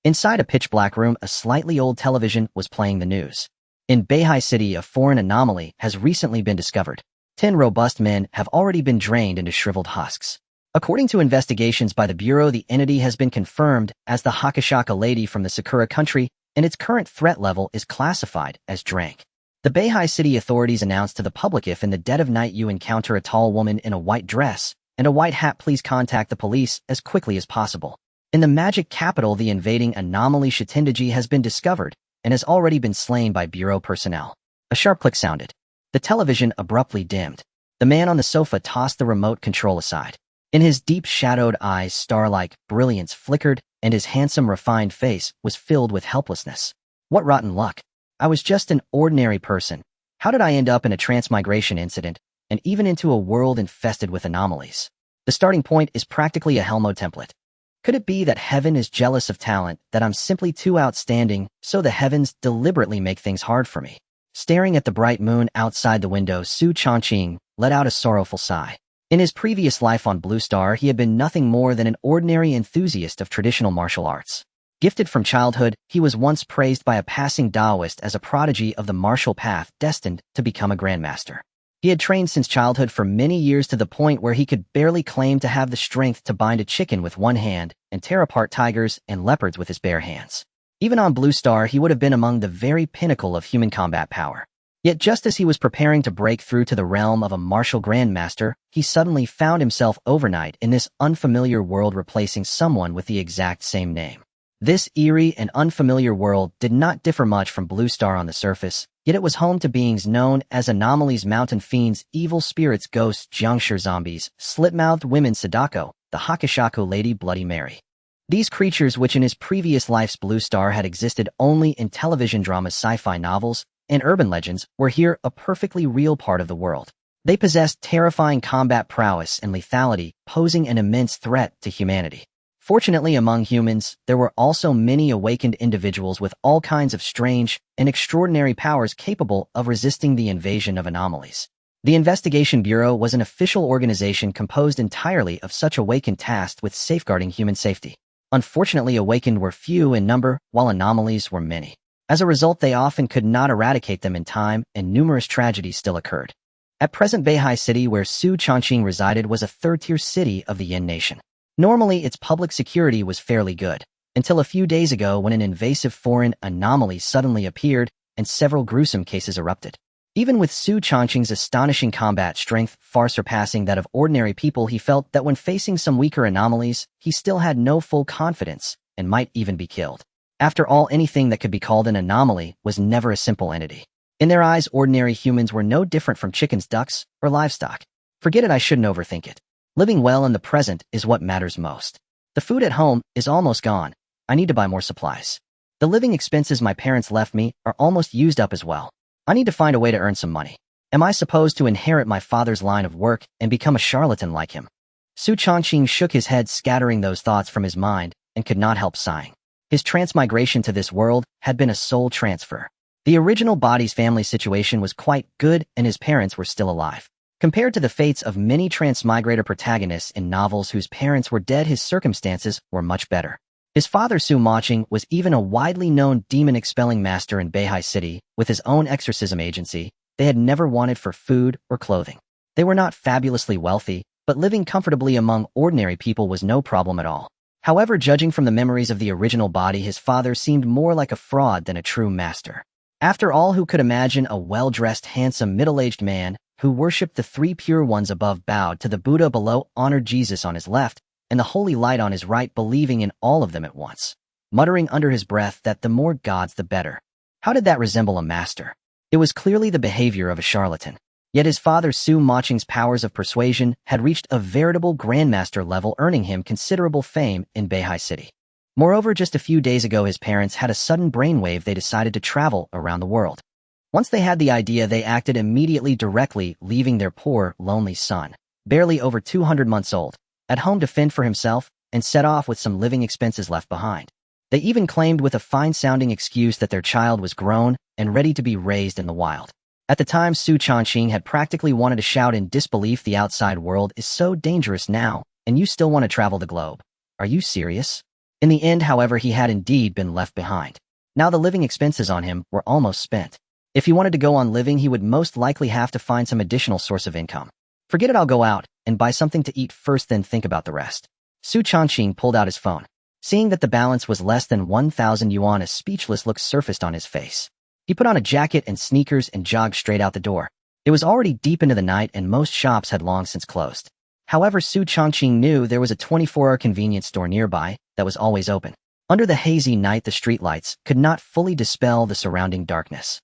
Inside a pitch-black room, a slightly old television was playing the news. In Beihai City, a foreign anomaly has recently been discovered. 10 robust men have already been drained into shriveled husks. According to investigations by the Bureau, the entity has been confirmed as the Hasshaku lady from the Sakura country, and its current threat level is classified as drank. The Beihai City authorities announced to the public, if in the dead of night you encounter a tall woman in a white dress and a white hat, please contact the police as quickly as possible. In the magic capital, the invading anomaly Xu Changqing has been discovered and has already been slain by Bureau personnel. A sharp click sounded. The television abruptly dimmed. The man on the sofa tossed the remote control aside. In his deep-shadowed eyes, star-like brilliance flickered, and his handsome, refined face was filled with helplessness. What rotten luck. I was just an ordinary person. How did I end up in a transmigration incident, and even into a world infested with anomalies? The starting point is practically a Helmo template. Could it be that heaven is jealous of talent, that I'm simply too outstanding, so the heavens deliberately make things hard for me? Staring at the bright moon outside the window, Xu Changqing let out a sorrowful sigh. In his previous life on Blue Star, he had been nothing more than an ordinary enthusiast of traditional martial arts. Gifted from childhood, he was once praised by a passing Taoist as a prodigy of the martial path, destined to become a grandmaster. He had trained since childhood for many years, to the point where he could barely claim to have the strength to bind a chicken with one hand and tear apart tigers and leopards with his bare hands. Even on Blue Star, he would have been among the very pinnacle of human combat power. Yet just as he was preparing to break through to the realm of a martial grandmaster, he suddenly found himself overnight in this unfamiliar world, replacing someone with the exact same name. This eerie and unfamiliar world did not differ much from Blue Star on the surface, yet it was home to beings known as anomalies, mountain fiends, evil spirits, ghosts, jiangshi zombies, slit-mouthed women, Sadako, the Hasshaku lady, Bloody Mary. These creatures, which in his previous lives Blue Star had existed only in television dramas, sci-fi novels, and urban legends, were here a perfectly real part of the world. They possessed terrifying combat prowess and lethality, posing an immense threat to humanity. Fortunately, among humans, there were also many awakened individuals with all kinds of strange and extraordinary powers capable of resisting the invasion of anomalies. The Investigation Bureau was an official organization composed entirely of such awakened, tasked with safeguarding human safety. Unfortunately, awakened were few in number, while anomalies were many. As a result, they often could not eradicate them in time, and numerous tragedies still occurred. At present, Beihai City, where Xu Changqing resided, was a third-tier city of the Yin Nation. Normally, its public security was fairly good, until a few days ago, when an invasive foreign anomaly suddenly appeared and several gruesome cases erupted. Even with Xu Changqing's astonishing combat strength, far surpassing that of ordinary people, he felt that when facing some weaker anomalies, he still had no full confidence and might even be killed. After all, anything that could be called an anomaly was never a simple entity. In their eyes, ordinary humans were no different from chickens, ducks, or livestock. Forget it, I shouldn't overthink it. Living well in the present is what matters most. The food at home is almost gone. I need to buy more supplies. The living expenses my parents left me are almost used up as well. I need to find a way to earn some money. Am I supposed to inherit my father's line of work and become a charlatan like him? Xu Changqing shook his head, scattering those thoughts from his mind, and could not help sighing. His transmigration to this world had been a soul transfer. The original body's family situation was quite good, and his parents were still alive. Compared to the fates of many transmigrator protagonists in novels whose parents were dead, his circumstances were much better. His father, Xu Changqing, was even a widely known demon-expelling master in Beihai City. With his own exorcism agency, they had never wanted for food or clothing. They were not fabulously wealthy, but living comfortably among ordinary people was no problem at all. However, judging from the memories of the original body, his father seemed more like a fraud than a true master. After all, who could imagine a well-dressed, handsome, middle-aged man who worshipped the three pure ones above, bowed to the Buddha below, honored Jesus on his left, and the holy light on his right, believing in all of them at once, muttering under his breath that the more gods the better? How did that resemble a master? It was clearly the behavior of a charlatan. Yet his father, Xu Changqing's powers of persuasion had reached a veritable grandmaster level, earning him considerable fame in Beihai City. Moreover, just a few days ago, his parents had a sudden brainwave. They decided to travel around the world. Once they had the idea, they acted immediately, directly leaving their poor, lonely son, barely over 200 months old, at home to fend for himself, and set off with some living expenses left behind. They even claimed with a fine-sounding excuse that their child was grown and ready to be raised in the wild. At the time, Xu Changqing had practically wanted to shout in disbelief, "The outside world is so dangerous now, and you still want to travel the globe. Are you serious?" In the end, however, he had indeed been left behind. Now the living expenses on him were almost spent. If he wanted to go on living, he would most likely have to find some additional source of income. Forget it, I'll go out and buy something to eat first, then think about the rest. Xu Changqing pulled out his phone. Seeing that the balance was less than 1,000 yuan, a speechless look surfaced on his face. He put on a jacket and sneakers and jogged straight out the door. It was already deep into the night and most shops had long since closed. However, Xu Changqing knew there was a 24-hour convenience store nearby that was always open. Under the hazy night, the streetlights could not fully dispel the surrounding darkness.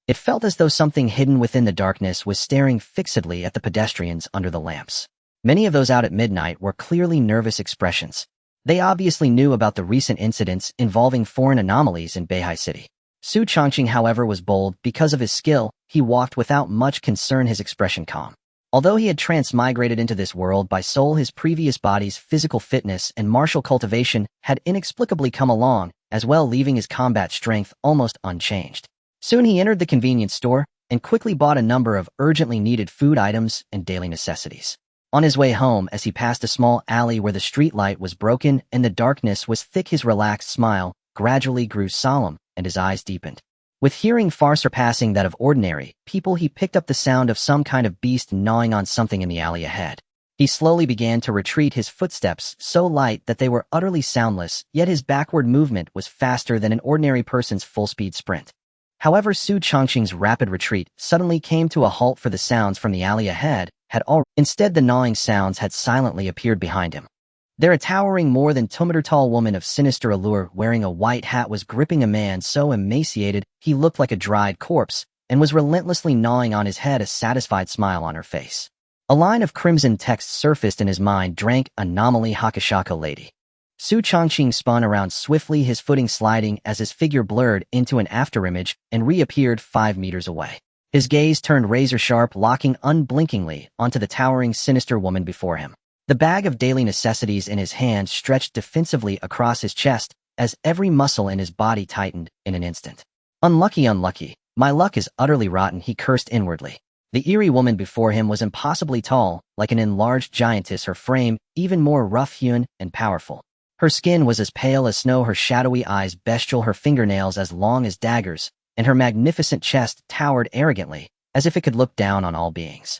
It felt as though something hidden within the darkness was staring fixedly at the pedestrians under the lamps. Many of those out at midnight were clearly nervous expressions. They obviously knew about the recent incidents involving foreign anomalies in Beihai City. Xu Changqing, however, was bold. Because of his skill, he walked without much concern, his expression calm. Although he had transmigrated into this world by soul, his previous body's physical fitness and martial cultivation had inexplicably come along as well, leaving his combat strength almost unchanged. Soon he entered the convenience store and quickly bought a number of urgently needed food items and daily necessities. On his way home, as he passed a small alley where the street light was broken and the darkness was thick, his relaxed smile gradually grew solemn and his eyes deepened. With hearing far surpassing that of ordinary people, he picked up the sound of some kind of beast gnawing on something in the alley ahead. He slowly began to retreat, his footsteps so light that they were utterly soundless, yet his backward movement was faster than an ordinary person's full-speed sprint. However, Xu Changqing's rapid retreat suddenly came to a halt, for the sounds from the alley ahead instead, the gnawing sounds had silently appeared behind him. There, a towering, more than 2-meter-tall woman of sinister allure wearing a white hat was gripping a man so emaciated he looked like a dried corpse and was relentlessly gnawing on his head, a satisfied smile on her face. A line of crimson text surfaced in his mind: drank anomaly Hasshaku lady. Xu Changqing spun around swiftly, his footing sliding as his figure blurred into an afterimage and reappeared 5 meters away. His gaze turned razor-sharp, locking unblinkingly onto the towering, sinister woman before him. The bag of daily necessities in his hand stretched defensively across his chest as every muscle in his body tightened in an instant. Unlucky, unlucky. My luck is utterly rotten, he cursed inwardly. The eerie woman before him was impossibly tall, like an enlarged giantess, her frame even more rough-hewn and powerful. Her skin was as pale as snow, her shadowy eyes bestial, her fingernails as long as daggers, and her magnificent chest towered arrogantly, as if it could look down on all beings.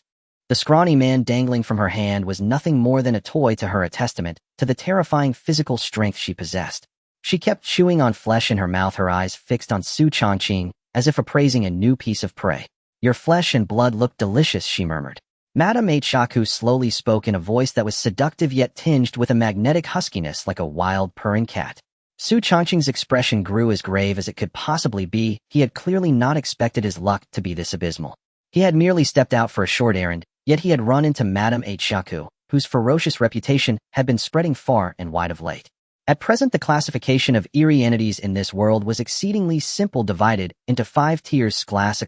The scrawny man dangling from her hand was nothing more than a toy to her, a testament to the terrifying physical strength she possessed. She kept chewing on flesh in her mouth, her eyes fixed on Xu Changqing, as if appraising a new piece of prey. Your flesh and blood look delicious, she murmured. Madame Hasshaku slowly spoke in a voice that was seductive yet tinged with a magnetic huskiness, like a wild purring cat. Xu Changqing's expression grew as grave as it could possibly be. He had clearly not expected his luck to be this abysmal. He had merely stepped out for a short errand, yet he had run into Madame Hasshaku, whose ferocious reputation had been spreading far and wide of late. At present, the classification of eerie entities in this world was exceedingly simple, divided into 5 tiers: class,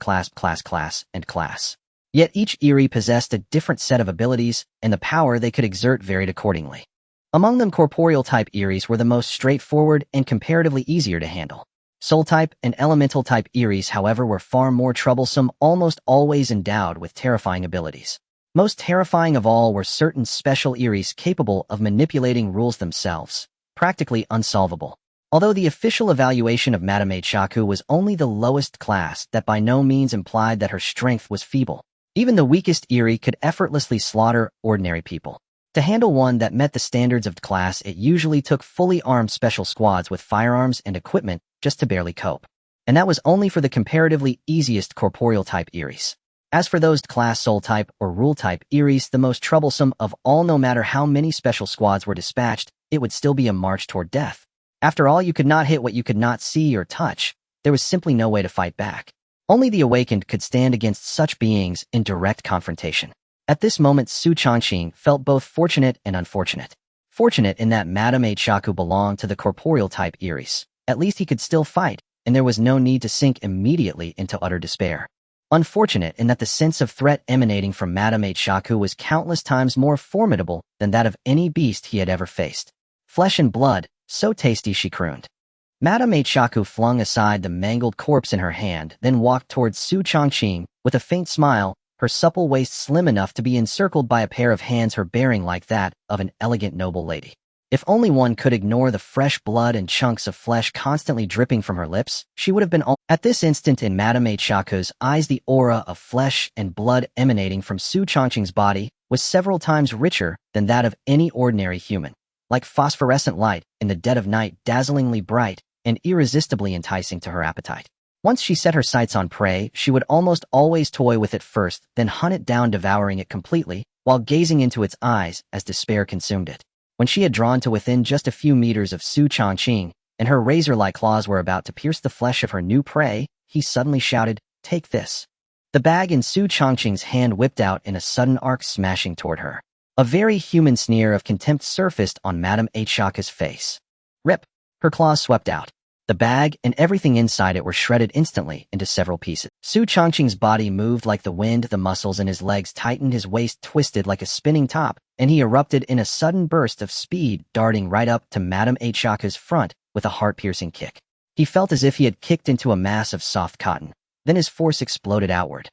and class. Yet each eerie possessed a different set of abilities, and the power they could exert varied accordingly. Among them, corporeal-type eeries were the most straightforward and comparatively easier to handle. Soul-type and elemental-type eeries, however, were far more troublesome, almost always endowed with terrifying abilities. Most terrifying of all were certain special eeries capable of manipulating rules themselves, practically unsolvable. Although the official evaluation of Madame Hasshaku was only the lowest class, that by no means implied that her strength was feeble. Even the weakest eerie could effortlessly slaughter ordinary people. To handle one that met the standards of the class, it usually took fully armed special squads with firearms and equipment just to barely cope. And that was only for the comparatively easiest corporeal-type eeries. As for those class soul-type or rule-type eeries, the most troublesome of all, no matter how many special squads were dispatched, it would still be a march toward death. After all, you could not hit what you could not see or touch. There was simply no way to fight back. Only the awakened could stand against such beings in direct confrontation. At this moment, Xu Changqing felt both fortunate and unfortunate. Fortunate in that Madame Hasshaku belonged to the corporeal-type eeries. At least he could still fight, and there was no need to sink immediately into utter despair. Unfortunate in that the sense of threat emanating from Madame Hasshaku was countless times more formidable than that of any beast he had ever faced. Flesh and blood, so tasty, she crooned. Madame Hasshaku flung aside the mangled corpse in her hand, then walked towards Xu Changqing with a faint smile, her supple waist slim enough to be encircled by a pair of hands, her bearing like that of an elegant noble lady. If only one could ignore the fresh blood and chunks of flesh constantly dripping from her lips, she would have been At this instant in Madame Hasshaku's eyes, the aura of flesh and blood emanating from Xu Changqing's body was several times richer than that of any ordinary human. Like phosphorescent light in the dead of night, dazzlingly bright and irresistibly enticing to her appetite. Once she set her sights on prey, she would almost always toy with it first, then hunt it down, devouring it completely, while gazing into its eyes as despair consumed it. When she had drawn to within just a few meters of Xu Changqing, and her razor-like claws were about to pierce the flesh of her new prey, he suddenly shouted, "Take this." The bag in Xu Changqing's hand whipped out in a sudden arc, smashing toward her. A very human sneer of contempt surfaced on Madame Hasshaku's face. Rip! Her claws swept out. The bag and everything inside it were shredded instantly into several pieces. Xu Changqing's body moved like the wind, the muscles in his legs tightened, his waist twisted like a spinning top, and he erupted in a sudden burst of speed, darting right up to Madame Hasshaku's front with a heart-piercing kick. He felt as if he had kicked into a mass of soft cotton. Then his force exploded outward.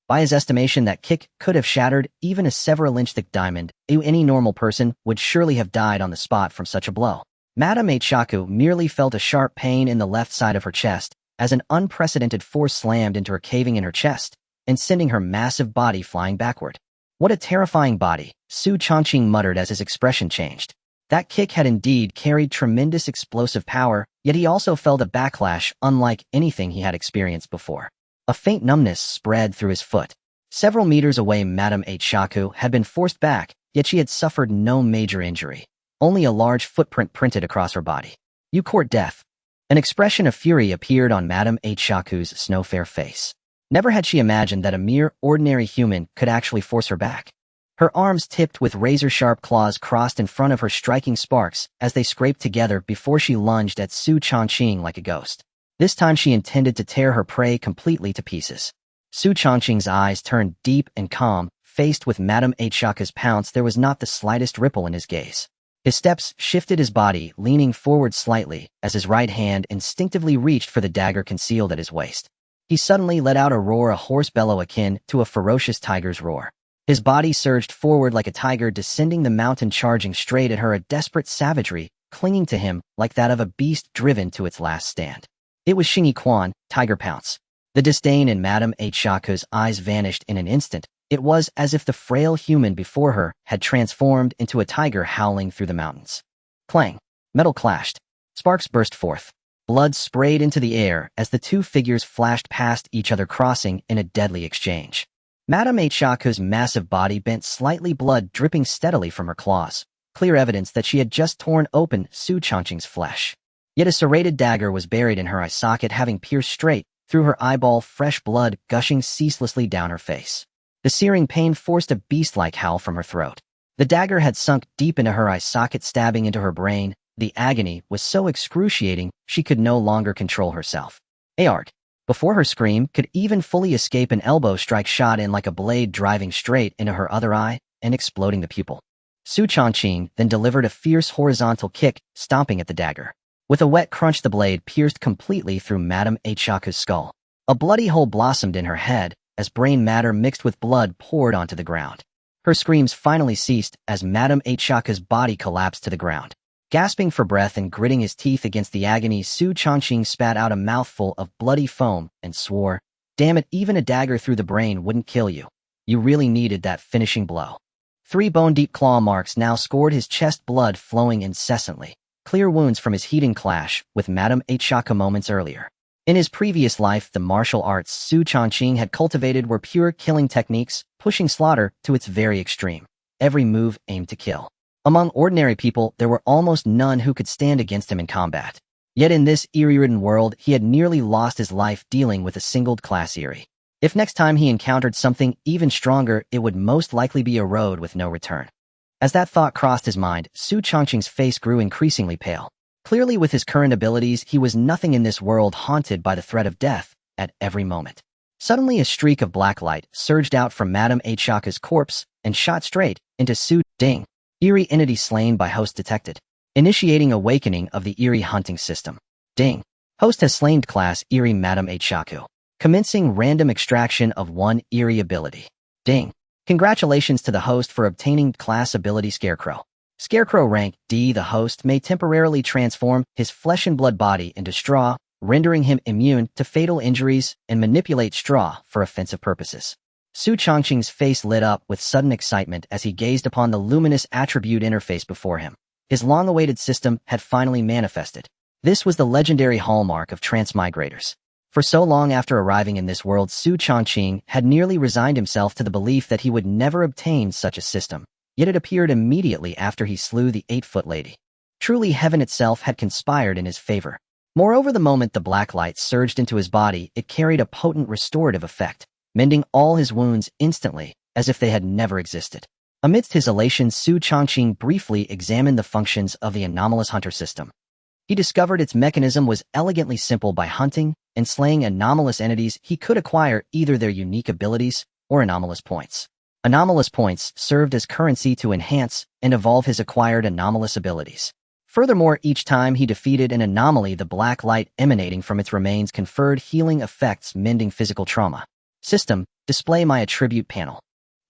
By his estimation, that kick could have shattered even a several-inch thick diamond. Any normal person would surely have died on the spot from such a blow. Madame Hasshaku merely felt a sharp pain in the left side of her chest as an unprecedented force slammed into her, caving in her chest and sending her massive body flying backward. What a terrifying body, Xu Changqing muttered as his expression changed. That kick had indeed carried tremendous explosive power, yet he also felt a backlash unlike anything he had experienced before. A faint numbness spread through his foot. Several meters away, Madame Hasshaku had been forced back, yet she had suffered no major injury. Only a large footprint printed across her body. "You court death." An expression of fury appeared on Madame Hasshaku's snow-fair face. Never had she imagined that a mere ordinary human could actually force her back. Her arms, tipped with razor-sharp claws, crossed in front of her, striking sparks as they scraped together before she lunged at Xu Changqing like a ghost. This time she intended to tear her prey completely to pieces. Xu Changqing's eyes turned deep and calm. Faced with Madame Hasshaku's pounce, there was not the slightest ripple in his gaze. His steps shifted, his body leaning forward slightly as his right hand instinctively reached for the dagger concealed at his waist. He suddenly let out a roar, a hoarse bellow akin to a ferocious tiger's roar. His body surged forward like a tiger descending the mountain, charging straight at her, a desperate savagery clinging to him like that of a beast driven to its last stand. It was Xingyi Quan, Tiger Pounce. The disdain in Madame Hasshaku's eyes vanished in an instant. It was as if the frail human before her had transformed into a tiger howling through the mountains. Clang! Metal clashed. Sparks burst forth. Blood sprayed into the air as the two figures flashed past each other, crossing in a deadly exchange. Madame Hasshaku's massive body bent slightly, blood dripping steadily from her claws, clear evidence that she had just torn open Xu Changqing's flesh. Yet a serrated dagger was buried in her eye socket, having pierced straight through her eyeball, fresh blood gushing ceaselessly down her face. The searing pain forced a beast-like howl from her throat. The dagger had sunk deep into her eye socket, stabbing into her brain. The agony was so excruciating she could no longer control herself. Aart! Before her scream could even fully escape, an elbow strike shot in like a blade, driving straight into her other eye and exploding the pupil. Xu Changqing then delivered a fierce horizontal kick, stomping at the dagger. With a wet crunch, the blade pierced completely through Madame Hasshaku's skull. A bloody hole blossomed in her head as brain matter mixed with blood poured onto the ground. Her screams finally ceased as Madame Hasshaku's body collapsed to the ground. Gasping for breath and gritting his teeth against the agony, Xu Changqing spat out a mouthful of bloody foam and swore, "Damn it, even a dagger through the brain wouldn't kill you. You really needed that finishing blow." 3 bone-deep claw marks now scored his chest, blood flowing incessantly. Clear wounds from his heating clash with Madame Hasshaku moments earlier. In his previous life, the martial arts Xu Changqing had cultivated were pure killing techniques, pushing slaughter to its very extreme. Every move aimed to kill. Among ordinary people, there were almost none who could stand against him in combat. Yet in this Eerie-ridden world, he had nearly lost his life dealing with a singled-class Eerie. If next time he encountered something even stronger, it would most likely be a road with no return. As that thought crossed his mind, Xu Changqing's face grew increasingly pale. Clearly, with his current abilities, he was nothing in this world, haunted by the threat of death at every moment. Suddenly, a streak of black light surged out from Madame Hasshaku's corpse and shot straight into Xu. Ding! Eerie entity slain by host detected. Initiating awakening of the Eerie hunting system. Ding! Host has slain class Eerie Madame Hasshaku. Commencing random extraction of 1 Eerie ability. Ding! Congratulations to the host for obtaining class ability Scarecrow. Scarecrow rank D. The host may temporarily transform his flesh and blood body into straw, rendering him immune to fatal injuries, and manipulate straw for offensive purposes. Xu Changqing's face lit up with sudden excitement as he gazed upon the luminous attribute interface before him. His long-awaited system had finally manifested. This was the legendary hallmark of transmigrators. For so long after arriving in this world, Xu Changqing had nearly resigned himself to the belief that he would never obtain such a system, yet it appeared immediately after he slew the 8-foot lady. Truly, heaven itself had conspired in his favor. Moreover, the moment the black light surged into his body, it carried a potent restorative effect, mending all his wounds instantly, as if they had never existed. Amidst his elation, Xu Changqing briefly examined the functions of the anomalous hunter system. He discovered its mechanism was elegantly simple. By hunting and slaying anomalous entities, he could acquire either their unique abilities or anomalous points. Anomalous points served as currency to enhance and evolve his acquired anomalous abilities. Furthermore, each time he defeated an anomaly, the black light emanating from its remains conferred healing effects, mending physical trauma. System, display my attribute panel.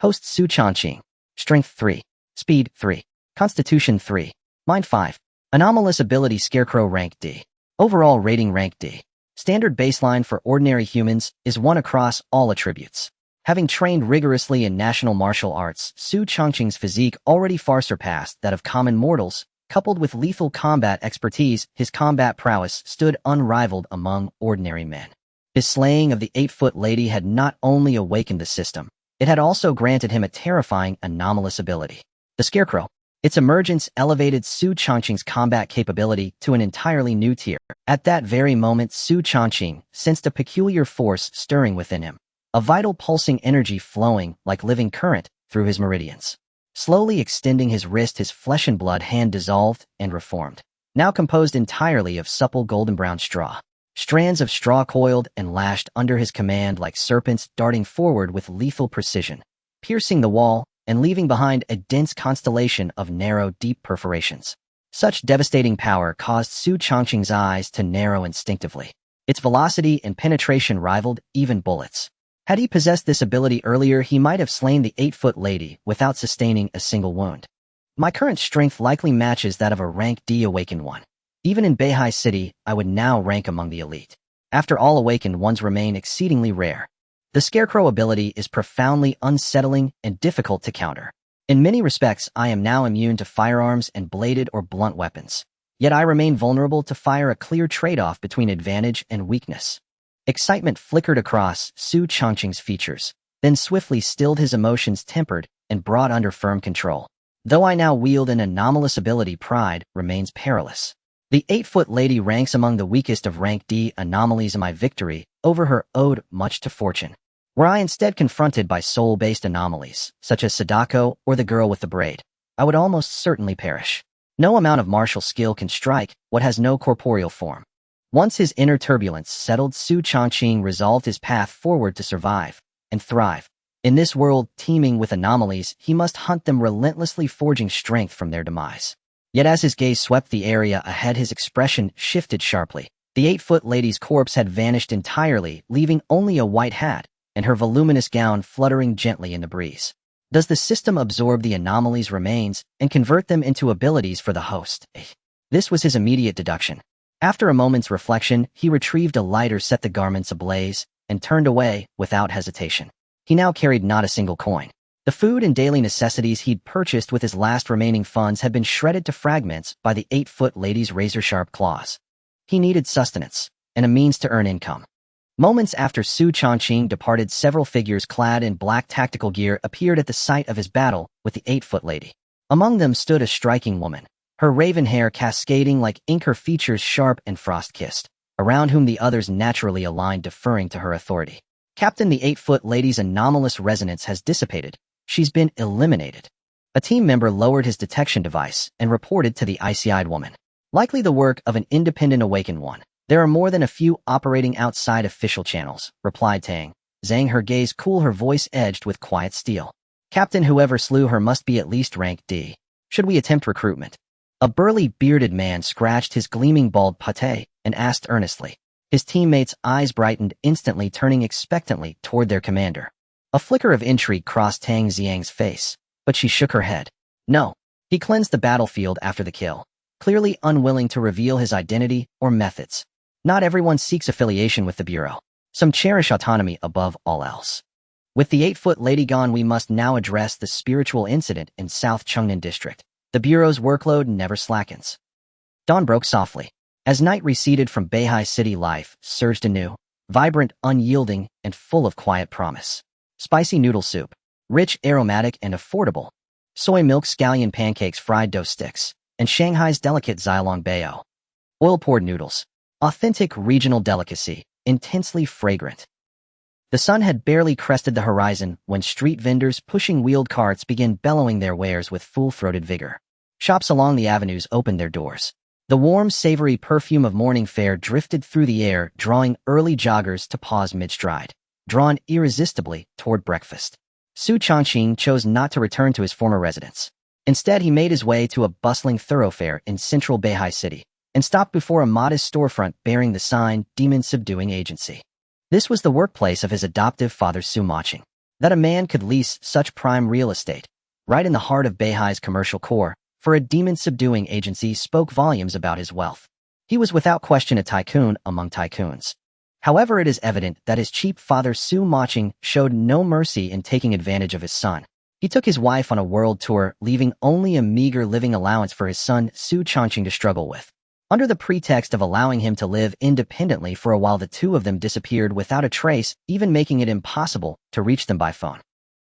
Host Xu Changqing. Strength 3. Speed 3. Constitution 3. Mind 5. Anomalous ability Scarecrow rank D. Overall rating rank D. Standard baseline for ordinary humans is 1 across all attributes. Having trained rigorously in national martial arts, Xu Changqing's physique already far surpassed that of common mortals. Coupled with lethal combat expertise, his combat prowess stood unrivaled among ordinary men. His slaying of the 8-foot lady had not only awakened the system, it had also granted him a terrifying anomalous ability. The Scarecrow. Its emergence elevated Xu Changqing's combat capability to an entirely new tier. At that very moment, Xu Changqing sensed a peculiar force stirring within him, a vital pulsing energy flowing like living current through his meridians. Slowly extending his wrist, his flesh and blood hand dissolved and reformed, now composed entirely of supple golden-brown straw. Strands of straw coiled and lashed under his command like serpents, darting forward with lethal precision, piercing the wall and leaving behind a dense constellation of narrow, deep perforations. Such devastating power caused Xu Changqing's eyes to narrow instinctively. Its velocity and penetration rivaled even bullets. Had he possessed this ability earlier, he might have slain the 8-foot lady without sustaining a single wound. My current strength likely matches that of a rank D awakened one. Even in Beihai City, I would now rank among the elite. After all, awakened ones remain exceedingly rare. The Scarecrow ability is profoundly unsettling and difficult to counter. In many respects, I am now immune to firearms and bladed or blunt weapons. Yet I remain vulnerable to fire, a clear trade-off between advantage and weakness. Excitement flickered across Xu Changqing's features, then swiftly stilled, his emotions tempered and brought under firm control. Though I now wield an anomalous ability, pride remains perilous. The 8-foot lady ranks among the weakest of rank D anomalies, and my victory over her owed much to fortune. Were I instead confronted by soul-based anomalies, such as Sadako or the girl with the braid, I would almost certainly perish. No amount of martial skill can strike what has no corporeal form. Once his inner turbulence settled, Xu Changqing resolved his path forward to survive and thrive. In this world teeming with anomalies, he must hunt them relentlessly, forging strength from their demise. Yet as his gaze swept the area ahead, his expression shifted sharply. The 8-foot lady's corpse had vanished entirely, leaving only a white hat and her voluminous gown fluttering gently in the breeze. Does the system absorb the anomalies' remains and convert them into abilities for the host? This was his immediate deduction. After a moment's reflection, he retrieved a lighter, set the garments ablaze, and turned away without hesitation. He now carried not a single coin. The food and daily necessities he'd purchased with his last remaining funds had been shredded to fragments by the 8-foot lady's razor-sharp claws. He needed sustenance and a means to earn income. Moments after Xu Changqing departed, several figures clad in black tactical gear appeared at the site of his battle with the 8-foot lady. Among them stood a striking woman, her raven hair cascading like ink, her features sharp and frost-kissed, around whom the others naturally aligned, deferring to her authority. Captain, the 8-foot lady's anomalous resonance has dissipated. She's been eliminated. A team member lowered his detection device and reported to the icy-eyed woman. Likely the work of an independent awakened one. There are more than a few operating outside official channels, replied Tang. Zhang, her gaze cool, her voice edged with quiet steel. Captain, whoever slew her must be at least rank D. Should we attempt recruitment? A burly, bearded man scratched his gleaming bald pate and asked earnestly. His teammates' eyes brightened instantly, turning expectantly toward their commander. A flicker of intrigue crossed Tang Xiang's face, but she shook her head. No. He cleansed the battlefield after the kill, clearly unwilling to reveal his identity or methods. Not everyone seeks affiliation with the Bureau. Some cherish autonomy above all else. With the 8-foot lady gone, we must now address the spiritual incident in South Changnan District. The Bureau's workload never slackens. Dawn broke softly. As night receded from Beihai City, life surged anew, vibrant, unyielding, and full of quiet promise. Spicy noodle soup, rich, aromatic, and affordable. Soy milk scallion pancakes, fried dough sticks, and Shanghai's delicate Xiaolong bao. Oil-poured noodles. Authentic regional delicacy, intensely fragrant. The sun had barely crested the horizon when street vendors pushing wheeled carts began bellowing their wares with full-throated vigor. Shops along the avenues opened their doors. The warm, savory perfume of morning fare drifted through the air, drawing early joggers to pause mid-stride, drawn irresistibly toward breakfast. Xu Changqing chose not to return to his former residence. Instead, he made his way to a bustling thoroughfare in central Beihai City and stopped before a modest storefront bearing the sign Demon Subduing Agency. This was the workplace of his adoptive father Xu Changqing. That a man could lease such prime real estate, right in the heart of Beihai's commercial core, for a demon-subduing agency spoke volumes about his wealth. He was without question a tycoon among tycoons. However, it is evident that his cheap father Xu Changqing showed no mercy in taking advantage of his son. He took his wife on a world tour, leaving only a meager living allowance for his son Xu Changqing to struggle with. Under the pretext of allowing him to live independently for a while, the two of them disappeared without a trace, even making it impossible to reach them by phone.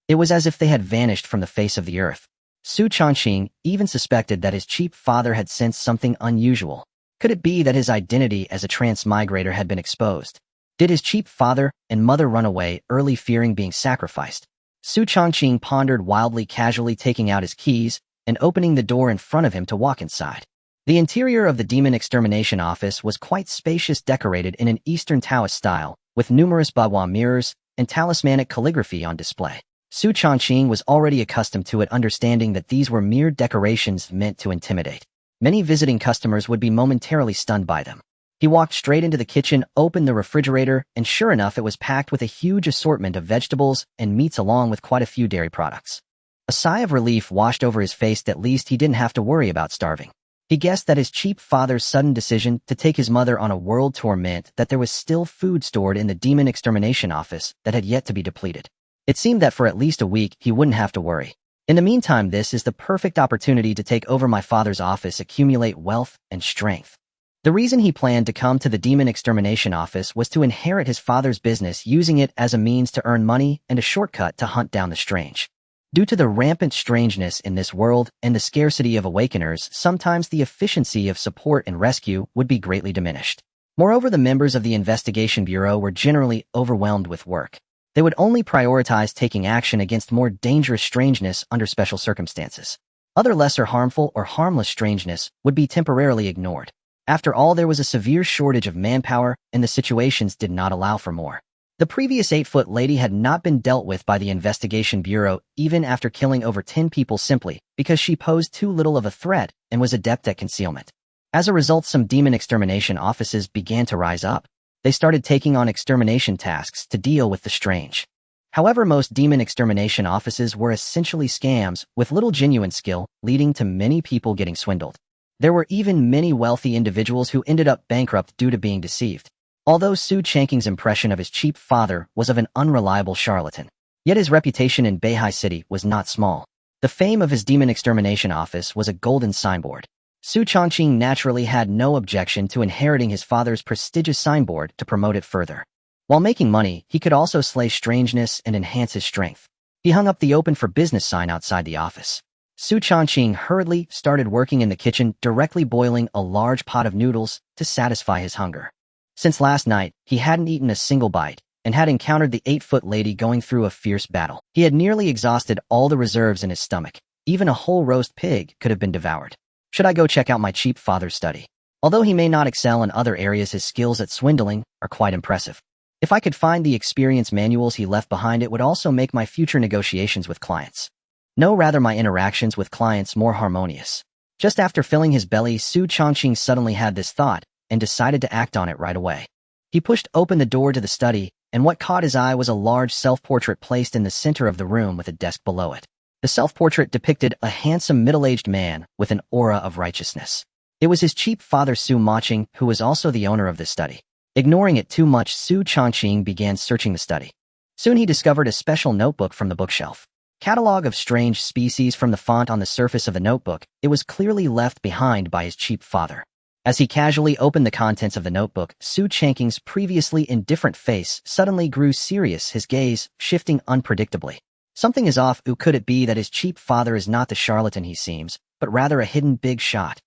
It was as if they had vanished from the face of the earth. Xu Changqing even suspected that his cheap father had sensed something unusual. Could it be that his identity as a transmigrator had been exposed? Did his cheap father and mother run away early, fearing being sacrificed? Xu Changqing pondered wildly, casually taking out his keys and opening the door in front of him to walk inside. The interior of the Demon Extermination Office was quite spacious, decorated in an Eastern Taoist style, with numerous bagua mirrors and talismanic calligraphy on display. Xu Changqing was already accustomed to it, understanding that these were mere decorations meant to intimidate. Many visiting customers would be momentarily stunned by them. He walked straight into the kitchen, opened the refrigerator, and sure enough, it was packed with a huge assortment of vegetables and meats along with quite a few dairy products. A sigh of relief washed over his face. At least he didn't have to worry about starving. He guessed that his cheap father's sudden decision to take his mother on a world tour meant that there was still food stored in the Demon Extermination Office that had yet to be depleted. It seemed that for at least a week, he wouldn't have to worry. In the meantime, this is the perfect opportunity to take over my father's office, accumulate wealth and strength. The reason he planned to come to the Demon Extermination Office was to inherit his father's business, using it as a means to earn money and a shortcut to hunt down the strange. Due to the rampant strangeness in this world and the scarcity of awakeners, sometimes the efficiency of support and rescue would be greatly diminished. Moreover, the members of the Investigation Bureau were generally overwhelmed with work. They would only prioritize taking action against more dangerous strangeness under special circumstances. Other lesser harmful or harmless strangeness would be temporarily ignored. After all, there was a severe shortage of manpower, and the situations did not allow for more. The previous 8-foot lady had not been dealt with by the Investigation Bureau, even after killing over 10 people, simply because she posed too little of a threat and was adept at concealment. As a result, some demon extermination offices began to rise up. They started taking on extermination tasks to deal with the strange. However, most demon extermination offices were essentially scams with little genuine skill, leading to many people getting swindled. There were even many wealthy individuals who ended up bankrupt due to being deceived. Although Xu Changqing's impression of his cheap father was of an unreliable charlatan, yet his reputation in Beihai City was not small. The fame of his demon extermination office was a golden signboard. Xu Changqing naturally had no objection to inheriting his father's prestigious signboard to promote it further. While making money, he could also slay strangeness and enhance his strength. He hung up the "Open for Business" sign outside the office. Xu Changqing hurriedly started working in the kitchen, directly boiling a large pot of noodles to satisfy his hunger. Since last night, he hadn't eaten a single bite and had encountered the 8-foot lady going through a fierce battle. He had nearly exhausted all the reserves in his stomach. Even a whole roast pig could have been devoured. Should I go check out my cheap father's study? Although he may not excel in other areas, his skills at swindling are quite impressive. If I could find the experience manuals he left behind, it would also make my future negotiations with clients. No, rather my interactions with clients more harmonious. Just after filling his belly, Xu Changqing suddenly had this thought and decided to act on it right away. He pushed open the door to the study, and what caught his eye was a large self-portrait placed in the center of the room with a desk below it. The The self-portrait depicted a handsome middle-aged man with an aura of righteousness. It was his cheap father Xu Changqing who was also the owner of this study. Ignoring it too much, Xu Changqing began searching the study. Soon he discovered a special notebook from the bookshelf. Catalog of strange species from the font on the surface of the notebook, it was clearly left behind by his cheap father. As he casually opened the contents of the notebook, Xu Changqing's previously indifferent face suddenly grew serious, his gaze shifting unpredictably. Something is off. Could it be that his cheap father is not the charlatan he seems, but rather a hidden big shot?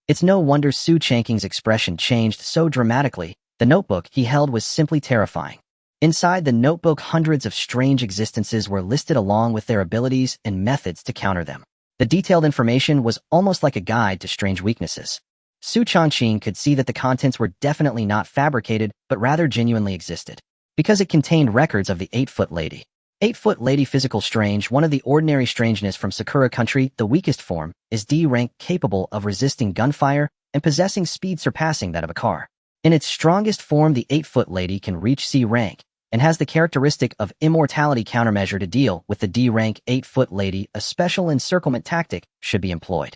It's no wonder Xu Changqing's expression changed so dramatically. The notebook he held was simply terrifying. Inside the notebook, hundreds of strange existences were listed along with their abilities and methods to counter them. The detailed information was almost like a guide to strange weaknesses. Xu Changqing could see that the contents were definitely not fabricated, but rather genuinely existed. Because it contained records of the 8-foot lady. 8-foot lady physical strange, one of the ordinary strangeness from Sakura country, the weakest form, is D rank, capable of resisting gunfire and possessing speed surpassing that of a car. In its strongest form, the 8-foot lady can reach C rank, and has the characteristic of immortality countermeasure to deal with the D rank 8-foot lady. A special encirclement tactic should be employed.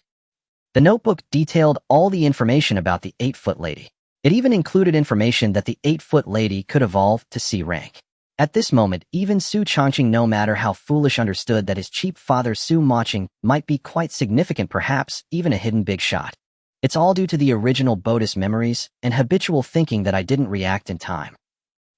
The notebook detailed all the information about the 8-foot lady. It even included information that the 8-foot lady could evolve to C rank. At this moment, even Xu Changqing, no matter how foolish, understood that his cheap father Xu Changqing might be quite significant, perhaps even a hidden big shot. It's all due to the original Buddhist memories and habitual thinking that I didn't react in time.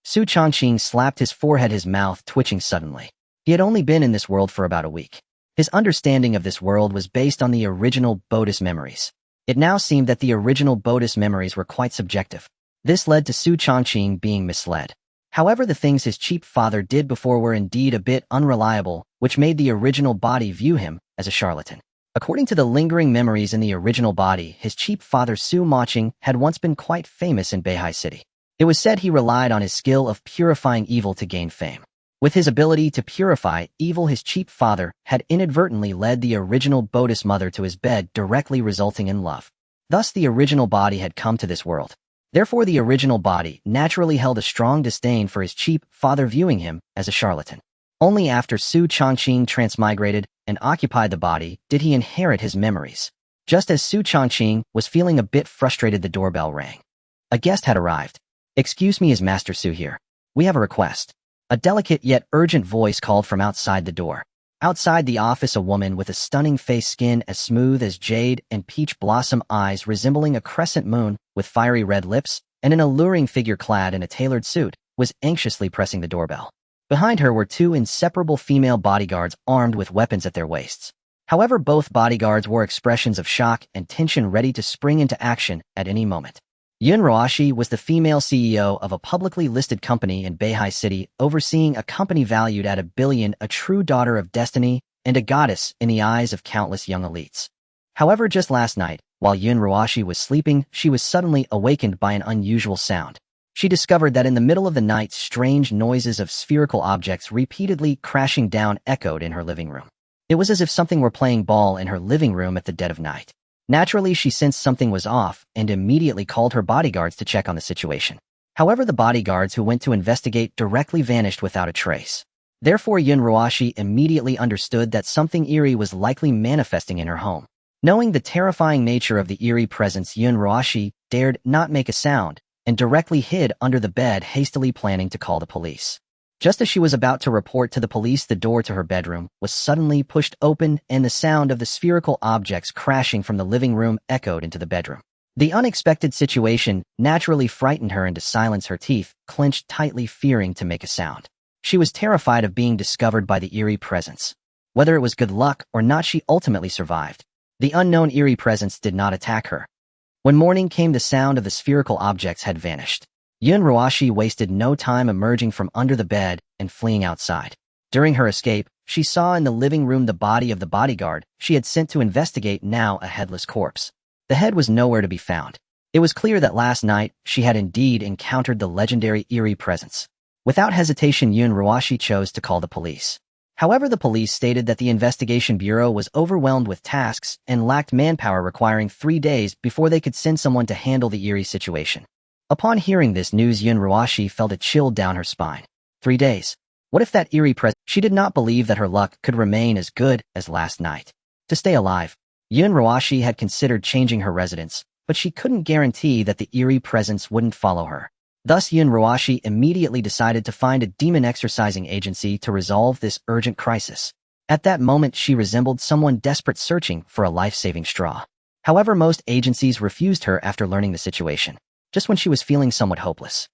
Xu Changqing slapped his forehead, his mouth twitching suddenly. He had only been in this world for about a week. His understanding of this world was based on the original Buddhist memories. It now seemed that the original Buddhist memories were quite subjective. This led to Xu Changqing being misled. However, the things his cheap father did before were indeed a bit unreliable, which made the original body view him as a charlatan. According to the lingering memories in the original body, his cheap father Xu Changqing had once been quite famous in Beihai City. It was said he relied on his skill of purifying evil to gain fame. With his ability to purify evil, his cheap father had inadvertently led the original Buddhist mother to his bed, directly resulting in love. Thus, the original body had come to this world. Therefore, the original body naturally held a strong disdain for his cheap father, viewing him as a charlatan. Only after Xu Changqing transmigrated and occupied the body did he inherit his memories. Just as Xu Changqing was feeling a bit frustrated, the doorbell rang. A guest had arrived. "Excuse me, is Master Xu here? We have a request." A delicate yet urgent voice called from outside the door. Outside the office, a woman with a stunning face, skin as smooth as jade and peach blossom, eyes resembling a crescent moon, with fiery red lips, and an alluring figure clad in a tailored suit, was anxiously pressing the doorbell. Behind her were two inseparable female bodyguards armed with weapons at their waists. However, both bodyguards wore expressions of shock and tension, ready to spring into action at any moment. Yun Roashi was the female CEO of a publicly listed company in Beihai City, overseeing a company valued at $1 billion, a true daughter of destiny and a goddess in the eyes of countless young elites. However, just last night, while Yun Roashi was sleeping, she was suddenly awakened by an unusual sound. She discovered that in the middle of the night, strange noises of spherical objects repeatedly crashing down echoed in her living room. It was as if something were playing ball in her living room at the dead of night. Naturally, she sensed something was off and immediately called her bodyguards to check on the situation. However, the bodyguards who went to investigate directly vanished without a trace. Therefore, Yun Roashi immediately understood that something eerie was likely manifesting in her home. Knowing the terrifying nature of the eerie presence, Yun Roashi dared not make a sound and directly hid under the bed, hastily planning to call the police. Just as she was about to report to the police, the door to her bedroom was suddenly pushed open and the sound of the spherical objects crashing from the living room echoed into the bedroom. The unexpected situation naturally frightened her into silence, her teeth clenched tightly, fearing to make a sound. She was terrified of being discovered by the eerie presence. Whether it was good luck or not, she ultimately survived. The unknown eerie presence did not attack her. When morning came, the sound of the spherical objects had vanished. Yun Roashi wasted no time emerging from under the bed and fleeing outside. During her escape, she saw in the living room the body of the bodyguard she had sent to investigate, now a headless corpse. The head was nowhere to be found. It was clear that last night she had indeed encountered the legendary eerie presence. Without hesitation, Yun Roashi chose to call the police. However, the police stated that the investigation bureau was overwhelmed with tasks and lacked manpower, requiring 3 days before they could send someone to handle the eerie situation. Upon hearing this news, Yun Roashi felt a chill down her spine. 3 days. What if that eerie presence? She did not believe that her luck could remain as good as last night. To stay alive, Yun Ruashi had considered changing her residence, but she couldn't guarantee that the eerie presence wouldn't follow her. Thus, Yun Ruashi immediately decided to find a demon exorcising agency to resolve this urgent crisis. At that moment, she resembled someone desperate searching for a life-saving straw. However, most agencies refused her after learning the situation, just when she was feeling somewhat hopeless.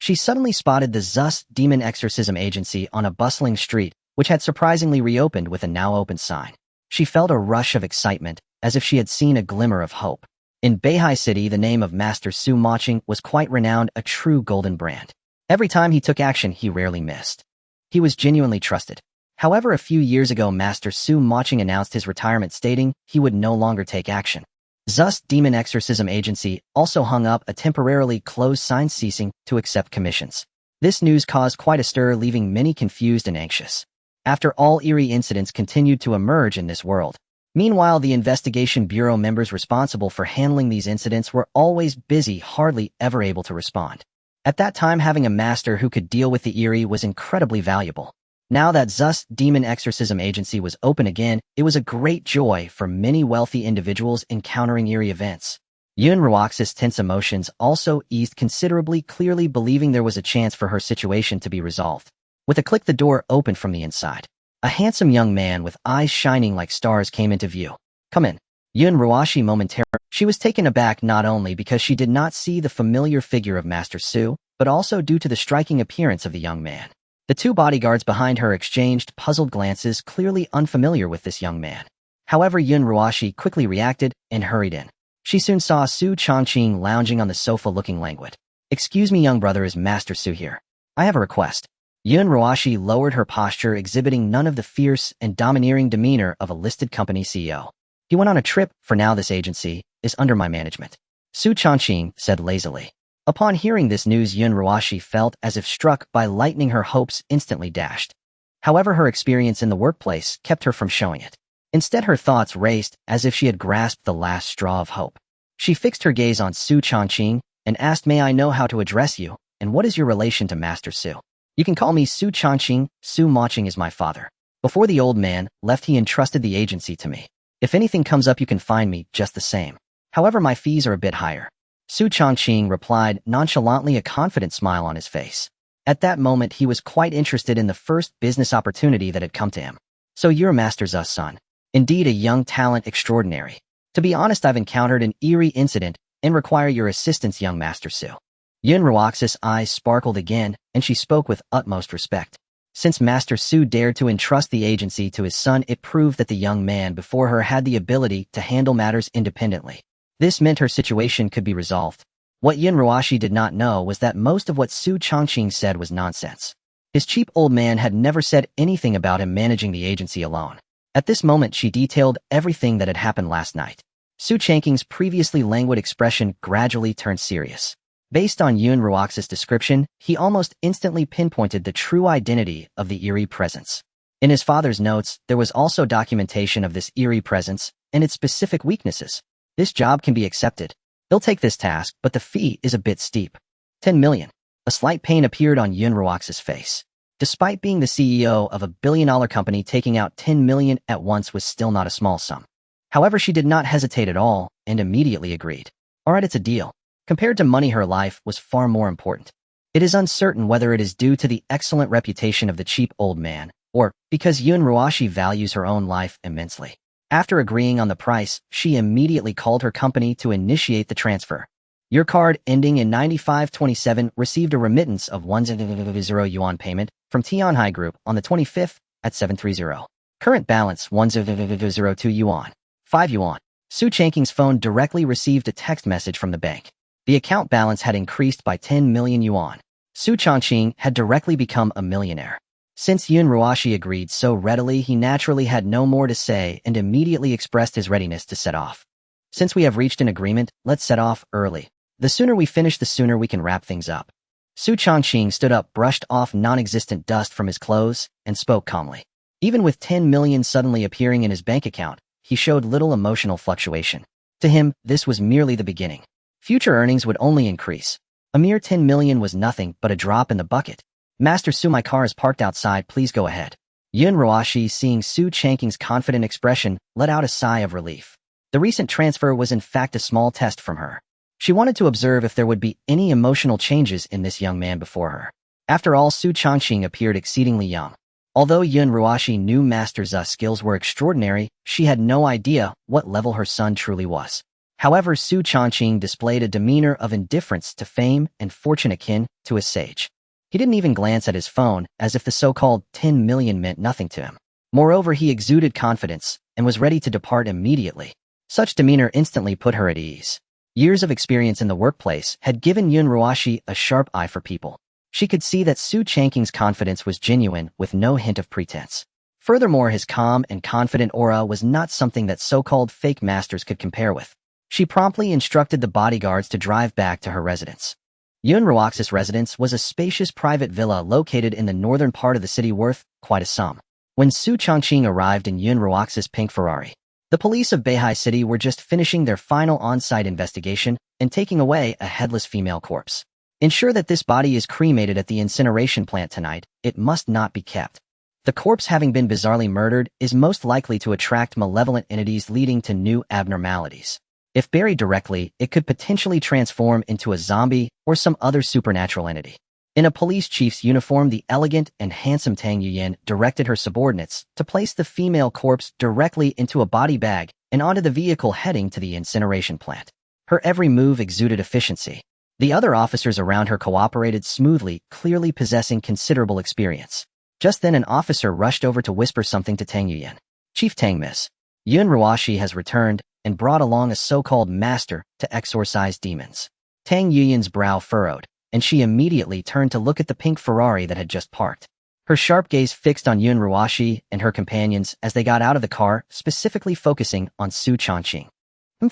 She suddenly spotted the Xu Demon Exorcism Agency on a bustling street, which had surprisingly reopened with a now-open sign. She felt a rush of excitement, as if she had seen a glimmer of hope. In Beihai City, the name of Master Xu Changqing was quite renowned, a true golden brand. Every time he took action, he rarely missed. He was genuinely trusted. However, a few years ago, Master Xu Changqing announced his retirement, stating he would no longer take action. Xu Demon Exorcism Agency also hung up a temporarily closed sign ceasing to accept commissions. This news caused quite a stir, leaving many confused and anxious. After all, eerie incidents continued to emerge in this world. Meanwhile, the investigation bureau members responsible for handling these incidents were always busy, hardly ever able to respond. At that time, having a master who could deal with the eerie was incredibly valuable. Now that Xu Demon Exorcism Agency was open again, it was a great joy for many wealthy individuals encountering eerie events. Yun Ruaxi's tense emotions also eased considerably, clearly believing there was a chance for her situation to be resolved. With a click, the door opened from the inside. A handsome young man with eyes shining like stars came into view. "Come in." Yun Ruashi momentarily. She was taken aback not only because she did not see the familiar figure of Master Xu, but also due to the striking appearance of the young man. The two bodyguards behind her exchanged puzzled glances, clearly unfamiliar with this young man. However, Yun Ruashi quickly reacted and hurried in. She soon saw Xu Changqing lounging on the sofa looking languid. "Excuse me, young brother, is Master Xu here? I have a request." Yun Ruashi lowered her posture, exhibiting none of the fierce and domineering demeanor of a listed company CEO. "He went on a trip. For now, this agency is under my management," Xu Changqing said lazily. Upon hearing this news, Yun Ruashi felt as if struck by lightning. Her hopes instantly dashed. However, her experience in the workplace kept her from showing it. Instead, her thoughts raced as if she had grasped the last straw of hope. She fixed her gaze on Xu Changqing and asked, "May I know how to address you, and what is your relation to Master Xu?" "You can call me Xu Changqing. Xu Changqing is my father. Before the old man left, he entrusted the agency to me. If anything comes up, you can find me just the same. However, my fees are a bit higher." Xu Changqing replied nonchalantly, a confident smile on his face. At that moment, he was quite interested in the first business opportunity that had come to him. "So you're Master Xu's son. Indeed, a young talent extraordinary. To be honest, I've encountered an eerie incident and require your assistance, young Master Xu." Yun Ruaxi's eyes sparkled again, and she spoke with utmost respect. Since Master Xu dared to entrust the agency to his son, it proved that the young man before her had the ability to handle matters independently. This meant her situation could be resolved. What Yun Ruashi did not know was that most of what Xu Changqing said was nonsense. His cheap old man had never said anything about him managing the agency alone. At this moment, she detailed everything that had happened last night. Xu Changqing's previously languid expression gradually turned serious. Based on Yun Ruaxi's description, he almost instantly pinpointed the true identity of the eerie presence. In his father's notes, there was also documentation of this eerie presence and its specific weaknesses. "This job can be accepted. He'll take this task, but the fee is a bit steep. 10 million. A slight pain appeared on Yun Ruaxi's face. Despite being the CEO of a billion-dollar company, taking out 10 million at once was still not a small sum. However, she did not hesitate at all and immediately agreed. "All right, it's a deal." Compared to money, her life was far more important. It is uncertain whether it is due to the excellent reputation of the cheap old man, or because Yun Ruashi values her own life immensely. After agreeing on the price, she immediately called her company to initiate the transfer. "Your card ending in 9527 received a remittance of 100 yuan payment from Tianhai Group on the 25th at 730. Current balance 1002 yuan. 5 yuan. Xu Changqing's phone directly received a text message from the bank. The account balance had increased by 10 million yuan. Xu Changqing had directly become a millionaire. Since Yun Ruashi agreed so readily, he naturally had no more to say and immediately expressed his readiness to set off. "Since we have reached an agreement, let's set off early. The sooner we finish, the sooner we can wrap things up." Xu Changqing stood up, brushed off non-existent dust from his clothes, and spoke calmly. Even with 10 million suddenly appearing in his bank account, he showed little emotional fluctuation. To him, this was merely the beginning. Future earnings would only increase. A mere 10 million was nothing but a drop in the bucket. Master Su, my car is parked outside, please go ahead. Yun Ruashi, seeing Xu Changqing's confident expression, let out a sigh of relief. The recent transfer was in fact a small test from her. She wanted to observe if there would be any emotional changes in this young man before her. After all, Xu Changqing appeared exceedingly young. Although Yun Ruashi knew Master Zu's skills were extraordinary, she had no idea what level her son truly was. However, Xu Changqing displayed a demeanor of indifference to fame and fortune akin to a sage. He didn't even glance at his phone, as if the so-called 10 million meant nothing to him. Moreover, he exuded confidence and was ready to depart immediately. Such demeanor instantly put her at ease. Years of experience in the workplace had given Yun Ruashi a sharp eye for people. She could see that Xu Changqing's confidence was genuine with no hint of pretense. Furthermore, his calm and confident aura was not something that so-called fake masters could compare with. She promptly instructed the bodyguards to drive back to her residence. Yun Ruaxi's residence was a spacious private villa located in the northern part of the city worth quite a sum. When Xu Changqing arrived in Yun Ruaxi's pink Ferrari, the police of Beihai City were just finishing their final on-site investigation and taking away a headless female corpse. Ensure that this body is cremated at the incineration plant tonight. It must not be kept. The corpse, having been bizarrely murdered, is most likely to attract malevolent entities, leading to new abnormalities. If buried directly, it could potentially transform into a zombie or some other supernatural entity. In a police chief's uniform, the elegant and handsome Tang Yuyan directed her subordinates to place the female corpse directly into a body bag and onto the vehicle heading to the incineration plant. Her every move exuded efficiency. The other officers around her cooperated smoothly, clearly possessing considerable experience. Just then an officer rushed over to whisper something to Tang Yuyan. Chief Tang, Miss Yun Ruashi has returned and brought along a so-called master to exorcise demons. Tang Yuyan's brow furrowed, and she immediately turned to look at the pink Ferrari that had just parked. Her sharp gaze fixed on Yun Ruashi and her companions as they got out of the car, specifically focusing on Xu Changqing.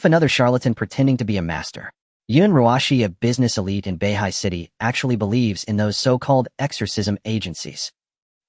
Another charlatan pretending to be a master. Yun Ruashi, a business elite in Beihai City, actually believes in those so-called exorcism agencies.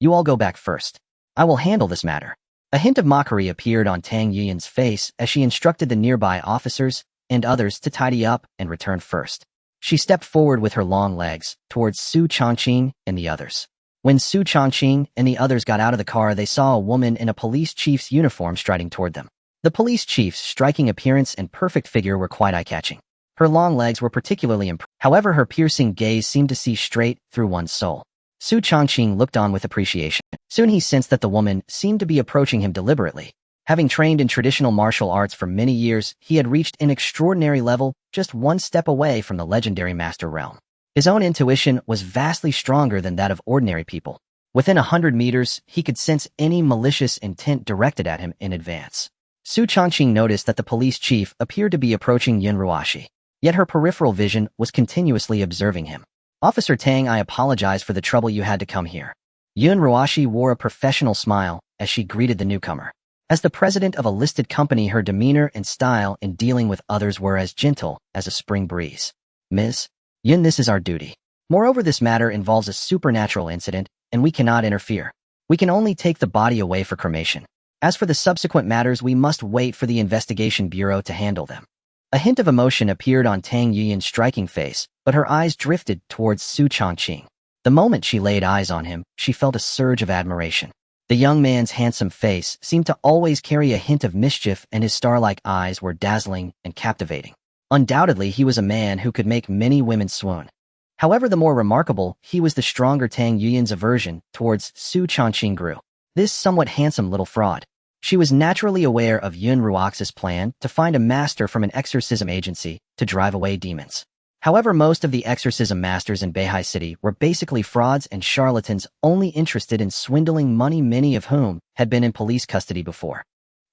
You all go back first. I will handle this matter. A hint of mockery appeared on Tang Yuyan's face as she instructed the nearby officers and others to tidy up and return first. She stepped forward with her long legs towards Xu Changqing and the others. When Xu Changqing and the others got out of the car, they saw a woman in a police chief's uniform striding toward them. The police chief's striking appearance and perfect figure were quite eye-catching. Her long legs were particularly impressive. However, her piercing gaze seemed to see straight through one's soul. Xu Changqing looked on with appreciation. Soon he sensed that the woman seemed to be approaching him deliberately. Having trained in traditional martial arts for many years, he had reached an extraordinary level, just one step away from the legendary master realm. His own intuition was vastly stronger than that of ordinary people. Within 100 meters, he could sense any malicious intent directed at him in advance. Xu Changqing noticed that the police chief appeared to be approaching Yun Ruashi, yet her peripheral vision was continuously observing him. Officer Tang, I apologize for the trouble you had to come here. Yun Ruashi wore a professional smile as she greeted the newcomer. As the president of a listed company, her demeanor and style in dealing with others were as gentle as a spring breeze. Ms. Yun, this is our duty. Moreover, this matter involves a supernatural incident, and we cannot interfere. We can only take the body away for cremation. As for the subsequent matters, we must wait for the investigation bureau to handle them. A hint of emotion appeared on Tang Yuyan's striking face, but her eyes drifted towards Xu Changqing. The moment she laid eyes on him, she felt a surge of admiration. The young man's handsome face seemed to always carry a hint of mischief, and his star-like eyes were dazzling and captivating. Undoubtedly, he was a man who could make many women swoon. However, the more remarkable he was, the stronger Tang Yuyan's aversion towards Xu Changqing grew. This somewhat handsome little fraud. She was naturally aware of Yun Ruaxi's plan to find a master from an exorcism agency to drive away demons. However, most of the exorcism masters in Beihai City were basically frauds and charlatans only interested in swindling money, many of whom had been in police custody before.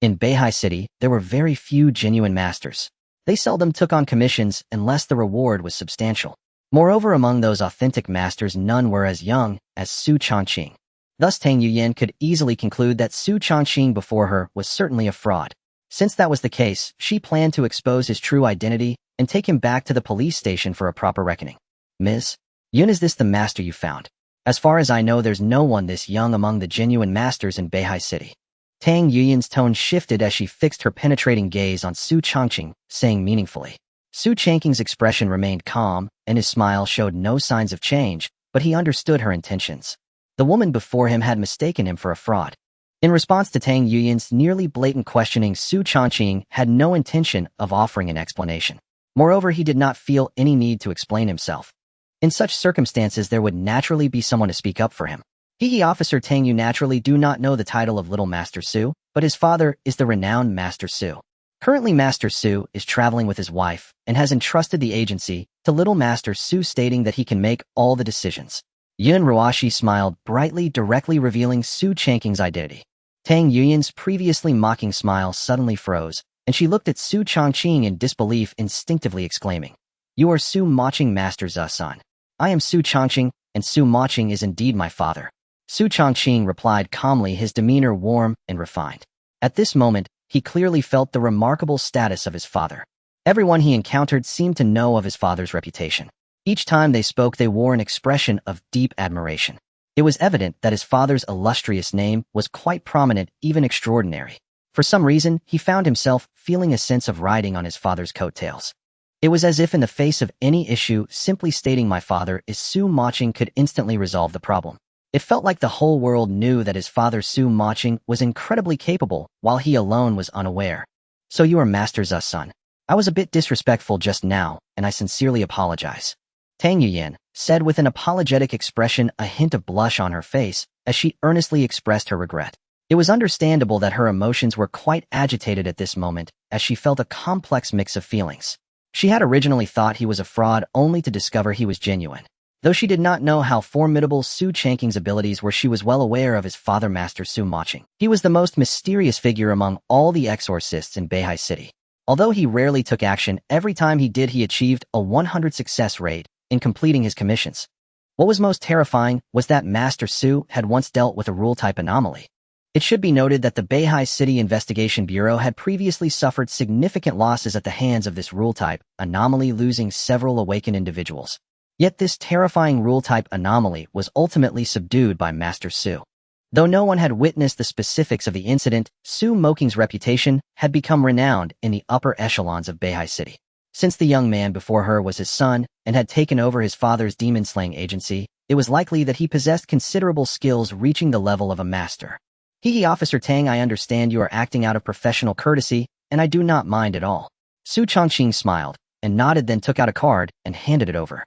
In Beihai City, there were very few genuine masters. They seldom took on commissions unless the reward was substantial. Moreover, among those authentic masters, none were as young as Xu Changqing. Thus, Tang Yuyan could easily conclude that Xu Changqing before her was certainly a fraud. Since that was the case, she planned to expose his true identity and take him back to the police station for a proper reckoning. Ms. Yun, is this the master you found? As far as I know, there's no one this young among the genuine masters in Beihai City. Tang Yuyan's tone shifted as she fixed her penetrating gaze on Xu Changqing, saying meaningfully. Xu Changqing's expression remained calm, and his smile showed no signs of change, but he understood her intentions. The woman before him had mistaken him for a fraud. In response to Tang Yuyan's nearly blatant questioning, Xu Changqing had no intention of offering an explanation. Moreover, he did not feel any need to explain himself. In such circumstances, there would naturally be someone to speak up for him. He Officer Tang Yu naturally do not know the title of Little Master Xu, but his father is the renowned Master Xu. Currently, Master Xu is traveling with his wife and has entrusted the agency to Little Master Xu, stating that he can make all the decisions. Yun Ruashi smiled brightly, directly revealing Xu Changqing's identity. Tang Yuyan's previously mocking smile suddenly froze, and she looked at Xu Changqing in disbelief, instinctively exclaiming, "You are Xu Changqing, Master Xu-san. I am Xu Changqing, and Xu Changqing is indeed my father." Xu Changqing replied calmly, his demeanor warm and refined. At this moment, he clearly felt the remarkable status of his father. Everyone he encountered seemed to know of his father's reputation. Each time they spoke, they wore an expression of deep admiration. It was evident that his father's illustrious name was quite prominent, even extraordinary. For some reason, he found himself feeling a sense of riding on his father's coattails. It was as if in the face of any issue, simply stating "my father is Xu Changqing" could instantly resolve the problem. It felt like the whole world knew that his father Xu Changqing was incredibly capable, while he alone was unaware. "So you are Master Xu-san. I was a bit disrespectful just now, and I sincerely apologize," Tang Yuyan said with an apologetic expression, a hint of blush on her face, as she earnestly expressed her regret. It was understandable that her emotions were quite agitated at this moment, as she felt a complex mix of feelings. She had originally thought he was a fraud, only to discover he was genuine. Though she did not know how formidable Xu Changqing's abilities were, she was well aware of his father, Master Xu Changqing. He was the most mysterious figure among all the exorcists in Beihai City. Although he rarely took action, every time he did, he achieved a 100 success rate in completing his commissions. What was most terrifying was that Master Xu had once dealt with a rule-type anomaly. It should be noted that the Beihai City Investigation Bureau had previously suffered significant losses at the hands of this rule-type anomaly, losing several awakened individuals. Yet this terrifying rule-type anomaly was ultimately subdued by Master Xu. Though no one had witnessed the specifics of the incident, Xu Changqing's reputation had become renowned in the upper echelons of Beihai City. Since the young man before her was his son and had taken over his father's demon-slaying agency, it was likely that he possessed considerable skills, reaching the level of a master. Officer Tang, I understand you are acting out of professional courtesy, and I do not mind at all." Xu Changqing smiled and nodded, then took out a card and handed it over.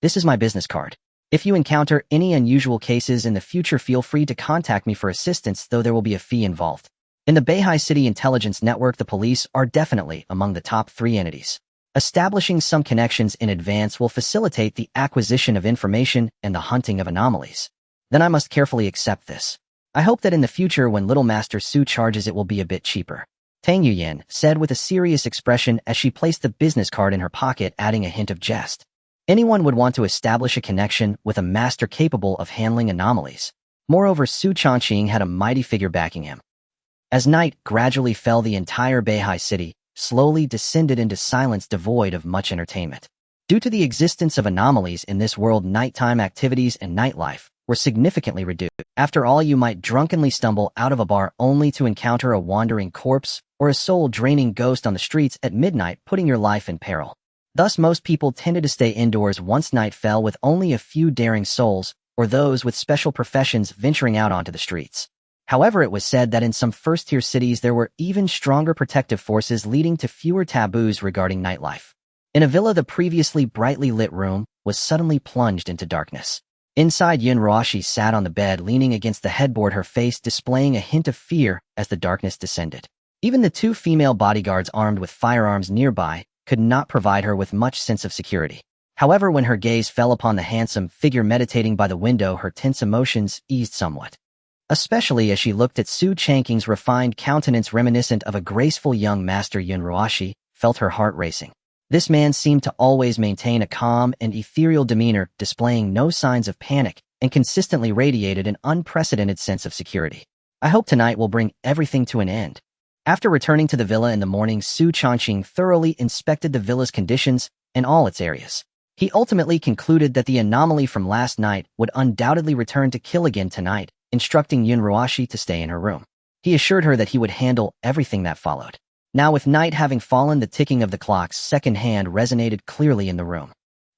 "This is my business card. If you encounter any unusual cases in the future, feel free to contact me for assistance, though there will be a fee involved. In the Beihai City Intelligence Network, the police are definitely among the top 3 entities. Establishing some connections in advance will facilitate the acquisition of information and the hunting of anomalies. Then I must carefully accept this. I hope that in the future, when Little Master Xu charges, it will be a bit cheaper," Tang Yuyan said with a serious expression as she placed the business card in her pocket, adding a hint of jest. Anyone would want to establish a connection with a master capable of handling anomalies. Moreover, Xu Changqing had a mighty figure backing him. As night gradually fell, the entire Beihai City slowly descended into silence, devoid of much entertainment. Due to the existence of anomalies in this world, nighttime activities and nightlife were significantly reduced. After all, you might drunkenly stumble out of a bar only to encounter a wandering corpse or a soul-draining ghost on the streets at midnight, putting your life in peril. Thus, most people tended to stay indoors once night fell, with only a few daring souls or those with special professions venturing out onto the streets. However, it was said that in some first-tier cities there were even stronger protective forces, leading to fewer taboos regarding nightlife. In a villa, the previously brightly lit room was suddenly plunged into darkness. Inside, Yun Ruashi sat on the bed, leaning against the headboard, her face displaying a hint of fear as the darkness descended. Even the 2 female bodyguards armed with firearms nearby could not provide her with much sense of security. However, when her gaze fell upon the handsome figure meditating by the window, her tense emotions eased somewhat. Especially as she looked at Xu Changqing's refined countenance, reminiscent of a graceful young master, Yun Ruashi felt her heart racing. This man seemed to always maintain a calm and ethereal demeanor, displaying no signs of panic, and consistently radiated an unprecedented sense of security. I hope tonight will bring everything to an end. After returning to the villa in the morning, Xu Changqing thoroughly inspected the villa's conditions and all its areas. He ultimately concluded that the anomaly from last night would undoubtedly return to kill again tonight, instructing Yun Ruashi to stay in her room. He assured her that he would handle everything that followed. Now, with night having fallen, the ticking of the clock's second hand resonated clearly in the room.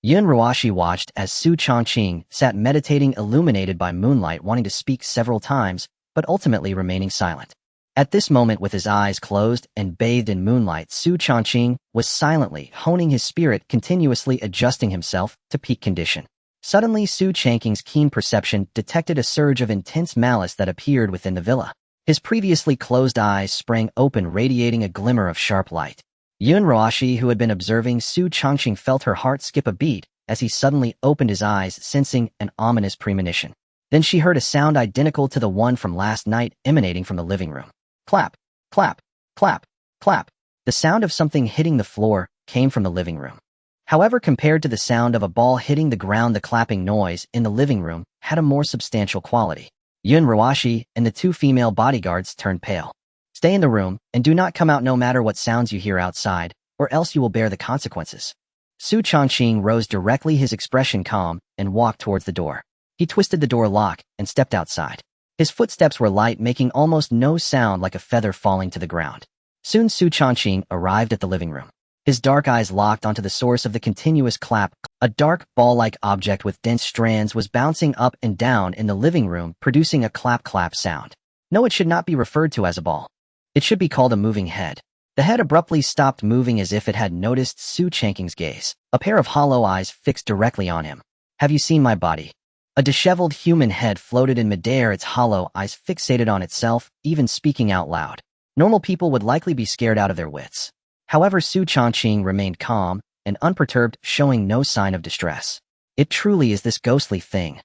Yun Ruashi watched as Xu Changqing sat meditating, illuminated by moonlight, wanting to speak several times, but ultimately remaining silent. At this moment, with his eyes closed and bathed in moonlight, Xu Changqing was silently honing his spirit, continuously adjusting himself to peak condition. Suddenly, Xu Changqing's keen perception detected a surge of intense malice that appeared within the villa. His previously closed eyes sprang open, radiating a glimmer of sharp light. Yun Ruashi, who had been observing Xu Changqing, felt her heart skip a beat as he suddenly opened his eyes, sensing an ominous premonition. Then she heard a sound identical to the one from last night emanating from the living room. Clap, clap, clap, clap. The sound of something hitting the floor came from the living room. However, compared to the sound of a ball hitting the ground, the clapping noise in the living room had a more substantial quality. Yun Ruashi and the two female bodyguards turned pale. Stay in the room and do not come out no matter what sounds you hear outside, or else you will bear the consequences. Xu Changqing rose directly, his expression calm, and walked towards the door. He twisted the door lock and stepped outside. His footsteps were light, making almost no sound, like a feather falling to the ground. Soon Xu Changqing arrived at the living room. His dark eyes locked onto the source of the continuous clap. A dark, ball-like object with dense strands was bouncing up and down in the living room, producing a clap-clap sound. No, it should not be referred to as a ball. It should be called a moving head. The head abruptly stopped moving as if it had noticed Xu Changqing's gaze. A pair of hollow eyes fixed directly on him. Have you seen my body? A disheveled human head floated in midair, its hollow eyes fixated on itself, even speaking out loud. Normal people would likely be scared out of their wits. However, Xu Changqing remained calm and unperturbed, showing no sign of distress. It truly is this ghostly thing.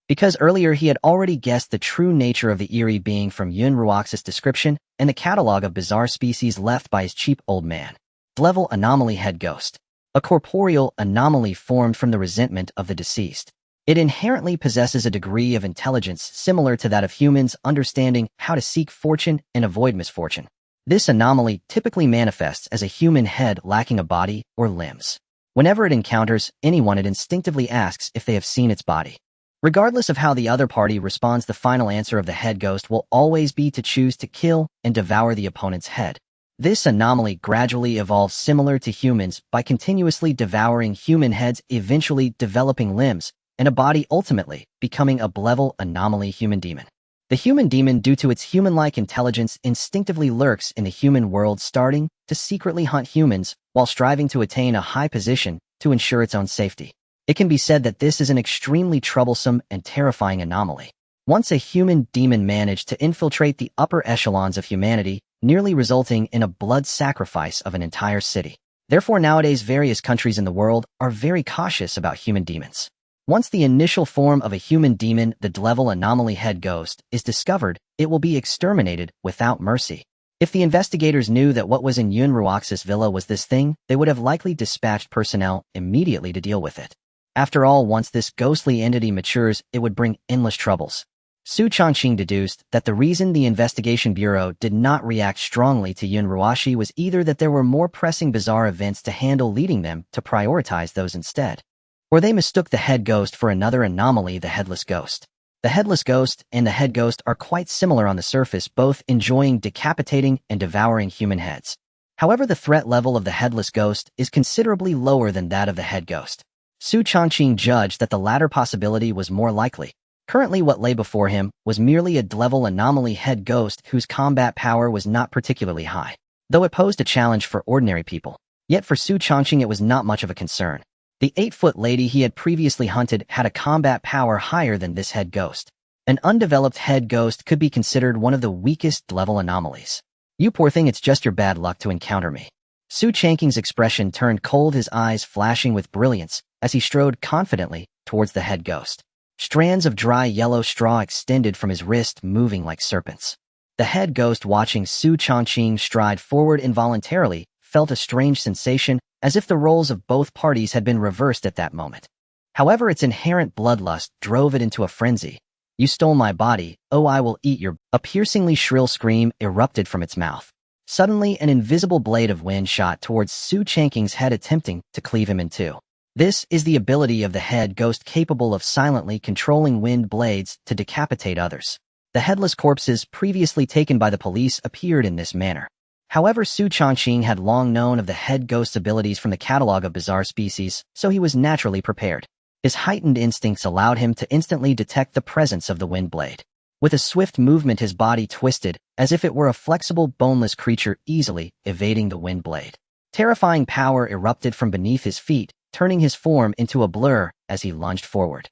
Because earlier he had already guessed the true nature of the eerie being from Yun Ruaxi's description and the catalog of bizarre species left by his cheap old man. Level anomaly head ghost. A corporeal anomaly formed from the resentment of the deceased. It inherently possesses a degree of intelligence similar to that of humans, understanding how to seek fortune and avoid misfortune. This anomaly typically manifests as a human head lacking a body or limbs. Whenever it encounters anyone, it instinctively asks if they have seen its body. Regardless of how the other party responds, the final answer of the head ghost will always be to choose to kill and devour the opponent's head. This anomaly gradually evolves similar to humans by continuously devouring human heads, eventually developing limbs and a body, ultimately becoming a level anomaly human demon. The human demon, due to its human-like intelligence, instinctively lurks in the human world, starting to secretly hunt humans while striving to attain a high position to ensure its own safety. It can be said that this is an extremely troublesome and terrifying anomaly. Once a human demon managed to infiltrate the upper echelons of humanity, nearly resulting in a blood sacrifice of an entire city. Therefore, nowadays various countries in the world are very cautious about human demons. Once the initial form of a human demon, the level anomaly head ghost, is discovered, it will be exterminated without mercy. If the investigators knew that what was in Yun Ruaxi's villa was this thing, they would have likely dispatched personnel immediately to deal with it. After all, once this ghostly entity matures, it would bring endless troubles. Xu Changqing deduced that the reason the investigation bureau did not react strongly to Yun Ruashi was either that there were more pressing bizarre events to handle, leading them to prioritize those instead, or they mistook the head ghost for another anomaly, the headless ghost. The headless ghost and the head ghost are quite similar on the surface, both enjoying decapitating and devouring human heads. However, the threat level of the headless ghost is considerably lower than that of the head ghost. Xu Changqing judged that the latter possibility was more likely. Currently, what lay before him was merely a level anomaly head ghost whose combat power was not particularly high, though it posed a challenge for ordinary people. Yet for Xu Changqing it was not much of a concern. The 8-foot lady he had previously hunted had a combat power higher than this head ghost. An undeveloped head ghost could be considered one of the weakest level anomalies. You poor thing, it's just your bad luck to encounter me. Xu Changqing's expression turned cold, his eyes flashing with brilliance as he strode confidently towards the head ghost. Strands of dry yellow straw extended from his wrist, moving like serpents. The head ghost, watching Xu Changqing stride forward involuntarily, felt a strange sensation, as if the roles of both parties had been reversed at that moment. However, its inherent bloodlust drove it into a frenzy. You stole my body, oh I will eat your... A piercingly shrill scream erupted from its mouth. Suddenly, an invisible blade of wind shot towards Xu Changqing's head, attempting to cleave him in two. This is the ability of the head ghost, capable of silently controlling wind blades to decapitate others. The headless corpses previously taken by the police appeared in this manner. However, Xu Changqing had long known of the head ghost's abilities from the catalog of bizarre species, so he was naturally prepared. His heightened instincts allowed him to instantly detect the presence of the wind blade. With a swift movement, his body twisted, as if it were a flexible, boneless creature easily evading the wind blade. Terrifying power erupted from beneath his feet, turning his form into a blur as he lunged forward.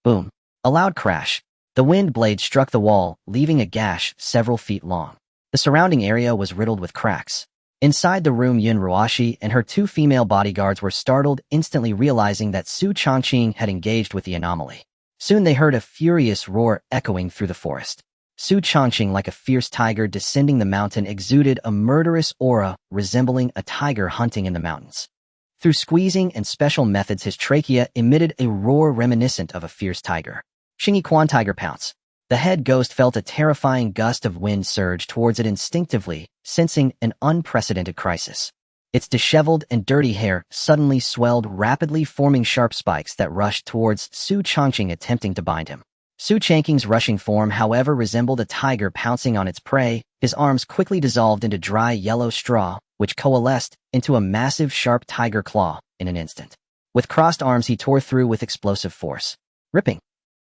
Boom. A loud crash. The wind blade struck the wall, leaving a gash several feet long. The surrounding area was riddled with cracks. Inside the room, Yun Ruashi and her 2 female bodyguards were startled, instantly realizing that Xu Changqing had engaged with the anomaly. Soon they heard a furious roar echoing through the forest. Xu Changqing, like a fierce tiger descending the mountain, exuded a murderous aura resembling a tiger hunting in the mountains. Through squeezing and special methods, his trachea emitted a roar reminiscent of a fierce tiger. Xingyi Quan Tiger Pounce. The head ghost felt a terrifying gust of wind surge towards it instinctively, sensing an unprecedented crisis. Its disheveled and dirty hair suddenly swelled rapidly, forming sharp spikes that rushed towards Xu Changqing, attempting to bind him. Xu Changqing's rushing form, however, resembled a tiger pouncing on its prey. His arms quickly dissolved into dry yellow straw, which coalesced into a massive sharp tiger claw in an instant. With crossed arms, he tore through with explosive force. Ripping.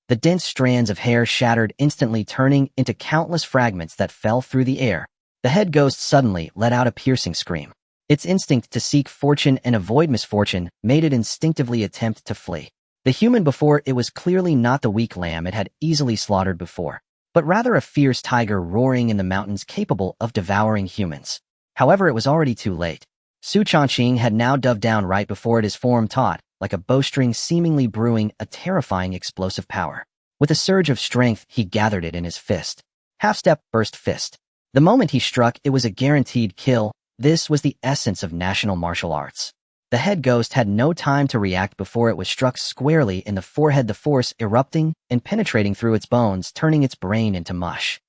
The dense strands of hair shattered instantly, turning into countless fragments that fell through the air. The head ghost suddenly let out a piercing scream. Its instinct to seek fortune and avoid misfortune made it instinctively attempt to flee. The human before it was clearly not the weak lamb it had easily slaughtered before, but rather a fierce tiger roaring in the mountains capable of devouring humans. However, it was already too late. Xu Changqing had now dove down right before it, his form taut, like a bowstring, seemingly brewing a terrifying explosive power. With a surge of strength, he gathered it in his fist. Half-step, burst fist. The moment he struck, it was a guaranteed kill. This was the essence of national martial arts. The head ghost had no time to react before it was struck squarely in the forehead, the force erupting and penetrating through its bones, turning its brain into mush.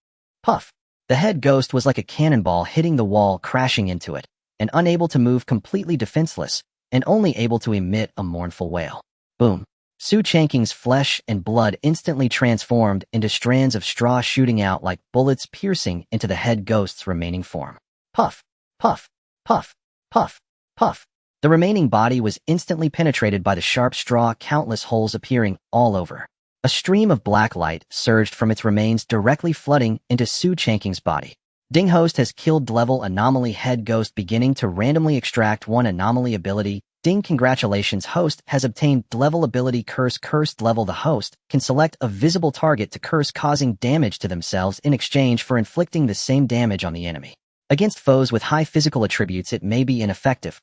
Puff! The head ghost was like a cannonball hitting the wall, crashing into it, and unable to move, completely defenseless, and only able to emit a mournful wail. Boom! Xu Changqing's flesh and blood instantly transformed into strands of straw, shooting out like bullets, piercing into the head ghost's remaining form. Puff! Puff! Puff! Puff! Puff! The remaining body was instantly penetrated by the sharp straw, countless holes appearing all over. A stream of black light surged from its remains, directly flooding into Xu Changqing's body. Ding Host has killed level anomaly head ghost, beginning to randomly extract one anomaly ability. Ding, congratulations, host has obtained level ability curse. Cursed level. The host can select a visible target to curse, causing damage to themselves in exchange for inflicting the same damage on the enemy. Against foes with high physical attributes, it may be ineffective.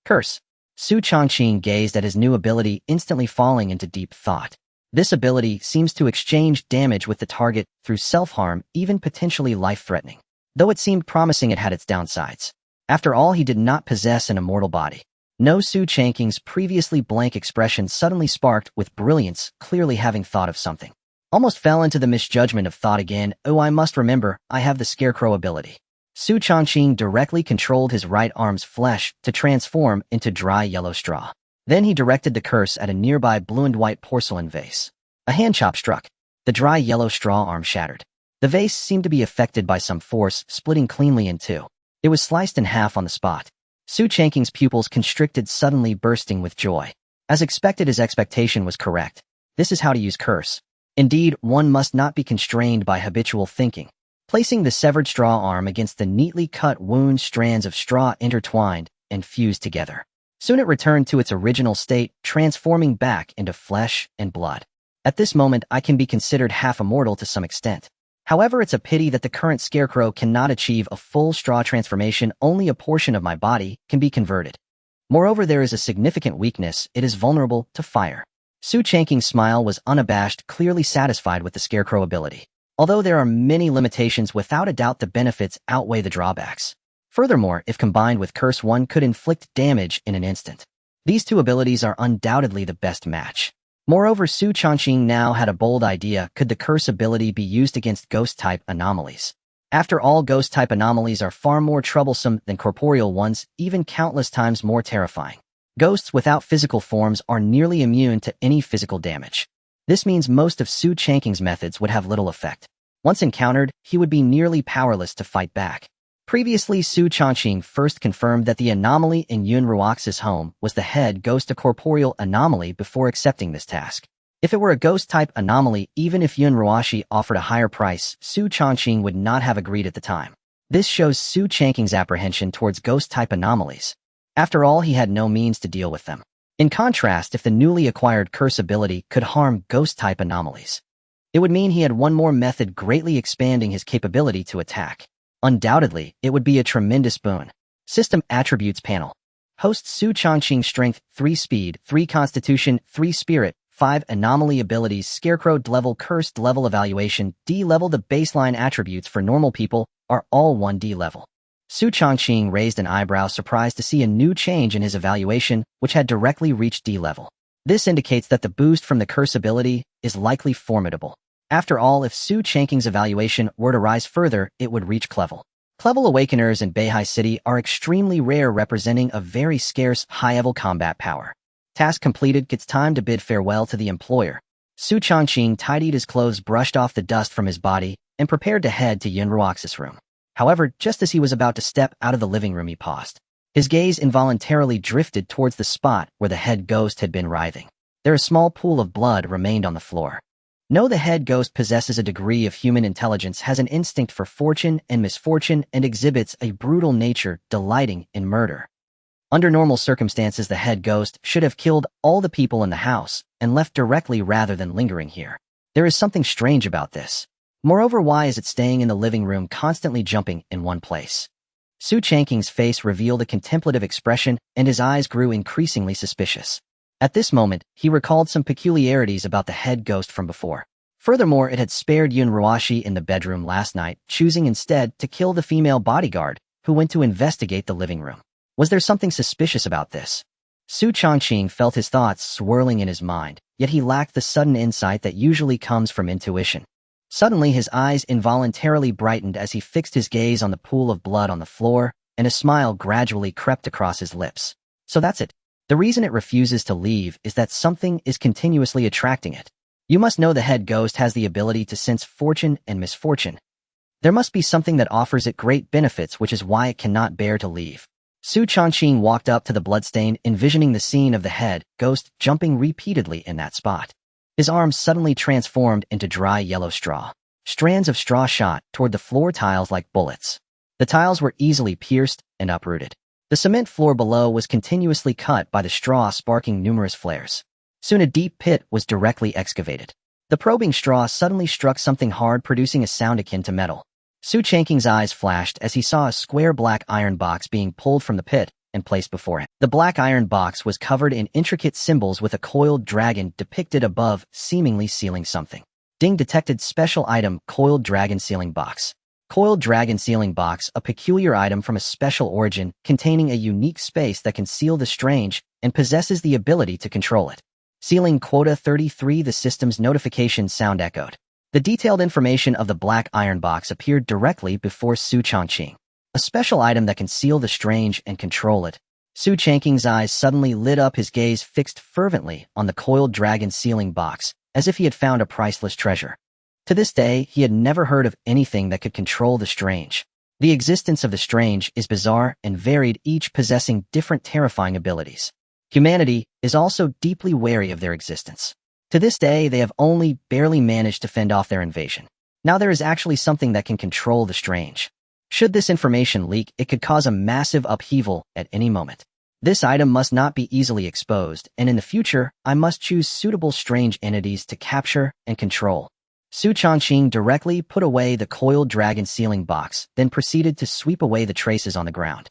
Curse. Xu Changqing gazed at his new ability, instantly falling into deep thought. This ability seems to exchange damage with the target through self-harm, even potentially life-threatening. Though it seemed promising, it had its downsides. After all, he did not possess an immortal body. No. Xu Changqing's previously blank expression suddenly sparked with brilliance, clearly having thought of something. Almost fell into the misjudgment of thought again. Oh, I must remember, I have the Scarecrow ability. Xu Changqing directly controlled his right arm's flesh to transform into dry yellow straw. Then he directed the curse at a nearby blue and white porcelain vase. A hand chop struck. The dry yellow straw arm shattered. The vase seemed to be affected by some force, splitting cleanly in two. It was sliced in half on the spot. Xu Changqing's pupils constricted, suddenly bursting with joy. As expected, his expectation was correct. This is how to use curse. Indeed, one must not be constrained by habitual thinking. Placing the severed straw arm against the neatly cut wound, strands of straw intertwined and fused together. Soon it returned to its original state, transforming back into flesh and blood. At this moment, I can be considered half immortal to some extent. However, it's a pity that the current Scarecrow cannot achieve a full straw transformation. Only a portion of my body can be converted. Moreover, there is a significant weakness. It is vulnerable to fire. Xu Changqing's smile was unabashed, clearly satisfied with the Scarecrow ability. Although there are many limitations, without a doubt the benefits outweigh the drawbacks. Furthermore, if combined with curse, one could inflict damage in an instant. These two abilities are undoubtedly the best match. Moreover, Xu Changqing now had a bold idea. Could the curse ability be used against ghost-type anomalies? After all, ghost-type anomalies are far more troublesome than corporeal ones, even countless times more terrifying. Ghosts without physical forms are nearly immune to any physical damage. This means most of Xu Changqing's methods would have little effect. Once encountered, he would be nearly powerless to fight back. Previously, Xu Changqing first confirmed that the anomaly in Yun Ruox's home was the head ghost, a corporeal anomaly, before accepting this task. If it were a ghost-type anomaly, even if Yun Ruoxi offered a higher price, Xu Changqing would not have agreed at the time. This shows Xu Changqing's apprehension towards ghost-type anomalies. After all, he had no means to deal with them. In contrast, if the newly acquired curse ability could harm ghost-type anomalies, it would mean he had one more method, greatly expanding his capability to attack. Undoubtedly, it would be a tremendous boon. System Attributes Panel. Host Xu Changqing: Strength 3, Speed 3, Constitution 3, Spirit 5, Anomaly Abilities, Scarecrow level, Cursed level, Evaluation D level. The baseline attributes for normal people are all 1D level. Xu Changqing raised an eyebrow, surprised to see a new change in his evaluation, which had directly reached D level. This indicates that the boost from the curse ability is likely formidable. After all, if Xu Changqing's evaluation were to rise further, it would reach Clevel. Clevel Awakeners in Beihai City are extremely rare, representing a very scarce high-level combat power. Task completed. It's time to bid farewell to the employer. Xu Changqing tidied his clothes, brushed off the dust from his body, and prepared to head to Yun Ruox's room. However, just as he was about to step out of the living room, he paused. His gaze involuntarily drifted towards the spot where the head ghost had been writhing. There a small pool of blood remained on the floor. No, the head ghost possesses a degree of human intelligence, has an instinct for fortune and misfortune, and exhibits a brutal nature, delighting in murder. Under normal circumstances, the head ghost should have killed all the people in the house and left directly rather than lingering here. There is something strange about this. Moreover, why is it staying in the living room, constantly jumping in one place? Xu Changqing's face revealed a contemplative expression, and his eyes grew increasingly suspicious. At this moment, he recalled some peculiarities about the head ghost from before. Furthermore, it had spared Yun Ruoxi in the bedroom last night, choosing instead to kill the female bodyguard who went to investigate the living room. Was there something suspicious about this? Xu Changqing felt his thoughts swirling in his mind, yet he lacked the sudden insight that usually comes from intuition. Suddenly, his eyes involuntarily brightened as he fixed his gaze on the pool of blood on the floor, and a smile gradually crept across his lips. So that's it. The reason it refuses to leave is that something is continuously attracting it. You must know the head ghost has the ability to sense fortune and misfortune. There must be something that offers it great benefits, which is why it cannot bear to leave. Xu Changqing walked up to the bloodstain, envisioning the scene of the head ghost jumping repeatedly in that spot. His arms suddenly transformed into dry yellow straw. Strands of straw shot toward the floor tiles like bullets. The tiles were easily pierced and uprooted. The cement floor below was continuously cut by the straw, sparking numerous flares. Soon a deep pit was directly excavated. The probing straw suddenly struck something hard, producing a sound akin to metal. Xu Changqing's eyes flashed as he saw a square black iron box being pulled from the pit and placed before him. The black iron box was covered in intricate symbols with a coiled dragon depicted above, seemingly sealing something. Ding, detected special item, coiled dragon sealing box. Coiled dragon sealing box, a peculiar item from a special origin, containing a unique space that can seal the strange and possesses the ability to control it. Sealing quota 33. The system's notification sound echoed. The detailed information of the black iron box appeared directly before Xu Changqing. A special item that can seal the strange and control it. Xu Changqing's eyes suddenly lit up, his gaze fixed fervently on the coiled dragon sealing box, as if he had found a priceless treasure. To this day, he had never heard of anything that could control the strange. The existence of the strange is bizarre and varied, each possessing different terrifying abilities. Humanity is also deeply wary of their existence. To this day, they have only barely managed to fend off their invasion. Now there is actually something that can control the strange. Should this information leak, it could cause a massive upheaval at any moment. This item must not be easily exposed, and in the future, I must choose suitable strange entities to capture and control. Xu Changqing directly put away the coiled dragon sealing box, then proceeded to sweep away the traces on the ground.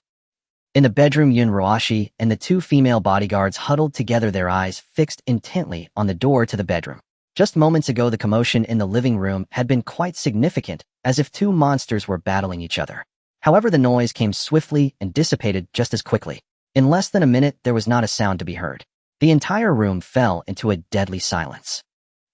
In the bedroom, Yun Ruoxi and the two female bodyguards huddled together, their eyes fixed intently on the door to the bedroom. Just moments ago, the commotion in the living room had been quite significant, as if two monsters were battling each other. However, the noise came swiftly and dissipated just as quickly. In less than a minute, there was not a sound to be heard. The entire room fell into a deadly silence.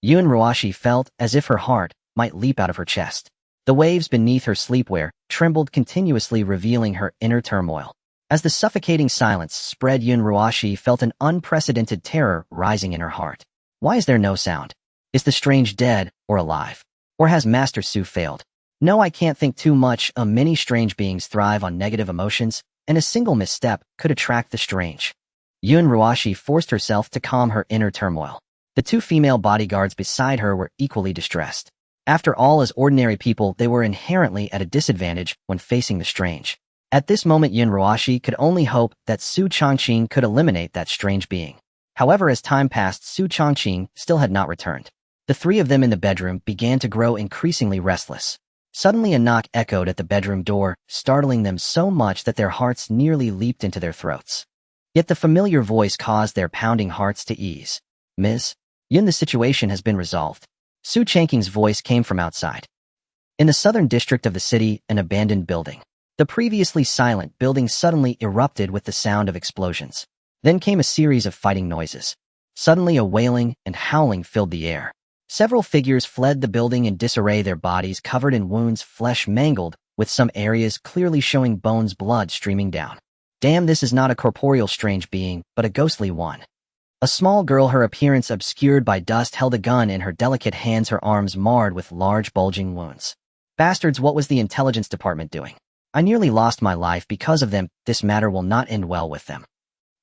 Yun Ruoxi felt as if her heart might leap out of her chest. The waves beneath her sleepwear trembled continuously, revealing her inner turmoil. As the suffocating silence spread, Yun Ruoxi felt an unprecedented terror rising in her heart. Why is there no sound? Is the strange dead or alive? Or has Master Su failed? No, I can't think too much. Many strange beings thrive on negative emotions, and a single misstep could attract the strange. Yun Ruashi forced herself to calm her inner turmoil. The two female bodyguards beside her were equally distressed. After all, as ordinary people, they were inherently at a disadvantage when facing the strange. At this moment, Yun Ruashi could only hope that Xu Changqing could eliminate that strange being. However, as time passed, Xu Changqing still had not returned. The three of them in the bedroom began to grow increasingly restless. Suddenly a knock echoed at the bedroom door, startling them so much that their hearts nearly leaped into their throats. Yet the familiar voice caused their pounding hearts to ease. "Ms. Yun, the situation has been resolved." Xu Changqing's voice came from outside. In the southern district of the city, an abandoned building. The previously silent building suddenly erupted with the sound of explosions. Then came a series of fighting noises. Suddenly a wailing and howling filled the air. Several figures fled the building in disarray, their bodies covered in wounds, flesh mangled, with some areas clearly showing bones, blood streaming down. Damn, this is not a corporeal strange being, but a ghostly one. A small girl, her appearance obscured by dust, held a gun in her delicate hands, her arms marred with large bulging wounds. Bastards, what was the intelligence department doing? I nearly lost my life because of them. This matter will not end well with them.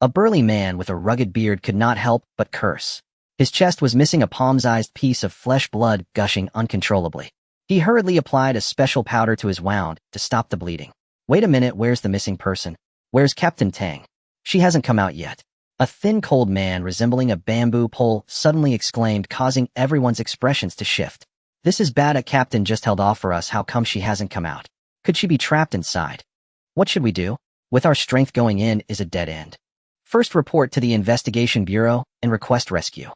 A burly man with a rugged beard could not help but curse. His chest was missing a palm-sized piece of flesh, blood gushing uncontrollably. He hurriedly applied a special powder to his wound to stop the bleeding. Wait a minute, where's the missing person? Where's Captain Tang? She hasn't come out yet. A thin, cold man resembling a bamboo pole suddenly exclaimed, causing everyone's expressions to shift. This is bad. A captain just held off for us. How come she hasn't come out? Could she be trapped inside? What should we do? With our strength, going in is a dead end. First, report to the investigation bureau and request rescue.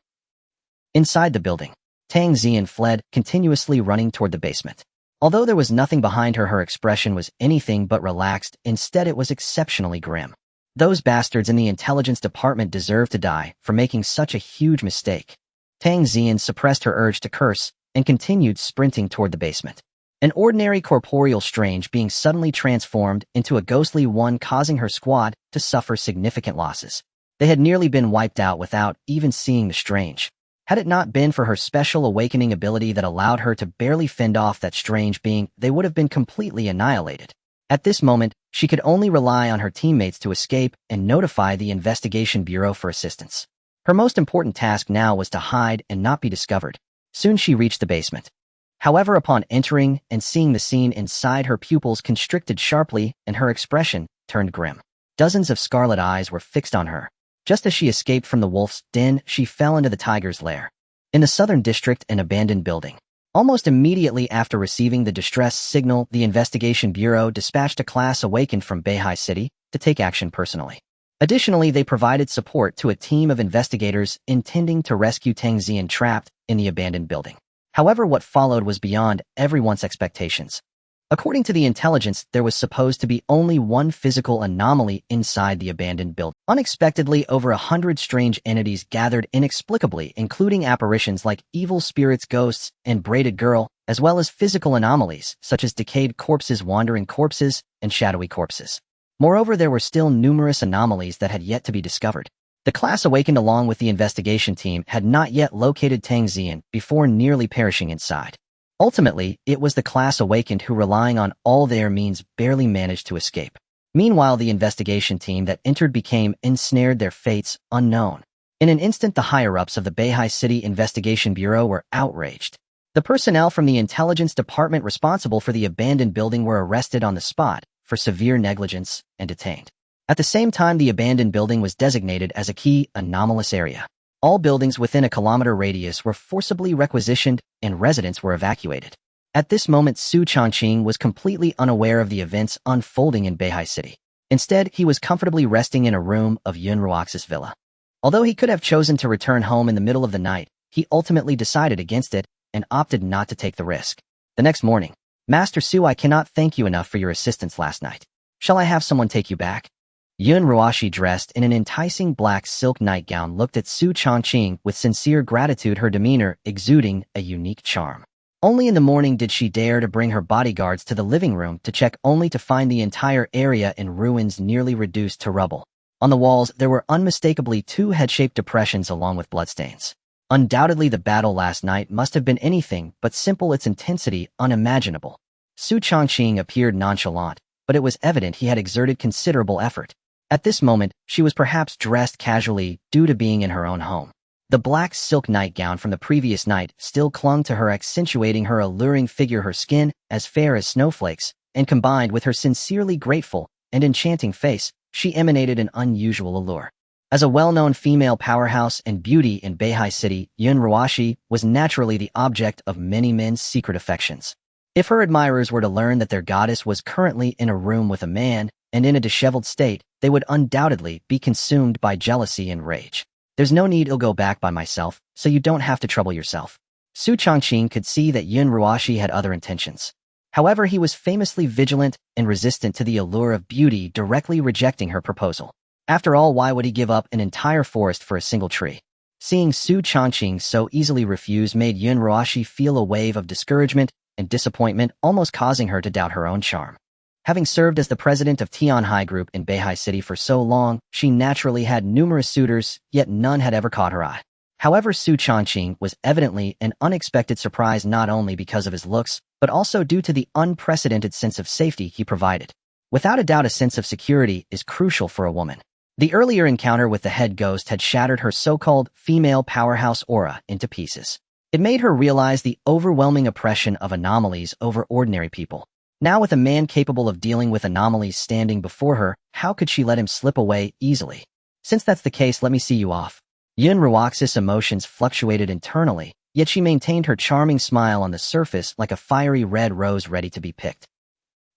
Inside the building, Tang Xian fled, continuously running toward the basement. Although there was nothing behind her, her expression was anything but relaxed. Instead, it was exceptionally grim. Those bastards in the intelligence department deserve to die for making such a huge mistake. Tang Xian suppressed her urge to curse and continued sprinting toward the basement. An ordinary corporeal strange being suddenly transformed into a ghostly one, causing her squad to suffer significant losses. They had nearly been wiped out without even seeing the strange. Had it not been for her special awakening ability that allowed her to barely fend off that strange being, they would have been completely annihilated. At this moment, she could only rely on her teammates to escape and notify the investigation bureau for assistance. Her most important task now was to hide and not be discovered. Soon she reached the basement. However, upon entering and seeing the scene inside, her pupils constricted sharply and her expression turned grim. Dozens of scarlet eyes were fixed on her. Just as she escaped from the wolf's den, she fell into the tiger's lair. In the southern district, an abandoned building. Almost immediately after receiving the distress signal, the investigation bureau dispatched a class awakened from Beihai City to take action personally. Additionally, they provided support to a team of investigators intending to rescue Tang Xian trapped in the abandoned building. However, what followed was beyond everyone's expectations. According to the intelligence, there was supposed to be only one physical anomaly inside the abandoned building. Unexpectedly, over 100 strange entities gathered inexplicably, including apparitions like evil spirits, ghosts, and braided girl, as well as physical anomalies such as decayed corpses, wandering corpses, and shadowy corpses. Moreover, there were still numerous anomalies that had yet to be discovered. The class awakened along with the investigation team had not yet located Tang Xian before nearly perishing inside. Ultimately, it was the class awakened who, relying on all their means, barely managed to escape. Meanwhile, the investigation team that entered became ensnared, their fates unknown. In an instant, the higher-ups of the Beihai City Investigation Bureau were outraged. The personnel from the intelligence department responsible for the abandoned building were arrested on the spot for severe negligence and detained. At the same time, the abandoned building was designated as a key anomalous area. All buildings within a kilometer radius were forcibly requisitioned and residents were evacuated. At this moment, Xu Changqing was completely unaware of the events unfolding in Beihai City. Instead, he was comfortably resting in a room of Yun Ruaxi's villa. Although he could have chosen to return home in the middle of the night, he ultimately decided against it and opted not to take the risk. The next morning, Master Xu, I cannot thank you enough for your assistance last night. Shall I have someone take you back? Yun Ruashi, dressed in an enticing black silk nightgown, looked at Xu Changqing with sincere gratitude, her demeanor exuding a unique charm. Only in the morning did she dare to bring her bodyguards to the living room to check, only to find the entire area in ruins, nearly reduced to rubble. On the walls, there were unmistakably two head-shaped depressions along with bloodstains. Undoubtedly, the battle last night must have been anything but simple, its intensity unimaginable. Xu Changqing appeared nonchalant, but it was evident he had exerted considerable effort. At this moment, she was perhaps dressed casually due to being in her own home. The black silk nightgown from the previous night still clung to her, accentuating her alluring figure, her skin as fair as snowflakes, and combined with her sincerely grateful and enchanting face, she emanated an unusual allure. As a well-known female powerhouse and beauty in Beihai City, Yun Ruashi was naturally the object of many men's secret affections. If her admirers were to learn that their goddess was currently in a room with a man and in a disheveled state, they would undoubtedly be consumed by jealousy and rage. There's no need I'll go back by myself, so you don't have to trouble yourself. Xu Changqing could see that Yun Ruashi had other intentions. However, he was famously vigilant and resistant to the allure of beauty, directly rejecting her proposal. After all, why would he give up an entire forest for a single tree? Seeing Xu Changqing so easily refuse made Yun Ruashi feel a wave of discouragement and disappointment, almost causing her to doubt her own charm. Having served as the president of Tianhai Group in Beihai City for so long, she naturally had numerous suitors, yet none had ever caught her eye. However, Xu Changqing was evidently an unexpected surprise, not only because of his looks, but also due to the unprecedented sense of safety he provided. Without a doubt, a sense of security is crucial for a woman. The earlier encounter with the head ghost had shattered her so-called female powerhouse aura into pieces. It made her realize the overwhelming oppression of anomalies over ordinary people. Now, with a man capable of dealing with anomalies standing before her, how could she let him slip away easily? Since that's the case, let me see you off. Yun Ruaxi's emotions fluctuated internally, yet she maintained her charming smile on the surface like a fiery red rose ready to be picked.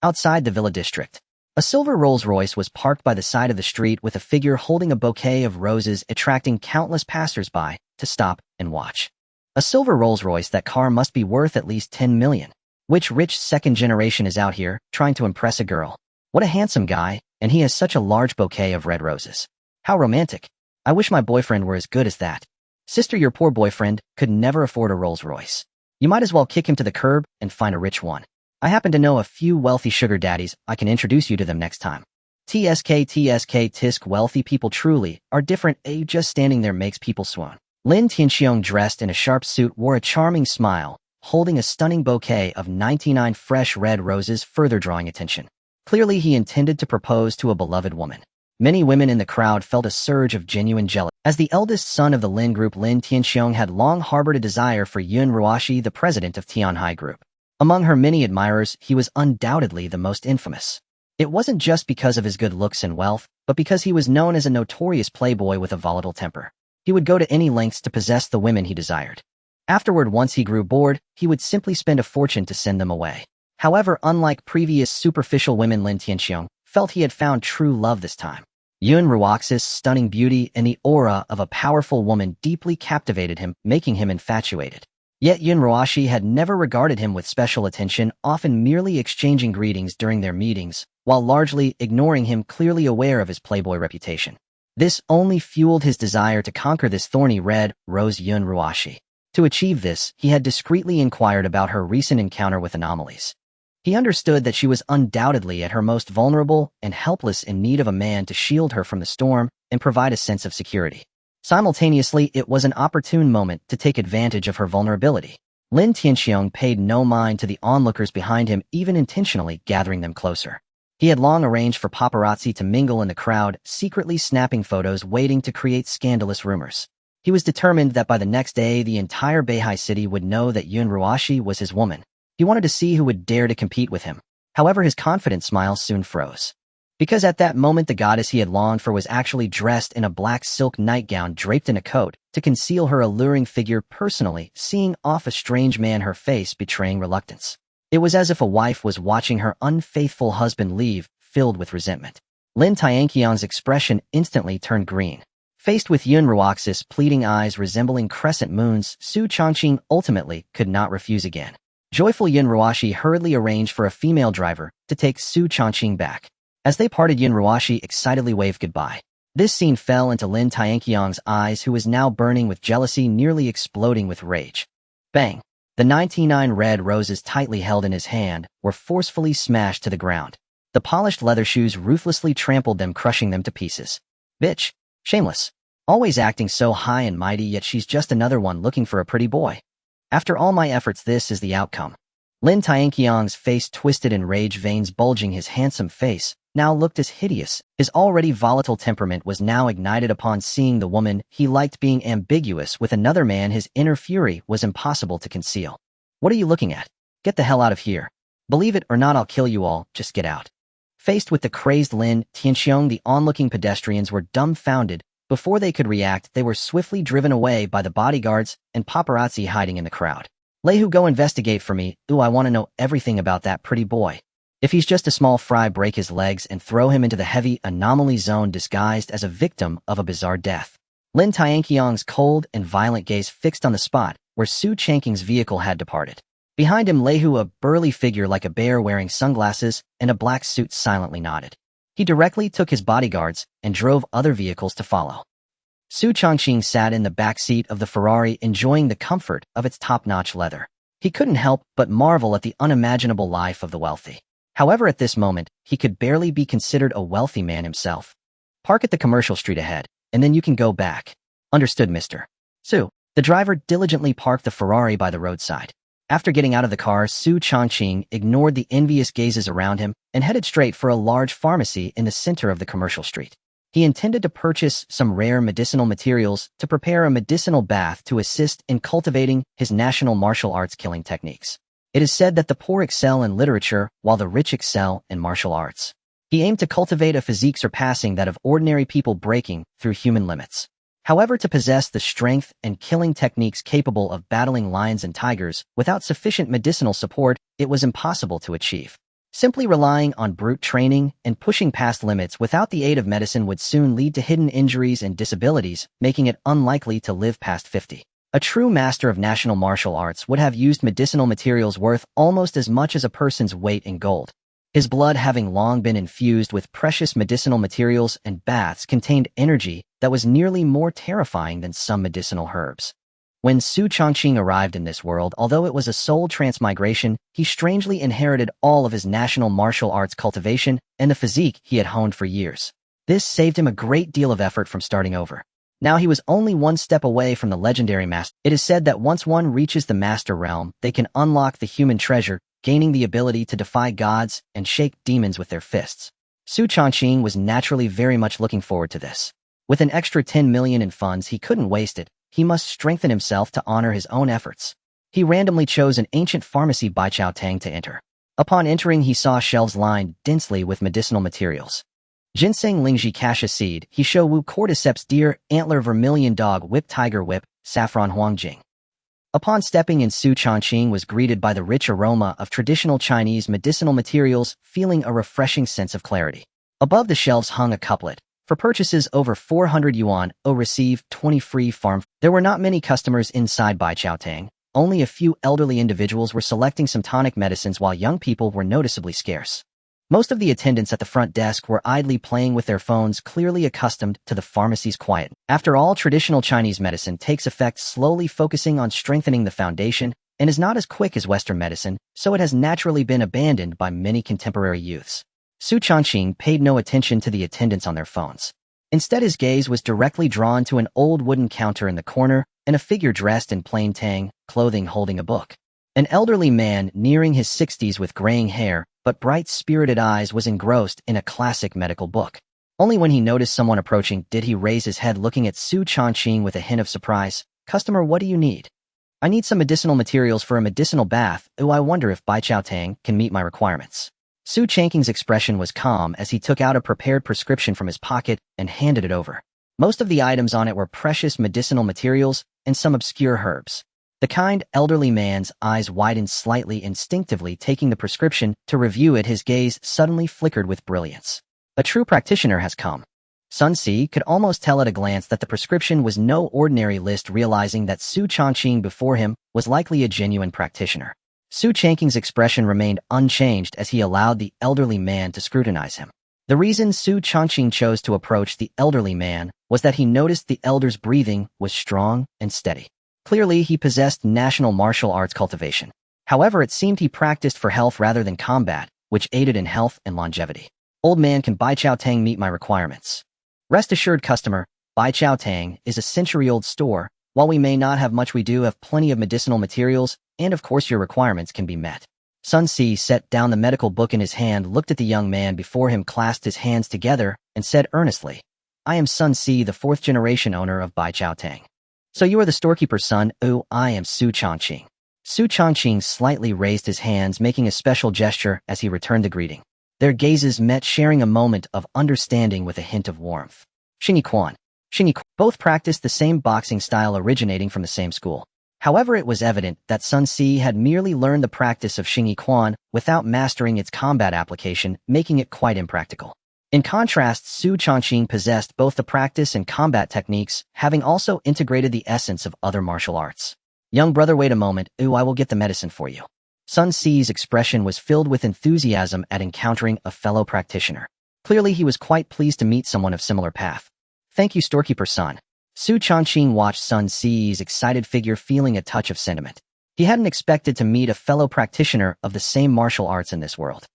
Outside the villa district, a silver Rolls-Royce was parked by the side of the street with a figure holding a bouquet of roses, attracting countless passers-by to stop and watch. A silver Rolls-Royce, that car must be worth at least 10 million. Which rich second generation is out here, trying to impress a girl? What a handsome guy, and he has such a large bouquet of red roses. How romantic. I wish my boyfriend were as good as that. Sister, your poor boyfriend could never afford a Rolls-Royce. You might as well kick him to the curb and find a rich one. I happen to know a few wealthy sugar daddies. I can introduce you to them next time. Tisk, wealthy people truly are different. Just standing there makes people swoon. Lin Tianxiong, dressed in a sharp suit, wore a charming smile, holding a stunning bouquet of 99 fresh red roses, further drawing attention. Clearly, he intended to propose to a beloved woman. Many women in the crowd felt a surge of genuine jealousy. As the eldest son of the Lin Group, Lin Tianxiong had long harbored a desire for Yun Ruashi, the president of Tianhai Group. Among her many admirers, he was undoubtedly the most infamous. It wasn't just because of his good looks and wealth, but because he was known as a notorious playboy with a volatile temper. He would go to any lengths to possess the women he desired. Afterward, once he grew bored, he would simply spend a fortune to send them away. However, unlike previous superficial women, Lin Tianxiong felt he had found true love this time. Yun Ruaxi's stunning beauty and the aura of a powerful woman deeply captivated him, making him infatuated. Yet Yun Ruashi had never regarded him with special attention, often merely exchanging greetings during their meetings, while largely ignoring him, clearly aware of his playboy reputation. This only fueled his desire to conquer this thorny red rose, Yun Ruashi. To achieve this, he had discreetly inquired about her recent encounter with anomalies. He understood that she was undoubtedly at her most vulnerable and helpless, in need of a man to shield her from the storm and provide a sense of security. Simultaneously, it was an opportune moment to take advantage of her vulnerability. Lin Tianxiong paid no mind to the onlookers behind him, even intentionally gathering them closer. He had long arranged for paparazzi to mingle in the crowd, secretly snapping photos, waiting to create scandalous rumors. He was determined that by the next day, the entire Beihai City would know that Yun Ruashi was his woman. He wanted to see who would dare to compete with him. However, his confident smile soon froze. Because at that moment, the goddess he had longed for was actually dressed in a black silk nightgown draped in a coat to conceal her alluring figure. Personally, seeing off a strange man, her face betraying reluctance. It was as if a wife was watching her unfaithful husband leave, filled with resentment. Lin Tianqiang's expression instantly turned green. Faced with Yun Ruaxi's pleading eyes resembling crescent moons, Xu Changqing ultimately could not refuse again. Joyful, Yun Ruashi hurriedly arranged for a female driver to take Xu Changqing back. As they parted, Yun Ruashi excitedly waved goodbye. This scene fell into Lin Tianqiang's eyes, who was now burning with jealousy, nearly exploding with rage. Bang! The 99 red roses, tightly held in his hand, were forcefully smashed to the ground. The polished leather shoes ruthlessly trampled them, crushing them to pieces. Bitch! Shameless! Always acting so high and mighty, yet she's just another one looking for a pretty boy. After all my efforts, this is the outcome. Lin Tianqiang's face twisted in rage, veins bulging his handsome face, now looked as hideous. His already volatile temperament was now ignited upon seeing the woman he liked being ambiguous with another man. His inner fury was impossible to conceal. What are you looking at? Get the hell out of here. Believe it or not, I'll kill you all, just get out. Faced with the crazed Lin Tianqiang, the onlooking pedestrians were dumbfounded. Before they could react, they were swiftly driven away by the bodyguards and paparazzi hiding in the crowd. Lehu, go investigate for me. Ooh, I want to know everything about that pretty boy. If he's just a small fry, break his legs and throw him into the heavy anomaly zone disguised as a victim of a bizarre death. Lin Tianqiang's cold and violent gaze fixed on the spot where Xu Changqing's vehicle had departed. Behind him, Lehu, a burly figure like a bear wearing sunglasses and a black suit, silently nodded. He directly took his bodyguards and drove other vehicles to follow. Xu Changqing sat in the back seat of the Ferrari, enjoying the comfort of its top-notch leather. He couldn't help but marvel at the unimaginable life of the wealthy. However, at this moment, he could barely be considered a wealthy man himself. Park at the commercial street ahead, and then you can go back. Understood, Mr. Xu. The driver diligently parked the Ferrari by the roadside. After getting out of the car, Xu Changqing ignored the envious gazes around him and headed straight for a large pharmacy in the center of the commercial street. He intended to purchase some rare medicinal materials to prepare a medicinal bath to assist in cultivating his national martial arts killing techniques. It is said that the poor excel in literature while the rich excel in martial arts. He aimed to cultivate a physique surpassing that of ordinary people, breaking through human limits. However, to possess the strength and killing techniques capable of battling lions and tigers without sufficient medicinal support, it was impossible to achieve. Simply relying on brute training and pushing past limits without the aid of medicine would soon lead to hidden injuries and disabilities, making it unlikely to live past 50. A true master of national martial arts would have used medicinal materials worth almost as much as a person's weight in gold. His blood, having long been infused with precious medicinal materials and baths, contained energy that was nearly more terrifying than some medicinal herbs. When Xu Changqing arrived in this world, although it was a soul transmigration, he strangely inherited all of his national martial arts cultivation and the physique he had honed for years. This saved him a great deal of effort from starting over. Now he was only one step away from the legendary master. It is said that once one reaches the master realm, they can unlock the human treasure, gaining the ability to defy gods and shake demons with their fists. Xu Changqing was naturally very much looking forward to this. With an extra 10 million in funds, he couldn't waste it. He must strengthen himself to honor his own efforts. He randomly chose an ancient pharmacy by Qiaotang to enter. Upon entering, he saw shelves lined densely with medicinal materials. Ginseng Lingji Cassia Seed, Hisho Wu Cordyceps Deer, Antler Vermilion Dog Whip Tiger Whip, Saffron Huangjing. Upon stepping in, Xu Changqing was greeted by the rich aroma of traditional Chinese medicinal materials, feeling a refreshing sense of clarity. Above the shelves hung a couplet. For purchases over 400 yuan, receive 20 free farm. There were not many customers inside by Qiaotang. Only a few elderly individuals were selecting some tonic medicines, while young people were noticeably scarce. Most of the attendants at the front desk were idly playing with their phones, clearly accustomed to the pharmacy's quiet. After all, traditional Chinese medicine takes effect slowly, focusing on strengthening the foundation, and is not as quick as Western medicine, so it has naturally been abandoned by many contemporary youths. Xu Changqing paid no attention to the attendants on their phones. Instead, his gaze was directly drawn to an old wooden counter in the corner and a figure dressed in plain tang clothing holding a book. An elderly man nearing his 60s with graying hair but bright, spirited eyes was engrossed in a classic medical book. Only when he noticed someone approaching did he raise his head, looking at Xu Changqing with a hint of surprise. "Customer, what do you need?" "I need some medicinal materials for a medicinal bath. I wonder if Bai Qiaotang can meet my requirements." Xu Changqing's expression was calm as he took out a prepared prescription from his pocket and handed it over. Most of the items on it were precious medicinal materials and some obscure herbs. The kind elderly man's eyes widened slightly, instinctively taking the prescription to review it. His gaze suddenly flickered with brilliance. A true practitioner has come. Sun Si could almost tell at a glance that the prescription was no ordinary list, realizing that Xu Changqing before him was likely a genuine practitioner. Xu Changqing's expression remained unchanged as he allowed the elderly man to scrutinize him. The reason Xu Changqing chose to approach the elderly man was that he noticed the elder's breathing was strong and steady. Clearly, he possessed national martial arts cultivation. However, it seemed he practiced for health rather than combat, which aided in health and longevity. "Old man, can Bai Qiaotang meet my requirements?" "Rest assured, customer, Bai Qiaotang is a century-old store. While we may not have much, we do have plenty of medicinal materials, and of course your requirements can be met." Sun Si set down the medical book in his hand, looked at the young man before him, clasped his hands together, and said earnestly, "I am Sun Si, the fourth-generation owner of Bai Chao Tang. So you are the storekeeper's son? Oh, I am Xu Changqing." Xu Changqing slightly raised his hands, making a special gesture as he returned the greeting. Their gazes met, sharing a moment of understanding with a hint of warmth. Xingyi Quan. Both practiced the same boxing style, originating from the same school. However, it was evident that Sun Si had merely learned the practice of Xingyi Quan without mastering its combat application, making it quite impractical. In contrast, Xu Changqing possessed both the practice and combat techniques, having also integrated the essence of other martial arts. "Young brother, wait a moment. Ooh, I will get the medicine for you." Sun Si's expression was filled with enthusiasm at encountering a fellow practitioner. Clearly, he was quite pleased to meet someone of similar path. "Thank you, storekeeper's son." Xu Changqing watched Sun Si's excited figure, feeling a touch of sentiment. He hadn't expected to meet a fellow practitioner of the same martial arts in this world.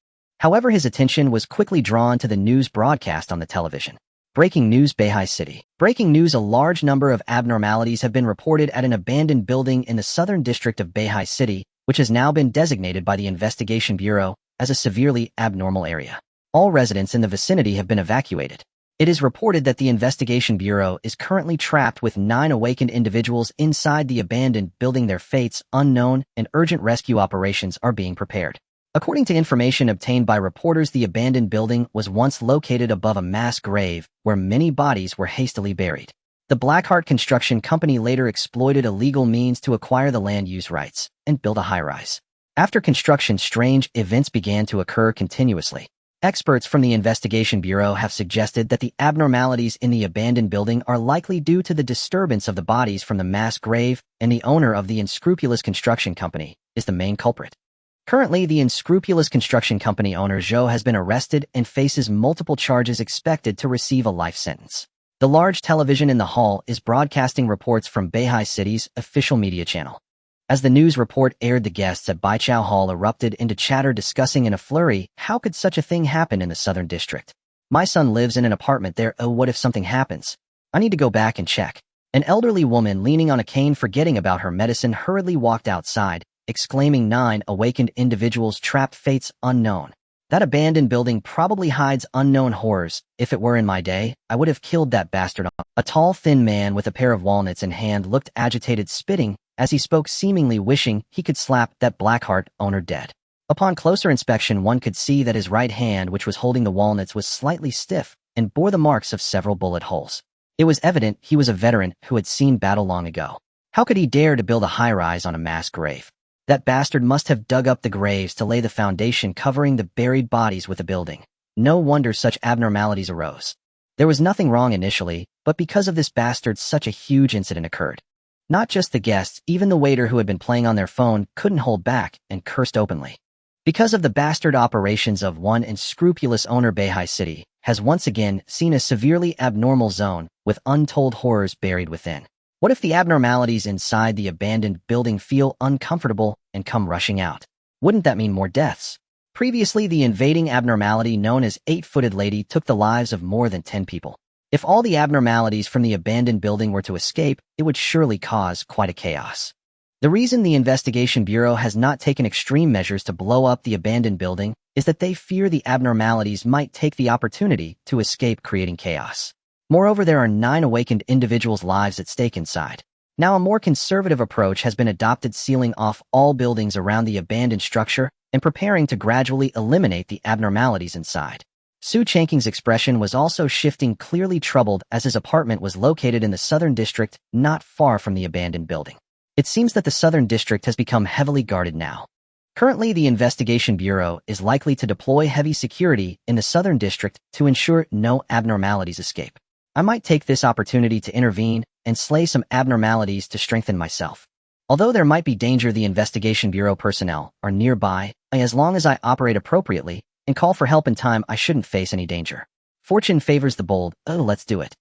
However, his attention was quickly drawn to the news broadcast on the television. Breaking news, Beihai City. Breaking news, a large number of abnormalities have been reported at an abandoned building in the southern district of Beihai City, which has now been designated by the Investigation Bureau as a severely abnormal area. All residents in the vicinity have been evacuated. It is reported that the Investigation Bureau is currently trapped with 9 awakened individuals inside the abandoned building. Their fates unknown, and urgent rescue operations are being prepared. According to information obtained by reporters, the abandoned building was once located above a mass grave where many bodies were hastily buried. The Blackheart Construction Company later exploited illegal means to acquire the land use rights and build a high-rise. After construction, strange events began to occur continuously. Experts from the Investigation Bureau have suggested that the abnormalities in the abandoned building are likely due to the disturbance of the bodies from the mass grave, and the owner of the unscrupulous construction company is the main culprit. Currently, the unscrupulous construction company owner Zhou has been arrested and faces multiple charges, expected to receive a life sentence. The large television in the hall is broadcasting reports from Beihai City's official media channel. As the news report aired, the guests at Baichao Hall erupted into chatter, discussing in a flurry, how could such a thing happen in the southern district? My son lives in an apartment there. Oh, what if something happens? I need to go back and check. An elderly woman leaning on a cane, forgetting about her medicine, hurriedly walked outside, exclaiming, 9 awakened individuals trapped, fates unknown. That abandoned building probably hides unknown horrors. If it were in my day, I would have killed that bastard. A tall, thin man with a pair of walnuts in hand looked agitated, spitting as he spoke, seemingly wishing he could slap that Blackheart owner dead. Upon closer inspection, one could see that his right hand, which was holding the walnuts, was slightly stiff and bore the marks of several bullet holes. It was evident he was a veteran who had seen battle long ago. How could he dare to build a high-rise on a mass grave? That bastard must have dug up the graves to lay the foundation, covering the buried bodies with the building. No wonder such abnormalities arose. There was nothing wrong initially, but because of this bastard, such a huge incident occurred. Not just the guests, even the waiter who had been playing on their phone couldn't hold back and cursed openly. Because of the bastard operations of one unscrupulous owner, Beihai City has once again seen a severely abnormal zone with untold horrors buried within. What if the abnormalities inside the abandoned building feel uncomfortable and come rushing out? Wouldn't that mean more deaths? Previously, the invading abnormality known as 8-footed lady took the lives of more than 10 people. If all the abnormalities from the abandoned building were to escape, it would surely cause quite a chaos. The reason the Investigation Bureau has not taken extreme measures to blow up the abandoned building is that they fear the abnormalities might take the opportunity to escape, creating chaos. Moreover, there are 9 awakened individuals' lives at stake inside. Now, a more conservative approach has been adopted, sealing off all buildings around the abandoned structure and preparing to gradually eliminate the abnormalities inside. Xu Changqing's expression was also shifting, clearly troubled, as his apartment was located in the southern district, not far from the abandoned building. It seems that the southern district has become heavily guarded now. Currently, the Investigation Bureau is likely to deploy heavy security in the southern district to ensure no abnormalities escape. I might take this opportunity to intervene and slay some abnormalities to strengthen myself. Although there might be danger, the Investigation Bureau personnel are nearby, and as long as I operate appropriately and call for help in time, I shouldn't face any danger. Fortune favors the bold. Oh, let's do it.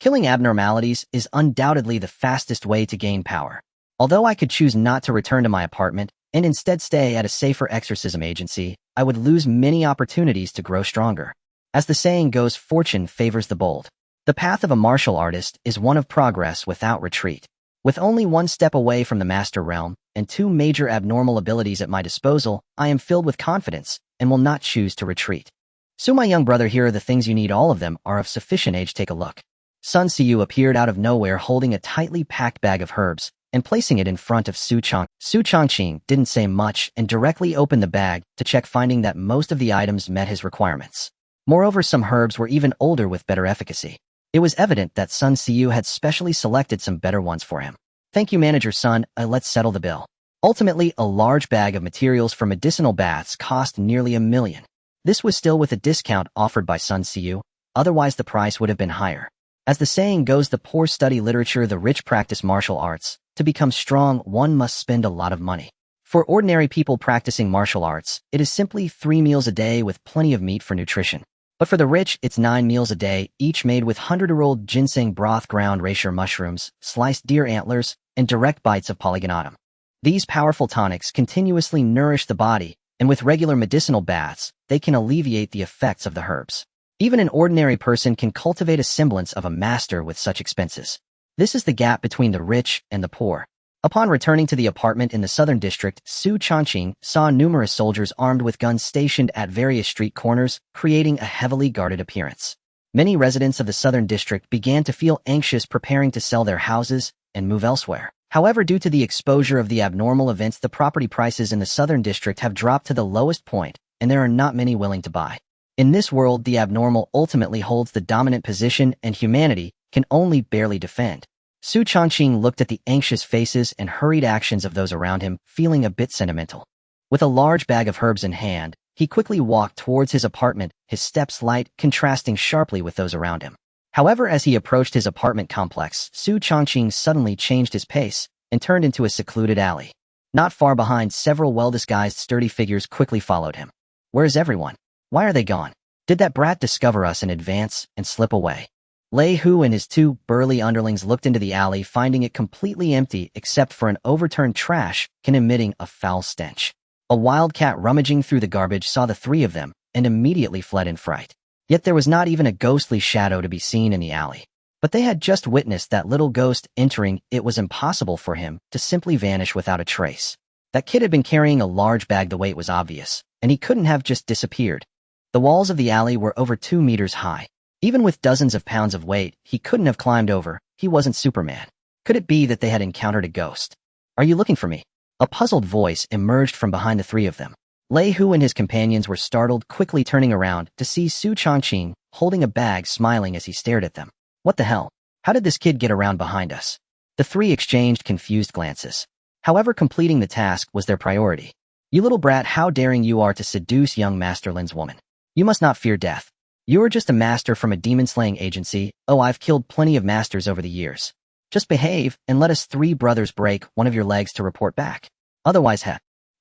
Killing abnormalities is undoubtedly the fastest way to gain power. Although I could choose not to return to my apartment and instead stay at a safer exorcism agency, I would lose many opportunities to grow stronger. As the saying goes, fortune favors the bold. The path of a martial artist is one of progress without retreat. With only one step away from the master realm, and two major abnormal abilities at my disposal, I am filled with confidence, and will not choose to retreat. So my young brother, here are the things you need. All of them are of sufficient age. Take a look. Sun Xiu appeared out of nowhere holding a tightly packed bag of herbs, and placing it in front of Xu Changqing. Xu Changqing didn't say much and directly opened the bag to check, finding that most of the items met his requirements. Moreover, some herbs were even older with better efficacy. It was evident that Sun Xiu had specially selected some better ones for him. Thank you, manager Sun, let's settle the bill. Ultimately, a large bag of materials for medicinal baths cost nearly $1 million. This was still with a discount offered by Sun Xiu, otherwise the price would have been higher. As the saying goes, the poor study literature, the rich practice martial arts. To become strong, one must spend a lot of money. For ordinary people practicing martial arts, it is simply 3 meals a day with plenty of meat for nutrition. But for the rich, it's 9 meals a day, each made with 100-year-old ginseng broth, ground reishi mushrooms, sliced deer antlers, and direct bites of polygonatum. These powerful tonics continuously nourish the body, and with regular medicinal baths, they can alleviate the effects of the herbs. Even an ordinary person can cultivate a semblance of a master with such expenses. This is the gap between the rich and the poor. Upon returning to the apartment in the southern district, Xu Changqing saw numerous soldiers armed with guns stationed at various street corners, creating a heavily guarded appearance. Many residents of the southern district began to feel anxious, preparing to sell their houses and move elsewhere. However, due to the exposure of the abnormal events, the property prices in the southern district have dropped to the lowest point, and there are not many willing to buy. In this world, the abnormal ultimately holds the dominant position, and humanity can only barely defend. Xu Changqing looked at the anxious faces and hurried actions of those around him, feeling a bit sentimental. With a large bag of herbs in hand, he quickly walked towards his apartment, his steps light, contrasting sharply with those around him. However, as he approached his apartment complex, Xu Changqing suddenly changed his pace and turned into a secluded alley. Not far behind, several well-disguised sturdy figures quickly followed him. Where is everyone? Why are they gone? Did that brat discover us in advance and slip away? Lei Hu and his 2 burly underlings looked into the alley, finding it completely empty except for an overturned trash can emitting a foul stench. A wildcat rummaging through the garbage saw the 3 of them and immediately fled in fright. Yet there was not even a ghostly shadow to be seen in the alley. But they had just witnessed that little ghost entering. It was impossible for him to simply vanish without a trace. That kid had been carrying a large bag. The weight was obvious, and he couldn't have just disappeared. The walls of the alley were over 2 meters high. Even with dozens of pounds of weight, he couldn't have climbed over. He wasn't Superman. Could it be that they had encountered a ghost? Are you looking for me? A puzzled voice emerged from behind the 3 of them. Lei Hu and his companions were startled, quickly turning around to see Xu Changqing holding a bag, smiling as he stared at them. What the hell? How did this kid get around behind us? The 3 exchanged confused glances. However, completing the task was their priority. You little brat, how daring you are to seduce young Master Lin's woman. You must not fear death. You're just a master from a demon-slaying agency. Oh, I've killed plenty of masters over the years. Just behave, and let us 3 brothers break one of your legs to report back. Otherwise,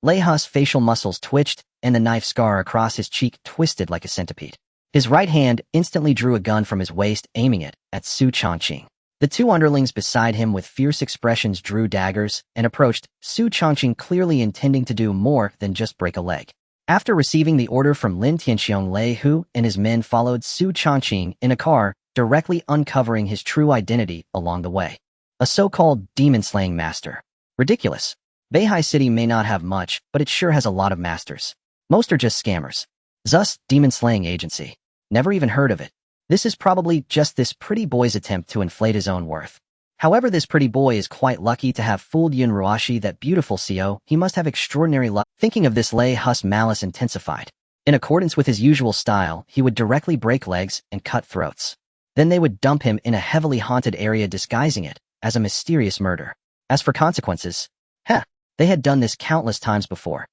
Lei Hu's facial muscles twitched, and the knife scar across his cheek twisted like a centipede. His right hand instantly drew a gun from his waist, aiming it at Xu Changqing. The 2 underlings beside him with fierce expressions drew daggers and approached Xu Changqing, clearly intending to do more than just break a leg. After receiving the order from Lin Tianxiong, Lei Hu and his men followed Xu Changqing in a car, directly uncovering his true identity along the way. A so-called demon-slaying master. Ridiculous. Beihai City may not have much, but it sure has a lot of masters. Most are just scammers. Thus, demon-slaying agency. Never even heard of it. This is probably just this pretty boy's attempt to inflate his own worth. However, this pretty boy is quite lucky to have fooled Yun Ruashi, that beautiful CO. He must have extraordinary luck. Thinking of this, Lei Hu's malice intensified. In accordance with his usual style, he would directly break legs and cut throats. Then they would dump him in a heavily haunted area, disguising it as a mysterious murder. As for consequences, they had done this countless times before.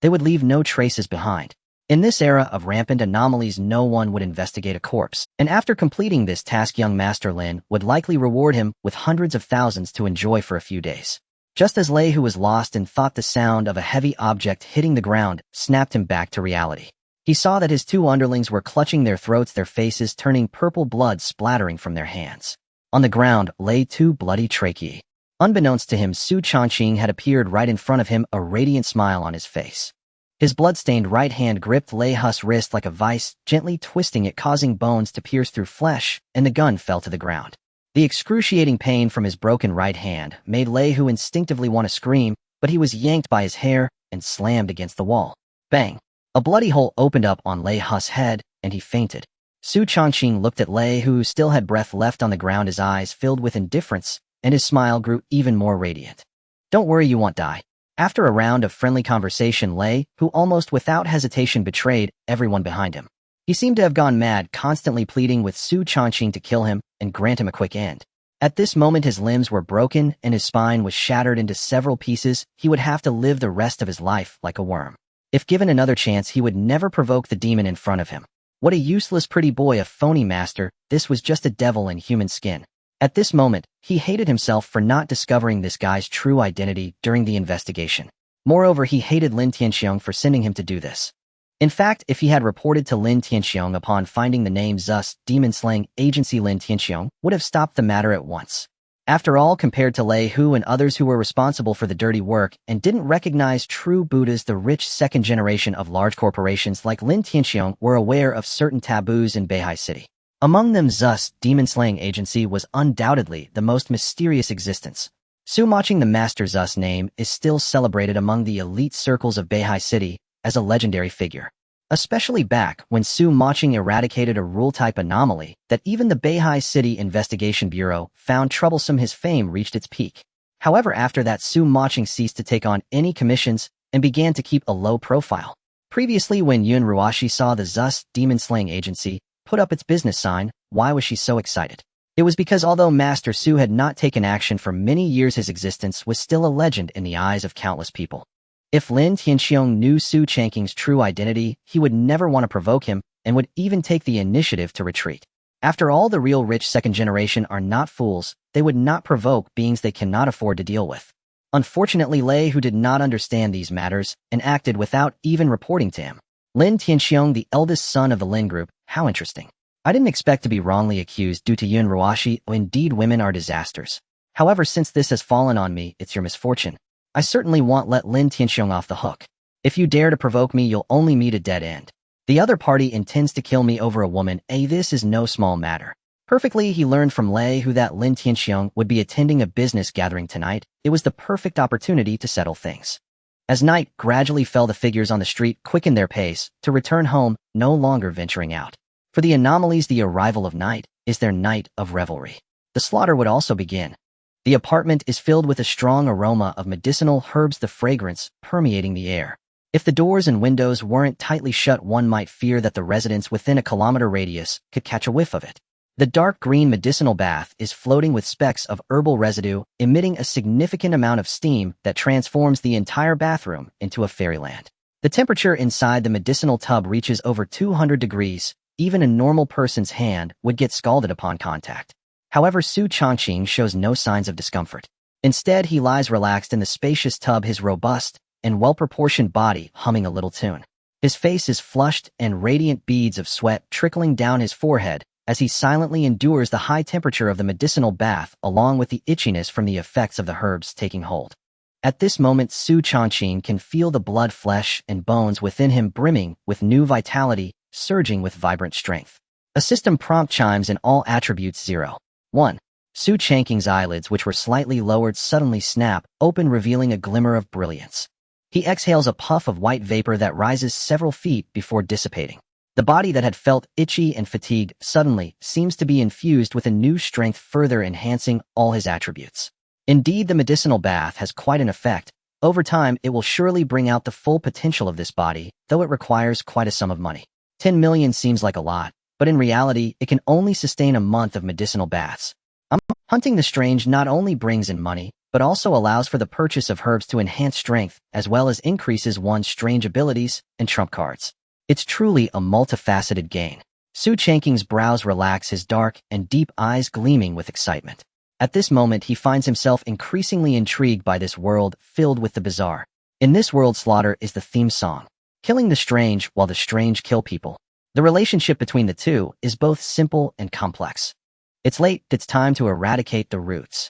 They would leave no traces behind. In this era of rampant anomalies, no one would investigate a corpse, and after completing this task, young Master Lin would likely reward him with hundreds of thousands to enjoy for a few days. Just as Lei Hu was lost in thought, the sound of a heavy object hitting the ground snapped him back to reality. He saw that his 2 underlings were clutching their throats, their faces turning purple, blood splattering from their hands. On the ground lay 2 bloody tracheae. Unbeknownst to him, Xu Changqing had appeared right in front of him, a radiant smile on his face. His blood-stained right hand gripped Lei Hu's wrist like a vice, gently twisting it, causing bones to pierce through flesh, and the gun fell to the ground. The excruciating pain from his broken right hand made Lei Hu instinctively want to scream, but he was yanked by his hair and slammed against the wall. Bang! A bloody hole opened up on Lei Hu's head, and he fainted. Xu Changqing looked at Lei, who still had breath left on the ground, his eyes filled with indifference, and his smile grew even more radiant. Don't worry, you won't die. After a round of friendly conversation, Lei, who almost without hesitation betrayed everyone behind him. He seemed to have gone mad, constantly pleading with Xu Changqing to kill him and grant him a quick end. At this moment his limbs were broken and his spine was shattered into several pieces. He would have to live the rest of his life like a worm. If given another chance, he would never provoke the demon in front of him. What a useless pretty boy, a phony master. This was just a devil in human skin. At this moment, he hated himself for not discovering this guy's true identity during the investigation. Moreover, he hated Lin Tianxiong for sending him to do this. In fact, if he had reported to Lin Tianxiong upon finding the name Zus, demon-slaying agency, Lin Tianxiong would have stopped the matter at once. After all, compared to Lei Hu and others who were responsible for the dirty work and didn't recognize true Buddhas, the rich second generation of large corporations like Lin Tianxiong were aware of certain taboos in Beihai City. Among them, Zus, demon-slaying agency, was undoubtedly the most mysterious existence. Xu Changqing, the master Zus name, is still celebrated among the elite circles of Beihai City as a legendary figure. Especially back when Xu Changqing eradicated a rule-type anomaly that even the Beihai City Investigation Bureau found troublesome, his fame reached its peak. However, after that, Xu Changqing ceased to take on any commissions and began to keep a low profile. Previously, when Yun Ruashi saw the Zus demon-slaying agency put up its business sign, why was she so excited? It was because although Master Xu had not taken action for many years, his existence was still a legend in the eyes of countless people. If Lin Tianxiong knew Xu Changqing's true identity, he would never want to provoke him and would even take the initiative to retreat. After all, the real rich second generation are not fools. They would not provoke beings they cannot afford to deal with. Unfortunately, Lei Hu did not understand these matters and acted without even reporting to him. Lin Tianxiong, the eldest son of the Lin group, how interesting. I didn't expect to be wrongly accused due to Yun Ruashi. Indeed, women are disasters. However, since this has fallen on me, it's your misfortune. I certainly won't let Lin Tianxiong off the hook. If you dare to provoke me, you'll only meet a dead end. The other party intends to kill me over a woman. This is no small matter. Perfectly, he learned from Lei Hu that Lin Tianxiong would be attending a business gathering tonight. It was the perfect opportunity to settle things. As night gradually fell, the figures on the street quickened their pace to return home, no longer venturing out. For the anomalies, the arrival of night is their night of revelry. The slaughter would also begin. The apartment is filled with a strong aroma of medicinal herbs, the fragrance permeating the air. If the doors and windows weren't tightly shut, one might fear that the residents within a kilometer radius could catch a whiff of it. The dark green medicinal bath is floating with specks of herbal residue, emitting a significant amount of steam that transforms the entire bathroom into a fairyland. The temperature inside the medicinal tub reaches over 200 degrees. Even a normal person's hand would get scalded upon contact. However, Xu Changqing shows no signs of discomfort. Instead, he lies relaxed in the spacious tub, his robust and well-proportioned body humming a little tune. His face is flushed and radiant, beads of sweat trickling down his forehead as he silently endures the high temperature of the medicinal bath along with the itchiness from the effects of the herbs taking hold. At this moment, Xu Changqing can feel the blood, flesh, and bones within him brimming with new vitality, surging with vibrant strength. A system prompt chimes in all attributes 0. 1. Xu Changqing's eyelids, which were slightly lowered, suddenly snap open, revealing a glimmer of brilliance. He exhales a puff of white vapor that rises several feet before dissipating. The body that had felt itchy and fatigued suddenly seems to be infused with a new strength, further enhancing all his attributes. Indeed, the medicinal bath has quite an effect. Over time, it will surely bring out the full potential of this body, though it requires quite a sum of money. 10 million seems like a lot, but in reality, it can only sustain a month of medicinal baths. Hunting the strange not only brings in money, but also allows for the purchase of herbs to enhance strength, as well as increases one's strange abilities and trump cards. It's truly a multifaceted gain. Xu Changqing's brows relax, his dark and deep eyes gleaming with excitement. At this moment, he finds himself increasingly intrigued by this world filled with the bizarre. In this world, slaughter is the theme song, killing the strange while the strange kill people. The relationship between the two is both simple and complex. It's late, it's time to eradicate the roots.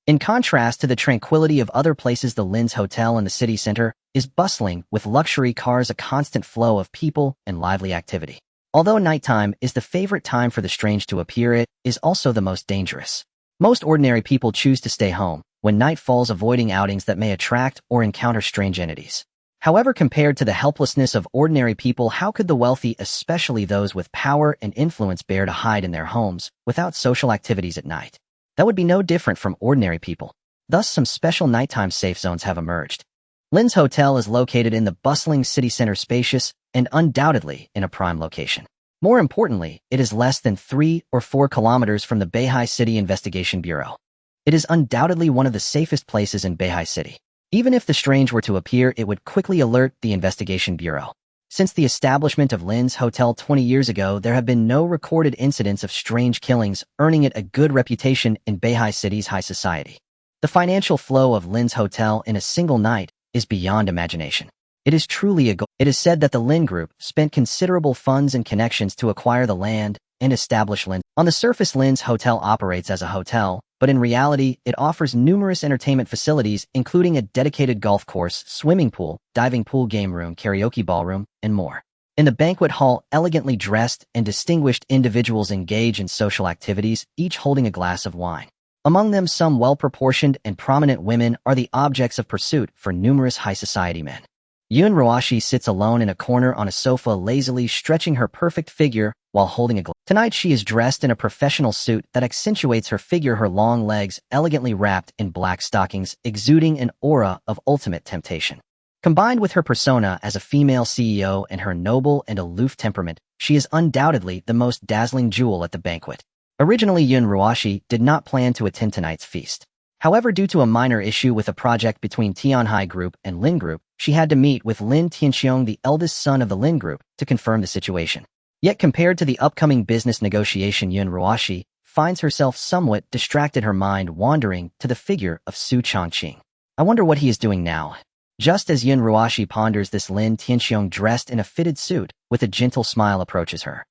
In contrast to the tranquility of other places, the Lin's Hotel in the city center is bustling with luxury cars, a constant flow of people and lively activity. Although nighttime is the favorite time for the strange to appear, it is also the most dangerous. Most ordinary people choose to stay home when night falls, avoiding outings that may attract or encounter strange entities. However, compared to the helplessness of ordinary people, how could the wealthy, especially those with power and influence, bear to hide in their homes without social activities at night? That would be no different from ordinary people. Thus, some special nighttime safe zones have emerged. Lin's Hotel is located in the bustling city center, spacious and undoubtedly in a prime location. More importantly, it is less than 3 or 4 kilometers from the Beihai City Investigation Bureau. It is undoubtedly one of the safest places in Beihai City. Even if the strange were to appear, it would quickly alert the Investigation Bureau. Since the establishment of Lin's Hotel 20 years ago, there have been no recorded incidents of strange killings, earning it a good reputation in Beihai City's high society. The financial flow of Lin's Hotel in a single night is beyond imagination. It is truly a goal. It is said that the Lin Group spent considerable funds and connections to acquire the land and establish Lin. On the surface, Lin's Hotel operates as a hotel, but in reality, it offers numerous entertainment facilities, including a dedicated golf course, swimming pool, diving pool, game room, karaoke ballroom, and more. In the banquet hall, elegantly dressed and distinguished individuals engage in social activities, each holding a glass of wine. Among them, some well-proportioned and prominent women are the objects of pursuit for numerous high society men. Yun Roashi sits alone in a corner on a sofa, lazily stretching her perfect figure while holding a glass. Tonight she is dressed in a professional suit that accentuates her figure, her long legs elegantly wrapped in black stockings, exuding an aura of ultimate temptation. Combined with her persona as a female CEO and her noble and aloof temperament, she is undoubtedly the most dazzling jewel at the banquet. Originally, Yun Roashi did not plan to attend tonight's feast. However, due to a minor issue with a project between Tianhai Group and Lin Group, she had to meet with Lin Tianxiong, the eldest son of the Lin Group, to confirm the situation. Yet compared to the upcoming business negotiation, Yun Roashi finds herself somewhat distracted, her mind wandering to the figure of Xu Changqing. I wonder what he is doing now. Just as Yun Roashi ponders this, Lin Tianxiong, dressed in a fitted suit, with a gentle smile approaches her.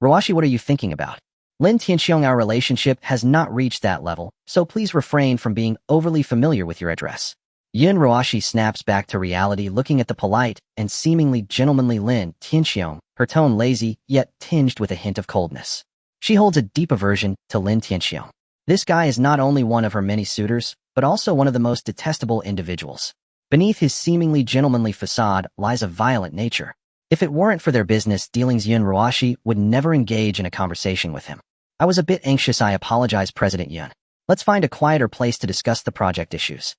Roashi, what are you thinking about? Lin Tianxiong, our relationship has not reached that level, so please refrain from being overly familiar with your address. Yun Roashi snaps back to reality, looking at the polite and seemingly gentlemanly Lin Tianxiong, her tone lazy, yet tinged with a hint of coldness. She holds a deep aversion to Lin Tianxiong. This guy is not only one of her many suitors, but also one of the most detestable individuals. Beneath his seemingly gentlemanly facade lies a violent nature. If it weren't for their business dealings, Yun Roashi would never engage in a conversation with him. I was a bit anxious. I apologize, President Yun. Let's find a quieter place to discuss the project issues.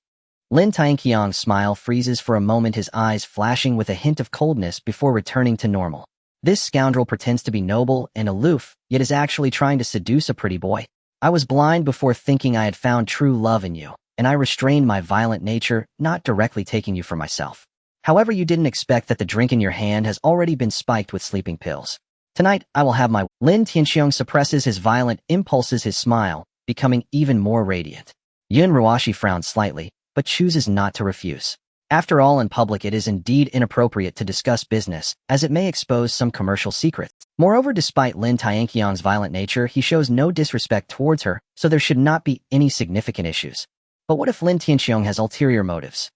Lin Tianqiang's smile freezes for a moment, his eyes flashing with a hint of coldness before returning to normal. This scoundrel pretends to be noble and aloof, yet is actually trying to seduce a pretty boy. I was blind before thinking I had found true love in you, and I restrained my violent nature, not directly taking you for myself. However, you didn't expect that the drink in your hand has already been spiked with sleeping pills. Tonight, I will have my... Lin Tianxiong suppresses his violent impulses, his smile becoming even more radiant. Yun Roashi frowns slightly, but chooses not to refuse. After all, in public it is indeed inappropriate to discuss business, as it may expose some commercial secrets. Moreover, despite Lin Tianqiang's violent nature, he shows no disrespect towards her, so there should not be any significant issues. But what if Lin Tianxiong has ulterior motives?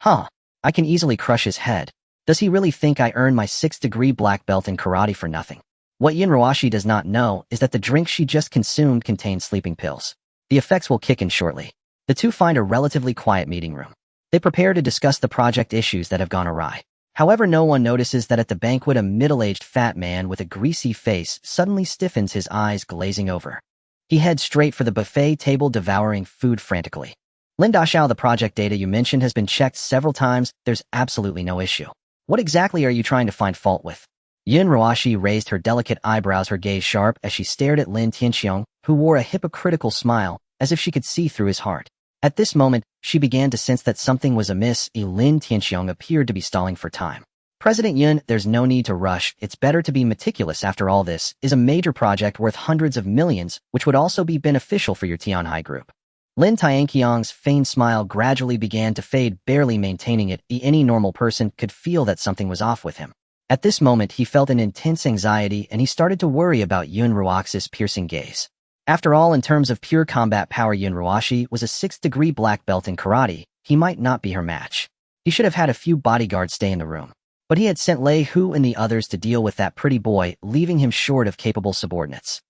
I can easily crush his head. Does he really think I earned my 6th-degree black belt in karate for nothing? What Yun Roashi does not know is that the drink she just consumed contains sleeping pills. The effects will kick in shortly. The two find a relatively quiet meeting room. They prepare to discuss the project issues that have gone awry. However, no one notices that at the banquet a middle-aged fat man with a greasy face suddenly stiffens, his eyes glazing over. He heads straight for the buffet table, devouring food frantically. Lin Daxiao, the project data you mentioned has been checked several times. There's absolutely no issue. What exactly are you trying to find fault with? Yun Roashi raised her delicate eyebrows, her gaze sharp as she stared at Lin Tianxiong, who wore a hypocritical smile, as if she could see through his heart. At this moment, she began to sense that something was amiss. Lin Tianxiong appeared to be stalling for time. President Yun, there's no need to rush. It's better to be meticulous. After all, this is a major project worth hundreds of millions, which would also be beneficial for your Tianhai Group. Lin Tianqiang's feigned smile gradually began to fade, barely maintaining it. Any normal person could feel that something was off with him. At this moment, he felt an intense anxiety, and he started to worry about Yun Roaxi's piercing gaze. After all, in terms of pure combat power, Yun Roashi was a 6th-degree black belt in karate. He might not be her match. He should have had a few bodyguards stay in the room. But he had sent Lei Hu and the others to deal with that pretty boy, leaving him short of capable subordinates.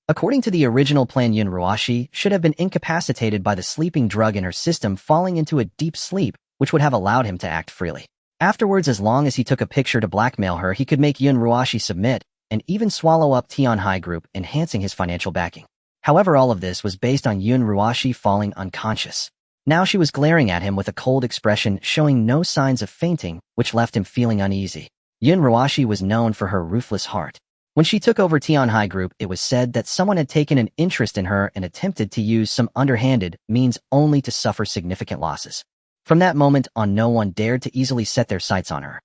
According to the original plan, Yun Ruashi should have been incapacitated by the sleeping drug in her system, falling into a deep sleep, which would have allowed him to act freely. Afterwards, as long as he took a picture to blackmail her, he could make Yun Ruashi submit and even swallow up Tianhai Group, enhancing his financial backing. However, all of this was based on Yun Ruashi falling unconscious. Now she was glaring at him with a cold expression, showing no signs of fainting, which left him feeling uneasy. Yun Ruashi was known for her ruthless heart. When she took over Tianhai Group, it was said that someone had taken an interest in her and attempted to use some underhanded means only to suffer significant losses. From that moment on, no one dared to easily set their sights on her.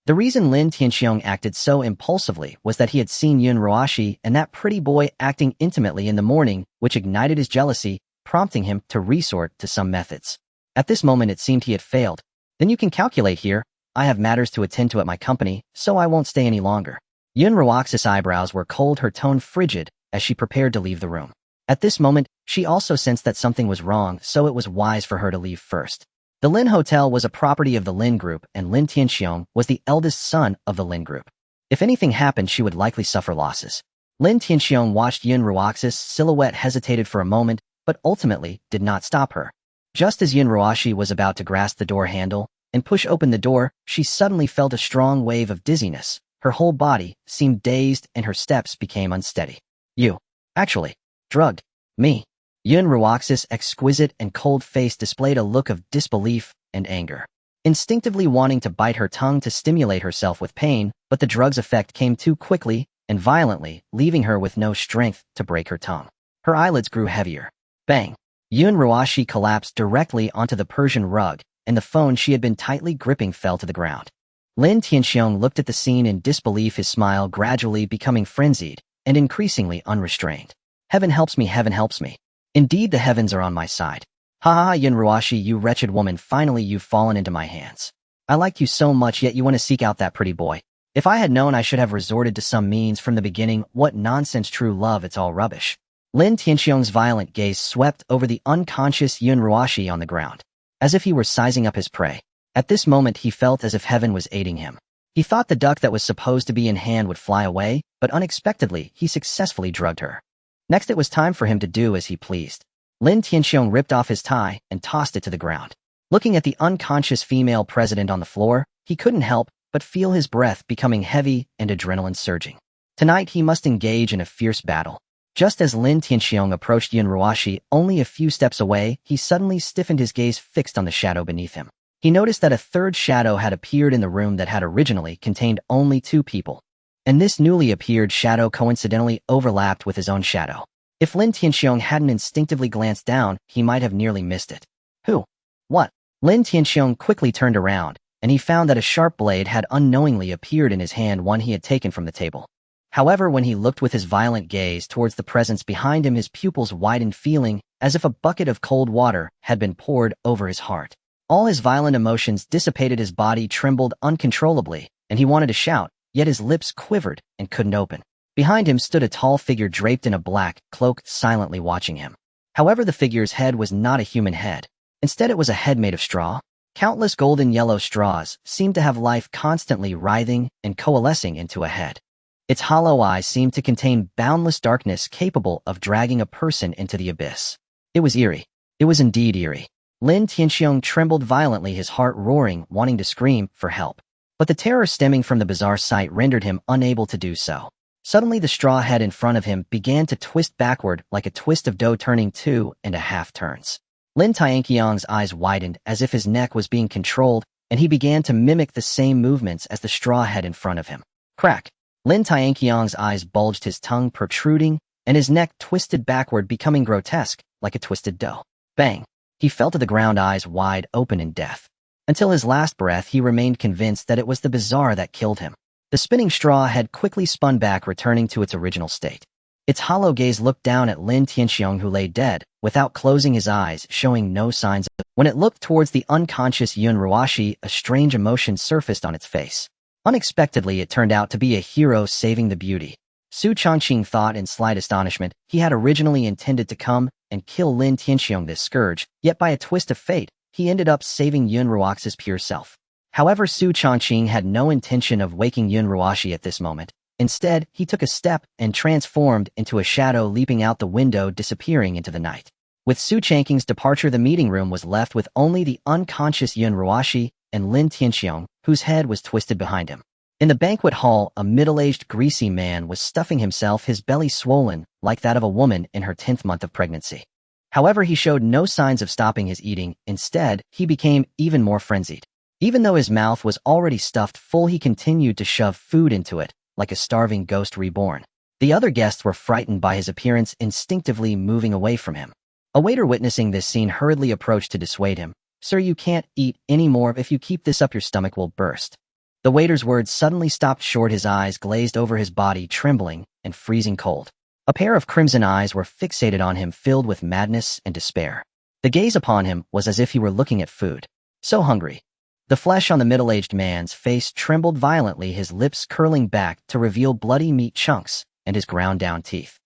The reason Lin Tianxiong acted so impulsively was that he had seen Yun Ruashi and that pretty boy acting intimately in the morning, which ignited his jealousy, prompting him to resort to some methods. At this moment, it seemed he had failed. Then you can calculate here. I have matters to attend to at my company, so I won't stay any longer. Yun Ruaxi's eyebrows were cold, her tone frigid, as she prepared to leave the room. At this moment, she also sensed that something was wrong, so it was wise for her to leave first. The Lin Hotel was a property of the Lin Group, and Lin Tianxiong was the eldest son of the Lin Group. If anything happened, she would likely suffer losses. Lin Tianxiong watched Yun Ruaxi's silhouette, hesitated for a moment, but ultimately did not stop her. Just as Yun Ruashi was about to grasp the door handle and push open the door, she suddenly felt a strong wave of dizziness. Her whole body seemed dazed and her steps became unsteady. You, actually, drugged me. Yun Ruaxi's exquisite and cold face displayed a look of disbelief and anger. Instinctively wanting to bite her tongue to stimulate herself with pain, but the drug's effect came too quickly and violently, leaving her with no strength to break her tongue. Her eyelids grew heavier. Bang! Yun Ruashi collapsed directly onto the Persian rug, and the phone she had been tightly gripping fell to the ground. Lin Tianxiong looked at the scene in disbelief, his smile gradually becoming frenzied and increasingly unrestrained. Heaven helps me, heaven helps me. Indeed, the heavens are on my side. Ha ha ha, Yun Ruashi, you wretched woman, finally you've fallen into my hands. I liked you so much, yet you want to seek out that pretty boy. If I had known, I should have resorted to some means from the beginning. What nonsense, true love, it's all rubbish. Lin Tianxiong's violent gaze swept over the unconscious Yun Ruashi on the ground, as if he were sizing up his prey. At this moment, he felt as if heaven was aiding him. He thought the duck that was supposed to be in hand would fly away, but unexpectedly, he successfully drugged her. Next, it was time for him to do as he pleased. Lin Tianxiong ripped off his tie and tossed it to the ground. Looking at the unconscious female president on the floor, he couldn't help but feel his breath becoming heavy and adrenaline surging. Tonight, he must engage in a fierce battle. Just as Lin Tianxiong approached Yun Ruashi only a few steps away, he suddenly stiffened, his gaze fixed on the shadow beneath him. He noticed that a third shadow had appeared in the room that had originally contained only two people. And this newly appeared shadow coincidentally overlapped with his own shadow. If Lin Tianxiong hadn't instinctively glanced down, he might have nearly missed it. Who? What? Lin Tianxiong quickly turned around, and he found that a sharp blade had unknowingly appeared in his hand, one he had taken from the table. However, when he looked with his violent gaze towards the presence behind him, his pupils widened, feeling as if a bucket of cold water had been poured over his heart. All his violent emotions dissipated, his body trembled uncontrollably, and he wanted to shout, yet his lips quivered and couldn't open. Behind him stood a tall figure draped in a black cloak, silently watching him. However, the figure's head was not a human head. Instead, it was a head made of straw. Countless golden yellow straws seemed to have life, constantly writhing and coalescing into a head. Its hollow eyes seemed to contain boundless darkness capable of dragging a person into the abyss. It was eerie. It was indeed eerie. Lin Tianxiong trembled violently, his heart roaring, wanting to scream for help. But the terror stemming from the bizarre sight rendered him unable to do so. Suddenly, the straw head in front of him began to twist backward like a twist of dough, turning 2.5 turns. Lin Tianxiong's eyes widened as if his neck was being controlled, and he began to mimic the same movements as the straw head in front of him. Crack! Lin Tianxiong's eyes bulged, his tongue protruding, and his neck twisted backward, becoming grotesque, like a twisted dough. Bang! He fell to the ground, eyes wide open in death. Until his last breath, he remained convinced that it was the bizarre that killed him. The spinning straw had quickly spun back, returning to its original state. Its hollow gaze looked down at Lin Tianxiong, who lay dead, without closing his eyes, showing no signs of. When it looked towards the unconscious Yun Ruashi, a strange emotion surfaced on its face. Unexpectedly, it turned out to be a hero saving the beauty. Xu Changqing thought in slight astonishment. He had originally intended to come and kill Lin Tianxiong, this scourge, yet by a twist of fate, he ended up saving Yun Ruaxi's pure self. However, Xu Changqing had no intention of waking Yun Ruashi at this moment. Instead, he took a step and transformed into a shadow, leaping out the window, disappearing into the night. With Xu Changqing's departure, the meeting room was left with only the unconscious Yun Ruashi and Lin Tianxiong, whose head was twisted behind him. In the banquet hall, a middle-aged, greasy man was stuffing himself, his belly swollen like that of a woman in her 10th month of pregnancy. However, he showed no signs of stopping his eating. Instead, he became even more frenzied. Even though his mouth was already stuffed full, he continued to shove food into it, like a starving ghost reborn. The other guests were frightened by his appearance, instinctively moving away from him. A waiter witnessing this scene hurriedly approached to dissuade him. "Sir, you can't eat any more. If you keep this up, your stomach will burst." The waiter's words suddenly stopped short, his eyes glazed over, his body trembling and freezing cold. A pair of crimson eyes were fixated on him, filled with madness and despair. The gaze upon him was as if he were looking at food. So hungry. The flesh on the middle-aged man's face trembled violently, his lips curling back to reveal bloody meat chunks and his ground-down teeth.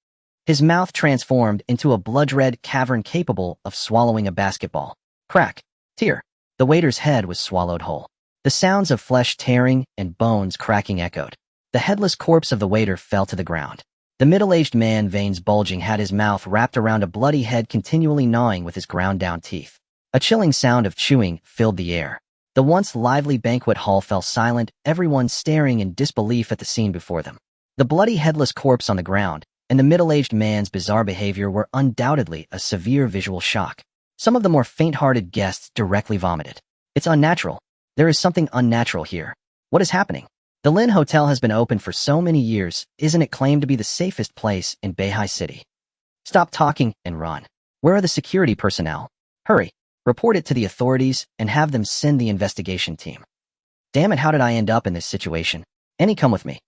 His mouth transformed into a blood-red cavern capable of swallowing a basketball. Crack. Tear. The waiter's head was swallowed whole. The sounds of flesh tearing and bones cracking echoed. The headless corpse of the waiter fell to the ground. The middle-aged man, veins bulging, had his mouth wrapped around a bloody head, continually gnawing with his ground-down teeth. A chilling sound of chewing filled the air. The once lively banquet hall fell silent, everyone staring in disbelief at the scene before them. The bloody headless corpse on the ground and the middle-aged man's bizarre behavior were undoubtedly a severe visual shock. Some of the more faint-hearted guests directly vomited. "It's unnatural. There is something unnatural here. What is happening? The Lin Hotel has been open for so many years. Isn't it claimed to be the safest place in Beihai City? Stop talking and run. Where are the security personnel? Hurry. Report it to the authorities and have them send the investigation team. Damn it, how did I end up in this situation? Any, come with me."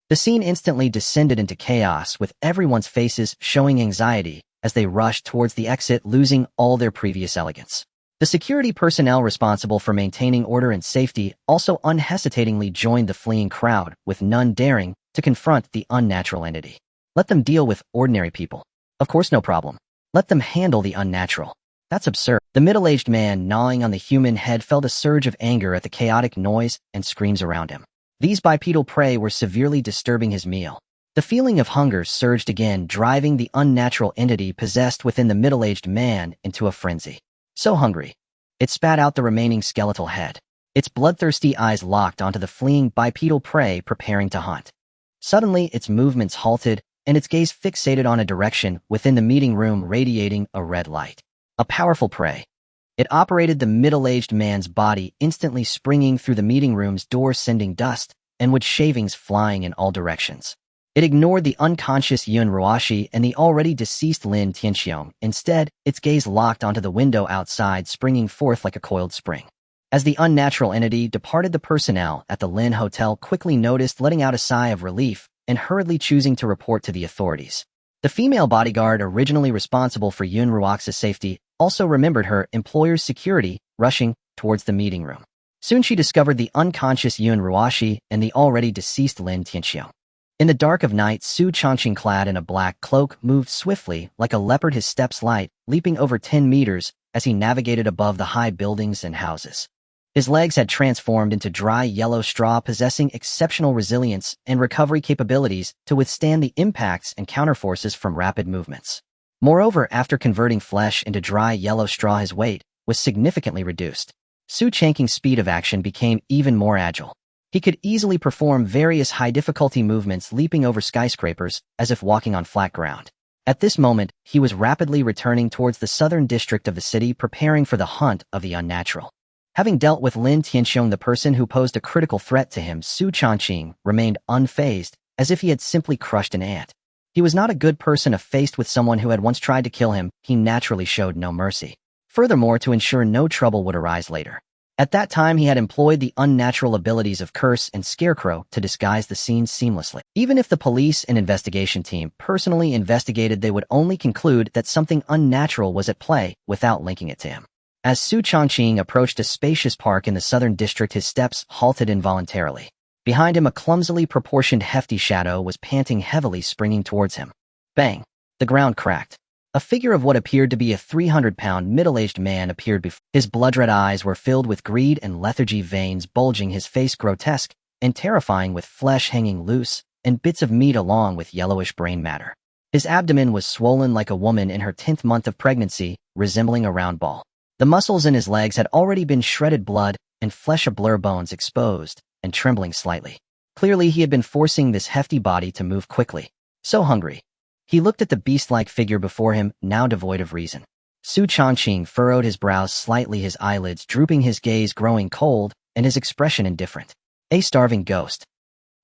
The scene instantly descended into chaos, with everyone's faces showing anxiety as they rushed towards the exit, losing all their previous elegance. The security personnel responsible for maintaining order and safety also unhesitatingly joined the fleeing crowd, with none daring to confront the unnatural entity. Let them deal with ordinary people. Of course, no problem. Let them handle the unnatural. That's absurd. The middle-aged man gnawing on the human head felt a surge of anger at the chaotic noise and screams around him. These bipedal prey were severely disturbing his meal. The feeling of hunger surged again, driving the unnatural entity possessed within the middle-aged man into a frenzy. So hungry, it spat out the remaining skeletal head. Its bloodthirsty eyes locked onto the fleeing bipedal prey preparing to hunt. Suddenly, its movements halted, and its gaze fixated on a direction within the meeting room, radiating a red light. A powerful prey. It operated the middle-aged man's body, instantly springing through the meeting room's door, sending dust and wood shavings flying in all directions. It ignored the unconscious Yun Ruashi and the already deceased Lin Tianxiong. Instead, its gaze locked onto the window outside, springing forth like a coiled spring. As the unnatural entity departed, the personnel at the Lin Hotel quickly noticed, letting out a sigh of relief and hurriedly choosing to report to the authorities. The female bodyguard originally responsible for Yun Ruaxi's safety also remembered her employer's security, rushing towards the meeting room. Soon she discovered the unconscious Yun Ruashi and the already deceased Lin Tianxiong. In the dark of night, Xu Changqing, clad in a black cloak, moved swiftly like a leopard, his steps light, leaping over 10 meters as he navigated above the high buildings and houses. His legs had transformed into dry yellow straw, possessing exceptional resilience and recovery capabilities to withstand the impacts and counterforces from rapid movements. Moreover, after converting flesh into dry yellow straw, his weight was significantly reduced. Xu Changqing's speed of action became even more agile. He could easily perform various high-difficulty movements, leaping over skyscrapers as if walking on flat ground. At this moment, he was rapidly returning towards the southern district of the city, preparing for the hunt of the unnatural. Having dealt with Lin Tianxiong, the person who posed a critical threat to him, Xu Changqing remained unfazed, as if he had simply crushed an ant. He was not a good person. If faced with someone who had once tried to kill him, he naturally showed no mercy. Furthermore, to ensure no trouble would arise later. At that time, he had employed the unnatural abilities of Curse and Scarecrow to disguise the scene seamlessly. Even if the police and investigation team personally investigated, they would only conclude that something unnatural was at play without linking it to him. As Xu Changqing approached a spacious park in the southern district, his steps halted involuntarily. Behind him, a clumsily proportioned hefty shadow was panting heavily, springing towards him. Bang! The ground cracked. A figure of what appeared to be a 300-pound middle-aged man appeared before. His blood-red eyes were filled with greed and lethargy, veins bulging, his face grotesque and terrifying, with flesh hanging loose and bits of meat along with yellowish brain matter. His abdomen was swollen like a woman in her 10th month of pregnancy, resembling a round ball. The muscles in his legs had already been shredded, blood and flesh a blur, bones exposed and trembling slightly. Clearly, he had been forcing this hefty body to move quickly. So hungry. He looked at the beast-like figure before him, now devoid of reason. Xu Changqing furrowed his brows slightly, his eyelids drooping, his gaze growing cold, and his expression indifferent. A starving ghost.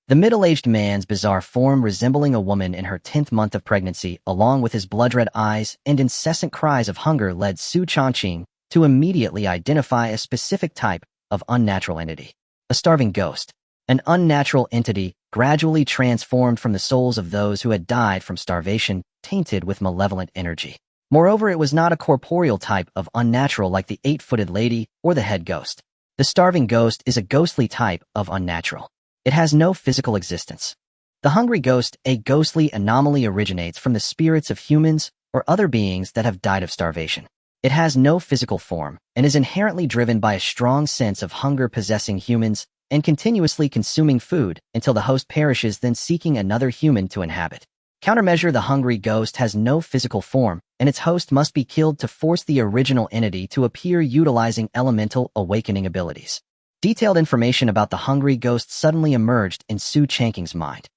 The middle-aged man's bizarre form, resembling a woman in her 10th month of pregnancy, along with his blood-red eyes and incessant cries of hunger, led Xu Changqing to immediately identify a specific type of unnatural entity. A starving ghost. An unnatural entity gradually transformed from the souls of those who had died from starvation, tainted with malevolent energy. Moreover, it was not a corporeal type of unnatural like the 8-footed lady or the head ghost. The starving ghost is a ghostly type of unnatural. It has no physical existence. The hungry ghost, a ghostly anomaly, originates from the spirits of humans or other beings that have died of starvation. It has no physical form and is inherently driven by a strong sense of hunger, possessing humans and continuously consuming food until the host perishes, then seeking another human to inhabit. Countermeasure: the hungry ghost has no physical form, and its host must be killed to force the original entity to appear, utilizing elemental awakening abilities. Detailed information about the hungry ghost suddenly emerged in Xu Changqing's mind.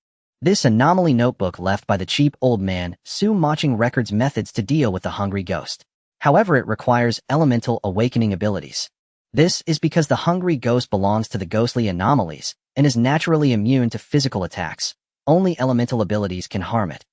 This anomaly notebook left by the cheap old man, Xu Changqing, records methods to deal with the hungry ghost. However, it requires elemental awakening abilities. This is because the hungry ghost belongs to the ghostly anomalies and is naturally immune to physical attacks. Only elemental abilities can harm it.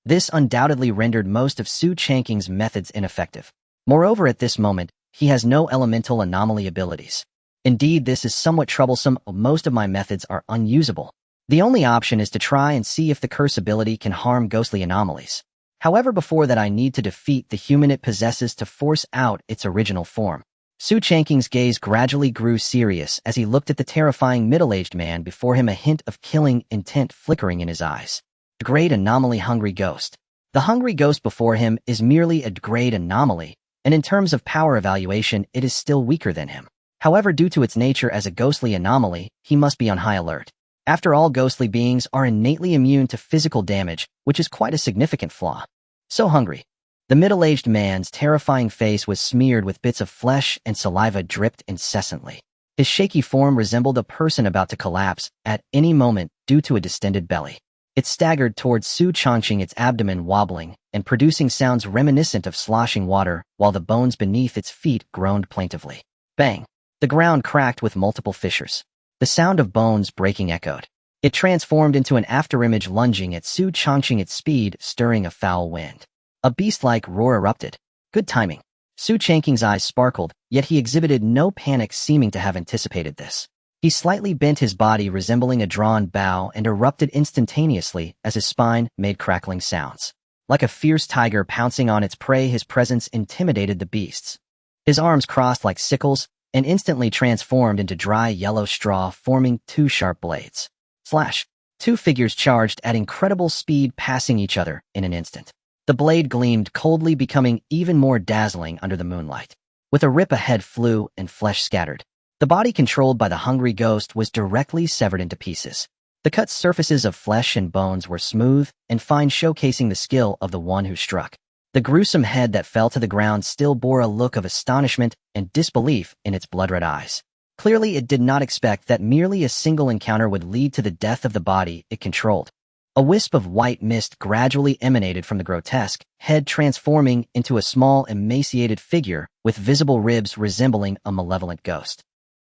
This undoubtedly rendered most of Xu Changqing's methods ineffective. Moreover, at this moment, he has no elemental anomaly abilities. Indeed, this is somewhat troublesome. Most of my methods are unusable. The only option is to try and see if the curse ability can harm ghostly anomalies. However, before that I need to defeat the human it possesses to force out its original form. Xu Changqing's gaze gradually grew serious as he looked at the terrifying middle-aged man before him, a hint of killing intent flickering in his eyes. Degrade anomaly. Hungry ghost. The hungry ghost before him is merely a degrade anomaly, and in terms of power evaluation, it is still weaker than him. However, due to its nature as a ghostly anomaly, he must be on high alert. After all, ghostly beings are innately immune to physical damage, which is quite a significant flaw. So hungry. The middle-aged man's terrifying face was smeared with bits of flesh and saliva dripped incessantly. His shaky form resembled a person about to collapse at any moment due to a distended belly. It staggered towards Xu Changqing, its abdomen wobbling and producing sounds reminiscent of sloshing water, while the bones beneath its feet groaned plaintively. Bang! The ground cracked with multiple fissures. The sound of bones breaking echoed. It transformed into an afterimage, lunging at Xu Changqing, its speed stirring a foul wind. A beast-like roar erupted. Good timing. Xu Changqing's eyes sparkled, yet he exhibited no panic, seeming to have anticipated this. He slightly bent his body, resembling a drawn bow, and erupted instantaneously as his spine made crackling sounds. Like a fierce tiger pouncing on its prey, his presence intimidated the beasts. His arms crossed like sickles and instantly transformed into dry yellow straw, forming two sharp blades. Slash! Two figures charged at incredible speed, passing each other in an instant. The blade gleamed coldly, becoming even more dazzling under the moonlight. With a rip, a head flew and flesh scattered. The body controlled by the hungry ghost was directly severed into pieces. The cut surfaces of flesh and bones were smooth and fine, showcasing the skill of the one who struck. The gruesome head that fell to the ground still bore a look of astonishment and disbelief in its blood-red eyes. Clearly, it did not expect that merely a single encounter would lead to the death of the body it controlled. A wisp of white mist gradually emanated from the grotesque head, transforming into a small, emaciated figure with visible ribs resembling a malevolent ghost.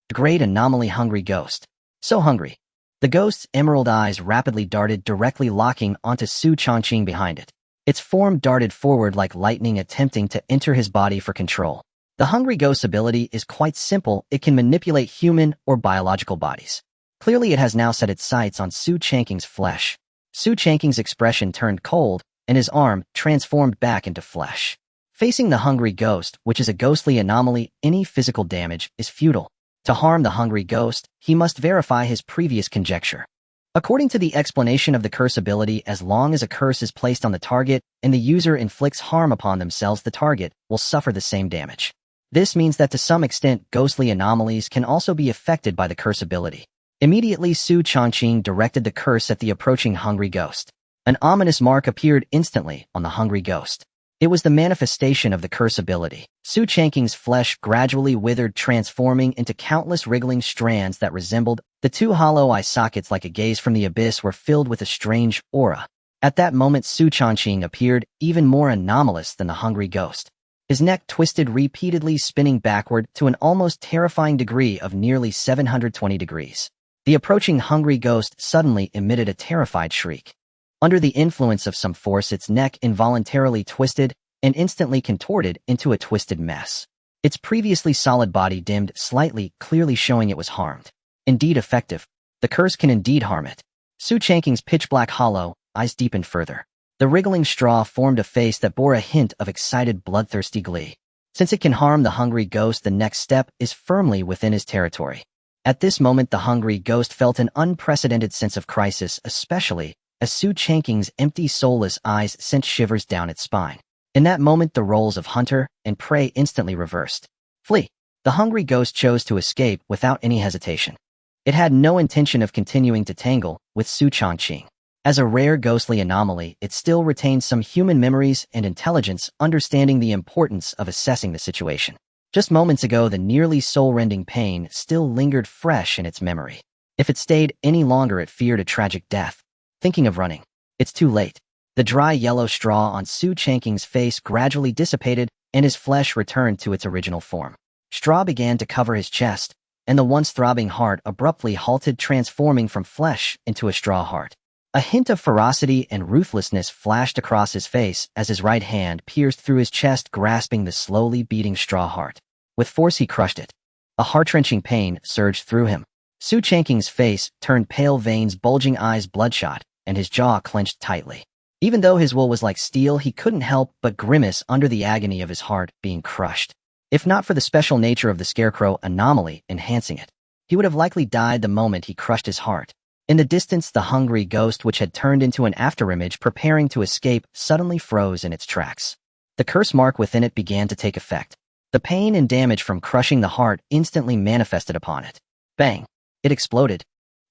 Degrade anomaly. Hungry ghost. So hungry. The ghost's emerald eyes rapidly darted, directly locking onto Xu Changqing behind it. Its form darted forward like lightning, attempting to enter his body for control. The hungry ghost's ability is quite simple. It can manipulate human or biological bodies. Clearly, it has now set its sights on Xu Changqing's flesh. Xu Changqing's expression turned cold, and his arm transformed back into flesh. Facing the hungry ghost, which is a ghostly anomaly, any physical damage is futile. To harm the hungry ghost, he must verify his previous conjecture. According to the explanation of the curse ability, as long as a curse is placed on the target and the user inflicts harm upon themselves, the target will suffer the same damage. This means that to some extent, ghostly anomalies can also be affected by the curse ability. Immediately, Xu Changqing directed the curse at the approaching hungry ghost. An ominous mark appeared instantly on the hungry ghost. It was the manifestation of the curse ability. Xu Changqing's flesh gradually withered, transforming into countless wriggling strands that resembled the two hollow eye sockets like a gaze from the abyss were filled with a strange aura. At that moment, Xu Changqing appeared even more anomalous than the hungry ghost. His neck twisted repeatedly, spinning backward to an almost terrifying degree of nearly 720 degrees. The approaching hungry ghost suddenly emitted a terrified shriek. Under the influence of some force, its neck involuntarily twisted and instantly contorted into a twisted mess. Its previously solid body dimmed slightly, clearly showing it was harmed. Indeed effective. The curse can indeed harm it. Xu Changqing's pitch-black hollow eyes deepened further. The wriggling straw formed a face that bore a hint of excited, bloodthirsty glee. Since it can harm the hungry ghost, the next step is firmly within his territory. At this moment, the hungry ghost felt an unprecedented sense of crisis, especially as Xu Changqing's empty, soulless eyes sent shivers down its spine. In that moment, the roles of hunter and prey instantly reversed. Flee! The hungry ghost chose to escape without any hesitation. It had no intention of continuing to tangle with Xu Changqing. As a rare ghostly anomaly, it still retained some human memories and intelligence, understanding the importance of assessing the situation. Just moments ago, the nearly soul-rending pain still lingered fresh in its memory. If it stayed any longer, it feared a tragic death. Thinking of running. It's too late. The dry yellow straw on Xu Changqing's face gradually dissipated, and his flesh returned to its original form. Straw began to cover his chest, and the once throbbing heart abruptly halted, transforming from flesh into a straw heart. A hint of ferocity and ruthlessness flashed across his face as his right hand pierced through his chest, grasping the slowly beating straw heart. With force, he crushed it. A heart-wrenching pain surged through him. Xu Changqing's face turned pale, veins bulging, eyes bloodshot, and his jaw clenched tightly. Even though his will was like steel, he couldn't help but grimace under the agony of his heart being crushed. If not for the special nature of the Scarecrow anomaly enhancing it, he would have likely died the moment he crushed his heart. In the distance, the hungry ghost, which had turned into an afterimage preparing to escape, suddenly froze in its tracks. The curse mark within it began to take effect. The pain and damage from crushing the heart instantly manifested upon it. Bang! It exploded.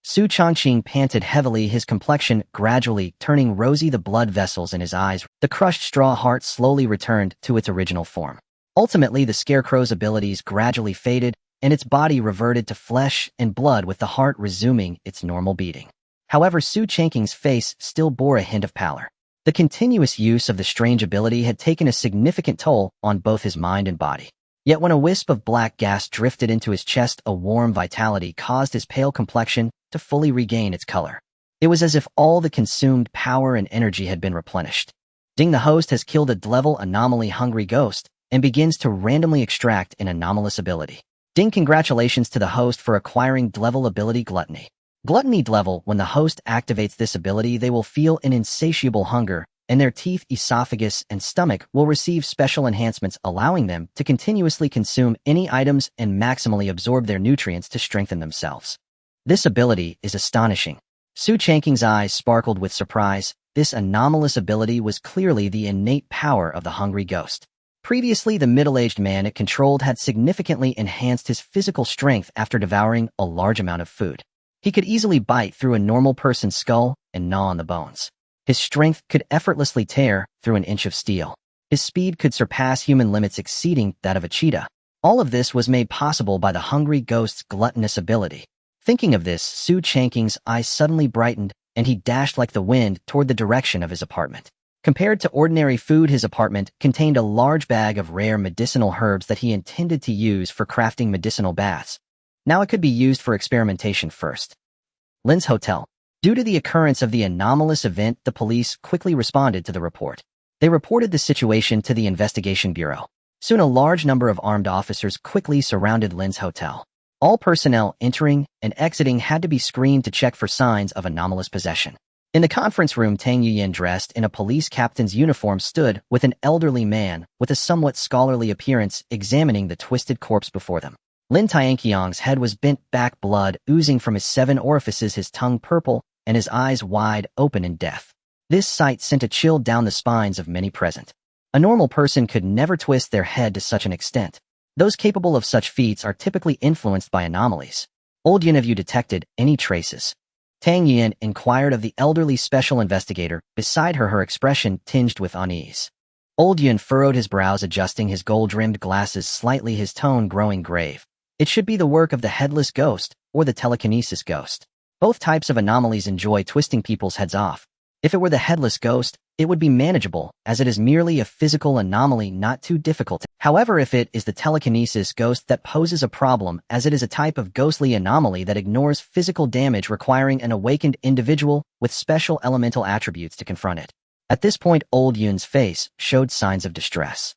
Xu Changqing panted heavily, his complexion gradually turning rosy, the blood vessels in his eyes. The crushed straw heart slowly returned to its original form. Ultimately, the Scarecrow's abilities gradually faded, and its body reverted to flesh and blood, with the heart resuming its normal beating. However, Xu Changqing's face still bore a hint of pallor. The continuous use of the strange ability had taken a significant toll on both his mind and body. Yet when a wisp of black gas drifted into his chest, a warm vitality caused his pale complexion to fully regain its color. It was as if all the consumed power and energy had been replenished. Ding, the host has killed a level anomaly hungry ghost and begins to randomly extract an anomalous ability. Ding, congratulations to the host for acquiring level ability Gluttony. Gluttony level, when the host activates this ability, they will feel an insatiable hunger, and their teeth, esophagus, and stomach will receive special enhancements, allowing them to continuously consume any items and maximally absorb their nutrients to strengthen themselves. This ability is astonishing. Xu Changqing's eyes sparkled with surprise. This anomalous ability was clearly the innate power of the hungry ghost. Previously, the middle-aged man it controlled had significantly enhanced his physical strength after devouring a large amount of food. He could easily bite through a normal person's skull and gnaw on the bones. His strength could effortlessly tear through an inch of steel. His speed could surpass human limits, exceeding that of a cheetah. All of this was made possible by the hungry ghost's gluttonous ability. Thinking of this, Xu Changqing's eyes suddenly brightened, and he dashed like the wind toward the direction of his apartment. Compared to ordinary food, his apartment contained a large bag of rare medicinal herbs that he intended to use for crafting medicinal baths. Now it could be used for experimentation first. Lin's Hotel. Due to the occurrence of the anomalous event, the police quickly responded to the report. They reported the situation to the investigation bureau. Soon a large number of armed officers quickly surrounded Lin's Hotel. All personnel entering and exiting had to be screened to check for signs of anomalous possession. In the conference room, Tang Yuyan, dressed in a police captain's uniform, stood with an elderly man with a somewhat scholarly appearance examining the twisted corpse before them. Lin Tianqiang's head was bent back, blood oozing from his 7 orifices, his tongue purple, and his eyes wide open in death. This sight sent a chill down the spines of many present. A normal person could never twist their head to such an extent. Those capable of such feats are typically influenced by anomalies. Old Yun, have you detected any traces? Tang Yin inquired of the elderly special investigator, beside her, her expression tinged with unease. Old Yun furrowed his brows, adjusting his gold-rimmed glasses slightly, his tone growing grave. It should be the work of the headless ghost, or the telekinesis ghost. Both types of anomalies enjoy twisting people's heads off. If it were the headless ghost, it would be manageable, as it is merely a physical anomaly not too difficult. However, if it is the telekinesis ghost that poses a problem, as it is a type of ghostly anomaly that ignores physical damage, requiring an awakened individual with special elemental attributes to confront it. At this point, Old Yun's face showed signs of distress.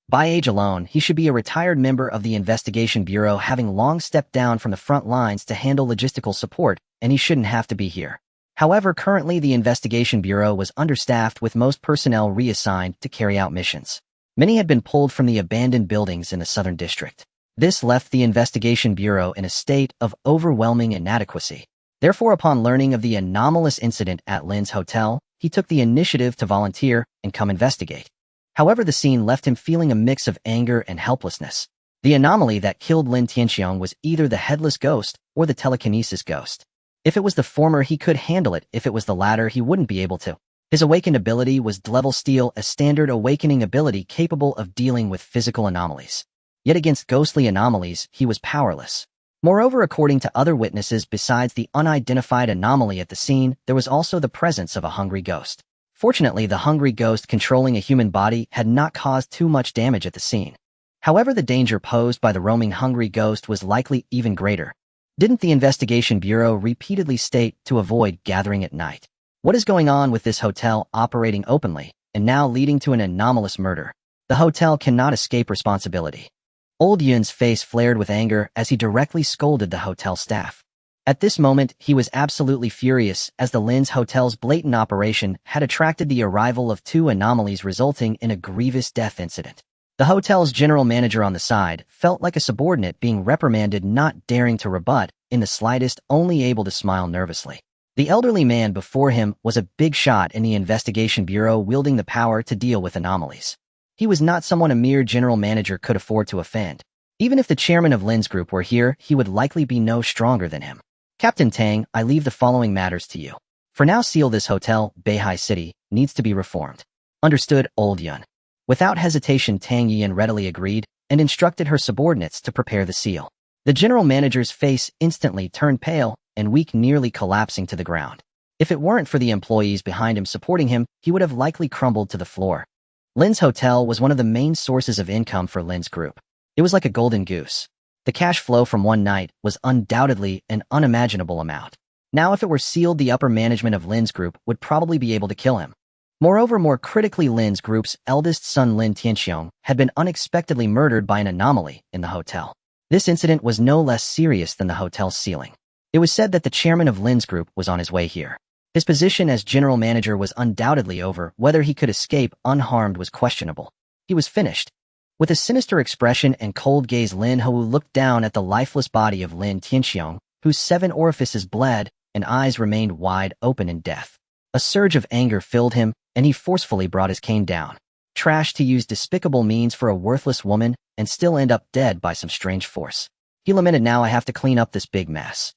By age alone, he should be a retired member of the Investigation Bureau, having long stepped down from the front lines to handle logistical support, and he shouldn't have to be here. However, currently the Investigation Bureau was understaffed, with most personnel reassigned to carry out missions. Many had been pulled from the abandoned buildings in the Southern District. This left the Investigation Bureau in a state of overwhelming inadequacy. Therefore, upon learning of the anomalous incident at Lin's hotel, he took the initiative to volunteer and come investigate. However, the scene left him feeling a mix of anger and helplessness. The anomaly that killed Lin Tianxiong was either the headless ghost or the telekinesis ghost. If it was the former, he could handle it. If it was the latter, he wouldn't be able to. His awakened ability was level steel, a standard awakening ability capable of dealing with physical anomalies. Yet against ghostly anomalies, he was powerless. Moreover, according to other witnesses, besides the unidentified anomaly at the scene, there was also the presence of a hungry ghost. Fortunately, the hungry ghost controlling a human body had not caused too much damage at the scene. However, the danger posed by the roaming hungry ghost was likely even greater. Didn't the Investigation Bureau repeatedly state to avoid gathering at night? What is going on with this hotel operating openly, and now leading to an anomalous murder? The hotel cannot escape responsibility. Old Yun's face flared with anger as he directly scolded the hotel staff. At this moment, he was absolutely furious, as the Lin's Hotel's blatant operation had attracted the arrival of two anomalies, resulting in a grievous death incident. The hotel's general manager on the side felt like a subordinate being reprimanded, not daring to rebut in the slightest, only able to smile nervously. The elderly man before him was a big shot in the Investigation Bureau, wielding the power to deal with anomalies. He was not someone a mere general manager could afford to offend. Even if the chairman of Lin's group were here, he would likely be no stronger than him. Captain Tang, I leave the following matters to you. For now, seal this hotel. Beihai City needs to be reformed. Understood, Old Yun. Without hesitation, Tang Yin readily agreed and instructed her subordinates to prepare the seal. The general manager's face instantly turned pale and weak, nearly collapsing to the ground. If it weren't for the employees behind him supporting him, he would have likely crumbled to the floor. Lin's hotel was one of the main sources of income for Lin's group. It was like a golden goose. The cash flow from one night was undoubtedly an unimaginable amount. Now, if it were sealed, the upper management of Lin's group would probably be able to kill him. Moreover, more critically, Lin's group's eldest son Lin Tianxiong had been unexpectedly murdered by an anomaly in the hotel. This incident was no less serious than the hotel's sealing. It was said that the chairman of Lin's group was on his way here. His position as general manager was undoubtedly over. Whether he could escape unharmed was questionable. He was finished. With a sinister expression and cold gaze, Lin Hou looked down at the lifeless body of Lin Tianxiong, whose 7 orifices bled and eyes remained wide open in death. A surge of anger filled him, and he forcefully brought his cane down. Trash to use despicable means for a worthless woman and still end up dead by some strange force. He lamented, now I have to clean up this big mess.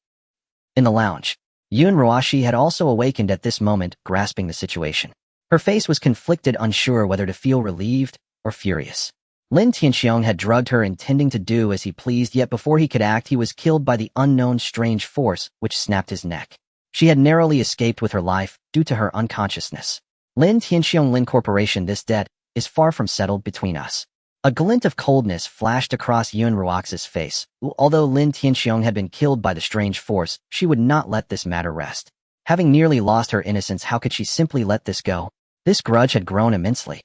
In the lounge, Yun Roashi had also awakened at this moment, grasping the situation. Her face was conflicted, unsure whether to feel relieved or furious. Lin Tianxiong had drugged her, intending to do as he pleased, yet before he could act, he was killed by the unknown strange force which snapped his neck. She had narrowly escaped with her life due to her unconsciousness. Lin Tianxiong, Lin Corporation, this debt is far from settled between us. A glint of coldness flashed across Yun Ruox's face. Although Lin Tianxiong had been killed by the strange force, she would not let this matter rest. Having nearly lost her innocence, how could she simply let this go? This grudge had grown immensely.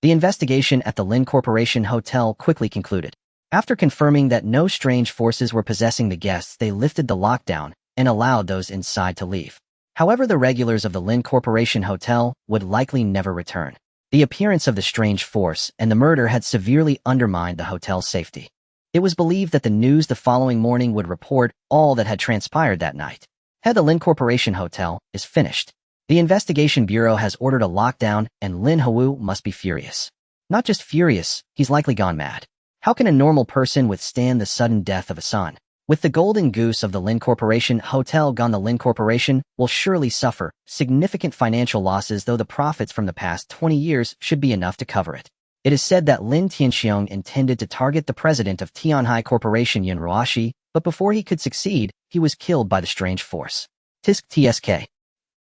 The investigation at the Lin Corporation Hotel quickly concluded. After confirming that no strange forces were possessing the guests, they lifted the lockdown and allowed those inside to leave. However, the regulars of the Lin Corporation Hotel would likely never return. The appearance of the strange force and the murder had severely undermined the hotel's safety. It was believed that the news the following morning would report all that had transpired that night. The Lin Corporation Hotel is finished. The Investigation Bureau has ordered a lockdown, and Lin Hou must be furious. Not just furious, he's likely gone mad. How can a normal person withstand the sudden death of a son? With the golden goose of the Lin Corporation hotel gone, the Lin Corporation will surely suffer significant financial losses, though the profits from the past 20 years should be enough to cover it. It is said that Lin Tianxiong intended to target the president of Tianhai Corporation Yun Ruoshi, but before he could succeed, he was killed by the strange force. Tisk TSK.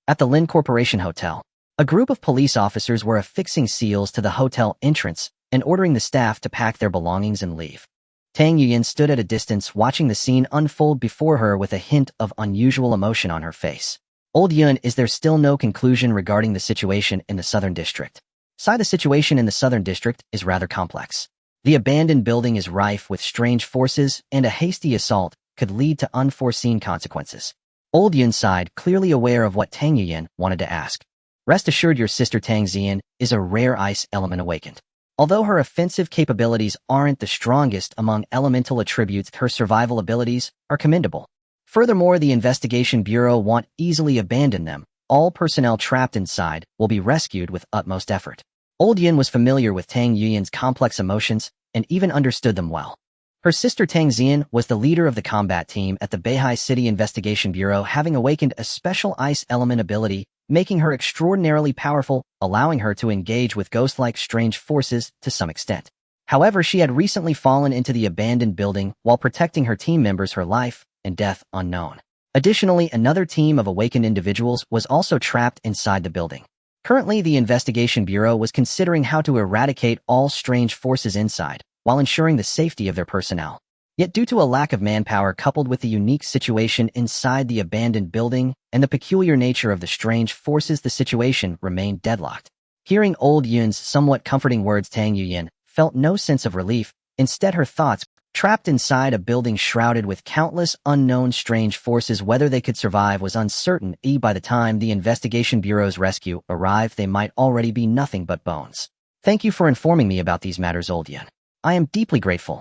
At the Lin Corporation Hotel, a group of police officers were affixing seals to the hotel entrance and ordering the staff to pack their belongings and leave. Tang Yuyan stood at a distance watching the scene unfold before her with a hint of unusual emotion on her face. Old Yun, is there still no conclusion regarding the situation in the Southern District? The situation in the Southern District is rather complex. The abandoned building is rife with strange forces, and a hasty assault could lead to unforeseen consequences. Old Yun sighed, clearly aware of what Tang Yuyan wanted to ask. Rest assured, your sister Tang Xian is a rare ice element awakened. Although her offensive capabilities aren't the strongest among elemental attributes, her survival abilities are commendable. Furthermore, the Investigation Bureau won't easily abandon them. All personnel trapped inside will be rescued with utmost effort. Old Yun was familiar with Tang Yuyan's complex emotions and even understood them well. Her sister Tang Xian was the leader of the combat team at the Beihai City Investigation Bureau, having awakened a special ice element ability, making her extraordinarily powerful, allowing her to engage with ghost-like strange forces to some extent. However, she had recently fallen into the abandoned building while protecting her team members, her life and death unknown. Additionally, another team of awakened individuals was also trapped inside the building. Currently, the Investigation Bureau was considering how to eradicate all strange forces inside, while ensuring the safety of their personnel. Yet due to a lack of manpower coupled with the unique situation inside the abandoned building and the peculiar nature of the strange forces, the situation remained deadlocked. Hearing Old Yun's somewhat comforting words, Tang Yuyan felt no sense of relief. Instead, her thoughts, trapped inside a building shrouded with countless unknown strange forces, whether they could survive was uncertain. By the time the Investigation Bureau's rescue arrived, they might already be nothing but bones. Thank you for informing me about these matters, Old Yun. I am deeply grateful.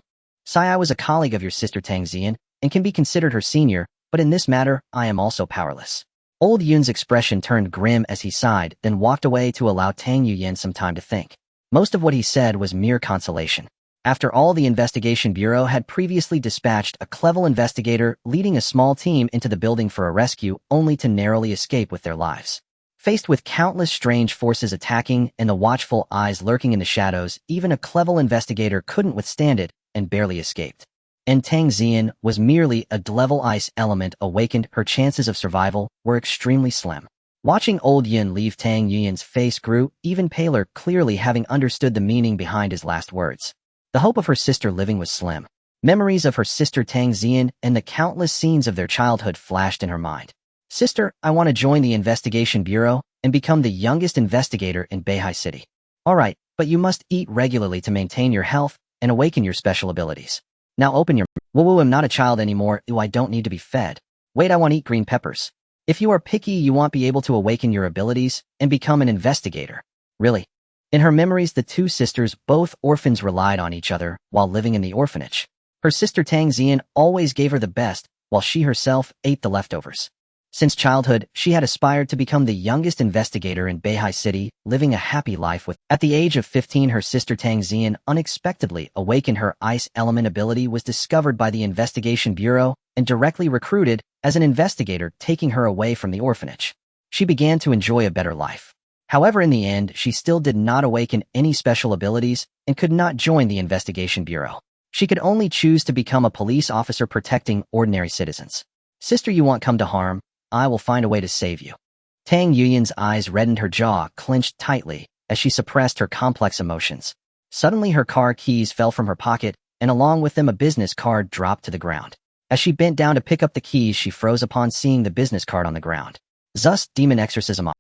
I was a colleague of your sister Tang Xian and can be considered her senior, but in this matter, I am also powerless. Old Yun's expression turned grim as he sighed, then walked away to allow Tang Yuyan some time to think. Most of what he said was mere consolation. After all, the Investigation Bureau had previously dispatched a clever investigator leading a small team into the building for a rescue, only to narrowly escape with their lives. Faced with countless strange forces attacking and the watchful eyes lurking in the shadows, even a clever investigator couldn't withstand it and barely escaped. And Tang Xian was merely a level ice element awakened. Her chances of survival were extremely slim. Watching Old Yun leave, Tang Yuyan's face grew even paler, clearly having understood the meaning behind his last words. The hope of her sister living was slim. Memories of her sister Tang Xian and the countless scenes of their childhood flashed in her mind. Sister, I want to join the Investigation Bureau and become the youngest investigator in Beihai City. Alright, but you must eat regularly to maintain your health and awaken your special abilities. Now open your Woo, I'm not a child anymore. I don't need to be fed. Wait, I want to eat green peppers. If you are picky, you won't be able to awaken your abilities and become an investigator. Really? In her memories, the two sisters, both orphans, relied on each other while living in the orphanage. Her sister Tang Xian always gave her the best, while she herself ate the leftovers. Since childhood, she had aspired to become the youngest investigator in Beihai City, living a happy life with. At the age of 15, her sister Tang Xian unexpectedly awakened her ice element ability, was discovered by the Investigation Bureau, and directly recruited as an investigator, taking her away from the orphanage. She began to enjoy a better life. However, in the end, she still did not awaken any special abilities and could not join the Investigation Bureau. She could only choose to become a police officer protecting ordinary citizens. Sister, you won't come to harm. I will find a way to save you. Tang Yuyan's eyes reddened, her jaw clenched tightly as she suppressed her complex emotions. Suddenly, her car keys fell from her pocket, and along with them a business card dropped to the ground. As she bent down to pick up the keys, she froze upon seeing the business card on the ground. Thus, demon exorcism.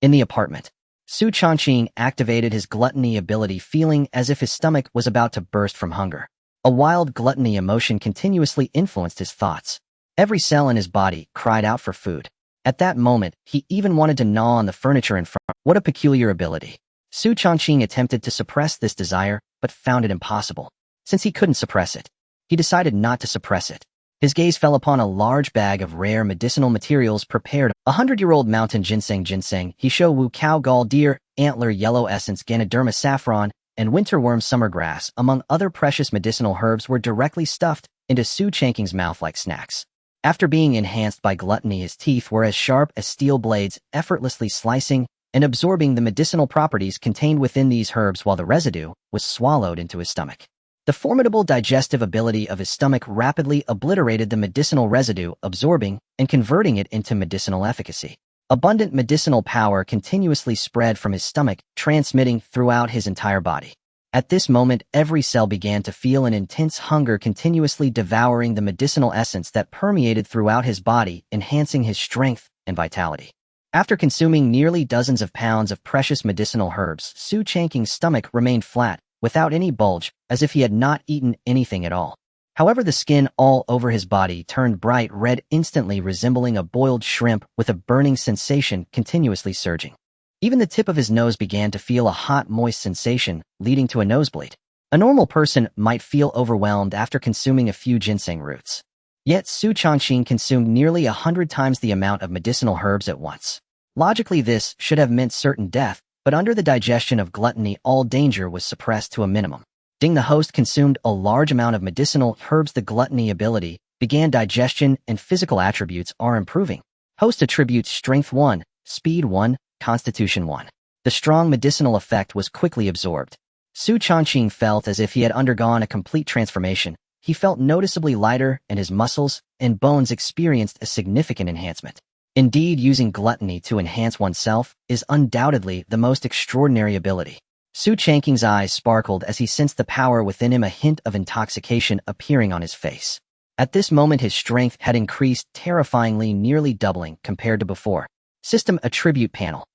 In the apartment, Xu Changqing activated his gluttony ability, feeling as if his stomach was about to burst from hunger. A wild gluttony emotion continuously influenced his thoughts. Every cell in his body cried out for food. At that moment, he even wanted to gnaw on the furniture in front. What a peculiar ability. Xu Changqing attempted to suppress this desire, but found it impossible. Since he couldn't suppress it, he decided not to suppress it. His gaze fell upon a large bag of rare medicinal materials prepared. 100-year-old mountain ginseng, Hisho Wu cow gall deer, antler yellow essence, Ganoderma saffron, and winterworm summergrass, among other precious medicinal herbs, were directly stuffed into Xu Changqing's mouth like snacks. After being enhanced by gluttony, his teeth were as sharp as steel blades, effortlessly slicing and absorbing the medicinal properties contained within these herbs, while the residue was swallowed into his stomach. The formidable digestive ability of his stomach rapidly obliterated the medicinal residue, absorbing and converting it into medicinal efficacy. Abundant medicinal power continuously spread from his stomach, transmitting throughout his entire body. At this moment, every cell began to feel an intense hunger, continuously devouring the medicinal essence that permeated throughout his body, enhancing his strength and vitality. After consuming nearly dozens of pounds of precious medicinal herbs, Xu Changqing's stomach remained flat, without any bulge, as if he had not eaten anything at all. However, the skin all over his body turned bright red, instantly resembling a boiled shrimp, with a burning sensation continuously surging. Even the tip of his nose began to feel a hot, moist sensation, leading to a nosebleed. A normal person might feel overwhelmed after consuming a few ginseng roots. Yet Xu Changqing consumed nearly 100 times the amount of medicinal herbs at once. Logically, this should have meant certain death, but under the digestion of gluttony, all danger was suppressed to a minimum. The host consumed a large amount of medicinal herbs. The gluttony ability began digestion, and physical attributes are improving. Host attributes: strength 1, speed 1, constitution 1. The strong medicinal effect was quickly absorbed. Xu Changqing felt as if he had undergone a complete transformation. He felt noticeably lighter, and his muscles and bones experienced a significant enhancement. Indeed, using gluttony to enhance oneself is undoubtedly the most extraordinary ability. Xu Changqing's eyes sparkled as he sensed the power within him, a hint of intoxication appearing on his face. At this moment, his strength had increased terrifyingly, nearly doubling compared to before. System Attribute Panel.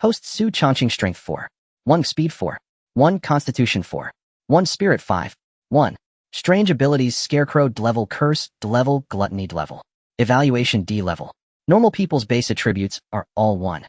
Host: Xu Changqing. Strength 4. 1. Speed 4. 1. Constitution 4. 1. Spirit 5. 1. Strange Abilities: Scarecrow level, Curse level, Gluttony level. Evaluation: D level. Normal people's base attributes are all 1.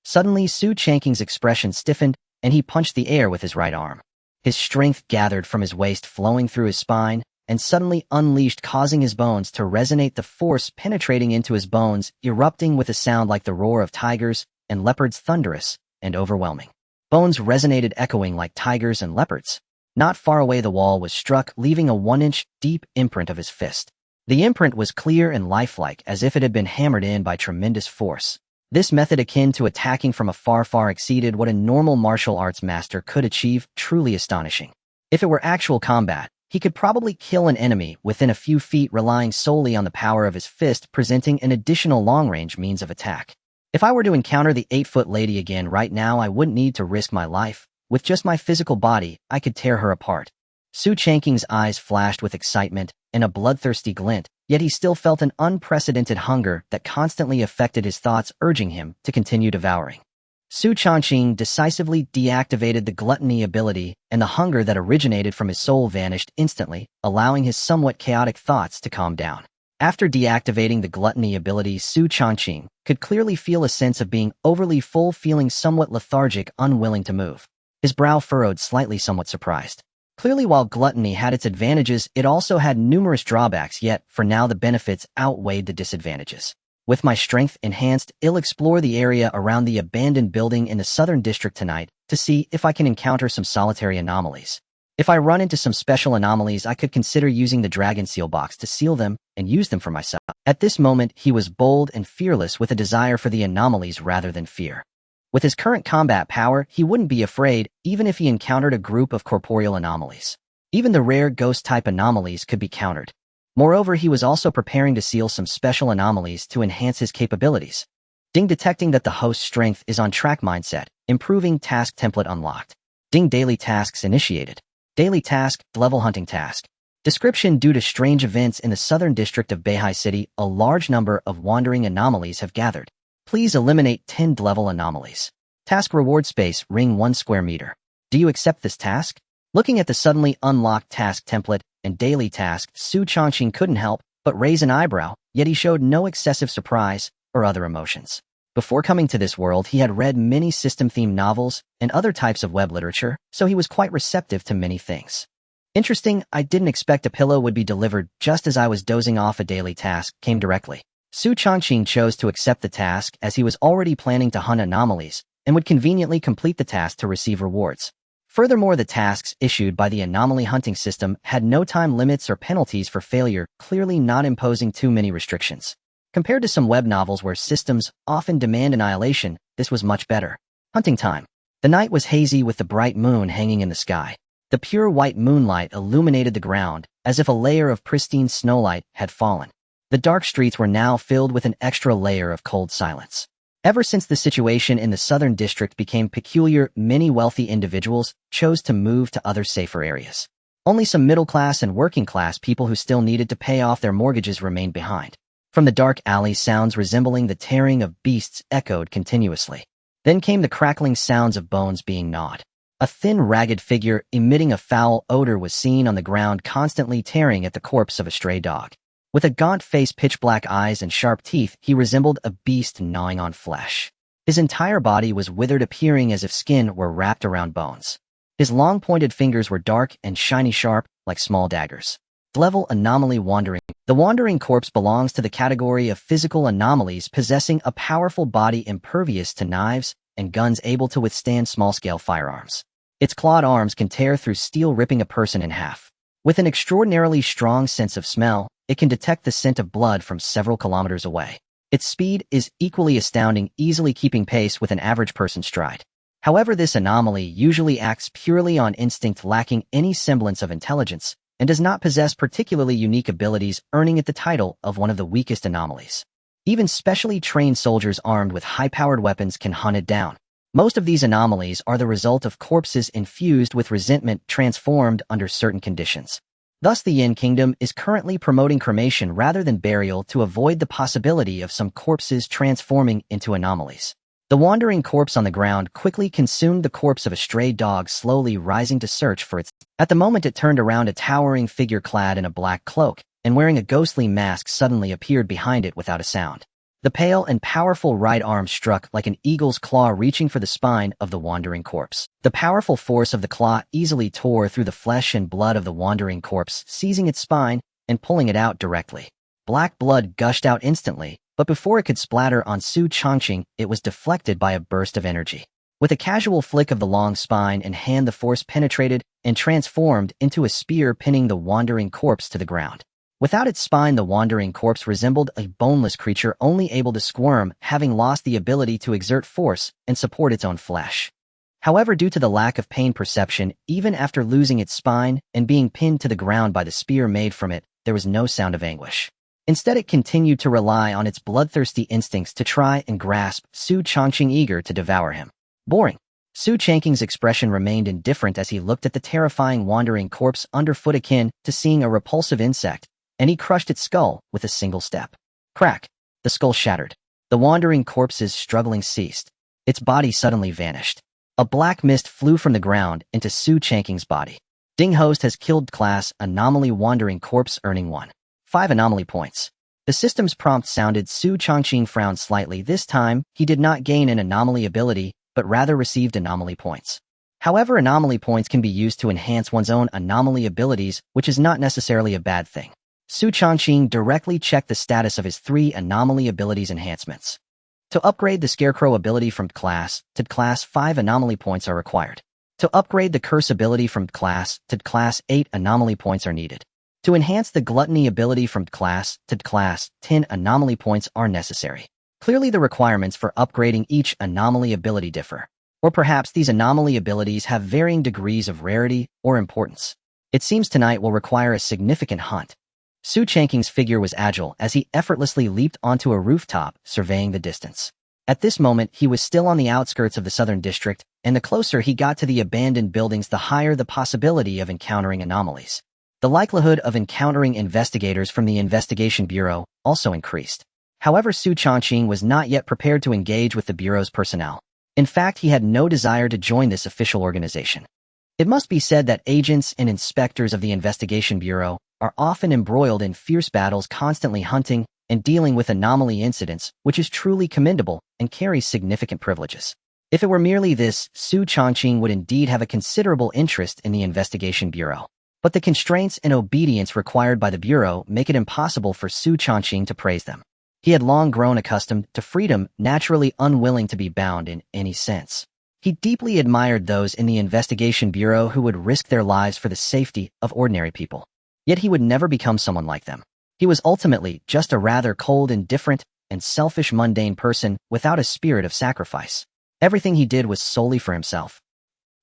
Suddenly, Xu Changqing's expression stiffened, and he punched the air with his right arm. His strength gathered from his waist, flowing through his spine, and suddenly unleashed, causing his bones to resonate, the force penetrating into his bones, erupting with a sound like the roar of tigers and leopards, thunderous and overwhelming. Bones resonated, echoing like tigers and leopards. Not far away, the wall was struck, leaving a 1-inch deep imprint of his fist. The imprint was clear and lifelike, as if it had been hammered in by tremendous force. This method, akin to attacking from afar, far exceeded what a normal martial arts master could achieve, truly astonishing. If it were actual combat, he could probably kill an enemy within a few feet, relying solely on the power of his fist, presenting an additional long-range means of attack. If I were to encounter the 8-foot lady again right now, I wouldn't need to risk my life. With just my physical body, I could tear her apart. Xu Changqing's eyes flashed with excitement and a bloodthirsty glint, yet he still felt an unprecedented hunger that constantly affected his thoughts, urging him to continue devouring. Xu Changqing decisively deactivated the gluttony ability, and the hunger that originated from his soul vanished instantly, allowing his somewhat chaotic thoughts to calm down. After deactivating the gluttony ability, Xu Changqing could clearly feel a sense of being overly full, feeling somewhat lethargic, unwilling to move. His brow furrowed slightly, somewhat surprised. Clearly, while gluttony had its advantages, it also had numerous drawbacks, yet for now the benefits outweighed the disadvantages. With my strength enhanced, I'll explore the area around the abandoned building in the southern district tonight to see if I can encounter some solitary anomalies. If I run into some special anomalies, I could consider using the dragon seal box to seal them and use them for myself. At this moment, he was bold and fearless, with a desire for the anomalies rather than fear. With his current combat power, he wouldn't be afraid, even if he encountered a group of corporeal anomalies. Even the rare ghost-type anomalies could be countered. Moreover, he was also preparing to seal some special anomalies to enhance his capabilities. Detecting that the host's strength is on track. Mindset. Improving task template unlocked. Daily tasks initiated. Daily task, level hunting task. Description: due to strange events in the southern district of Beihai City, a large number of wandering anomalies have gathered. Please eliminate 10 level anomalies. Task reward: space, ring 1 square meter. Do you accept this task? Looking at the suddenly unlocked task template and daily task, Xu Changqing couldn't help but raise an eyebrow, yet he showed no excessive surprise or other emotions. Before coming to this world, he had read many system-themed novels and other types of web literature, so he was quite receptive to many things. Interesting, I didn't expect a pillow would be delivered just as I was dozing off. A daily task came directly. Xu Changqing chose to accept the task as he was already planning to hunt anomalies and would conveniently complete the task to receive rewards. Furthermore, the tasks issued by the anomaly hunting system had no time limits or penalties for failure, clearly not imposing too many restrictions. Compared to some web novels where systems often demand annihilation, this was much better. Hunting time. The night was hazy with the bright moon hanging in the sky. The pure white moonlight illuminated the ground, as if a layer of pristine snowlight had fallen. The dark streets were now filled with an extra layer of cold silence. Ever since the situation in the southern district became peculiar, many wealthy individuals chose to move to other safer areas. Only some middle-class and working-class people who still needed to pay off their mortgages remained behind. From the dark alley, sounds resembling the tearing of beasts echoed continuously. Then came the crackling sounds of bones being gnawed. A thin, ragged figure emitting a foul odor was seen on the ground, constantly tearing at the corpse of a stray dog. With a gaunt face, pitch-black eyes, and sharp teeth, he resembled a beast gnawing on flesh. His entire body was withered, appearing as if skin were wrapped around bones. His long, pointed fingers were dark and shiny, sharp, like small daggers. Level Anomaly Wandering. The wandering corpse belongs to the category of physical anomalies possessing a powerful body impervious to knives and guns, able to withstand small-scale firearms. Its clawed arms can tear through steel, ripping a person in half. With an extraordinarily strong sense of smell, it can detect the scent of blood from several kilometers away. Its speed is equally astounding, easily keeping pace with an average person's stride. However, this anomaly usually acts purely on instinct, lacking any semblance of intelligence, and does not possess particularly unique abilities, earning it the title of one of the weakest anomalies. Even specially trained soldiers armed with high-powered weapons can hunt it down. Most of these anomalies are the result of corpses infused with resentment transformed under certain conditions. Thus, the Yin Kingdom is currently promoting cremation rather than burial to avoid the possibility of some corpses transforming into anomalies. The wandering corpse on the ground quickly consumed the corpse of a stray dog, slowly rising to search for its. At the moment it turned around, a towering figure clad in a black cloak and wearing a ghostly mask suddenly appeared behind it without a sound. The pale and powerful right arm struck like an eagle's claw, reaching for the spine of the wandering corpse. The powerful force of the claw easily tore through the flesh and blood of the wandering corpse, seizing its spine and pulling it out directly. Black blood gushed out instantly, but before it could splatter on Xu Changqing, it was deflected by a burst of energy. With a casual flick of the long spine and hand, the force penetrated and transformed into a spear, pinning the wandering corpse to the ground. Without its spine, the wandering corpse resembled a boneless creature, only able to squirm, having lost the ability to exert force and support its own flesh. However, due to the lack of pain perception, even after losing its spine and being pinned to the ground by the spear made from it, there was no sound of anguish. Instead, it continued to rely on its bloodthirsty instincts to try and grasp Xu Changqing, eager to devour him. Boring. Xu Changqing's expression remained indifferent as he looked at the terrifying wandering corpse underfoot, akin to seeing a repulsive insect, and he crushed its skull with a single step. Crack! The skull shattered. The wandering corpse's struggling ceased. Its body suddenly vanished. A black mist flew from the ground into Xu Changqing's body. Ding host has killed class Anomaly Wandering Corpse, earning 5 anomaly points. The system's prompt sounded. Xu Changqing frowned slightly. This time, he did not gain an anomaly ability, but rather received anomaly points. However, anomaly points can be used to enhance one's own anomaly abilities, which is not necessarily a bad thing. Xu Changqing directly checked the status of his 3 anomaly abilities enhancements. To upgrade the Scarecrow ability from class to class, 5 anomaly points are required. To upgrade the Curse ability from class to class, 8 anomaly points are needed. To enhance the Gluttony ability from class to class, 10 anomaly points are necessary. Clearly, the requirements for upgrading each anomaly ability differ. Or perhaps these anomaly abilities have varying degrees of rarity or importance. It seems tonight will require a significant hunt. Xu Changqing's figure was agile as he effortlessly leaped onto a rooftop, surveying the distance. At this moment, he was still on the outskirts of the southern district, and the closer he got to the abandoned buildings, the higher the possibility of encountering anomalies. The likelihood of encountering investigators from the Investigation Bureau also increased. However, Xu Changqing was not yet prepared to engage with the Bureau's personnel. In fact, he had no desire to join this official organization. It must be said that agents and inspectors of the Investigation Bureau are often embroiled in fierce battles, constantly hunting and dealing with anomaly incidents, which is truly commendable and carries significant privileges. If it were merely this, Xu Changqing would indeed have a considerable interest in the Investigation Bureau. But the constraints and obedience required by the Bureau make it impossible for Xu Changqing to praise them. He had long grown accustomed to freedom, naturally unwilling to be bound in any sense. He deeply admired those in the investigation bureau who would risk their lives for the safety of ordinary people. Yet he would never become someone like them. He was ultimately just a rather cold, indifferent, and selfish mundane person without a spirit of sacrifice. Everything he did was solely for himself.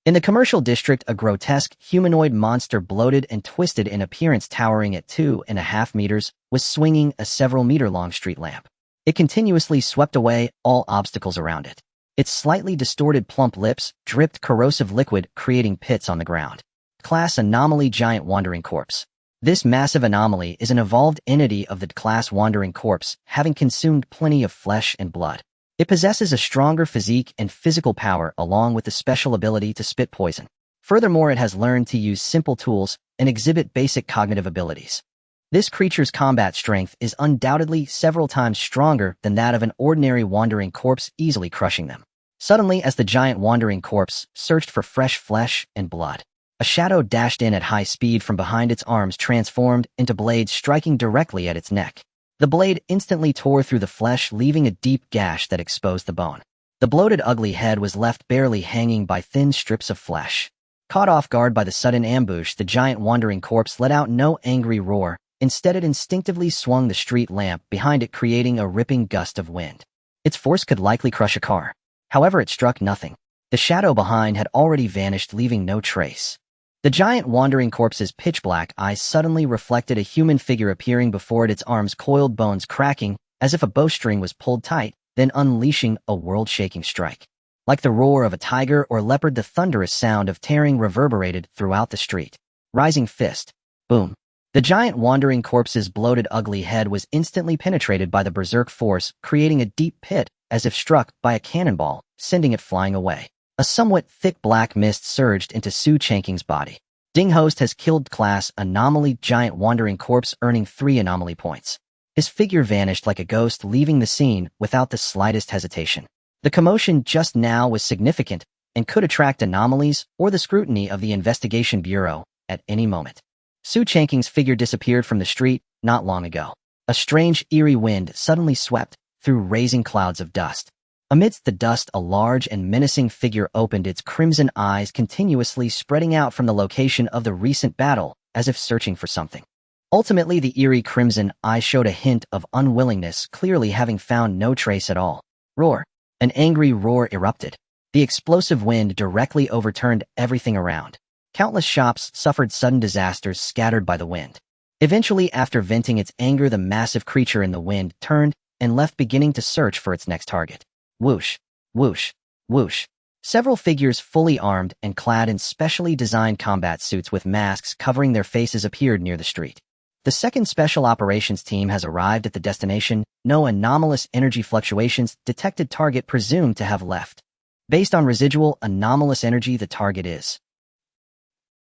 In the commercial district, a grotesque humanoid monster, bloated and twisted in appearance, towering at 2.5 meters, was swinging a several-meter-long street lamp. It continuously swept away all obstacles around it. Its slightly distorted plump lips dripped corrosive liquid, creating pits on the ground. Class Anomaly Giant Wandering Corpse. This massive anomaly is an evolved entity of the class Wandering Corpse, having consumed plenty of flesh and blood. It possesses a stronger physique and physical power, along with the special ability to spit poison. Furthermore, it has learned to use simple tools and exhibit basic cognitive abilities. This creature's combat strength is undoubtedly several times stronger than that of an ordinary wandering corpse, easily crushing them. Suddenly, as the giant wandering corpse searched for fresh flesh and blood, a shadow dashed in at high speed from behind its arms, transformed into blades, striking directly at its neck. The blade instantly tore through the flesh, leaving a deep gash that exposed the bone. The bloated, ugly head was left barely hanging by thin strips of flesh. Caught off guard by the sudden ambush, the giant wandering corpse let out no angry roar. Instead, it instinctively swung the street lamp behind it, creating a ripping gust of wind. Its force could likely crush a car. However, it struck nothing. The shadow behind had already vanished, leaving no trace. The giant wandering corpse's pitch-black eyes suddenly reflected a human figure appearing before it, its arms coiled, bones cracking, as if a bowstring was pulled tight, then unleashing a world-shaking strike. Like the roar of a tiger or leopard, the thunderous sound of tearing reverberated throughout the street. Rising fist. Boom. The giant wandering corpse's bloated, ugly head was instantly penetrated by the berserk force, creating a deep pit, as if struck by a cannonball, sending it flying away. A somewhat thick black mist surged into Xu Changqing's body. Ding Host has killed class Anomaly Giant Wandering Corpse, earning 3 anomaly points. His figure vanished like a ghost, leaving the scene without the slightest hesitation. The commotion just now was significant and could attract anomalies or the scrutiny of the investigation bureau at any moment. Xu Changqing's figure disappeared from the street not long ago. A strange, eerie wind suddenly swept through raising clouds of dust. Amidst the dust, a large and menacing figure opened its crimson eyes, continuously spreading out from the location of the recent battle, as if searching for something. Ultimately, the eerie crimson eye showed a hint of unwillingness, clearly having found no trace at all. Roar. An angry roar erupted. The explosive wind directly overturned everything around. Countless shops suffered sudden disasters, scattered by the wind. Eventually, after venting its anger, the massive creature in the wind turned and left, beginning to search for its next target. Whoosh, whoosh, whoosh. Several figures fully armed and clad in specially designed combat suits with masks covering their faces appeared near the street. The second Special Operations Team has arrived at the destination. No anomalous energy fluctuations detected. Target presumed to have left. Based on residual anomalous energy, the target is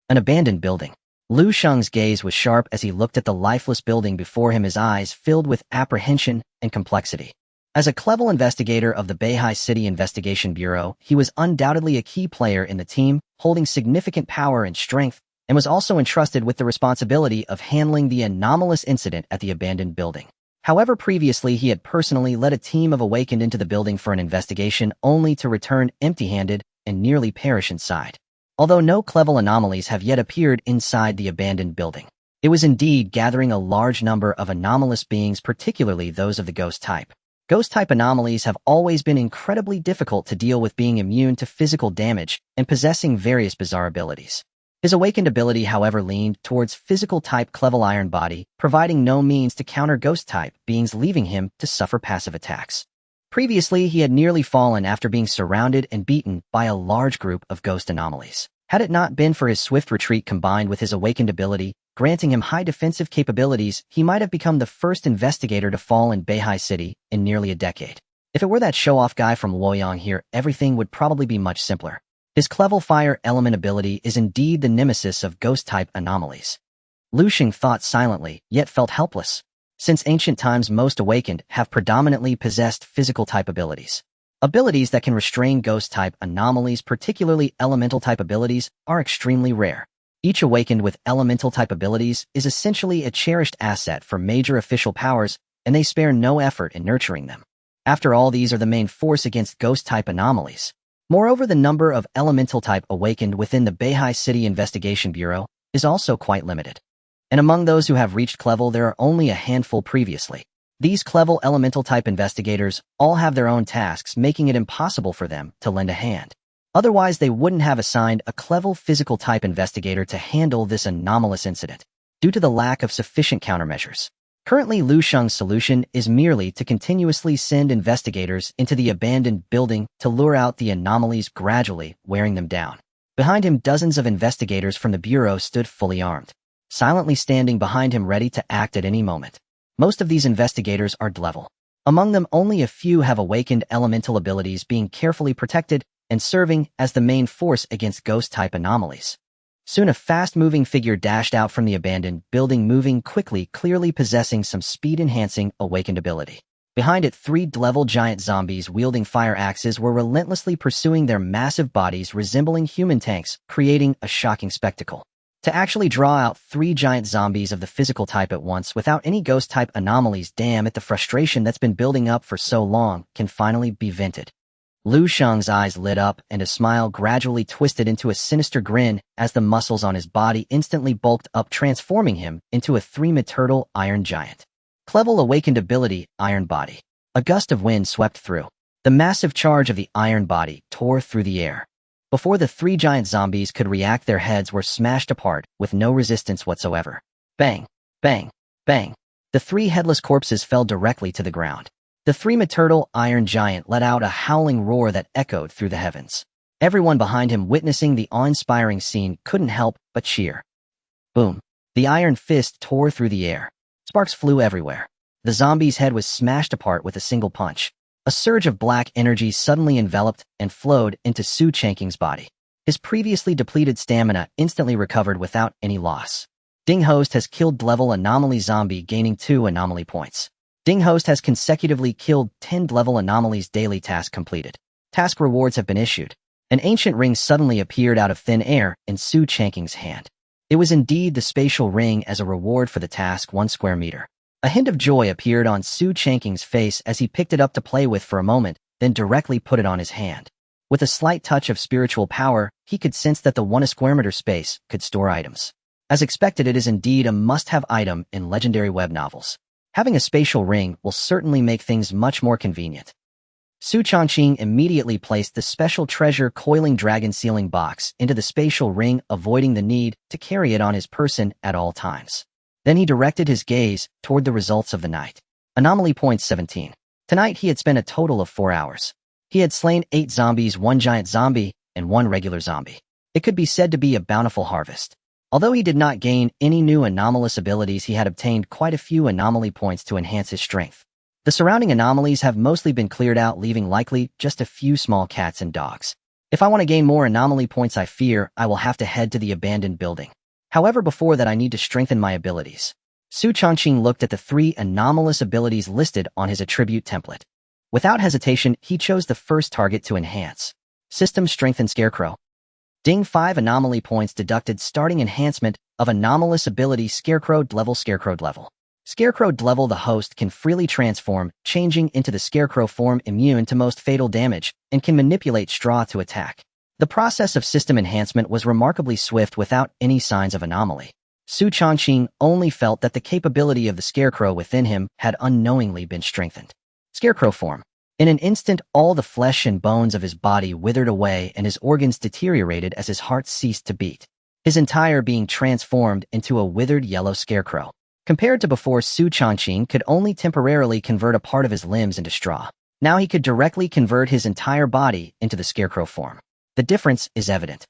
an abandoned building. Lu Sheng's gaze was sharp as he looked at the lifeless building before him, his eyes filled with apprehension and complexity. As a clever investigator of the Beihai City Investigation Bureau, he was undoubtedly a key player in the team, holding significant power and strength, and was also entrusted with the responsibility of handling the anomalous incident at the abandoned building. However, previously he had personally led a team of Awakened into the building for an investigation, only to return empty-handed and nearly perish inside. Although no clever anomalies have yet appeared inside the abandoned building, it was indeed gathering a large number of anomalous beings, particularly those of the ghost type. Ghost-type anomalies have always been incredibly difficult to deal with, being immune to physical damage and possessing various bizarre abilities. His awakened ability, however, leaned towards physical-type Clevel Iron Body, providing no means to counter ghost-type beings, leaving him to suffer passive attacks. Previously, he had nearly fallen after being surrounded and beaten by a large group of ghost anomalies. Had it not been for his swift retreat combined with his awakened ability, granting him high defensive capabilities, he might have become the first investigator to fall in Beihai City in nearly a decade. If it were that show-off guy from Luoyang here, everything would probably be much simpler. His Clevel Fire Element ability is indeed the nemesis of ghost-type anomalies. Lu Sheng thought silently, yet felt helpless. Since ancient times, most Awakened have predominantly possessed physical-type abilities. Abilities that can restrain ghost-type anomalies, particularly elemental-type abilities, are extremely rare. Each Awakened with elemental-type abilities is essentially a cherished asset for major official powers, and they spare no effort in nurturing them. After all, these are the main force against ghost-type anomalies. Moreover, the number of elemental type awakened within the Beihai City Investigation Bureau is also quite limited. And among those who have reached Clevel, there are only a handful previously. These Clevel elemental type investigators all have their own tasks, making it impossible for them to lend a hand. Otherwise, they wouldn't have assigned a Clevel physical type investigator to handle this anomalous incident, due to the lack of sufficient countermeasures. Currently, Liu Sheng's solution is merely to continuously send investigators into the abandoned building to lure out the anomalies, gradually wearing them down. Behind him, dozens of investigators from the Bureau stood fully armed, silently standing behind him ready to act at any moment. Most of these investigators are level. Among them, only a few have awakened elemental abilities, being carefully protected and serving as the main force against ghost-type anomalies. Soon a fast-moving figure dashed out from the abandoned building, moving quickly, clearly possessing some speed-enhancing awakened ability. Behind it, 3 level giant zombies wielding fire axes were relentlessly pursuing their massive bodies resembling human tanks, creating a shocking spectacle. To actually draw out 3 giant zombies of the physical type at once without any ghost-type anomalies, damn it, the frustration that's been building up for so long can finally be vented. Liu Sheng's eyes lit up and a smile gradually twisted into a sinister grin as the muscles on his body instantly bulked up, transforming him into a 3-meter iron giant. Clevel awakened ability, Iron Body. A gust of wind swept through. The massive charge of the iron body tore through the air. Before the 3 giant zombies could react, their heads were smashed apart with no resistance whatsoever. Bang, bang, bang. The 3 headless corpses fell directly to the ground. The 3-meter iron giant let out a howling roar that echoed through the heavens. Everyone behind him, witnessing the awe-inspiring scene, couldn't help but cheer. Boom. The iron fist tore through the air. Sparks flew everywhere. The zombie's head was smashed apart with a single punch. A surge of black energy suddenly enveloped and flowed into Xu Changqing's body. His previously depleted stamina instantly recovered without any loss. Ding Host has killed level anomaly zombie, gaining 2 anomaly points. Ding Host has consecutively killed 10 level anomalies. Daily task completed. Task rewards have been issued. An ancient ring suddenly appeared out of thin air in Xu Changqing's hand. It was indeed the spatial ring as a reward for the task, 1 square meter. A hint of joy appeared on Xu Changqing's face as he picked it up to play with for a moment, then directly put it on his hand. With a slight touch of spiritual power, he could sense that the 1 square meter space could store items. As expected, it is indeed a must-have item in legendary web novels. Having a spatial ring will certainly make things much more convenient. Xu Changqing immediately placed the special treasure coiling dragon sealing box into the spatial ring, avoiding the need to carry it on his person at all times. Then he directed his gaze toward the results of the night. Anomaly points 17. Tonight he had spent a total of 4 hours. He had slain 8 zombies, 1 giant zombie, and 1 regular zombie. It could be said to be a bountiful harvest. Although he did not gain any new anomalous abilities, he had obtained quite a few anomaly points to enhance his strength. The surrounding anomalies have mostly been cleared out, leaving likely just a few small cats and dogs. If I want to gain more anomaly points, I fear I will have to head to the abandoned building. However, before that I need to strengthen my abilities. Xu Changqing looked at the 3 anomalous abilities listed on his attribute template. Without hesitation, he chose the first target to enhance. System Strengthen Scarecrow. Ding 5 anomaly points deducted. Starting enhancement of anomalous ability Scarecrow level. Scarecrow level. Scarecrow level. The host can freely transform, changing into the Scarecrow form, immune to most fatal damage, and can manipulate straw to attack. The process of system enhancement was remarkably swift without any signs of anomaly. Xu Changqing only felt that the capability of the Scarecrow within him had unknowingly been strengthened. Scarecrow form. In an instant, all the flesh and bones of his body withered away and his organs deteriorated as his heart ceased to beat. His entire being transformed into a withered yellow scarecrow. Compared to before, Xu Changqing could only temporarily convert a part of his limbs into straw. Now he could directly convert his entire body into the scarecrow form. The difference is evident.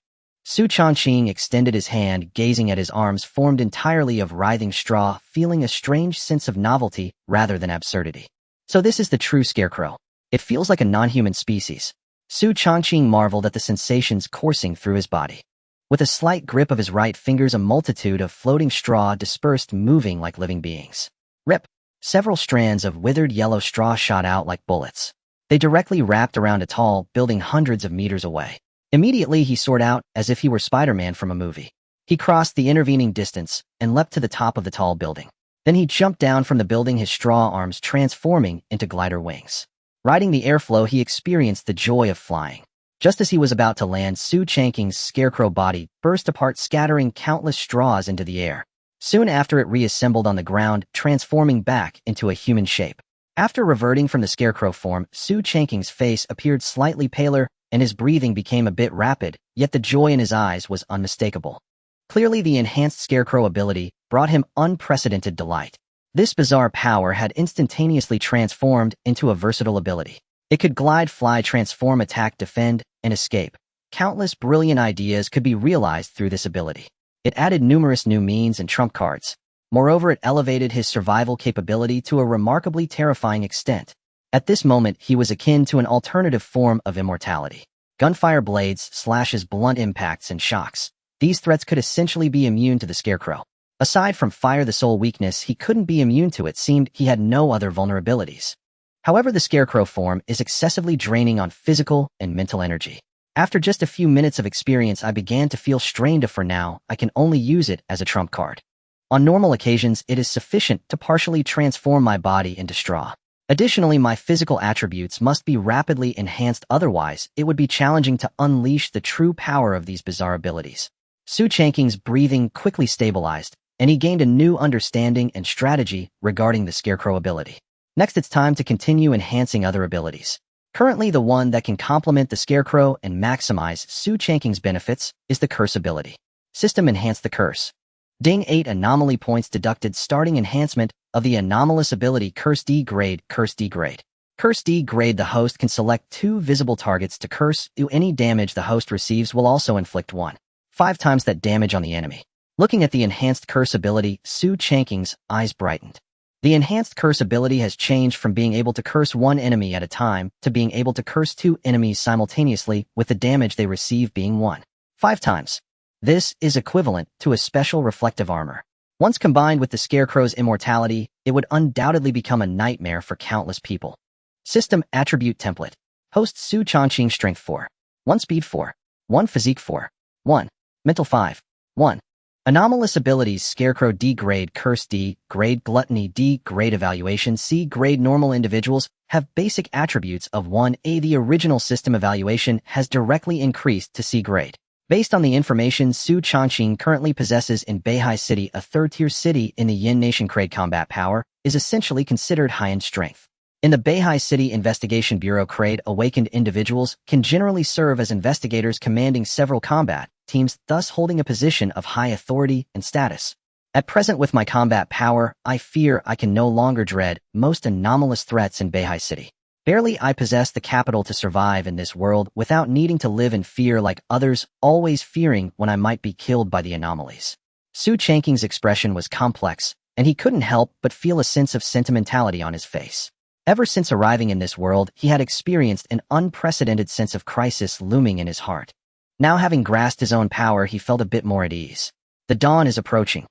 Xu Changqing extended his hand, gazing at his arms formed entirely of writhing straw, feeling a strange sense of novelty rather than absurdity. So this is the true scarecrow. It feels like a non-human species. Xu Changqing marveled at the sensations coursing through his body. With a slight grip of his right fingers, a multitude of floating straw dispersed, moving like living beings. Rip! Several strands of withered yellow straw shot out like bullets. They directly wrapped around a tall building hundreds of meters away. Immediately he soared out as if he were Spider-Man from a movie. He crossed the intervening distance and leapt to the top of the tall building. Then he jumped down from the building, his straw arms transforming into glider wings. Riding the airflow, he experienced the joy of flying. Just as he was about to land, Xu Changqing's scarecrow body burst apart, scattering countless straws into the air. Soon after, it reassembled on the ground, transforming back into a human shape. After reverting from the scarecrow form, Xu Changqing's face appeared slightly paler, and his breathing became a bit rapid, yet the joy in his eyes was unmistakable. Clearly, the enhanced scarecrow ability brought him unprecedented delight. This bizarre power had instantaneously transformed into a versatile ability. It could glide, fly, transform, attack, defend, and escape. Countless brilliant ideas could be realized through this ability. It added numerous new means and trump cards. Moreover, it elevated his survival capability to a remarkably terrifying extent. At this moment, he was akin to an alternative form of immortality. Gunfire, blades, slashes, blunt impacts, and shocks. These threats could essentially be immune to the scarecrow. Aside from fire, the sole weakness he couldn't be immune to, it seemed he had no other vulnerabilities. However, the scarecrow form is excessively draining on physical and mental energy. After just a few minutes of experience, I began to feel strained. For now, I can only use it as a trump card. On normal occasions, it is sufficient to partially transform my body into straw. Additionally, my physical attributes must be rapidly enhanced, otherwise it would be challenging to unleash the true power of these bizarre abilities. Xu Changqing's breathing quickly stabilized, and he gained a new understanding and strategy regarding the scarecrow ability. Next, it's time to continue enhancing other abilities. Currently, the one that can complement the scarecrow and maximize Xu Changqing's benefits is the curse ability. System: enhance the curse. Ding, 8 anomaly points deducted. Starting enhancement of the anomalous ability Curse Degrade. Curse Degrade. Curse Degrade. The host can select 2 visible targets to curse. Any damage the host receives will also inflict 1.5 times that damage on the enemy. Looking at the enhanced curse ability, Xu Changqing's eyes brightened. The enhanced curse ability has changed from being able to curse 1 enemy at a time to being able to curse 2 enemies simultaneously, with the damage they receive being 1.5 times. This is equivalent to a special reflective armor. Once combined with the scarecrow's immortality, it would undoubtedly become a nightmare for countless people. System: attribute template. Host: Xu Changqing. Strength 4. 1 speed 4. 1 physique 4. 1 mental 5. 1 anomalous abilities: Scarecrow Degrade. Curse Degrade. Gluttony Degrade. Evaluation C grade. Normal individuals have basic attributes of 1A. The original system evaluation has directly increased to C grade. Based on the information Xu Changqing currently possesses in Beihai City, a third-tier city in the Yin Nation, grade combat power is essentially considered high-end strength. In the Beihai City Investigation Bureau, grade awakened individuals can generally serve as investigators, commanding several combat teams, thus holding a position of high authority and status. At present, with my combat power, I fear I can no longer dread most anomalous threats in Beihai City. Barely I possess the capital to survive in this world without needing to live in fear like others, always fearing when I might be killed by the anomalies. Xu Changqing's expression was complex, and he couldn't help but feel a sense of sentimentality on his face. Ever since arriving in this world, he had experienced an unprecedented sense of crisis looming in his heart. Now, having grasped his own power, he felt a bit more at ease. The dawn is approaching.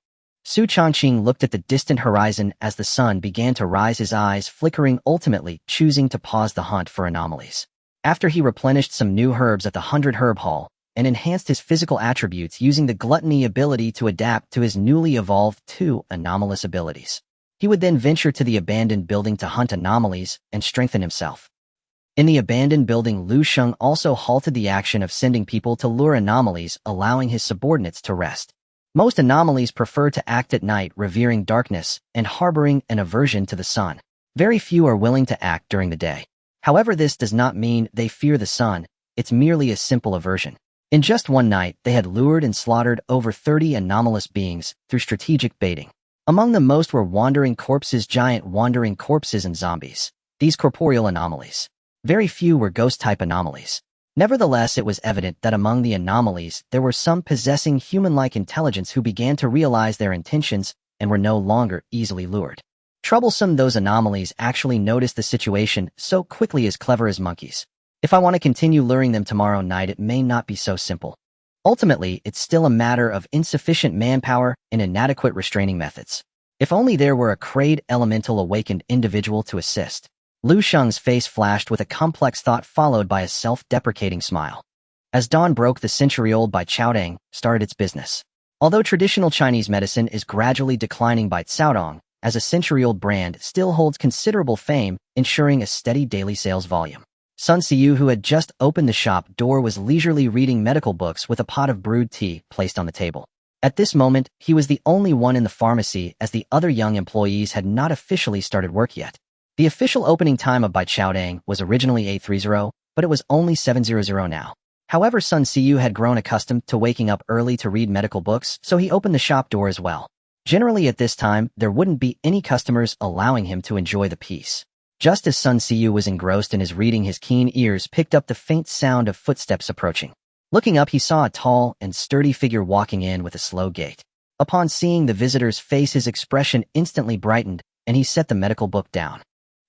Xu Changqing looked at the distant horizon as the sun began to rise, his eyes flickering, ultimately choosing to pause the hunt for anomalies. After he replenished some new herbs at the 100 Herb Hall and enhanced his physical attributes using the gluttony ability to adapt to his newly evolved 2 anomalous abilities, he would then venture to the abandoned building to hunt anomalies and strengthen himself. In the abandoned building, Lu Sheng also halted the action of sending people to lure anomalies, allowing his subordinates to rest. Most anomalies prefer to act at night, revering darkness and harboring an aversion to the sun. Very few are willing to act during the day. However, this does not mean they fear the sun, it's merely a simple aversion. In just one night, they had lured and slaughtered over 30 anomalous beings through strategic baiting. Among the most were wandering corpses, giant wandering corpses, and zombies. These corporeal anomalies. Very few were ghost-type anomalies. Nevertheless, it was evident that among the anomalies, there were some possessing human-like intelligence who began to realize their intentions and were no longer easily lured. Troublesome, those anomalies actually noticed the situation so quickly, as clever as monkeys. If I want to continue luring them tomorrow night, it may not be so simple. Ultimately, it's still a matter of insufficient manpower and inadequate restraining methods. If only there were a grade elemental awakened individual to assist. Lu Sheng's face flashed with a complex thought, followed by a self-deprecating smile. As dawn broke, the century-old Bai Chaodong started its business. Although traditional Chinese medicine is gradually declining, Bai Chaodong, as a century-old brand, still holds considerable fame, ensuring a steady daily sales volume. Sun Siyu, who had just opened the shop door, was leisurely reading medical books with a pot of brewed tea placed on the table. At this moment, he was the only one in the pharmacy, as the other young employees had not officially started work yet. The official opening time of Bai Chaodang was originally 8:30, but it was only 7:00 now. However, Sun Siyu had grown accustomed to waking up early to read medical books, so he opened the shop door as well. Generally at this time, there wouldn't be any customers, allowing him to enjoy the peace. Just as Sun Siyu was engrossed in his reading, his keen ears picked up the faint sound of footsteps approaching. Looking up, he saw a tall and sturdy figure walking in with a slow gait. Upon seeing the visitor's face, his expression instantly brightened, and he set the medical book down.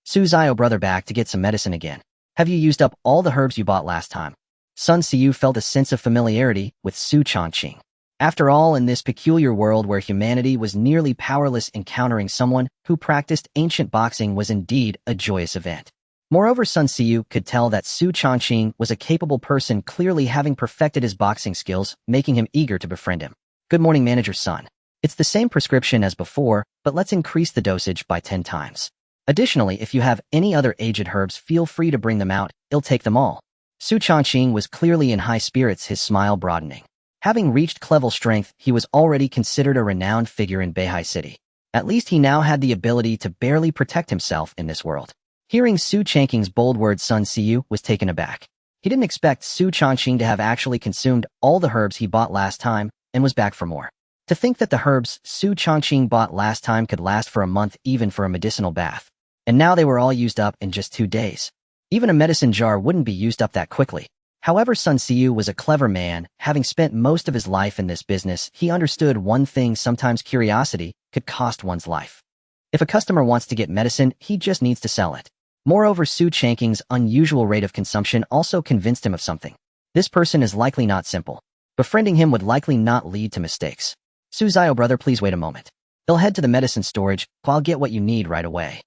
"Suzayo, brother, back to get some medicine again. Have you used up all the herbs you bought last time?" Sun Siyu felt a sense of familiarity with Xu Changqing. After all, in this peculiar world where humanity was nearly powerless, encountering someone who practiced ancient boxing was indeed a joyous event. Moreover, Sun Siyu could tell that Xu Changqing was a capable person, clearly having perfected his boxing skills, making him eager to befriend him. "Good morning, Manager Sun. It's the same prescription as before, but let's increase the dosage by 10 times. Additionally, if you have any other aged herbs, feel free to bring them out. I'll take them all." Xu Changqing was clearly in high spirits, his smile broadening. Having reached level strength, he was already considered a renowned figure in Beihai City. At least he now had the ability to barely protect himself in this world. Hearing Xu Changqing's bold words, Sun Siyu was taken aback. He didn't expect Xu Changqing to have actually consumed all the herbs he bought last time and was back for more. To think that the herbs Xu Changqing bought last time could last for a month, even for a medicinal bath. And now they were all used up in just 2 days. Even a medicine jar wouldn't be used up that quickly. However, Sun Siyu was a clever man. Having spent most of his life in this business, he understood one thing: sometimes curiosity could cost one's life. If a customer wants to get medicine, he just needs to sell it. Moreover, Xu Changqing's unusual rate of consumption also convinced him of something. This person is likely not simple. Befriending him would likely not lead to mistakes. "Suzayo, brother, please wait a moment. I'll head to the medicine storage. I'll get what you need right away."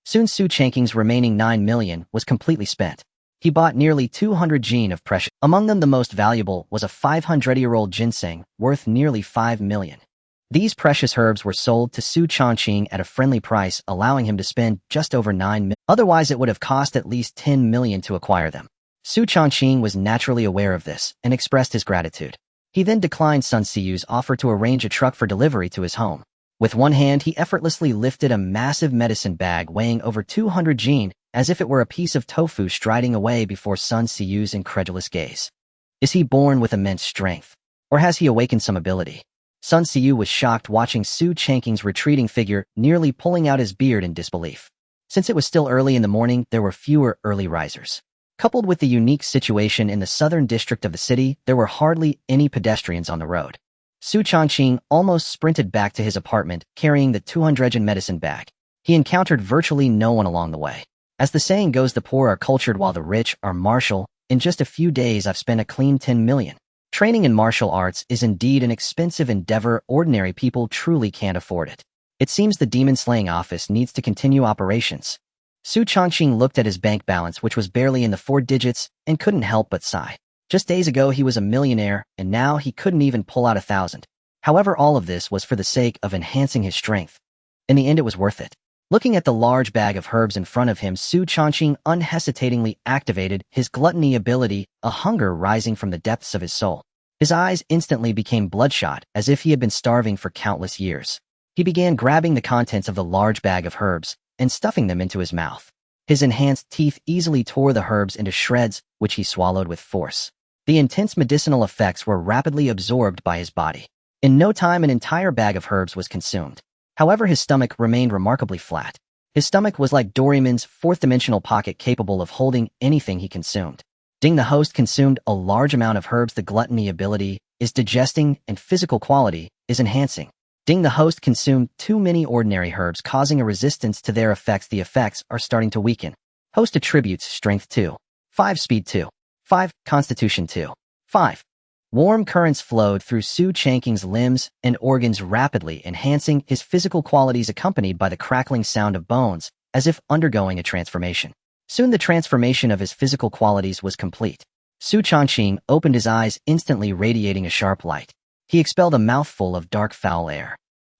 Soon Xu Changqing's remaining 9 million was completely spent. He bought nearly 200 jin of precious. Among them, the most valuable was a 500-year-old ginseng, worth nearly 5 million. These precious herbs were sold to Xu Changqing at a friendly price, allowing him to spend just over 9 million. Otherwise, it would have cost at least 10 million to acquire them. Xu Changqing was naturally aware of this and expressed his gratitude. He then declined Sun Siyu's offer to arrange a truck for delivery to his home. With one hand, he effortlessly lifted a massive medicine bag weighing over 200 jin, as if it were a piece of tofu, striding away before Sun Siyu's incredulous gaze. Is he born with immense strength? Or has he awakened some ability? Sun Siyu was shocked watching Xu Changqing's retreating figure, nearly pulling out his beard in disbelief. Since it was still early in the morning, there were fewer early risers. Coupled with the unique situation in the southern district of the city, there were hardly any pedestrians on the road. Xu Changqing almost sprinted back to his apartment, carrying the 200 jin medicine bag. He encountered virtually no one along the way. As the saying goes, the poor are cultured while the rich are martial. In just a few days, I've spent a clean 10 million. Training in martial arts is indeed an expensive endeavor. Ordinary people truly can't afford it. It seems the demon-slaying office needs to continue operations. Xu Changqing looked at his bank balance, which was barely in the 4 digits, and couldn't help but sigh. Just days ago, he was a millionaire, and now he couldn't even pull out 1,000. However, all of this was for the sake of enhancing his strength. In the end, it was worth it. Looking at the large bag of herbs in front of him, Xu Changqing unhesitatingly activated his gluttony ability, a hunger rising from the depths of his soul. His eyes instantly became bloodshot, as if he had been starving for countless years. He began grabbing the contents of the large bag of herbs and stuffing them into his mouth. His enhanced teeth easily tore the herbs into shreds, which he swallowed with force. The intense medicinal effects were rapidly absorbed by his body. In no time, an entire bag of herbs was consumed. However, his stomach remained remarkably flat. His stomach was like Doraemon's fourth-dimensional pocket, capable of holding anything he consumed. Ding, the host consumed a large amount of herbs. The gluttony ability is digesting and physical quality is enhancing. Ding, the host consumed too many ordinary herbs, causing a resistance to their effects. The effects are starting to weaken. Host attributes: strength 2, 5 speed 2, 5 constitution 2, 5. Warm currents flowed through Xu Changqing's limbs and organs, rapidly enhancing his physical qualities, accompanied by the crackling sound of bones, as if undergoing a transformation. Soon the transformation of his physical qualities was complete. Xu Changqing opened his eyes, instantly radiating a sharp light. He expelled a mouthful of dark, foul air.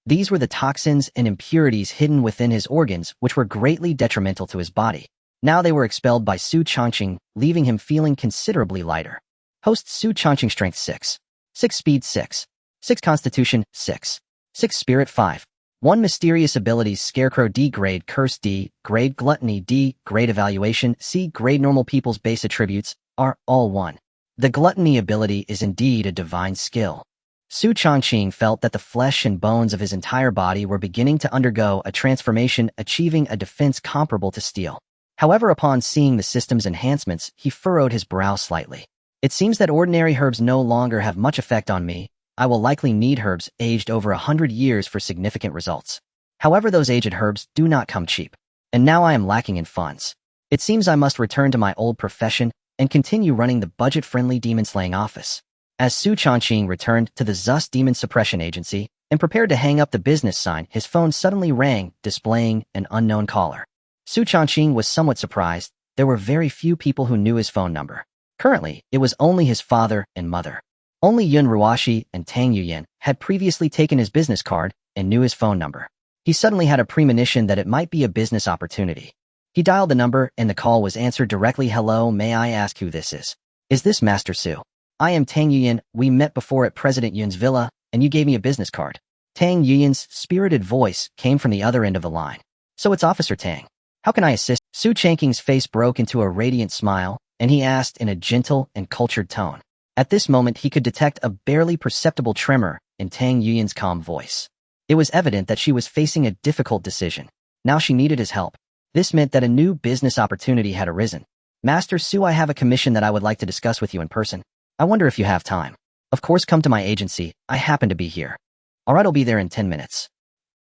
These were the toxins and impurities hidden within his organs, which were greatly detrimental to his body. Now they were expelled by Xu Changqing, leaving him feeling considerably lighter. Host Xu Changqing strength 6. 6 speed 6. 6 constitution 6. 6 spirit 5. 1 mysterious abilities Scarecrow D grade curse D, grade gluttony D, grade evaluation C, grade normal people's base attributes are all 1. The gluttony ability is indeed a divine skill. Xu Changqing felt that the flesh and bones of his entire body were beginning to undergo a transformation, achieving a defense comparable to steel. However, upon seeing the system's enhancements, he furrowed his brow slightly. It seems that ordinary herbs no longer have much effect on me. I will likely need herbs aged over 100 years for significant results. However, those aged herbs do not come cheap. And now I am lacking in funds. It seems I must return to my old profession and continue running the budget-friendly demon-slaying office. As Xu Changqing returned to the Zus Demon Suppression Agency and prepared to hang up the business sign, his phone suddenly rang, displaying an unknown caller. Xu Changqing was somewhat surprised. There were very few people who knew his phone number. Currently, it was only his father and mother. Only Yun Ruashi and Tang Yuyan had previously taken his business card and knew his phone number. He suddenly had a premonition that it might be a business opportunity. He dialed the number and the call was answered directly. Hello, may I ask who this is? Is this Master Su? I am Tang Yuyan. We met before at President Yun's villa and you gave me a business card. Tang Yuyan's spirited voice came from the other end of the line. So it's Officer Tang. How can I assist? Xu Changqing's face broke into a radiant smile and he asked in a gentle and cultured tone. At this moment, he could detect a barely perceptible tremor in Tang Yuyan's calm voice. It was evident that she was facing a difficult decision. Now she needed his help. This meant that a new business opportunity had arisen. Master Su, I have a commission that I would like to discuss with you in person. I wonder if you have time. Of course, come to my agency. I happen to be here. All right, I'll be there in 10 minutes.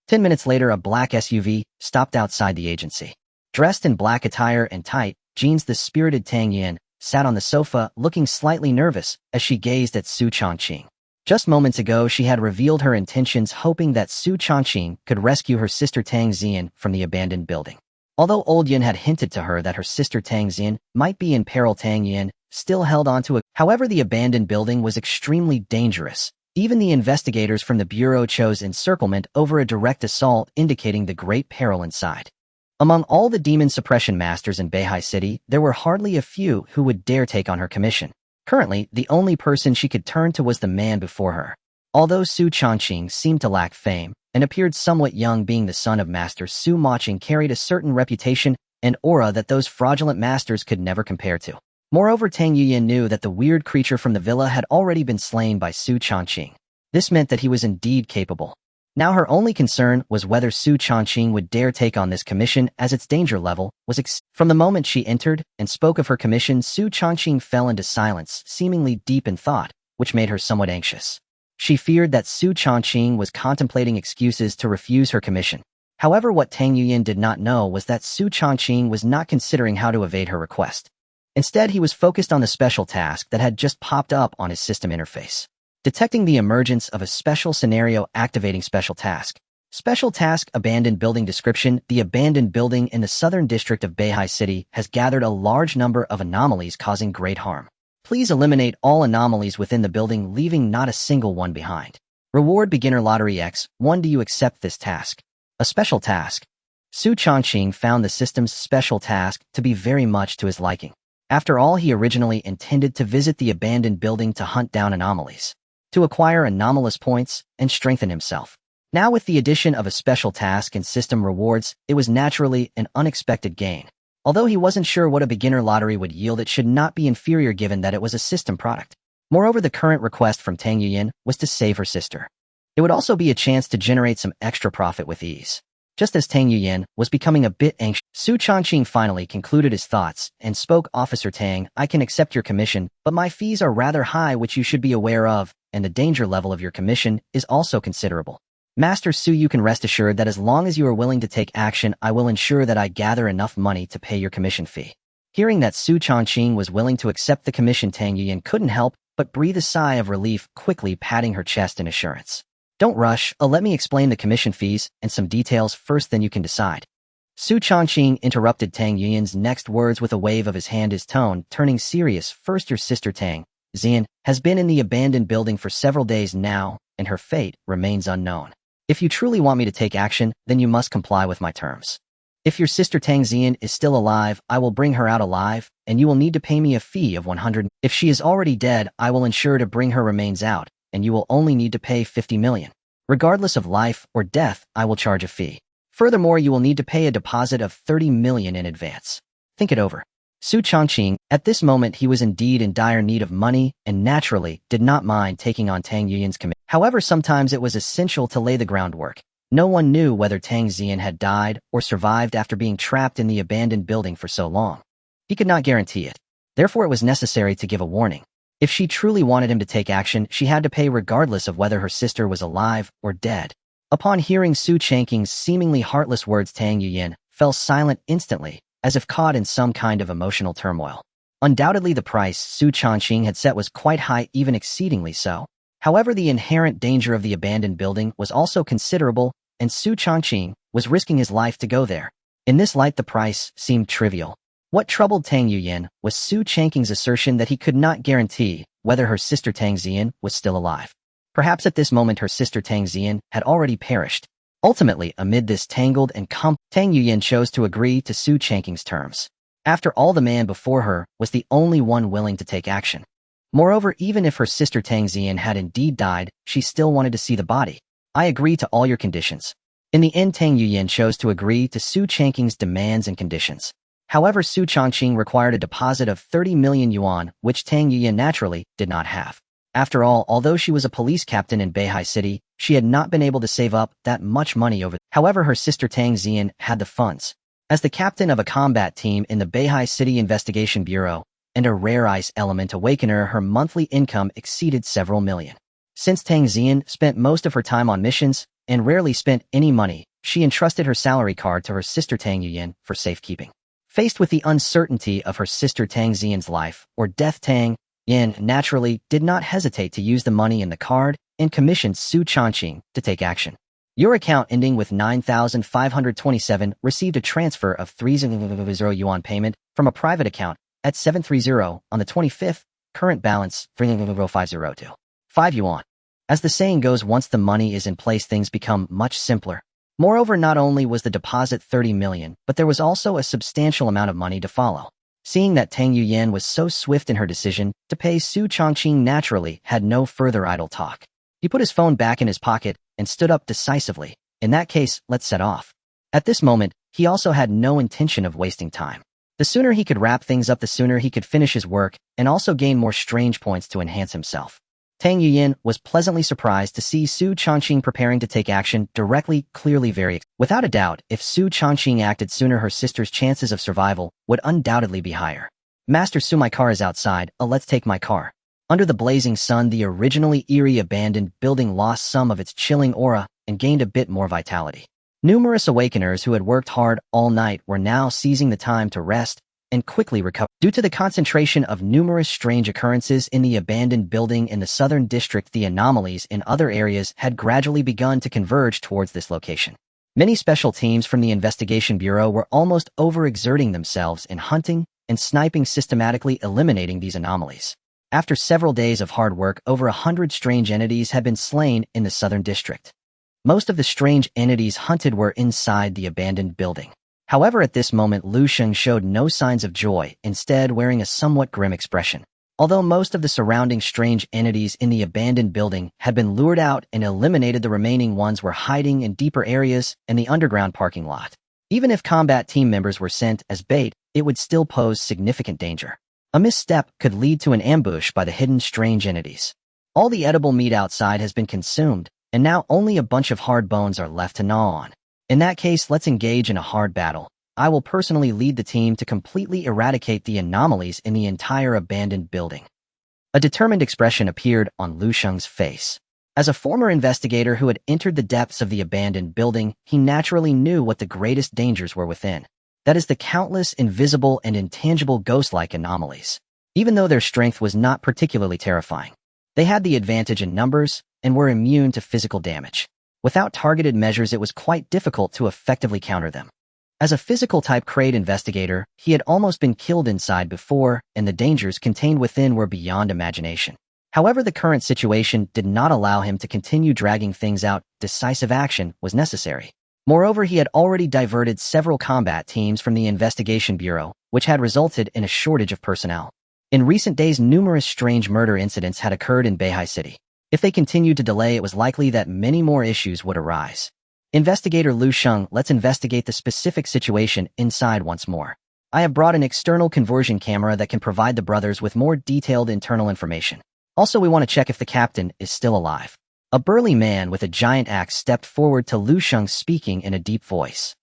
10 minutes later, a black SUV stopped outside the agency. Dressed in black attire and tight jeans, the spirited Tang Yuyan sat on the sofa, looking slightly nervous as she gazed at Xu Changqing. Just moments ago, she had revealed her intentions, hoping that Xu Changqing could rescue her sister Tang Xian from the abandoned building. Although old Yun had hinted to her that her sister Tang Xian might be in peril, Tang Yuyan still held on to it. However, the abandoned building was extremely dangerous. Even the investigators from the Bureau chose encirclement over a direct assault, indicating the great peril inside. Among all the demon suppression masters in Beihai City, there were hardly a few who would dare take on her commission. Currently, the only person she could turn to was the man before her. Although Xu Changqing seemed to lack fame and appeared somewhat young, being the son of Master Xu Changqing carried a certain reputation and aura that those fraudulent masters could never compare to. Moreover, Tang Yuyan knew that the weird creature from the villa had already been slain by Xu Changqing. This meant that he was indeed capable. Now her only concern was whether Xu Changqing would dare take on this commission, as its danger level was From the moment she entered and spoke of her commission, Xu Changqing fell into silence, seemingly deep in thought, which made her somewhat anxious. She feared that Xu Changqing was contemplating excuses to refuse her commission. However, what Tang Yuyan did not know was that Xu Changqing was not considering how to evade her request. Instead, he was focused on the special task that had just popped up on his system interface. Detecting the emergence of a special scenario, activating special task. Special task, abandoned building description. The abandoned building in the southern district of Beihai City has gathered a large number of anomalies causing great harm. Please eliminate all anomalies within the building, leaving not a single one behind. Reward beginner lottery X1. Do you accept this task? A special task. Xu Changqing found the system's special task to be very much to his liking. After all, he originally intended to visit the abandoned building to hunt down anomalies, to acquire anomalous points, and strengthen himself. Now with the addition of a special task and system rewards, it was naturally an unexpected gain. Although he wasn't sure what a beginner lottery would yield, it should not be inferior given that it was a system product. Moreover, the current request from Tang Yuyan was to save her sister. It would also be a chance to generate some extra profit with ease. Just as Tang Yuyan was becoming a bit anxious, Xu Changqing finally concluded his thoughts and spoke. Officer Tang, I can accept your commission, but my fees are rather high, which you should be aware of, and the danger level of your commission is also considerable. Master Su, you can rest assured that as long as you are willing to take action, I will ensure that I gather enough money to pay your commission fee. Hearing that Xu Changqing was willing to accept the commission, Tang Yuyan couldn't help but breathe a sigh of relief, quickly patting her chest in assurance. Don't rush, let me explain the commission fees and some details first, then you can decide. Xu Changqing interrupted Tang Yuyan's next words with a wave of his hand, his tone turning serious. First, your sister Tang Xian has been in the abandoned building for several days now, and her fate remains unknown. If you truly want me to take action, then you must comply with my terms. If your sister Tang Xian is still alive, I will bring her out alive, and you will need to pay me a fee of 100. If she is already dead, I will ensure to bring her remains out, and you will only need to pay 50 million. Regardless of life or death, I will charge a fee. Furthermore, you will need to pay a deposit of 30 million in advance. Think it over. Xu Changqing, at this moment he was indeed in dire need of money and naturally did not mind taking on Tang Yuyan's commitment. However, sometimes it was essential to lay the groundwork. No one knew whether Tang Xian had died or survived after being trapped in the abandoned building for so long. He could not guarantee it. Therefore, it was necessary to give a warning. If she truly wanted him to take action, she had to pay regardless of whether her sister was alive or dead. Upon hearing Xu Changqing's seemingly heartless words, Tang Yuyan fell silent instantly, as if caught in some kind of emotional turmoil. Undoubtedly, the price Xu Changqing had set was quite high, even exceedingly so. However, the inherent danger of the abandoned building was also considerable, and Xu Changqing was risking his life to go there. In this light, the price seemed trivial. What troubled Tang Yuyan was Xu Changqing's assertion that he could not guarantee whether her sister Tang Xian was still alive. Perhaps at this moment her sister Tang Xian had already perished. Ultimately, amid this tangled and Tang Yuyan chose to agree to Xu Changqing's terms. After all, the man before her was the only one willing to take action. Moreover, even if her sister Tang Xian had indeed died, she still wanted to see the body. I agree to all your conditions. In the end, Tang Yuyan chose to agree to Xu Changqing's demands and conditions. However, Xu Changqing required a deposit of 30 million yuan, which Tang Yuyan naturally did not have. After all, although she was a police captain in Beihai City, she had not been able to save up that much money over. However, her sister Tang Xian had the funds. As the captain of a combat team in the Beihai City Investigation Bureau and a rare ice element awakener, her monthly income exceeded several million. Since Tang Xian spent most of her time on missions and rarely spent any money, she entrusted her salary card to her sister Tang Yuyan for safekeeping. Faced with the uncertainty of her sister Tang Xian's life or death, Tang Yuyan naturally did not hesitate to use the money in the card and commissioned Xu Changqing to take action. Your account ending with 9,527 received a transfer of 300 yuan payment from a private account at 730 on the 25th, current balance 30502. 5 yuan. As the saying goes, once the money is in place, things become much simpler. Moreover, not only was the deposit 30 million, but there was also a substantial amount of money to follow. Seeing that Tang Yuyan was so swift in her decision to pay, Xu Changqing naturally had no further idle talk. He put his phone back in his pocket and stood up decisively. In that case, let's set off. At this moment, he also had no intention of wasting time. The sooner he could wrap things up, the sooner he could finish his work and also gain more strange points to enhance himself. Tang Yuyan was pleasantly surprised to see Xu Changqing preparing to take action directly, clearly very. Without a doubt, if Xu Changqing acted sooner, her sister's chances of survival would undoubtedly be higher. Master Xu, my car is outside. Let's take my car. Under the blazing sun, the originally eerie abandoned building lost some of its chilling aura and gained a bit more vitality. Numerous awakeners who had worked hard all night were now seizing the time to rest and quickly recover. Due to the concentration of numerous strange occurrences in the abandoned building in the southern district, the anomalies in other areas had gradually begun to converge towards this location. Many special teams from the Investigation Bureau were almost overexerting themselves in hunting and sniping, systematically eliminating these anomalies. After several days of hard work, over 100 strange entities had been slain in the southern district. Most of the strange entities hunted were inside the abandoned building. However, at this moment, Lu Sheng showed no signs of joy, instead wearing a somewhat grim expression. Although most of the surrounding strange entities in the abandoned building had been lured out and eliminated, the remaining ones were hiding in deeper areas and the underground parking lot. Even if combat team members were sent as bait, it would still pose significant danger. A misstep could lead to an ambush by the hidden strange entities. All the edible meat outside has been consumed, and now only a bunch of hard bones are left to gnaw on. In that case, let's engage in a hard battle. I will personally lead the team to completely eradicate the anomalies in the entire abandoned building. A determined expression appeared on Lu Sheng's face. As a former investigator who had entered the depths of the abandoned building, he naturally knew what the greatest dangers were within. That is, the countless invisible and intangible ghost-like anomalies. Even though their strength was not particularly terrifying, they had the advantage in numbers and were immune to physical damage. Without targeted measures, it was quite difficult to effectively counter them. As a physical-type crate investigator, he had almost been killed inside before, and the dangers contained within were beyond imagination. However, the current situation did not allow him to continue dragging things out. Decisive action was necessary. Moreover, he had already diverted several combat teams from the investigation bureau, which had resulted in a shortage of personnel. In recent days, numerous strange murder incidents had occurred in Beihai City. If they continued to delay, it was likely that many more issues would arise. Investigator Lu Sheng, let's investigate the specific situation inside once more. I have brought an external conversion camera that can provide the brothers with more detailed internal information. Also, we want to check if the captain is still alive. A burly man with a giant axe stepped forward to Lu Sheng, speaking in a deep voice.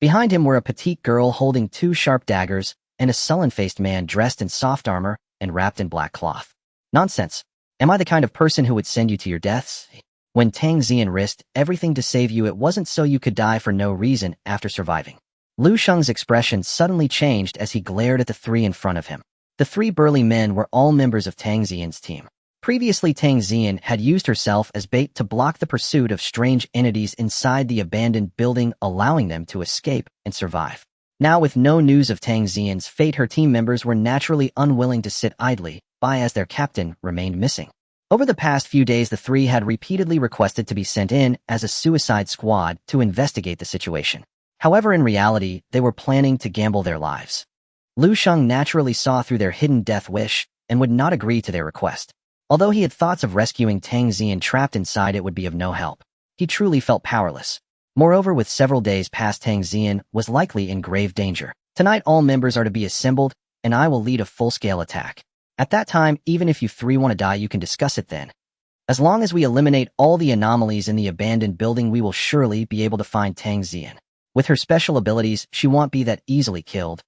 Behind him were a petite girl holding 2 sharp daggers and a sullen-faced man dressed in soft armor and wrapped in black cloth. Nonsense. Am I the kind of person who would send you to your deaths? When Tang Ziyan risked everything to save you, it wasn't so you could die for no reason after surviving. Lu Sheng's expression suddenly changed as he glared at the 3 in front of him. The 3 burly men were all members of Tang Ziyan's team. Previously, Tang Ziyan had used herself as bait to block the pursuit of strange entities inside the abandoned building, allowing them to escape and survive. Now, with no news of Tang Ziyan's fate, her team members were naturally unwilling to sit idly by as their captain remained missing. Over the past few days, the 3 had repeatedly requested to be sent in as a suicide squad to investigate the situation. However, in reality, they were planning to gamble their lives. Lu Sheng naturally saw through their hidden death wish and would not agree to their request. Although he had thoughts of rescuing Tang Ziyan trapped inside, it would be of no help. He truly felt powerless. Moreover, with several days past, Tang Ziyan was likely in grave danger. Tonight, all members are to be assembled, and I will lead a full-scale attack. At that time, even if you 3 want to die, you can discuss it then. As long as we eliminate all the anomalies in the abandoned building, we will surely be able to find Tang Ziyan. With her special abilities, she won't be that easily killed.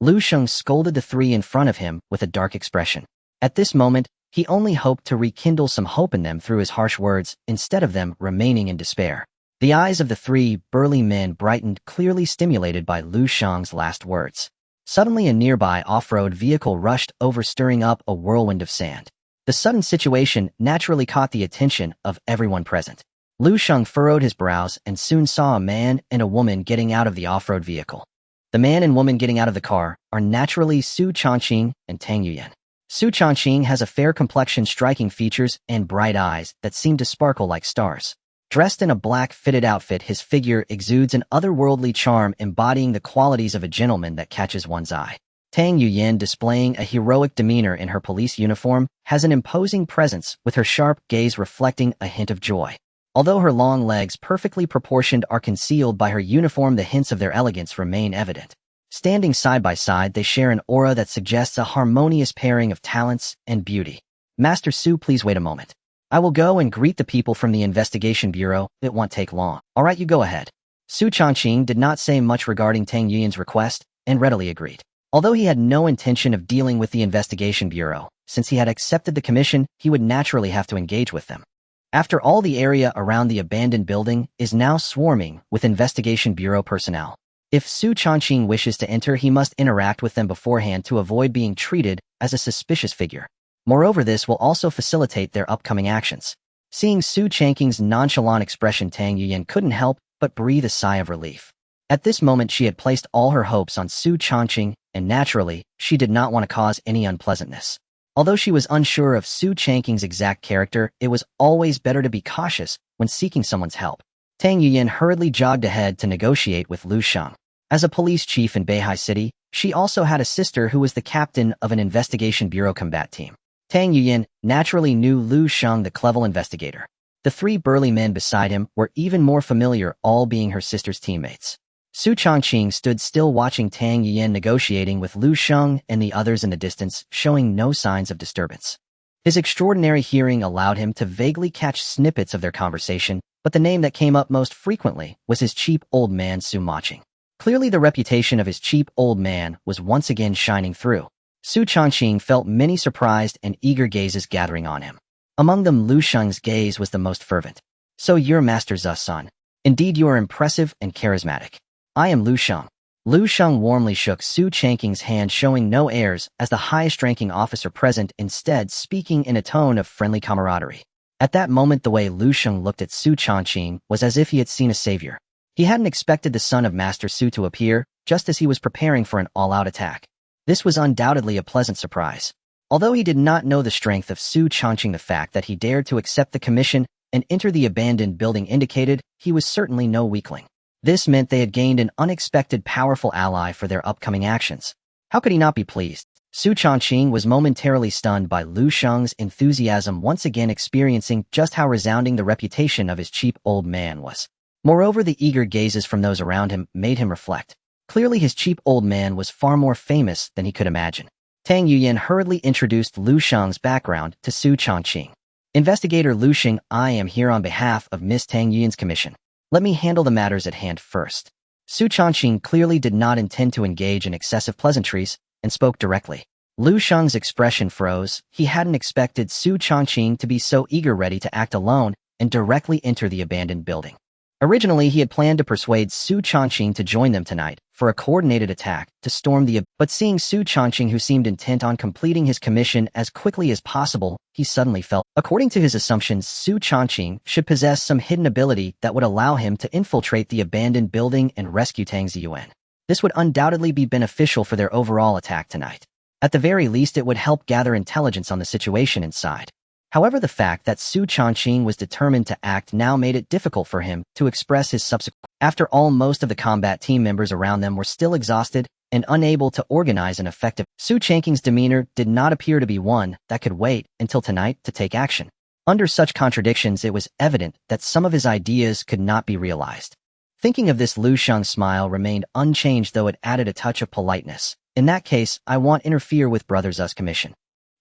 Lu Sheng scolded the 3 in front of him with a dark expression. At this moment, he only hoped to rekindle some hope in them through his harsh words, instead of them remaining in despair. The eyes of the 3 burly men brightened, clearly stimulated by Lu Sheng's last words. Suddenly, a nearby off-road vehicle rushed over, stirring up a whirlwind of sand. The sudden situation naturally caught the attention of everyone present. Lu Sheng furrowed his brows and soon saw a man and a woman getting out of the off-road vehicle. The man and woman getting out of the car are naturally Xu Changqing and Tang Yuyan. Xu Changqing has a fair complexion, striking features, and bright eyes that seem to sparkle like stars. Dressed in a black fitted outfit, his figure exudes an otherworldly charm, embodying the qualities of a gentleman that catches one's eye. Tang Yuyan, displaying a heroic demeanor in her police uniform, has an imposing presence, with her sharp gaze reflecting a hint of joy. Although her long legs, perfectly proportioned, are concealed by her uniform, the hints of their elegance remain evident. Standing side by side, they share an aura that suggests a harmonious pairing of talents and beauty. Master Su, please wait a moment. I will go and greet the people from the investigation bureau. It won't take long. All right, you go ahead. Xu Changqing did not say much regarding Tang Yuyan's request and readily agreed. Although he had no intention of dealing with the investigation bureau, since he had accepted the commission, he would naturally have to engage with them. After all, the area around the abandoned building is now swarming with investigation bureau personnel. If Xu Changqing wishes to enter, he must interact with them beforehand to avoid being treated as a suspicious figure. Moreover, this will also facilitate their upcoming actions. Seeing Xu Changqing's nonchalant expression, Tang Yuyan couldn't help but breathe a sigh of relief. At this moment, she had placed all her hopes on Xu Changqing, and naturally, she did not want to cause any unpleasantness. Although she was unsure of Xu Changqing's exact character, it was always better to be cautious when seeking someone's help. Tang Yuyan hurriedly jogged ahead to negotiate with Lu Sheng. As a police chief in Beihai City, she also had a sister who was the captain of an investigation bureau combat team. Tang Yuyan naturally knew Lu Sheng, the clever investigator. The 3 burly men beside him were even more familiar, all being her sister's teammates. Xu Changqing stood still, watching Tang Yuyan negotiating with Lu Sheng and the others in the distance, showing no signs of disturbance. His extraordinary hearing allowed him to vaguely catch snippets of their conversation, but the name that came up most frequently was his cheap old man Xu Changqing. Clearly, the reputation of his cheap old man was once again shining through. Xu Changqing felt many surprised and eager gazes gathering on him. Among them, Lu Sheng's gaze was the most fervent. So you're Master Zu's son. Indeed, you are impressive and charismatic. I am Lu Sheng. Lu Sheng warmly shook Xu Changqing's hand, showing no airs as the highest-ranking officer present, instead speaking in a tone of friendly camaraderie. At that moment, the way Lu Sheng looked at Xu Changqing was as if he had seen a savior. He hadn't expected the son of Master Su to appear just as he was preparing for an all-out attack. This was undoubtedly a pleasant surprise. Although he did not know the strength of Xu Changqing, the fact that he dared to accept the commission and enter the abandoned building indicated he was certainly no weakling. This meant they had gained an unexpected powerful ally for their upcoming actions. How could he not be pleased? Xu Changqing was momentarily stunned by Lu Sheng's enthusiasm, once again experiencing just how resounding the reputation of his cheap old man was. Moreover, the eager gazes from those around him made him reflect. Clearly his cheap old man was far more famous than he could imagine. Tang Yuyan hurriedly introduced Lu Sheng's background to Xu Changqing. Investigator Lu Sheng, I am here on behalf of Miss Tang Yuyan's commission. Let me handle the matters at hand first. Xu Changqing clearly did not intend to engage in excessive pleasantries and spoke directly. Lu Sheng's expression froze. He hadn't expected Xu Changqing to be so eager, ready to act alone and directly enter the abandoned building. Originally, he had planned to persuade Xu Changqing to join them tonight for a coordinated attack to storm but seeing Xu Changqing, who seemed intent on completing his commission as quickly as possible, he suddenly felt, according to his assumptions, Xu Changqing should possess some hidden ability that would allow him to infiltrate the abandoned building and rescue Tang Ziyuan. This would undoubtedly be beneficial for their overall attack tonight. At the very least, it would help gather intelligence on the situation inside. However, the fact that Xu Changqing was determined to act now made it difficult for him to express his subsequent. After all, most of the combat team members around them were still exhausted and unable to organize an effective. Xu Changqing's demeanor did not appear to be one that could wait until tonight to take action. Under such contradictions, it was evident that some of his ideas could not be realized. Thinking of this, Lu Sheng's smile remained unchanged, though it added a touch of politeness. In that case, I won't interfere with Brother Zu's commission.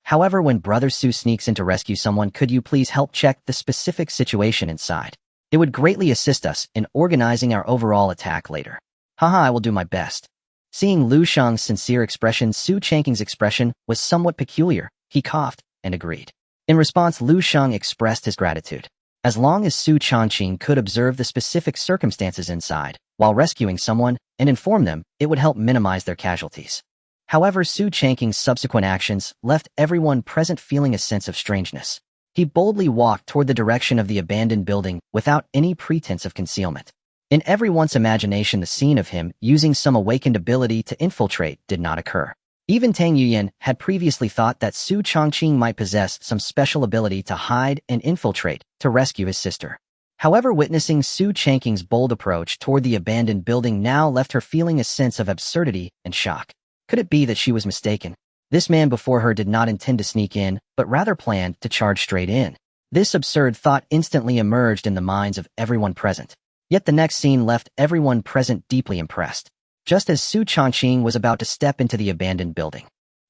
However, when Brother Xu sneaks in to rescue someone, could you please help check the specific situation inside? It would greatly assist us in organizing our overall attack later. Haha, I will do my best. Seeing Lu Sheng's sincere expression, Xu Changqing's expression was somewhat peculiar. He coughed and agreed. In response, Lu Sheng expressed his gratitude. As long as Xu Changqing could observe the specific circumstances inside while rescuing someone and inform them, it would help minimize their casualties. However, Xu Changqing's subsequent actions left everyone present feeling a sense of strangeness. He boldly walked toward the direction of the abandoned building without any pretense of concealment. In everyone's imagination, the scene of him using some awakened ability to infiltrate did not occur. Even Tang Yuyan had previously thought that Xu Changqing might possess some special ability to hide and infiltrate to rescue his sister. However, witnessing Xu Changqing's bold approach toward the abandoned building now left her feeling a sense of absurdity and shock. Could it be that she was mistaken? This man before her did not intend to sneak in, but rather planned to charge straight in. This absurd thought instantly emerged in the minds of everyone present. Yet the next scene left everyone present deeply impressed. Just as Xu Changqing was about to step into the abandoned building,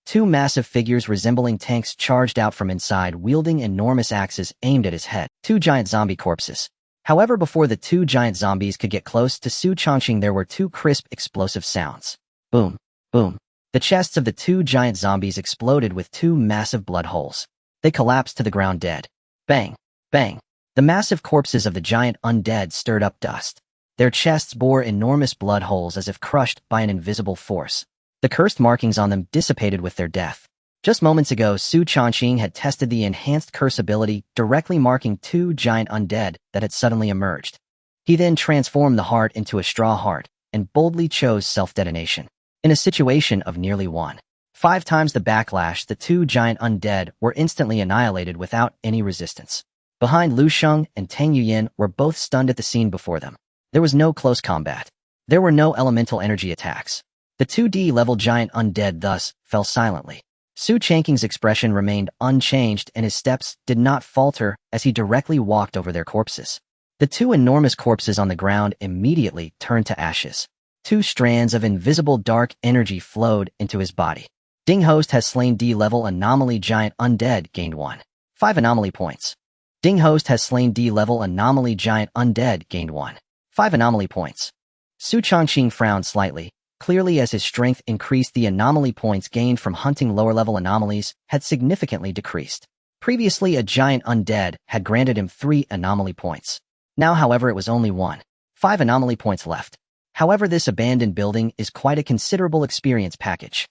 two massive figures resembling tanks charged out from inside, wielding enormous axes aimed at his head. Two giant zombie corpses. However, before the two giant zombies could get close to Xu Changqing, there were two crisp, explosive sounds. Boom, boom. The chests of the two giant zombies exploded with two massive blood holes. They collapsed to the ground dead. Bang, bang. The massive corpses of the giant undead stirred up dust. Their chests bore enormous blood holes as if crushed by an invisible force. The cursed markings on them dissipated with their death. Just moments ago, Xu Changqing had tested the enhanced curse ability, directly marking two giant undead that had suddenly emerged. He then transformed the heart into a straw heart and boldly chose self-detonation. In a situation of nearly 1.5 times the backlash, the two giant undead were instantly annihilated without any resistance. Behind Lu Sheng and Tang Yuyan were both stunned at the scene before them. There was no close combat. There were no elemental energy attacks. The 2D-level giant undead thus fell silently. Xu Changqing's expression remained unchanged and his steps did not falter as he directly walked over their corpses. The two enormous corpses on the ground immediately turned to ashes. Two strands of invisible dark energy flowed into his body. Ding Host has slain D-level anomaly giant undead, gained 1.5 anomaly points. Ding Host has slain D-level anomaly giant undead, gained 1.5 anomaly points. Xu Changqing frowned slightly. Clearly, as his strength increased, the anomaly points gained from hunting lower-level anomalies had significantly decreased. Previously, a giant undead had granted him 3 anomaly points. Now, however, it was only 1.5 anomaly points left. However, this abandoned building is quite a considerable experience package.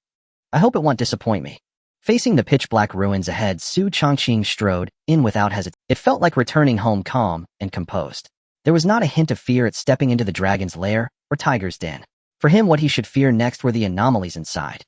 I hope it won't disappoint me. Facing the pitch-black ruins ahead, Xu Changqing strode in without hesitation. It felt like returning home, calm and composed. There was not a hint of fear at stepping into the dragon's lair or tiger's den. For him, what he should fear next were the anomalies inside.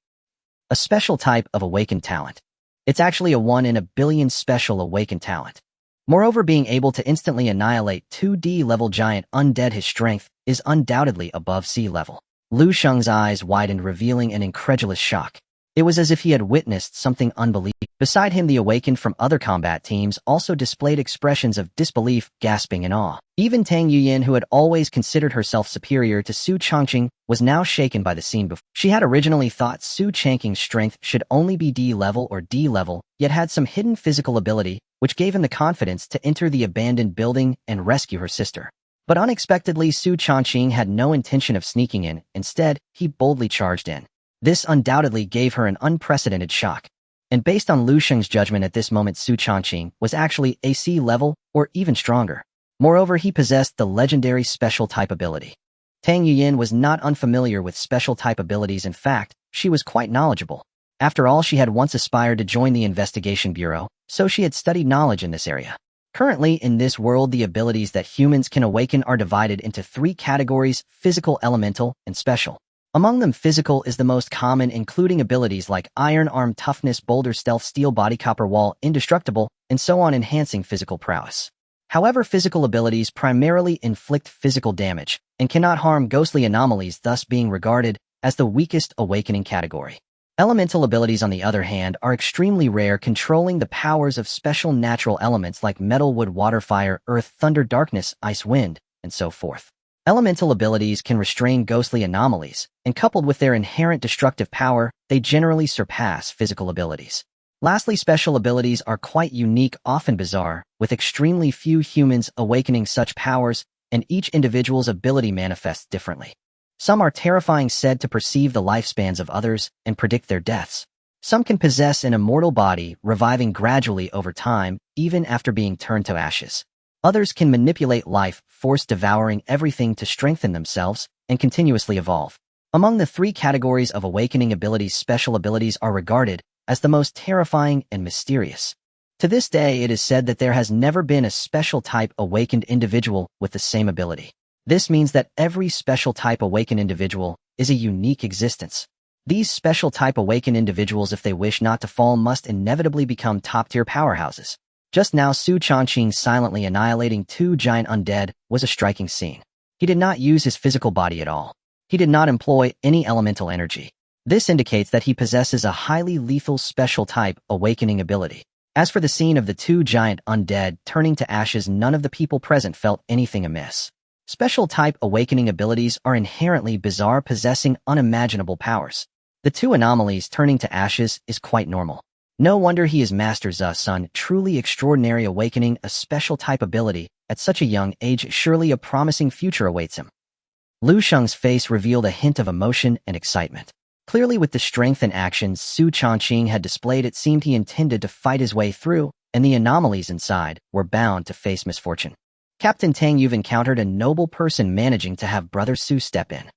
A special type of awakened talent. It's actually a 1 in a billion special awakened talent. Moreover, being able to instantly annihilate 2D-level giant undead, his strength is undoubtedly above sea level. Lu Sheng's eyes widened, revealing an incredulous shock. It was as if he had witnessed something unbelievable. Beside him, the awakened from other combat teams also displayed expressions of disbelief, gasping in awe. Even Tang Yuyin, who had always considered herself superior to Xu Changqing, was now shaken by the scene before. She had originally thought Xu Changqing's strength should only be D-level or D-level, yet had some hidden physical ability, which gave him the confidence to enter the abandoned building and rescue her sister. But unexpectedly, Xu Changqing had no intention of sneaking in. Instead, he boldly charged in. This undoubtedly gave her an unprecedented shock. And based on Lu Sheng's judgment at this moment, Xu Changqing was actually AC level or even stronger. Moreover, he possessed the legendary special type ability. Tang Yuyin was not unfamiliar with special type abilities. In fact, she was quite knowledgeable. After all, she had once aspired to join the investigation bureau, so she had studied knowledge in this area. Currently, in this world, the abilities that humans can awaken are divided into 3 categories: physical, elemental, and special. Among them, physical is the most common, including abilities like Iron Arm, Toughness, Boulder, Stealth, Steel Body, Copper Wall, Indestructible, and so on, enhancing physical prowess. However, physical abilities primarily inflict physical damage and cannot harm ghostly anomalies, thus being regarded as the weakest awakening category. Elemental abilities, on the other hand, are extremely rare, controlling the powers of special natural elements like metal, wood, water, fire, earth, thunder, darkness, ice, wind, and so forth. Elemental abilities can restrain ghostly anomalies, and coupled with their inherent destructive power, they generally surpass physical abilities. Lastly, special abilities are quite unique, often bizarre, with extremely few humans awakening such powers, and each individual's ability manifests differently. Some are terrifying, said to perceive the lifespans of others and predict their deaths. Some can possess an immortal body, reviving gradually over time, even after being turned to ashes. Others can manipulate life force, devouring everything to strengthen themselves and continuously evolve. Among the 3 categories of awakening abilities, special abilities are regarded as the most terrifying and mysterious. To this day, it is said that there has never been a special type awakened individual with the same ability. This means that every special type awakened individual is a unique existence. These special type awakened individuals, if they wish not to fall, must inevitably become top-tier powerhouses. Just now, Xu Changqing silently annihilating 2 giant undead was a striking scene. He did not use his physical body at all. He did not employ any elemental energy. This indicates that he possesses a highly lethal special type awakening ability. As for the scene of the 2 giant undead turning to ashes, none of the people present felt anything amiss. Special type awakening abilities are inherently bizarre, possessing unimaginable powers. The 2 anomalies turning to ashes is quite normal. No wonder he is Master Zu's son. Truly extraordinary, awakening a special type ability at such a young age. Surely a promising future awaits him. Lu Sheng's face revealed a hint of emotion and excitement. Clearly, with the strength and actions Xu Changqing had displayed, it seemed he intended to fight his way through, and the anomalies inside were bound to face misfortune. Captain Tang, you've encountered a noble person managing to have Brother Xu step in.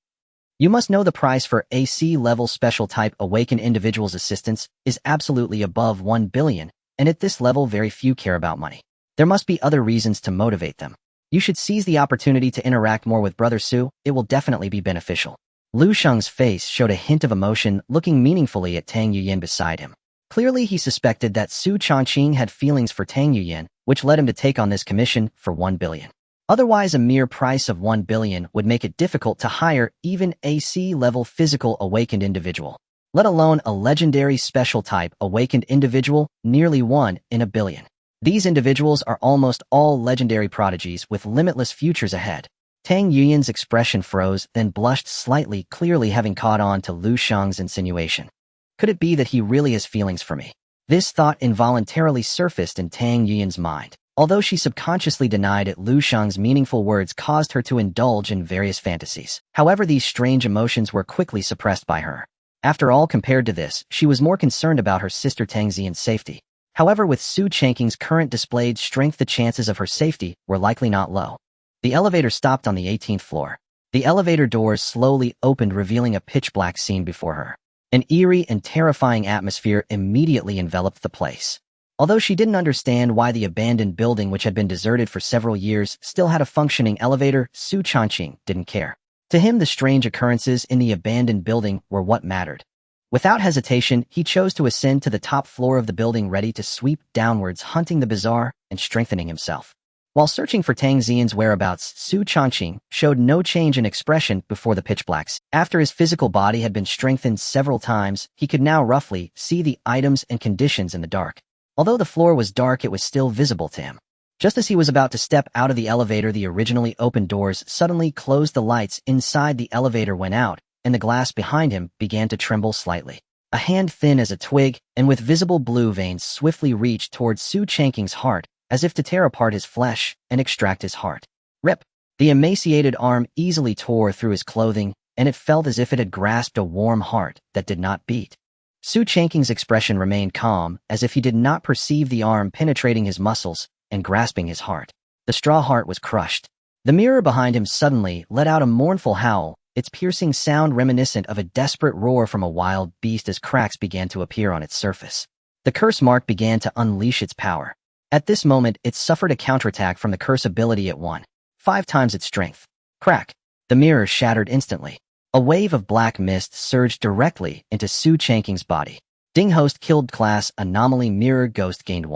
You must know the price for AC-level special type awakened individuals' assistance is absolutely above 1 billion, and at this level very few care about money. There must be other reasons to motivate them. You should seize the opportunity to interact more with Brother Xu. It will definitely be beneficial. Lu Sheng's face showed a hint of emotion, looking meaningfully at Tang Yuyin beside him. Clearly, he suspected that Xu Changqing had feelings for Tang Yuyin, which led him to take on this commission for 1 billion. Otherwise, a mere price of 1 billion would make it difficult to hire even AC-level physical awakened individual, let alone a legendary special type awakened individual, nearly 1 in a billion. These individuals are almost all legendary prodigies with limitless futures ahead. Tang Yuyin's expression froze, then blushed slightly, clearly having caught on to Lu Sheng's insinuation. Could it be that he really has feelings for me? This thought involuntarily surfaced in Tang Yuyin's mind. Although she subconsciously denied it, Lu Sheng's meaningful words caused her to indulge in various fantasies. However, these strange emotions were quickly suppressed by her. After all, compared to this, she was more concerned about her sister Tang Xian's safety. However, with Xu Changqing's current displayed strength, the chances of her safety were likely not low. The elevator stopped on the 18th floor. The elevator doors slowly opened, revealing a pitch-black scene before her. An eerie and terrifying atmosphere immediately enveloped the place. Although she didn't understand why the abandoned building, which had been deserted for several years, still had a functioning elevator, Xu Changqing didn't care. To him, the strange occurrences in the abandoned building were what mattered. Without hesitation, he chose to ascend to the top floor of the building, ready to sweep downwards, hunting the bizarre and strengthening himself. While searching for Tang Xian's whereabouts, Xu Changqing showed no change in expression before the pitch blacks. After his physical body had been strengthened several times, he could now roughly see the items and conditions in the dark. Although the floor was dark, it was still visible to him. Just as he was about to step out of the elevator, the originally open doors suddenly closed. The lights inside the elevator went out, and the glass behind him began to tremble slightly. A hand thin as a twig and with visible blue veins swiftly reached towards Xu Changqing's heart, as if to tear apart his flesh and extract his heart. Rip! The emaciated arm easily tore through his clothing, and it felt as if it had grasped a warm heart that did not beat. Xu Changqing's expression remained calm, as if he did not perceive the arm penetrating his muscles and grasping his heart. The straw heart was crushed. The mirror behind him suddenly let out a mournful howl, its piercing sound reminiscent of a desperate roar from a wild beast as cracks began to appear on its surface. The curse mark began to unleash its power. At this moment, it suffered a counterattack from the curse ability at 5 times its strength. Crack! The mirror shattered instantly. A wave of black mist surged directly into Xu Changqing's body. Ding host killed class anomaly mirror ghost gained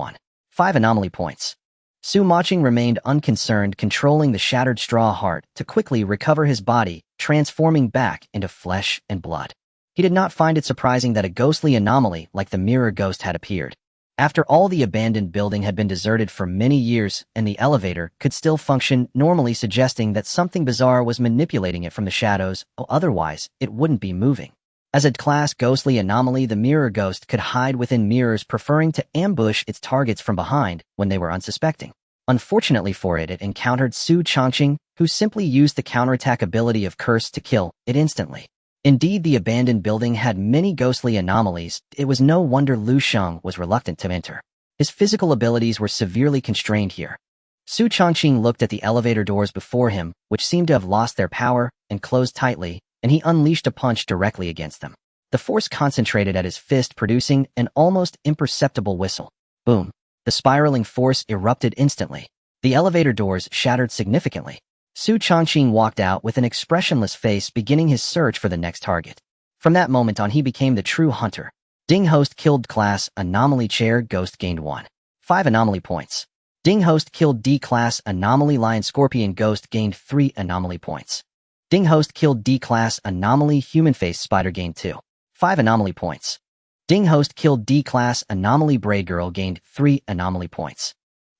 5 anomaly points. Xu Changqing remained unconcerned, controlling the shattered straw heart to quickly recover his body, transforming back into flesh and blood. He did not find it surprising that a ghostly anomaly like the mirror ghost had appeared. After all, the abandoned building had been deserted for many years, and the elevator could still function normally, suggesting that something bizarre was manipulating it from the shadows, or otherwise it wouldn't be moving. As a class ghostly anomaly, the mirror ghost could hide within mirrors, preferring to ambush its targets from behind when they were unsuspecting. Unfortunately for it, it encountered Xu Changqing, who simply used the counterattack ability of Curse to kill it instantly. Indeed, the abandoned building had many ghostly anomalies. It was no wonder Lu Sheng was reluctant to enter. His physical abilities were severely constrained here. Xu Changqing looked at the elevator doors before him, which seemed to have lost their power and closed tightly, and he unleashed a punch directly against them. The force concentrated at his fist, producing an almost imperceptible whistle. Boom! The spiraling force erupted instantly. The elevator doors shattered significantly. Xu Changqing walked out with an expressionless face, beginning his search for the next target. From that moment on, he became the true hunter. Ding host killed class anomaly chair ghost gained 5 anomaly points. Ding host killed D class anomaly lion scorpion ghost gained 3 anomaly points. Ding host killed D class anomaly human face spider gained 5 anomaly points. Ding host killed D class anomaly braid girl gained 3 anomaly points.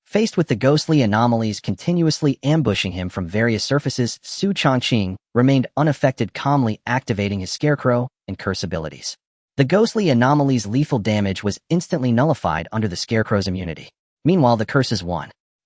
Faced with the ghostly anomalies continuously ambushing him from various surfaces, Xu Changqing remained unaffected, calmly activating his Scarecrow and curse abilities. The ghostly anomalies' lethal damage was instantly nullified under the Scarecrow's immunity. Meanwhile, the curse's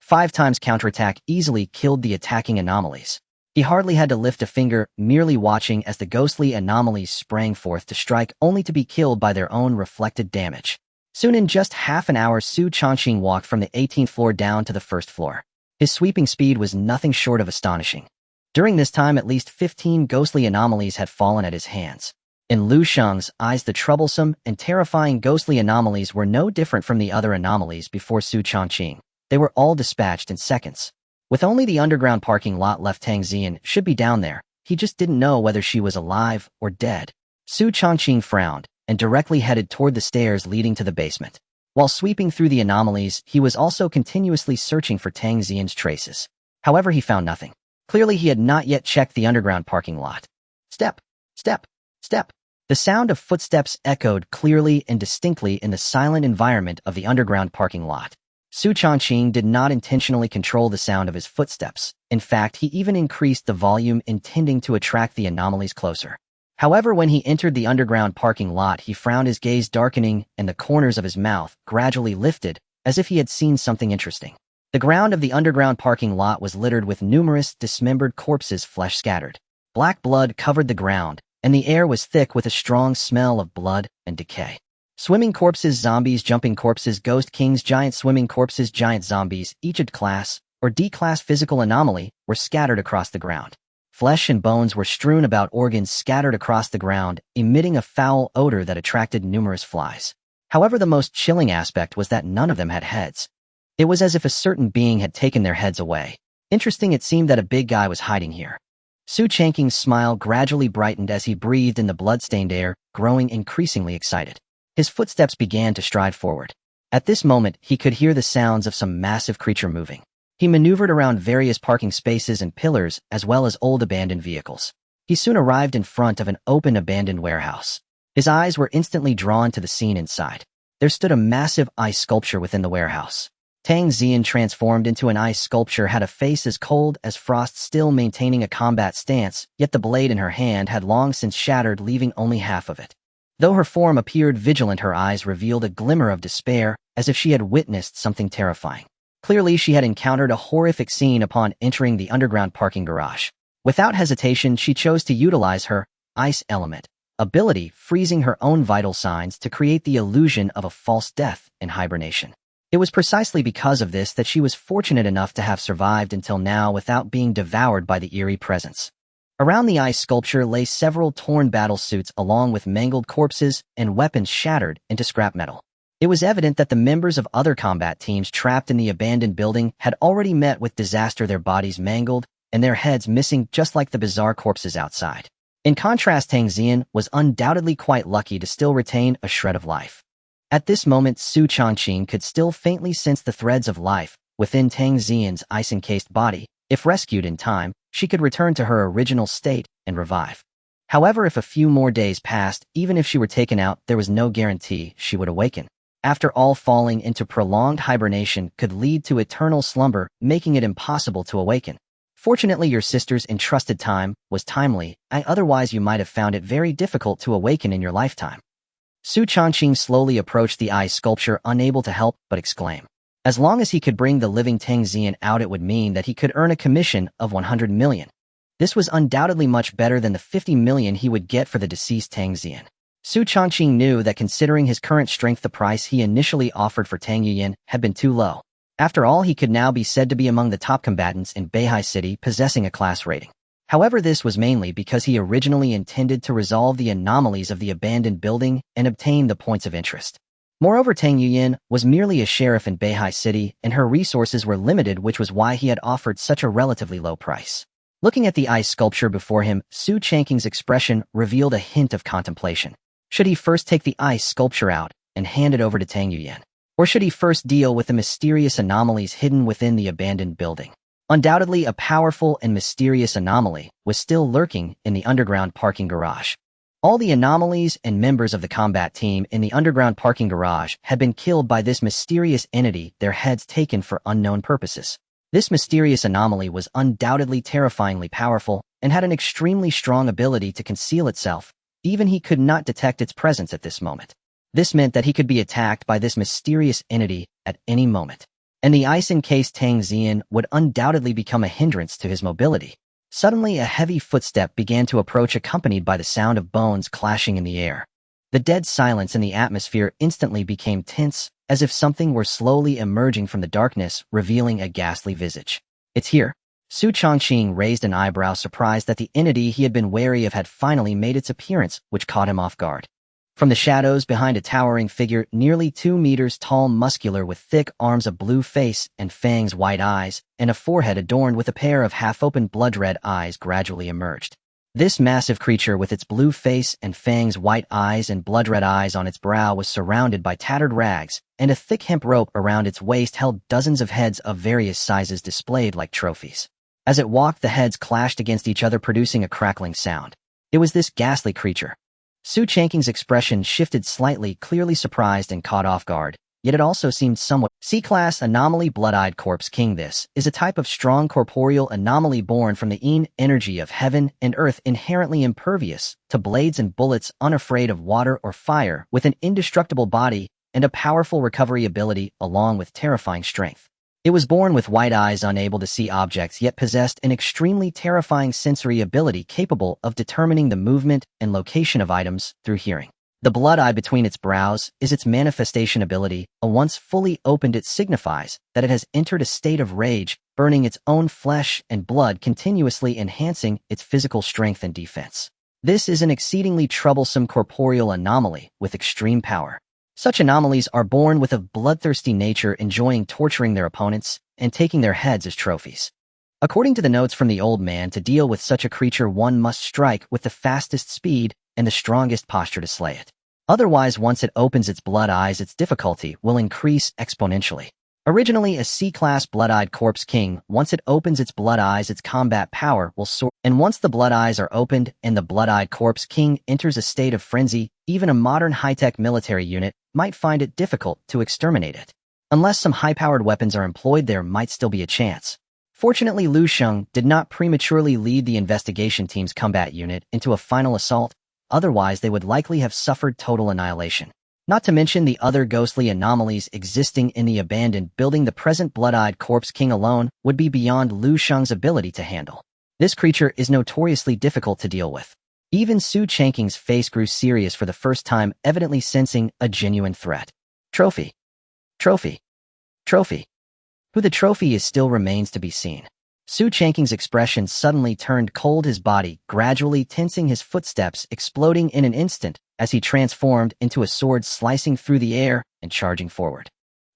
5 times counterattack easily killed the attacking anomalies. He hardly had to lift a finger, merely watching as the ghostly anomalies sprang forth to strike, only to be killed by their own reflected damage. Soon, in just half an hour, Xu Changqing walked from the 18th floor down to the 1st floor. His sweeping speed was nothing short of astonishing. During this time, at least 15 ghostly anomalies had fallen at his hands. In Lu Sheng's eyes, the troublesome and terrifying ghostly anomalies were no different from the other anomalies before Xu Changqing. They were all dispatched in seconds. With only the underground parking lot left, Tang Xian should be down there. He just didn't know whether she was alive or dead. Xu Changqing frowned and directly headed toward the stairs leading to the basement. While sweeping through the anomalies, he was also continuously searching for Tang Xian's traces. However, he found nothing. Clearly, he had not yet checked the underground parking lot. Step, step, step. The sound of footsteps echoed clearly and distinctly in the silent environment of the underground parking lot. Xu Changqing did not intentionally control the sound of his footsteps. In fact, he even increased the volume, intending to attract the anomalies closer. However, when he entered the underground parking lot, he frowned, his gaze darkening, and the corners of his mouth gradually lifted, as if he had seen something interesting. The ground of the underground parking lot was littered with numerous dismembered corpses, flesh scattered. Black blood covered the ground, and the air was thick with a strong smell of blood and decay. Swimming corpses, zombies, jumping corpses, ghost kings, giant swimming corpses, giant zombies, each a class or D-class physical anomaly, were scattered across the ground. Flesh and bones were strewn about, organs scattered across the ground, emitting a foul odor that attracted numerous flies. However, the most chilling aspect was that none of them had heads. It was as if a certain being had taken their heads away. Interesting, it seemed that a big guy was hiding here. Xu Changqing's smile gradually brightened as he breathed in the blood-stained air, growing increasingly excited. His footsteps began to stride forward. At this moment, he could hear the sounds of some massive creature moving. He maneuvered around various parking spaces and pillars, as well as old abandoned vehicles. He soon arrived in front of an open abandoned warehouse. His eyes were instantly drawn to the scene inside. There stood a massive ice sculpture within the warehouse. Tang Xian, transformed into an ice sculpture, had a face as cold as frost, still maintaining a combat stance, yet the blade in her hand had long since shattered, leaving only half of it. Though her form appeared vigilant, her eyes revealed a glimmer of despair, as if she had witnessed something terrifying. Clearly, she had encountered a horrific scene upon entering the underground parking garage. Without hesitation, she chose to utilize her ice element ability, freezing her own vital signs to create the illusion of a false death in hibernation. It was precisely because of this that she was fortunate enough to have survived until now without being devoured by the eerie presence. Around the ice sculpture lay several torn battle suits along with mangled corpses and weapons shattered into scrap metal. It was evident that the members of other combat teams trapped in the abandoned building had already met with disaster, their bodies mangled and their heads missing, just like the bizarre corpses outside. In contrast, Tang Xian was undoubtedly quite lucky to still retain a shred of life. At this moment, Xu Changqing could still faintly sense the threads of life within Tang Xian's ice-encased body. If rescued in time, she could return to her original state and revive. However, if a few more days passed, even if she were taken out, there was no guarantee she would awaken. After all, falling into prolonged hibernation could lead to eternal slumber, making it impossible to awaken. Fortunately, your sister's entrusted time was timely, otherwise you might have found it very difficult to awaken in your lifetime. Xu Changqing slowly approached the ice sculpture, unable to help but exclaim. As long as he could bring the living Tang Xian out, it would mean that he could earn a commission of 100 million. This was undoubtedly much better than the 50 million he would get for the deceased Tang Xian. Xu Changqing knew that considering his current strength, the price he initially offered for Tang Xian had been too low. After all, he could now be said to be among the top combatants in Beihai City, possessing a class rating. However, this was mainly because he originally intended to resolve the anomalies of the abandoned building and obtain the points of interest. Moreover, Tang Yuyin was merely a sheriff in Beihai City, and her resources were limited, which was why he had offered such a relatively low price. Looking at the ice sculpture before him, Xu Changqing's expression revealed a hint of contemplation. Should he first take the ice sculpture out and hand it over to Tang Yuyin? Or should he first deal with the mysterious anomalies hidden within the abandoned building? Undoubtedly, a powerful and mysterious anomaly was still lurking in the underground parking garage. All the anomalies and members of the combat team in the underground parking garage had been killed by this mysterious entity, their heads taken for unknown purposes. This mysterious anomaly was undoubtedly terrifyingly powerful and had an extremely strong ability to conceal itself. Even he could not detect its presence at this moment. This meant that he could be attacked by this mysterious entity at any moment, and the ice-encased Tang Xian would undoubtedly become a hindrance to his mobility. Suddenly, a heavy footstep began to approach, accompanied by the sound of bones clashing in the air. The dead silence in the atmosphere instantly became tense, as if something were slowly emerging from the darkness, revealing a ghastly visage. "It's here." Xu Changqing raised an eyebrow, surprised that the entity he had been wary of had finally made its appearance, which caught him off guard. From the shadows behind a towering figure, nearly 2 meters tall, muscular, with thick arms, a blue face and fangs, white eyes, and a forehead adorned with a pair of half-open blood-red eyes, gradually emerged. This massive creature, with its blue face and fangs, white eyes, and blood-red eyes on its brow, was surrounded by tattered rags, and a thick hemp rope around its waist held dozens of heads of various sizes displayed like trophies. As it walked, the heads clashed against each other, producing a crackling sound. It was this ghastly creature. Xu Changqing's expression shifted slightly, clearly surprised and caught off guard, yet it also seemed somewhat C-class anomaly. Blood-eyed corpse king. This is a type of strong corporeal anomaly born from the yin energy of heaven and earth, inherently impervious to blades and bullets, unafraid of water or fire, with an indestructible body and a powerful recovery ability along with terrifying strength. It was born with white eyes, unable to see objects, yet possessed an extremely terrifying sensory ability capable of determining the movement and location of items through hearing. The blood eye between its brows is its manifestation ability. Once fully opened, it signifies that it has entered a state of rage, burning its own flesh and blood, continuously enhancing its physical strength and defense. This is an exceedingly troublesome corporeal anomaly with extreme power. Such anomalies are born with a bloodthirsty nature, enjoying torturing their opponents and taking their heads as trophies. According to the notes from the old man, to deal with such a creature one must strike with the fastest speed and the strongest posture to slay it. Otherwise, once it opens its blood eyes, its difficulty will increase exponentially. Originally a C-class blood-eyed corpse king, once it opens its blood eyes, its combat power will soar. And once the blood eyes are opened and the blood-eyed corpse king enters a state of frenzy, even a modern high-tech military unit might find it difficult to exterminate it. Unless some high-powered weapons are employed, there might still be a chance. Fortunately, Liu Sheng did not prematurely lead the investigation team's combat unit into a final assault, otherwise they would likely have suffered total annihilation. Not to mention the other ghostly anomalies existing in the abandoned building, the present blood-eyed corpse king alone would be beyond Liu Sheng's ability to handle. This creature is notoriously difficult to deal with. Even Xu Changqing's face grew serious for the first time, evidently sensing a genuine threat. Trophy. Trophy. Trophy. Who the trophy is still remains to be seen. Xu Changqing's expression suddenly turned cold, his body gradually tensing, his footsteps exploding in an instant as he transformed into a sword slicing through the air and charging forward.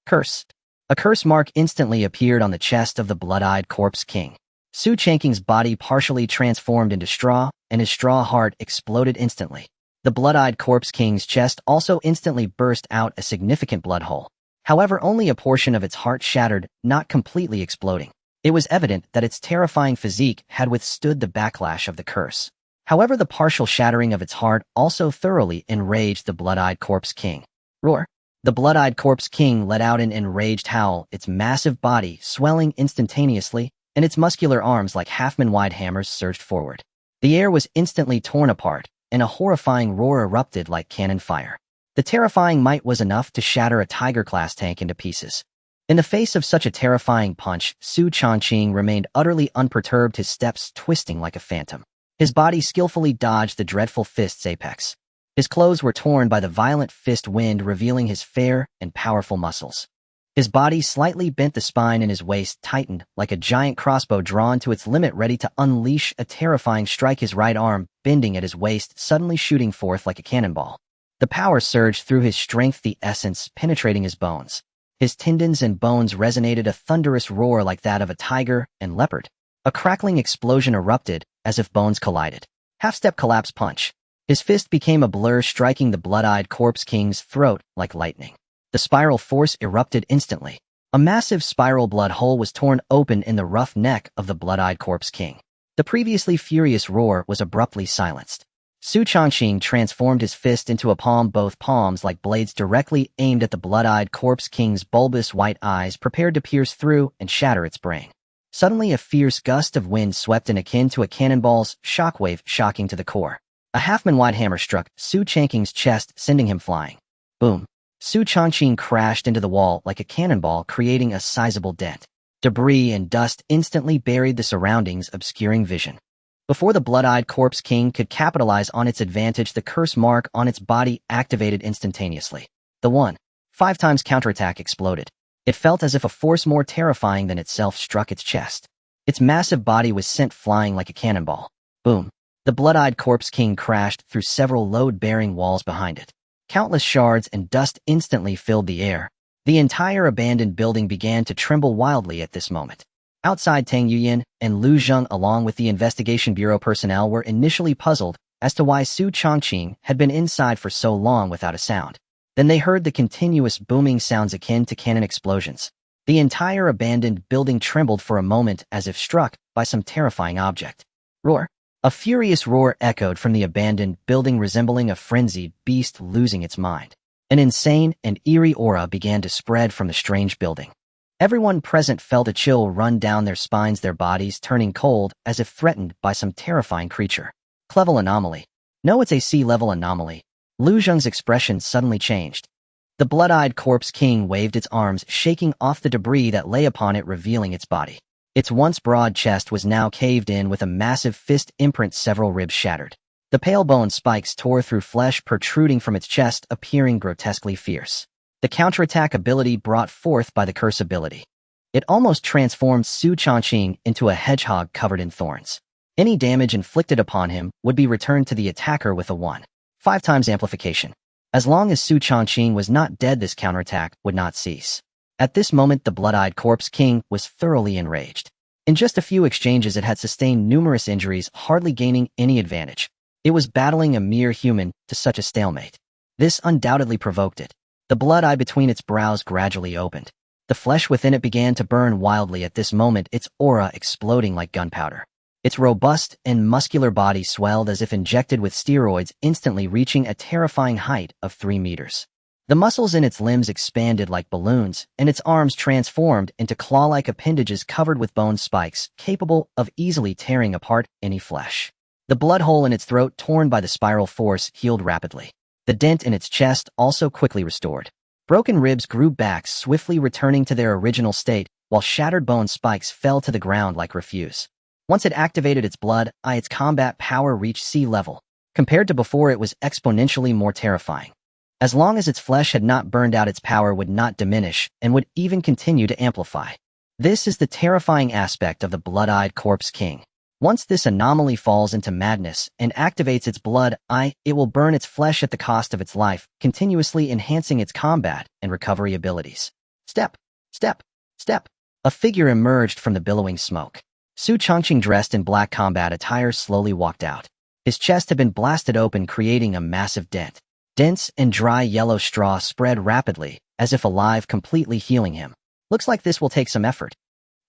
Curse. A curse mark instantly appeared on the chest of the blood-eyed corpse king. Xu Changqing's body partially transformed into straw, and his straw heart exploded instantly. The blood-eyed corpse king's chest also instantly burst out a significant blood hole. However, only a portion of its heart shattered, not completely exploding. It was evident that its terrifying physique had withstood the backlash of the curse. However, the partial shattering of its heart also thoroughly enraged the blood-eyed corpse king. Roar! The blood-eyed corpse king let out an enraged howl, its massive body swelling instantaneously, and its muscular arms like half-man-wide hammers surged forward. The air was instantly torn apart, and a horrifying roar erupted like cannon fire. The terrifying might was enough to shatter a Tiger-class tank into pieces. In the face of such a terrifying punch, Xu Changqing remained utterly unperturbed, his steps twisting like a phantom. His body skillfully dodged the dreadful fist's apex. His clothes were torn by the violent fist wind, revealing his fair and powerful muscles. His body slightly bent, the spine in his waist tightened like a giant crossbow drawn to its limit, ready to unleash a terrifying strike, his right arm bending at his waist, suddenly shooting forth like a cannonball. The power surged through his strength, the essence penetrating his bones. His tendons and bones resonated a thunderous roar like that of a tiger and leopard. A crackling explosion erupted as if bones collided. Half-step collapse punch. His fist became a blur, striking the blood-eyed corpse king's throat like lightning. The spiral force erupted instantly. A massive spiral blood hole was torn open in the rough neck of the blood-eyed corpse king. The previously furious roar was abruptly silenced. Xu Changqing transformed his fist into a palm, both palms like blades directly aimed at the blood-eyed corpse king's bulbous white eyes, prepared to pierce through and shatter its brain. Suddenly, a fierce gust of wind swept in, akin to a cannonball's shockwave, shocking to the core. A half-man-wide hammer struck Xu Changqing's chest, sending him flying. Boom! Xu Changqing crashed into the wall like a cannonball, creating a sizable dent. Debris and dust instantly buried the surroundings, obscuring vision. Before the blood-eyed corpse king could capitalize on its advantage, the curse mark on its body activated instantaneously. The 1.5 times counterattack exploded. It felt as if a force more terrifying than itself struck its chest. Its massive body was sent flying like a cannonball. Boom! The blood-eyed corpse king crashed through several load-bearing walls behind it. Countless shards and dust instantly filled the air. The entire abandoned building began to tremble wildly at this moment. Outside, Tang Yuyan and Liu Zheng, along with the investigation bureau personnel, were initially puzzled as to why Xu Changqing had been inside for so long without a sound. Then they heard the continuous booming sounds akin to cannon explosions. The entire abandoned building trembled for a moment as if struck by some terrifying object. Roar! A furious roar echoed from the abandoned building, resembling a frenzied beast losing its mind. An insane and eerie aura began to spread from the strange building. Everyone present felt a chill run down their spines, their bodies turning cold as if threatened by some terrifying creature. Level anomaly. No, it's a C-level anomaly. Liu Zheng's expression suddenly changed. The blood-eyed corpse king waved its arms, shaking off the debris that lay upon it, revealing its body. Its once broad chest was now caved in with a massive fist imprint, several ribs shattered. The pale bone spikes tore through flesh protruding from its chest, appearing grotesquely fierce. The counterattack ability brought forth by the curse ability. It almost transformed Xu Changqing into a hedgehog covered in thorns. Any damage inflicted upon him would be returned to the attacker with a 1.5 times amplification. As long as Xu Changqing was not dead, this counterattack would not cease. At this moment, the blood-eyed corpse king was thoroughly enraged. In just a few exchanges it had sustained numerous injuries, hardly gaining any advantage. It was battling a mere human to such a stalemate. This undoubtedly provoked it. The blood eye between its brows gradually opened. The flesh within it began to burn wildly at this moment, its aura exploding like gunpowder. Its robust and muscular body swelled as if injected with steroids, instantly reaching a terrifying height of 3 meters. The muscles in its limbs expanded like balloons, and its arms transformed into claw-like appendages covered with bone spikes, capable of easily tearing apart any flesh. The blood hole in its throat, torn by the spiral force, healed rapidly. The dent in its chest also quickly restored. Broken ribs grew back, swiftly returning to their original state, while shattered bone spikes fell to the ground like refuse. Once it activated its blood eye, its combat power reached sea level. Compared to before, it was exponentially more terrifying. As long as its flesh had not burned out, its power would not diminish and would even continue to amplify. This is the terrifying aspect of the blood-eyed corpse king. Once this anomaly falls into madness and activates its blood eye, it will burn its flesh at the cost of its life, continuously enhancing its combat and recovery abilities. Step, step, step. A figure emerged from the billowing smoke. Xu Changqing, dressed in black combat attire, slowly walked out. His chest had been blasted open, creating a massive dent. Dense and dry yellow straw spread rapidly, as if alive, completely healing him. Looks like this will take some effort.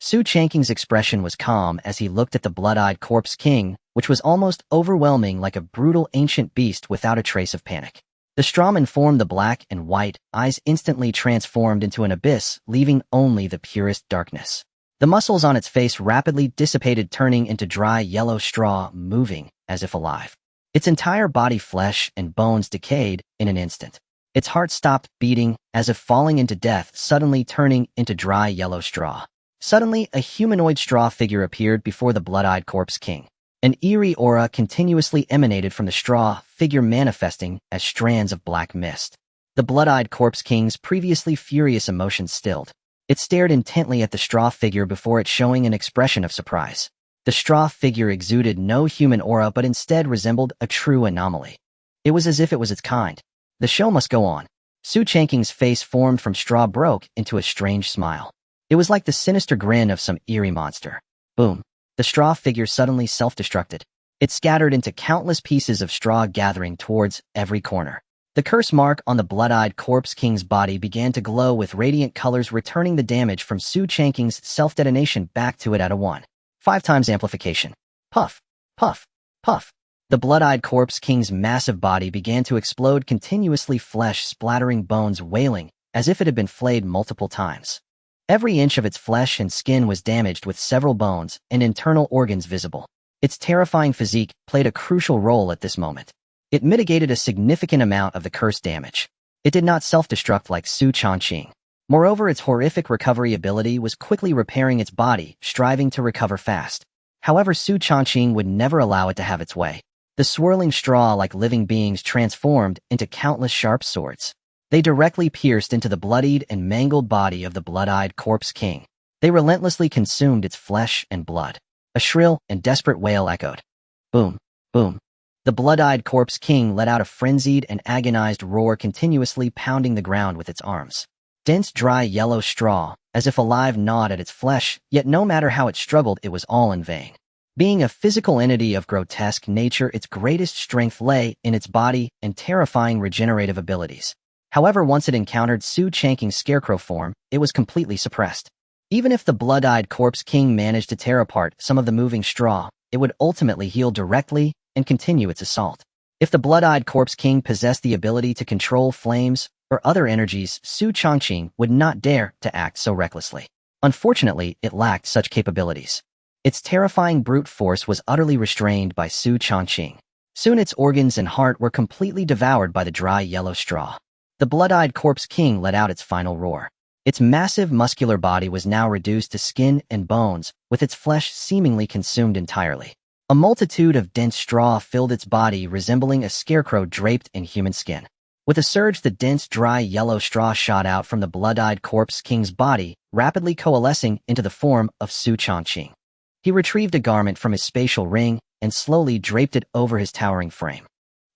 Xu Changqing's expression was calm as he looked at the blood-eyed corpse king, which was almost overwhelming, like a brutal ancient beast without a trace of panic. The strawman form, the black and white eyes instantly transformed into an abyss, leaving only the purest darkness. The muscles on its face rapidly dissipated, turning into dry yellow straw, moving as if alive. Its entire body, flesh and bones, decayed in an instant. Its heart stopped beating, as if falling into death, suddenly turning into dry yellow straw. Suddenly, a humanoid straw figure appeared before the blood-eyed corpse king. An eerie aura continuously emanated from the straw figure, manifesting as strands of black mist. The blood-eyed corpse king's previously furious emotions stilled. It stared intently at the straw figure before it showing an expression of surprise. The straw figure exuded no human aura, but instead resembled a true anomaly. It was as if it was its kind. The show must go on. Xu Changqing's face, formed from straw, broke into a strange smile. It was like the sinister grin of some eerie monster. Boom. The straw figure suddenly self-destructed. It scattered into countless pieces of straw, gathering towards every corner. The curse mark on the blood-eyed corpse king's body began to glow with radiant colors, returning the damage from Xu Changqing's self-detonation back to it at a 1.5 times amplification. Puff, puff, puff. The blood-eyed corpse king's massive body began to explode continuously, flesh splattering, bones wailing, as if it had been flayed multiple times. Every inch of its flesh and skin was damaged, with several bones and internal organs visible. Its terrifying physique played a crucial role at this moment. It mitigated a significant amount of the curse damage. It did not self-destruct like Xu Changqing. Moreover, its horrific recovery ability was quickly repairing its body, striving to recover fast. However, Xu Changqing would never allow it to have its way. The swirling straw, like living beings, transformed into countless sharp swords. They directly pierced into the bloodied and mangled body of the blood-eyed corpse king. They relentlessly consumed its flesh and blood. A shrill and desperate wail echoed. Boom, boom. The blood-eyed corpse king let out a frenzied and agonized roar, continuously pounding the ground with its arms. Dense, dry yellow straw, as if alive, gnawed at its flesh, yet no matter how it struggled, it was all in vain. Being a physical entity of grotesque nature, its greatest strength lay in its body and terrifying regenerative abilities. However, once it encountered Xu Changqing's Scarecrow form, it was completely suppressed. Even if the blood-eyed corpse king managed to tear apart some of the moving straw, it would ultimately heal directly and continue its assault. If the blood-eyed corpse king possessed the ability to control flames or other energies, Xu Changqing would not dare to act so recklessly. Unfortunately, it lacked such capabilities. Its terrifying brute force was utterly restrained by Xu Changqing. Soon its organs and heart were completely devoured by the dry yellow straw. The blood-eyed corpse king let out its final roar. Its massive muscular body was now reduced to skin and bones, with its flesh seemingly consumed entirely. A multitude of dense straw filled its body, resembling a scarecrow draped in human skin. With a surge, the dense, dry yellow straw shot out from the blood-eyed corpse king's body, rapidly coalescing into the form of Xu Changqing. He retrieved a garment from his spatial ring and slowly draped it over his towering frame.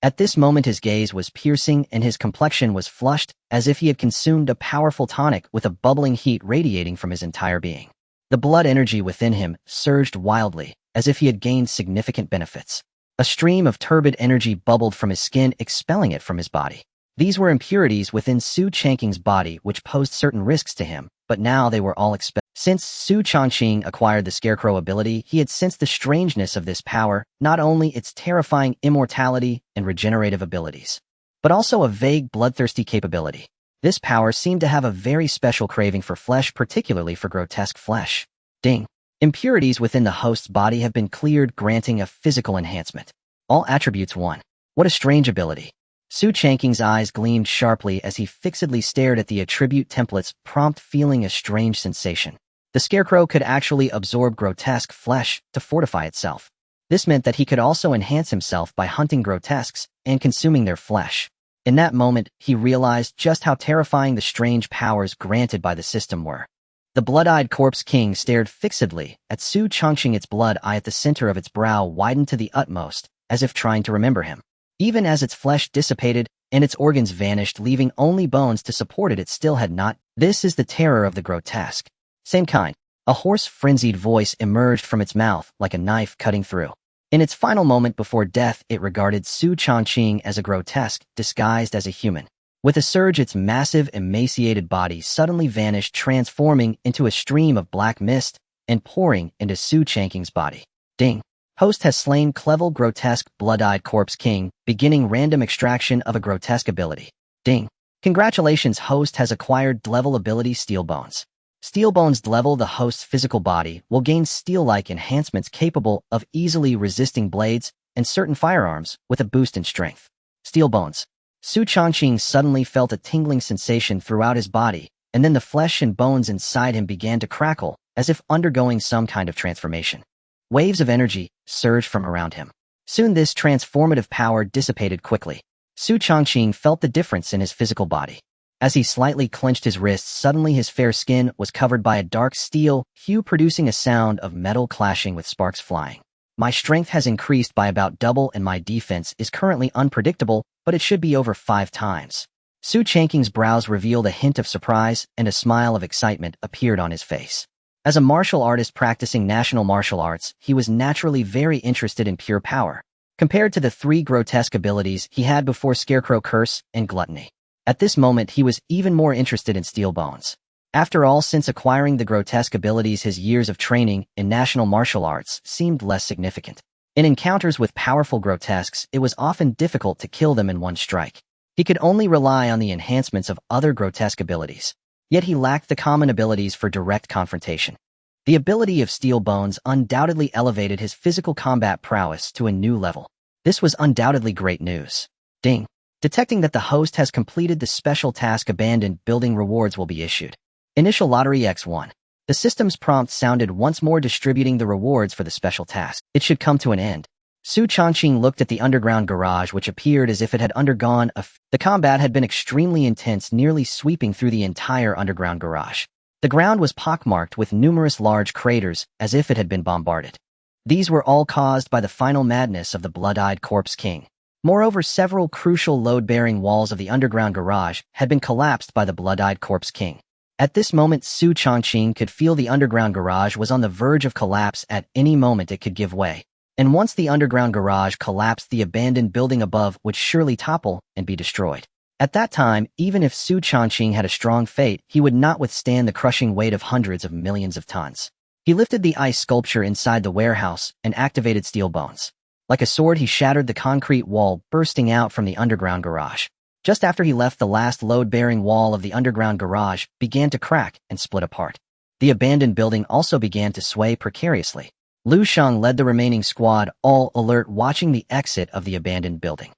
At this moment, his gaze was piercing and his complexion was flushed, as if he had consumed a powerful tonic, with a bubbling heat radiating from his entire being. The blood energy within him surged wildly, as if he had gained significant benefits. A stream of turbid energy bubbled from his skin, expelling it from his body. These were impurities within Xu Changqing's body which posed certain risks to him, but now they were all expelled. Since Xu Changqing acquired the Scarecrow ability, he had sensed the strangeness of this power, not only its terrifying immortality and regenerative abilities, but also a vague bloodthirsty capability. This power seemed to have a very special craving for flesh, particularly for grotesque flesh. Ding. Impurities within the host's body have been cleared, granting a physical enhancement. All attributes 1. What a strange ability. Xu Changqing's eyes gleamed sharply as he fixedly stared at the attribute templates, prompt feeling a strange sensation. The Scarecrow could actually absorb grotesque flesh to fortify itself. This meant that he could also enhance himself by hunting grotesques and consuming their flesh. In that moment, he realized just how terrifying the strange powers granted by the system were. The blood-eyed corpse king stared fixedly at Xu Changqing. Its blood eye at the center of its brow widened to the utmost, as if trying to remember him. Even as its flesh dissipated and its organs vanished, leaving only bones to support it, it still had not. This is the terror of the grotesque. Same kind. A hoarse, frenzied voice emerged from its mouth like a knife cutting through. In its final moment before death, it regarded Xu Changqing as a grotesque, disguised as a human. With a surge, its massive, emaciated body suddenly vanished, transforming into a stream of black mist and pouring into Xu Changqing's body. Ding. Host has slain Clevel grotesque blood-eyed corpse king, beginning random extraction of a grotesque ability. Ding. Congratulations, host has acquired level ability Steel Bones. Steel Bones level the host's physical body will gain steel-like enhancements capable of easily resisting blades and certain firearms with a boost in strength. Steel Bones. Xu Changqing suddenly felt a tingling sensation throughout his body, and then the flesh and bones inside him began to crackle, as if undergoing some kind of transformation. Waves of energy surged from around him. Soon this transformative power dissipated quickly. Xu Changqing felt the difference in his physical body. As he slightly clenched his wrists, suddenly his fair skin was covered by a dark steel hue, producing a sound of metal clashing with sparks flying. My strength has increased by about double and my defense is currently unpredictable, but it should be over 5 times. Xu Changqing's brows revealed a hint of surprise, and a smile of excitement appeared on his face. As a martial artist practicing national martial arts, he was naturally very interested in pure power, compared to the 3 grotesque abilities he had before: Scarecrow, Curse, and Gluttony. At this moment, he was even more interested in Steel Bones. After all, since acquiring the grotesque abilities, his years of training in national martial arts seemed less significant. In encounters with powerful grotesques, it was often difficult to kill them in one strike. He could only rely on the enhancements of other grotesque abilities. Yet he lacked the common abilities for direct confrontation. The ability of Steel Bones undoubtedly elevated his physical combat prowess to a new level. This was undoubtedly great news. Ding. Detecting that the host has completed the special task, abandoned building rewards will be issued. Initial Lottery X1. The system's prompt sounded once more, distributing the rewards for the special task. It should come to an end. Xu Changqing looked at the underground garage, which appeared as if it had undergone The combat had been extremely intense, nearly sweeping through the entire underground garage. The ground was pockmarked with numerous large craters, as if it had been bombarded. These were all caused by the final madness of the blood-eyed corpse king. Moreover, several crucial load-bearing walls of the underground garage had been collapsed by the blood-eyed corpse king. At this moment, Xu Changqing could feel the underground garage was on the verge of collapse. At any moment it could give way. And once the underground garage collapsed, the abandoned building above would surely topple and be destroyed. At that time, even if Xu Changqing had a strong fate, he would not withstand the crushing weight of hundreds of millions of tons. He lifted the ice sculpture inside the warehouse and activated Steel Bones. Like a sword, he shattered the concrete wall bursting out from the underground garage. Just after he left, the last load-bearing wall of the underground garage began to crack and split apart. The abandoned building also began to sway precariously. Lu Sheng led the remaining squad, all alert, watching the exit of the abandoned building.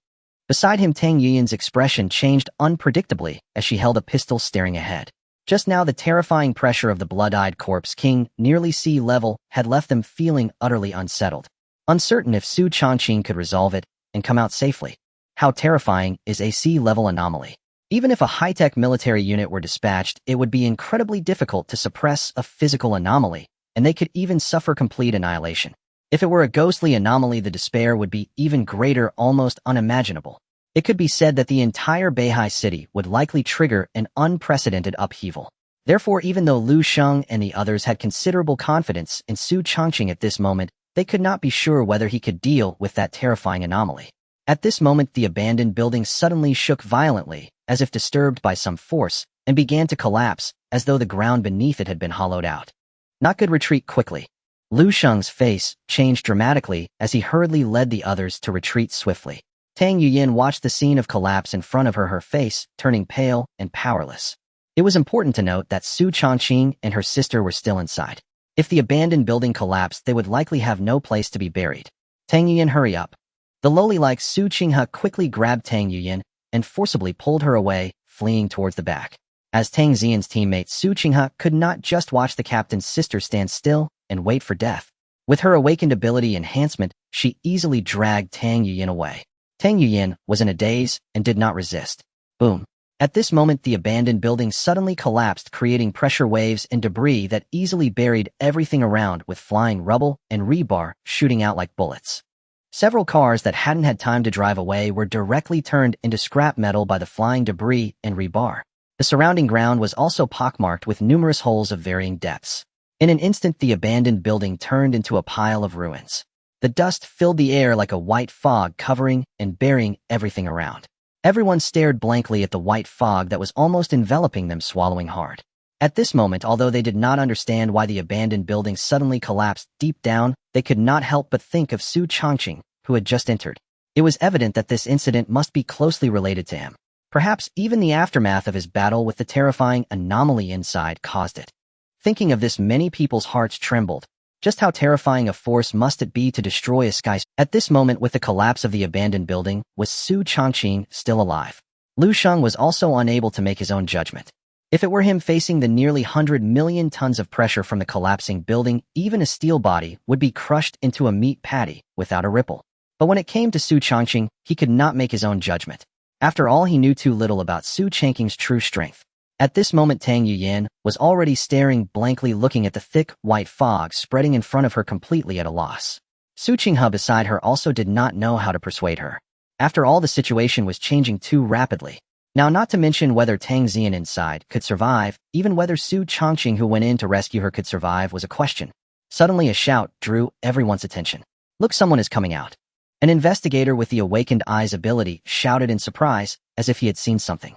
Beside him, Tang Yiyan's expression changed unpredictably as she held a pistol, staring ahead. Just now, the terrifying pressure of the blood-eyed corpse king, nearly sea level, had left them feeling utterly unsettled, uncertain if Xu Changqing could resolve it and come out safely. How terrifying is a sea-level anomaly? Even if a high-tech military unit were dispatched, it would be incredibly difficult to suppress a physical anomaly, and they could even suffer complete annihilation. If it were a ghostly anomaly, the despair would be even greater, almost unimaginable. It could be said that the entire Beihai city would likely trigger an unprecedented upheaval. Therefore, even though Lu Sheng and the others had considerable confidence in Xu Changqing at this moment, they could not be sure whether he could deal with that terrifying anomaly. At this moment, the abandoned building suddenly shook violently, as if disturbed by some force, and began to collapse, as though the ground beneath it had been hollowed out. Not good. Retreat quickly. Lu Sheng's face changed dramatically as he hurriedly led the others to retreat swiftly. Tang Yuyin watched the scene of collapse in front of her, her face turning pale and powerless. It was important to note that Xu Changqing and her sister were still inside. If the abandoned building collapsed, they would likely have no place to be buried. Tang Yuyin, hurry up. The lowly-like Xu Changqing quickly grabbed Tang Yuyin and forcibly pulled her away, fleeing towards the back. As Tang Xian's teammate Xu Changqing could not just watch the captain's sister stand still and wait for death. With her awakened ability enhancement, she easily dragged Tang Yuyin away. Tang Yuyin was in a daze and did not resist. Boom. At this moment, the abandoned building suddenly collapsed, creating pressure waves and debris that easily buried everything around, with flying rubble and rebar shooting out like bullets. Several cars that hadn't had time to drive away were directly turned into scrap metal by the flying debris and rebar. The surrounding ground was also pockmarked with numerous holes of varying depths. In an instant, the abandoned building turned into a pile of ruins. The dust filled the air like a white fog, covering and burying everything around. Everyone stared blankly at the white fog that was almost enveloping them, swallowing hard. At this moment, although they did not understand why the abandoned building suddenly collapsed, deep down, they could not help but think of Xu Changqing, who had just entered. It was evident that this incident must be closely related to him. Perhaps even the aftermath of his battle with the terrifying anomaly inside caused it. Thinking of this, many people's hearts trembled. Just how terrifying a force must it be to destroy a sky? At this moment, with the collapse of the abandoned building, was Xu Changqing still alive? Lu Sheng was also unable to make his own judgment. If it were him facing the nearly 100 million tons of pressure from the collapsing building, even a steel body would be crushed into a meat patty without a ripple. But when it came to Xu Changqing, he could not make his own judgment. After all, he knew too little about Xu Changqing's true strength. At this moment, Tang Yuyin was already staring blankly, looking at the thick, white fog spreading in front of her, completely at a loss. Xu Changqing beside her also did not know how to persuade her. After all, the situation was changing too rapidly. Now, not to mention whether Tang Xian inside could survive, even whether Xu Changqing, who went in to rescue her, could survive, was a question. Suddenly, a shout drew everyone's attention. Look, someone is coming out. An investigator with the awakened eyes ability shouted in surprise, as if he had seen something.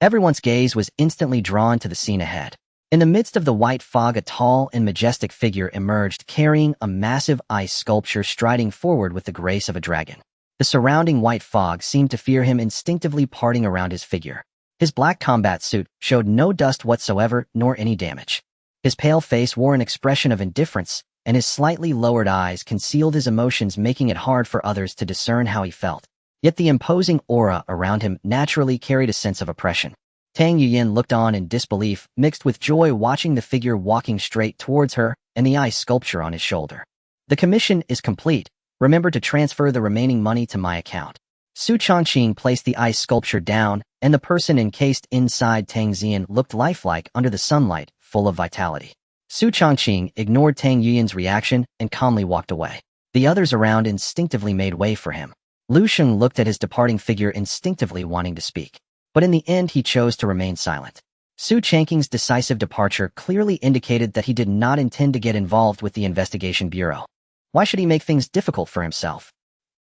Everyone's gaze was instantly drawn to the scene ahead. In the midst of the white fog, a tall and majestic figure emerged, carrying a massive ice sculpture, striding forward with the grace of a dragon. The surrounding white fog seemed to fear him, instinctively parting around his figure. His black combat suit showed no dust whatsoever, nor any damage. His pale face wore an expression of indifference, and his slightly lowered eyes concealed his emotions, making it hard for others to discern how he felt. Yet the imposing aura around him naturally carried a sense of oppression. Tang Yuyin looked on in disbelief, mixed with joy, watching the figure walking straight towards her and the ice sculpture on his shoulder. The commission is complete. Remember to transfer the remaining money to my account. Xu Changqing placed the ice sculpture down, and the person encased inside Tang Xian looked lifelike under the sunlight, full of vitality. Xu Changqing ignored Tang Yuyin's reaction and calmly walked away. The others around instinctively made way for him. Lu Sheng looked at his departing figure, instinctively wanting to speak. But in the end, he chose to remain silent. Xu Changqing's decisive departure clearly indicated that he did not intend to get involved with the investigation bureau. Why should he make things difficult for himself?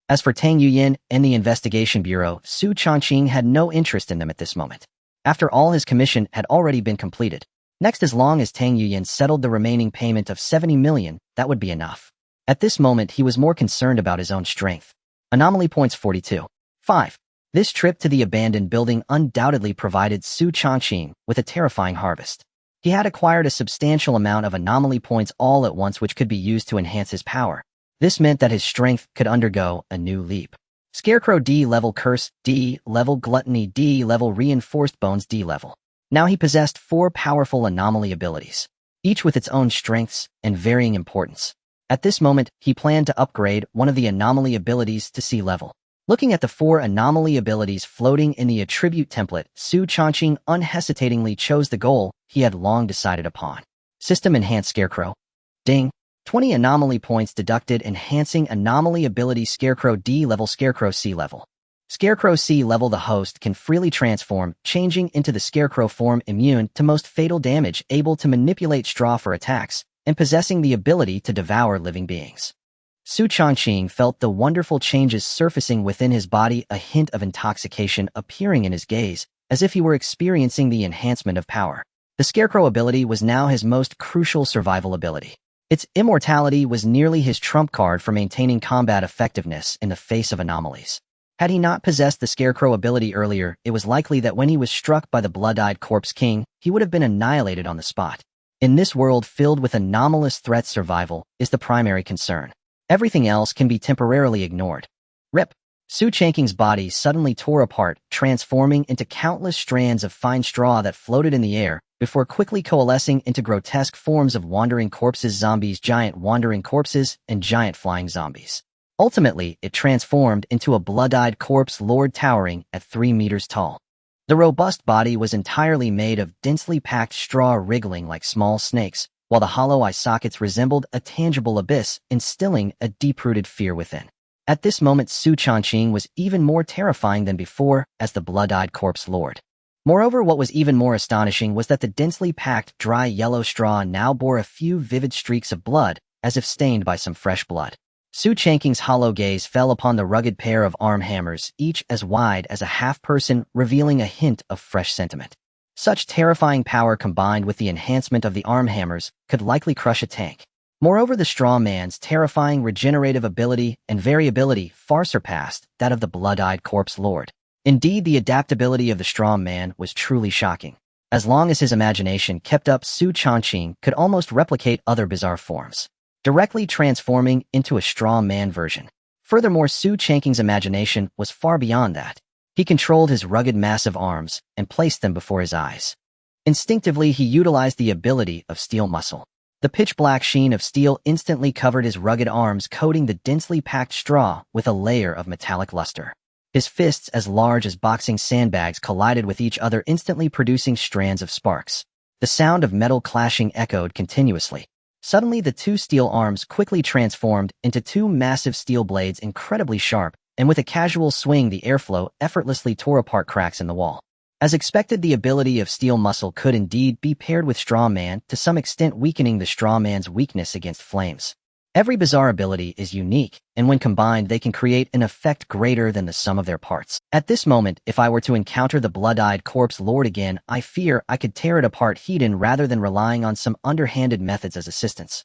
As for Tang Yuyin and the investigation bureau, Xu Changqing had no interest in them at this moment. After all, his commission had already been completed. Next, as long as Tang Yuyin settled the remaining payment of 70 million, that would be enough. At this moment, he was more concerned about his own strength. Anomaly points 42. 5. This trip to the abandoned building undoubtedly provided Xu Changqing with a terrifying harvest. He had acquired a substantial amount of anomaly points all at once, which could be used to enhance his power. This meant that his strength could undergo a new leap. Scarecrow D level, Curse D level, Gluttony D level, Reinforced Bones D level. Now he possessed 4 powerful anomaly abilities, each with its own strengths and varying importance. At this moment, he planned to upgrade one of the anomaly abilities to C level. Looking at the 4 anomaly abilities floating in the attribute template, Xu Changqing unhesitatingly chose the goal he had long decided upon. System Enhanced Scarecrow. Ding. 20 anomaly points deducted, enhancing anomaly ability Scarecrow D level, Scarecrow C level. Scarecrow C level. The host can freely transform, changing into the Scarecrow form, immune to most fatal damage, able to manipulate straw for attacks, and possessing the ability to devour living beings. Xu Changqing felt the wonderful changes surfacing within his body, a hint of intoxication appearing in his gaze, as if he were experiencing the enhancement of power. The Scarecrow ability was now his most crucial survival ability. Its immortality was nearly his trump card for maintaining combat effectiveness in the face of anomalies. Had he not possessed the Scarecrow ability earlier, it was likely that when he was struck by the blood-eyed corpse king, he would have been annihilated on the spot. In this world filled with anomalous threats, survival is the primary concern. Everything else can be temporarily ignored. Rip. Xu Changqing's body suddenly tore apart, transforming into countless strands of fine straw that floated in the air, before quickly coalescing into grotesque forms of wandering corpses, zombies, giant wandering corpses, and giant flying zombies. Ultimately, it transformed into a blood-eyed corpse lord towering at 3 meters tall. The robust body was entirely made of densely packed straw wriggling like small snakes, while the hollow eye sockets resembled a tangible abyss, instilling a deep-rooted fear within. At this moment, Xu Changqing was even more terrifying than before as the blood-eyed corpse lord. Moreover, what was even more astonishing was that the densely packed, dry yellow straw now bore a few vivid streaks of blood, as if stained by some fresh blood. Xu Changqing's hollow gaze fell upon the rugged pair of arm hammers, each as wide as a half-person, revealing a hint of fresh sentiment. Such terrifying power combined with the enhancement of the arm hammers could likely crush a tank. Moreover, the straw man's terrifying regenerative ability and variability far surpassed that of the blood-eyed corpse lord. Indeed, the adaptability of the straw man was truly shocking. As long as his imagination kept up, Xu Changqing could almost replicate other bizarre forms, directly transforming into a straw man version. Furthermore, Xu Changqing's imagination was far beyond that. He controlled his rugged, massive arms and placed them before his eyes. Instinctively, he utilized the ability of steel muscle. The pitch-black sheen of steel instantly covered his rugged arms, coating the densely packed straw with a layer of metallic luster. His fists, as large as boxing sandbags, collided with each other, instantly producing strands of sparks. The sound of metal clashing echoed continuously. Suddenly, the two steel arms quickly transformed into two massive steel blades, incredibly sharp, and with a casual swing, the airflow effortlessly tore apart cracks in the wall. As expected, the ability of steel muscle could indeed be paired with straw man, to some extent weakening the straw man's weakness against flames. Every bizarre ability is unique, and when combined they can create an effect greater than the sum of their parts. At this moment, if I were to encounter the blood-eyed corpse lord again, I fear I could tear it apart heat-in rather than relying on some underhanded methods as assistance.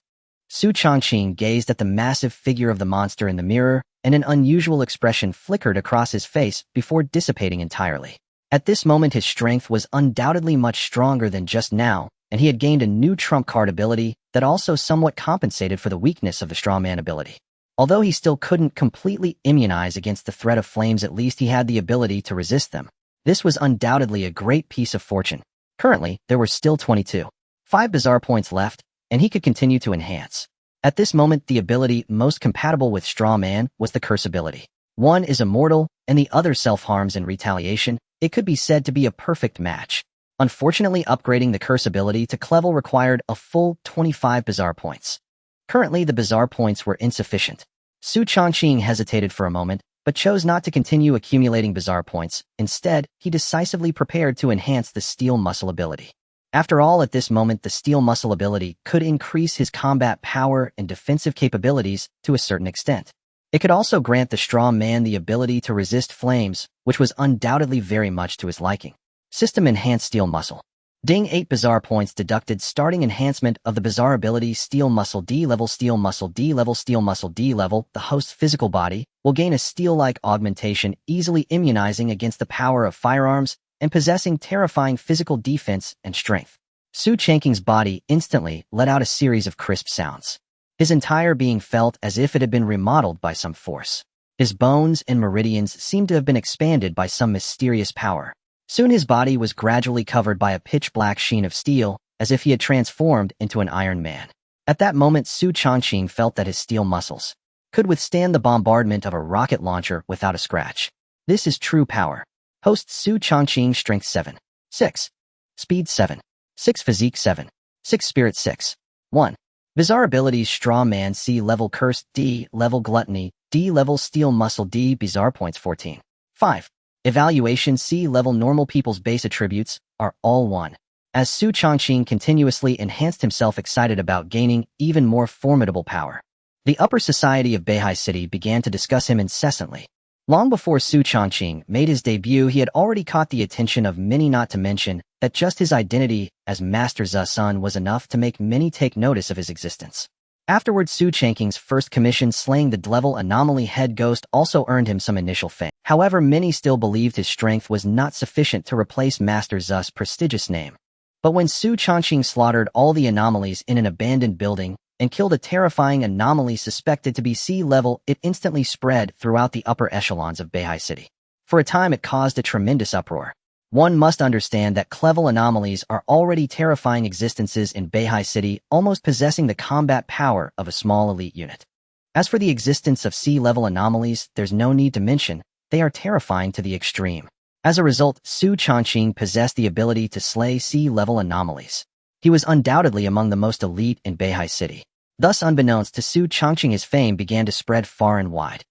Xu Changqing gazed at the massive figure of the monster in the mirror, and an unusual expression flickered across his face before dissipating entirely. At this moment, his strength was undoubtedly much stronger than just now, and he had gained a new trump card ability that also somewhat compensated for the weakness of the strawman ability. Although he still couldn't completely immunize against the threat of flames, at least he had the ability to resist them. This was undoubtedly a great piece of fortune. Currently, there were still 5 bizarre points left, and he could continue to enhance. At this moment, the ability most compatible with Strawman was the curse ability. One is immortal, and the other self-harms in retaliation. It could be said to be a perfect match. Unfortunately, upgrading the curse ability to level required a full 25 bizarre points. Currently, the bizarre points were insufficient. Xu Changqing hesitated for a moment, but chose not to continue accumulating bizarre points. Instead, he decisively prepared to enhance the steel muscle ability. After all, at this moment, the steel muscle ability could increase his combat power and defensive capabilities to a certain extent. It could also grant the straw man the ability to resist flames, which was undoubtedly very much to his liking. System Enhanced Steel Muscle. Ding, 8 bizarre points deducted. Starting enhancement of the bizarre ability Steel Muscle D level. Steel Muscle D level. Steel Muscle D level. The host's physical body will gain a steel-like augmentation, easily immunizing against the power of firearms and possessing terrifying physical defense and strength. Xu Changqing's body instantly let out a series of crisp sounds. His entire being felt as if it had been remodeled by some force. His bones and meridians seemed to have been expanded by some mysterious power. Soon his body was gradually covered by a pitch-black sheen of steel, as if he had transformed into an Iron Man. At that moment, Xu Changqing felt that his steel muscles could withstand the bombardment of a rocket launcher without a scratch. This is true power. Host Xu Changqing. Strength 7. 6. Speed 7. 6. Physique 7. 6. Spirit 6. 1. Bizarre abilities Straw Man C level. Curse D level. Gluttony D level. Steel Muscle D. Bizarre points 14. 5. Evaluation C-level normal people's base attributes are all 1. As Xu Changqing continuously enhanced himself excited about gaining even more formidable power. The upper society of Beihai City began to discuss him incessantly. Long before Xu Changqing made his debut, he had already caught the attention of many, not to mention that just his identity as Master Xu's son was enough to make many take notice of his existence. Afterwards, Xu Changqing's first commission slaying the level anomaly head ghost also earned him some initial fame. However, many still believed his strength was not sufficient to replace Master Xu's prestigious name. But when Xu Changqing slaughtered all the anomalies in an abandoned building and killed a terrifying anomaly suspected to be C-level, it instantly spread throughout the upper echelons of Beihai City. For a time, it caused a tremendous uproar. One must understand that clever anomalies are already terrifying existences in Beihai City, almost possessing the combat power of a small elite unit. As for the existence of C-level anomalies, there's no need to mention, they are terrifying to the extreme. As a result, Xu Changqing possessed the ability to slay C-level anomalies. He was undoubtedly among the most elite in Beihai City. Thus, unbeknownst to Xu Changqing, his fame began to spread far and wide.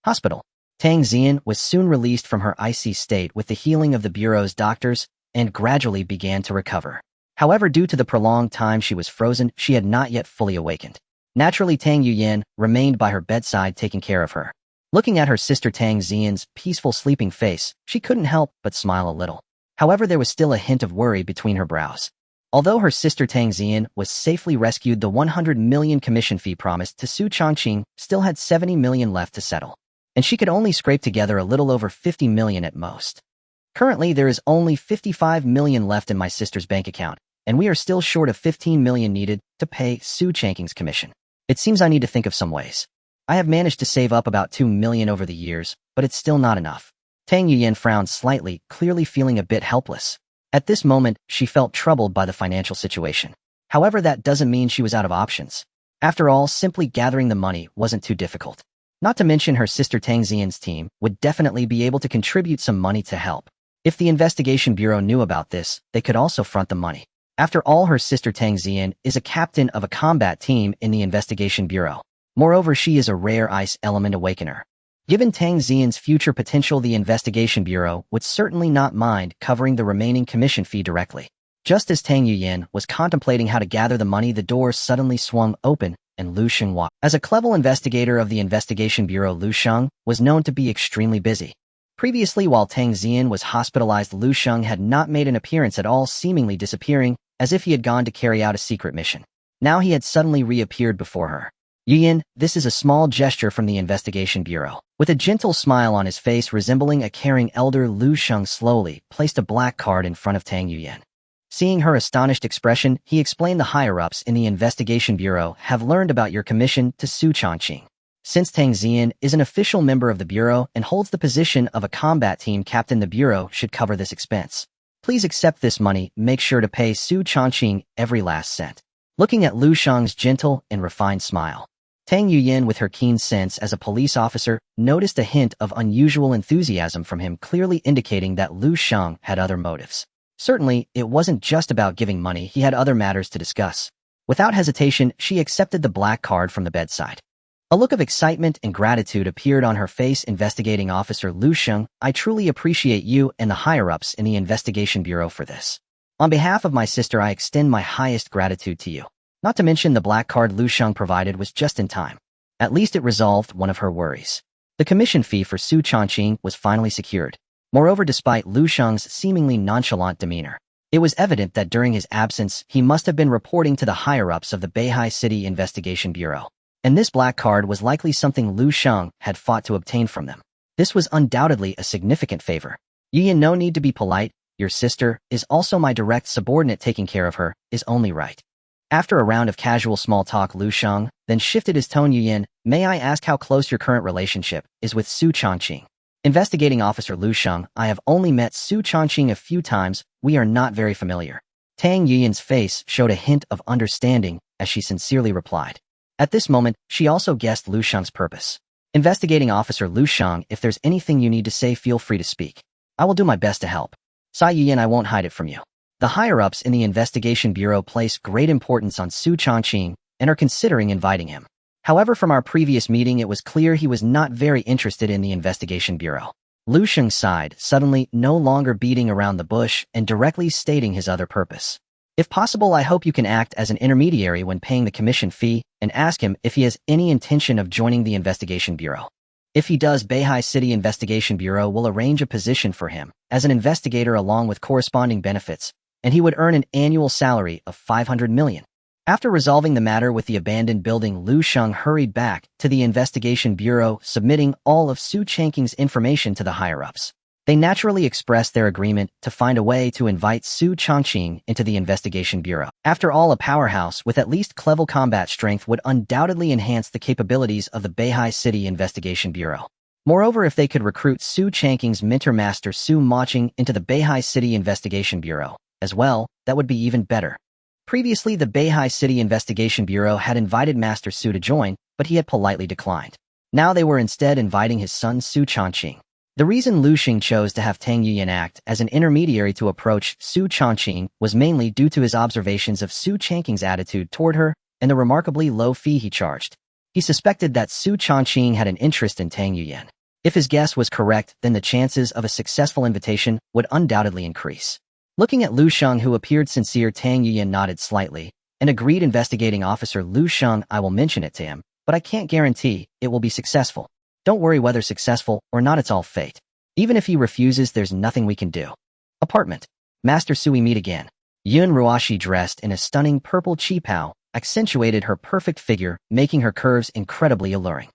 Hospital. Tang Xian was soon released from her icy state with the healing of the Bureau's doctors and gradually began to recover. However, due to the prolonged time she was frozen, she had not yet fully awakened. Naturally, Tang Yuyan remained by her bedside taking care of her. Looking at her sister Tang Xian's peaceful sleeping face, she couldn't help but smile a little. However, there was still a hint of worry between her brows. Although her sister Tang Xian was safely rescued, the 100 million commission fee promised to Xu Changqing still had 70 million left to settle. And she could only scrape together a little over 50 million at most. Currently, there is only 55 million left in my sister's bank account, and we are still short of 15 million needed to pay Xu Changqing's commission. It seems I need to think of some ways. I have managed to save up about 2 million over the years, but it's still not enough. Tang Yuyan frowned slightly, clearly feeling a bit helpless. At this moment, she felt troubled by the financial situation. However, that doesn't mean she was out of options. After all, simply gathering the money wasn't too difficult. Not to mention her sister Tang Xian's team would definitely be able to contribute some money to help. If the investigation bureau knew about this, they could also front the money. After all, her sister Tang Xian is a captain of a combat team in the investigation bureau. Moreover, she is a rare ice element awakener. Given Tang Xian's future potential, the investigation bureau would certainly not mind covering the remaining commission fee directly. Just as Tang Yuyan was contemplating how to gather the money, the door suddenly swung open and Lu Sheng walked. As a clever investigator of the investigation bureau, Lu Sheng was known to be extremely busy. Previously, while Tang Xian was hospitalized, Lu Sheng had not made an appearance at all, seemingly disappearing, as if he had gone to carry out a secret mission. Now he had suddenly reappeared before her. Yuyan, this is a small gesture from the investigation bureau. With a gentle smile on his face resembling a caring elder, Lu Sheng slowly placed a black card in front of Tang Yuyan. Seeing her astonished expression, he explained the higher-ups in the investigation bureau have learned about your commission to Xu Changqing. Since Tang Xian is an official member of the bureau and holds the position of a combat team captain, the bureau should cover this expense. Please accept this money. Make sure to pay Xu Changqing every last cent. Looking at Lu Sheng's gentle and refined smile, Tang Yuyan, with her keen sense as a police officer, noticed a hint of unusual enthusiasm from him, clearly indicating that Lu Sheng had other motives. Certainly, it wasn't just about giving money, he had other matters to discuss. Without hesitation, she accepted the black card from the bedside. A look of excitement and gratitude appeared on her face. Investigating Officer Lu Sheng, I truly appreciate you and the higher-ups in the investigation bureau for this. On behalf of my sister, I extend my highest gratitude to you. Not to mention the black card Lu Sheng provided was just in time. At least it resolved one of her worries. The commission fee for Xu Changqing was finally secured. Moreover, despite Lu Sheng's seemingly nonchalant demeanor, it was evident that during his absence, he must have been reporting to the higher-ups of the Beihai City Investigation Bureau. And this black card was likely something Lu Sheng had fought to obtain from them. This was undoubtedly a significant favor. Yuyan, no need to be polite. Your sister is also my direct subordinate. Taking care of her is only right. After a round of casual small talk, Lu Sheng then shifted his tone. Yuyan, may I ask how close your current relationship is with Xu Changqing? Investigating Officer Lu Sheng, I have only met Xu Changqing a few times. We are not very familiar. Tang Yuyan's face showed a hint of understanding as she sincerely replied. At this moment, she also guessed Lu Sheng's purpose. Investigating Officer Lu Sheng, if there's anything you need to say, feel free to speak. I will do my best to help. Sai Yuyan, I won't hide it from you. The higher-ups in the investigation bureau place great importance on Xu Changqing and are considering inviting him. However, from our previous meeting, it was clear he was not very interested in the investigation bureau. Lu Sheng sighed, suddenly no longer beating around the bush and directly stating his other purpose. If possible, I hope you can act as an intermediary when paying the commission fee and ask him if he has any intention of joining the investigation bureau. If he does, Beihai City Investigation Bureau will arrange a position for him as an investigator along with corresponding benefits, and he would earn an annual salary of 500 million. After resolving the matter with the abandoned building, Lu Sheng hurried back to the investigation bureau, submitting all of Xu Changqing's information to the higher-ups. They naturally expressed their agreement to find a way to invite Xu Changqing into the investigation bureau. After all, a powerhouse with at least level combat strength would undoubtedly enhance the capabilities of the Beihai City Investigation Bureau. Moreover, if they could recruit Xu Changqing's mentor master Xu Changqing into the Beihai City Investigation Bureau as well, that would be even better. Previously, the Beihai City Investigation Bureau had invited Master Xu to join, but he had politely declined. Now they were instead inviting his son Xu Changqing. The reason Lu Xing chose to have Tang Yuyan act as an intermediary to approach Xu Changqing was mainly due to his observations of Xu Changqing's attitude toward her and the remarkably low fee he charged. He suspected that Xu Changqing had an interest in Tang Yuyan. If his guess was correct, then the chances of a successful invitation would undoubtedly increase. Looking at Lu Sheng, who appeared sincere, Tang Yuyan nodded slightly and agreed. Investigating Officer Lu Sheng, I will mention it to him, but I can't guarantee it will be successful. Don't worry, whether successful or not, it's all fate. Even if he refuses, there's nothing we can do. Apartment. Master Sui meet again. Yun Ruashi, dressed in a stunning purple qipao, accentuated her perfect figure, making her curves incredibly alluring.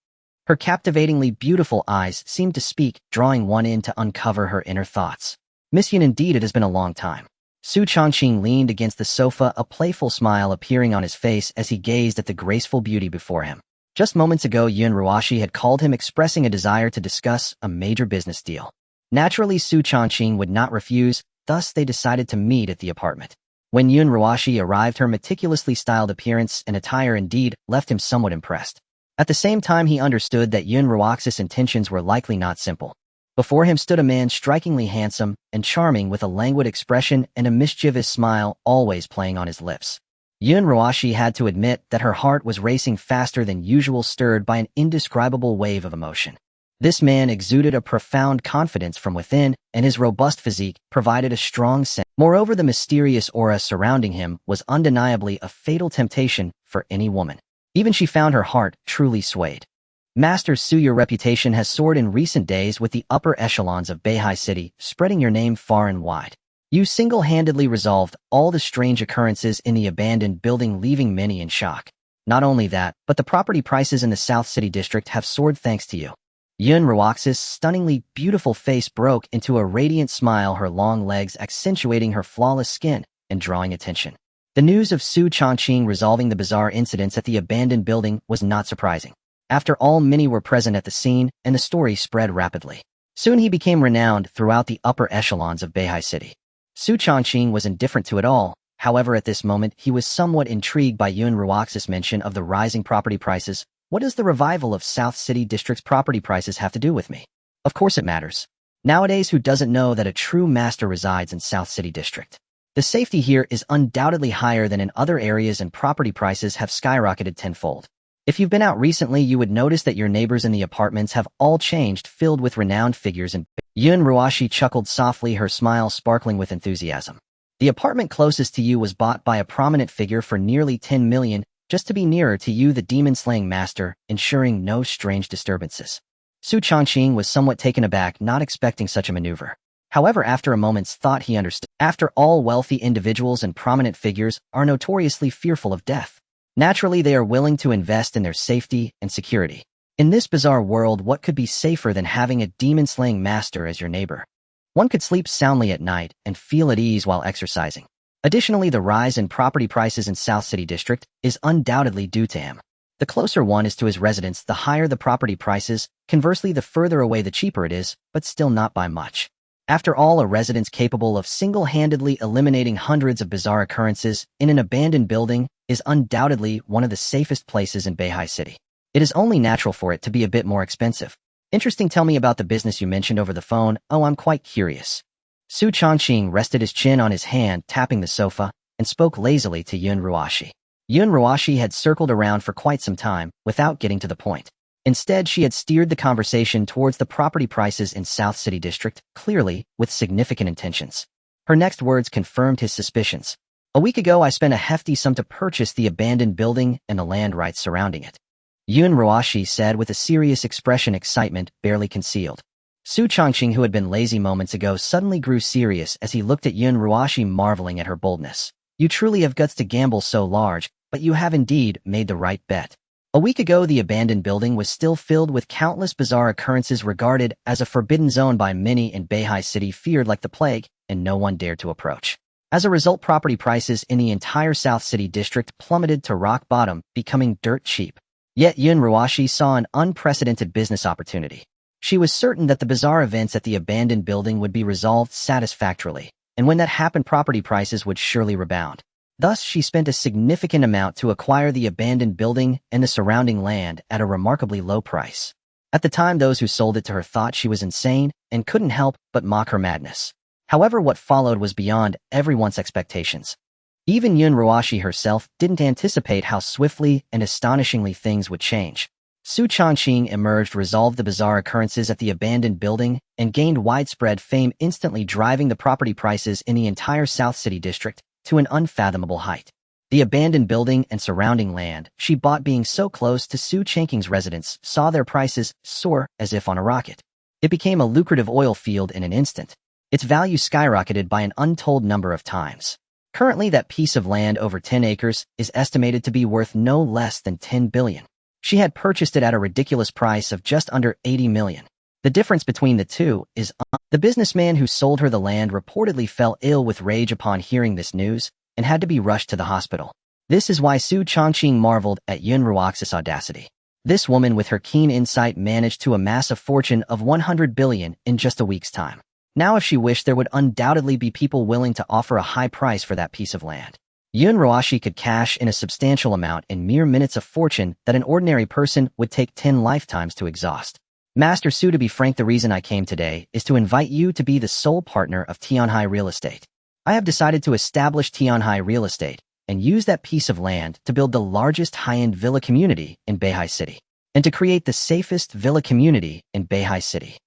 Her captivatingly beautiful eyes seemed to speak, drawing one in to uncover her inner thoughts. Miss Yun, indeed, it has been a long time. Xu Changqing leaned against the sofa, a playful smile appearing on his face as he gazed at the graceful beauty before him. Just moments ago, Yun Ruashi had called him, expressing a desire to discuss a major business deal. Naturally, Xu Changqing would not refuse, thus they decided to meet at the apartment. When Yun Ruashi arrived, her meticulously styled appearance and attire indeed left him somewhat impressed. At the same time, he understood that Yun Ruaxi's intentions were likely not simple. Before him stood a man strikingly handsome and charming, with a languid expression and a mischievous smile always playing on his lips. Yun Ruashi had to admit that her heart was racing faster than usual, stirred by an indescribable wave of emotion. This man exuded a profound confidence from within, and his robust physique provided a strong sense. Moreover, the mysterious aura surrounding him was undeniably a fatal temptation for any woman. Even she found her heart truly swayed. Master Su, your reputation has soared in recent days with the upper echelons of Beihai City, spreading your name far and wide. You single-handedly resolved all the strange occurrences in the abandoned building, leaving many in shock. Not only that, but the property prices in the South City District have soared thanks to you. Yun Ruaxi's stunningly beautiful face broke into a radiant smile, her long legs accentuating her flawless skin and drawing attention. The news of Xu Changqing resolving the bizarre incidents at the abandoned building was not surprising. After all, many were present at the scene, and the story spread rapidly. Soon he became renowned throughout the upper echelons of Beihai City. Xu Changqing was indifferent to it all. However, at this moment, he was somewhat intrigued by Yun Ruaxi's mention of the rising property prices. What does the revival of South City District's property prices have to do with me? Of course it matters. Nowadays, who doesn't know that a true master resides in South City District? The safety here is undoubtedly higher than in other areas, and property prices have skyrocketed tenfold. If you've been out recently, you would notice that your neighbors in the apartments have all changed, filled with renowned figures. And Yun Ruashi chuckled softly, her smile sparkling with enthusiasm. The apartment closest to you was bought by a prominent figure for nearly 10 million, just to be nearer to you, the demon-slaying master, ensuring no strange disturbances. Xu Changqing was somewhat taken aback, not expecting such a maneuver. However, after a moment's thought, he understood. After all, wealthy individuals and prominent figures are notoriously fearful of death. Naturally, they are willing to invest in their safety and security. In this bizarre world, what could be safer than having a demon-slaying master as your neighbor? One could sleep soundly at night and feel at ease while exercising. Additionally, the rise in property prices in South City District is undoubtedly due to him. The closer one is to his residence, the higher the property prices. Conversely, the further away, the cheaper it is, but still not by much. After all, a residence capable of single-handedly eliminating hundreds of bizarre occurrences in an abandoned building is undoubtedly one of the safest places in Beihai City. It is only natural for it to be a bit more expensive. Interesting. Tell me about the business you mentioned over the phone. Oh, I'm quite curious. Xu Changqing rested his chin on his hand, tapping the sofa, and spoke lazily to Yun Ruashi. Yun Ruashi had circled around for quite some time without getting to the point. Instead, she had steered the conversation towards the property prices in South City District, clearly with significant intentions. Her next words confirmed his suspicions. A week ago, I spent a hefty sum to purchase the abandoned building and the land rights surrounding it. Yun Ruashi said with a serious expression, excitement barely concealed. Xu Changqing, who had been lazy moments ago, suddenly grew serious as he looked at Yun Ruashi, marveling at her boldness. You truly have guts to gamble so large, but you have indeed made the right bet. A week ago, the abandoned building was still filled with countless bizarre occurrences regarded as a forbidden zone by many in Beihai City, feared like the plague, and no one dared to approach. As a result, property prices in the entire South City District plummeted to rock bottom, becoming dirt cheap. Yet Yun Ruashi saw an unprecedented business opportunity. She was certain that the bizarre events at the abandoned building would be resolved satisfactorily, and when that happened, property prices would surely rebound. Thus, she spent a significant amount to acquire the abandoned building and the surrounding land at a remarkably low price. At the time, those who sold it to her thought she was insane and couldn't help but mock her madness. However, what followed was beyond everyone's expectations. Even Yun Ruashi herself didn't anticipate how swiftly and astonishingly things would change. Xu Changqing emerged, resolved the bizarre occurrences at the abandoned building, and gained widespread fame, instantly driving the property prices in the entire South City District to an unfathomable height. The abandoned building and surrounding land she bought, being so close to Xu Changqing's residence, saw their prices soar as if on a rocket. It became a lucrative oil field in an instant. Its value skyrocketed by an untold number of times. Currently, that piece of land, over 10 acres, is estimated to be worth no less than 10 billion. She had purchased it at a ridiculous price of just under 80 million. The difference between the two is the businessman who sold her the land reportedly fell ill with rage upon hearing this news and had to be rushed to the hospital. This is why Xu Changqing marveled at Yun Ruaxi's audacity. This woman, with her keen insight, managed to amass a fortune of 100 billion in just a week's time. Now, if she wished, there would undoubtedly be people willing to offer a high price for that piece of land. Yun Ruashi could cash in a substantial amount in mere minutes, of fortune that an ordinary person would take 10 lifetimes to exhaust. Master Xu, to be frank, the reason I came today is to invite you to be the sole partner of Tianhai Real Estate. I have decided to establish Tianhai Real Estate and use that piece of land to build the largest high-end villa community in Beihai City, and to create the safest villa community in Beihai City.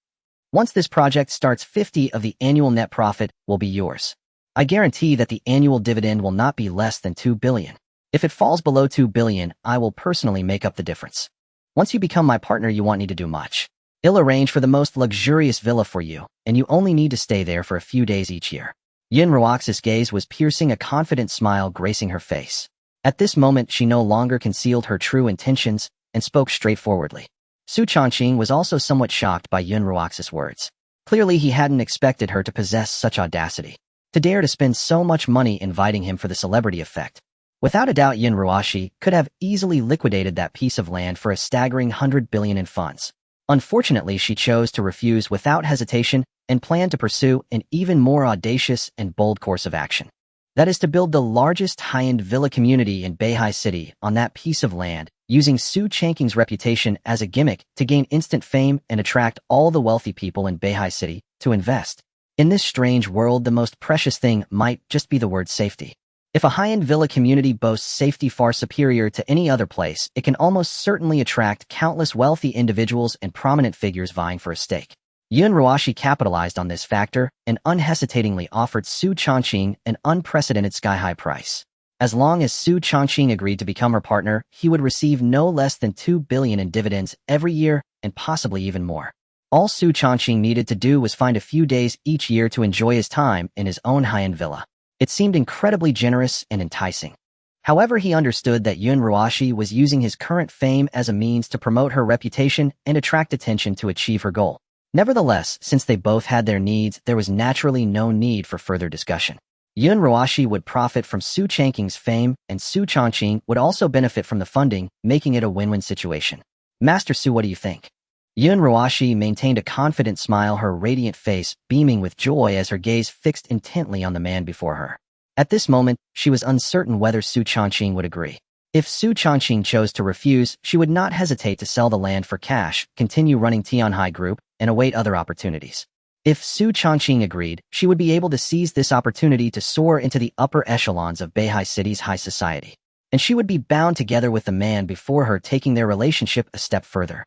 Once this project starts, 50% of the annual net profit will be yours. I guarantee that the annual dividend will not be less than 2 billion. If it falls below 2 billion, I will personally make up the difference. Once you become my partner, you won't need to do much. I'll arrange for the most luxurious villa for you, and you only need to stay there for a few days each year. Yun Ruaxi's gaze was piercing, a confident smile gracing her face. At this moment, she no longer concealed her true intentions and spoke straightforwardly. Xu Changqing was also somewhat shocked by Yun Ruaxi's words. Clearly, he hadn't expected her to possess such audacity, to dare to spend so much money inviting him for the celebrity effect. Without a doubt, Yun Ruashi could have easily liquidated that piece of land for a staggering 100 billion in funds. Unfortunately, she chose to refuse without hesitation and planned to pursue an even more audacious and bold course of action. That is to build the largest high-end villa community in Beihai City on that piece of land, using Xu Changqing's reputation as a gimmick to gain instant fame and attract all the wealthy people in Beihai City to invest. In this strange world, the most precious thing might just be the word safety. If a high-end villa community boasts safety far superior to any other place, it can almost certainly attract countless wealthy individuals and prominent figures vying for a stake. Yun Ruashi capitalized on this factor and unhesitatingly offered Xu Changqing an unprecedented sky-high price. As long as Xu Changqing agreed to become her partner, he would receive no less than 2 billion in dividends every year, and possibly even more. All Xu Changqing needed to do was find a few days each year to enjoy his time in his own high-end villa. It seemed incredibly generous and enticing. However, he understood that Yun Ruashi was using his current fame as a means to promote her reputation and attract attention to achieve her goal. Nevertheless, since they both had their needs, there was naturally no need for further discussion. Yun Ruashi would profit from Xu Changqing's fame, and Xu Changqing would also benefit from the funding, making it a win-win situation. Master Xu, what do you think? Yun Ruashi maintained a confident smile, her radiant face beaming with joy as her gaze fixed intently on the man before her. At this moment, she was uncertain whether Xu Changqing would agree. If Xu Changqing chose to refuse, she would not hesitate to sell the land for cash, continue running Tianhai Group, and await other opportunities. If Xu Changqing agreed, she would be able to seize this opportunity to soar into the upper echelons of Beihai City's high society, and she would be bound together with the man before her, taking their relationship a step further.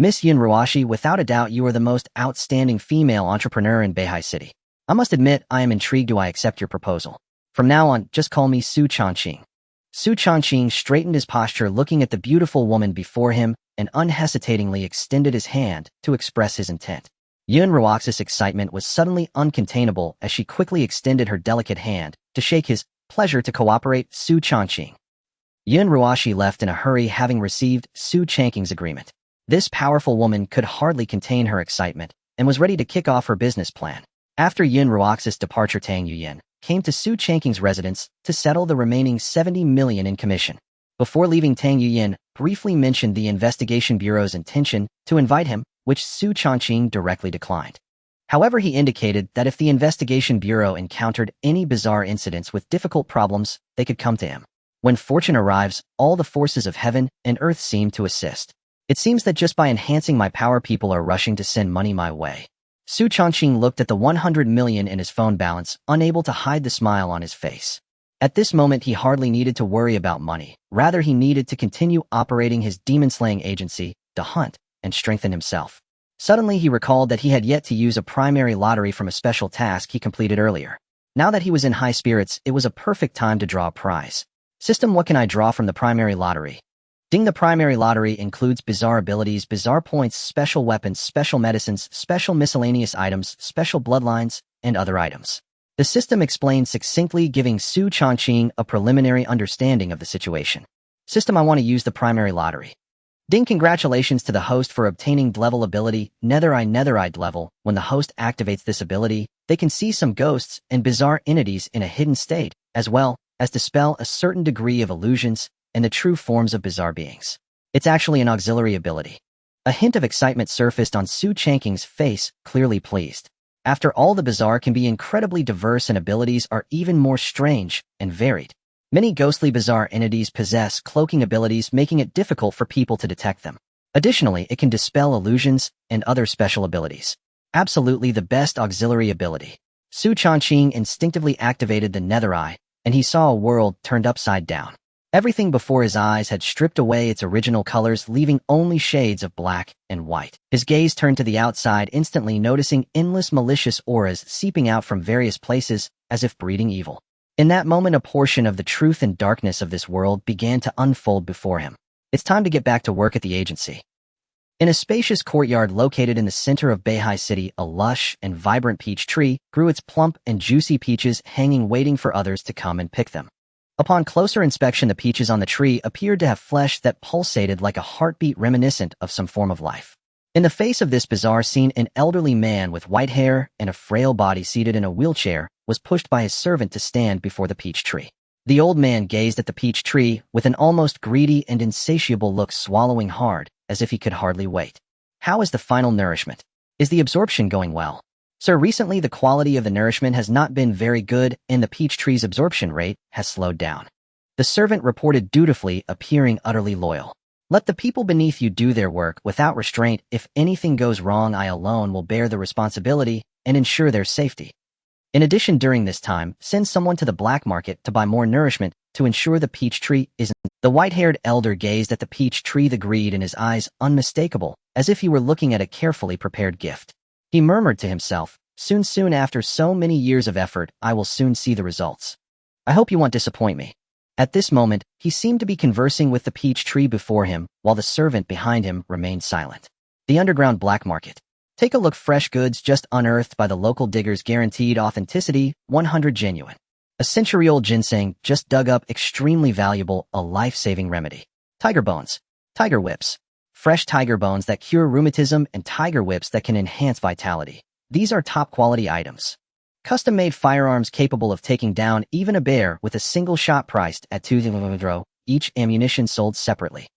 Miss Yun Ruashi, without a doubt you are the most outstanding female entrepreneur in Beihai City. I must admit, I am intrigued. Do I accept your proposal? From now on, just call me Xu Changqing. Xu Changqing straightened his posture, looking at the beautiful woman before him, and unhesitatingly extended his hand to express his intent. Yun Ruaxi's excitement was suddenly uncontainable as she quickly extended her delicate hand to shake his pleasure to cooperate. Xu Changqing. Yun Ruashi left in a hurry, having received Xu Changqing's agreement. This powerful woman could hardly contain her excitement and was ready to kick off her business plan. After Yun Ruaxi's departure, Tang Yuyan came to Xu Changqing's residence to settle the remaining 70 million in commission. Before leaving, Tang Yuyan briefly mentioned the investigation bureau's intention to invite him, which Xu Changqing directly declined. However, he indicated that if the investigation bureau encountered any bizarre incidents with difficult problems, they could come to him. When fortune arrives, all the forces of heaven and earth seem to assist. It seems that just by enhancing my power, people are rushing to send money my way. Xu Changqing looked at the 100 million in his phone balance, unable to hide the smile on his face. At this moment, he hardly needed to worry about money. Rather, he needed to continue operating his demon-slaying agency, to hunt and strengthen himself. Suddenly, he recalled that he had yet to use a primary lottery from a special task he completed earlier. Now that he was in high spirits, it was a perfect time to draw a prize. System, what can I draw from the primary lottery? Ding. The primary lottery includes bizarre abilities, bizarre points, special weapons, special medicines, special miscellaneous items, special bloodlines, and other items. The system explained succinctly, giving Xu Changqing a preliminary understanding of the situation. System, I want to use the primary lottery. Ding. Congratulations to the host for obtaining level ability, Netherite level. When the host activates this ability, they can see some ghosts and bizarre entities in a hidden state, as well as dispel a certain degree of illusions and the true forms of bizarre beings. It's actually an auxiliary ability. A hint of excitement surfaced on Xu Changqing's face, clearly pleased. After all, the bizarre can be incredibly diverse and abilities are even more strange and varied. Many ghostly bizarre entities possess cloaking abilities, making it difficult for people to detect them. Additionally, it can dispel illusions and other special abilities. Absolutely the best auxiliary ability. Xu Changqing instinctively activated the nether eye, and he saw a world turned upside down. Everything before his eyes had stripped away its original colors, leaving only shades of black and white. His gaze turned to the outside, instantly noticing endless malicious auras seeping out from various places, as if breeding evil. In that moment, a portion of the truth and darkness of this world began to unfold before him. It's time to get back to work at the agency. In a spacious courtyard located in the center of Beihai City, a lush and vibrant peach tree grew its plump and juicy peaches hanging, waiting for others to come and pick them. Upon closer inspection, the peaches on the tree appeared to have flesh that pulsated like a heartbeat, reminiscent of some form of life. In the face of this bizarre scene, an elderly man with white hair and a frail body seated in a wheelchair was pushed by his servant to stand before the peach tree. The old man gazed at the peach tree with an almost greedy and insatiable look, swallowing hard, as if he could hardly wait. How is the final nourishment? Is the absorption going well? Sir, recently the quality of the nourishment has not been very good, and the peach tree's absorption rate has slowed down. The servant reported dutifully, appearing utterly loyal. Let the people beneath you do their work without restraint. If anything goes wrong, I alone will bear the responsibility and ensure their safety. In addition, during this time, send someone to the black market to buy more nourishment to ensure the peach tree isn't. The white-haired elder gazed at the peach tree, the greed in his eyes unmistakable, as if he were looking at a carefully prepared gift. He murmured to himself, soon after so many years of effort, I will soon see the results. I hope you won't disappoint me. At this moment, he seemed to be conversing with the peach tree before him, while the servant behind him remained silent. The underground black market. Take a look. Fresh goods just unearthed by the local diggers, guaranteed authenticity, 100 genuine. A century-old ginseng just dug up, extremely valuable, a life-saving remedy. Tiger bones. Tiger whips. Fresh tiger bones that cure rheumatism and tiger whips that can enhance vitality. These are top-quality items. Custom-made firearms capable of taking down even a bear with a single shot, priced at 2 each, ammunition sold separately.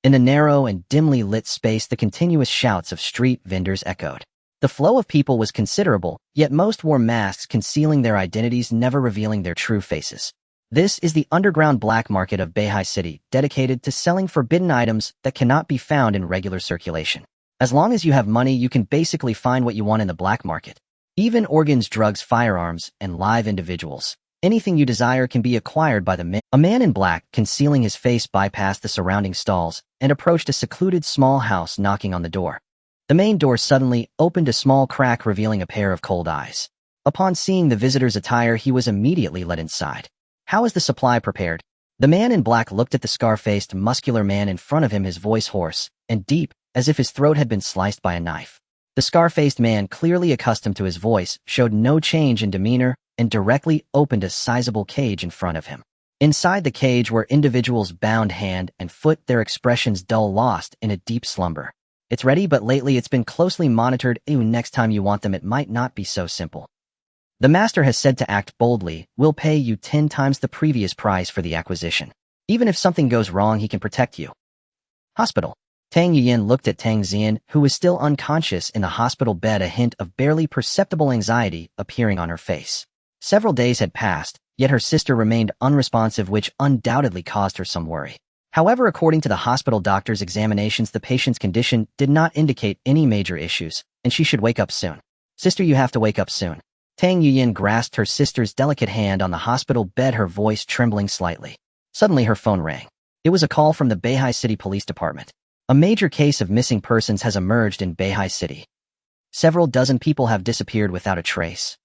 In the narrow and dimly lit space, the continuous shouts of street vendors echoed. The flow of people was considerable, yet most wore masks concealing their identities, never revealing their true faces. This is the underground black market of Beihai City, dedicated to selling forbidden items that cannot be found in regular circulation. As long as you have money, you can basically find what you want in the black market. Even organs, drugs, firearms, and live individuals. Anything you desire can be acquired by the man. A man in black, concealing his face, bypassed the surrounding stalls and approached a secluded small house, knocking on the door. The main door suddenly opened a small crack, revealing a pair of cold eyes. Upon seeing the visitor's attire, he was immediately led inside. How is the supply prepared? The man in black looked at the scar-faced, muscular man in front of him, his voice hoarse and deep, as if his throat had been sliced by a knife. The scar-faced man, clearly accustomed to his voice, showed no change in demeanor and directly opened a sizable cage in front of him. Inside the cage were individuals bound hand and foot, their expressions dull, lost in a deep slumber. It's ready, but lately it's been closely monitored. Next time you want them, it might not be so simple. The master has said to act boldly. We'll pay you 10 times the previous price for the acquisition. Even if something goes wrong, he can protect you. Hospital. Tang Yuyin looked at Tang Xian, who was still unconscious in the hospital bed, a hint of barely perceptible anxiety appearing on her face. Several days had passed, yet her sister remained unresponsive, which undoubtedly caused her some worry. However, according to the hospital doctor's examinations, the patient's condition did not indicate any major issues, and she should wake up soon. Sister, you have to wake up soon. Tang Yuyin grasped her sister's delicate hand on the hospital bed, her voice trembling slightly. Suddenly her phone rang. It was a call from the Beihai City Police Department. A major case of missing persons has emerged in Beihai City. Several dozen people have disappeared without a trace.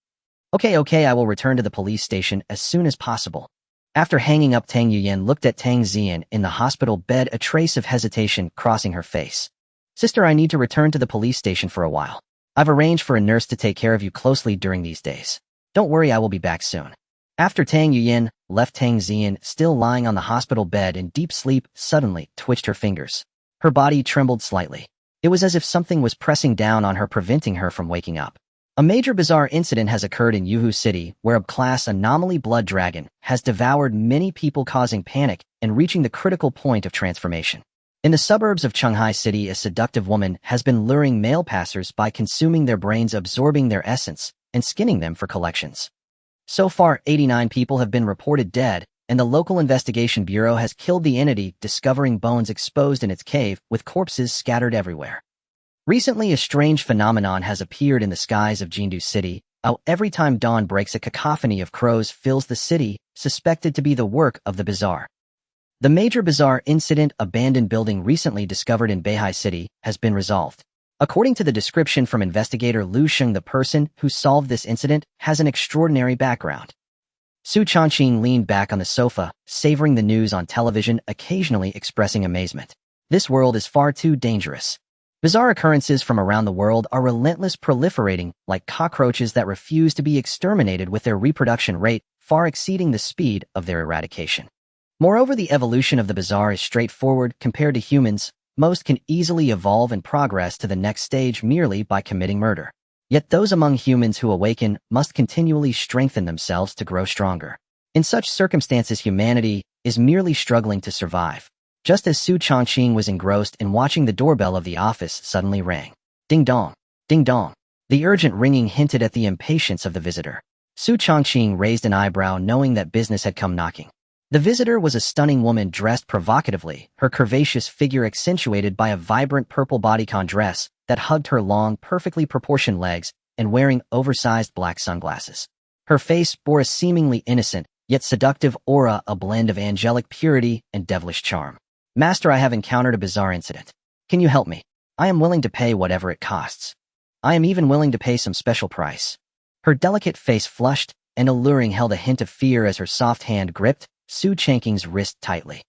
Okay, I will return to the police station as soon as possible. After hanging up, Tang Yuyin looked at Tang Xian in the hospital bed, a trace of hesitation crossing her face. Sister, I need to return to the police station for a while. I've arranged for a nurse to take care of you closely during these days. Don't worry, I will be back soon. After Tang Yuyin left, Tang Xian, still lying on the hospital bed in deep sleep, suddenly twitched her fingers. Her body trembled slightly. It was as if something was pressing down on her, preventing her from waking up. A major bizarre incident has occurred in Yuhu City, where a class anomaly blood dragon has devoured many people, causing panic and reaching the critical point of transformation. In the suburbs of Shanghai City, a seductive woman has been luring male passers by consuming their brains, absorbing their essence, and skinning them for collections. So far, 89 people have been reported dead, and the local investigation bureau has killed the entity, discovering bones exposed in its cave with corpses scattered everywhere. Recently, a strange phenomenon has appeared in the skies of Jindu City. Every time dawn breaks, a cacophony of crows fills the city, suspected to be the work of the bazaar. The major bizarre incident, abandoned building recently discovered in Beihai City, has been resolved. According to the description from investigator Liu Sheng, the person who solved this incident has an extraordinary background. Xu Changqing leaned back on the sofa, savoring the news on television, occasionally expressing amazement. This world is far too dangerous. Bizarre occurrences from around the world are relentless, proliferating like cockroaches that refuse to be exterminated, with their reproduction rate far exceeding the speed of their eradication. Moreover, the evolution of the bazaar is straightforward. Compared to humans, most can easily evolve and progress to the next stage merely by committing murder. Yet those among humans who awaken must continually strengthen themselves to grow stronger. In such circumstances, humanity is merely struggling to survive. Just as Xu Changqing was engrossed in watching, the doorbell of the office suddenly rang. Ding dong, ding dong. The urgent ringing hinted at the impatience of the visitor. Xu Changqing raised an eyebrow, knowing that business had come knocking. The visitor was a stunning woman dressed provocatively, her curvaceous figure accentuated by a vibrant purple bodycon dress that hugged her long, perfectly proportioned legs, and wearing oversized black sunglasses. Her face bore a seemingly innocent, yet seductive aura, a blend of angelic purity and devilish charm. Master, I have encountered a bizarre incident. Can you help me? I am willing to pay whatever it costs. I am even willing to pay some special price. Her delicate face flushed and alluring held a hint of fear as her soft hand gripped Xu Changqing's wrist tightly.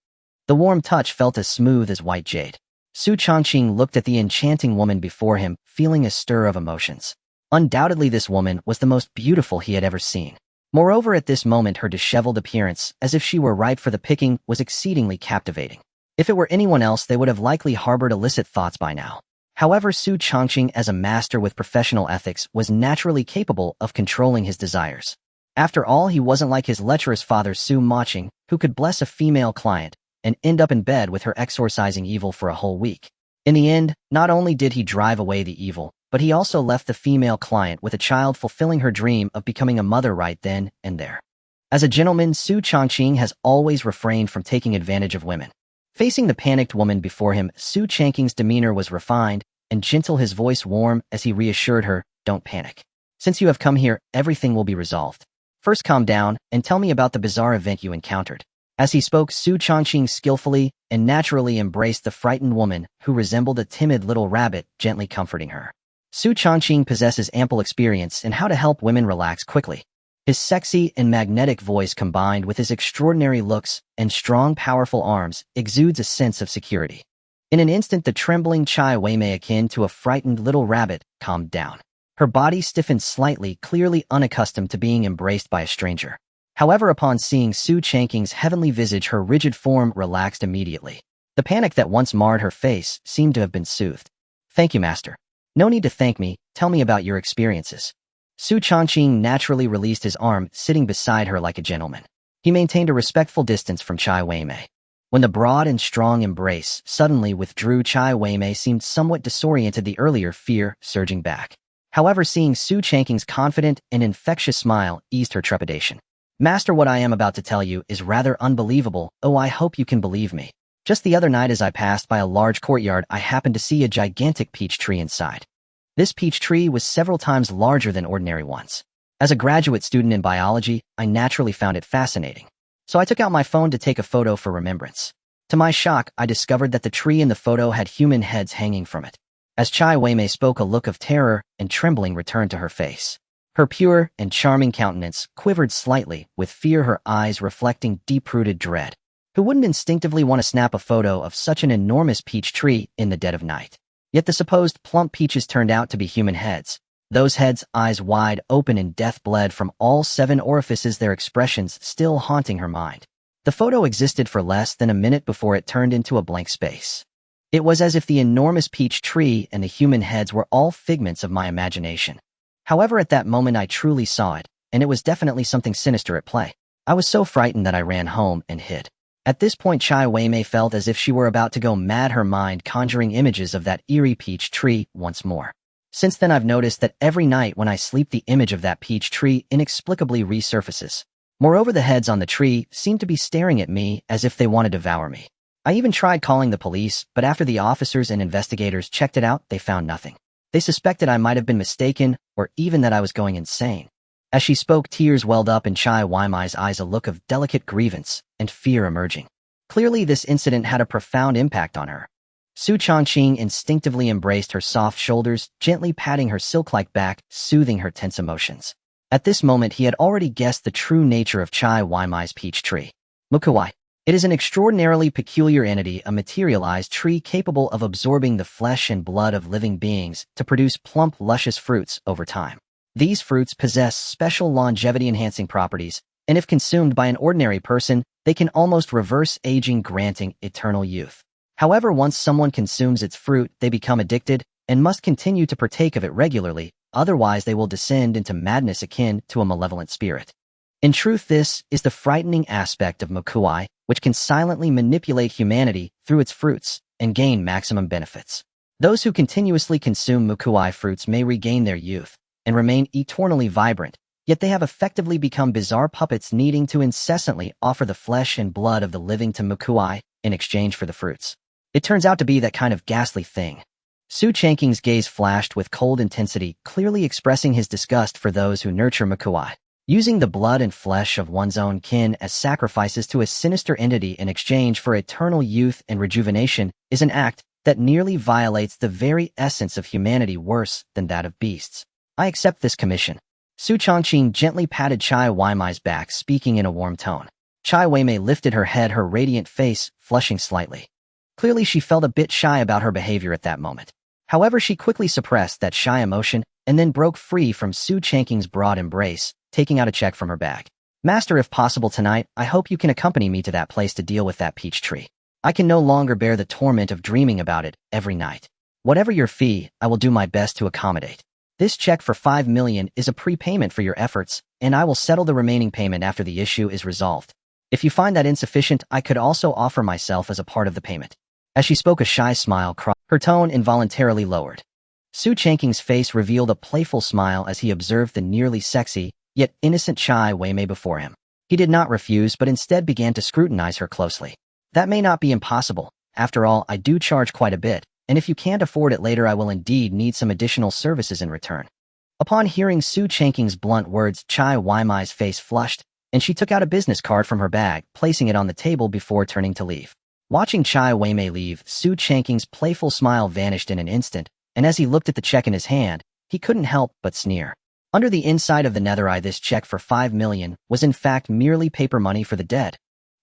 The warm touch felt as smooth as white jade. Xu Changqing looked at the enchanting woman before him, feeling a stir of emotions. Undoubtedly, this woman was the most beautiful he had ever seen. Moreover, at this moment, her disheveled appearance, as if she were ripe for the picking, was exceedingly captivating. If it were anyone else, they would have likely harbored illicit thoughts by now. However, Xu Changqing, as a master with professional ethics, was naturally capable of controlling his desires. After all, he wasn't like his lecherous father Xu Maching, who could bless a female client and end up in bed with her exorcising evil for a whole week. In the end, not only did he drive away the evil, but he also left the female client with a child, fulfilling her dream of becoming a mother right then and there. As a gentleman, Xu Changqing has always refrained from taking advantage of women. Facing the panicked woman before him, Xu Changqing's demeanor was refined and gentle, his voice warm as he reassured her, "Don't panic. Since you have come here, everything will be resolved. First calm down and tell me about the bizarre event you encountered. As he spoke, Xu Changqing skillfully and naturally embraced the frightened woman, who resembled a timid little rabbit, gently comforting her. Xu Changqing possesses ample experience in how to help women relax quickly. His sexy and magnetic voice combined with his extraordinary looks and strong, powerful arms exudes a sense of security. In an instant, the trembling Chai Weimei, akin to a frightened little rabbit, calmed down. Her body stiffened slightly, clearly unaccustomed to being embraced by a stranger. However, upon seeing Xu Changqing's heavenly visage, her rigid form relaxed immediately. The panic that once marred her face seemed to have been soothed. Thank you, Master. No need to thank me, tell me about your experiences. Xu Changqing naturally released his arm, sitting beside her like a gentleman. He maintained a respectful distance from Chai Weimei. When the broad and strong embrace suddenly withdrew, Chai Weimei seemed somewhat disoriented, the earlier fear surging back. However, seeing Xu Changqing's confident and infectious smile eased her trepidation. Master, what I am about to tell you is rather unbelievable. Oh, I hope you can believe me. Just the other night, as I passed by a large courtyard, I happened to see a gigantic peach tree inside. This peach tree was several times larger than ordinary ones. As a graduate student in biology, I naturally found it fascinating. So I took out my phone to take a photo for remembrance. To my shock, I discovered that the tree in the photo had human heads hanging from it. As Chai Weimei spoke, a look of terror and trembling returned to her face. Her pure and charming countenance quivered slightly, with fear, her eyes reflecting deep-rooted dread. Who wouldn't instinctively want to snap a photo of such an enormous peach tree in the dead of night? Yet the supposed plump peaches turned out to be human heads. Those heads, eyes wide open and death bled from all 7 orifices, their expressions still haunting her mind. The photo existed for less than a minute before it turned into a blank space. It was as if the enormous peach tree and the human heads were all figments of my imagination. However, at that moment I truly saw it, and it was definitely something sinister at play. I was so frightened that I ran home and hid. At this point, Chai Weimei felt as if she were about to go mad, her mind conjuring images of that eerie peach tree once more. Since then, I've noticed that every night when I sleep, the image of that peach tree inexplicably resurfaces. Moreover, the heads on the tree seem to be staring at me as if they want to devour me. I even tried calling the police, but after the officers and investigators checked it out, they found nothing. They suspected I might have been mistaken, or even that I was going insane. As she spoke, tears welled up in Chai Weimei's eyes, a look of delicate grievance and fear emerging. Clearly, this incident had a profound impact on her. Xu Changqing instinctively embraced her soft shoulders, gently patting her silk-like back, soothing her tense emotions. At this moment, he had already guessed the true nature of Chai Weimei's peach tree. Mukuai. It is an extraordinarily peculiar entity, a materialized tree capable of absorbing the flesh and blood of living beings to produce plump, luscious fruits over time. These fruits possess special longevity-enhancing properties, and if consumed by an ordinary person, they can almost reverse aging, granting eternal youth. However, once someone consumes its fruit, they become addicted and must continue to partake of it regularly, otherwise they will descend into madness akin to a malevolent spirit. In truth, this is the frightening aspect of Mukuai, which can silently manipulate humanity through its fruits and gain maximum benefits. Those who continuously consume Mukuai fruits may regain their youth and remain eternally vibrant, yet they have effectively become bizarre puppets, needing to incessantly offer the flesh and blood of the living to Mukuai in exchange for the fruits. It turns out to be that kind of ghastly thing. Xu Changqing's gaze flashed with cold intensity, clearly expressing his disgust for those who nurture Mukuai. Using the blood and flesh of one's own kin as sacrifices to a sinister entity in exchange for eternal youth and rejuvenation is an act that nearly violates the very essence of humanity, worse than that of beasts. I accept this commission. Xu Changqing gently patted Chai Weimei's back, speaking in a warm tone. Chai Weimei lifted her head, her radiant face flushing slightly. Clearly, she felt a bit shy about her behavior at that moment. However, she quickly suppressed that shy emotion and then broke free from Xu Changqing's broad embrace, taking out a check from her bag. Master, if possible tonight, I hope you can accompany me to that place to deal with that peach tree. I can no longer bear the torment of dreaming about it every night. Whatever your fee, I will do my best to accommodate. This check for 5 million is a prepayment for your efforts, and I will settle the remaining payment after the issue is resolved. If you find that insufficient, I could also offer myself as a part of the payment. As she spoke, a shy smile crossed her tone, involuntarily lowered. Xu Changqing's face revealed a playful smile as he observed the nearly sexy, yet innocent Chai Weimei before him. He did not refuse, but instead began to scrutinize her closely. That may not be impossible. After all, I do charge quite a bit, and if you can't afford it later, I will indeed need some additional services in return. Upon hearing Xu Changqing's blunt words, Chai Weimai's face flushed, and she took out a business card from her bag, placing it on the table before turning to leave. Watching Chai Weimai leave, Xu Changqing's playful smile vanished in an instant, and as he looked at the check in his hand, he couldn't help but sneer. Under the inside of the nether eye, this check for 5 million was in fact merely paper money for the dead.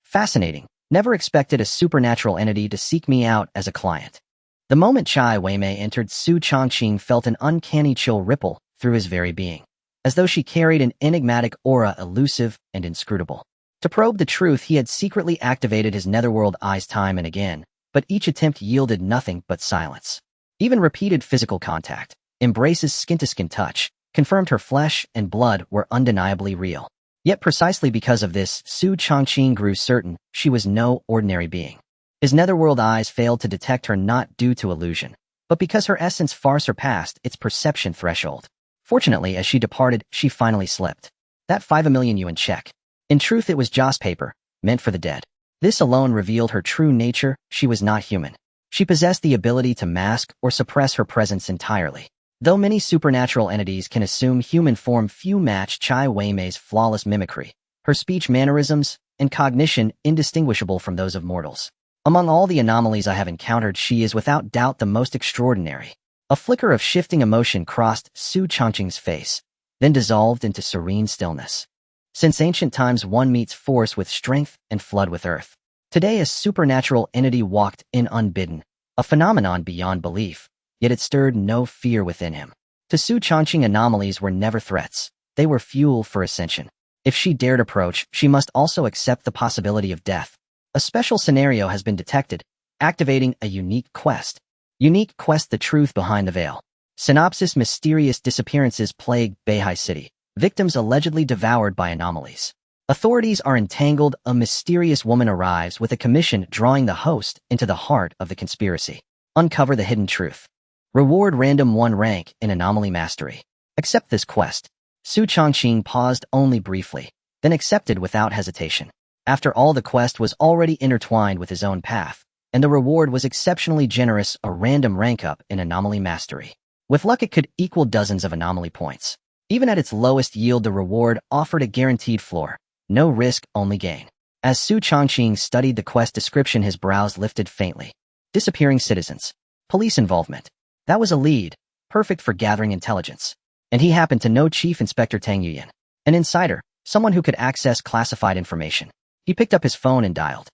Fascinating. Never expected a supernatural entity to seek me out as a client. The moment Chai Weimai entered, Xu Changqing felt an uncanny chill ripple through his very being, as though she carried an enigmatic aura, elusive and inscrutable. To probe the truth, he had secretly activated his netherworld eyes time and again, but each attempt yielded nothing but silence. Even repeated physical contact, embraces, skin-to-skin touch, confirmed her flesh and blood were undeniably real. Yet precisely because of this, Xu Changqing grew certain she was no ordinary being. His netherworld eyes failed to detect her not due to illusion, but because her essence far surpassed its perception threshold. Fortunately, as she departed, she finally slipped. That 5 million yuan check. In truth, it was joss paper, meant for the dead. This alone revealed her true nature. She was not human. She possessed the ability to mask or suppress her presence entirely. Though many supernatural entities can assume human form, few match Chai Weimai's flawless mimicry, her speech, mannerisms, and cognition indistinguishable from those of mortals. Among all the anomalies I have encountered, she is without doubt the most extraordinary. A flicker of shifting emotion crossed Xu Changqing's face, then dissolved into serene stillness. Since ancient times, one meets force with strength and flood with earth. Today, a supernatural entity walked in unbidden, a phenomenon beyond belief, yet it stirred no fear within him. To Xu Changqing, anomalies were never threats. They were fuel for ascension. If she dared approach, she must also accept the possibility of death. A special scenario has been detected, activating a unique quest. Unique quest: the truth behind the veil. Synopsis: mysterious disappearances plague Beihai City. Victims allegedly devoured by anomalies. Authorities are entangled. A mysterious woman arrives with a commission, drawing the host into the heart of the conspiracy. Uncover the hidden truth. Reward: random 1 rank in anomaly mastery. Accept this quest. Xu Changqing paused only briefly, then accepted without hesitation. After all, the quest was already intertwined with his own path, and the reward was exceptionally generous, a random rank up in anomaly mastery. With luck, it could equal dozens of anomaly points. Even at its lowest yield, the reward offered a guaranteed floor. No risk, only gain. As Xu Changqing studied the quest description, his brows lifted faintly. Disappearing citizens. Police involvement. That was a lead, perfect for gathering intelligence. And he happened to know Chief Inspector Tang Yuyan, an insider, someone who could access classified information. He picked up his phone and dialed.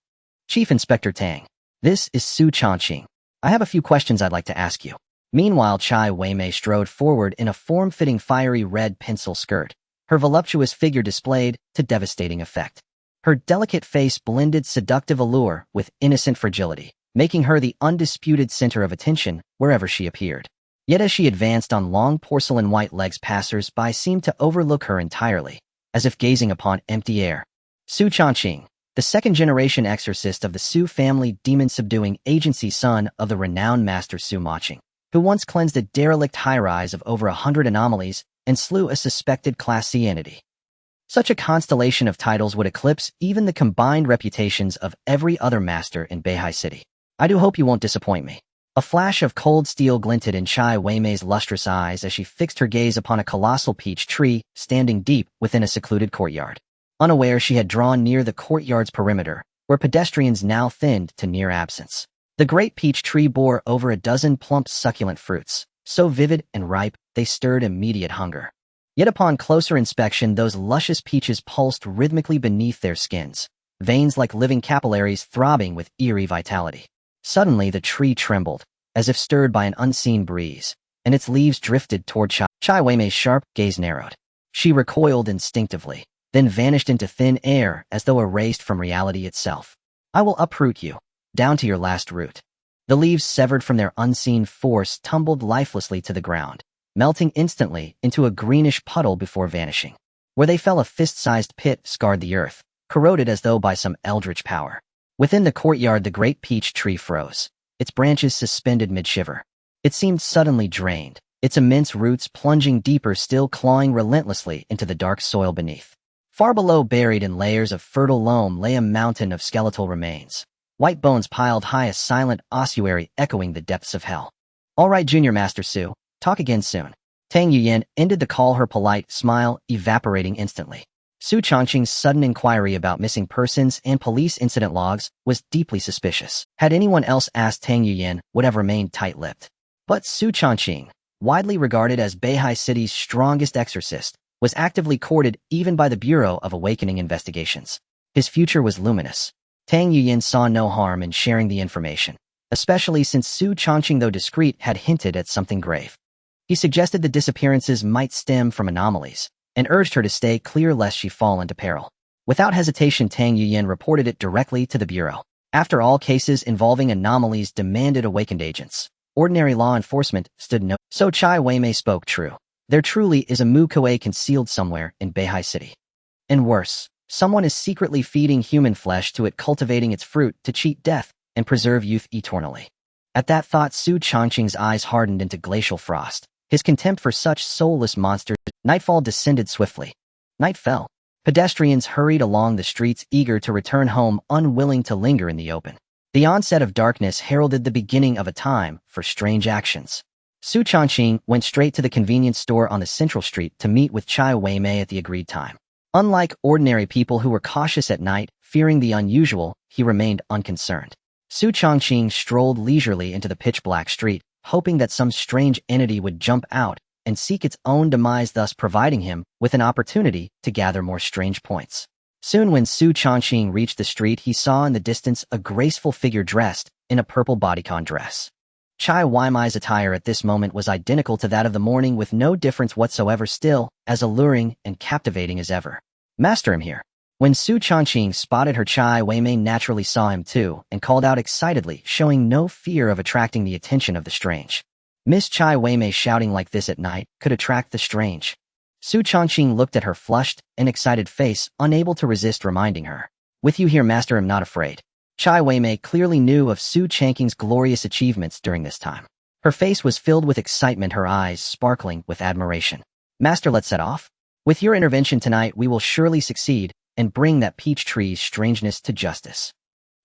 Chief Inspector Tang. This is Xu Changqing. I have a few questions I'd like to ask you. Meanwhile, Chai Weimai strode forward in a form-fitting fiery red pencil skirt, her voluptuous figure displayed to devastating effect. Her delicate face blended seductive allure with innocent fragility, making her the undisputed center of attention wherever she appeared. Yet as she advanced on long porcelain white legs, passers-by seemed to overlook her entirely, as if gazing upon empty air. Xu Changqing, the second-generation exorcist of the Xu family, demon-subduing agency, son of the renowned master Xu Changqing, who once cleansed a derelict high-rise of over 100 anomalies and slew a suspected Class C entity. Such a constellation of titles would eclipse even the combined reputations of every other master in Beihai City. I do hope you won't disappoint me. A flash of cold steel glinted in Chai Weimai's lustrous eyes as she fixed her gaze upon a colossal peach tree standing deep within a secluded courtyard. Unaware, she had drawn near the courtyard's perimeter, where pedestrians now thinned to near absence. The great peach tree bore over a dozen plump, succulent fruits, so vivid and ripe they stirred immediate hunger. Yet upon closer inspection, those luscious peaches pulsed rhythmically beneath their skins, veins like living capillaries throbbing with eerie vitality. Suddenly, the tree trembled, as if stirred by an unseen breeze, and its leaves drifted toward Chai Weimai's sharp gaze narrowed. She recoiled instinctively, then vanished into thin air as though erased from reality itself. I will uproot you, down to your last root. The leaves, severed from their unseen force, tumbled lifelessly to the ground, melting instantly into a greenish puddle before vanishing. Where they fell, a fist-sized pit scarred the earth, corroded as though by some eldritch power. Within the courtyard, the great peach tree froze, its branches suspended mid-shiver. It seemed suddenly drained, its immense roots plunging deeper still, clawing relentlessly into the dark soil beneath. Far below, buried in layers of fertile loam, lay a mountain of skeletal remains, white bones piled high, a silent ossuary echoing the depths of hell. All right, Junior Master Xu, talk again soon. Tang Yuyan ended the call, her polite smile evaporating instantly. Xu Changqing's sudden inquiry about missing persons and police incident logs was deeply suspicious. Had anyone else asked, Tang Yuyan would have remained tight-lipped. But Xu Changqing, widely regarded as Beihai City's strongest exorcist, was actively courted even by the Bureau of Awakening Investigations. His future was luminous. Tang Yuyan saw no harm in sharing the information, especially since Xu Changqing, though discreet, had hinted at something grave. He suggested the disappearances might stem from anomalies, and urged her to stay clear lest she fall into peril. Without hesitation, Tang Yuyan reported it directly to the Bureau. After all, cases involving anomalies demanded awakened agents. Ordinary law enforcement stood no. So Chai Weimei spoke true. There truly is a Mu Kuei concealed somewhere in Beihai City. And worse, someone is secretly feeding human flesh to it, cultivating its fruit to cheat death and preserve youth eternally. At that thought, Xu Changqing's eyes hardened into glacial frost. His contempt for such soulless monsters. Nightfall descended swiftly. Night fell. Pedestrians hurried along the streets, eager to return home, unwilling to linger in the open. The onset of darkness heralded the beginning of a time for strange actions. Xu Changqing went straight to the convenience store on the central street to meet with Chai Weimei at the agreed time. Unlike ordinary people who were cautious at night, fearing the unusual, he remained unconcerned. Xu Changqing strolled leisurely into the pitch-black street, hoping that some strange entity would jump out and seek its own demise, thus providing him with an opportunity to gather more strange points. Soon, when Xu Changqing reached the street, he saw in the distance a graceful figure dressed in a purple bodycon dress. Chai Weimei's attire at this moment was identical to that of the morning, with no difference whatsoever, still as alluring and captivating as ever. Master, I'm here. When Xu Changqing spotted her, Chai Weimei naturally saw him too and called out excitedly, showing no fear of attracting the attention of the strange. Miss Chai Weimei shouting like this at night could attract the strange. Xu Changqing looked at her flushed and excited face, unable to resist reminding her. With you here, master, I'm not afraid. Chai Weimei clearly knew of Xu Changqing's glorious achievements during this time. Her face was filled with excitement, her eyes sparkling with admiration. Master, let's set off. With your intervention tonight, we will surely succeed and bring that peach tree's strangeness to justice.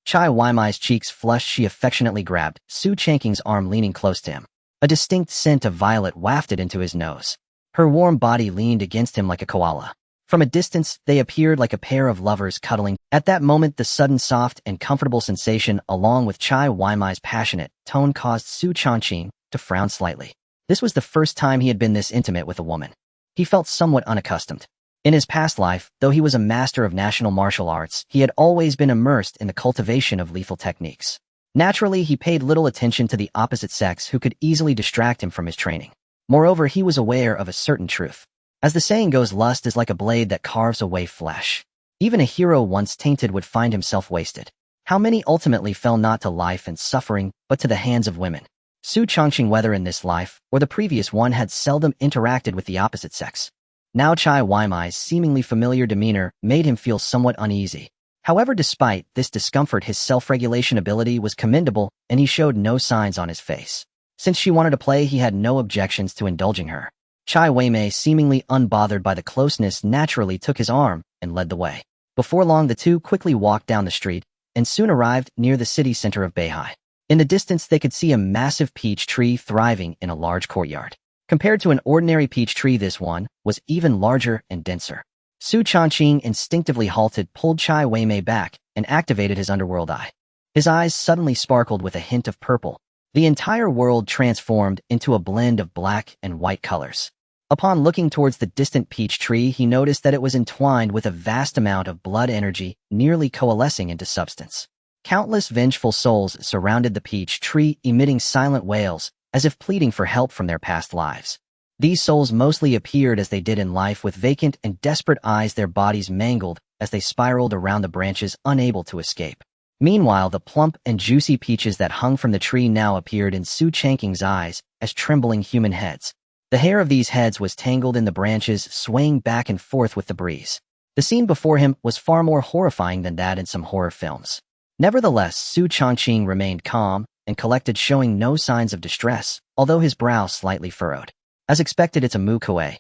Chai Weimei's cheeks flushed. She affectionately grabbed Xu Changqing's arm, leaning close to him. A distinct scent of violet wafted into his nose. Her warm body leaned against him like a koala. From a distance, they appeared like a pair of lovers cuddling. At that moment, the sudden soft and comfortable sensation, along with Chai Weimei's passionate tone, caused Xu Changqing to frown slightly. This was the first time he had been this intimate with a woman. He felt somewhat unaccustomed. In his past life, though he was a master of national martial arts, he had always been immersed in the cultivation of lethal techniques. Naturally, he paid little attention to the opposite sex, who could easily distract him from his training. Moreover, he was aware of a certain truth. As the saying goes, lust is like a blade that carves away flesh. Even a hero once tainted would find himself wasted. How many ultimately fell not to life and suffering, but to the hands of women? Xu Changqing, whether in this life or the previous one, had seldom interacted with the opposite sex. Now Chai Weimei's seemingly familiar demeanor made him feel somewhat uneasy. However, despite this discomfort, his self-regulation ability was commendable, and he showed no signs on his face. Since she wanted to play, he had no objections to indulging her. Chai Weimei, seemingly unbothered by the closeness, naturally took his arm and led the way. Before long, the two quickly walked down the street and soon arrived near the city center of Beihai. In the distance, they could see a massive peach tree thriving in a large courtyard. Compared to an ordinary peach tree, this one was even larger and denser. Xu Changqing instinctively halted, pulled Chai Weimei back, and activated his underworld eye. His eyes suddenly sparkled with a hint of purple. The entire world transformed into a blend of black and white colors. Upon looking towards the distant peach tree, he noticed that it was entwined with a vast amount of blood energy, nearly coalescing into substance. Countless vengeful souls surrounded the peach tree, emitting silent wails, as if pleading for help from their past lives. These souls mostly appeared as they did in life, with vacant and desperate eyes, their bodies mangled as they spiraled around the branches, unable to escape. Meanwhile, the plump and juicy peaches that hung from the tree now appeared in Xu Changqing's eyes as trembling human heads. The hair of these heads was tangled in the branches, swaying back and forth with the breeze. The scene before him was far more horrifying than that in some horror films. Nevertheless, Xu Changqing remained calm and collected, showing no signs of distress, although his brow slightly furrowed. As expected, it's a Mu Kuei.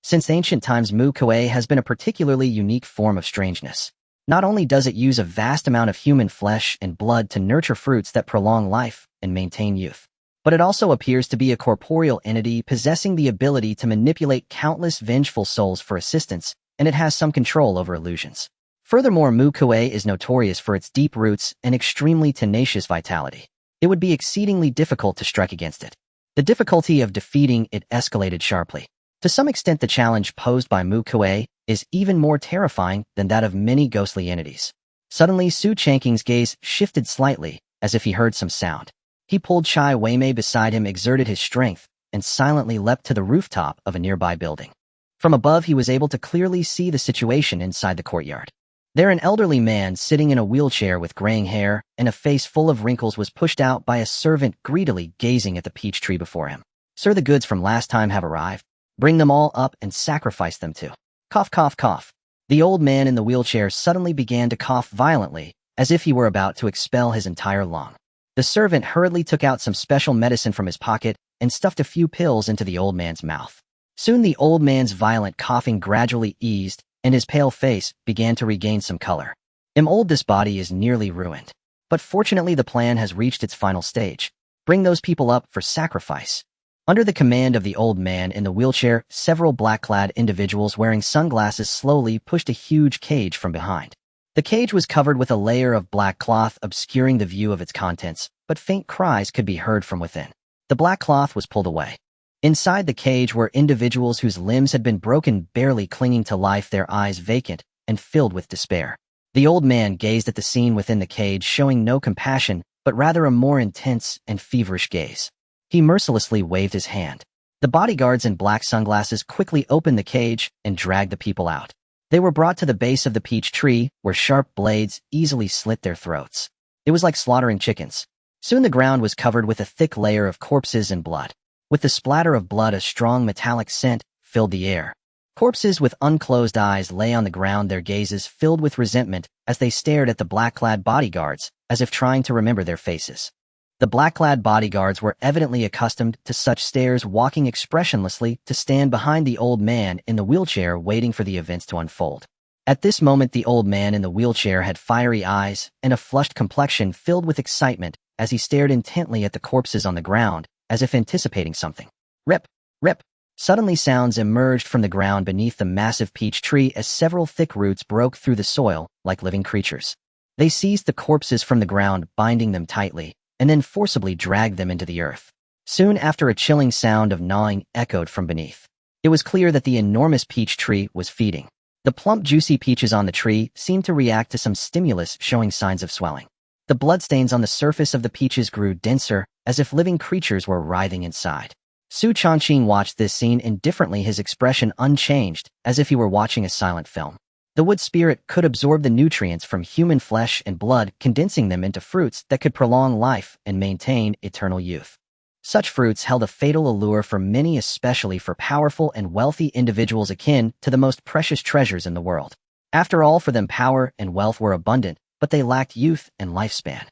Since ancient times, Mu Kuei has been a particularly unique form of strangeness. Not only does it use a vast amount of human flesh and blood to nurture fruits that prolong life and maintain youth, but it also appears to be a corporeal entity possessing the ability to manipulate countless vengeful souls for assistance, and it has some control over illusions. Furthermore, Mukue is notorious for its deep roots and extremely tenacious vitality. It would be exceedingly difficult to strike against it. The difficulty of defeating it escalated sharply. To some extent, the challenge posed by Mukue is even more terrifying than that of many ghostly entities. Suddenly, Xu Changqing's gaze shifted slightly, as if he heard some sound. He pulled Chai Weimei beside him, exerted his strength, and silently leapt to the rooftop of a nearby building. From above, he was able to clearly see the situation inside the courtyard. There, an elderly man sitting in a wheelchair with graying hair and a face full of wrinkles was pushed out by a servant greedily gazing at the peach tree before him. "Sir, the goods from last time have arrived. Bring them all up and sacrifice them too." Cough, cough, cough. The old man in the wheelchair suddenly began to cough violently, as if he were about to expel his entire lung. The servant hurriedly took out some special medicine from his pocket and stuffed a few pills into the old man's mouth. Soon the old man's violent coughing gradually eased, and his pale face began to regain some color. This body is nearly ruined. But fortunately, the plan has reached its final stage. Bring those people up for sacrifice. Under the command of the old man in the wheelchair, several black-clad individuals wearing sunglasses slowly pushed a huge cage from behind. The cage was covered with a layer of black cloth obscuring the view of its contents, but faint cries could be heard from within. The black cloth was pulled away. Inside the cage were individuals whose limbs had been broken, barely clinging to life, their eyes vacant and filled with despair. The old man gazed at the scene within the cage, showing no compassion, but rather a more intense and feverish gaze. He mercilessly waved his hand. The bodyguards in black sunglasses quickly opened the cage and dragged the people out. They were brought to the base of the peach tree, where sharp blades easily slit their throats. It was like slaughtering chickens. Soon the ground was covered with a thick layer of corpses and blood. With the splatter of blood, a strong metallic scent filled the air. Corpses with unclosed eyes lay on the ground, their gazes filled with resentment as they stared at the black-clad bodyguards, as if trying to remember their faces. The black-clad bodyguards were evidently accustomed to such stares, walking expressionlessly to stand behind the old man in the wheelchair, waiting for the events to unfold. At this moment, the old man in the wheelchair had fiery eyes and a flushed complexion filled with excitement as he stared intently at the corpses on the ground, as if anticipating something. Rip, rip. Suddenly sounds emerged from the ground beneath the massive peach tree as several thick roots broke through the soil like living creatures. They seized the corpses from the ground, binding them tightly, and then forcibly dragged them into the earth. Soon after, a chilling sound of gnawing echoed from beneath. It was clear that the enormous peach tree was feeding. The plump, juicy peaches on the tree seemed to react to some stimulus, showing signs of swelling. The bloodstains on the surface of the peaches grew denser, as if living creatures were writhing inside. Xu Changqing watched this scene indifferently, his expression unchanged, as if he were watching a silent film. The wood spirit could absorb the nutrients from human flesh and blood, condensing them into fruits that could prolong life and maintain eternal youth. Such fruits held a fatal allure for many, especially for powerful and wealthy individuals, akin to the most precious treasures in the world. After all, for them power and wealth were abundant, but they lacked youth and lifespan.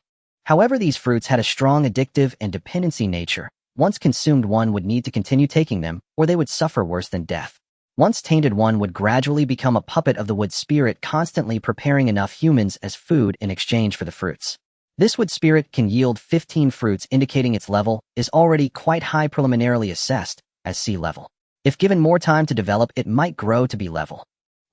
However, these fruits had a strong addictive and dependency nature. Once consumed, one would need to continue taking them, or they would suffer worse than death. Once tainted, one would gradually become a puppet of the wood spirit, constantly preparing enough humans as food in exchange for the fruits. This wood spirit can yield 15 fruits, indicating its level is already quite high, preliminarily assessed as sea level. If given more time to develop, it might grow to be level.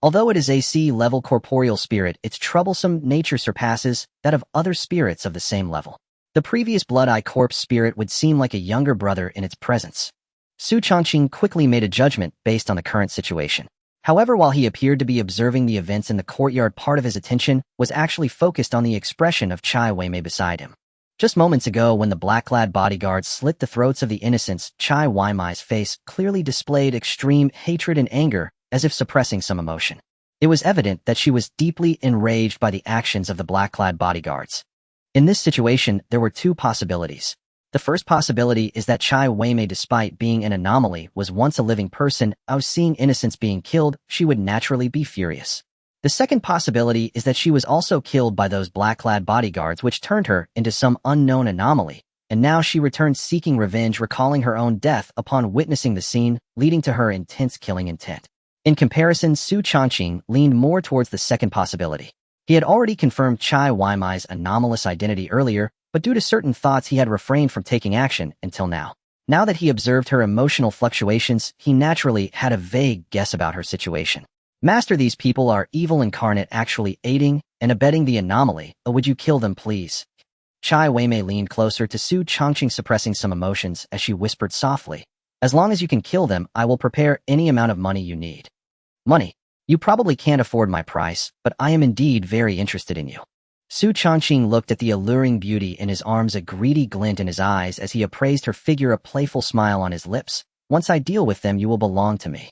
Although it is a sea-level corporeal spirit, its troublesome nature surpasses that of other spirits of the same level. The previous Blood-Eye corpse spirit would seem like a younger brother in its presence. Xu Changqing quickly made a judgment based on the current situation. However, while he appeared to be observing the events in the courtyard, part of his attention was actually focused on the expression of Chai Weimei beside him. Just moments ago, when the black-clad bodyguards slit the throats of the innocents, Chai Weimei's face clearly displayed extreme hatred and anger, as if suppressing some emotion. It was evident that she was deeply enraged by the actions of the black-clad bodyguards. In this situation, there were two possibilities. The first possibility is that Chai Weimei, despite being an anomaly, was once a living person. Seeing innocents being killed, she would naturally be furious. The second possibility is that she was also killed by those black-clad bodyguards, which turned her into some unknown anomaly, and now she returned seeking revenge, recalling her own death upon witnessing the scene, leading to her intense killing intent. In comparison, Xu Changqing leaned more towards the second possibility. He had already confirmed Chai Weimei's anomalous identity earlier, but due to certain thoughts he had refrained from taking action until now. Now that he observed her emotional fluctuations, he naturally had a vague guess about her situation. Master, these people are evil incarnate, actually aiding and abetting the anomaly. Oh, would you kill them, please? Chai Weimei leaned closer to Xu Changqing, suppressing some emotions as she whispered softly. As long as you can kill them, I will prepare any amount of money you need. Money? You probably can't afford my price, but I am indeed very interested in you. Xu Changqing looked at the alluring beauty in his arms, a greedy glint in his eyes as he appraised her figure, a playful smile on his lips. Once I deal with them, you will belong to me.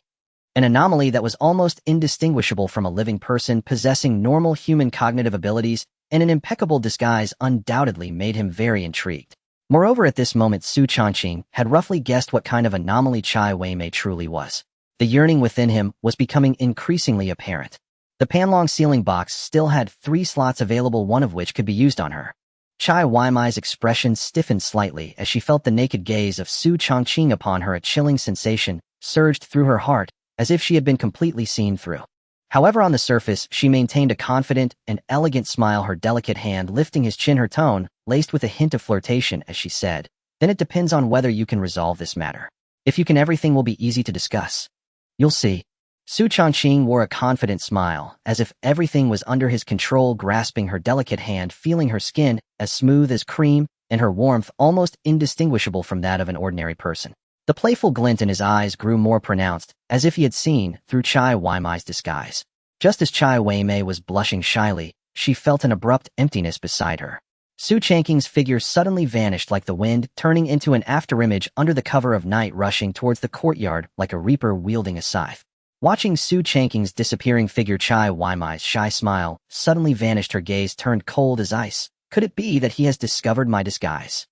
An anomaly that was almost indistinguishable from a living person, possessing normal human cognitive abilities and an impeccable disguise, undoubtedly made him very intrigued. Moreover, at this moment, Xu Changqing had roughly guessed what kind of anomaly Chai Weimei truly was. The yearning within him was becoming increasingly apparent. The panlong ceiling box still had 3 slots available, one of which could be used on her. Chai Weimei's expression stiffened slightly as she felt the naked gaze of Xu Changqing upon her. A chilling sensation surged through her heart, as if she had been completely seen through. However, on the surface, she maintained a confident and elegant smile, her delicate hand lifting his chin, her tone laced with a hint of flirtation as she said, "Then it depends on whether you can resolve this matter. If you can, everything will be easy to discuss. You'll see." Xu Changqing wore a confident smile, as if everything was under his control, grasping her delicate hand, feeling her skin as smooth as cream, and her warmth almost indistinguishable from that of an ordinary person. The playful glint in his eyes grew more pronounced, as if he had seen through Chai Weimei's disguise. Just as Chai Weimei was blushing shyly, she felt an abrupt emptiness beside her. Xu Changqing's figure suddenly vanished like the wind, turning into an afterimage under the cover of night, rushing towards the courtyard like a reaper wielding a scythe. Watching Xu Changqing's disappearing figure, Chai Weimei's shy smile suddenly vanished, her gaze turned cold as ice. Could it be that he has discovered my disguise?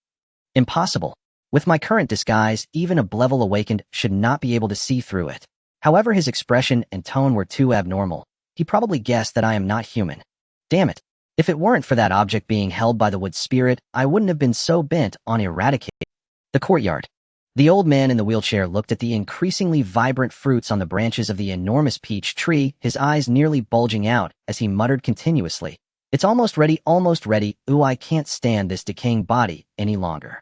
Impossible. With my current disguise, even a Blevel awakened should not be able to see through it. However, his expression and tone were too abnormal. He probably guessed that I am not human. Damn it. If it weren't for that object being held by the wood spirit, I wouldn't have been so bent on eradicating the courtyard. The old man in the wheelchair looked at the increasingly vibrant fruits on the branches of the enormous peach tree, his eyes nearly bulging out as he muttered continuously, "It's almost ready, almost ready. Ooh, I can't stand this decaying body any longer."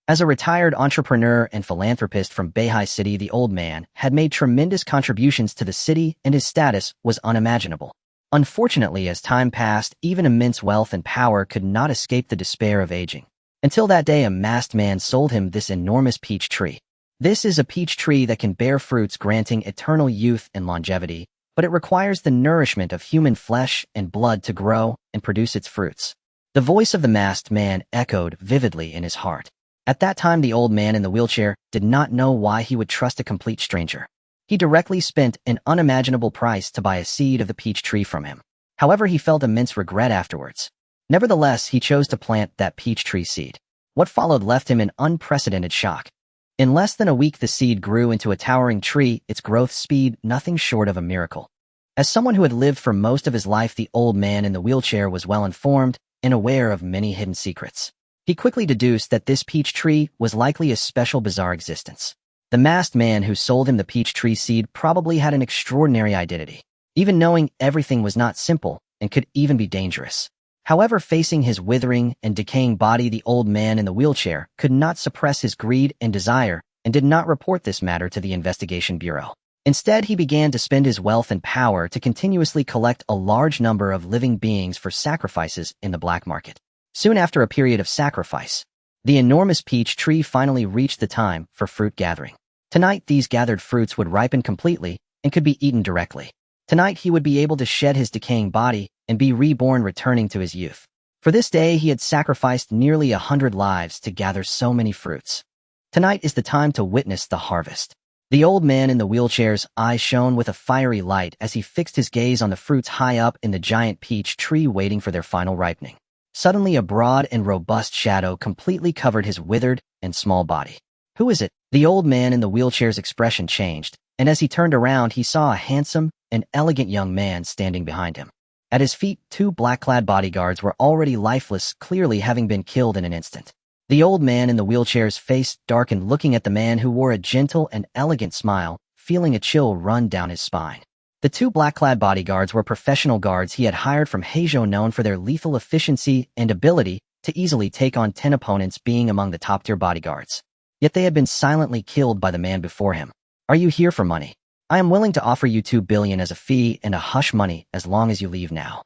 As a retired entrepreneur and philanthropist from Beihai City, the old man had made tremendous contributions to the city, and his status was unimaginable. Unfortunately, as time passed, even immense wealth and power could not escape the despair of aging. Until that day, a masked man sold him this enormous peach tree. This is a peach tree that can bear fruits granting eternal youth and longevity, but it requires the nourishment of human flesh and blood to grow and produce its fruits. The voice of the masked man echoed vividly in his heart. At that time, the old man in the wheelchair did not know why he would trust a complete stranger. He directly spent an unimaginable price to buy a seed of the peach tree from him. However, he felt immense regret afterwards. Nevertheless, he chose to plant that peach tree seed. What followed left him in unprecedented shock. In less than a week, the seed grew into a towering tree, its growth speed nothing short of a miracle. As someone who had lived for most of his life, the old man in the wheelchair was well informed and aware of many hidden secrets. He quickly deduced that this peach tree was likely a special, bizarre existence. The masked man who sold him the peach tree seed probably had an extraordinary identity. Even knowing everything was not simple and could even be dangerous. However, facing his withering and decaying body, the old man in the wheelchair could not suppress his greed and desire and did not report this matter to the investigation bureau. Instead, he began to spend his wealth and power to continuously collect a large number of living beings for sacrifices in the black market. Soon after a period of sacrifice, the enormous peach tree finally reached the time for fruit gathering. Tonight, these gathered fruits would ripen completely and could be eaten directly. Tonight, he would be able to shed his decaying body and be reborn, returning to his youth. For this day, he had sacrificed nearly 100 lives to gather so many fruits. Tonight is the time to witness the harvest. The old man in the wheelchair's eyes shone with a fiery light as he fixed his gaze on the fruits high up in the giant peach tree, waiting for their final ripening. Suddenly, a broad and robust shadow completely covered his withered and small body. Who is it? The old man in the wheelchair's expression changed, and as he turned around, he saw a handsome and elegant young man standing behind him. At his feet, 2 black-clad bodyguards were already lifeless, clearly having been killed in an instant. The old man in the wheelchair's face darkened, looking at the man who wore a gentle and elegant smile, feeling a chill run down his spine. The 2 black-clad bodyguards were professional guards he had hired from Heizhou, known for their lethal efficiency and ability to easily take on 10 opponents, being among the top-tier bodyguards. Yet they had been silently killed by the man before him. Are you here for money? I am willing to offer you 2 billion as a fee and a hush money as long as you leave now.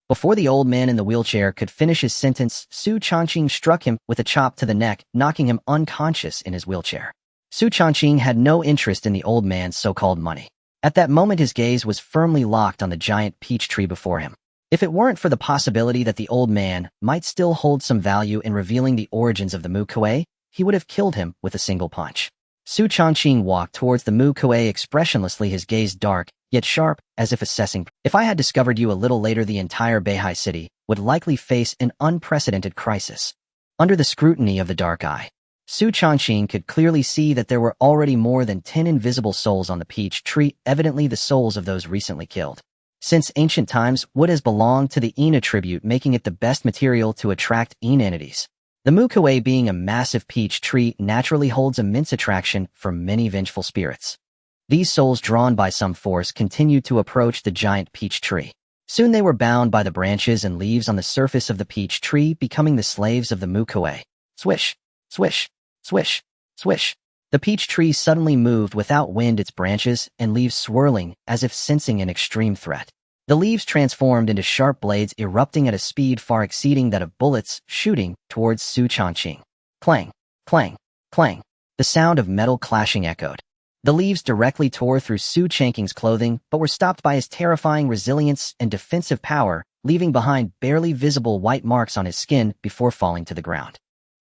Before the old man in the wheelchair could finish his sentence, Xu Changqing struck him with a chop to the neck, knocking him unconscious in his wheelchair. Xu Changqing had no interest in the old man's so-called money. At that moment, his gaze was firmly locked on the giant peach tree before him. If it weren't for the possibility that the old man might still hold some value in revealing the origins of the Mu Kuei, he would have killed him with a single punch. Xu Changqing walked towards the Mu Kuei expressionlessly, his gaze dark, yet sharp, as if assessing. If I had discovered you a little later, the entire Beihai city would likely face an unprecedented crisis. Under the scrutiny of the dark eye, Xu Changqing could clearly see that there were already more than 10 invisible souls on the peach tree, evidently the souls of those recently killed. Since ancient times, wood has belonged to the Yin attribute, making it the best material to attract Yin entities. The Mu Kuei, being a massive peach tree, naturally holds immense attraction for many vengeful spirits. These souls, drawn by some force, continued to approach the giant peach tree. Soon they were bound by the branches and leaves on the surface of the peach tree, becoming the slaves of the Mu Kuei. Swish, swish, swish, swish. The peach tree suddenly moved without wind, its branches and leaves swirling as if sensing an extreme threat. The leaves transformed into sharp blades, erupting at a speed far exceeding that of bullets, shooting towards Xu Changqing. Clang, clang, clang. The sound of metal clashing echoed. The leaves directly tore through Xu Changqing's clothing, but were stopped by his terrifying resilience and defensive power, leaving behind barely visible white marks on his skin before falling to the ground.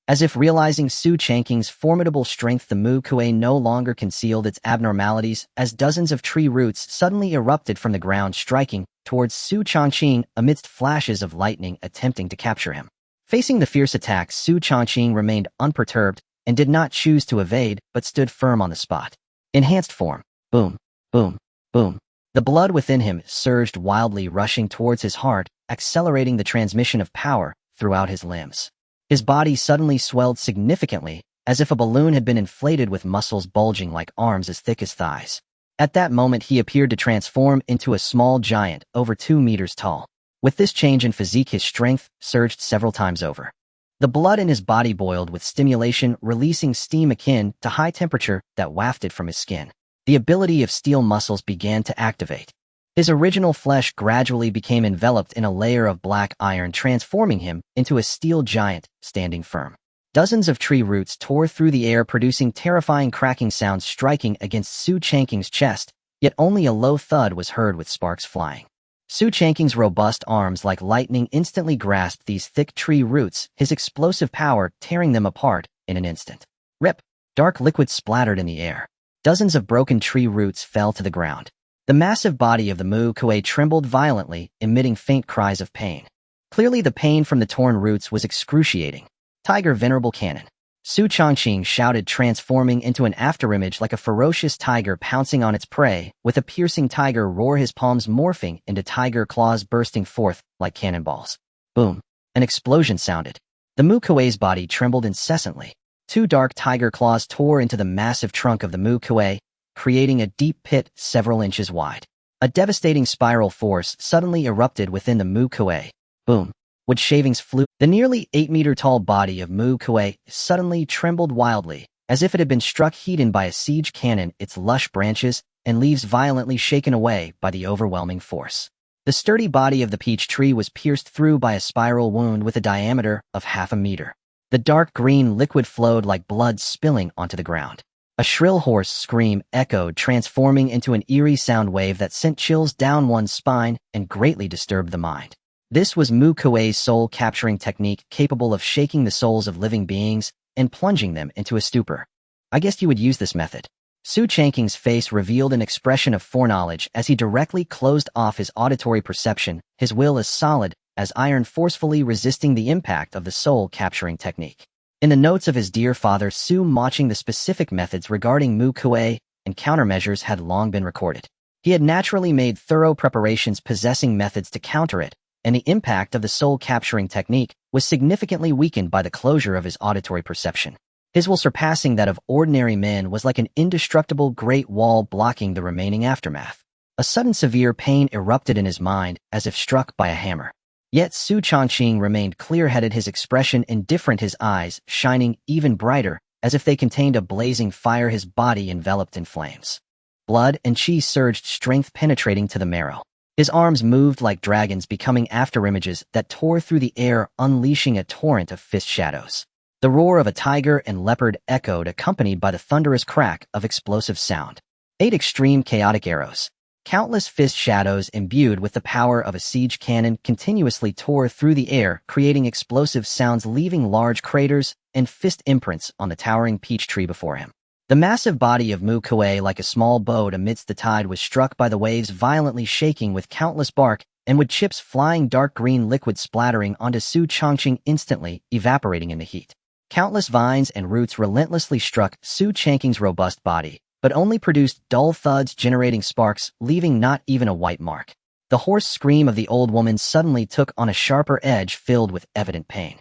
As if realizing Xu Changqing's formidable strength, the Mu Kuei no longer concealed its abnormalities, as dozens of tree roots suddenly erupted from the ground, striking towards Xu Changqing amidst flashes of lightning, attempting to capture him. Facing the fierce attacks, Xu Changqing remained unperturbed and did not choose to evade, but stood firm on the spot. Enhanced form. Boom, boom, boom. The blood within him surged wildly, rushing towards his heart, accelerating the transmission of power throughout his limbs. His body suddenly swelled significantly, as if a balloon had been inflated with muscles bulging like arms as thick as thighs. At that moment, he appeared to transform into a small giant, over 2 meters tall. With this change in physique, his strength surged several times over. The blood in his body boiled with stimulation, releasing steam akin to high temperature that wafted from his skin. The ability of steel muscles began to activate. His original flesh gradually became enveloped in a layer of black iron, transforming him into a steel giant, standing firm. Dozens of tree roots tore through the air, producing terrifying cracking sounds, striking against Xu Changqing's chest, yet only a low thud was heard, with sparks flying. Xu Changqing's robust arms like lightning instantly grasped these thick tree roots, his explosive power tearing them apart in an instant. Rip! Dark liquid splattered in the air. Dozens of broken tree roots fell to the ground. The massive body of the Mu Kuei trembled violently, emitting faint cries of pain. Clearly the pain from the torn roots was excruciating. Tiger venerable cannon. Xu Changqing shouted, transforming into an afterimage like a ferocious tiger pouncing on its prey, with a piercing tiger roar, his palms morphing into tiger claws bursting forth like cannonballs. Boom! An explosion sounded. The Mu Kuei's body trembled incessantly. 2 dark tiger claws tore into the massive trunk of the Mu Kuei, creating a deep pit several inches wide. A devastating spiral force suddenly erupted within the Mu Kuei. Boom! Wood shavings flew. The nearly 8-meter-tall body of Mu Kuei suddenly trembled wildly, as if it had been struck heat by a siege cannon, its lush branches and leaves violently shaken away by the overwhelming force. The sturdy body of the peach tree was pierced through by a spiral wound with a diameter of half a meter. The dark green liquid flowed like blood, spilling onto the ground. A shrill hoarse scream echoed, transforming into an eerie sound wave that sent chills down one's spine and greatly disturbed the mind. This was Mu Kuei's soul-capturing technique, capable of shaking the souls of living beings and plunging them into a stupor. I guessed you would use this method. Xu Changqing's face revealed an expression of foreknowledge as he directly closed off his auditory perception, his will as solid as iron, forcefully resisting the impact of the soul-capturing technique. In the notes of his dear father Xu Changqing, the specific methods regarding Mu Kuei and countermeasures had long been recorded. He had naturally made thorough preparations possessing methods to counter it, and the impact of the soul-capturing technique was significantly weakened by the closure of his auditory perception. His will, surpassing that of ordinary men, was like an indestructible great wall blocking the remaining aftermath. A sudden severe pain erupted in his mind, as if struck by a hammer. Yet Xu Changqing remained clear-headed, his expression indifferent, his eyes shining even brighter, as if they contained a blazing fire, his body enveloped in flames. Blood and chi surged, strength penetrating to the marrow. His arms moved like dragons, becoming afterimages that tore through the air, unleashing a torrent of fist shadows. The roar of a tiger and leopard echoed, accompanied by the thunderous crack of explosive sound. 8 extreme chaotic arrows. Countless fist shadows imbued with the power of a siege cannon continuously tore through the air, creating explosive sounds, leaving large craters and fist imprints on the towering peach tree before him. The massive body of Mu Kuei, like a small boat amidst the tide, was struck by the waves, violently shaking with countless bark and wood chips flying, dark green liquid splattering onto Xu Changqing, instantly evaporating in the heat. Countless vines and roots relentlessly struck Xu Changqing's robust body, but only produced dull thuds, generating sparks, leaving not even a white mark. The hoarse scream of the old woman suddenly took on a sharper edge, filled with evident pain.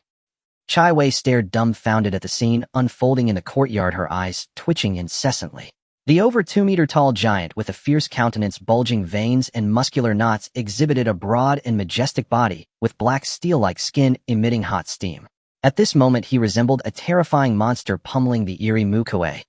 Chai Wei stared dumbfounded at the scene unfolding in the courtyard, her eyes twitching incessantly. The over 2-meter-tall giant, with a fierce countenance, bulging veins, and muscular knots, exhibited a broad and majestic body, with black steel-like skin emitting hot steam. At this moment he resembled a terrifying monster pummeling the eerie Mu Kuei.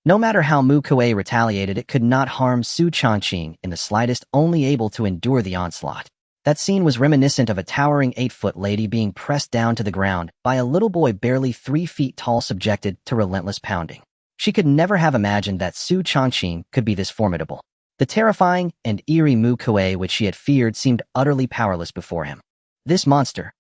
No matter how Mu Kuei retaliated, it could not harm Xu Changqing in the slightest, only able to endure the onslaught. That scene was reminiscent of a towering 8-foot lady being pressed down to the ground by a little boy barely 3 feet tall, subjected to relentless pounding. She could never have imagined that Xu Changqing could be this formidable. The terrifying and eerie Mu Kuei, which she had feared, seemed utterly powerless before him. This monster.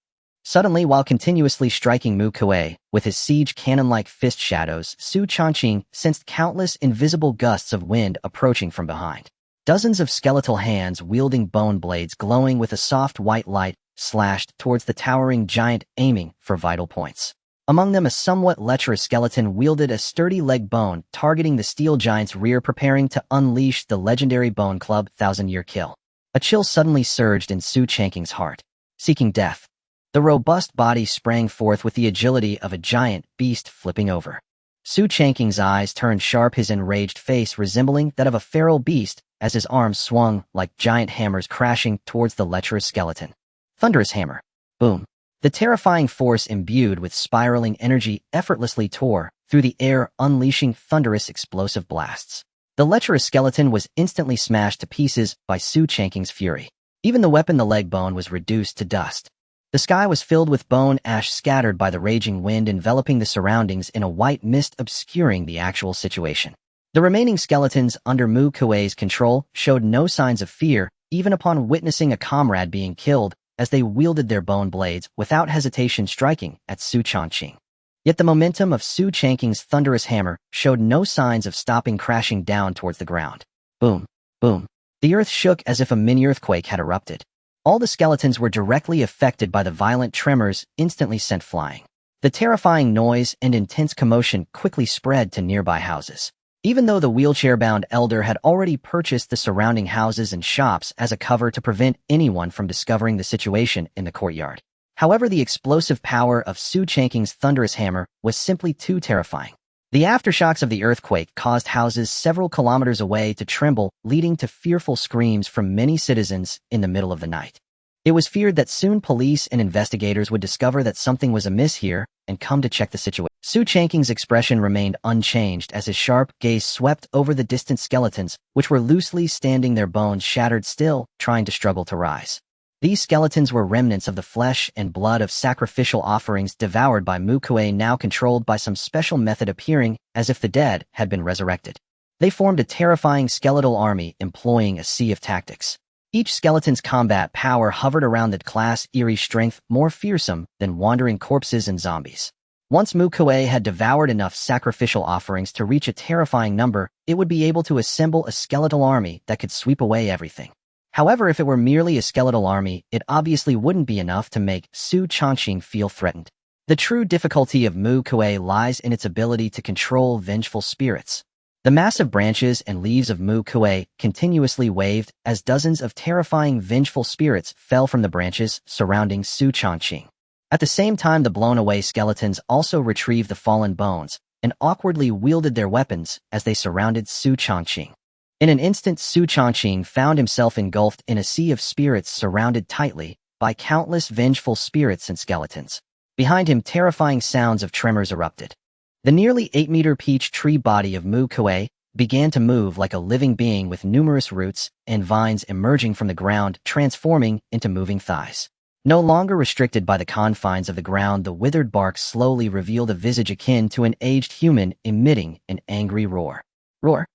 Suddenly, while continuously striking Mu Kuei with his siege cannon-like fist shadows, Xu Changqing sensed countless invisible gusts of wind approaching from behind. Dozens of skeletal hands wielding bone blades glowing with a soft white light slashed towards the towering giant, aiming for vital points. Among them, a somewhat lecherous skeleton wielded a sturdy leg bone, targeting the steel giant's rear, preparing to unleash the legendary Bone Club 1000-year kill. A chill suddenly surged in Xu Changqing's heart. Seeking death. The robust body sprang forth with the agility of a giant beast flipping over. Xu Changqing's eyes turned sharp, his enraged face resembling that of a feral beast, as his arms swung like giant hammers, crashing towards the lecherous skeleton. Thunderous hammer. Boom. The terrifying force, imbued with spiraling energy, effortlessly tore through the air, unleashing thunderous explosive blasts. The lecherous skeleton was instantly smashed to pieces by Xu Changqing's fury. Even the weapon, the leg bone, was reduced to dust. The sky was filled with bone ash scattered by the raging wind, enveloping the surroundings in a white mist, obscuring the actual situation. The remaining skeletons under Mu Kuei's control showed no signs of fear, even upon witnessing a comrade being killed, as they wielded their bone blades without hesitation, striking at Xu Changqing. Yet the momentum of Xu Changqing's thunderous hammer showed no signs of stopping, crashing down towards the ground. Boom, boom. The earth shook as if a mini-earthquake had erupted. All the skeletons were directly affected by the violent tremors, instantly sent flying. The terrifying noise and intense commotion quickly spread to nearby houses. Even though the wheelchair-bound elder had already purchased the surrounding houses and shops as a cover to prevent anyone from discovering the situation in the courtyard. However, the explosive power of Xu Changqing's thunderous hammer was simply too terrifying. The aftershocks of the earthquake caused houses several kilometers away to tremble, leading to fearful screams from many citizens in the middle of the night. It was feared that soon police and investigators would discover that something was amiss here and come to check the situation. Xu Changqing's expression remained unchanged as his sharp gaze swept over the distant skeletons, which were loosely standing, their bones shattered, still trying to struggle to rise. These skeletons were remnants of the flesh and blood of sacrificial offerings devoured by Mu Kuei, now controlled by some special method, appearing as if the dead had been resurrected. They formed a terrifying skeletal army, employing a sea of tactics. Each skeleton's combat power hovered around the class Eerie strength, more fearsome than wandering corpses and zombies. Once Mu Kuei had devoured enough sacrificial offerings to reach a terrifying number, it would be able to assemble a skeletal army that could sweep away everything. However, if it were merely a skeletal army, it obviously wouldn't be enough to make Xu Changqing feel threatened. The true difficulty of Mu Kuei lies in its ability to control vengeful spirits. The massive branches and leaves of Mu Kuei continuously waved as dozens of terrifying vengeful spirits fell from the branches surrounding Xu Changqing. At the same time, the blown-away skeletons also retrieved the fallen bones and awkwardly wielded their weapons as they surrounded Xu Changqing. In an instant, Xu Changqing found himself engulfed in a sea of spirits, surrounded tightly by countless vengeful spirits and skeletons. Behind him, terrifying sounds of tremors erupted. The nearly 8-meter peach tree body of Mu Kuei began to move like a living being with numerous roots and vines emerging from the ground, transforming into moving thighs. No longer restricted by the confines of the ground, the withered bark slowly revealed a visage akin to an aged human, emitting an angry roar. Roar!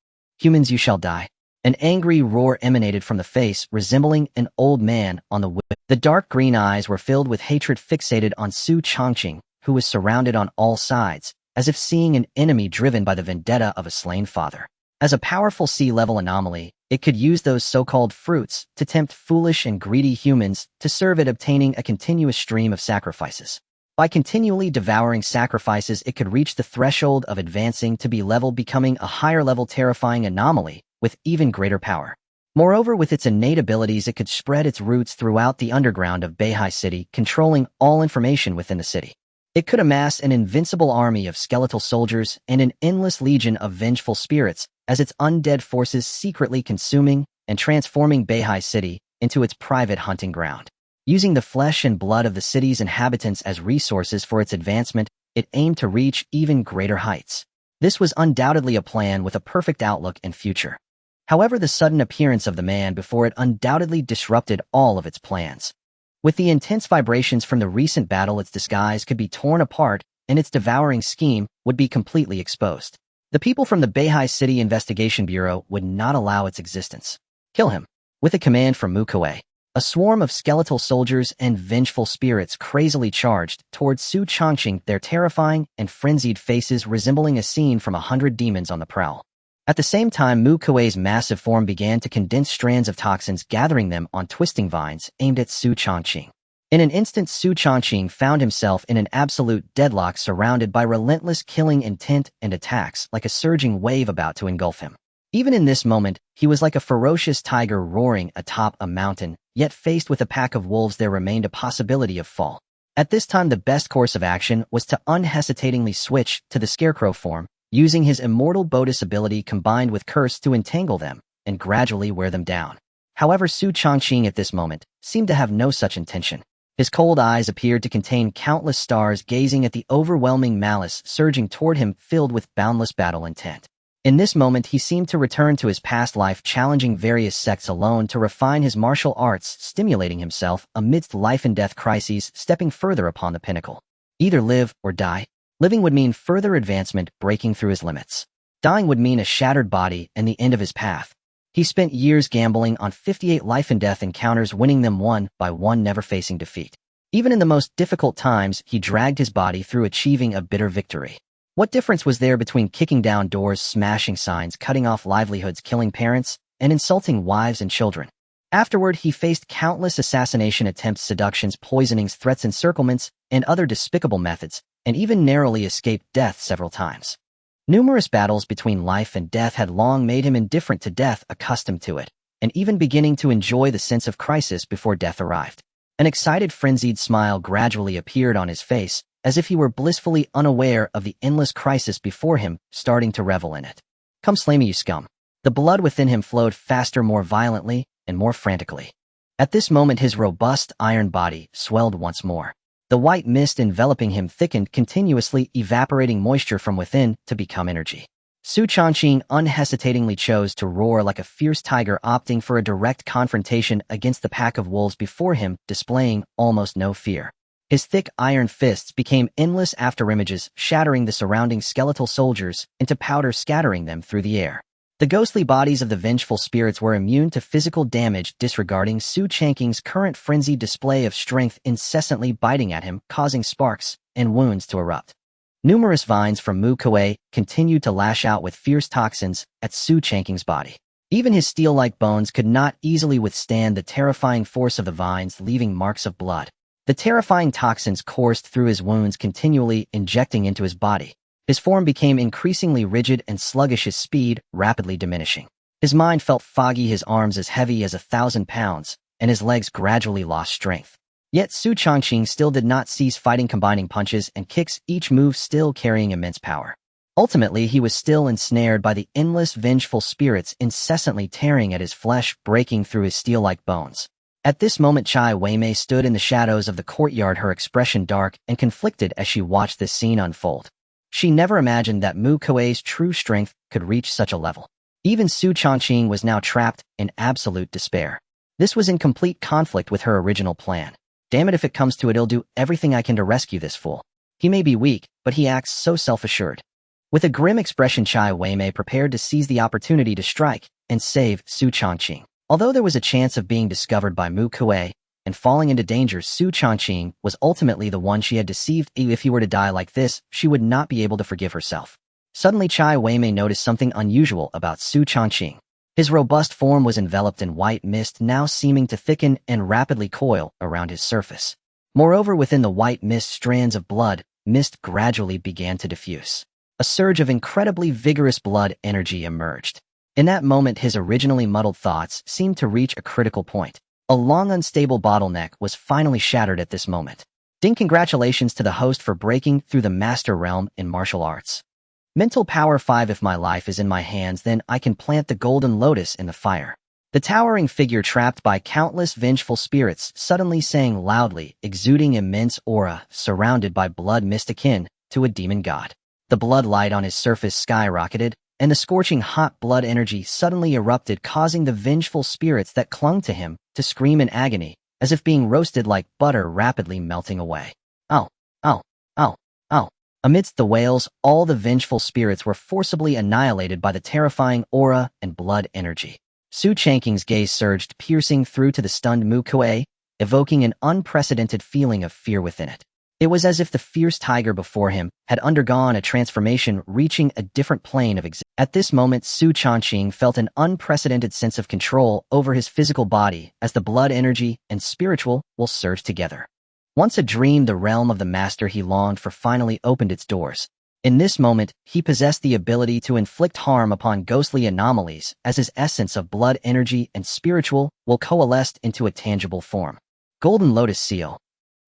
Humans, you shall die. An angry roar emanated from the face, resembling an old man on the whip. The dark green eyes were filled with hatred, fixated on Xu Changqing, who was surrounded on all sides, as if seeing an enemy driven by the vendetta of a slain father. As a powerful sea-level anomaly, it could use those so-called fruits to tempt foolish and greedy humans to serve it, obtaining a continuous stream of sacrifices. By continually devouring sacrifices, it could reach the threshold of advancing to be level, becoming a higher-level terrifying anomaly with even greater power. Moreover, with its innate abilities, it could spread its roots throughout the underground of Beihai City, controlling all information within the city. It could amass an invincible army of skeletal soldiers and an endless legion of vengeful spirits as its undead forces secretly consuming and transforming Beihai City into its private hunting ground. Using the flesh and blood of the city's inhabitants as resources for its advancement, it aimed to reach even greater heights. This was undoubtedly a plan with a perfect outlook and future. However, the sudden appearance of the man before it undoubtedly disrupted all of its plans. With the intense vibrations from the recent battle, its disguise could be torn apart and its devouring scheme would be completely exposed. The people from the Beihai City Investigation Bureau would not allow its existence. Kill him. With a command from Mu Kuei, a swarm of skeletal soldiers and vengeful spirits crazily charged towards Xu Changqing, their terrifying and frenzied faces resembling a scene from 100 demons on the prowl. At the same time, Mu Kuei's massive form began to condense strands of toxins, gathering them on twisting vines aimed at Xu Changqing. In an instant, Xu Changqing found himself in an absolute deadlock, surrounded by relentless killing intent and attacks like a surging wave about to engulf him. Even in this moment, he was like a ferocious tiger roaring atop a mountain, yet faced with a pack of wolves there remained a possibility of fall. At this time, the best course of action was to unhesitatingly switch to the Scarecrow form, using his immortal Bodis ability combined with Curse to entangle them and gradually wear them down. However, Xu Changqing at this moment seemed to have no such intention. His cold eyes appeared to contain countless stars, gazing at the overwhelming malice surging toward him, filled with boundless battle intent. In this moment, he seemed to return to his past life, challenging various sects alone to refine his martial arts, stimulating himself amidst life and death crises, stepping further upon the pinnacle. Either live or die. Living would mean further advancement, breaking through his limits. Dying would mean a shattered body and the end of his path. He spent years gambling on 58 life and death encounters, winning them one by one, never facing defeat. Even in the most difficult times, he dragged his body through, achieving a bitter victory. What difference was there between kicking down doors, smashing signs, cutting off livelihoods, killing parents, and insulting wives and children? Afterward, he faced countless assassination attempts, seductions, poisonings, threats, encirclements, and other despicable methods, and even narrowly escaped death several times. Numerous battles between life and death had long made him indifferent to death, accustomed to it, and even beginning to enjoy the sense of crisis before death arrived. An excited, frenzied smile gradually appeared on his face, as if he were blissfully unaware of the endless crisis before him, starting to revel in it. Come slay me, you scum. The blood within him flowed faster, more violently, and more frantically. At this moment, his robust iron body swelled once more. The white mist enveloping him thickened, continuously evaporating moisture from within to become energy. Xu Changqing unhesitatingly chose to roar like a fierce tiger, opting for a direct confrontation against the pack of wolves before him, displaying almost no fear. His thick iron fists became endless afterimages, shattering the surrounding skeletal soldiers into powder, scattering them through the air. The ghostly bodies of the vengeful spirits were immune to physical damage, disregarding Xu Changqing's current frenzied display of strength, incessantly biting at him, causing sparks and wounds to erupt. Numerous vines from Mu Kuei continued to lash out with fierce toxins at Xu Changqing's body. Even his steel-like bones could not easily withstand the terrifying force of the vines, leaving marks of blood. The terrifying toxins coursed through his wounds, continually injecting into his body. His form became increasingly rigid and sluggish, his speed rapidly diminishing. His mind felt foggy, his arms as heavy as 1,000 pounds, and his legs gradually lost strength. Yet Xu Changqing still did not cease fighting, combining punches and kicks, each move still carrying immense power. Ultimately, he was still ensnared by the endless vengeful spirits, incessantly tearing at his flesh, breaking through his steel-like bones. At this moment, Chai Weimei stood in the shadows of the courtyard, her expression dark and conflicted as she watched this scene unfold. She never imagined that Mu Kuei's true strength could reach such a level. Even Xu Changqing was now trapped in absolute despair. This was in complete conflict with her original plan. Damn it, if it comes to it, I'll do everything I can to rescue this fool. He may be weak, but he acts so self-assured. With a grim expression, Chai Weimei prepared to seize the opportunity to strike and save Xu Changqing. Although there was a chance of being discovered by Mu Kuei and falling into danger, Xu Changqing was ultimately the one she had deceived. If he were to die like this, she would not be able to forgive herself. Suddenly, Chai Weimei noticed something unusual about Xu Changqing. His robust form was enveloped in white mist, now seeming to thicken and rapidly coil around his surface. Moreover, within the white mist, strands of blood mist gradually began to diffuse. A surge of incredibly vigorous blood energy emerged. In that moment, his originally muddled thoughts seemed to reach a critical point. A long, unstable bottleneck was finally shattered at this moment. Ding! Congratulations to the host for breaking through the master realm in martial arts. Mental power 5. If my life is in my hands, then I can plant the golden lotus in the fire. The towering figure, trapped by countless vengeful spirits, suddenly sang loudly, exuding immense aura, surrounded by blood mist akin to a demon god. The blood light on his surface skyrocketed, and the scorching hot blood energy suddenly erupted, causing the vengeful spirits that clung to him to scream in agony, as if being roasted like butter, rapidly melting away. Ow! Ow! Ow! Ow! Amidst the wails, all the vengeful spirits were forcibly annihilated by the terrifying aura and blood energy. Xu Changqing's gaze surged, piercing through to the stunned Mu Kuei, evoking an unprecedented feeling of fear within it. It was as if the fierce tiger before him had undergone a transformation, reaching a different plane of existence. At this moment, Xu Changqing felt an unprecedented sense of control over his physical body as the blood energy and spiritual will surge together. Once a dream, the realm of the master he longed for finally opened its doors. In this moment, he possessed the ability to inflict harm upon ghostly anomalies as his essence of blood energy and spiritual will coalesced into a tangible form. Golden Lotus Seal.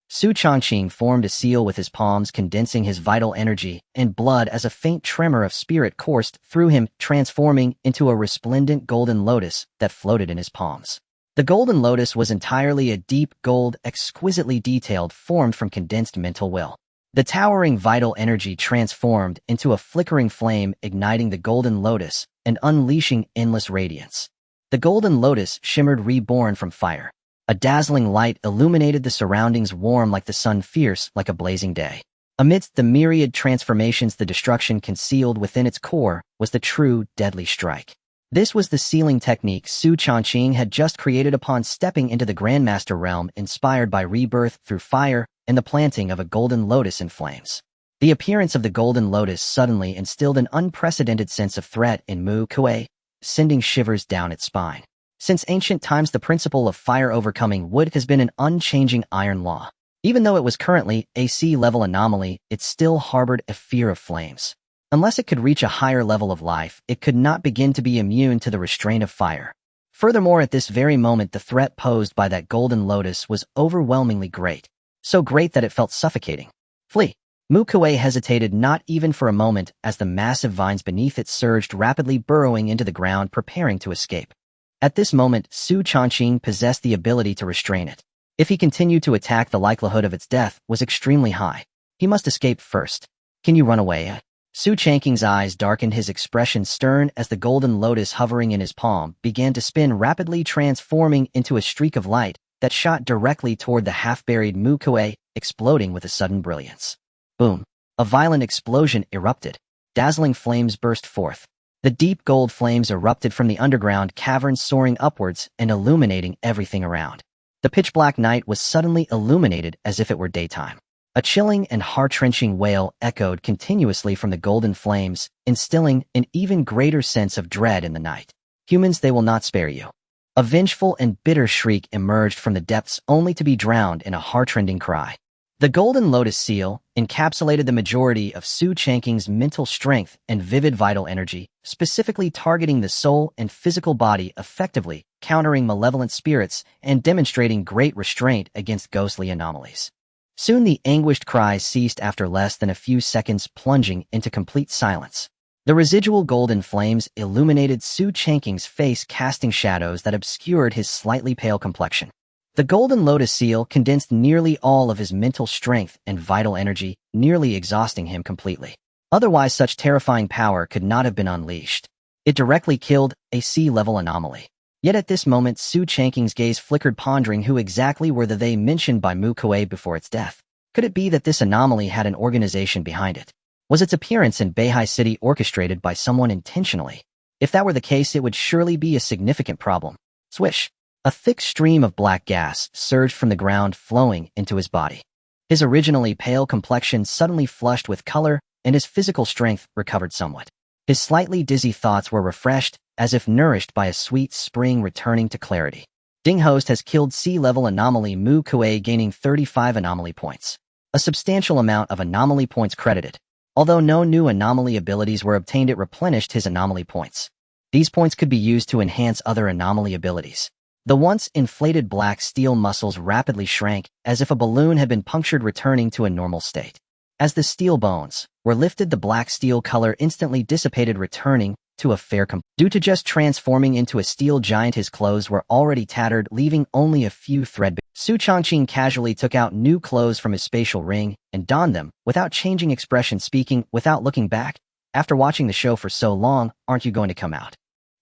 Xu Changqing formed a seal with his palms, condensing his vital energy and blood as a faint tremor of spirit coursed through him, transforming into a resplendent golden lotus that floated in his palms. The golden lotus was entirely a deep gold, exquisitely detailed, formed from condensed mental will. The towering vital energy transformed into a flickering flame, igniting the golden lotus and unleashing endless radiance. The golden lotus shimmered, reborn from fire. A dazzling light illuminated the surroundings, warm like the sun, fierce like a blazing day. Amidst the myriad transformations, the destruction concealed within its core was the true, deadly strike. This was the sealing technique Xu Changqing had just created upon stepping into the Grandmaster realm, inspired by rebirth through fire and the planting of a golden lotus in flames. The appearance of the golden lotus suddenly instilled an unprecedented sense of threat in Mu Kuei, sending shivers down its spine. Since ancient times, the principle of fire overcoming wood has been an unchanging iron law. Even though it was currently a sea-level anomaly, it still harbored a fear of flames. Unless it could reach a higher level of life, it could not begin to be immune to the restraint of fire. Furthermore, at this very moment, the threat posed by that golden lotus was overwhelmingly great. So great that it felt suffocating. Flee! Mu Kuei hesitated not even for a moment as the massive vines beneath it surged, rapidly burrowing into the ground, preparing to escape. At this moment, Xu Changqing possessed the ability to restrain it. If he continued to attack, the likelihood of its death was extremely high. He must escape first. Can you run away? Xu Changqing's eyes darkened, his expression stern as the golden lotus hovering in his palm began to spin rapidly, transforming into a streak of light that shot directly toward the half-buried Mu Kuei, exploding with a sudden brilliance. Boom! A violent explosion erupted. Dazzling flames burst forth. The deep gold flames erupted from the underground caverns, soaring upwards and illuminating everything around. The pitch-black night was suddenly illuminated as if it were daytime. A chilling and heart-wrenching wail echoed continuously from the golden flames, instilling an even greater sense of dread in the night. Humans, they will not spare you. A vengeful and bitter shriek emerged from the depths, only to be drowned in a heartrending cry. The golden lotus seal encapsulated the majority of Xu Changqing's mental strength and vivid vital energy, specifically targeting the soul and physical body, effectively countering malevolent spirits and demonstrating great restraint against ghostly anomalies. Soon the anguished cries ceased after less than a few seconds, plunging into complete silence. The residual golden flames illuminated Xu Changqing's face, casting shadows that obscured his slightly pale complexion. The golden lotus seal condensed nearly all of his mental strength and vital energy, nearly exhausting him completely. Otherwise, such terrifying power could not have been unleashed. It directly killed a sea-level anomaly. Yet at this moment, Xu Changqing's gaze flickered, pondering who exactly were the they mentioned by Mu Kuei before its death. Could it be that this anomaly had an organization behind it? Was its appearance in Beihai City orchestrated by someone intentionally? If that were the case, it would surely be a significant problem. Swish! A thick stream of black gas surged from the ground, flowing into his body. His originally pale complexion suddenly flushed with color, and his physical strength recovered somewhat. His slightly dizzy thoughts were refreshed, as if nourished by a sweet spring, returning to clarity. Ding Host has killed sea-level anomaly Mu Kuei, gaining 35 anomaly points. A substantial amount of anomaly points credited. Although no new anomaly abilities were obtained, it replenished his anomaly points. These points could be used to enhance other anomaly abilities. The once inflated black steel muscles rapidly shrank, as if a balloon had been punctured, returning to a normal state. As the steel bones were lifted, the black steel color instantly dissipated, returning to a fair Due to just transforming into a steel giant, his clothes were already tattered, leaving only a few thread. Xu Changqing casually took out new clothes from his spatial ring and donned them, without changing expression, speaking without looking back. After watching the show for so long, aren't you going to come out?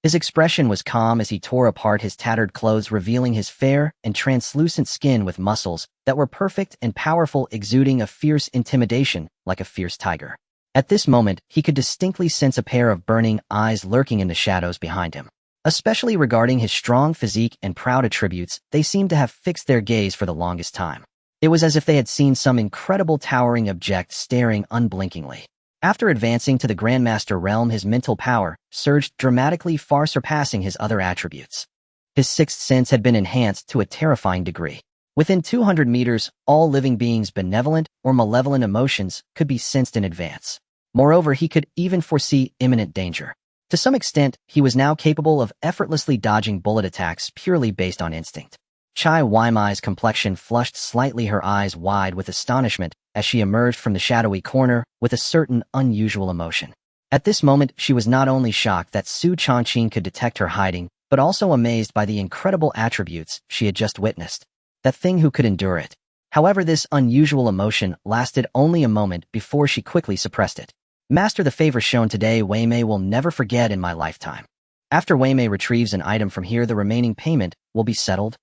His expression was calm as he tore apart his tattered clothes, revealing his fair and translucent skin with muscles that were perfect and powerful, exuding a fierce intimidation like a fierce tiger. At this moment, he could distinctly sense a pair of burning eyes lurking in the shadows behind him. Especially regarding his strong physique and proud attributes, they seemed to have fixed their gaze for the longest time. It was as if they had seen some incredible towering object staring unblinkingly. After advancing to the Grandmaster realm, his mental power surged dramatically, far surpassing his other attributes. His sixth sense had been enhanced to a terrifying degree. Within 200 meters, all living beings' benevolent or malevolent emotions could be sensed in advance. Moreover, he could even foresee imminent danger. To some extent, he was now capable of effortlessly dodging bullet attacks purely based on instinct. Chai Weimai's complexion flushed slightly, her eyes wide with astonishment as she emerged from the shadowy corner with a certain unusual emotion. At this moment, she was not only shocked that Xu Changqing could detect her hiding, but also amazed by the incredible attributes she had just witnessed. That thing who could endure it. However, this unusual emotion lasted only a moment before she quickly suppressed it. Master, the favor shown today, Weimei will never forget in my lifetime. After Weimei retrieves an item from here, the remaining payment will be settled.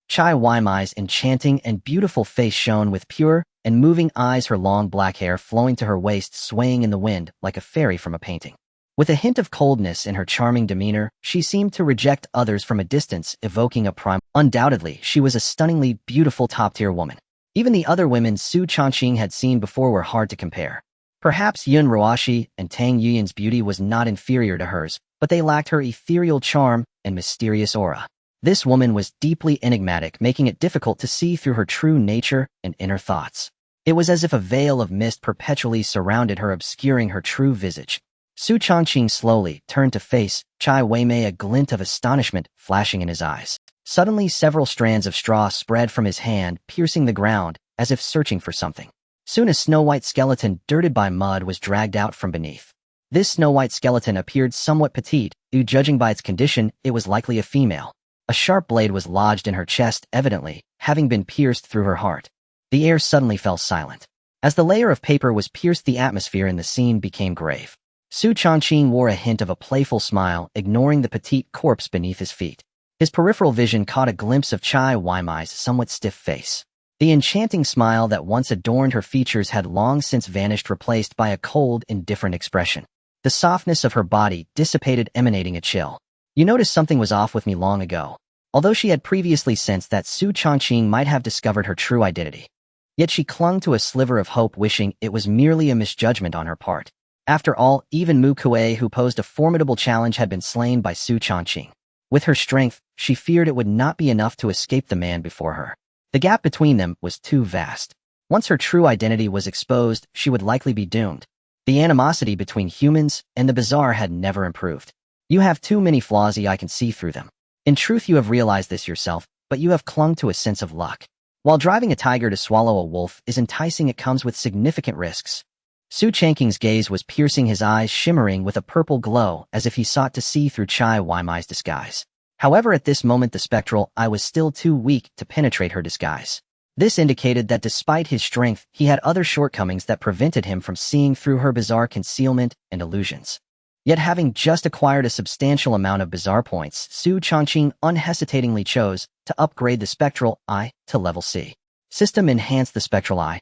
Chai Weimai's enchanting and beautiful face shone with pure and moving eyes, her long black hair flowing to her waist, swaying in the wind like a fairy from a painting. With a hint of coldness in her charming demeanor, she seemed to reject others from a distance, evoking a prime. Undoubtedly, she was a stunningly beautiful top-tier woman. Even the other women Xu Changqing had seen before were hard to compare. Perhaps Yun Roashi and Tang Yuyan's beauty was not inferior to hers, but they lacked her ethereal charm and mysterious aura. This woman was deeply enigmatic, making it difficult to see through her true nature and inner thoughts. It was as if a veil of mist perpetually surrounded her, obscuring her true visage. Xu Changqing slowly turned to face Chai Weimei, a glint of astonishment flashing in his eyes. Suddenly, several strands of straw spread from his hand, piercing the ground, as if searching for something. Soon a snow-white skeleton, dirted by mud, was dragged out from beneath. This snow-white skeleton appeared somewhat petite, judging by its condition, it was likely a female. A sharp blade was lodged in her chest, evidently having been pierced through her heart. The air suddenly fell silent. As the layer of paper was pierced, the atmosphere in the scene became grave. Xu Changqing wore a hint of a playful smile, ignoring the petite corpse beneath his feet. His peripheral vision caught a glimpse of Chai Weimai's somewhat stiff face. The enchanting smile that once adorned her features had long since vanished, replaced by a cold, indifferent expression. The softness of her body dissipated, emanating a chill. You noticed something was off with me long ago. Although she had previously sensed that Xu Changqing might have discovered her true identity. Yet she clung to a sliver of hope, wishing it was merely a misjudgment on her part. After all, even Mu Kuei, who posed a formidable challenge, had been slain by Xu Changqing. With her strength, she feared it would not be enough to escape the man before her. The gap between them was too vast. Once her true identity was exposed, she would likely be doomed. The animosity between humans and the bizarre had never improved. You have too many flaws, I can see through them. In truth, you have realized this yourself, but you have clung to a sense of luck. While driving a tiger to swallow a wolf is enticing, it comes with significant risks. Xu Changqing's gaze was piercing, his eyes shimmering with a purple glow as if he sought to see through Chai Weimai's disguise. However, at this moment the spectral eye was still too weak to penetrate her disguise. This indicated that despite his strength, he had other shortcomings that prevented him from seeing through her bizarre concealment and illusions. Yet having just acquired a substantial amount of bizarre points, Xu Changqing unhesitatingly chose to upgrade the spectral eye to level C. System enhanced the spectral eye.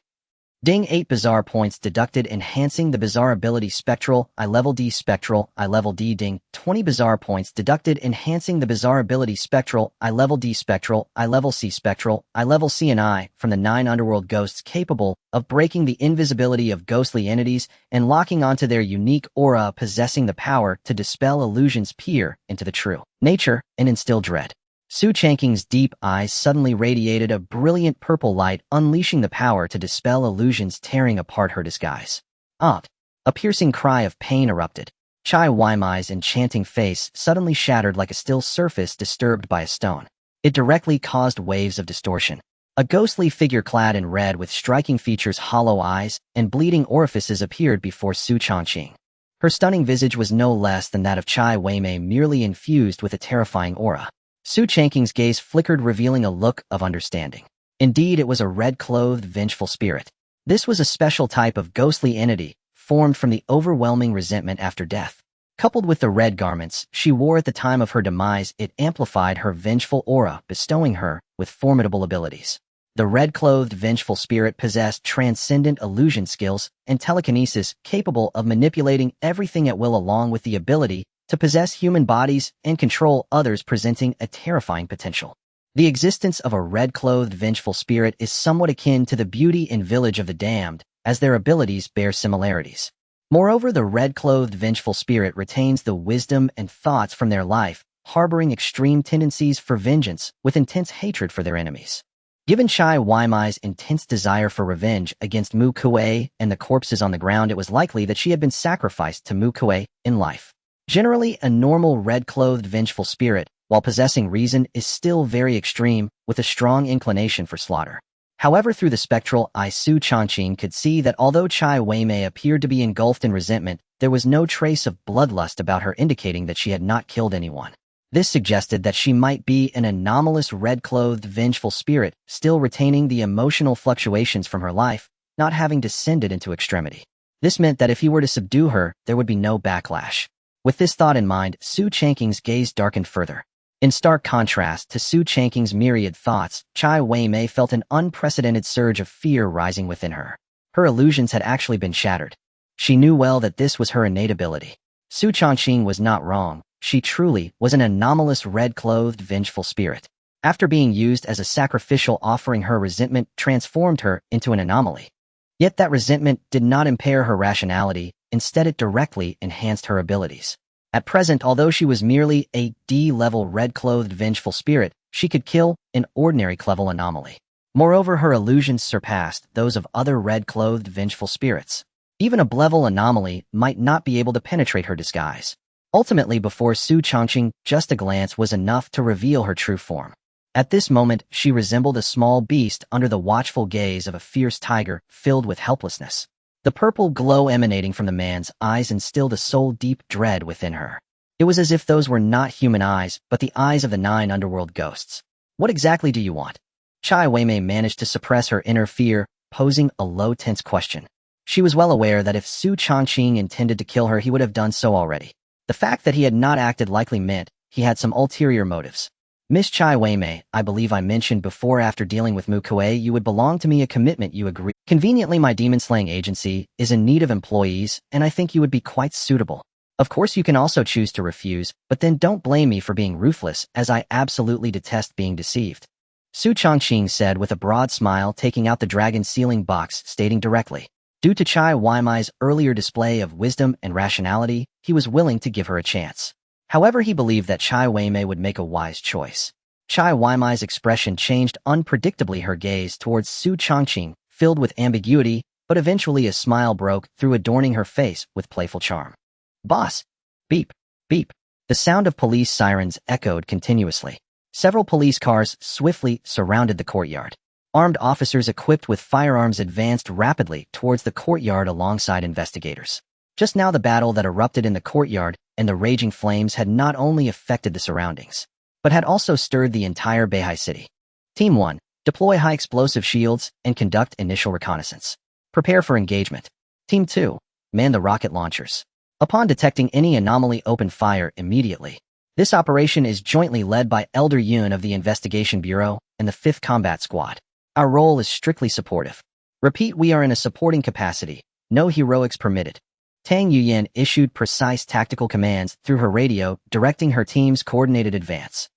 Ding 8 bizarre points deducted, enhancing the bizarre ability spectral eye level D. Spectral eye level D. Ding 20 bizarre points deducted, enhancing the bizarre ability spectral eye level D. Spectral eye level C. Spectral eye level C. An eye from the 9 underworld ghosts capable of breaking the invisibility of ghostly entities and locking onto their unique aura, possessing the power to dispel illusions, peer into the true nature, and instill dread. Xu Changqing's deep eyes suddenly radiated a brilliant purple light, unleashing the power to dispel illusions, tearing apart her disguise. Ah! A piercing cry of pain erupted. Chai Weimai's enchanting face suddenly shattered like a still surface disturbed by a stone. It directly caused waves of distortion. A ghostly figure clad in red with striking features, hollow eyes, and bleeding orifices appeared before Xu Changqing. Her stunning visage was no less than that of Chai Weimai, merely infused with a terrifying aura. Xu Changqing's gaze flickered, revealing a look of understanding. Indeed, it was a red-clothed, vengeful spirit. This was a special type of ghostly entity, formed from the overwhelming resentment after death. Coupled with the red garments she wore at the time of her demise, it amplified her vengeful aura, bestowing her with formidable abilities. The red-clothed, vengeful spirit possessed transcendent illusion skills and telekinesis, capable of manipulating everything at will, along with the ability to possess human bodies and control others, presenting a terrifying potential. The existence of a red-clothed, vengeful spirit is somewhat akin to the Beauty and Village of the Damned, as their abilities bear similarities. Moreover, the red-clothed, vengeful spirit retains the wisdom and thoughts from their life, harboring extreme tendencies for vengeance with intense hatred for their enemies. Given Chai Weimai's intense desire for revenge against Mu Kuei and the corpses on the ground, it was likely that she had been sacrificed to Mu Kuei in life. Generally, a normal red-clothed, vengeful spirit, while possessing reason, is still very extreme, with a strong inclination for slaughter. However, through the spectral eye, Xu Changqing could see that although Chai Weimai appeared to be engulfed in resentment, there was no trace of bloodlust about her, indicating that she had not killed anyone. This suggested that she might be an anomalous red-clothed, vengeful spirit, still retaining the emotional fluctuations from her life, not having descended into extremity. This meant that if he were to subdue her, there would be no backlash. With this thought in mind, Xu Changqing's gaze darkened further. In stark contrast to Xu Changqing's myriad thoughts, Chai Weimai felt an unprecedented surge of fear rising within her. Her illusions had actually been shattered. She knew well that this was her innate ability. Xu Changqing was not wrong. She truly was an anomalous, red-clothed, vengeful spirit. After being used as a sacrificial offering, her resentment transformed her into an anomaly. Yet that resentment did not impair her rationality. Instead, it directly enhanced her abilities. At present, although she was merely a D-level red-clothed, vengeful spirit, she could kill an ordinary level anomaly. Moreover, her illusions surpassed those of other red-clothed, vengeful spirits. Even a B-level anomaly might not be able to penetrate her disguise. Ultimately, before Xu Changqing, just a glance was enough to reveal her true form. At this moment, she resembled a small beast under the watchful gaze of a fierce tiger, filled with helplessness. The purple glow emanating from the man's eyes instilled a soul-deep dread within her. It was as if those were not human eyes, but the eyes of the 9 underworld ghosts. "What exactly do you want?" Chai Weimai managed to suppress her inner fear, posing a low, tense question. She was well aware that if Xu Changqing intended to kill her, he would have done so already. The fact that he had not acted likely meant he had some ulterior motives. "Miss Chai Weimai, I believe I mentioned before, after dealing with Mu Kuei, you would belong to me, a commitment you agree. Conveniently, my demon-slaying agency is in need of employees, and I think you would be quite suitable. Of course, you can also choose to refuse, but then don't blame me for being ruthless, as I absolutely detest being deceived." Xu Changqing said with a broad smile, taking out the dragon sealing box, stating directly. Due to Chai Weimai's earlier display of wisdom and rationality, he was willing to give her a chance. However, he believed that Chai Weimai would make a wise choice. Chai Weimai's expression changed unpredictably, her gaze towards Xu Changqing, filled with ambiguity, but eventually a smile broke through, adorning her face with playful charm. "Boss!" Beep, beep. The sound of police sirens echoed continuously. Several police cars swiftly surrounded the courtyard. Armed officers equipped with firearms advanced rapidly towards the courtyard alongside investigators. Just now, the battle that erupted in the courtyard and the raging flames had not only affected the surroundings. but had also stirred the entire Beihai city. Team 1. Deploy high-explosive shields and conduct initial reconnaissance. Prepare for engagement. Team 2. Man the rocket launchers. Upon detecting any anomaly, open fire immediately. This operation is jointly led by Elder Yun of the Investigation Bureau and the 5th Combat Squad. Our role is strictly supportive. Repeat, we are in a supporting capacity. No heroics permitted. Tang Yuyan issued precise tactical commands through her radio, directing her team's coordinated advance.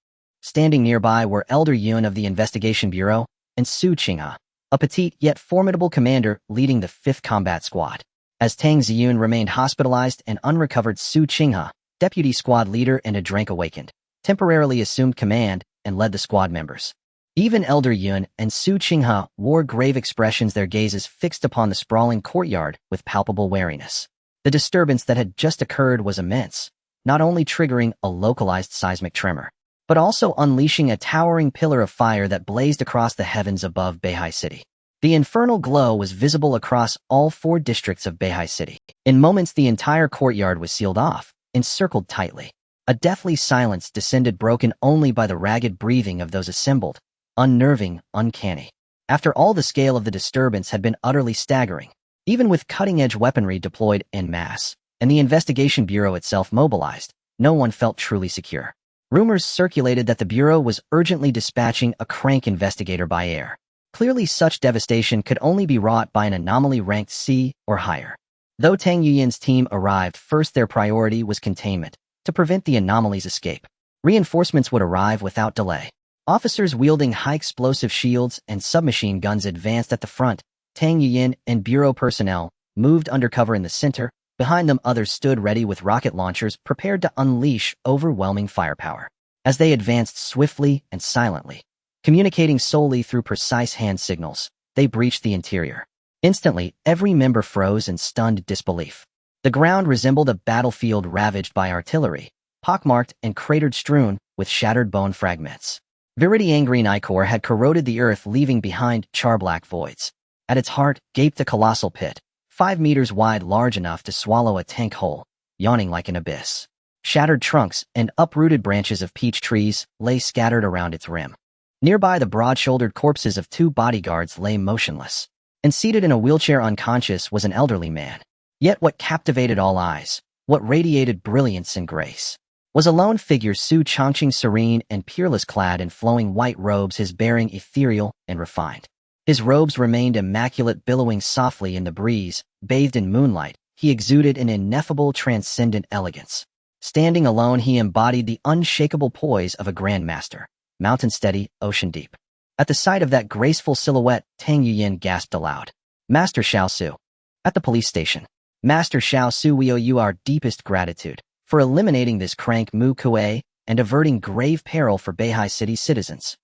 Standing nearby were Elder Yun of the Investigation Bureau and Xu Changqing, a petite yet formidable commander leading the 5th Combat Squad. As Tang Ziyun remained hospitalized and unrecovered, Xu Changqing, deputy squad leader and a drank awakened, temporarily assumed command and led the squad members. Even Elder Yun and Xu Changqing wore grave expressions, their gazes fixed upon the sprawling courtyard with palpable wariness. The disturbance that had just occurred was immense, not only triggering a localized seismic tremor, but also unleashing a towering pillar of fire that blazed across the heavens above Beihai City. The infernal glow was visible across all 4 districts of Beihai City. In moments, the entire courtyard was sealed off, encircled tightly. A deathly silence descended, broken only by the ragged breathing of those assembled, unnerving, uncanny. After all, the scale of the disturbance had been utterly staggering. Even with cutting-edge weaponry deployed en masse, and the Investigation Bureau itself mobilized, no one felt truly secure. Rumors circulated that the Bureau was urgently dispatching a crank investigator by air. Clearly, such devastation could only be wrought by an anomaly ranked C or higher. Though Tang Yuyan's team arrived first, their priority was containment, to prevent the anomaly's escape. Reinforcements would arrive without delay. Officers wielding high-explosive shields and submachine guns advanced at the front. Tang Yuyan and Bureau personnel moved undercover in the center. Behind them, others stood ready with rocket launchers, prepared to unleash overwhelming firepower. As they advanced swiftly and silently, communicating solely through precise hand signals, they breached the interior. Instantly, every member froze in stunned disbelief. The ground resembled a battlefield ravaged by artillery, pockmarked and cratered, strewn with shattered bone fragments. Viridian green ichor had corroded the earth, leaving behind char-black voids. At its heart gaped a colossal pit, 5 meters wide, large enough to swallow a tank whole, yawning like an abyss. Shattered trunks and uprooted branches of peach trees lay scattered around its rim. Nearby, the broad-shouldered corpses of 2 bodyguards lay motionless, and seated in a wheelchair unconscious was an elderly man. Yet what captivated all eyes, what radiated brilliance and grace, was a lone figure, Xu Changqing, serene and peerless, clad in flowing white robes, his bearing ethereal and refined. His robes remained immaculate, billowing softly in the breeze. Bathed in moonlight, he exuded an ineffable, transcendent elegance. Standing alone, he embodied the unshakable poise of a grandmaster, mountain steady, ocean deep. At the sight of that graceful silhouette, Tang Yuyan gasped aloud. Master Xiao Su. At the police station. Master Xiao Su, we owe you our deepest gratitude for eliminating this crank Mu Kuei and averting grave peril for Beihai City citizens.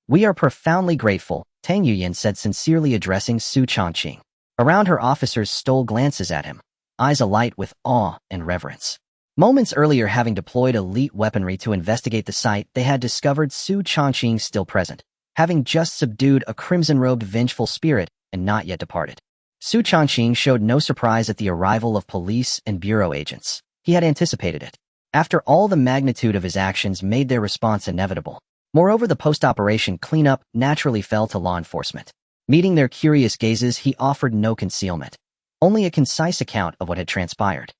We are profoundly grateful, Tang Yuyan said, sincerely addressing Xu Changqing. Around her, officers stole glances at him, eyes alight with awe and reverence. Moments earlier, having deployed elite weaponry to investigate the site, they had discovered Xu Changqing still present, having just subdued a crimson-robed vengeful spirit and not yet departed. Xu Changqing showed no surprise at the arrival of police and bureau agents. He had anticipated it. After all, the magnitude of his actions made their response inevitable. Moreover, the post-operation cleanup naturally fell to law enforcement. Meeting their curious gazes, he offered no concealment, only a concise account of what had transpired.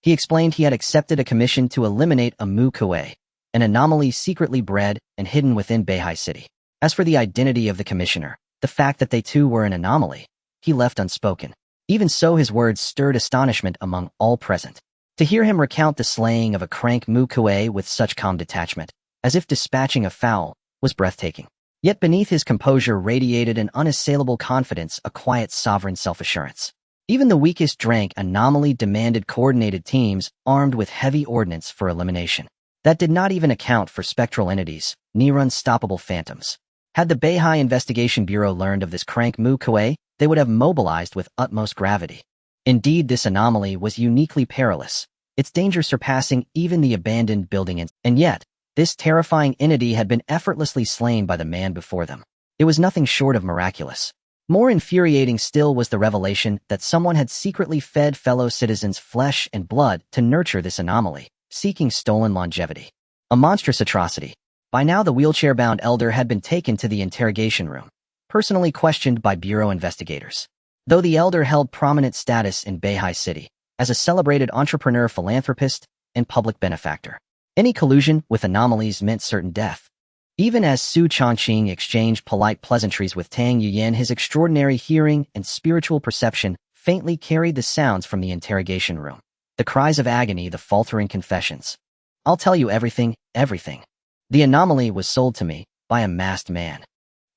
He explained he had accepted a commission to eliminate a Mu Kuei, an anomaly secretly bred and hidden within Beihai City. As for the identity of the commissioner, the fact that they too were an anomaly, he left unspoken. Even so, his words stirred astonishment among all present. To hear him recount the slaying of a crank Mu Kuei with such calm detachment, as if dispatching a fowl, was breathtaking. Yet beneath his composure radiated an unassailable confidence, a quiet, sovereign self-assurance. Even the weakest drank anomaly demanded coordinated teams armed with heavy ordnance for elimination. That did not even account for spectral entities, near unstoppable phantoms. Had the Beihai Investigation Bureau learned of this crank Mu Kuei, they would have mobilized with utmost gravity. Indeed, this anomaly was uniquely perilous, its danger surpassing even the abandoned building, and yet, this terrifying entity had been effortlessly slain by the man before them. It was nothing short of miraculous. More infuriating still was the revelation that someone had secretly fed fellow citizens flesh and blood to nurture this anomaly, seeking stolen longevity. A monstrous atrocity. By now the wheelchair-bound elder had been taken to the interrogation room, personally questioned by bureau investigators. Though the elder held prominent status in Beihai City as a celebrated entrepreneur, philanthropist, and public benefactor, any collusion with anomalies meant certain death. Even as Xu Changqing exchanged polite pleasantries with Tang Yuyan, his extraordinary hearing and spiritual perception faintly carried the sounds from the interrogation room. The cries of agony, the faltering confessions. "I'll tell you everything, everything. The anomaly was sold to me by a masked man.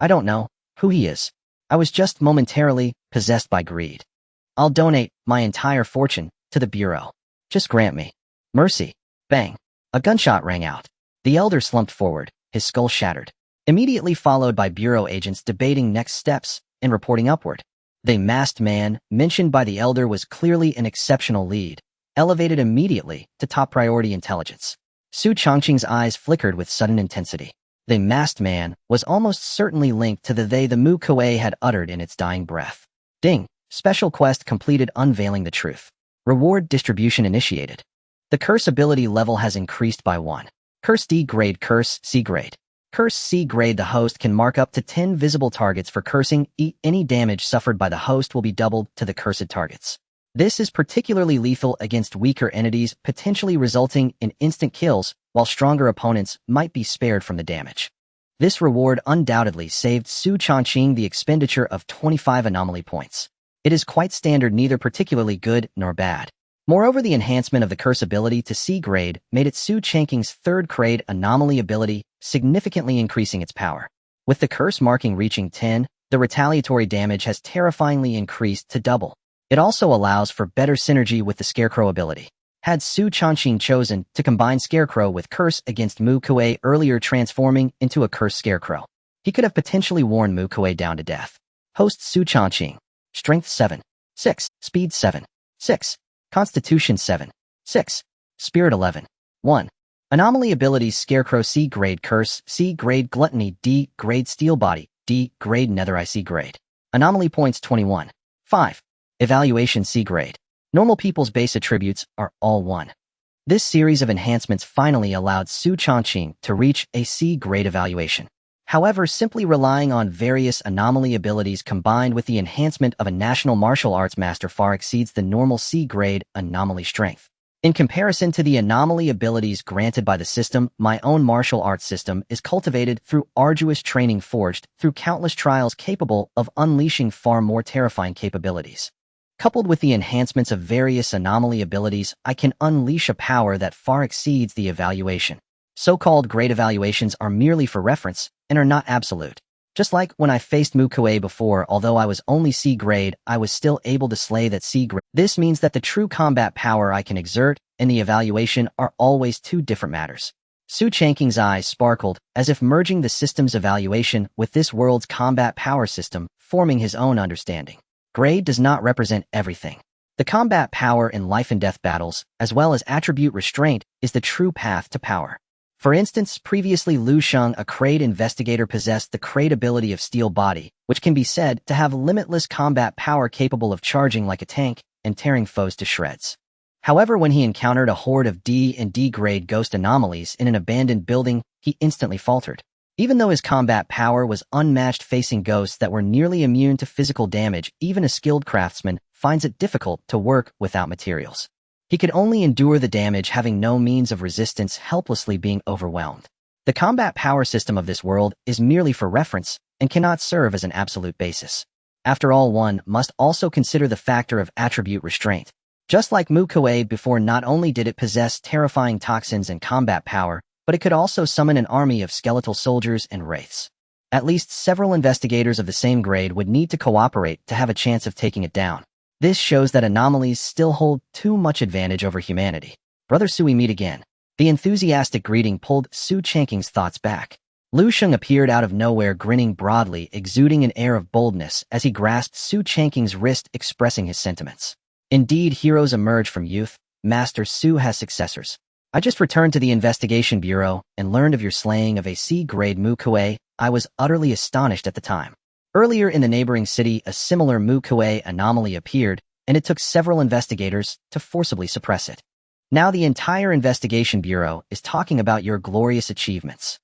I don't know who he is. I was just momentarily possessed by greed. I'll donate my entire fortune to the Bureau. Just grant me mercy." Bang! A gunshot rang out. The elder slumped forward, his skull shattered, immediately followed by Bureau agents debating next steps and reporting upward. The masked man, mentioned by the elder, was clearly an exceptional lead, elevated immediately to top priority intelligence. Xu Changqing's eyes flickered with sudden intensity. The masked man was almost certainly linked to the Mu Kuei had uttered in its dying breath. Ding! Special quest completed, unveiling the truth. Reward distribution initiated. The curse ability level has increased by 1. Curse D grade, Curse C grade. Curse C grade. The host can mark up to 10 visible targets for cursing. Any damage suffered by the host will be doubled to the cursed targets. This is particularly lethal against weaker entities, potentially resulting in instant kills, while stronger opponents might be spared from the damage. This reward undoubtedly saved Xu Changqing the expenditure of 25 anomaly points. It is quite standard, neither particularly good nor bad. Moreover, the enhancement of the curse ability to C grade made it Xu Changqing's 3rd grade anomaly ability, significantly increasing its power. With the curse marking reaching 10, the retaliatory damage has terrifyingly increased to double. It also allows for better synergy with the Scarecrow ability. Had Xu Changqing chosen to combine Scarecrow with Curse against Mu Kuei, earlier transforming into a Cursed Scarecrow, he could have potentially worn Mu Kuei down to death. Host Xu Changqing. Strength 7. 6. Speed 7. 6. Constitution 7. 6. Spirit 11. 1. Anomaly abilities: Scarecrow C grade, Curse C grade, Gluttony D grade, Steel Body D grade, Nethereye C grade. Anomaly points 21. 5. Evaluation C grade. Normal people's base attributes are all 1. This series of enhancements finally allowed Xu Changqing to reach a C grade evaluation. However, simply relying on various anomaly abilities combined with the enhancement of a national martial arts master far exceeds the normal C grade anomaly strength. In comparison to the anomaly abilities granted by the system, my own martial arts system is cultivated through arduous training, forged through countless trials, capable of unleashing far more terrifying capabilities. Coupled with the enhancements of various anomaly abilities, I can unleash a power that far exceeds the evaluation. So-called grade evaluations are merely for reference and are not absolute. Just like when I faced Mu Kuei before, although I was only C grade, I was still able to slay that C grade. This means that the true combat power I can exert and the evaluation are always two different matters. Xu Changqing's eyes sparkled, as if merging the system's evaluation with this world's combat power system, forming his own understanding. Grade does not represent everything. The combat power in life and death battles, as well as attribute restraint, is the true path to power. For instance, previously Lu Sheng, a Kraid investigator, possessed the Kraid ability of Steel Body, which can be said to have limitless combat power, capable of charging like a tank and tearing foes to shreds. However, when he encountered a horde of D and D grade ghost anomalies in an abandoned building, he instantly faltered. Even though his combat power was unmatched facing ghosts that were nearly immune to physical damage, even a skilled craftsman finds it difficult to work without materials. He could only endure the damage, having no means of resistance, helplessly being overwhelmed. The combat power system of this world is merely for reference and cannot serve as an absolute basis. After all, one must also consider the factor of attribute restraint. Just like Mu Kuei before, not only did it possess terrifying toxins and combat power, but it could also summon an army of skeletal soldiers and wraiths. At least several investigators of the same grade would need to cooperate to have a chance of taking it down. This shows that anomalies still hold too much advantage over humanity. Brother Sui, meet again. The enthusiastic greeting pulled Xu Changqing's thoughts back. Lu Sheng appeared out of nowhere, grinning broadly, exuding an air of boldness as he grasped Xu Changqing's wrist, expressing his sentiments. Indeed, heroes emerge from youth. Master Xu has successors. I just returned to the investigation bureau and learned of your slaying of a C-grade Mu Kuei. I was utterly astonished at the time. Earlier in the neighboring city, a similar Mu Kuei anomaly appeared, and it took several investigators to forcibly suppress it. Now the entire investigation bureau is talking about your glorious achievements.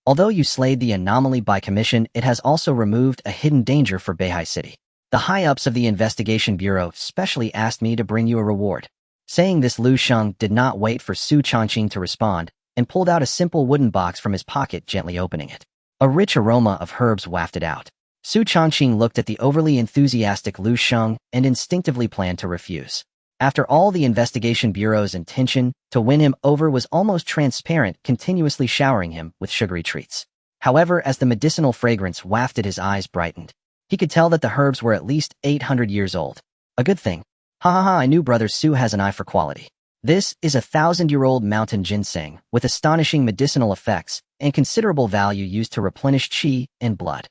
Although you slayed the anomaly by commission, it has also removed a hidden danger for Beihai City. The high-ups of the investigation bureau specially asked me to bring you a reward. Saying this, Lu Sheng did not wait for Xu Changqing to respond and pulled out a simple wooden box from his pocket, gently opening it. A rich aroma of herbs wafted out. Xu Changqing looked at the overly enthusiastic Lu Sheng and instinctively planned to refuse. After all, the investigation bureau's intention to win him over was almost transparent, continuously showering him with sugary treats. However, as the medicinal fragrance wafted, his eyes brightened. He could tell that the herbs were at least 800 years old. A good thing. Ha ha ha, I knew Brother Xu has an eye for quality. This is a 1,000-year-old mountain ginseng with astonishing medicinal effects and considerable value used to replenish qi and blood.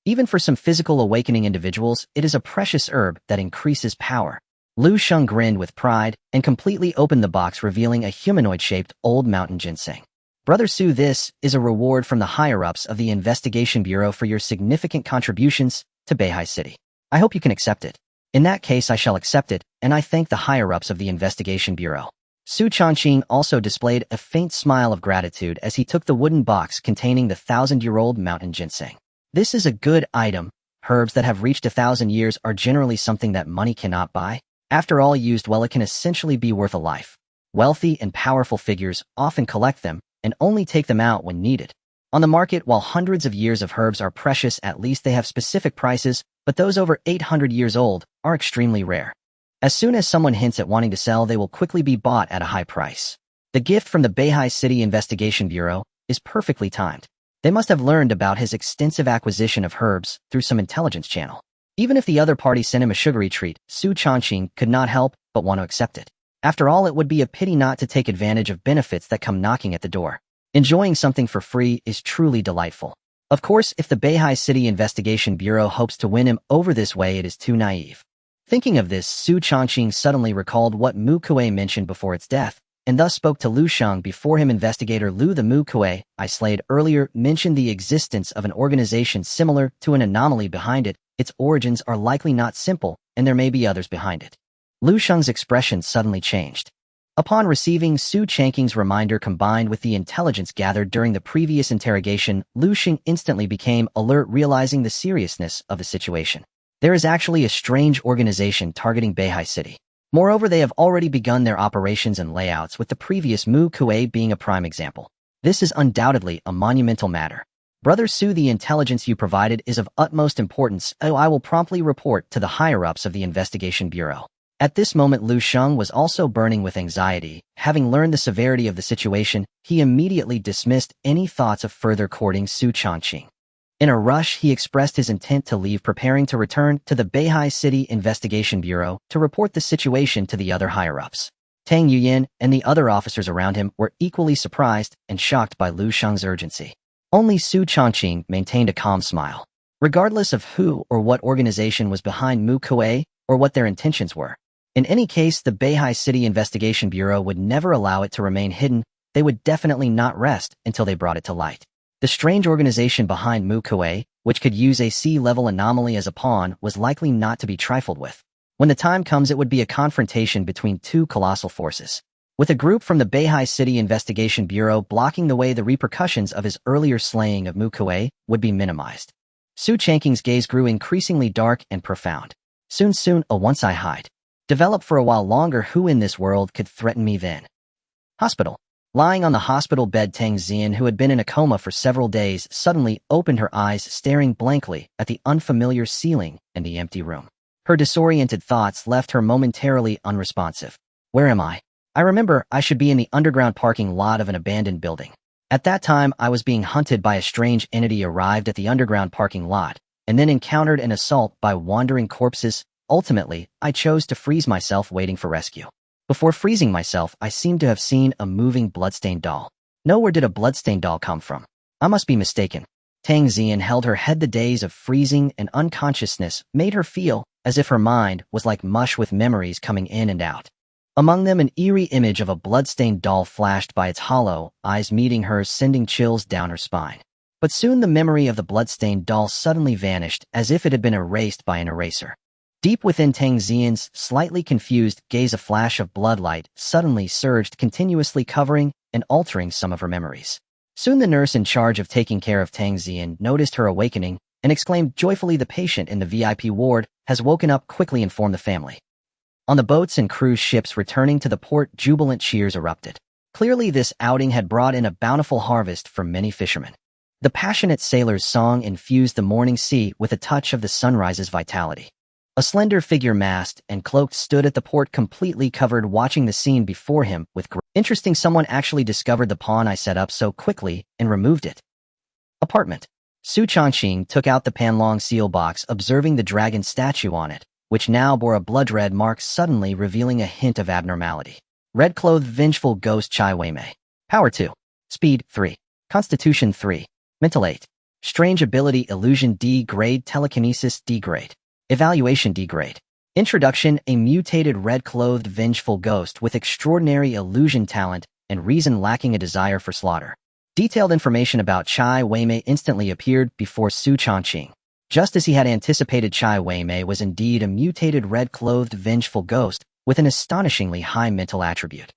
Even for some physical awakening individuals, it is a precious herb that increases power. Lu Sheng grinned with pride and completely opened the box, revealing a humanoid-shaped old mountain ginseng. Brother Xu, this is a reward from the higher-ups of the Investigation Bureau for your significant contributions to Beihai City. I hope you can accept it. In that case, I shall accept it, and I thank the higher-ups of the Investigation Bureau. Xu Changqing also displayed a faint smile of gratitude as he took the wooden box containing the 1,000-year-old mountain ginseng. This is a good item. Herbs that have reached 1,000 years are generally something that money cannot buy. After all, used well, it can essentially be worth a life. Wealthy and powerful figures often collect them and only take them out when needed. On the market, while hundreds of years of herbs are precious, at least they have specific prices, but those over 800 years old are extremely rare. As soon as someone hints at wanting to sell, they will quickly be bought at a high price. The gift from the Beihai City Investigation Bureau is perfectly timed. They must have learned about his extensive acquisition of herbs through some intelligence channel. Even if the other party sent him a sugary treat, Xu Changqing could not help but want to accept it. After all, it would be a pity not to take advantage of benefits that come knocking at the door. Enjoying something for free is truly delightful. Of course, if the Beihai City Investigation Bureau hopes to win him over this way, it is too naive. Thinking of this, Xu Changqing suddenly recalled what Mu Kuei mentioned before its death, and thus spoke to Lu Sheng before him. Investigator Lu, the Mu Kuei I slayed earlier mentioned the existence of an organization similar to an anomaly behind it. Its origins are likely not simple, and there may be others behind it. Lu Sheng's expression suddenly changed. Upon receiving Xu Changqing's reminder combined with the intelligence gathered during the previous interrogation, Lu Sheng instantly became alert, realizing the seriousness of the situation. There is actually a strange organization targeting Beihai City. Moreover, they have already begun their operations and layouts, with the previous Mu Kuei being a prime example. This is undoubtedly a monumental matter. Brother Xu, the intelligence you provided is of utmost importance. I will promptly report to the higher-ups of the Investigation Bureau. At this moment, Lu Sheng was also burning with anxiety. Having learned the severity of the situation, he immediately dismissed any thoughts of further courting Xu Changqing. In a rush, he expressed his intent to leave, preparing to return to the Beihai City Investigation Bureau to report the situation to the other higher-ups. Tang Yuyan and the other officers around him were equally surprised and shocked by Lu Sheng's urgency. Only Xu Changqing maintained a calm smile. Regardless of who or what organization was behind Mu Kuei or what their intentions were. In any case, the Beihai City Investigation Bureau would never allow it to remain hidden. They would definitely not rest until they brought it to light. The strange organization behind Mu Kuei, which could use a sea-level anomaly as a pawn, was likely not to be trifled with. When the time comes, it would be a confrontation between two colossal forces. With a group from the Beihai City Investigation Bureau blocking the way, the repercussions of his earlier slaying of Mu Kuei would be minimized. Xu Changqing's gaze grew increasingly dark and profound. Soon, once I hide. Develop for a while longer. Who in this world could threaten me then? Hospital. Lying on the hospital bed, Tang Xian, who had been in a coma for several days, suddenly opened her eyes, staring blankly at the unfamiliar ceiling and the empty room. Her disoriented thoughts left her momentarily unresponsive. Where am I? I remember I should be in the underground parking lot of an abandoned building. At that time, I was being hunted by a strange entity. Arrived at the underground parking lot, and then encountered an assault by wandering corpses. Ultimately, I chose to freeze myself, waiting for rescue. Before freezing myself, I seemed to have seen a moving bloodstained doll. No, where did a bloodstained doll come from? I must be mistaken. Tang Xian held her head. The days of freezing and unconsciousness made her feel as if her mind was like mush, with memories coming in and out. Among them, an eerie image of a bloodstained doll flashed by, its hollow eyes meeting hers, sending chills down her spine. But soon the memory of the bloodstained doll suddenly vanished, as if it had been erased by an eraser. Deep within Tang Xian's slightly confused gaze, a flash of bloodlight suddenly surged, continuously covering and altering some of her memories. Soon the nurse in charge of taking care of Tang Xian noticed her awakening and exclaimed joyfully, "The patient in the VIP ward has woken up. Quickly inform the family." On the boats and cruise ships returning to the port, jubilant cheers erupted. Clearly this outing had brought in a bountiful harvest for many fishermen. The passionate sailor's song infused the morning sea with a touch of the sunrise's vitality. A slender figure masked and cloaked stood at the port, completely covered, watching the scene before him with great interesting. Someone actually discovered the pawn I set up so quickly and removed it. Apartment. Xu Changqing took out the Panlong seal box, observing the dragon statue on it, which now bore a blood-red mark, suddenly revealing a hint of abnormality. Red-clothed vengeful ghost Chai Weimei. Power 2. Speed 3. Constitution 3. Mental 8. Strange ability illusion D grade, telekinesis D grade. Evaluation D grade. Introduction: a mutated red-clothed vengeful ghost with extraordinary illusion talent and reason, lacking a desire for slaughter. Detailed information about Chai Weimei instantly appeared before Xu Changqing. Just as he had anticipated, Chai Weimei was indeed a mutated red-clothed vengeful ghost with an astonishingly high mental attribute.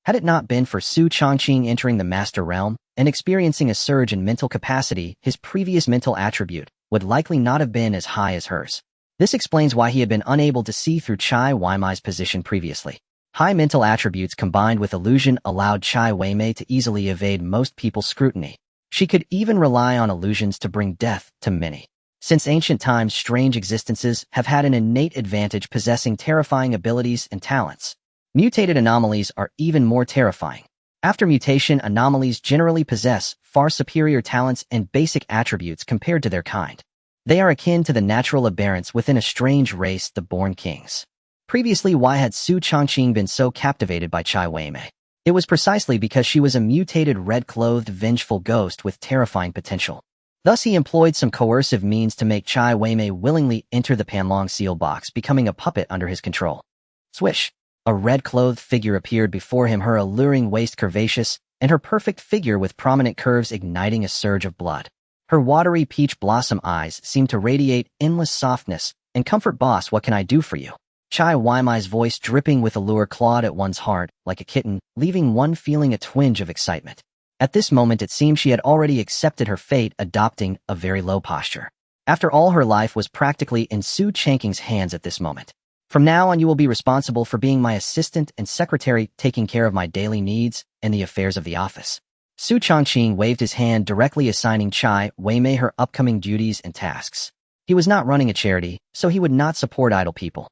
Had it not been for Xu Changqing entering the Master Realm and experiencing a surge in mental capacity, his previous mental attribute would likely not have been as high as hers. This explains why he had been unable to see through Chai Weimei's position previously. High mental attributes combined with illusion allowed Chai Weimei to easily evade most people's scrutiny. She could even rely on illusions to bring death to many. Since ancient times, strange existences have had an innate advantage, possessing terrifying abilities and talents. Mutated anomalies are even more terrifying. After mutation, anomalies generally possess far superior talents and basic attributes compared to their kind. They are akin to the natural aberrants within a strange race, the Born Kings. Previously, why had Xu Changqing been so captivated by Chai Weimei? It was precisely because she was a mutated red-clothed vengeful ghost with terrifying potential. Thus he employed some coercive means to make Chai Weimei willingly enter the Panlong seal box, becoming a puppet under his control. Swish! A red-clothed figure appeared before him, her alluring waist curvaceous, and her perfect figure with prominent curves igniting a surge of blood. Her watery peach blossom eyes seemed to radiate endless softness and comfort. "Boss, what can I do for you?" Chai Weimei's voice, dripping with allure, clawed at one's heart like a kitten, leaving one feeling a twinge of excitement. At this moment it seemed she had already accepted her fate, adopting a very low posture. After all, her life was practically in Xu Changqing's hands at this moment. "From now on you will be responsible for being my assistant and secretary, taking care of my daily needs and the affairs of the office." Xu Changqing waved his hand, directly assigning Chai Weimei her upcoming duties and tasks. He was not running a charity, so he would not support idle people.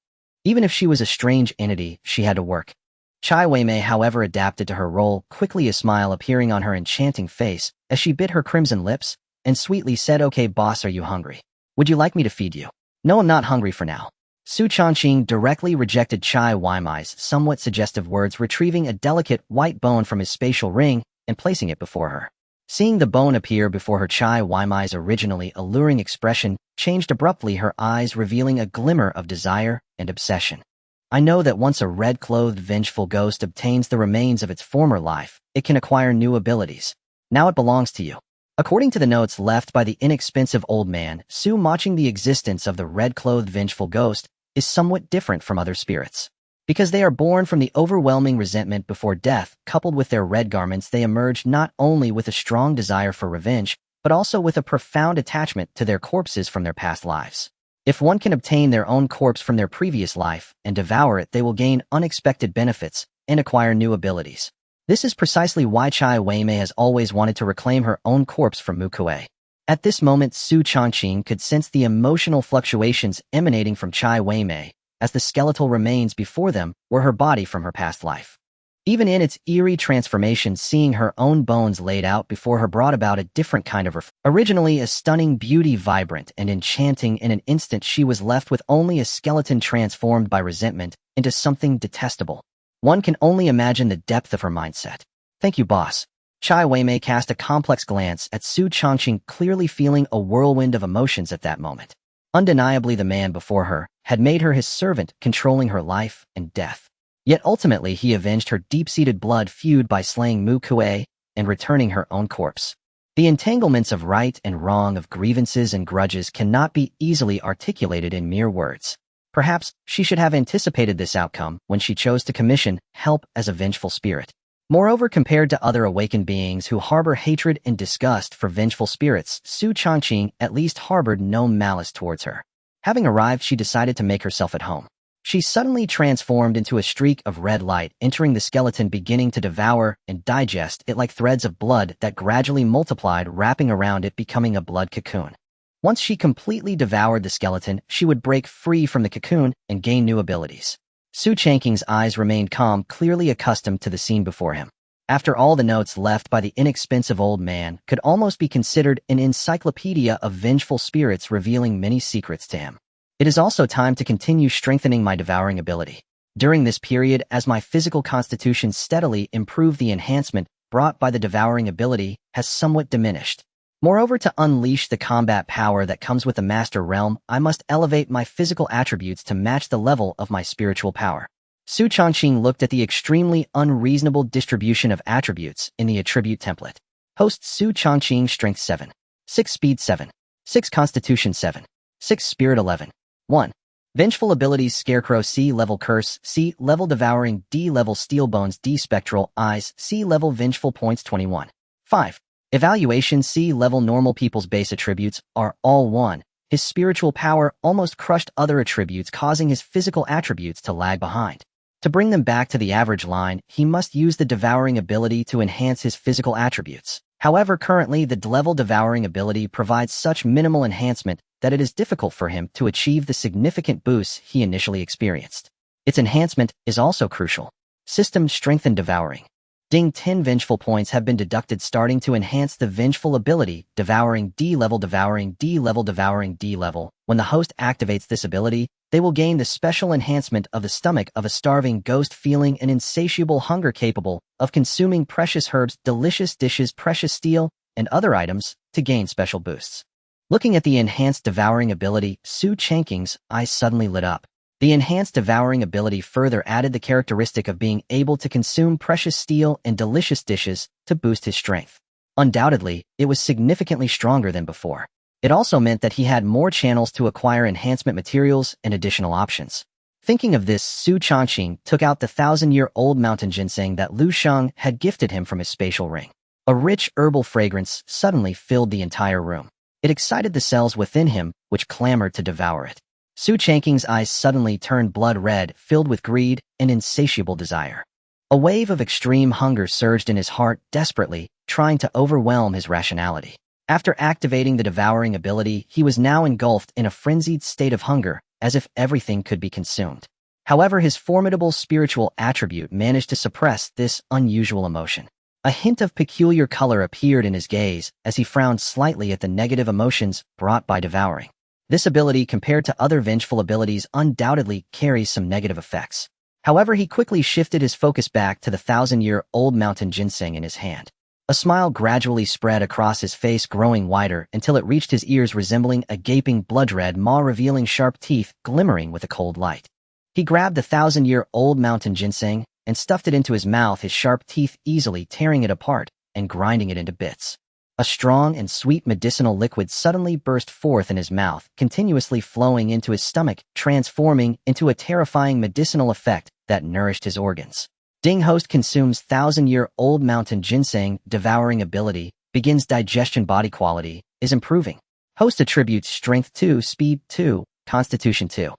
Even if she was a strange entity, she had to work. Chai Weimei, however, adapted to her role, quickly, a smile appearing on her enchanting face as she bit her crimson lips and sweetly said, "Okay, boss, are you hungry? Would you like me to feed you?" "No, I'm not hungry for now." Xu Changqing directly rejected Chai Weimei's somewhat suggestive words, retrieving a delicate white bone from his spatial ring and placing it before her. Seeing the bone appear before her, Chai Weimei's originally alluring expression changed abruptly, her eyes revealing a glimmer of desire and obsession. "I know that once a red-clothed vengeful ghost obtains the remains of its former life, it can acquire new abilities. Now it belongs to you." According to the notes left by the inexpensive old man, Xu Changqing, the existence of the red-clothed vengeful ghost is somewhat different from other spirits. Because they are born from the overwhelming resentment before death, coupled with their red garments, they emerge not only with a strong desire for revenge, but also with a profound attachment to their corpses from their past lives. If one can obtain their own corpse from their previous life and devour it, they will gain unexpected benefits and acquire new abilities. This is precisely why Chai Weimei has always wanted to reclaim her own corpse from Mukue. At this moment, Xu Changqing could sense the emotional fluctuations emanating from Chai Weimei, as the skeletal remains before them were her body from her past life. Even in its eerie transformation, seeing her own bones laid out before her brought about a different kind of originally a stunning beauty, vibrant and enchanting. In an instant she was left with only a skeleton transformed by resentment into something detestable. One can only imagine the depth of her mindset. "Thank you, boss." Chai Weimei cast a complex glance at Xu Changqing, clearly feeling a whirlwind of emotions at that moment. Undeniably, the man before her had made her his servant, controlling her life and death. Yet ultimately he avenged her deep-seated blood feud by slaying Mu Kuei and returning her own corpse. The entanglements of right and wrong, of grievances and grudges, cannot be easily articulated in mere words. Perhaps she should have anticipated this outcome when she chose to commission help as a vengeful spirit. Moreover, compared to other awakened beings who harbor hatred and disgust for vengeful spirits, Xu Changqing at least harbored no malice towards her. Having arrived, she decided to make herself at home. She suddenly transformed into a streak of red light, entering the skeleton, beginning to devour and digest it like threads of blood that gradually multiplied, wrapping around it, becoming a blood cocoon. Once she completely devoured the skeleton, she would break free from the cocoon and gain new abilities. Xu Changqing's eyes remained calm, clearly accustomed to the scene before him. After all, the notes left by the inexpensive old man could almost be considered an encyclopedia of vengeful spirits, revealing many secrets to him. It is also time to continue strengthening my devouring ability. During this period, as my physical constitution steadily improved, the enhancement brought by the devouring ability has somewhat diminished. Moreover, to unleash the combat power that comes with the Master Realm, I must elevate my physical attributes to match the level of my spiritual power. Xu Changqing looked at the extremely unreasonable distribution of attributes in the attribute template. Host Xu Changqing: Strength 7, 6 Speed 7, 6 Constitution 7, 6 Spirit 11. 1. Vengeful abilities: Scarecrow C level Curse, C level Devouring, D level Steel Bones, D Spectral Eyes, C level Vengeful Points 21. 5. Evaluation: C level Normal. People's base attributes are all 1. His spiritual power almost crushed other attributes, causing his physical attributes to lag behind. To bring them back to the average line, he must use the devouring ability to enhance his physical attributes. However, currently the level devouring ability provides such minimal enhancement that it is difficult for him to achieve the significant boosts he initially experienced. Its enhancement is also crucial. System strengthened devouring. Ding 10 vengeful points have been deducted, starting to enhance the vengeful ability, Devouring D level, Devouring D level, Devouring D level. When the host activates this ability, they will gain the special enhancement of the stomach of a starving ghost, feeling an insatiable hunger capable of consuming precious herbs, delicious dishes, precious steel, and other items to gain special boosts. Looking at the enhanced devouring ability, Xu Changqing's eyes suddenly lit up. The enhanced devouring ability further added the characteristic of being able to consume precious steel and delicious dishes to boost his strength. Undoubtedly, it was significantly stronger than before. It also meant that he had more channels to acquire enhancement materials and additional options. Thinking of this, Xu Changqing took out the 1,000-year-old mountain ginseng that Lu Sheng had gifted him from his spatial ring. A rich herbal fragrance suddenly filled the entire room. It excited the cells within him, which clamored to devour it. Xu Changqing's eyes suddenly turned blood red, filled with greed and insatiable desire. A wave of extreme hunger surged in his heart, desperately trying to overwhelm his rationality. After activating the devouring ability, he was now engulfed in a frenzied state of hunger, as if everything could be consumed. However, his formidable spiritual attribute managed to suppress this unusual emotion. A hint of peculiar color appeared in his gaze as he frowned slightly at the negative emotions brought by devouring. This ability, compared to other vengeful abilities, undoubtedly carries some negative effects. However, he quickly shifted his focus back to the 1,000-year-old mountain ginseng in his hand. A smile gradually spread across his face, growing wider until it reached his ears, resembling a gaping blood-red maw, revealing sharp teeth glimmering with a cold light. He grabbed the 1,000-year-old mountain ginseng and stuffed it into his mouth, his sharp teeth easily tearing it apart and grinding it into bits. A strong and sweet medicinal liquid suddenly burst forth in his mouth, continuously flowing into his stomach, transforming into a terrifying medicinal effect that nourished his organs. Ding host consumes 1,000-year-old mountain ginseng. Devouring ability begins digestion. Body quality is improving. Host attributes: Strength 2, Speed 2, Constitution 2.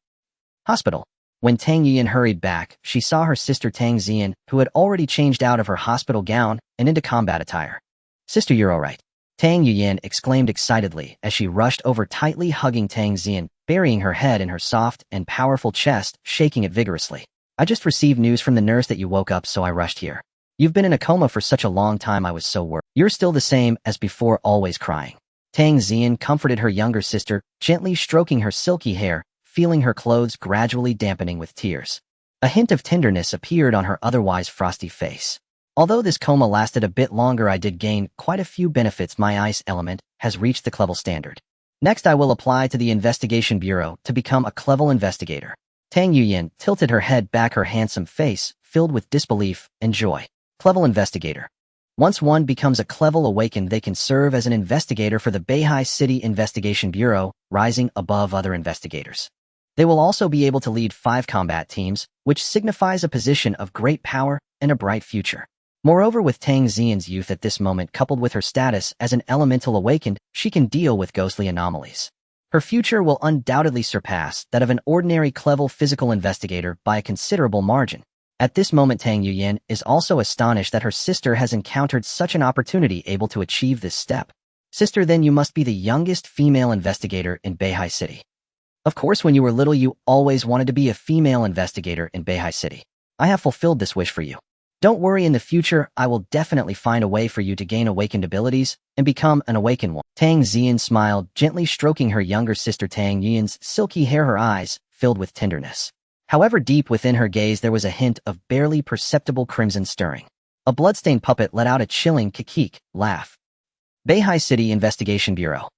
Hospital. When Tang Yiyan hurried back, she saw her sister Tang Xian, who had already changed out of her hospital gown and into combat attire. Sister, you're all right. Tang Yiyan exclaimed excitedly as she rushed over, tightly hugging Tang Xian, burying her head in her soft and powerful chest, shaking it vigorously. I just received news from the nurse that you woke up, so I rushed here. You've been in a coma for such a long time, I was so worried. You're still the same as before, always crying. Tang Xian comforted her younger sister, gently stroking her silky hair, feeling her clothes gradually dampening with tears. A hint of tenderness appeared on her otherwise frosty face. Although this coma lasted a bit longer, I did gain quite a few benefits. My ice element has reached the Clevel standard. Next, I will apply to the Investigation Bureau to become a Clevel investigator. Tang Yiyan tilted her head back, her handsome face filled with disbelief and joy. Clevel investigator. Once one becomes a Clevel awakened, they can serve as an investigator for the Beihai City Investigation Bureau, rising above other investigators. They will also be able to lead 5 combat teams, which signifies a position of great power and a bright future. Moreover, with Tang Xian's youth at this moment coupled with her status as an elemental awakened, she can deal with ghostly anomalies. Her future will undoubtedly surpass that of an ordinary clever physical investigator by a considerable margin. At this moment, Tang Yuyan is also astonished that her sister has encountered such an opportunity able to achieve this step. Sister, then you must be the youngest female investigator in Beihai City. Of course, when you were little, you always wanted to be a female investigator in Beihai City. I have fulfilled this wish for you. Don't worry, in the future, I will definitely find a way for you to gain awakened abilities and become an awakened one. Tang Xian smiled, gently stroking her younger sister Tang Yuan's silky hair, her eyes filled with tenderness. However, deep within her gaze there was a hint of barely perceptible crimson stirring. A bloodstained puppet let out a chilling kikik laugh. Beihai City Investigation Bureau.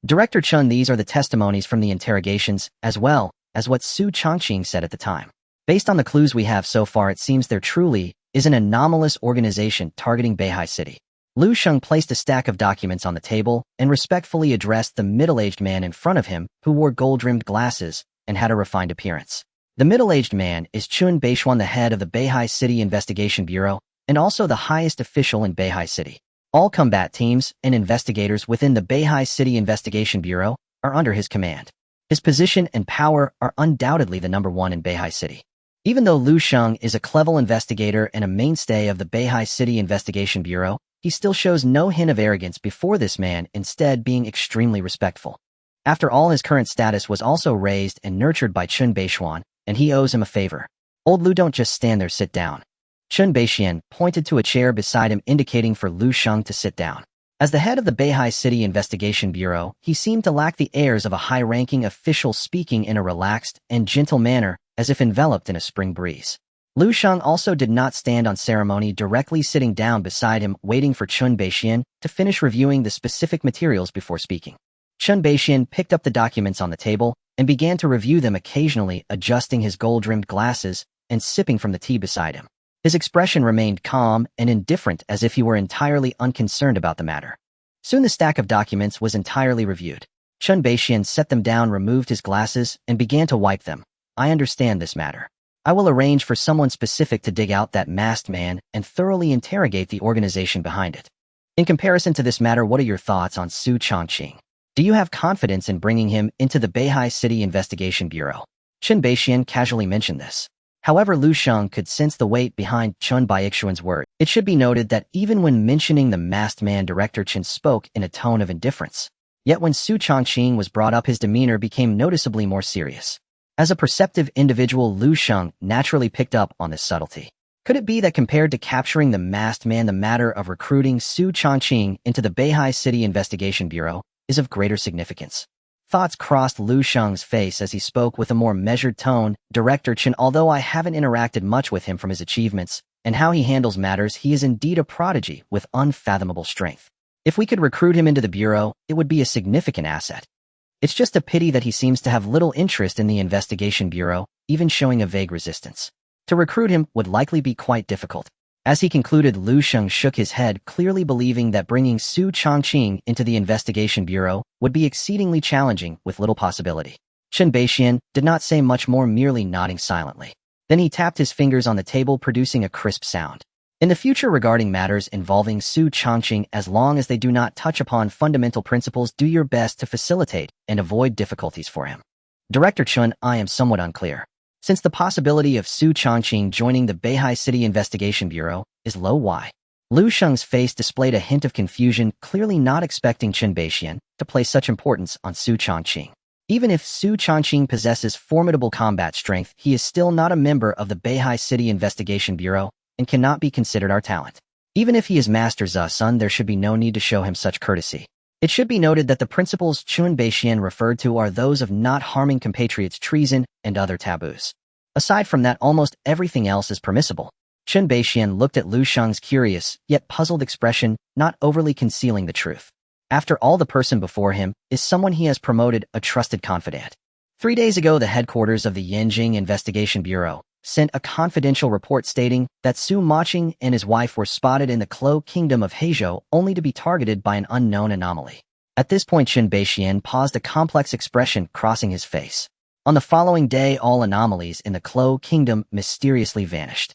Director Chun, these are the testimonies from the interrogations, as well as what Xu Changqing said at the time. Based on the clues we have so far, it seems there truly is an anomalous organization targeting Beihai City. Lu Sheng placed a stack of documents on the table and respectfully addressed the middle-aged man in front of him who wore gold-rimmed glasses and had a refined appearance. The middle-aged man is Chun Beishuan, the head of the Beihai City Investigation Bureau and also the highest official in Beihai City. All combat teams and investigators within the Beihai City Investigation Bureau are under his command. His position and power are undoubtedly the number one in Beihai City. Even though Lu Sheng is a clever investigator and a mainstay of the Beihai City Investigation Bureau, he still shows no hint of arrogance before this man, instead being extremely respectful. After all, his current status was also raised and nurtured by Chun Beishuan, and he owes him a favor. Old Lu, don't just stand there, sit down. Chun Beishian pointed to a chair beside him, indicating for Lu Sheng to sit down. As the head of the Beihai City Investigation Bureau, he seemed to lack the airs of a high-ranking official, speaking in a relaxed and gentle manner, as if enveloped in a spring breeze. Lu Sheng also did not stand on ceremony, directly sitting down beside him, waiting for Chun Beishian to finish reviewing the specific materials before speaking. Chun Beishian picked up the documents on the table and began to review them, occasionally adjusting his gold-rimmed glasses and sipping from the tea beside him. His expression remained calm and indifferent, as if he were entirely unconcerned about the matter. Soon the stack of documents was entirely reviewed. Chun Beishian set them down, removed his glasses, and began to wipe them. I understand this matter. I will arrange for someone specific to dig out that masked man and thoroughly interrogate the organization behind it. In comparison to this matter, what are your thoughts on Xu Changqing? Do you have confidence in bringing him into the Beihai City Investigation Bureau? Chun Beishian casually mentioned this. However, Lu Sheng could sense the weight behind Chun Baixuan's word. It should be noted that even when mentioning the masked man, Director Chen spoke in a tone of indifference. Yet when Xu Changqing was brought up, his demeanor became noticeably more serious. As a perceptive individual, Lu Sheng naturally picked up on this subtlety. Could it be that compared to capturing the masked man, the matter of recruiting Xu Changqing into the Beihai City Investigation Bureau is of greater significance? Thoughts crossed Lu Sheng's face as he spoke with a more measured tone. Director Chen, although I haven't interacted much with him, from his achievements and how he handles matters, he is indeed a prodigy with unfathomable strength. If we could recruit him into the Bureau, it would be a significant asset. It's just a pity that he seems to have little interest in the Investigation Bureau, even showing a vague resistance. To recruit him would likely be quite difficult. As he concluded, Lu Sheng shook his head, clearly believing that bringing Xu Changqing into the Investigation Bureau would be exceedingly challenging, with little possibility. Chun Beishian did not say much more, merely nodding silently. Then he tapped his fingers on the table, producing a crisp sound. In the future, regarding matters involving Xu Changqing, as long as they do not touch upon fundamental principles, do your best to facilitate and avoid difficulties for him. Director Chun, I am somewhat unclear. Since the possibility of Xu Changqing joining the Beihai City Investigation Bureau is low, why? Lu Sheng's face displayed a hint of confusion, clearly not expecting Chun Beishian to place such importance on Xu Changqing. Even if Xu Changqing possesses formidable combat strength, he is still not a member of the Beihai City Investigation Bureau and cannot be considered our talent. Even if he is Master Zu's son, there should be no need to show him such courtesy. It should be noted that the principles Chun Beishian referred to are those of not harming compatriots, treason, and other taboos. Aside from that, almost everything else is permissible. Chun Beishian looked at Lu Sheng's curious, yet puzzled expression, not overly concealing the truth. After all, the person before him is someone he has promoted, a trusted confidant. 3 days ago, the headquarters of the Yanjing Investigation Bureau sent a confidential report stating that Xu Changqing and his wife were spotted in the Clo Kingdom of Heizhou, only to be targeted by an unknown anomaly. At this point, Chun Beishian paused, a complex expression crossing his face. On the following day, all anomalies in the Clo Kingdom mysteriously vanished.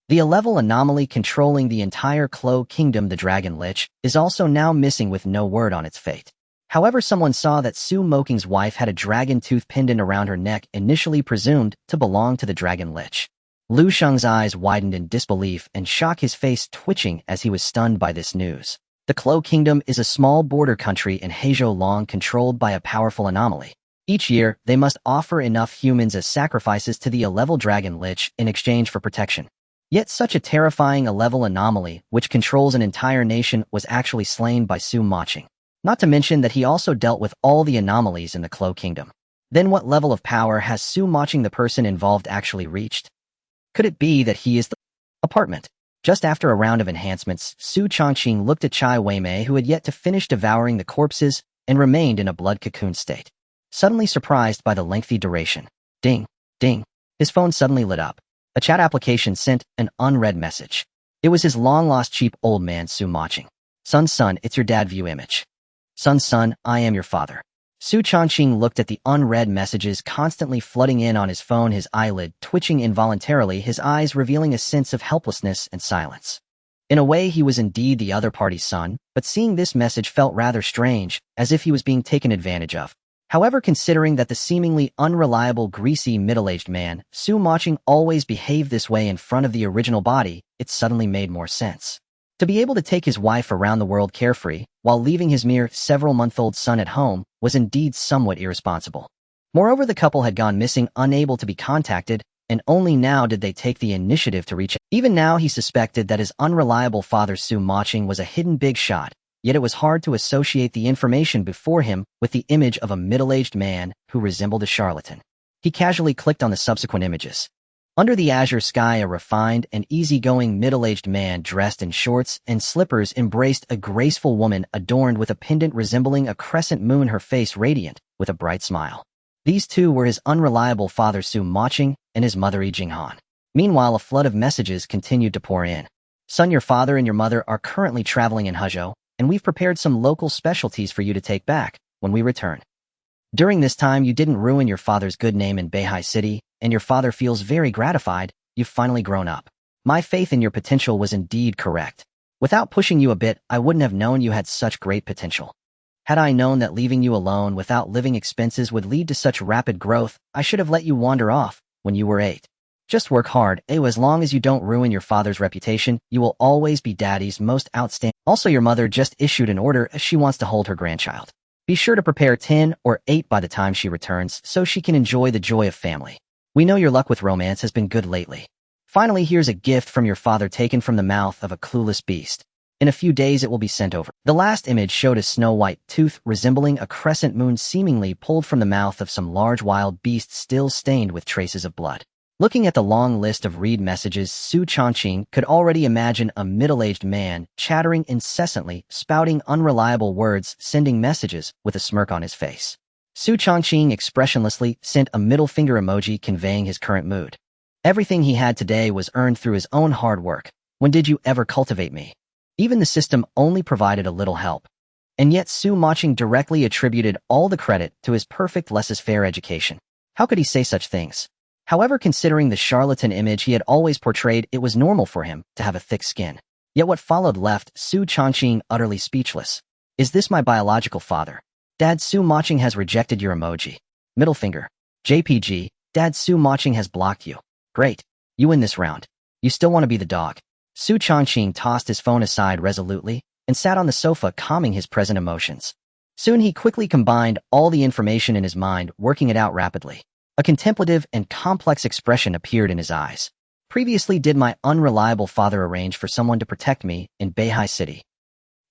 The A-level anomaly controlling the entire Clo Kingdom, the Dragon Lich, is also now missing with no word on its fate. However, someone saw that Xu Changqing's wife had a dragon tooth pendant around her neck, initially presumed to belong to the Dragon Lich. Lu Sheng's eyes widened in disbelief and shock, his face twitching as he was stunned by this news. The Clo Kingdom is a small border country in Hasshaku-sama controlled by a powerful anomaly. Each year, they must offer enough humans as sacrifices to the A-level Dragon Lich in exchange for protection. Yet such a terrifying A-level anomaly, which controls an entire nation, was actually slain by Xu Changqing. Not to mention that he also dealt with all the anomalies in the Clo Kingdom. Then what level of power has Xu Changqing, the person involved, actually reached? Could it be that he is the apartment? Just after a round of enhancements, Xu Changqing looked at Chai Weimei, who had yet to finish devouring the corpses and remained in a blood cocoon state. Suddenly surprised by the lengthy duration. Ding, ding. His phone suddenly lit up. A chat application sent an unread message. It was his long-lost cheap old man, Xu Changqing. Son, it's your dad. View image. Son, I am your father. Xu Changqing looked at the unread messages constantly flooding in on his phone, his eyelid twitching involuntarily, his eyes revealing a sense of helplessness and silence. In a way, he was indeed the other party's son, but seeing this message felt rather strange, as if he was being taken advantage of. However, considering that the seemingly unreliable, greasy, middle-aged man, Xu Changqing, always behaved this way in front of the original body, it suddenly made more sense. To be able to take his wife around the world carefree, while leaving his mere several-month-old son at home, was indeed somewhat irresponsible. Moreover, the couple had gone missing, unable to be contacted, and only now did they take the initiative to reach out. Even now he suspected that his unreliable father Xu Changqing was a hidden big shot, yet it was hard to associate the information before him with the image of a middle-aged man who resembled a charlatan. He casually clicked on the subsequent images. Under the azure sky, a refined and easygoing middle-aged man dressed in shorts and slippers embraced a graceful woman adorned with a pendant resembling a crescent moon, her face radiant with a bright smile. These two were his unreliable father Xu Changqing and his mother Jinghan. Meanwhile, a flood of messages continued to pour in. Son, your father and your mother are currently traveling in Hasshaku, and we've prepared some local specialties for you to take back when we return. During this time, you didn't ruin your father's good name in Beihai City, and your father feels very gratified you've finally grown up. My faith in your potential was indeed correct. Without pushing you a bit, I wouldn't have known you had such great potential. Had I known that leaving you alone without living expenses would lead to such rapid growth, I should have let you wander off when you were 8. Just work hard, as long as you don't ruin your father's reputation, you will always be Daddy's most outstanding. Also, your mother just issued an order as she wants to hold her grandchild. Be sure to prepare 10 or 8 by the time she returns so she can enjoy the joy of family. We know your luck with romance has been good lately. Finally, here's a gift from your father taken from the mouth of a clueless beast. In a few days it will be sent over. The last image showed a snow-white tooth resembling a crescent moon seemingly pulled from the mouth of some large wild beast still stained with traces of blood. Looking at the long list of read messages, Xu Changqing could already imagine a middle-aged man chattering incessantly, spouting unreliable words, sending messages with a smirk on his face. Xu Changqing expressionlessly sent a middle finger emoji conveying his current mood. Everything he had today was earned through his own hard work. When did you ever cultivate me? Even the system only provided a little help. And yet Xu Changqing directly attributed all the credit to his perfect laissez-faire education. How could he say such things? However, considering the charlatan image he had always portrayed, it was normal for him to have a thick skin. Yet what followed left Xu Changqing utterly speechless. Is this my biological father? Dad, Xu Changqing has rejected your emoji. Middle finger. JPG, Dad, Xu Changqing has blocked you. Great. You win this round. You still want to be the dog. Xu Changqing tossed his phone aside resolutely and sat on the sofa calming his present emotions. Soon he quickly combined all the information in his mind, working it out rapidly. A contemplative and complex expression appeared in his eyes. Previously, did my unreliable father arrange for someone to protect me in Beihai City?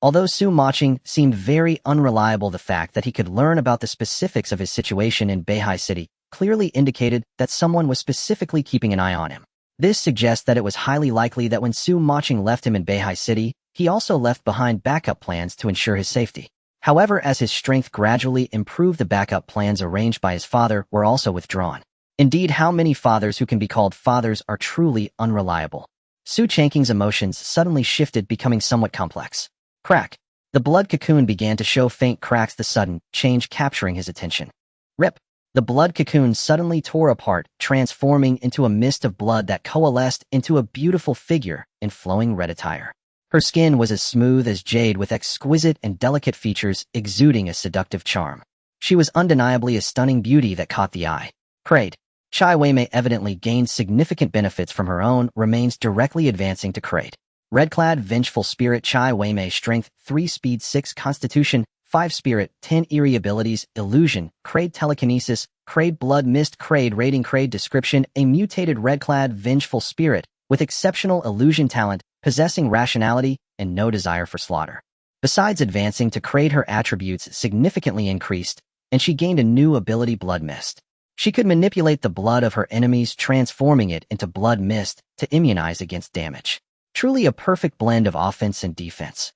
Although Xu Changqing seemed very unreliable, the fact that he could learn about the specifics of his situation in Beihai City clearly indicated that someone was specifically keeping an eye on him. This suggests that it was highly likely that when Xu Changqing left him in Beihai City, he also left behind backup plans to ensure his safety. However, as his strength gradually improved, the backup plans arranged by his father were also withdrawn. Indeed, how many fathers who can be called fathers are truly unreliable? Xu Changqing's emotions suddenly shifted, becoming somewhat complex. Crack. The blood cocoon began to show faint cracks, the sudden change capturing his attention. Rip. The blood cocoon suddenly tore apart, transforming into a mist of blood that coalesced into a beautiful figure in flowing red attire. Her skin was as smooth as jade with exquisite and delicate features exuding a seductive charm. She was undeniably a stunning beauty that caught the eye. Crate. Chai Wei-mei evidently gained significant benefits from her own remains directly advancing to Crate. Red-clad vengeful spirit Chai Wei-mei strength 3 speed 6 constitution 5 spirit 10 eerie abilities illusion Crate telekinesis Crate blood mist Crate rating Crate description a mutated red-clad vengeful spirit with exceptional illusion talent possessing rationality and no desire for slaughter. Besides advancing to Crate, her attributes significantly increased and she gained a new ability blood mist. She could manipulate the blood of her enemies, transforming it into blood mist to immunize against damage. Truly a perfect blend of offense and defense.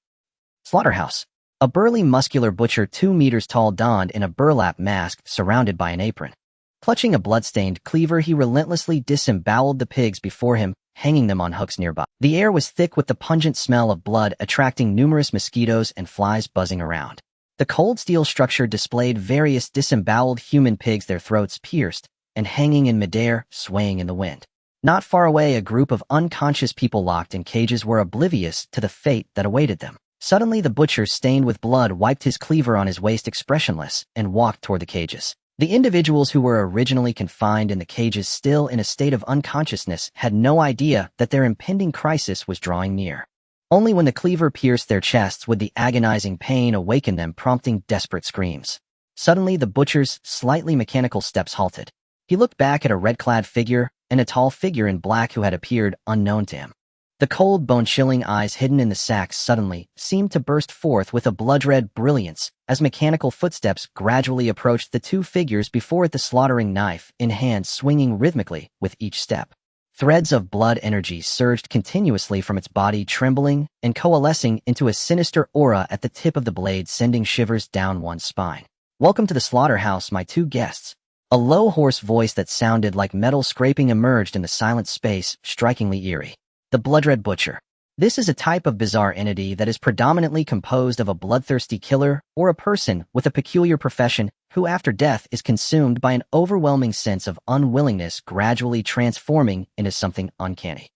Slaughterhouse. A burly muscular butcher 2 meters tall donned in a burlap mask surrounded by an apron. Clutching a blood-stained cleaver, he relentlessly disemboweled the pigs before him, hanging them on hooks nearby. The air was thick with the pungent smell of blood, attracting numerous mosquitoes and flies buzzing around. The cold steel structure displayed various disemboweled human pigs, their throats pierced and hanging in midair, swaying in the wind. Not far away, a group of unconscious people locked in cages were oblivious to the fate that awaited them. Suddenly, the butcher, stained with blood, wiped his cleaver on his waist expressionless and walked toward the cages. The individuals who were originally confined in the cages, still in a state of unconsciousness, had no idea that their impending crisis was drawing near. Only when the cleaver pierced their chests would the agonizing pain awaken them, prompting desperate screams. Suddenly, the butcher's slightly mechanical steps halted. He looked back at a red-clad figure and a tall figure in black who had appeared unknown to him. The cold, bone-chilling eyes hidden in the sacks suddenly seemed to burst forth with a blood-red brilliance as mechanical footsteps gradually approached the two figures before it, the slaughtering knife in hand swinging rhythmically with each step. Threads of blood energy surged continuously from its body, trembling and coalescing into a sinister aura at the tip of the blade, sending shivers down one's spine. "Welcome to the slaughterhouse, my two guests." A low, hoarse voice that sounded like metal scraping emerged in the silent space, strikingly eerie. The blood-red butcher. This is a type of bizarre entity that is predominantly composed of a bloodthirsty killer or a person with a peculiar profession who after death is consumed by an overwhelming sense of unwillingness, gradually transforming into something uncanny.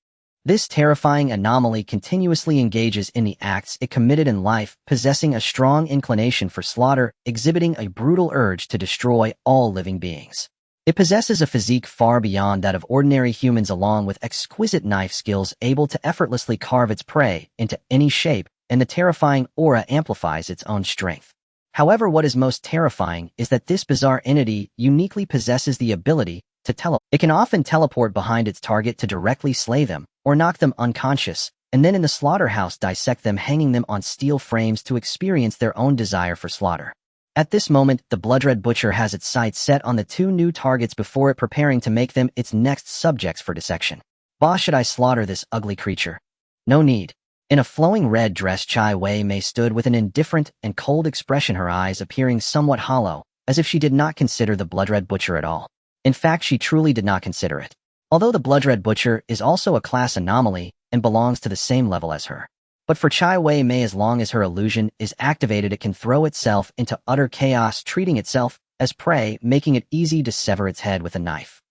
This terrifying anomaly continuously engages in the acts it committed in life, possessing a strong inclination for slaughter, exhibiting a brutal urge to destroy all living beings. It possesses a physique far beyond that of ordinary humans, along with exquisite knife skills able to effortlessly carve its prey into any shape, and the terrifying aura amplifies its own strength. However, what is most terrifying is that this bizarre entity uniquely possesses the ability to teleport. It can often teleport behind its target to directly slay them, or knock them unconscious, and then in the slaughterhouse dissect them, hanging them on steel frames to experience their own desire for slaughter. At this moment, the blood-red butcher has its sights set on the two new targets before it, preparing to make them its next subjects for dissection. Boss, should I slaughter this ugly creature? No need. In a flowing red dress, Chai Wei-mei stood with an indifferent and cold expression, her eyes appearing somewhat hollow, as if she did not consider the blood-red butcher at all. In fact, she truly did not consider it. Although the blood-red butcher is also a class anomaly and belongs to the same level as her. But for Chai Wei-mei, as long as her illusion is activated, it can throw itself into utter chaos, treating itself as prey, making it easy to sever its head with a knife.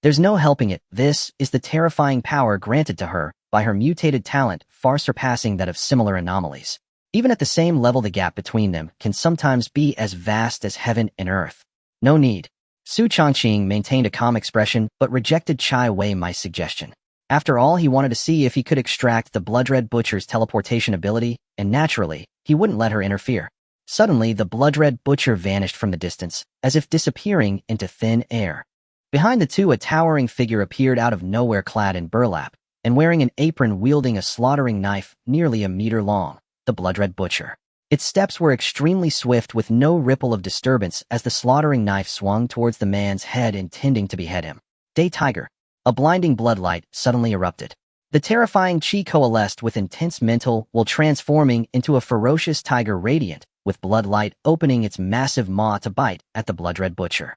There's no helping it. This is the terrifying power granted to her by her mutated talent, far surpassing that of similar anomalies. Even at the same level, the gap between them can sometimes be as vast as heaven and earth. No need. Xu Changqing maintained a calm expression but rejected Chai Wei-mei's suggestion. After all, he wanted to see if he could extract the blood-red butcher's teleportation ability, and naturally, he wouldn't let her interfere. Suddenly, the blood-red butcher vanished from the distance, as if disappearing into thin air. Behind the two, a towering figure appeared out of nowhere, clad in burlap, and wearing an apron, wielding a slaughtering knife nearly a meter long, the blood-red butcher. Its steps were extremely swift, with no ripple of disturbance as the slaughtering knife swung towards the man's head, intending to behead him. Day Tiger. A blinding bloodlight suddenly erupted. The terrifying chi coalesced with intense mental will, transforming into a ferocious tiger, radiant, with bloodlight, opening its massive maw to bite at the blood-red butcher.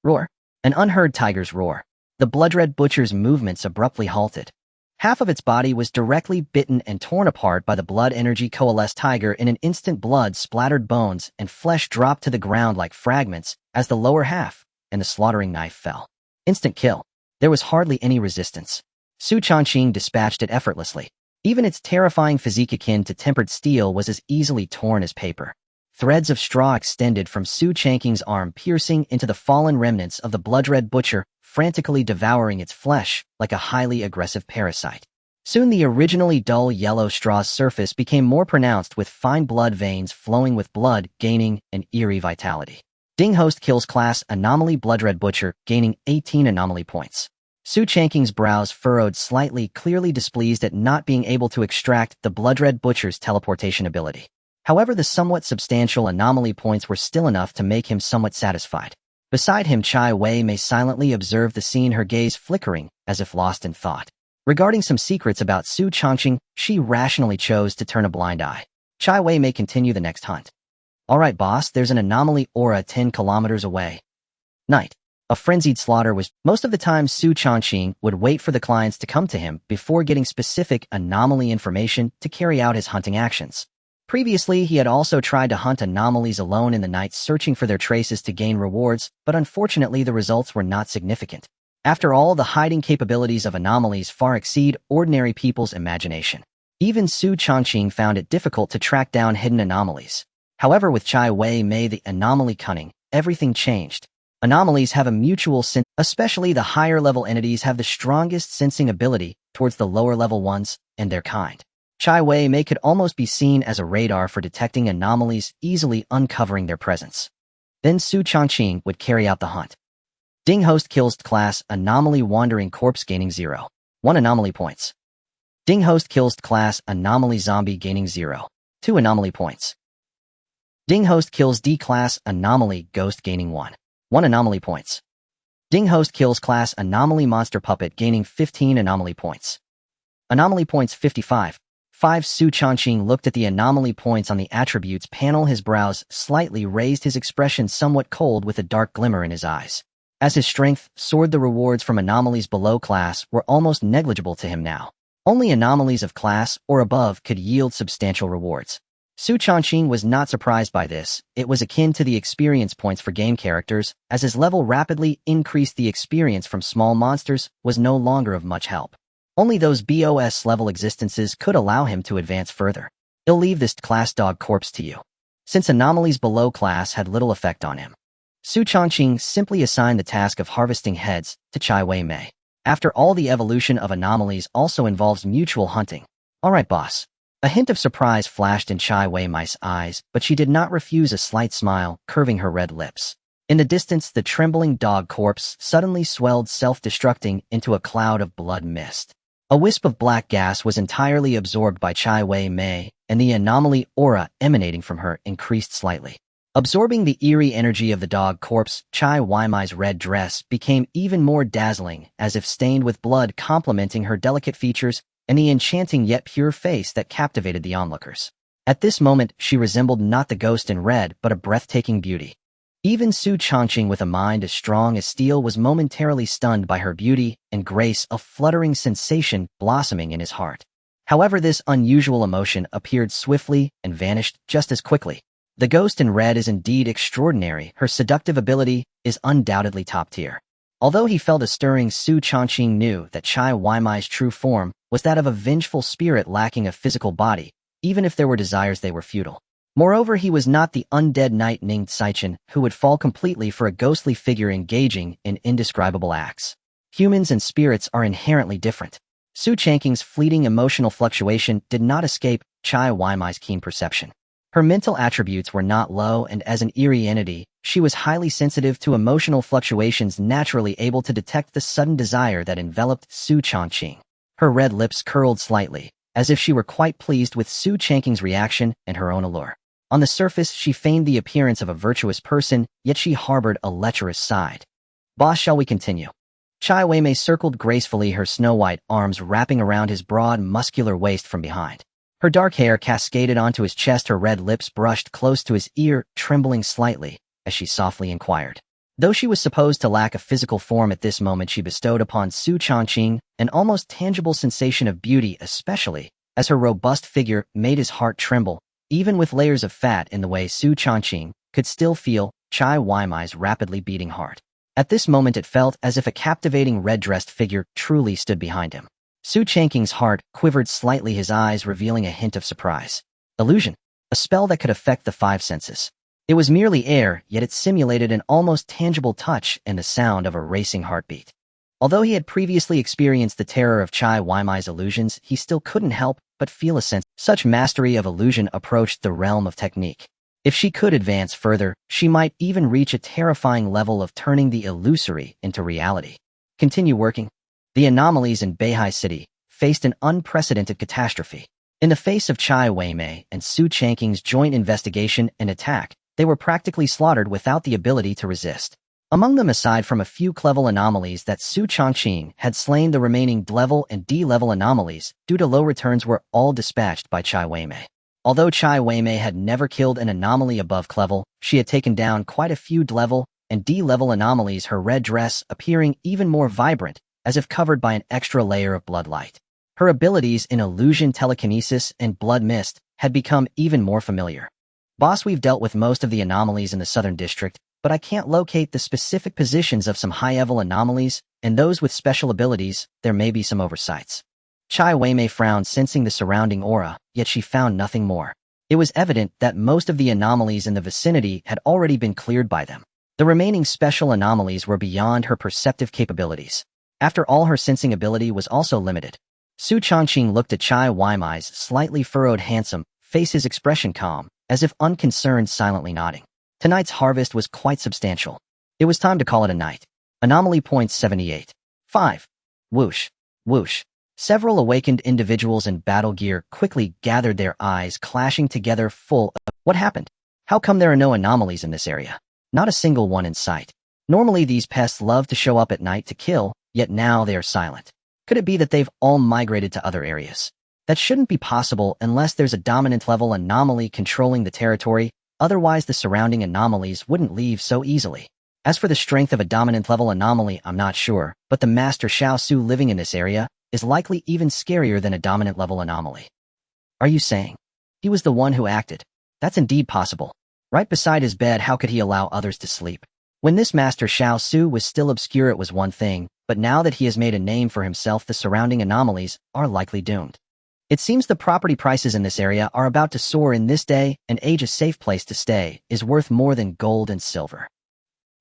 Roar. An unheard tiger's roar. The blood-red butcher's movements abruptly halted. Half of its body was directly bitten and torn apart by the blood energy coalesced tiger. In an instant, blood splattered bones and flesh dropped to the ground like fragments, as the lower half, and the slaughtering knife fell. Instant kill. There was hardly any resistance. Xu Changqing dispatched it effortlessly. Even its terrifying physique akin to tempered steel was as easily torn as paper. Threads of straw extended from Xu Changqing's arm, piercing into the fallen remnants of the blood-red butcher, frantically devouring its flesh like a highly aggressive parasite. Soon the originally dull yellow straw's surface became more pronounced, with fine blood veins flowing with blood, gaining an eerie vitality. Ding host kills class anomaly blood-red butcher, gaining 18 anomaly points. Xu Changqing's brows furrowed slightly, clearly displeased at not being able to extract the blood-red butcher's teleportation ability. However, the somewhat substantial anomaly points were still enough to make him somewhat satisfied. Beside him, Chai Wei Mei silently observed the scene, her gaze flickering as if lost in thought. Regarding some secrets about Xu Changqing, she rationally chose to turn a blind eye. Chai Wei may continue the next hunt. Alright boss, there's an anomaly aura 10 kilometers away. Night. A frenzied slaughter was most of the time Xu Changqing would wait for the clients to come to him before getting specific anomaly information to carry out his hunting actions. Previously, he had also tried to hunt anomalies alone in the night, searching for their traces to gain rewards, but unfortunately the results were not significant. After all, the hiding capabilities of anomalies far exceed ordinary people's imagination. Even Xu Changqing found it difficult to track down hidden anomalies. However, with Chai Wei Mei the anomaly cunning, everything changed. Anomalies have a mutual sense, especially the higher-level entities have the strongest sensing ability towards the lower-level ones and their kind. Chai Wei Mei could almost be seen as a radar for detecting anomalies, easily uncovering their presence. Then Xu Changqing would carry out the hunt. Ding host kills class anomaly wandering corpse, gaining 0. 1 anomaly points. Ding host kills class anomaly zombie, gaining 0. 2 anomaly points. Ding host kills D-class anomaly ghost, gaining 1. 1 anomaly points. Ding host kills class anomaly monster puppet, gaining 15 anomaly points. Anomaly points 55. 5 Xu Changqing looked at the anomaly points on the attributes panel, his brows slightly raised, his expression somewhat cold with a dark glimmer in his eyes. As his strength soared, the rewards from anomalies below class were almost negligible to him now. Only anomalies of class or above could yield substantial rewards. Xu Changqing was not surprised by this. It was akin to the experience points for game characters. As his level rapidly increased, the experience from small monsters was no longer of much help. Only those BOS level existences could allow him to advance further. He'll leave this class dog corpse to you. Since anomalies below class had little effect on him, Xu Changqing simply assigned the task of harvesting heads to Chai Wei Mei. After all, the evolution of anomalies also involves mutual hunting. Alright boss. A hint of surprise flashed in Chai Wei Mei's eyes, but she did not refuse a slight smile, curving her red lips. In the distance, the trembling dog corpse suddenly swelled, self-destructing into a cloud of blood mist. A wisp of black gas was entirely absorbed by Chai Wei Mei, and the anomaly aura emanating from her increased slightly. Absorbing the eerie energy of the dog corpse, Chai Wei Mei's red dress became even more dazzling, as if stained with blood, complementing her delicate features and the enchanting yet pure face that captivated the onlookers. At this moment, she resembled not the ghost in red, but a breathtaking beauty. Even Xu Changqing, with a mind as strong as steel, was momentarily stunned by her beauty and grace, a fluttering sensation blossoming in his heart. However, this unusual emotion appeared swiftly and vanished just as quickly. The ghost in red is indeed extraordinary. Her seductive ability is undoubtedly top tier. Although he felt a stirring, Xu Changqing knew that Chai Wei Mei's true form was that of a vengeful spirit lacking a physical body. Even if there were desires, they were futile. Moreover, he was not the undead knight Ning Saichen who would fall completely for a ghostly figure engaging in indescribable acts. Humans and spirits are inherently different. Xu Changqing's fleeting emotional fluctuation did not escape Chai Wei Mei's keen perception. Her mental attributes were not low, and as an eerie entity, she was highly sensitive to emotional fluctuations, naturally able to detect the sudden desire that enveloped Xu Changqing. Her red lips curled slightly, as if she were quite pleased with Xu Changqing's reaction and her own allure. On the surface, she feigned the appearance of a virtuous person, yet she harbored a lecherous side. Boss, shall we continue? Chai Wei Mei circled gracefully, her snow-white arms wrapping around his broad, muscular waist from behind. Her dark hair cascaded onto his chest, her red lips brushed close to his ear, trembling slightly, as she softly inquired. Though she was supposed to lack a physical form at this moment, she bestowed upon Xu Changqing an almost tangible sensation of beauty, especially as her robust figure made his heart tremble. Even with layers of fat in the way, Xu Changqing could still feel Chai Wei Mei's rapidly beating heart. At this moment it felt as if a captivating red-dressed figure truly stood behind him. Xu Changqing's heart quivered slightly, his eyes revealing a hint of surprise. Illusion. A spell that could affect the five senses. It was merely air, yet it simulated an almost tangible touch and the sound of a racing heartbeat. Although he had previously experienced the terror of Chai Weimai's illusions, he still couldn't help but feel a sense. Such mastery of illusion approached the realm of technique. If she could advance further, she might even reach a terrifying level of turning the illusory into reality. Continue working. The anomalies in Beihai City faced an unprecedented catastrophe. In the face of Chai Weimai and Xu Changqing's joint investigation and attack, they were practically slaughtered without the ability to resist. Among them, aside from a few clever anomalies that Xu Changqing had slain, the remaining D-level and D-level anomalies, due to low returns, were all dispatched by Chai Weimai. Although Chai Weimai had never killed an anomaly above level, she had taken down quite a few D-level and D-level anomalies, her red dress appearing even more vibrant, as if covered by an extra layer of blood light. Her abilities in illusion, telekinesis, and blood mist had become even more familiar. Boss, we've dealt with most of the anomalies in the Southern District, but I can't locate the specific positions of some high-level anomalies, and those with special abilities, there may be some oversights. Chai Weimai frowned, sensing the surrounding aura, yet she found nothing more. It was evident that most of the anomalies in the vicinity had already been cleared by them. The remaining special anomalies were beyond her perceptive capabilities. After all, her sensing ability was also limited. Xu Changqing looked at Chai Weimai's slightly furrowed handsome face, his expression calm, as if unconcerned, silently nodding. Tonight's harvest was quite substantial. It was time to call it a night. Anomaly points 78. 5. Whoosh. Whoosh. Several awakened individuals in battle gear quickly gathered, their eyes clashing together, full of what happened. How come there are no anomalies in this area? Not a single one in sight. Normally these pests love to show up at night to kill, yet now they are silent. Could it be that they've all migrated to other areas? That shouldn't be possible unless there's a dominant level anomaly controlling the territory, otherwise the surrounding anomalies wouldn't leave so easily. As for the strength of a dominant level anomaly, I'm not sure, but the Master Xiao Su living in this area is likely even scarier than a dominant level anomaly. Are you saying he was the one who acted? That's indeed possible. Right beside his bed, how could he allow others to sleep? When this Master Xiao Su was still obscure, it was one thing, but now that he has made a name for himself, the surrounding anomalies are likely doomed. It seems the property prices in this area are about to soar in this day and age. A safe place to stay is worth more than gold and silver.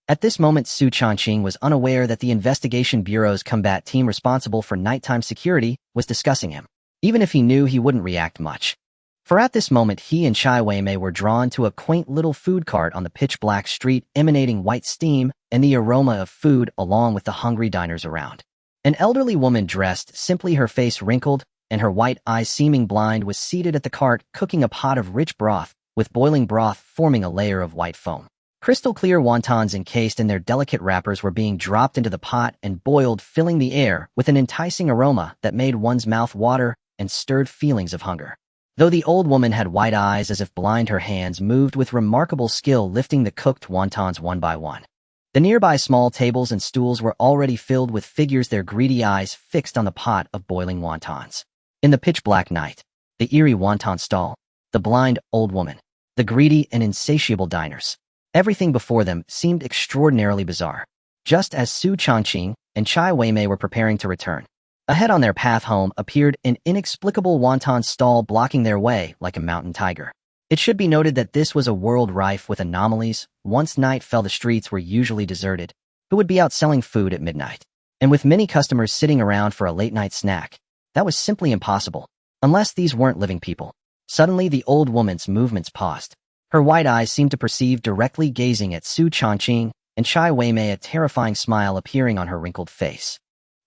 At this moment, Xu Changqing was unaware that the Investigation Bureau's combat team responsible for nighttime security was discussing him. Even if he knew, he wouldn't react much. For at this moment, he and Chai Weimai were drawn to a quaint little food cart on the pitch-black street, emanating white steam and the aroma of food, along with the hungry diners around. An elderly woman dressed simply, her face wrinkled and her white eyes seeming blind, was seated at the cart, cooking a pot of rich broth, with boiling broth forming a layer of white foam. Crystal-clear wontons encased in their delicate wrappers were being dropped into the pot and boiled, filling the air with an enticing aroma that made one's mouth water and stirred feelings of hunger. Though the old woman had white eyes as if blind, her hands moved with remarkable skill, lifting the cooked wontons one by one. The nearby small tables and stools were already filled with figures, their greedy eyes fixed on the pot of boiling wontons. In the pitch-black night, the eerie wonton stall, the blind old woman, the greedy and insatiable diners. Everything before them seemed extraordinarily bizarre. Just as Xu Changqing and Chai Weimai were preparing to return, ahead on their path home appeared an inexplicable wonton stall, blocking their way like a mountain tiger. It should be noted that this was a world rife with anomalies. Once night fell, the streets were usually deserted. Who would be out selling food at midnight? And with many customers sitting around for a late-night snack, that was simply impossible, unless these weren't living people. Suddenly, the old woman's movements paused. Her white eyes seemed to perceive, directly gazing at Xu Changqing and Chai Weimai, a terrifying smile appearing on her wrinkled face.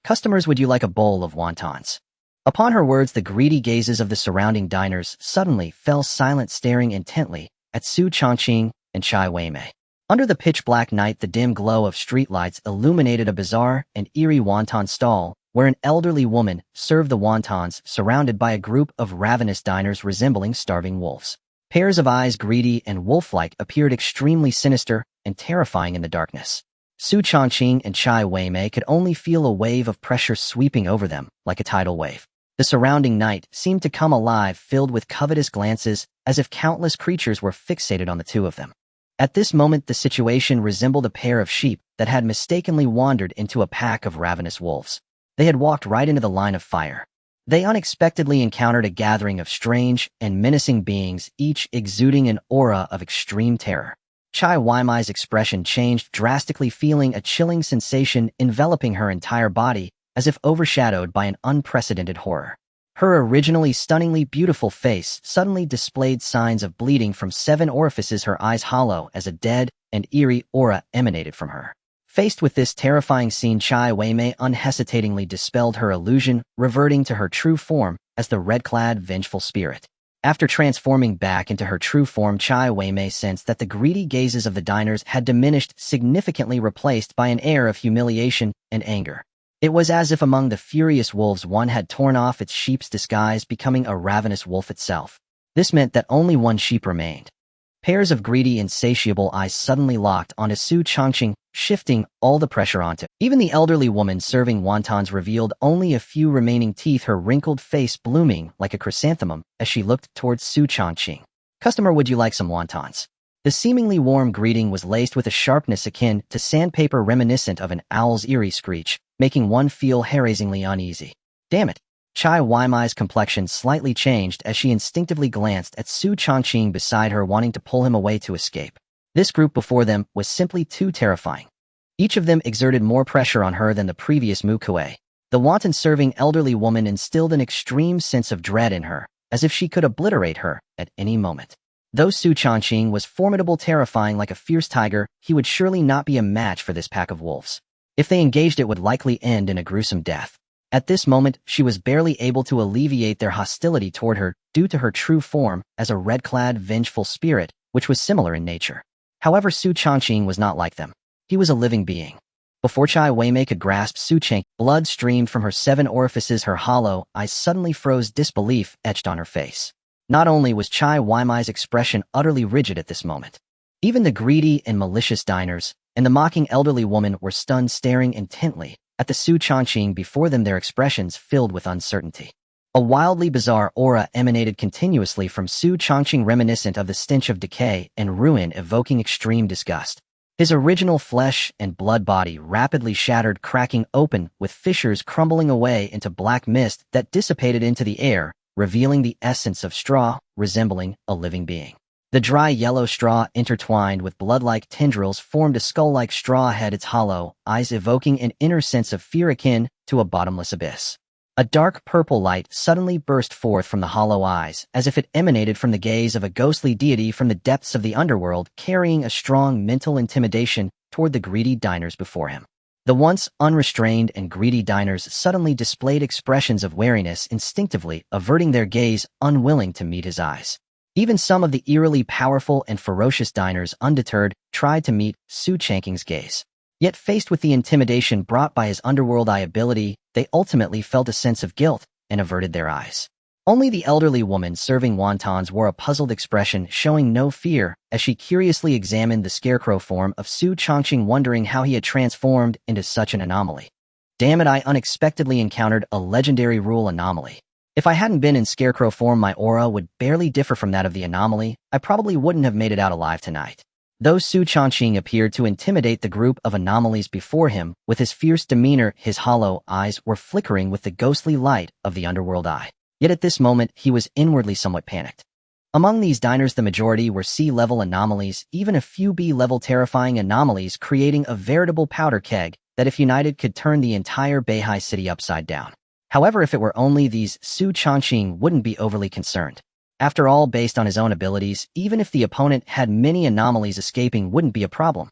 Customers, would you like a bowl of wontons? Upon her words, the greedy gazes of the surrounding diners suddenly fell silent, staring intently at Xu Changqing and Chai Weimai. Under the pitch-black night, the dim glow of streetlights illuminated a bizarre and eerie wonton stall, where an elderly woman served the wontons, surrounded by a group of ravenous diners resembling starving wolves. Pairs of eyes, greedy and wolf-like, appeared extremely sinister and terrifying in the darkness. Xu Changqing and Chai Weimai could only feel a wave of pressure sweeping over them like a tidal wave. The surrounding night seemed to come alive, filled with covetous glances, as if countless creatures were fixated on the two of them. At this moment, the situation resembled a pair of sheep that had mistakenly wandered into a pack of ravenous wolves. They had walked right into the line of fire. They unexpectedly encountered a gathering of strange and menacing beings, each exuding an aura of extreme terror. Chai Weimai's expression changed drastically, feeling a chilling sensation enveloping her entire body, as if overshadowed by an unprecedented horror. Her originally stunningly beautiful face suddenly displayed signs of bleeding from 7 orifices, her eyes hollow as a dead and eerie aura emanated from her. Faced with this terrifying scene, Chai Weimai unhesitatingly dispelled her illusion, reverting to her true form as the red-clad vengeful spirit. After transforming back into her true form, Chai Weimai sensed that the greedy gazes of the diners had diminished, significantly replaced by an air of humiliation and anger. It was as if among the furious wolves one had torn off its sheep's disguise, becoming a ravenous wolf itself. This meant that only one sheep remained. Pairs of greedy, insatiable eyes suddenly locked onto Xu Changqing, shifting all the pressure onto. Even the elderly woman serving wontons revealed only a few remaining teeth, her wrinkled face blooming like a chrysanthemum as she looked towards Xu Changqing. "Customer, would you like some wontons?" The seemingly warm greeting was laced with a sharpness akin to sandpaper, reminiscent of an owl's eerie screech, making one feel hair-raisingly uneasy. Damn it! Chai Weimai's complexion slightly changed as she instinctively glanced at Xu Changqing beside her, wanting to pull him away to escape. This group before them was simply too terrifying. Each of them exerted more pressure on her than the previous Mukue. The wanton-serving elderly woman instilled an extreme sense of dread in her, as if she could obliterate her at any moment. Though Xu Changqing was formidable, terrifying like a fierce tiger, he would surely not be a match for this pack of wolves. If they engaged, it would likely end in a gruesome death. At this moment, she was barely able to alleviate their hostility toward her due to her true form as a red-clad, vengeful spirit, which was similar in nature. However, Xu Changqing was not like them. He was a living being. Before Chai Weimai could grasp Xu Changqing, blood streamed from her 7 orifices, her hollow eyes suddenly froze, disbelief etched on her face. Not only was Chai Weimai's expression utterly rigid at this moment, even the greedy and malicious diners and the mocking elderly woman were stunned, staring intently at the Xu Changqing before them, their expressions filled with uncertainty. A wildly bizarre aura emanated continuously from Xu Changqing, reminiscent of the stench of decay and ruin, evoking extreme disgust. His original flesh and blood body rapidly shattered, cracking open, with fissures crumbling away into black mist that dissipated into the air, revealing the essence of straw, resembling a living being. The dry yellow straw, intertwined with blood-like tendrils, formed a skull-like straw head, its hollow eyes evoking an inner sense of fear akin to a bottomless abyss. A dark purple light suddenly burst forth from the hollow eyes, as if it emanated from the gaze of a ghostly deity from the depths of the underworld, carrying a strong mental intimidation toward the greedy diners before him. The once unrestrained and greedy diners suddenly displayed expressions of wariness, instinctively averting their gaze, unwilling to meet his eyes. Even some of the eerily powerful and ferocious diners, undeterred, tried to meet Xu Changqing's gaze. Yet faced with the intimidation brought by his underworld eye ability, they ultimately felt a sense of guilt and averted their eyes. Only the elderly woman serving wontons wore a puzzled expression, showing no fear as she curiously examined the Scarecrow form of Xu Changqing, wondering how he had transformed into such an anomaly. Damn it, I unexpectedly encountered a legendary rule anomaly. If I hadn't been in Scarecrow form, my aura would barely differ from that of the anomaly. I probably wouldn't have made it out alive tonight. Though Xu Changqing appeared to intimidate the group of anomalies before him, with his fierce demeanor, his hollow eyes were flickering with the ghostly light of the underworld eye. Yet at this moment, he was inwardly somewhat panicked. Among these diners, the majority were C-level anomalies, even a few B-level terrifying anomalies, creating a veritable powder keg that, if united, could turn the entire Beihai city upside down. However, if it were only these, Xu Changqing wouldn't be overly concerned. After all, based on his own abilities, even if the opponent had many anomalies, escaping wouldn't be a problem.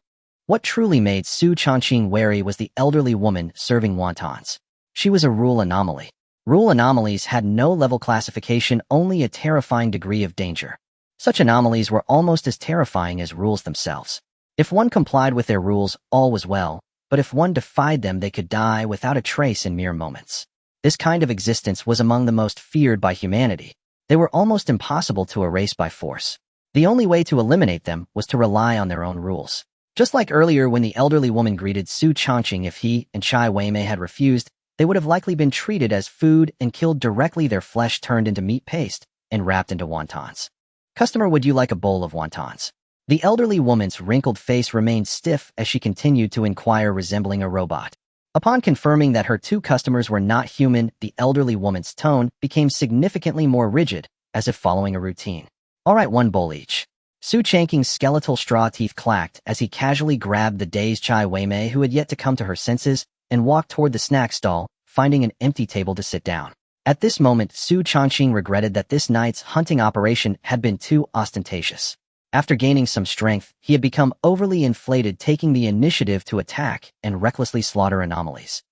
What truly made Xu Changqing wary was the elderly woman serving wontons. She was a rule anomaly. Rule anomalies had no level classification, only a terrifying degree of danger. Such anomalies were almost as terrifying as rules themselves. If one complied with their rules, all was well, but if one defied them, they could die without a trace in mere moments. This kind of existence was among the most feared by humanity. They were almost impossible to erase by force. The only way to eliminate them was to rely on their own rules. Just like earlier when the elderly woman greeted Xu Changqing, if he and Chai Weimai had refused, they would have likely been treated as food and killed directly, their flesh turned into meat paste and wrapped into wontons. "Customer, would you like a bowl of wontons?" The elderly woman's wrinkled face remained stiff as she continued to inquire, resembling a robot. Upon confirming that her two customers were not human, the elderly woman's tone became significantly more rigid, as if following a routine. All right, one bowl each. Xu Changqing's skeletal straw teeth clacked as he casually grabbed the dazed Chai Weimei, who had yet to come to her senses, and walked toward the snack stall, finding an empty table to sit down. At this moment, Xu Changqing regretted that this night's hunting operation had been too ostentatious. After gaining some strength, he had become overly inflated, taking the initiative to attack and recklessly slaughter anomalies.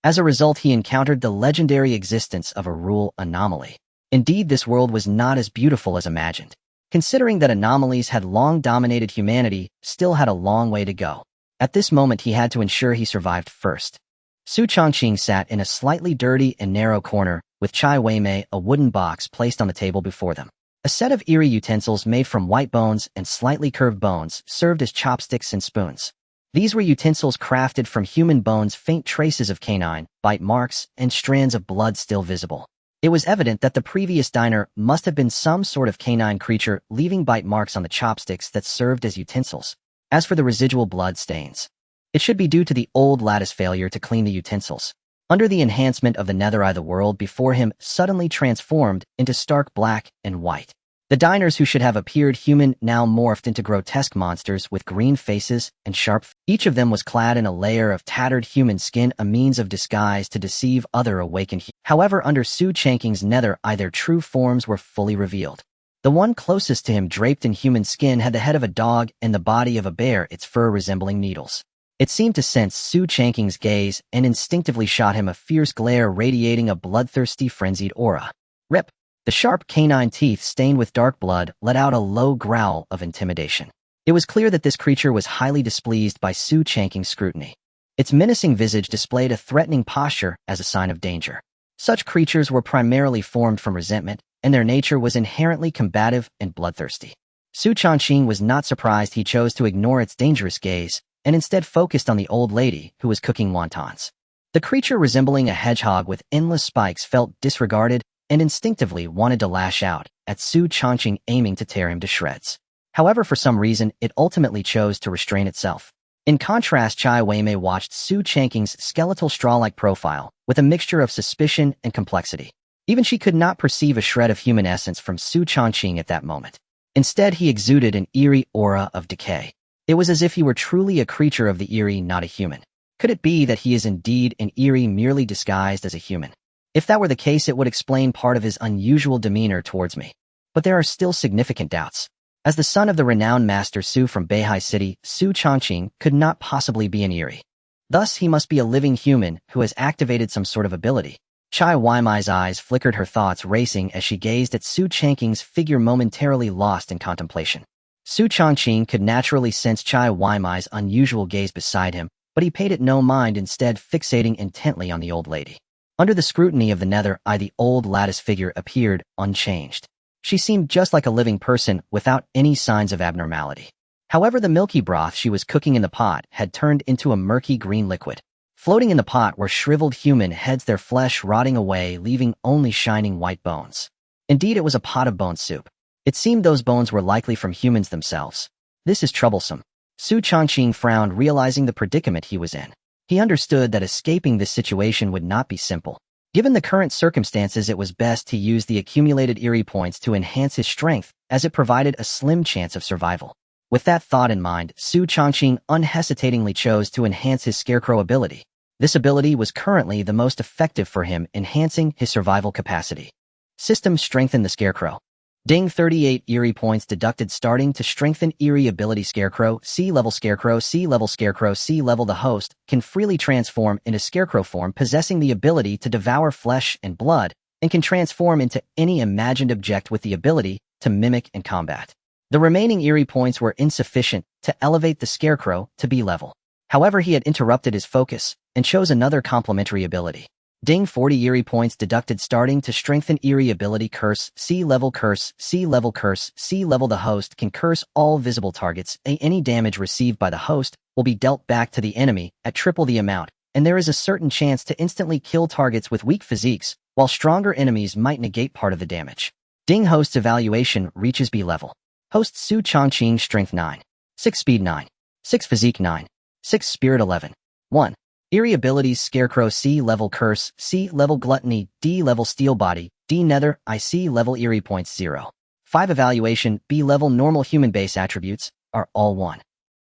As a result, he encountered the legendary existence of a rule anomaly. Indeed, this world was not as beautiful as imagined. Considering that anomalies had long dominated humanity, still had a long way to go. At this moment, he had to ensure he survived first. Xu Changqing sat in a slightly dirty and narrow corner, with Chai Weimei, a wooden box placed on the table before them. A set of eerie utensils made from white bones and slightly curved bones served as chopsticks and spoons. These were utensils crafted from human bones, faint traces of canine, bite marks, and strands of blood still visible. It was evident that the previous diner must have been some sort of canine creature, leaving bite marks on the chopsticks that served as utensils. As for the residual blood stains, it should be due to the old lattice failure to clean the utensils. Under the enhancement of the nether eye, the world before him suddenly transformed into stark black and white. The diners, who should have appeared human, now morphed into grotesque monsters with green faces and sharp. Each of them was clad in a layer of tattered human skin, a means of disguise to deceive other awakened. However, under Xu Changqing's nether eye, their true forms were fully revealed. The one closest to him, draped in human skin, had the head of a dog and the body of a bear, its fur resembling needles. It seemed to sense Xu Changqing's gaze and instinctively shot him a fierce glare radiating a bloodthirsty, frenzied aura. Rip! The sharp canine teeth, stained with dark blood, let out a low growl of intimidation. It was clear that this creature was highly displeased by Xu Changqing's scrutiny. Its menacing visage displayed a threatening posture as a sign of danger. Such creatures were primarily formed from resentment, and their nature was inherently combative and bloodthirsty. Xu Changqing was not surprised. He chose to ignore its dangerous gaze, and instead focused on the old lady who was cooking wontons. The creature, resembling a hedgehog with endless spikes, felt disregarded and instinctively wanted to lash out at Xu Changqing, aiming to tear him to shreds. However, for some reason, it ultimately chose to restrain itself. In contrast, Chai Weimei watched Xu Changqing's skeletal straw-like profile with a mixture of suspicion and complexity. Even she could not perceive a shred of human essence from Xu Changqing at that moment. Instead, he exuded an eerie aura of decay. It was as if he were truly a creature of the eerie, not a human. Could it be that he is indeed an eerie, merely disguised as a human? If that were the case, it would explain part of his unusual demeanor towards me. But there are still significant doubts. As the son of the renowned Master Xu from Beihai City, Xu Changqing could not possibly be an eerie. Thus, he must be a living human who has activated some sort of ability. Chai Weimei's eyes flickered, her thoughts racing as she gazed at Xu Changqing's figure, momentarily lost in contemplation. Xu Changqing could naturally sense Chai Weimei's unusual gaze beside him, but he paid it no mind, instead fixating intently on the old lady. Under the scrutiny of the nether eye, the old lattice figure appeared unchanged. She seemed just like a living person, without any signs of abnormality. However, the milky broth she was cooking in the pot had turned into a murky green liquid. Floating in the pot were shriveled human heads, their flesh rotting away, leaving only shining white bones. Indeed, it was a pot of bone soup. It seemed those bones were likely from humans themselves. This is troublesome. Xu Changqing frowned, realizing the predicament he was in. He understood that escaping this situation would not be simple. Given the current circumstances, it was best to use the accumulated eerie points to enhance his strength, as it provided a slim chance of survival. With that thought in mind, Xu Changqing unhesitatingly chose to enhance his Scarecrow ability. This ability was currently the most effective for him, enhancing his survival capacity. System: strengthen the Scarecrow. Ding, 38 eerie points deducted, starting to strengthen eerie ability. Scarecrow, C-level Scarecrow, C-level Scarecrow, C-level. The host can freely transform into Scarecrow form, possessing the ability to devour flesh and blood, and can transform into any imagined object with the ability to mimic and combat. The remaining eerie points were insufficient to elevate the Scarecrow to B-level. However, he had interrupted his focus and chose another complementary ability. Ding, 40 eerie points deducted, starting to strengthen eerie ability. Curse, C-level Curse, C-level Curse, C-level. The host can curse all visible targets. Any damage received by the host will be dealt back to the enemy at triple the amount, and there is a certain chance to instantly kill targets with weak physiques, while stronger enemies might negate part of the damage. Ding, host's evaluation reaches B level. Host Xu Changqing, strength 9. 6 speed 9. 6 physique 9. 6 spirit 11. 1. Eerie abilities Scarecrow C level curse, C level gluttony, D level steel body, D nether, IC level eerie points 0. 5 evaluation B level normal human base attributes are all 1.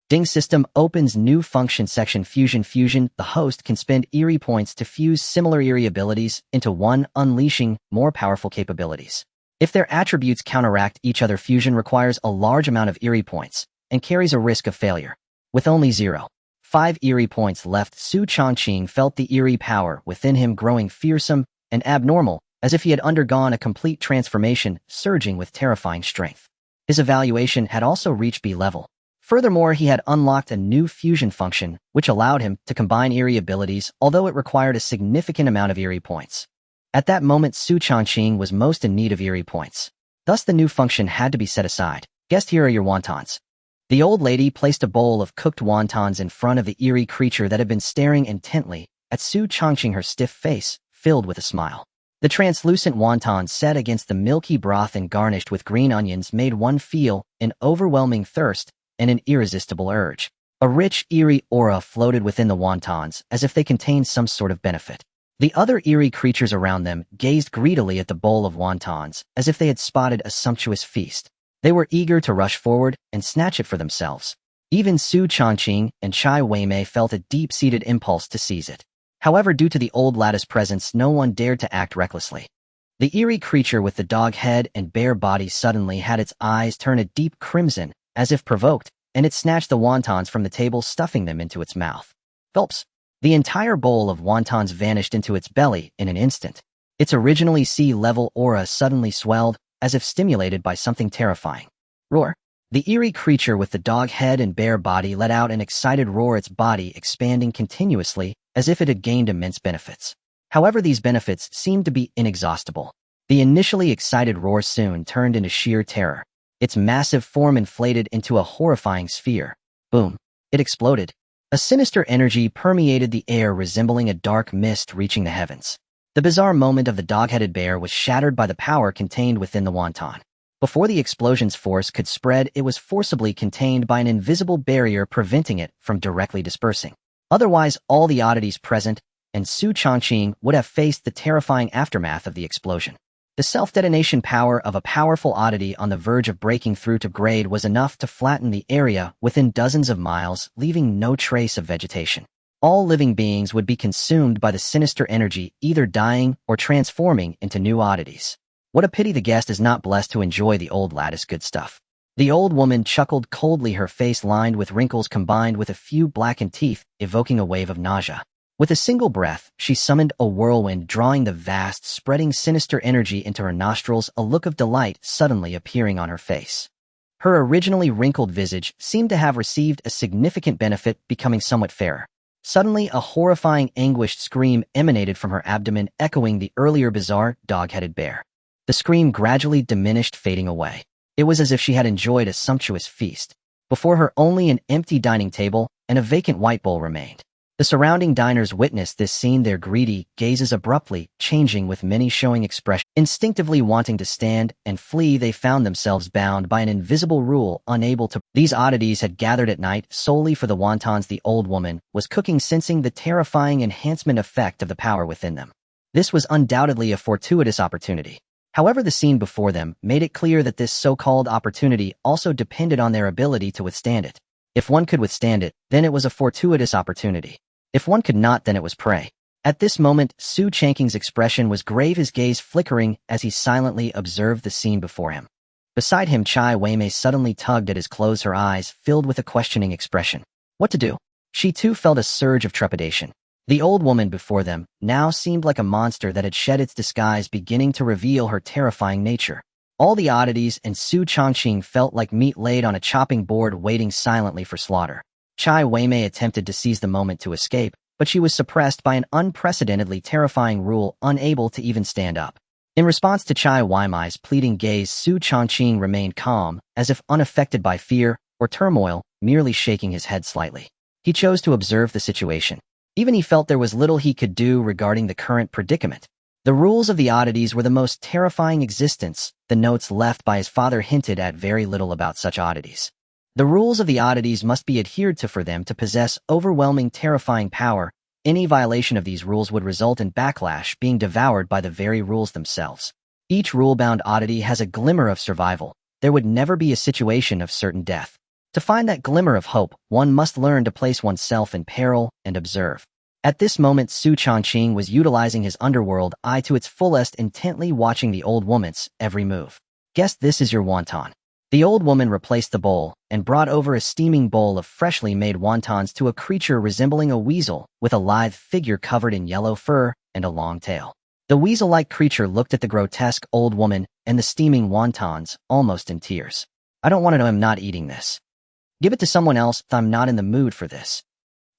Ding system opens new function section fusion. The host can spend eerie points to fuse similar eerie abilities into one, unleashing more powerful capabilities. If their attributes counteract each other, fusion requires a large amount of eerie points and carries a risk of failure. With only 0.5 eerie points left, Xu Changqing felt the eerie power within him growing fearsome and abnormal, as if he had undergone a complete transformation, surging with terrifying strength. His evaluation had also reached B level. Furthermore, he had unlocked a new fusion function, which allowed him to combine eerie abilities, although it required a significant amount of eerie points. At that moment, Xu Changqing was most in need of eerie points. Thus, the new function had to be set aside. Guest, here are your wontons. The old lady placed a bowl of cooked wontons in front of the eerie creature that had been staring intently at Xu Changqing, her stiff face filled with a smile. The translucent wontons set against the milky broth and garnished with green onions made one feel an overwhelming thirst and an irresistible urge. A rich, eerie aura floated within the wontons, as if they contained some sort of benefit. The other eerie creatures around them gazed greedily at the bowl of wontons, as if they had spotted a sumptuous feast. They were eager to rush forward and snatch it for themselves. Even Xu Changqing and Chai Weimei felt a deep-seated impulse to seize it. However, due to the old lattice presence, no one dared to act recklessly. The eerie creature with the dog head and bare body suddenly had its eyes turn a deep crimson, as if provoked, and it snatched the wontons from the table, stuffing them into its mouth. Gulps. The entire bowl of wontons vanished into its belly in an instant. Its originally C-level aura suddenly swelled, as if stimulated by something terrifying. Roar. The eerie creature with the dog head and bare body let out an excited roar, its body expanding continuously, as if it had gained immense benefits. However, these benefits seemed to be inexhaustible. The initially excited roar soon turned into sheer terror. Its massive form inflated into a horrifying sphere. Boom. It exploded. A sinister energy permeated the air, resembling a dark mist reaching the heavens. The bizarre moment of the dog-headed bear was shattered by the power contained within the wonton. Before the explosion's force could spread, it was forcibly contained by an invisible barrier, preventing it from directly dispersing. Otherwise, all the oddities present and Xu Changqing would have faced the terrifying aftermath of the explosion. The self-detonation power of a powerful oddity on the verge of breaking through to grade was enough to flatten the area within dozens of miles, leaving no trace of vegetation. All living beings would be consumed by the sinister energy, either dying or transforming into new oddities. What a pity the guest is not blessed to enjoy the old lattice good stuff. The old woman chuckled coldly, her face lined with wrinkles combined with a few blackened teeth, evoking a wave of nausea. With a single breath, she summoned a whirlwind, drawing the vast, spreading sinister energy into her nostrils, a look of delight suddenly appearing on her face. Her originally wrinkled visage seemed to have received a significant benefit, becoming somewhat fairer. Suddenly, a horrifying, anguished scream emanated from her abdomen, echoing the earlier bizarre, dog-headed bear. The scream gradually diminished, fading away. It was as if she had enjoyed a sumptuous feast. Before her, only an empty dining table and a vacant white bowl remained. The surrounding diners witnessed this scene, their greedy gazes abruptly changing, with many showing expression. Instinctively wanting to stand and flee, they found themselves bound by an invisible rule, unable to. These oddities had gathered at night solely for the wontons the old woman was cooking, sensing the terrifying enhancement effect of the power within them. This was undoubtedly a fortuitous opportunity. However, the scene before them made it clear that this so-called opportunity also depended on their ability to withstand it. If one could withstand it, then it was a fortuitous opportunity. If one could not, then it was prey. At this moment, Xu Changqing's expression was grave, his gaze flickering as he silently observed the scene before him. Beside him, Chai Weimei suddenly tugged at his clothes, her eyes filled with a questioning expression. What to do? She too felt a surge of trepidation. The old woman before them now seemed like a monster that had shed its disguise, beginning to reveal her terrifying nature. All the oddities and Xu Changqing felt like meat laid on a chopping board, waiting silently for slaughter. Chai Weimei attempted to seize the moment to escape, but she was suppressed by an unprecedentedly terrifying rule, unable to even stand up. In response to Chai Weimei's pleading gaze, Xu Changqing remained calm, as if unaffected by fear or turmoil, merely shaking his head slightly. He chose to observe the situation. Even he felt there was little he could do regarding the current predicament. The rules of the oddities were the most terrifying existence. The notes left by his father hinted at very little about such oddities. The rules of the oddities must be adhered to for them to possess overwhelming, terrifying power. Any violation of these rules would result in backlash, being devoured by the very rules themselves. Each rule-bound oddity has a glimmer of survival. There would never be a situation of certain death. To find that glimmer of hope, one must learn to place oneself in peril and observe. At this moment, Xu Changqing was utilizing his underworld eye to its fullest, intently watching the old woman's every move. Guess this is your wonton. The old woman replaced the bowl and brought over a steaming bowl of freshly made wontons to a creature resembling a weasel with a lithe figure covered in yellow fur and a long tail. The weasel-like creature looked at the grotesque old woman and the steaming wontons, almost in tears. I don't want to know, I'm not eating this. Give it to someone else, I'm not in the mood for this.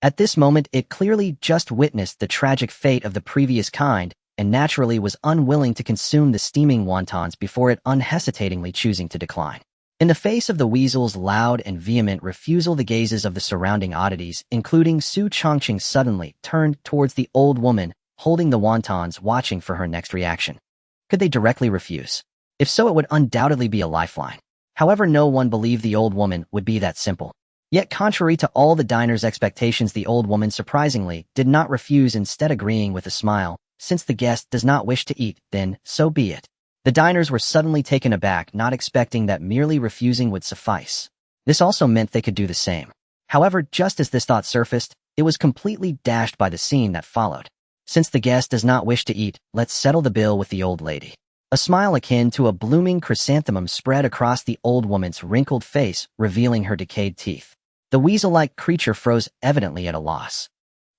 At this moment, it clearly just witnessed the tragic fate of the previous kind and naturally was unwilling to consume the steaming wontons before it unhesitatingly choosing to decline. In the face of the weasel's loud and vehement refusal, the gazes of the surrounding oddities, including Xu Changqing, suddenly turned towards the old woman, holding the wontons, watching for her next reaction. Could they directly refuse? If so, it would undoubtedly be a lifeline. However, no one believed the old woman would be that simple. Yet, contrary to all the diner's expectations, the old woman surprisingly did not refuse, instead agreeing with a smile. Since the guest does not wish to eat, then so be it. The diners were suddenly taken aback, not expecting that merely refusing would suffice. This also meant they could do the same. However, just as this thought surfaced, it was completely dashed by the scene that followed. Since the guest does not wish to eat, let's settle the bill with the old lady. A smile akin to a blooming chrysanthemum spread across the old woman's wrinkled face, revealing her decayed teeth. The weasel-like creature froze, evidently at a loss.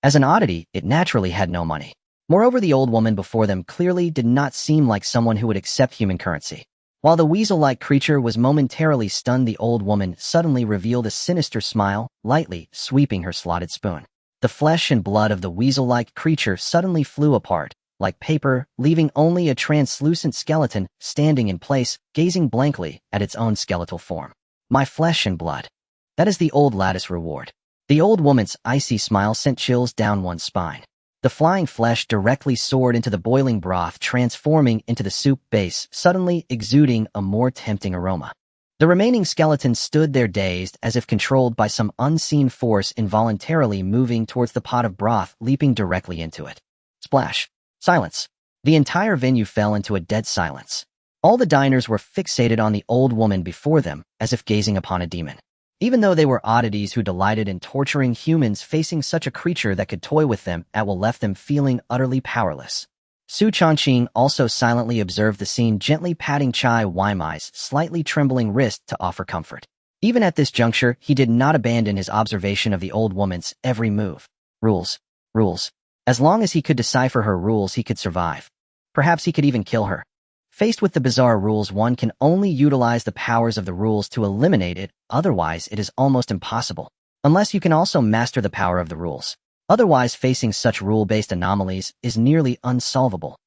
As an oddity, it naturally had no money. Moreover, the old woman before them clearly did not seem like someone who would accept human currency. While the weasel-like creature was momentarily stunned, the old woman suddenly revealed a sinister smile, lightly sweeping her slotted spoon. The flesh and blood of the weasel-like creature suddenly flew apart, like paper, leaving only a translucent skeleton standing in place, gazing blankly at its own skeletal form. My flesh and blood. That is the old lattice reward. The old woman's icy smile sent chills down one's spine. The flying flesh directly soared into the boiling broth, transforming into the soup base, suddenly exuding a more tempting aroma. The remaining skeletons stood there dazed, as if controlled by some unseen force, involuntarily moving towards the pot of broth, leaping directly into it. Splash. Silence. The entire venue fell into a dead silence. All the diners were fixated on the old woman before them, as if gazing upon a demon. Even though they were oddities who delighted in torturing humans, facing such a creature that could toy with them left them feeling utterly powerless. Xu Changqing also silently observed the scene, gently patting Chai Weimai's slightly trembling wrist to offer comfort. Even at this juncture, he did not abandon his observation of the old woman's every move. Rules. Rules. As long as he could decipher her rules, he could survive. Perhaps he could even kill her. Faced with the bizarre rules, one can only utilize the powers of the rules to eliminate it, otherwise it is almost impossible. Unless you can also master the power of the rules. Otherwise, facing such rule-based anomalies is nearly unsolvable.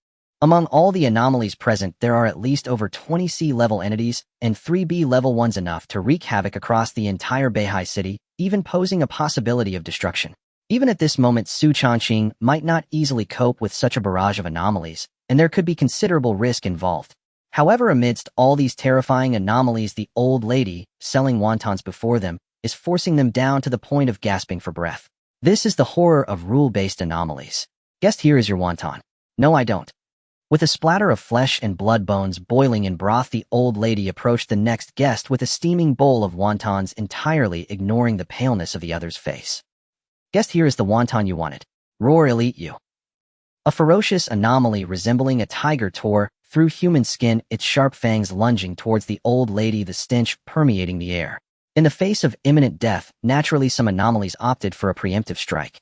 Among all the anomalies present, there are at least over 20 C-level entities and 3 B-level ones, enough to wreak havoc across the entire Beihai city, even posing a possibility of destruction. Even at this moment, Xu Changqing might not easily cope with such a barrage of anomalies, and there could be considerable risk involved. However, amidst all these terrifying anomalies, the old lady, selling wontons before them, is forcing them down to the point of gasping for breath. This is the horror of rule-based anomalies. Guest, here is your wonton. No, I don't. With a splatter of flesh and blood bones boiling in broth, the old lady approached the next guest with a steaming bowl of wontons, entirely ignoring the paleness of the other's face. Guest, here is the wonton you wanted. Roar, I'll eat you. A ferocious anomaly resembling a tiger tore through human skin, its sharp fangs lunging towards the old lady, the stench permeating the air. In the face of imminent death, naturally some anomalies opted for a preemptive strike.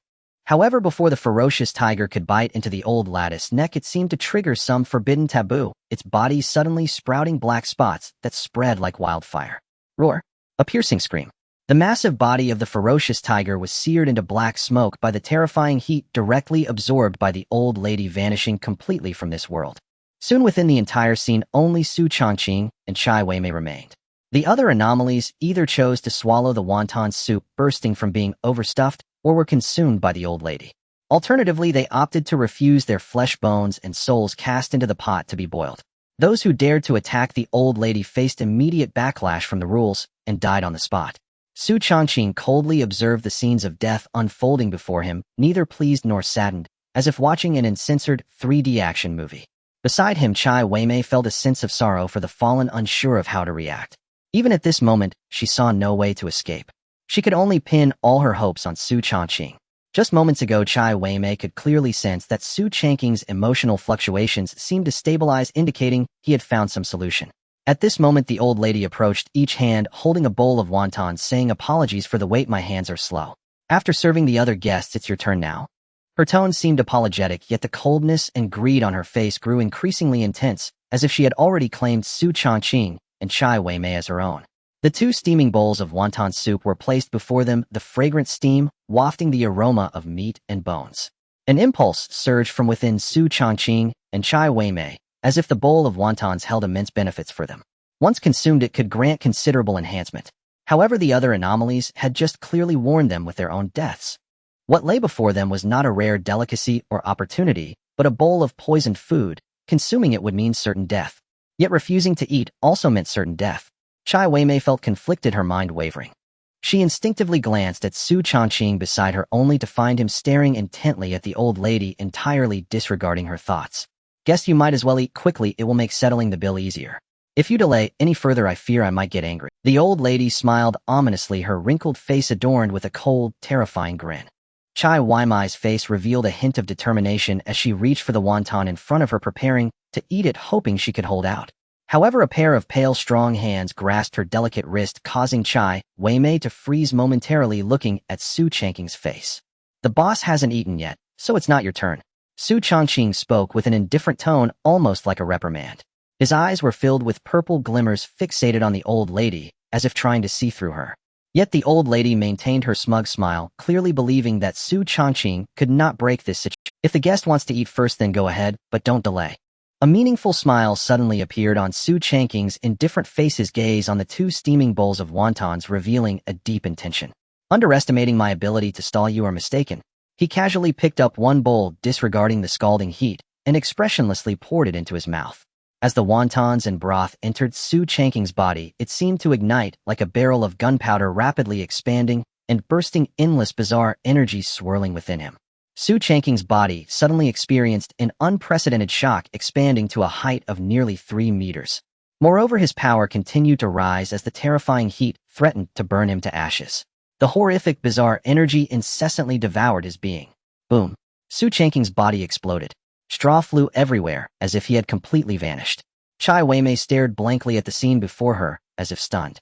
However, before the ferocious tiger could bite into the old lattice neck, it seemed to trigger some forbidden taboo, its body suddenly sprouting black spots that spread like wildfire. Roar. A piercing scream. The massive body of the ferocious tiger was seared into black smoke by the terrifying heat directly absorbed by the old lady, vanishing completely from this world. Soon within the entire scene, only Xu Changqing and Chai Weimai remained. The other anomalies either chose to swallow the wonton soup bursting from being overstuffed, or were consumed by the old lady. Alternatively, they opted to refuse their flesh, bones, and souls cast into the pot to be boiled. Those who dared to attack the old lady faced immediate backlash from the rules and died on the spot. Xu Changqing coldly observed the scenes of death unfolding before him, neither pleased nor saddened, as if watching an uncensored 3D action movie. Beside him, Chai Weimei felt a sense of sorrow for the fallen, unsure of how to react. Even at this moment, she saw no way to escape. She could only pin all her hopes on Xu Changqing. Just moments ago, Chai Weimei could clearly sense that Xu Changqing's emotional fluctuations seemed to stabilize, indicating he had found some solution. At this moment, the old lady approached, each hand holding a bowl of wontons, saying, "Apologies for the wait, my hands are slow. After serving the other guests, it's your turn now." Her tone seemed apologetic, yet the coldness and greed on her face grew increasingly intense, as if she had already claimed Xu Changqing and Chai Weimei as her own. The two steaming bowls of wonton soup were placed before them, the fragrant steam wafting the aroma of meat and bones. An impulse surged from within Xu Changqing and Chai Weimei, as if the bowl of wontons held immense benefits for them. Once consumed, it could grant considerable enhancement. However, the other anomalies had just clearly warned them with their own deaths. What lay before them was not a rare delicacy or opportunity, but a bowl of poisoned food. Consuming it would mean certain death. Yet refusing to eat also meant certain death. Chai Weimei felt conflicted, her mind wavering. She instinctively glanced at Xu Changqing beside her, only to find him staring intently at the old lady, entirely disregarding her thoughts. "Guess you might as well eat quickly, it will make settling the bill easier. If you delay any further, I fear I might get angry." The old lady smiled ominously, her wrinkled face adorned with a cold, terrifying grin. Chai Weimei's face revealed a hint of determination as she reached for the wonton in front of her, preparing to eat it, hoping she could hold out. However, a pair of pale, strong hands grasped her delicate wrist, causing Chai Weimei to freeze momentarily, looking at Xu Changqing's face. "The boss hasn't eaten yet, so it's not your turn." Xu Changqing spoke with an indifferent tone, almost like a reprimand. His eyes were filled with purple glimmers, fixated on the old lady, as if trying to see through her. Yet the old lady maintained her smug smile, clearly believing that Xu Changqing could not break this situation. "If the guest wants to eat first, then go ahead, but don't delay." A meaningful smile suddenly appeared on Xu Changqing's indifferent face, his gaze on the two steaming bowls of wontons revealing a deep intention. "Underestimating my ability to stall, you are mistaken." He casually picked up one bowl, disregarding the scalding heat, and expressionlessly poured it into his mouth. As the wontons and broth entered Xu Changqing's body, it seemed to ignite like a barrel of gunpowder, rapidly expanding and bursting, endless bizarre energy swirling within him. Xu Changqing's body suddenly experienced an unprecedented shock, expanding to a height of nearly 3 meters. Moreover, his power continued to rise as the terrifying heat threatened to burn him to ashes. The horrific, bizarre energy incessantly devoured his being. Boom! Xu Changqing's body exploded. Straw flew everywhere, as if he had completely vanished. Chai Weimei stared blankly at the scene before her, as if stunned.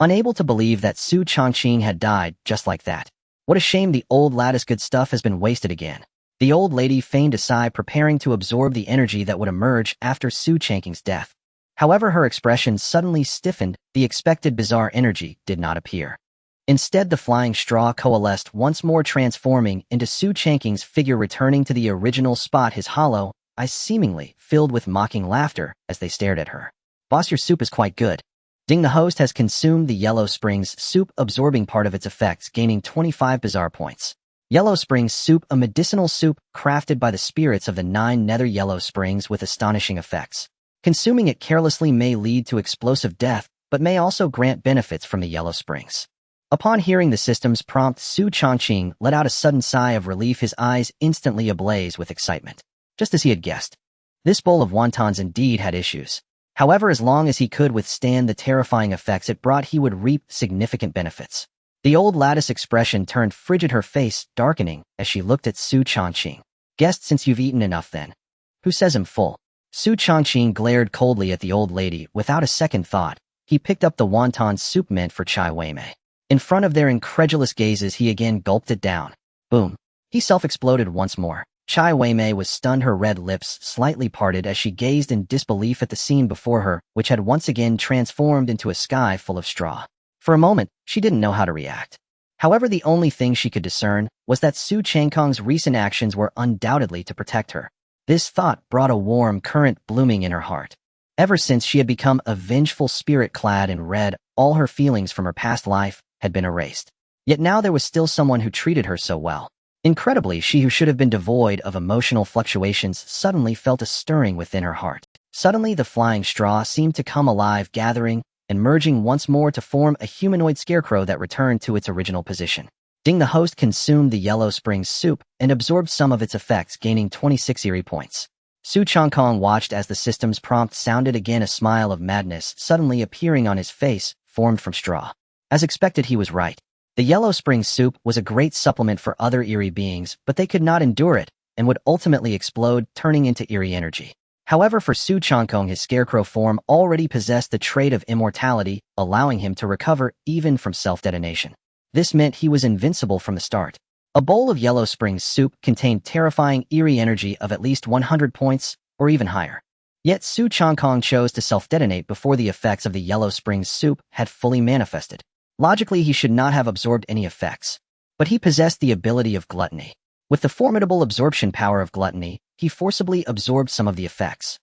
Unable to believe that Xu Changqing had died just like that. What a shame, the old lattice good stuff has been wasted again. The old lady feigned a sigh, preparing to absorb the energy that would emerge after Xu Changqing's death. However, her expression suddenly stiffened, the expected bizarre energy did not appear. Instead, the flying straw coalesced once more, transforming into Xu Changqing's figure, returning to the original spot, his hollow eyes seemingly filled with mocking laughter as they stared at her. "Boss, your soup is quite good." Ding, the host has consumed the Yellow Springs soup, absorbing part of its effects, gaining 25 bizarre points. Yellow Springs soup, a medicinal soup crafted by the spirits of the 9 nether Yellow Springs with astonishing effects. Consuming it carelessly may lead to explosive death, but may also grant benefits from the Yellow Springs. Upon hearing the system's prompt, Xu Changqing let out a sudden sigh of relief, his eyes instantly ablaze with excitement. Just as he had guessed, this bowl of wontons indeed had issues. However, as long as he could withstand the terrifying effects it brought, he would reap significant benefits. The old lattice expression turned frigid, her face darkening as she looked at Xu Changqing. "Guest, since you've eaten enough then. Who says I'm full?" Xu Changqing glared coldly at the old lady. Without a second thought, he picked up the wonton soup meant for Chai Weimei. In front of their incredulous gazes, he again gulped it down. Boom! He self-exploded once more. Chai Weimei was stunned, her red lips slightly parted as she gazed in disbelief at the scene before her, which had once again transformed into a sky full of straw. For a moment, she didn't know how to react. However, the only thing she could discern was that Xu Changqing's recent actions were undoubtedly to protect her. This thought brought a warm current blooming in her heart. Ever since she had become a vengeful spirit clad in red, all her feelings from her past life had been erased. Yet now there was still someone who treated her so well. Incredibly, she who should have been devoid of emotional fluctuations suddenly felt a stirring within her heart. Suddenly, the flying straw seemed to come alive, gathering and merging once more to form a humanoid scarecrow that returned to its original position. The host consumed the yellow spring soup and absorbed some of its effects, gaining 26 Eerie points. Xu Changqing watched as the system's prompt sounded again, a smile of madness suddenly appearing on his face, formed from straw. As expected, he was right. The yellow spring soup was a great supplement for other Eerie beings, but they could not endure it and would ultimately explode, turning into Eerie energy. However, for Xu Changqing, his scarecrow form already possessed the trait of immortality, allowing him to recover even from self-detonation. This meant he was invincible from the start. A bowl of yellow spring soup contained terrifying Eerie energy of at least 100 points, or even higher. Yet Xu Changqing chose to self-detonate before the effects of the yellow spring soup had fully manifested. Logically, he should not have absorbed any effects. But he possessed the ability of gluttony. With the formidable absorption power of gluttony, he forcibly absorbed some of the effects.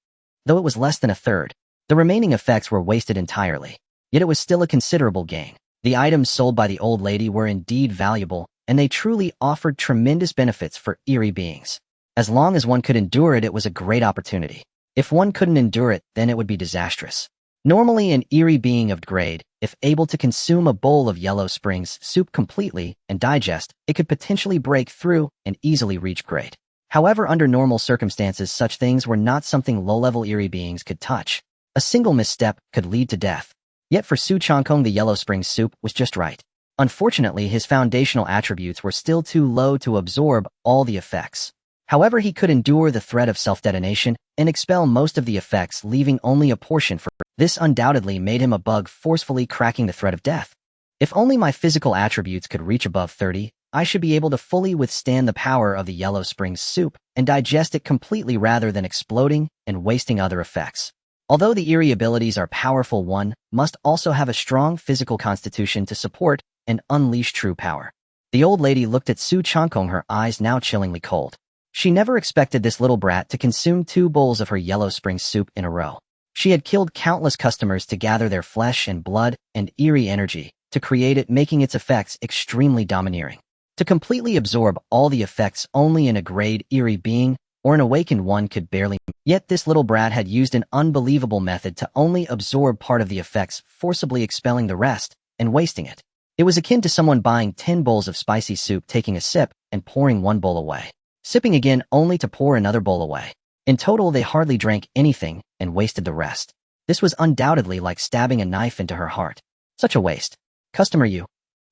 Though it was less than a third, the remaining effects were wasted entirely. Yet it was still a considerable gain. The items sold by the old lady were indeed valuable, and they truly offered tremendous benefits for Eerie beings. As long as one could endure it, it was a great opportunity. If one couldn't endure it, then it would be disastrous. Normally, an Eerie being of grade, if able to consume a bowl of yellow springs soup completely and digest, it could potentially break through and easily reach grade. However, under normal circumstances, such things were not something low-level Eerie beings could touch. A single misstep could lead to death. Yet for Xu Changqing, the yellow spring soup was just right. Unfortunately, his foundational attributes were still too low to absorb all the effects. However, he could endure the threat of self-detonation and expel most of the effects, leaving only a portion for this. Undoubtedly made him a bug, forcefully cracking the threat of death. If only my physical attributes could reach above 30, I should be able to fully withstand the power of the yellow spring soup and digest it completely rather than exploding and wasting other effects. Although the Eerie abilities are powerful, one must also have a strong physical constitution to support and unleash true power. The old lady looked at Xu Changqing, her eyes now chillingly cold. She never expected this little brat to consume 2 bowls of her yellow spring soup in a row. She had killed countless customers to gather their flesh and blood and Eerie energy to create it, making its effects extremely domineering. To completely absorb all the effects, only in a grade Eerie being or an awakened one could barely. Yet this little brat had used an unbelievable method to only absorb part of the effects, forcibly expelling the rest and wasting it. It was akin to someone buying 10 bowls of spicy soup, taking a sip and pouring 1 bowl away, sipping again only to pour another bowl away. In total, they hardly drank anything and wasted the rest. This was undoubtedly like stabbing a knife into her heart. Such a waste. Customer, you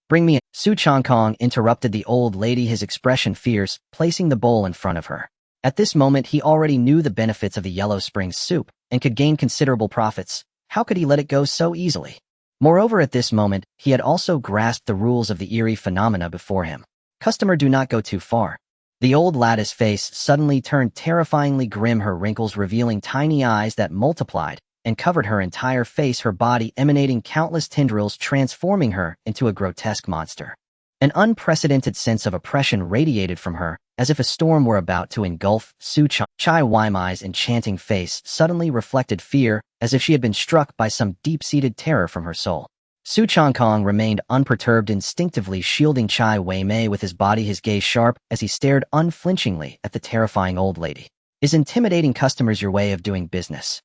bring me a... Xu Changqing interrupted the old lady, his expression fierce, placing the bowl in front of her. At this moment, he already knew the benefits of the yellow spring soup and could gain considerable profits. How could he let it go so easily? Moreover, at this moment, he had also grasped the rules of the Eerie phenomena before him. Customer, do not go too far. The old lady's face suddenly turned terrifyingly grim, her wrinkles revealing tiny eyes that multiplied and covered her entire face, her body emanating countless tendrils, transforming her into a grotesque monster. An unprecedented sense of oppression radiated from her, as if a storm were about to engulf Xu Changqing's enchanting face suddenly reflected fear, as if she had been struck by some deep-seated terror from her soul. Xu Changqing remained unperturbed, instinctively shielding Chai Wei-mei with his body, his gaze sharp as he stared unflinchingly at the terrifying old lady. Is intimidating customers your way of doing business?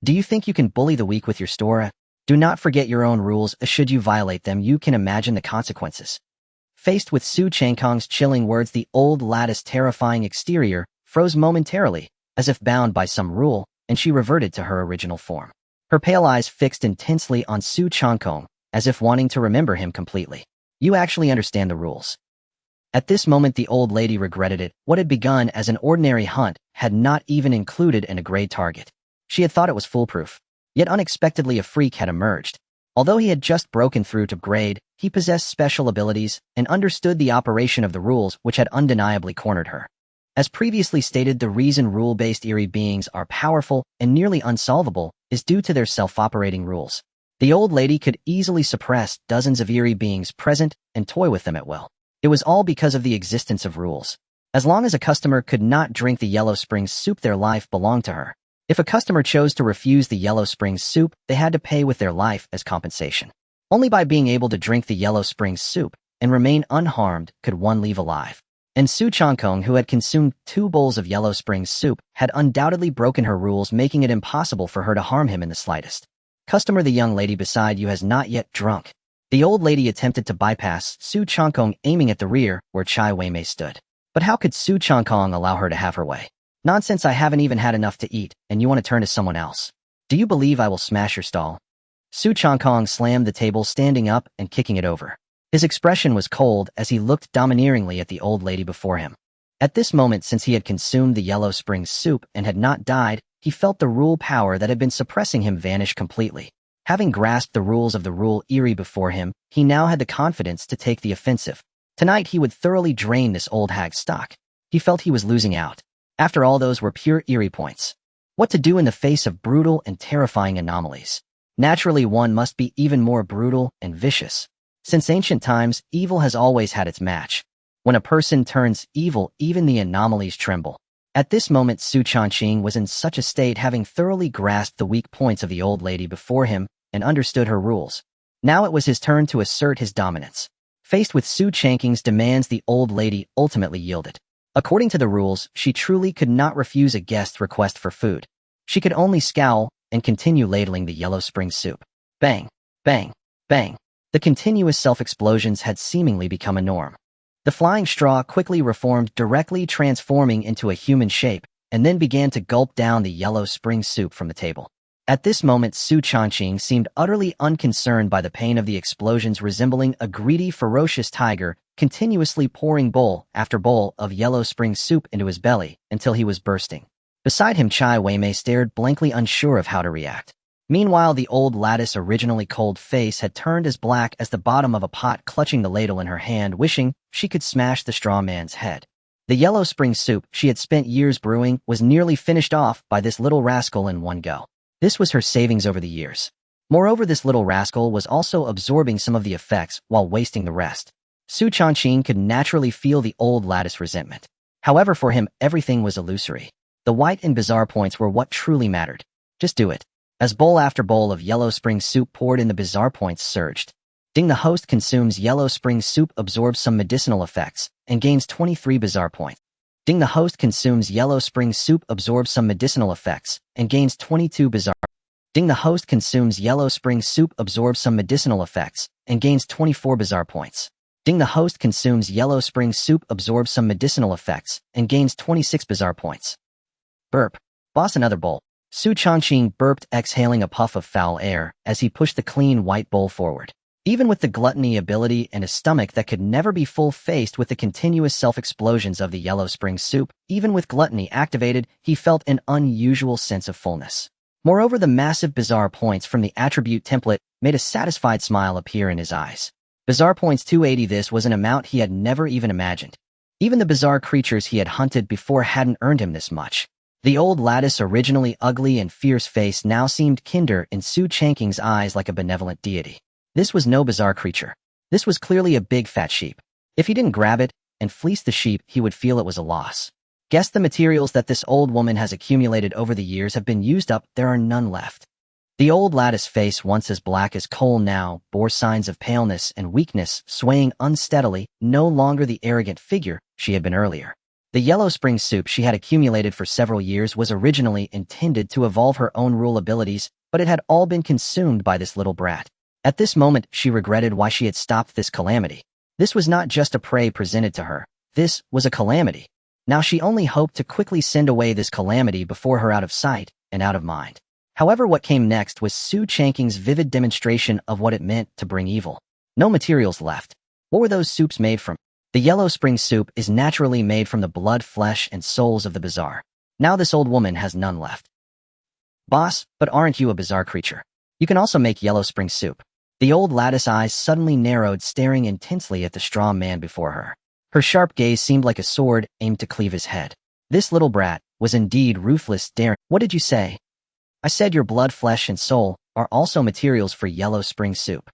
Do you think you can bully the weak with your store? Do not forget your own rules. Should you violate them, you can imagine the consequences. Faced with Xu Changqing's chilling words, the old lady's terrifying exterior froze momentarily, as if bound by some rule, and she reverted to her original form. Her pale eyes fixed intensely on Xu Changqing, as if wanting to remember him completely. You actually understand the rules. At this moment, the old lady regretted it. What had begun as an ordinary hunt had not even included an grade target. She had thought it was foolproof. Yet unexpectedly, a freak had emerged. Although he had just broken through to grade, he possessed special abilities and understood the operation of the rules, which had undeniably cornered her. As previously stated, the reason rule-based Eerie beings are powerful and nearly unsolvable is due to their self-operating rules. The old lady could easily suppress dozens of Eerie beings present and toy with them at will. It was all because of the existence of rules. As long as a customer could not drink the yellow spring soup, their life belonged to her. If a customer chose to refuse the yellow spring soup, they had to pay with their life as compensation. Only by being able to drink the yellow spring soup and remain unharmed could one leave alive. And Xu Changqing, who had consumed 2 bowls of yellow spring soup, had undoubtedly broken her rules, making it impossible for her to harm him in the slightest. Customer, the young lady beside you has not yet drunk. The old lady attempted to bypass Xu Changqing, aiming at the rear where Chai Weimei stood. But how could Xu Changqing allow her to have her way? Nonsense, I haven't even had enough to eat, and you want to turn to someone else. Do you believe I will smash your stall? Xu Changqing slammed the table, standing up and kicking it over. His expression was cold as he looked domineeringly at the old lady before him. At this moment, since he had consumed the yellow spring soup and had not died, he felt the rule power that had been suppressing him vanish completely. Having grasped the rules of the rule Eerie before him, he now had the confidence to take the offensive. Tonight he would thoroughly drain this old hag's stock. He felt he was losing out. After all, those were pure Eerie points. What to do in the face of brutal and terrifying anomalies? Naturally, one must be even more brutal and vicious. Since ancient times, evil has always had its match. When a person turns evil, even the anomalies tremble. At this moment, Xu Changqing was in such a state, having thoroughly grasped the weak points of the old lady before him and understood her rules. Now it was his turn to assert his dominance. Faced with Xu Changqing's demands, the old lady ultimately yielded. According to the rules, she truly could not refuse a guest's request for food. She could only scowl and continue ladling the yellow spring soup. Bang, bang, bang. The continuous self-explosions had seemingly become a norm. The flying straw quickly reformed, directly transforming into a human shape, and then began to gulp down the yellow spring soup from the table. At this moment, Xu Changqing seemed utterly unconcerned by the pain of the explosions, resembling a greedy, ferocious tiger, continuously pouring bowl after bowl of yellow spring soup into his belly until he was bursting. Beside him, Chai Weimei stared blankly, unsure of how to react. Meanwhile, the old lattice, originally cold face had turned as black as the bottom of a pot, clutching the ladle in her hand, wishing she could smash the straw man's head. The yellow spring soup she had spent years brewing was nearly finished off by this little rascal in one go. This was her savings over the years. Moreover, this little rascal was also absorbing some of the effects while wasting the rest. Xu Changqing could naturally feel the old lattice resentment. However, for him, everything was illusory. The white and bizarre points were what truly mattered. Just do it. As bowl after bowl of yellow spring soup poured in, the bizarre points surged. Ding, the host consumes yellow spring soup, absorbs some medicinal effects, and gains 23 bizarre points. Ding, the host consumes yellow spring soup, absorbs some medicinal effects, and gains 22 bizarre. Ding, the host consumes yellow spring soup, absorbs some medicinal effects, and gains 24 bizarre points. Ding, the host consumes yellow spring soup, absorbs some medicinal effects, and gains 26 bizarre points. Burp. Boss, another bowl. Xu Changqing burped, exhaling a puff of foul air as he pushed the clean white bowl forward. Even with the gluttony ability and a stomach that could never be full, faced with the continuous self-explosions of the yellow spring soup, even with gluttony activated, he felt an unusual sense of fullness. Moreover, the massive bizarre points from the attribute template made a satisfied smile appear in his eyes. Bizarre points 280, this was an amount he had never even imagined. Even the bizarre creatures he had hunted before hadn't earned him this much. The old lattice, originally ugly and fierce face, now seemed kinder in Xu Changqing's eyes like a benevolent deity. This was no bizarre creature. This was clearly a big fat sheep. If he didn't grab it and fleece the sheep, he would feel it was a loss. Guess the materials that this old woman has accumulated over the years have been used up, there are none left. The old lattice face, once as black as coal, now bore signs of paleness and weakness, swaying unsteadily, no longer the arrogant figure she had been earlier. The yellow spring soup she had accumulated for several years was originally intended to evolve her own rule abilities, but it had all been consumed by this little brat. At this moment, she regretted why she had stopped this calamity. This was not just a prey presented to her. This was a calamity. Now she only hoped to quickly send away this calamity before her, out of sight and out of mind. However, what came next was Xu Changqing's vivid demonstration of what it meant to bring evil. No materials left. What were those soups made from? The yellow spring soup is naturally made from the blood, flesh, and souls of the bizarre. Now this old woman has none left. Boss, but aren't you a bizarre creature? You can also make yellow spring soup. The old lattice eyes suddenly narrowed, staring intensely at the straw man before her. Her sharp gaze seemed like a sword aimed to cleave his head. This little brat was indeed ruthless, daring. What did you say? I said your blood, flesh, and soul are also materials for yellow spring soup.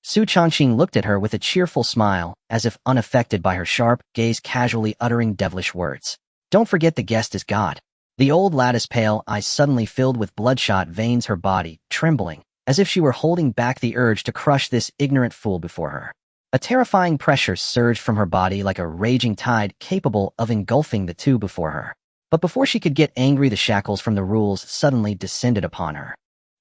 Xu Changqing looked at her with a cheerful smile, as if unaffected by her sharp gaze, casually uttering devilish words. Don't forget the guest is God. The old lattice pale eyes suddenly filled with bloodshot veins, her body trembling, as if she were holding back the urge to crush this ignorant fool before her. A terrifying pressure surged from her body like a raging tide, capable of engulfing the two before her. But before she could get angry, the shackles from the rules suddenly descended upon her.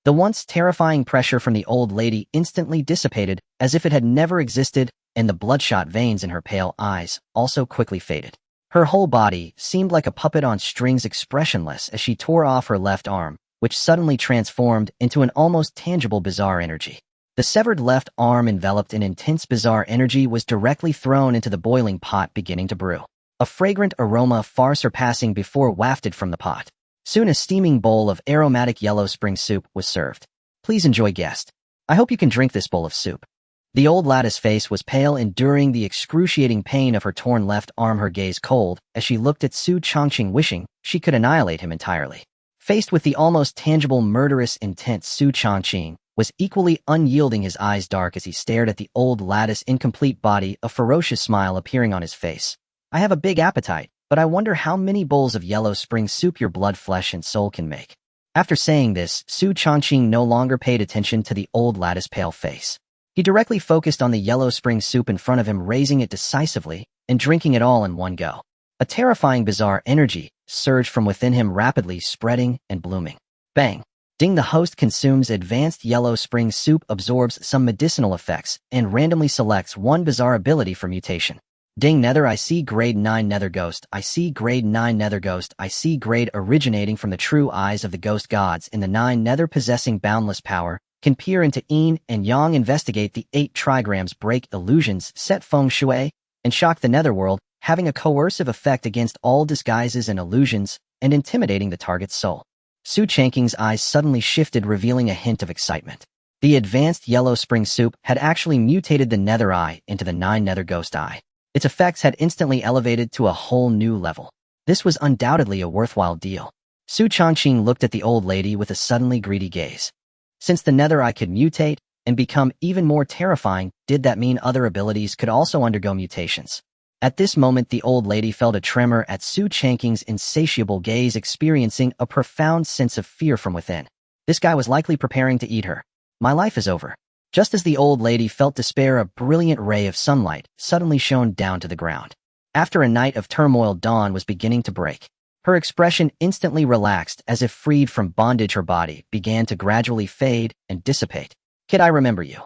The once terrifying pressure from the old lady instantly dissipated as if it had never existed, and the bloodshot veins in her pale eyes also quickly faded. Her whole body seemed like a puppet on strings, expressionless as she tore off her left arm, which suddenly transformed into an almost tangible bizarre energy. The severed left arm, enveloped in intense bizarre energy, was directly thrown into the boiling pot beginning to brew. A fragrant aroma far surpassing before wafted from the pot. Soon a steaming bowl of aromatic yellow spring soup was served. Please enjoy, guest. I hope you can drink this bowl of soup. The old lady's face was pale, enduring the excruciating pain of her torn left arm, her gaze cold as she looked at Xu Changqing, wishing she could annihilate him entirely. Faced with the almost tangible murderous intent, Xu Changqing was equally unyielding, his eyes dark as he stared at the old lady's incomplete body, a ferocious smile appearing on his face. I have a big appetite, but I wonder how many bowls of yellow spring soup your blood, flesh, and soul can make. After saying this, Xu Changqing no longer paid attention to the old lady's pale face. He directly focused on the yellow spring soup in front of him, raising it decisively and drinking it all in one go. A terrifying bizarre energy surged from within him, rapidly spreading and blooming. Bang! Ding! The host consumes advanced yellow spring soup, absorbs some medicinal effects, and randomly selects one bizarre ability for mutation. Ding! Nether I see grade 9 nether ghost. I see grade 9 nether ghost. I see grade originating from the true eyes of the ghost gods in the 9 nether, possessing boundless power, can peer into yin and yang, investigate the 8 trigrams, break illusions, set feng shui, and shock the netherworld, having a coercive effect against all disguises and illusions, and intimidating the target's soul. Xu Changqing's eyes suddenly shifted, revealing a hint of excitement. The advanced yellow spring soup had actually mutated the nether eye into the 9 nether ghost eye. Its effects had instantly elevated to a whole new level. This was undoubtedly a worthwhile deal. Xu Changqing looked at the old lady with a suddenly greedy gaze. Since the nether eye could mutate and become even more terrifying, did that mean other abilities could also undergo mutations? At this moment, the old lady felt a tremor at Xu Changqing's insatiable gaze, experiencing a profound sense of fear from within. This guy was likely preparing to eat her. My life is over. Just as the old lady felt despair, a brilliant ray of sunlight suddenly shone down to the ground. After a night of turmoil, dawn was beginning to break. Her expression instantly relaxed, as if freed from bondage. Her body began to gradually fade and dissipate. Kid, I remember you.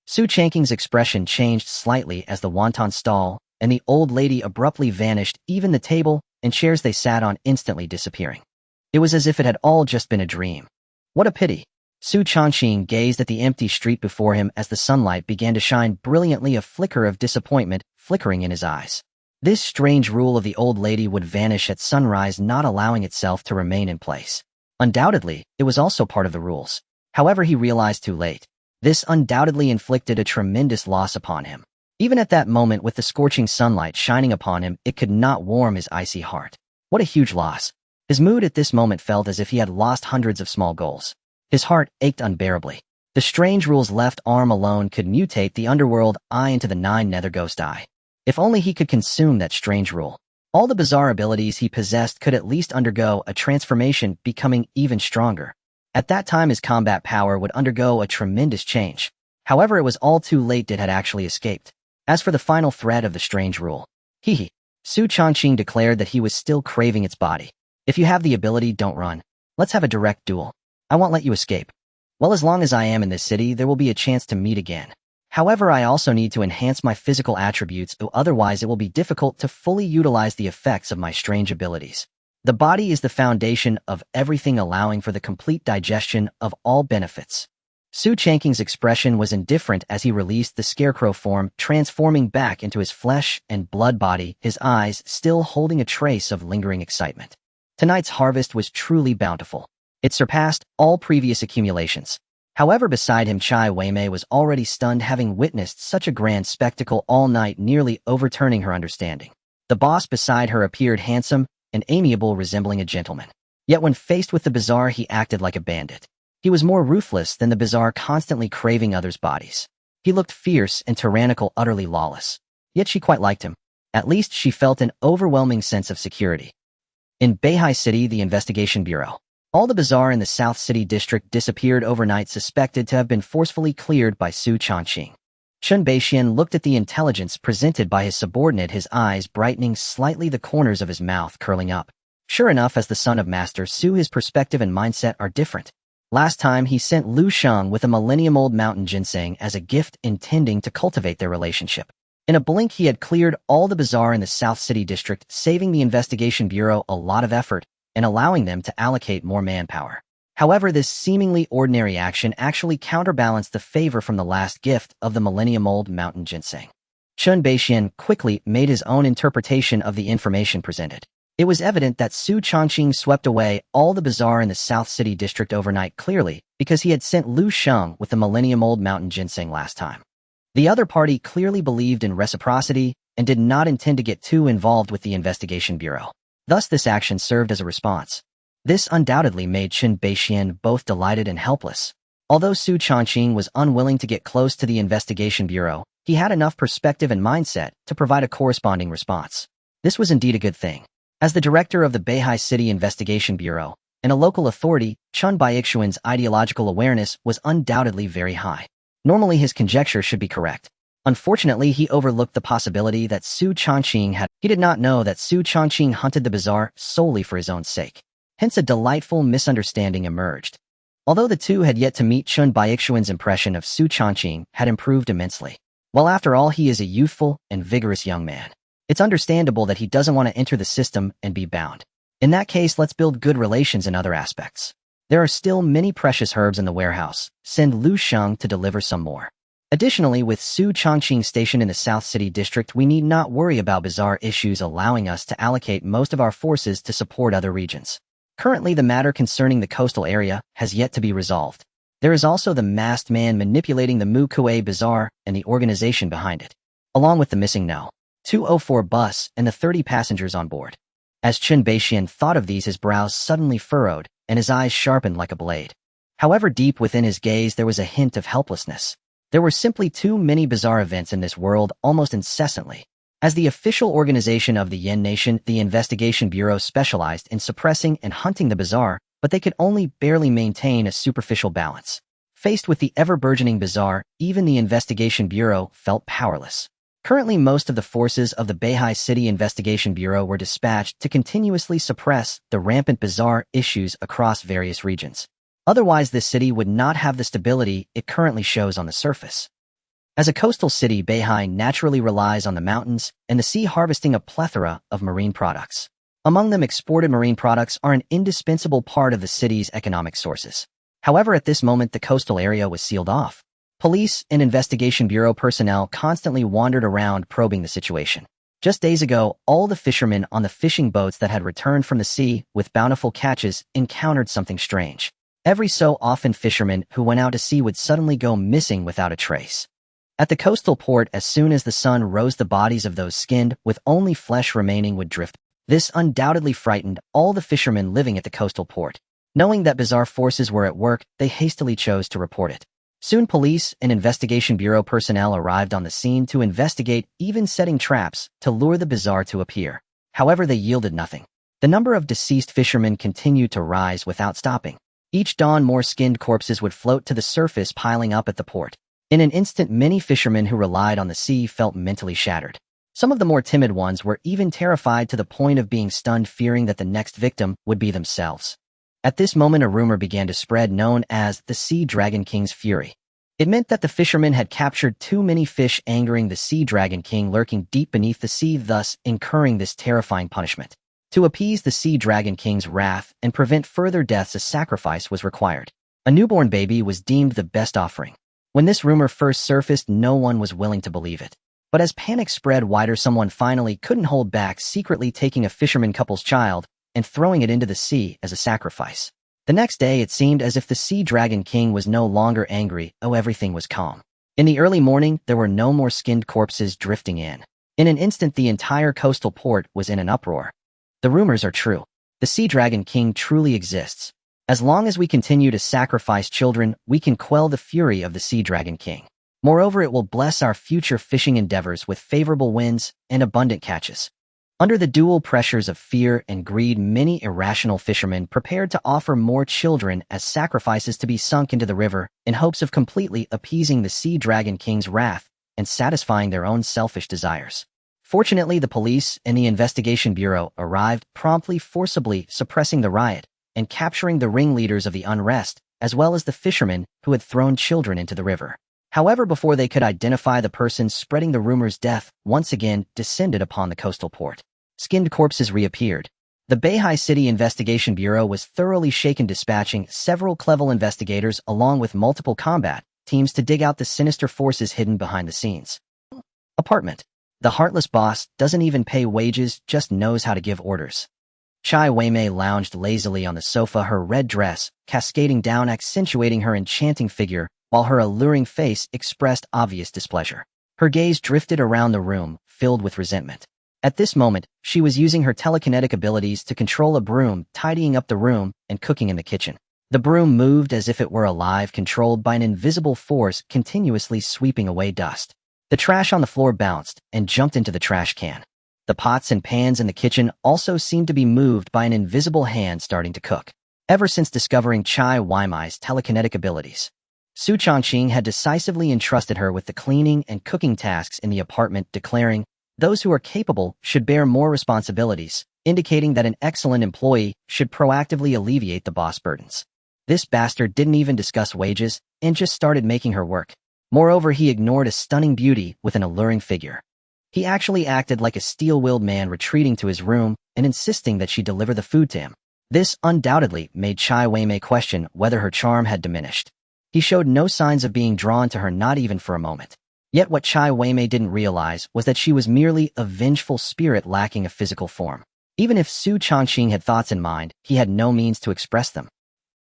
Xu Changqing's expression changed slightly as the wonton stall and the old lady abruptly vanished, even the table and chairs they sat on instantly disappearing. It was as if it had all just been a dream. What a pity. Xu Changqing gazed at the empty street before him as the sunlight began to shine brilliantly, a flicker of disappointment flickering in his eyes. This strange rule of the old lady would vanish at sunrise, not allowing itself to remain in place. Undoubtedly, it was also part of the rules. However, he realized too late. This undoubtedly inflicted a tremendous loss upon him. Even at that moment, with the scorching sunlight shining upon him, it could not warm his icy heart. What a huge loss. His mood at this moment felt as if he had lost hundreds of small goals. His heart ached unbearably. The strange rule's left arm alone could mutate the underworld eye into the 9 nether ghost eye. If only he could consume that strange rule. All the bizarre abilities he possessed could at least undergo a transformation, becoming even stronger. At that time, his combat power would undergo a tremendous change. However, it was all too late. It had actually escaped. As for the final thread of the strange rule, Xu Changqing declared that he was still craving its body. If you have the ability, don't run. Let's have a direct duel. I won't let you escape. Well, as long as I am in this city, there will be a chance to meet again. However, I also need to enhance my physical attributes, otherwise it will be difficult to fully utilize the effects of my strange abilities. The body is the foundation of everything, allowing for the complete digestion of all benefits. Xu Changqing's expression was indifferent as he released the Scarecrow form, transforming back into his flesh and blood body, his eyes still holding a trace of lingering excitement. Tonight's harvest was truly bountiful. It surpassed all previous accumulations. However, beside him, Chai Weimei was already stunned, having witnessed such a grand spectacle all night, nearly overturning her understanding. The boss beside her appeared handsome and amiable, resembling a gentleman. Yet when faced with the bizarre, he acted like a bandit. He was more ruthless than the bizarre, constantly craving others' bodies. He looked fierce and tyrannical, utterly lawless. Yet she quite liked him. At least she felt an overwhelming sense of security. In Beihai City, the Investigation Bureau. All the bazaar in the South City district disappeared overnight, suspected to have been forcefully cleared by Xu Changqing. Chun Beixian looked at the intelligence presented by his subordinate, his eyes brightening slightly, the corners of his mouth curling up. Sure enough, as the son of Master Xu, his perspective and mindset are different. Last time, he sent Lu Sheng with a millennium-old mountain ginseng as a gift intending to cultivate their relationship. In a blink, he had cleared all the bazaar in the South City district, saving the investigation bureau a lot of effort and allowing them to allocate more manpower. However, this seemingly ordinary action actually counterbalanced the favor from the last gift of the millennium-old mountain ginseng. Chun Beixian quickly made his own interpretation of the information presented. It was evident that Xu Changqing swept away all the bazaar in the South City district overnight clearly because he had sent Lu Sheng with the millennium-old mountain ginseng last time. The other party clearly believed in reciprocity and did not intend to get too involved with the investigation bureau. Thus, this action served as a response. This undoubtedly made Chun Beixian both delighted and helpless. Although Xu Changqing was unwilling to get close to the investigation bureau, he had enough perspective and mindset to provide a corresponding response. This was indeed a good thing. As the director of the Beihai City Investigation Bureau and a local authority, Chun Baixian's ideological awareness was undoubtedly very high. Normally, his conjecture should be correct. Unfortunately, he overlooked the possibility that Xu Changqing had. He did not know that Xu Changqing hunted the bazaar solely for his own sake. Hence, a delightful misunderstanding emerged. Although the two had yet to meet, Chun Baixian's impression of Xu Changqing had improved immensely. Well, after all, he is a youthful and vigorous young man. It's understandable that he doesn't want to enter the system and be bound. In that case, let's build good relations in other aspects. There are still many precious herbs in the warehouse. Send Lu Sheng to deliver some more. Additionally, with Xu Changqing stationed in the South City district, we need not worry about bazaar issues, allowing us to allocate most of our forces to support other regions. Currently, the matter concerning the coastal area has yet to be resolved. There is also the masked man manipulating the Mu Kue bazaar and the organization behind it, along with the missing No. 204 bus and the 30 passengers on board. As Chun Beixian thought of these, his brows suddenly furrowed and his eyes sharpened like a blade. However, deep within his gaze there was a hint of helplessness. There were simply too many bizarre events in this world almost incessantly. As the official organization of the Yen Nation, the Investigation Bureau specialized in suppressing and hunting the bazaar, but they could only barely maintain a superficial balance. Faced with the ever-burgeoning bazaar, even the Investigation Bureau felt powerless. Currently, most of the forces of the Beihai City Investigation Bureau were dispatched to continuously suppress the rampant bazaar issues across various regions. Otherwise, this city would not have the stability it currently shows on the surface. As a coastal city, Beihai naturally relies on the mountains and the sea, harvesting a plethora of marine products. Among them, exported marine products are an indispensable part of the city's economic sources. However, at this moment, the coastal area was sealed off. Police and Investigation Bureau personnel constantly wandered around probing the situation. Just days ago, all the fishermen on the fishing boats that had returned from the sea with bountiful catches encountered something strange. Every so often, fishermen who went out to sea would suddenly go missing without a trace. At the coastal port, as soon as the sun rose, the bodies of those skinned with only flesh remaining would drift. This undoubtedly frightened all the fishermen living at the coastal port. Knowing that bizarre forces were at work, they hastily chose to report it. Soon, police and Investigation Bureau personnel arrived on the scene to investigate, even setting traps to lure the bazaar to appear. However, they yielded nothing. The number of deceased fishermen continued to rise without stopping. Each dawn, more skinned corpses would float to the surface, piling up at the port. In an instant, many fishermen who relied on the sea felt mentally shattered. Some of the more timid ones were even terrified to the point of being stunned, fearing that the next victim would be themselves. At this moment, a rumor began to spread known as the Sea Dragon King's fury. It meant that the fishermen had captured too many fish, angering the Sea Dragon King lurking deep beneath the sea, thus incurring this terrifying punishment. To appease the Sea Dragon King's wrath and prevent further deaths, a sacrifice was required. A newborn baby was deemed the best offering. When this rumor first surfaced, no one was willing to believe it. But as panic spread wider, someone finally couldn't hold back, secretly taking a fisherman couple's child and throwing it into the sea as a sacrifice. The next day, it seemed as if the Sea Dragon King was no longer angry. Everything was calm. In the early morning, there were no more skinned corpses drifting in. In an instant, the entire coastal port was in an uproar. The rumors are true. The Sea Dragon King truly exists. As long as we continue to sacrifice children, we can quell the fury of the Sea Dragon King. Moreover, it will bless our future fishing endeavors with favorable winds and abundant catches. Under the dual pressures of fear and greed, many irrational fishermen prepared to offer more children as sacrifices to be sunk into the river in hopes of completely appeasing the Sea Dragon King's wrath and satisfying their own selfish desires. Fortunately, the police and the Investigation Bureau arrived promptly, forcibly suppressing the riot and capturing the ringleaders of the unrest as well as the fishermen who had thrown children into the river. However, before they could identify the person spreading the rumors, death once again descended upon the coastal port. Skinned corpses reappeared. The Beihai City Investigation Bureau was thoroughly shaken, dispatching several clever investigators along with multiple combat teams to dig out the sinister forces hidden behind the scenes. Apartment. The heartless boss doesn't even pay wages, just knows how to give orders. Chai Weimei lounged lazily on the sofa, her red dress cascading down, accentuating her enchanting figure, while her alluring face expressed obvious displeasure. Her gaze drifted around the room, filled with resentment. At this moment, she was using her telekinetic abilities to control a broom, tidying up the room and cooking in the kitchen. The broom moved as if it were alive, controlled by an invisible force continuously sweeping away dust. The trash on the floor bounced and jumped into the trash can. The pots and pans in the kitchen also seemed to be moved by an invisible hand starting to cook. Ever since discovering Chai Weimei's telekinetic abilities, Xu Changqing had decisively entrusted her with the cleaning and cooking tasks in the apartment, declaring, "Those who are capable should bear more responsibilities," indicating that an excellent employee should proactively alleviate the boss burdens. This bastard didn't even discuss wages and just started making her work. Moreover, he ignored a stunning beauty with an alluring figure. He actually acted like a steel-willed man, retreating to his room and insisting that she deliver the food to him. This undoubtedly made Chai Weimei question whether her charm had diminished. He showed no signs of being drawn to her, not even for a moment. Yet what Chai Weimei didn't realize was that she was merely a vengeful spirit lacking a physical form. Even if Xu Changqing had thoughts in mind, he had no means to express them.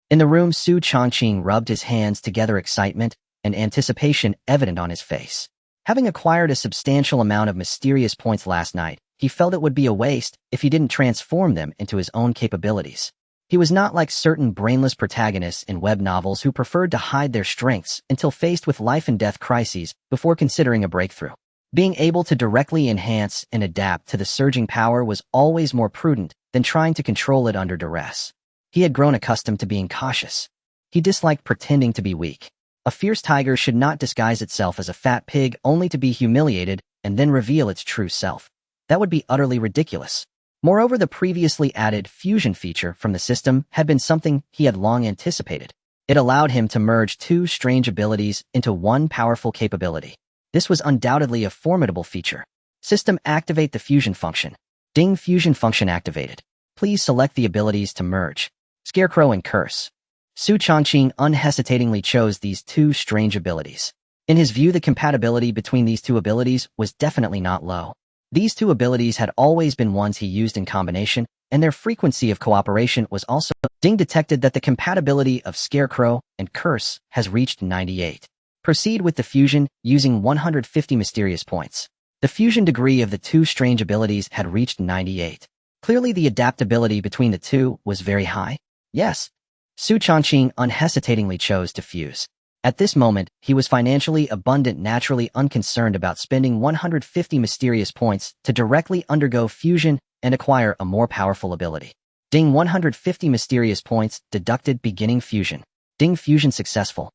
In the room, Xu Changqing rubbed his hands together, excitement and anticipation evident on his face. Having acquired a substantial amount of mysterious points last night, he felt it would be a waste if he didn't transform them into his own capabilities. He was not like certain brainless protagonists in web novels who preferred to hide their strengths until faced with life-and-death crises before considering a breakthrough. Being able to directly enhance and adapt to the surging power was always more prudent than trying to control it under duress. He had grown accustomed to being cautious. He disliked pretending to be weak. A fierce tiger should not disguise itself as a fat pig only to be humiliated and then reveal its true self. That would be utterly ridiculous. Moreover, the previously added fusion feature from the system had been something he had long anticipated. It allowed him to merge two strange abilities into one powerful capability. This was undoubtedly a formidable feature. System, activate the fusion function. Ding, fusion function activated. Please select the abilities to merge. Scarecrow and Curse. Xu Changqing unhesitatingly chose these two strange abilities. In his view, the compatibility between these two abilities was definitely not low. These two abilities had always been ones he used in combination, and their frequency of cooperation was also. Ding detected that the compatibility of Scarecrow and Curse has reached 98. Proceed with the fusion using 150 mysterious points. The fusion degree of the two strange abilities had reached 98. Clearly, the adaptability between the two was very high. Yes. Xu Changqing unhesitatingly chose to fuse. At this moment, he was financially abundant, naturally unconcerned about spending 150 mysterious points to directly undergo fusion and acquire a more powerful ability. Ding, 150 mysterious points deducted, beginning fusion. Ding, fusion successful.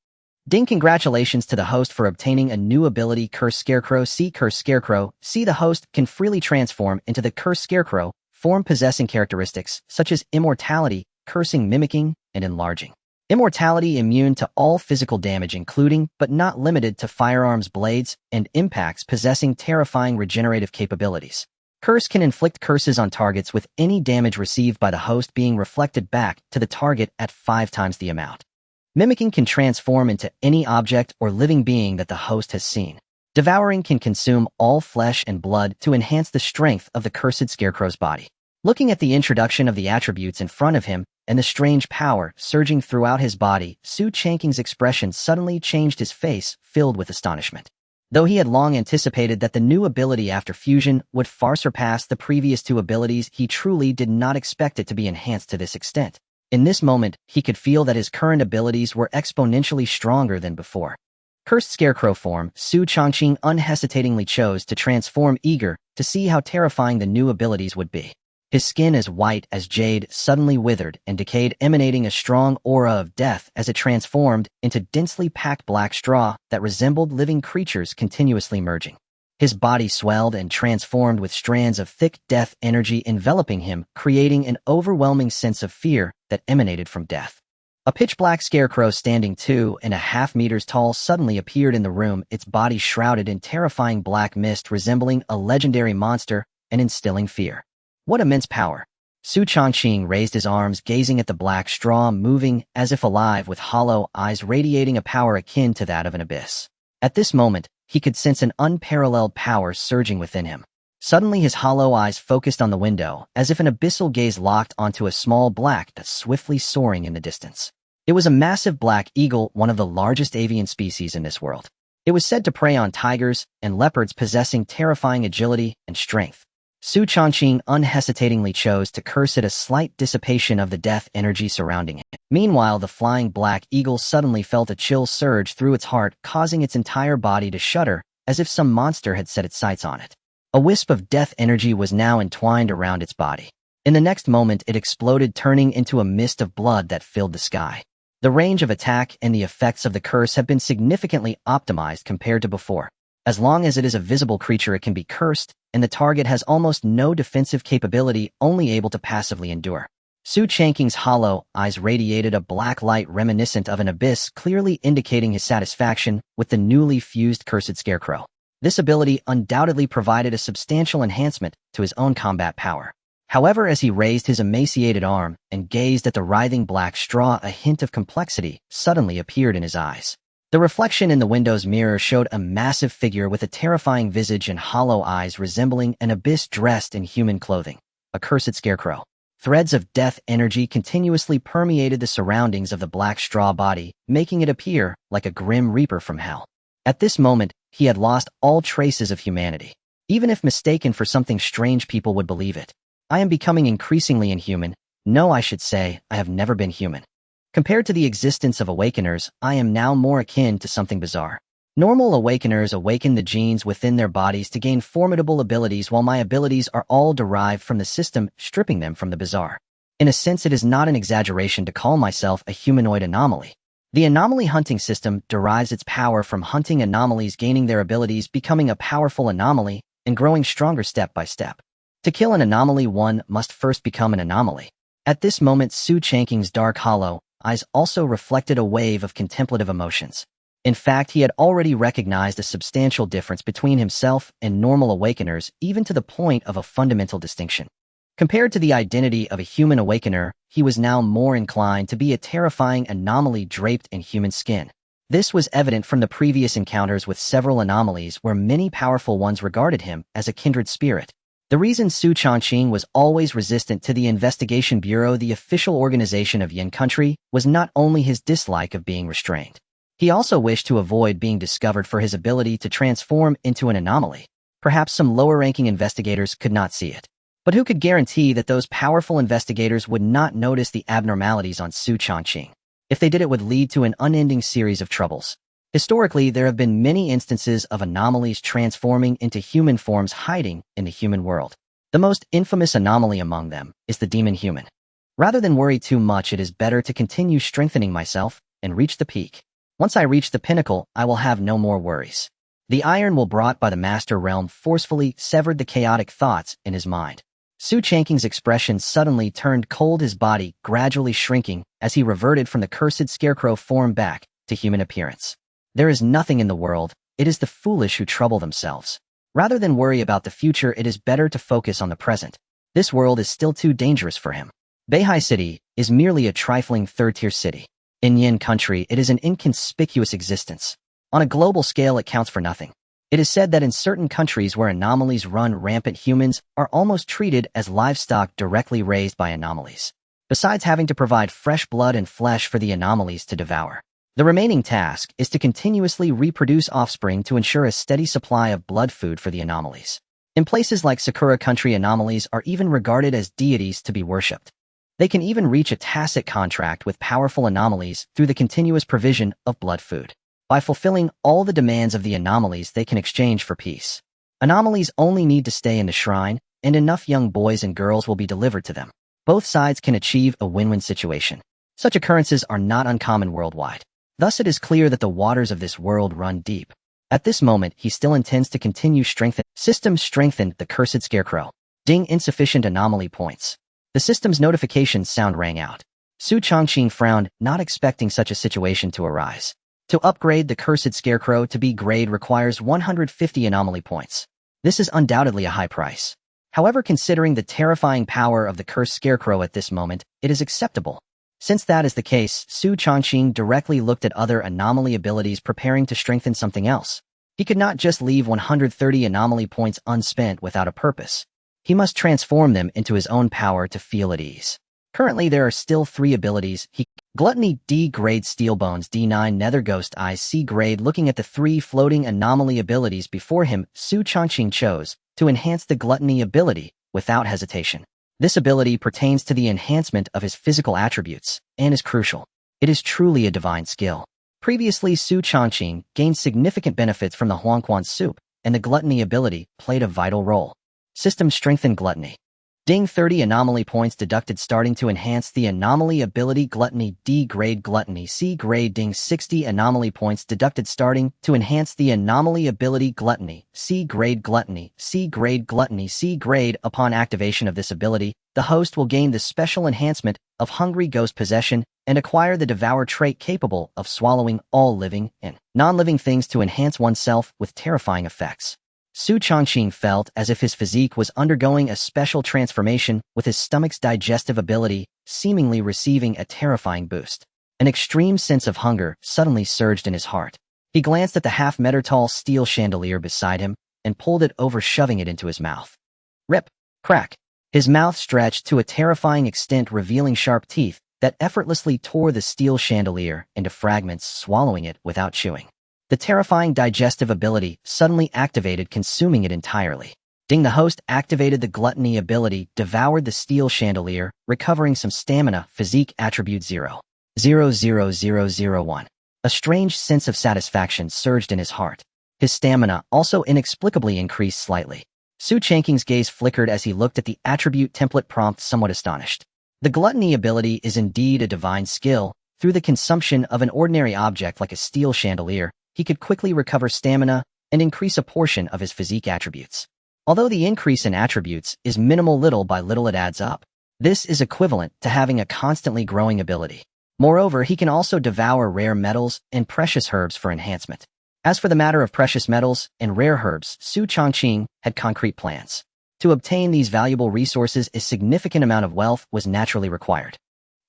Ding, congratulations to the host for obtaining a new ability, Curse Scarecrow. See Curse Scarecrow. See, the host can freely transform into the Curse Scarecrow form, possessing characteristics such as immortality, cursing, mimicking, and enlarging. Immortality, immune to all physical damage including, but not limited to, firearms, blades, and impacts, possessing terrifying regenerative capabilities. Curse can inflict curses on targets with any damage received by the host being reflected back to the target at 5 times the amount. Mimicking can transform into any object or living being that the host has seen. Devouring can consume all flesh and blood to enhance the strength of the cursed Scarecrow's body. Looking at the introduction of the attributes in front of him, and the strange power surging throughout his body, Xu Changqing's expression suddenly changed, his face filled with astonishment. Though he had long anticipated that the new ability after fusion would far surpass the previous two abilities, he truly did not expect it to be enhanced to this extent. In this moment, he could feel that his current abilities were exponentially stronger than before. Cursed Scarecrow form, Xu Changqing unhesitatingly chose to transform, eager to see how terrifying the new abilities would be. His skin, as white as jade, suddenly withered and decayed, emanating a strong aura of death as it transformed into densely packed black straw that resembled living creatures continuously merging. His body swelled and transformed with strands of thick death energy enveloping him, creating an overwhelming sense of fear that emanated from death. A pitch-black scarecrow standing 2.5 meters tall suddenly appeared in the room, its body shrouded in terrifying black mist resembling a legendary monster and instilling fear. What immense power! Xu Changqing raised his arms, gazing at the black straw, moving as if alive with hollow eyes radiating a power akin to that of an abyss. At this moment, he could sense an unparalleled power surging within him. Suddenly his hollow eyes focused on the window, as if an abyssal gaze locked onto a small black dot swiftly soaring in the distance. It was a massive black eagle, one of the largest avian species in this world. It was said to prey on tigers and leopards, possessing terrifying agility and strength. Xu Changqing unhesitatingly chose to curse at a slight dissipation of the death energy surrounding it. Meanwhile, the flying black eagle suddenly felt a chill surge through its heart, causing its entire body to shudder, as if some monster had set its sights on it. A wisp of death energy was now entwined around its body. In the next moment, it exploded, turning into a mist of blood that filled the sky. The range of attack and the effects of the curse have been significantly optimized compared to before. As long as it is a visible creature, it can be cursed, and the target has almost no defensive capability, only able to passively endure. Xu Changqing's hollow eyes radiated a black light reminiscent of an abyss, clearly indicating his satisfaction with the newly fused cursed scarecrow. This ability undoubtedly provided a substantial enhancement to his own combat power. However, as he raised his emaciated arm and gazed at the writhing black straw, a hint of complexity suddenly appeared in his eyes. The reflection in the window's mirror showed a massive figure with a terrifying visage and hollow eyes resembling an abyss dressed in human clothing. A cursed scarecrow. Threads of death energy continuously permeated the surroundings of the black straw body, making it appear like a grim reaper from hell. At this moment, he had lost all traces of humanity. Even if mistaken for something strange, people would believe it. I am becoming increasingly inhuman. No, I should say, I have never been human. Compared to the existence of awakeners, I am now more akin to something bizarre. Normal awakeners awaken the genes within their bodies to gain formidable abilities, while my abilities are all derived from the system, stripping them from the bizarre. In a sense, it is not an exaggeration to call myself a humanoid anomaly. The anomaly hunting system derives its power from hunting anomalies, gaining their abilities, becoming a powerful anomaly, and growing stronger step by step. To kill an anomaly, one must first become an anomaly. At this moment, Xu Changqing's dark hollow eyes also reflected a wave of contemplative emotions. In fact, he had already recognized a substantial difference between himself and normal awakeners, even to the point of a fundamental distinction. Compared to the identity of a human awakener, he was now more inclined to be a terrifying anomaly draped in human skin. This was evident from the previous encounters with several anomalies, where many powerful ones regarded him as a kindred spirit. The reason Xu Changqing was always resistant to the Investigation Bureau, the official organization of Yin country, was not only his dislike of being restrained. He also wished to avoid being discovered for his ability to transform into an anomaly. Perhaps some lower-ranking investigators could not see it. But who could guarantee that those powerful investigators would not notice the abnormalities on Xu Changqing? If they did, it would lead to an unending series of troubles. Historically, there have been many instances of anomalies transforming into human forms hiding in the human world. The most infamous anomaly among them is the demon human. Rather than worry too much, it is better to continue strengthening myself and reach the peak. Once I reach the pinnacle, I will have no more worries. The iron will brought by the master realm forcefully severed the chaotic thoughts in his mind. Xu Changqing's expression suddenly turned cold, his body gradually shrinking as he reverted from the cursed scarecrow form back to human appearance. There is nothing in the world, it is the foolish who trouble themselves. Rather than worry about the future, it is better to focus on the present. This world is still too dangerous for him. Beihai City is merely a trifling third-tier city. In Yin country, it is an inconspicuous existence. On a global scale, it counts for nothing. It is said that in certain countries where anomalies run rampant, humans are almost treated as livestock directly raised by anomalies. Besides having to provide fresh blood and flesh for the anomalies to devour, the remaining task is to continuously reproduce offspring to ensure a steady supply of blood food for the anomalies. In places like Sakura country, anomalies are even regarded as deities to be worshipped. They can even reach a tacit contract with powerful anomalies through the continuous provision of blood food. By fulfilling all the demands of the anomalies, they can exchange for peace. Anomalies only need to stay in the shrine, and enough young boys and girls will be delivered to them. Both sides can achieve a win-win situation. Such occurrences are not uncommon worldwide. Thus, it is clear that the waters of this world run deep. At this moment, he still intends to continue strengthening. System strengthened the cursed scarecrow. Ding, insufficient anomaly points. The system's notification sound rang out. Xu Changqing frowned, not expecting such a situation to arise. To upgrade the cursed Scarecrow to B grade requires 150 anomaly points. This is undoubtedly a high price. However, considering the terrifying power of the cursed Scarecrow at this moment, it is acceptable. Since that is the case, Xu Changqing directly looked at other anomaly abilities preparing to strengthen something else. He could not just leave 130 anomaly points unspent without a purpose. He must transform them into his own power to feel at ease. Currently, there are still 3 abilities. Gluttony D grade, Steel Bones D9, Nether Ghost Eyes C grade. Looking at the 3 floating anomaly abilities before him, Xu Changqing chose to enhance the Gluttony ability without hesitation. This ability pertains to the enhancement of his physical attributes and is crucial. It is truly a divine skill. Previously, Xu Changqing gained significant benefits from the Huangquan soup, and the Gluttony ability played a vital role. System strengthened Gluttony. Ding 30 anomaly points deducted starting to enhance the anomaly ability Gluttony D grade Gluttony C grade. Ding 60 anomaly points deducted starting to enhance the anomaly ability Gluttony C grade Gluttony C grade Gluttony C grade. Upon activation of this ability, the host will gain the special enhancement of Hungry Ghost Possession and acquire the Devour trait capable of swallowing all living and non-living things to enhance oneself with terrifying effects. Xu Changqing felt as if his physique was undergoing a special transformation, with his stomach's digestive ability seemingly receiving a terrifying boost. An extreme sense of hunger suddenly surged in his heart. He glanced at the half-meter tall steel chandelier beside him and pulled it over, shoving it into his mouth. Rip! Crack! His mouth stretched to a terrifying extent, revealing sharp teeth that effortlessly tore the steel chandelier into fragments, swallowing it without chewing. The terrifying digestive ability suddenly activated, consuming it entirely. Ding, the host activated the Gluttony ability, devoured the steel chandelier, recovering some stamina, physique attribute 0.00001. A strange sense of satisfaction surged in his heart. His stamina also inexplicably increased slightly. Xu Changqing's gaze flickered as he looked at the attribute template prompt, somewhat astonished. The Gluttony ability is indeed a divine skill. Through the consumption of an ordinary object like a steel chandelier, he could quickly recover stamina and increase a portion of his physique attributes. Although the increase in attributes is minimal, little by little it adds up. This is equivalent to having a constantly growing ability. Moreover, he can also devour rare metals and precious herbs for enhancement. As for the matter of precious metals and rare herbs, Xu Changqing had concrete plans. To obtain these valuable resources, a significant amount of wealth was naturally required.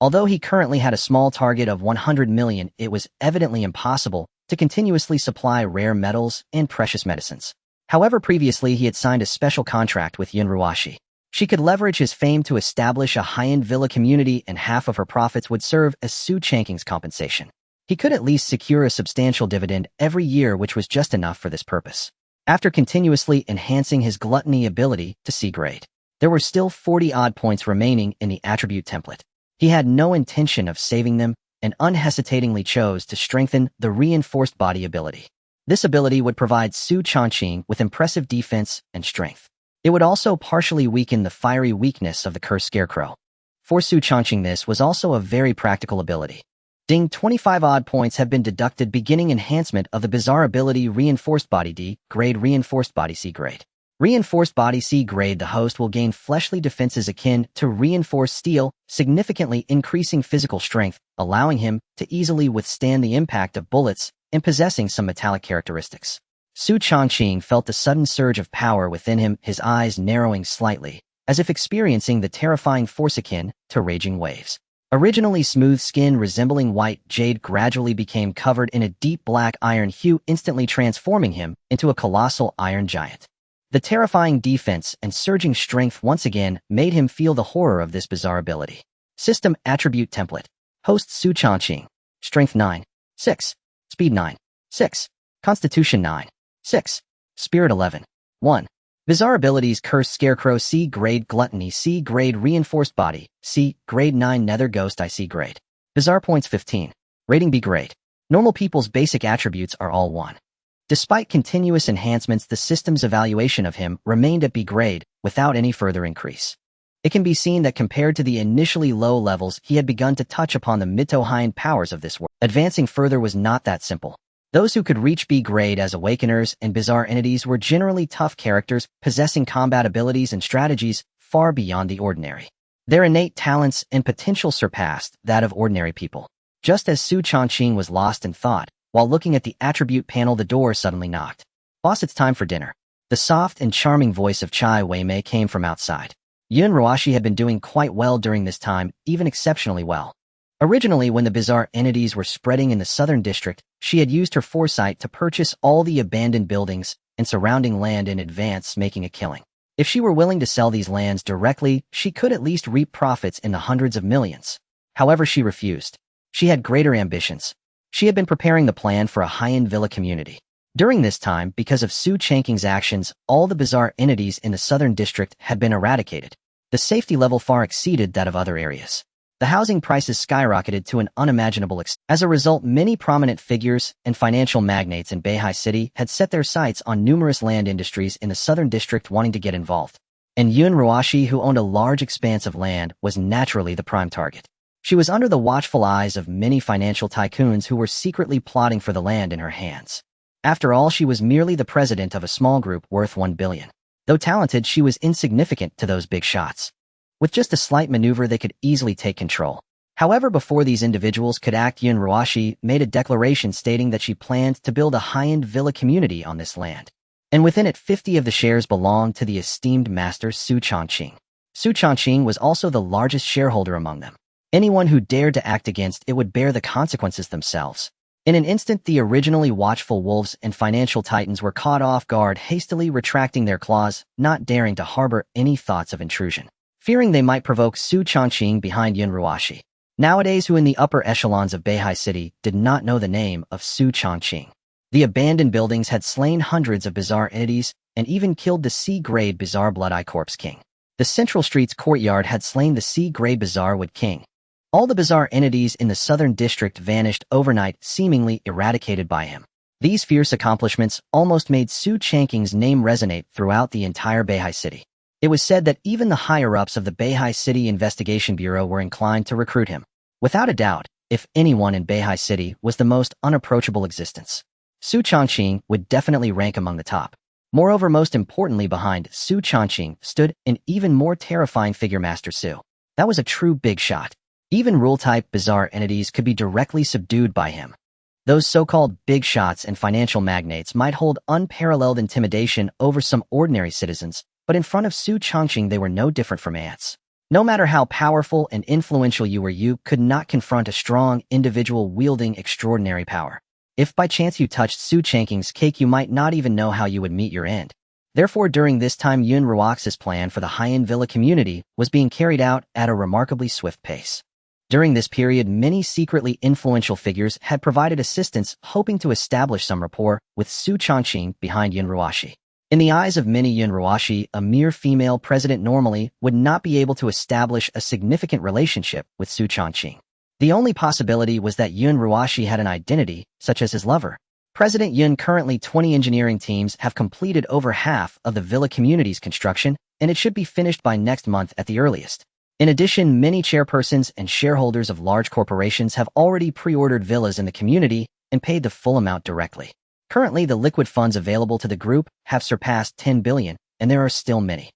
Although he currently had a small target of 100 million, it was evidently impossible to continuously supply rare metals and precious medicines. However, previously he had signed a special contract with Yunruashi. She could leverage his fame to establish a high-end villa community, and half of her profits would serve as Xu Changqing's compensation. He could at least secure a substantial dividend every year, which was just enough for this purpose. After continuously enhancing his Gluttony ability to C grade, there were still 40-odd points remaining in the attribute template. He had no intention of saving them and unhesitatingly chose to strengthen the reinforced body ability. This ability would provide Xu Changqing with impressive defense and strength. It would also partially weaken the fiery weakness of the cursed Scarecrow. For Xu Changqing, this was also a very practical ability. Ding, 25-odd points have been deducted, beginning enhancement of the bizarre ability Reinforced Body D grade, Reinforced Body C grade. Reinforced Body C grade, the host will gain fleshly defenses akin to reinforced steel, significantly increasing physical strength, allowing him to easily withstand the impact of bullets and possessing some metallic characteristics. Xu Changqing felt a sudden surge of power within him, his eyes narrowing slightly, as if experiencing the terrifying force akin to raging waves. Originally smooth skin resembling white jade gradually became covered in a deep black iron hue, instantly transforming him into a colossal iron giant. The terrifying defense and surging strength once again made him feel the horror of this bizarre ability. System Attribute Template. Host Xu Changqing. Strength 9. 6. Speed 9. 6. Constitution 9. 6. Spirit 11. 1. Bizarre abilities: Cursed Scarecrow C grade, Gluttony C grade, Reinforced Body C grade 9, Nether Ghost I C grade. Bizarre points 15. Rating B grade. Normal people's basic attributes are all 1. Despite continuous enhancements, the system's evaluation of him remained at B grade without any further increase. It can be seen that compared to the initially low levels, he had begun to touch upon the mid to high-end powers of this world. Advancing further was not that simple. Those who could reach B grade as awakeners and bizarre entities were generally tough characters, possessing combat abilities and strategies far beyond the ordinary. Their innate talents and potential surpassed that of ordinary people. Just as Xu Changqing was lost in thought, while looking at the attribute panel, the door suddenly knocked. "Boss, it's time for dinner." The soft and charming voice of Chai Weimei came from outside. Yun Ruashi had been doing quite well during this time, even exceptionally well. Originally, when the bizarre entities were spreading in the southern district, she had used her foresight to purchase all the abandoned buildings and surrounding land in advance, making a killing. If she were willing to sell these lands directly, she could at least reap profits in the hundreds of millions. However, she refused. She had greater ambitions. She had been preparing the plan for a high-end villa community. During this time, because of Xu Changqing's actions, all the bizarre entities in the southern district had been eradicated. The safety level far exceeded that of other areas. The housing prices skyrocketed to an unimaginable extent. As a result, many prominent figures and financial magnates in Beihai City had set their sights on numerous land industries in the southern district wanting to get involved. And Yun Ruashi, who owned a large expanse of land, was naturally the prime target. She was under the watchful eyes of many financial tycoons who were secretly plotting for the land in her hands. After all, she was merely the president of a small group worth 1 billion. Though talented, she was insignificant to those big shots. With just a slight maneuver, they could easily take control. However, before these individuals could act, Yun Ruashi made a declaration stating that she planned to build a high-end villa community on this land. And within it, 50 of the shares belonged to the esteemed master Xu Changqing. Xu Changqing was also the largest shareholder among them. Anyone who dared to act against it would bear the consequences themselves. In an instant, the originally watchful wolves and financial titans were caught off guard, hastily retracting their claws, not daring to harbor any thoughts of intrusion, fearing they might provoke Xu Changqing behind Yun Ruashi. Nowadays, who in the upper echelons of Beihai City did not know the name of Xu Changqing? The abandoned buildings had slain hundreds of bizarre entities and even killed the C-grade bizarre Blood-Eye Corpse King. The Central Street's courtyard had slain the C-grade bizarre Wood King. All the bizarre entities in the southern district vanished overnight, seemingly eradicated by him. These fierce accomplishments almost made Xu Changqing's name resonate throughout the entire Beihai City. It was said that even the higher-ups of the Beihai City Investigation Bureau were inclined to recruit him. Without a doubt, if anyone in Beihai City was the most unapproachable existence, Xu Changqing would definitely rank among the top. Moreover, most importantly, behind Xu Changqing stood an even more terrifying figure, Master Xu. That was a true big shot. Even rule-type bizarre entities could be directly subdued by him. Those so-called big shots and financial magnates might hold unparalleled intimidation over some ordinary citizens, but in front of Xu Changqing they were no different from ants. No matter how powerful and influential you were, you could not confront a strong individual wielding extraordinary power. If by chance you touched Xu Changqing's cake, you might not even know how you would meet your end. Therefore, during this time, Yun Ruaxi's plan for the high-end villa community was being carried out at a remarkably swift pace. During this period, many secretly influential figures had provided assistance, hoping to establish some rapport with Xu Changqing behind Yun Ruashi. In the eyes of many, Yun Ruashi, a mere female president, normally would not be able to establish a significant relationship with Xu Changqing. The only possibility was that Yun Ruashi had an identity, such as his lover. President Yun, currently 20 engineering teams have completed over half of the villa community's construction, and it should be finished by next month at the earliest. In addition, many chairpersons and shareholders of large corporations have already pre-ordered villas in the community and paid the full amount directly. Currently, the liquid funds available to the group have surpassed 10 billion, and there are still many.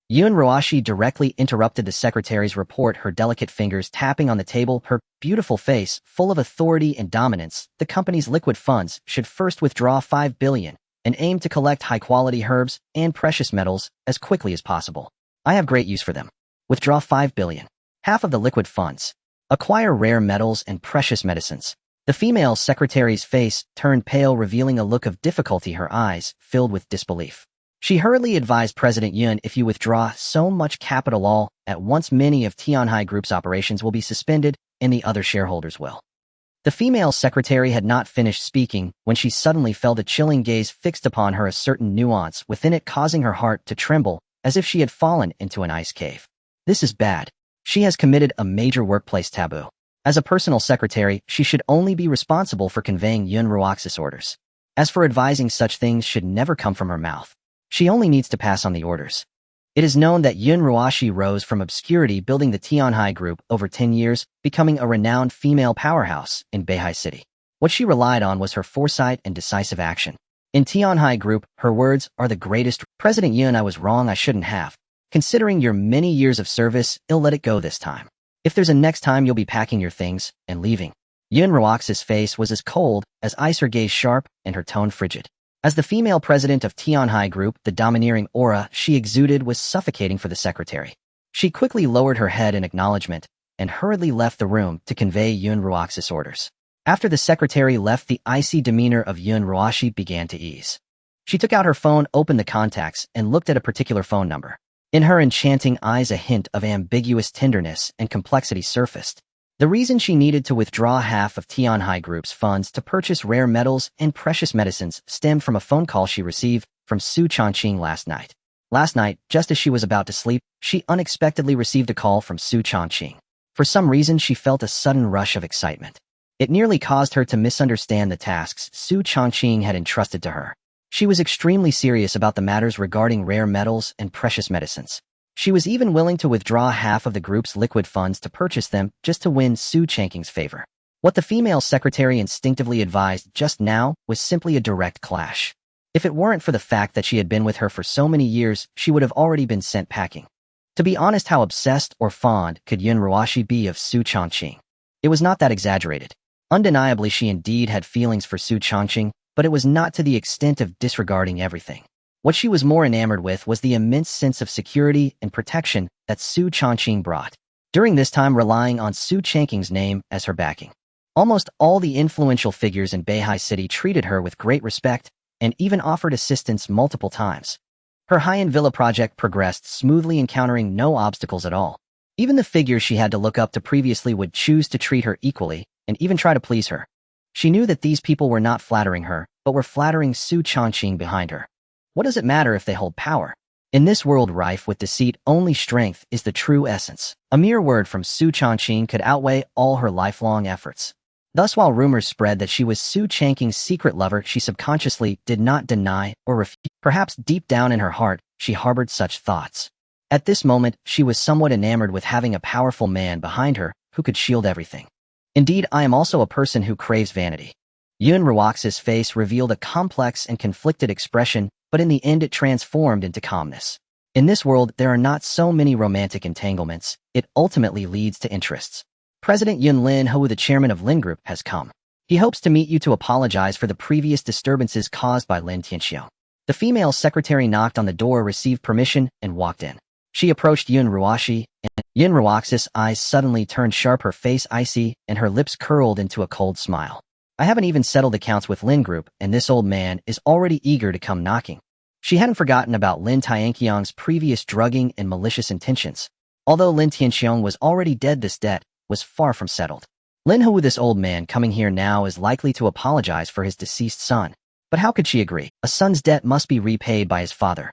Yun Ruashi directly interrupted the secretary's report, her delicate fingers tapping on the table, her beautiful face full of authority and dominance. The company's liquid funds should first withdraw 5 billion and aim to collect high-quality herbs and precious metals as quickly as possible. I have great use for them. Withdraw 5 billion. Half of the liquid funds. Acquire rare metals and precious medicines. The female secretary's face turned pale, revealing a look of difficulty, her eyes filled with disbelief. She hurriedly advised President Yun, if you withdraw so much capital all at once, many of Tianhai Group's operations will be suspended and the other shareholders will. The female secretary had not finished speaking when she suddenly felt a chilling gaze fixed upon her, a certain nuance within it causing her heart to tremble as if she had fallen into an ice cave. This is bad. She has committed a major workplace taboo. As a personal secretary, she should only be responsible for conveying Yun Ruaxi's orders. As for advising, such things should never come from her mouth. She only needs to pass on the orders. It is known that Yun Ruashi rose from obscurity, building the Tianhai Group over 10 years, becoming a renowned female powerhouse in Beihai City. What she relied on was her foresight and decisive action. In Tianhai Group, her words are the greatest. President Yun, I was wrong, I shouldn't have. Considering your many years of service, I'll let it go this time. If there's a next time, you'll be packing your things and leaving. Yun Ruox's face was as cold as ice, her gaze sharp and her tone frigid. As the female president of Tianhai Group, the domineering aura she exuded was suffocating for the secretary. She quickly lowered her head in acknowledgement and hurriedly left the room to convey Yun Ruox's orders. After the secretary left, the icy demeanor of Yun Ruoxi began to ease. She took out her phone, opened the contacts, and looked at a particular phone number. In her enchanting eyes, a hint of ambiguous tenderness and complexity surfaced. The reason she needed to withdraw half of Tianhai Group's funds to purchase rare metals and precious medicines stemmed from a phone call she received from Xu Changqing last night. Last night, just as she was about to sleep, she unexpectedly received a call from Xu Changqing. For some reason, she felt a sudden rush of excitement. It nearly caused her to misunderstand the tasks Xu Changqing had entrusted to her. She was extremely serious about the matters regarding rare metals and precious medicines. She was even willing to withdraw half of the group's liquid funds to purchase them just to win Xu Changqing's favor. What the female secretary instinctively advised just now was simply a direct clash. If it weren't for the fact that she had been with her for so many years, she would have already been sent packing. To be honest, how obsessed or fond could Yun Ruoxi be of Xu Changqing? It was not that exaggerated. Undeniably, she indeed had feelings for Xu Changqing, but it was not to the extent of disregarding everything. What she was more enamored with was the immense sense of security and protection that Xu Changqing brought. During this time, relying on Xu Changqing's name as her backing. Almost all the influential figures in Beihai City treated her with great respect and even offered assistance multiple times. Her high-end villa project progressed smoothly, encountering no obstacles at all. Even the figures she had to look up to previously would choose to treat her equally and even try to please her. She knew that these people were not flattering her, but were flattering Xu Changqing behind her. What does it matter if they hold power? In this world rife with deceit, only strength is the true essence. A mere word from Xu Changqing could outweigh all her lifelong efforts. Thus, while rumors spread that she was Xu Changqing's secret lover, she subconsciously did not deny or refute. Perhaps deep down in her heart, she harbored such thoughts. At this moment, she was somewhat enamored with having a powerful man behind her who could shield everything. Indeed, I am also a person who craves vanity. Yun Ruox's face revealed a complex and conflicted expression, but in the end it transformed into calmness. In this world, there are not so many romantic entanglements. It ultimately leads to interests. President Yun Lin Hu, the chairman of Lin Group, has come. He hopes to meet you to apologize for the previous disturbances caused by Lin Tianxiu. The female secretary knocked on the door, received permission, and walked in. She approached Yun Ruoxi, and Yun Ruox's eyes suddenly turned sharp, her face icy, and her lips curled into a cold smile. I haven't even settled accounts with Lin Group, and this old man is already eager to come knocking. She hadn't forgotten about Lin Tianqiang's previous drugging and malicious intentions. Although Lin Tianxiang was already dead, this debt was far from settled. Lin Hu, this old man coming here now, is likely to apologize for his deceased son. But how could she agree? A son's debt must be repaid by his father.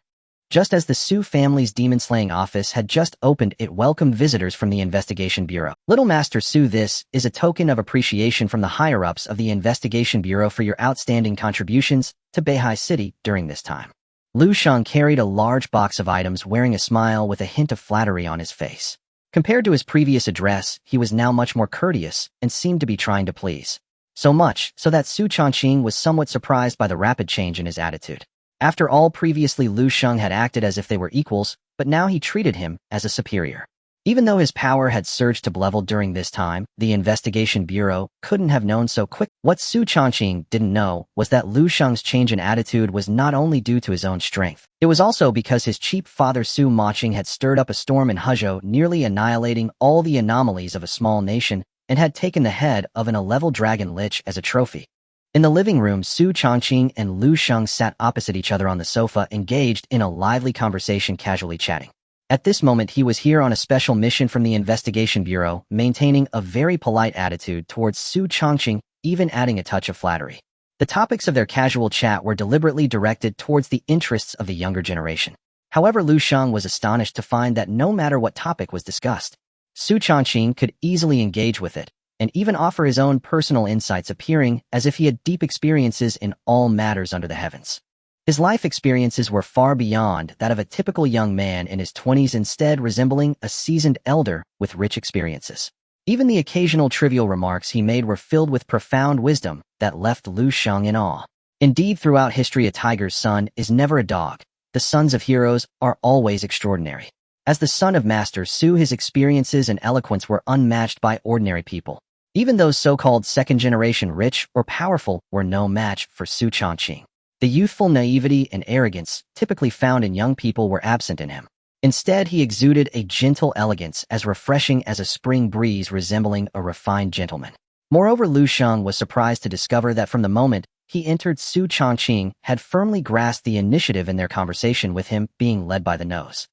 Just as the Su family's demon-slaying office had just opened, it welcomed visitors from the Investigation Bureau. Little Master Su, this is a token of appreciation from the higher-ups of the Investigation Bureau for your outstanding contributions to Beihai City during this time. Lu Shang carried a large box of items, wearing a smile with a hint of flattery on his face. Compared to his previous address, he was now much more courteous and seemed to be trying to please. So much so that Xu Changqing was somewhat surprised by the rapid change in his attitude. After all, previously Lu Shang had acted as if they were equals, but now he treated him as a superior. Even though his power had surged to level during this time, the Investigation Bureau couldn't have known so quick. What Xu Changqing didn't know was that Lu Shang's change in attitude was not only due to his own strength. It was also because his cheap father Xu Maching had stirred up a storm in Huzhou, nearly annihilating all the anomalies of a small nation, and had taken the head of an 11 dragon lich as a trophy. In the living room, Xu Changqing and Lu Shang sat opposite each other on the sofa, engaged in a lively conversation, casually chatting. At this moment, he was here on a special mission from the Investigation Bureau, maintaining a very polite attitude towards Xu Changqing, even adding a touch of flattery. The topics of their casual chat were deliberately directed towards the interests of the younger generation. However, Lu Shang was astonished to find that no matter what topic was discussed, Xu Changqing could easily engage with it, and even offer his own personal insights, appearing as if he had deep experiences in all matters under the heavens. His life experiences were far beyond that of a typical young man in his 20s, instead resembling a seasoned elder with rich experiences. Even the occasional trivial remarks he made were filled with profound wisdom that left Lu Shang in awe. Indeed, throughout history, a tiger's son is never a dog. The sons of heroes are always extraordinary. As the son of Master Xu, his experiences and eloquence were unmatched by ordinary people. Even those so-called second-generation rich or powerful were no match for Xu Changqing. The youthful naivety and arrogance typically found in young people were absent in him. Instead, he exuded a gentle elegance as refreshing as a spring breeze, resembling a refined gentleman. Moreover, Lu Sheng was surprised to discover that from the moment he entered, Xu Changqing had firmly grasped the initiative in their conversation, with him being led by the nose.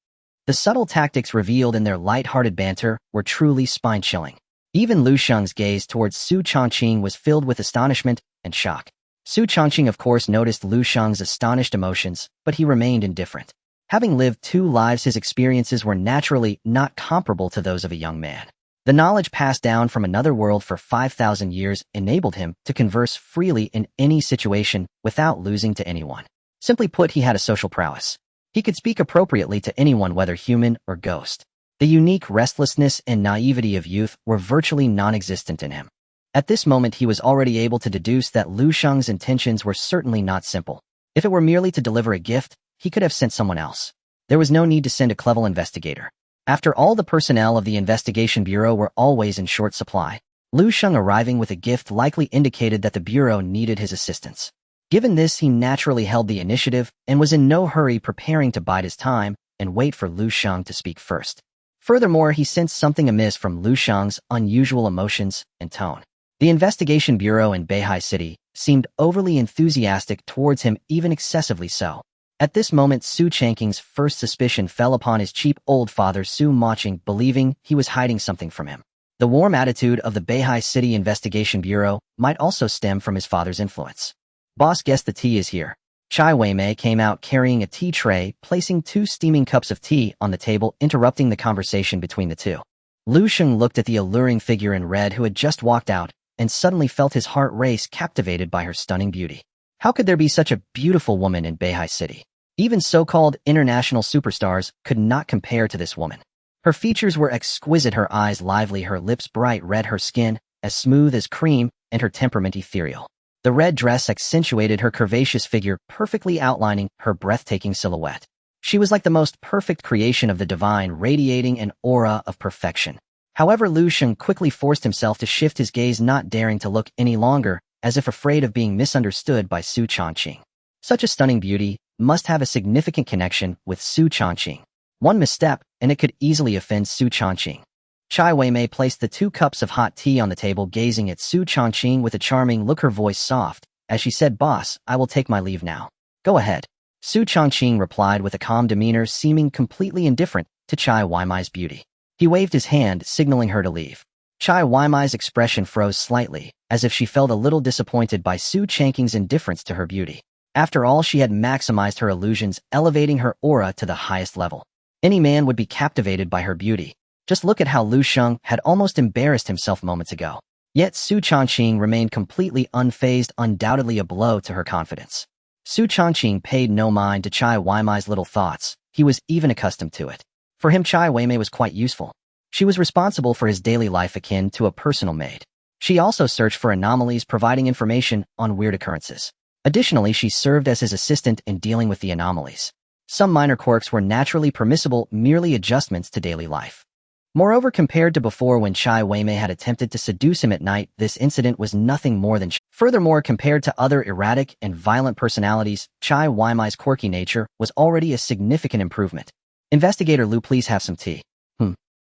The subtle tactics revealed in their light-hearted banter were truly spine-chilling. Even Lu Sheng's gaze towards Xu Changqing was filled with astonishment and shock. Xu Changqing, of course, noticed Lu Sheng's astonished emotions, but he remained indifferent. Having lived 2 lives, his experiences were naturally not comparable to those of a young man. The knowledge passed down from another world for 5,000 years enabled him to converse freely in any situation without losing to anyone. Simply put, he had a social prowess. He could speak appropriately to anyone, whether human or ghost. The unique restlessness and naivety of youth were virtually non-existent in him. At this moment, he was already able to deduce that Lu Sheng's intentions were certainly not simple. If it were merely to deliver a gift, he could have sent someone else. There was no need to send a clever investigator. After all, the personnel of the investigation bureau were always in short supply. Lu Sheng arriving with a gift likely indicated that the bureau needed his assistance. Given this, he naturally held the initiative and was in no hurry, preparing to bide his time and wait for Lu Sheng to speak first. Furthermore, he sensed something amiss from Lu Sheng's unusual emotions and tone. The investigation bureau in Beihai City seemed overly enthusiastic towards him, even excessively so. At this moment, Xu Changqing's first suspicion fell upon his cheap old father Xu Changqing, believing he was hiding something from him. The warm attitude of the Beihai City Investigation Bureau might also stem from his father's influence. "Boss, guess the tea is here." Chai Weimei came out carrying a tea tray, placing 2 steaming cups of tea on the table, interrupting the conversation between the two. Lu Sheng looked at the alluring figure in red who had just walked out, and suddenly felt his heart race, captivated by her stunning beauty. How could there be such a beautiful woman in Beihai City? Even so-called international superstars could not compare to this woman. Her features were exquisite, her eyes lively, her lips bright red, her skin as smooth as cream, and her temperament ethereal. The red dress accentuated her curvaceous figure, perfectly outlining her breathtaking silhouette. She was like the most perfect creation of the divine, radiating an aura of perfection. However, Lu Sheng quickly forced himself to shift his gaze, not daring to look any longer, as if afraid of being misunderstood by Xu Changqing. Such a stunning beauty must have a significant connection with Xu Changqing. One misstep, and it could easily offend Xu Changqing. Chai Weimei placed the 2 cups of hot tea on the table, gazing at Xu Changqing with a charming look, her voice soft, as she said, "Boss, I will take my leave now." "Go ahead." Xu Changqing replied with a calm demeanor, seeming completely indifferent to Chai Weimei's beauty. He waved his hand, signaling her to leave. Chai Weimei's expression froze slightly, as if she felt a little disappointed by Xu Changqing's indifference to her beauty. After all, she had maximized her illusions, elevating her aura to the highest level. Any man would be captivated by her beauty. Just look at how Lu Sheng had almost embarrassed himself moments ago. Yet Xu Changqing remained completely unfazed, undoubtedly a blow to her confidence. Xu Changqing paid no mind to Chai Weimei's little thoughts. He was even accustomed to it. For him, Chai Weimei was quite useful. She was responsible for his daily life, akin to a personal maid. She also searched for anomalies, providing information on weird occurrences. Additionally, she served as his assistant in dealing with the anomalies. Some minor quirks were naturally permissible, merely adjustments to daily life. Moreover, compared to before when Chai Weimei had attempted to seduce him at night, this incident was nothing more than Furthermore, compared to other erratic and violent personalities, Chai Weimei's quirky nature was already a significant improvement. "Investigator Lu, please have some tea."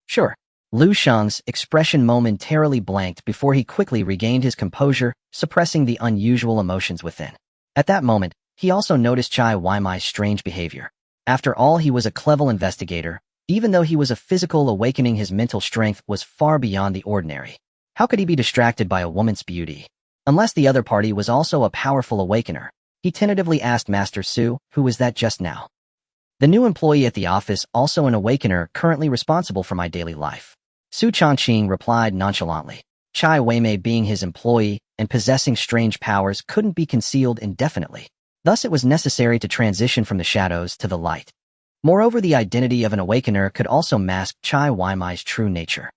Sure." Lu Sheng's expression momentarily blanked before he quickly regained his composure, suppressing the unusual emotions within. At that moment, he also noticed Chai Weimei's strange behavior. After all, he was a clever investigator. Even though he was a physical awakening, his mental strength was far beyond the ordinary. How could he be distracted by a woman's beauty? Unless the other party was also a powerful awakener. He tentatively asked Master Xu, "Who was that just now?" "The new employee at the office, also an awakener, currently responsible for my daily life." Xu Changqing replied nonchalantly. Chai Weimei, being his employee and possessing strange powers, couldn't be concealed indefinitely. Thus it was necessary to transition from the shadows to the light. Moreover, the identity of an awakener could also mask Chai Weimei's true nature.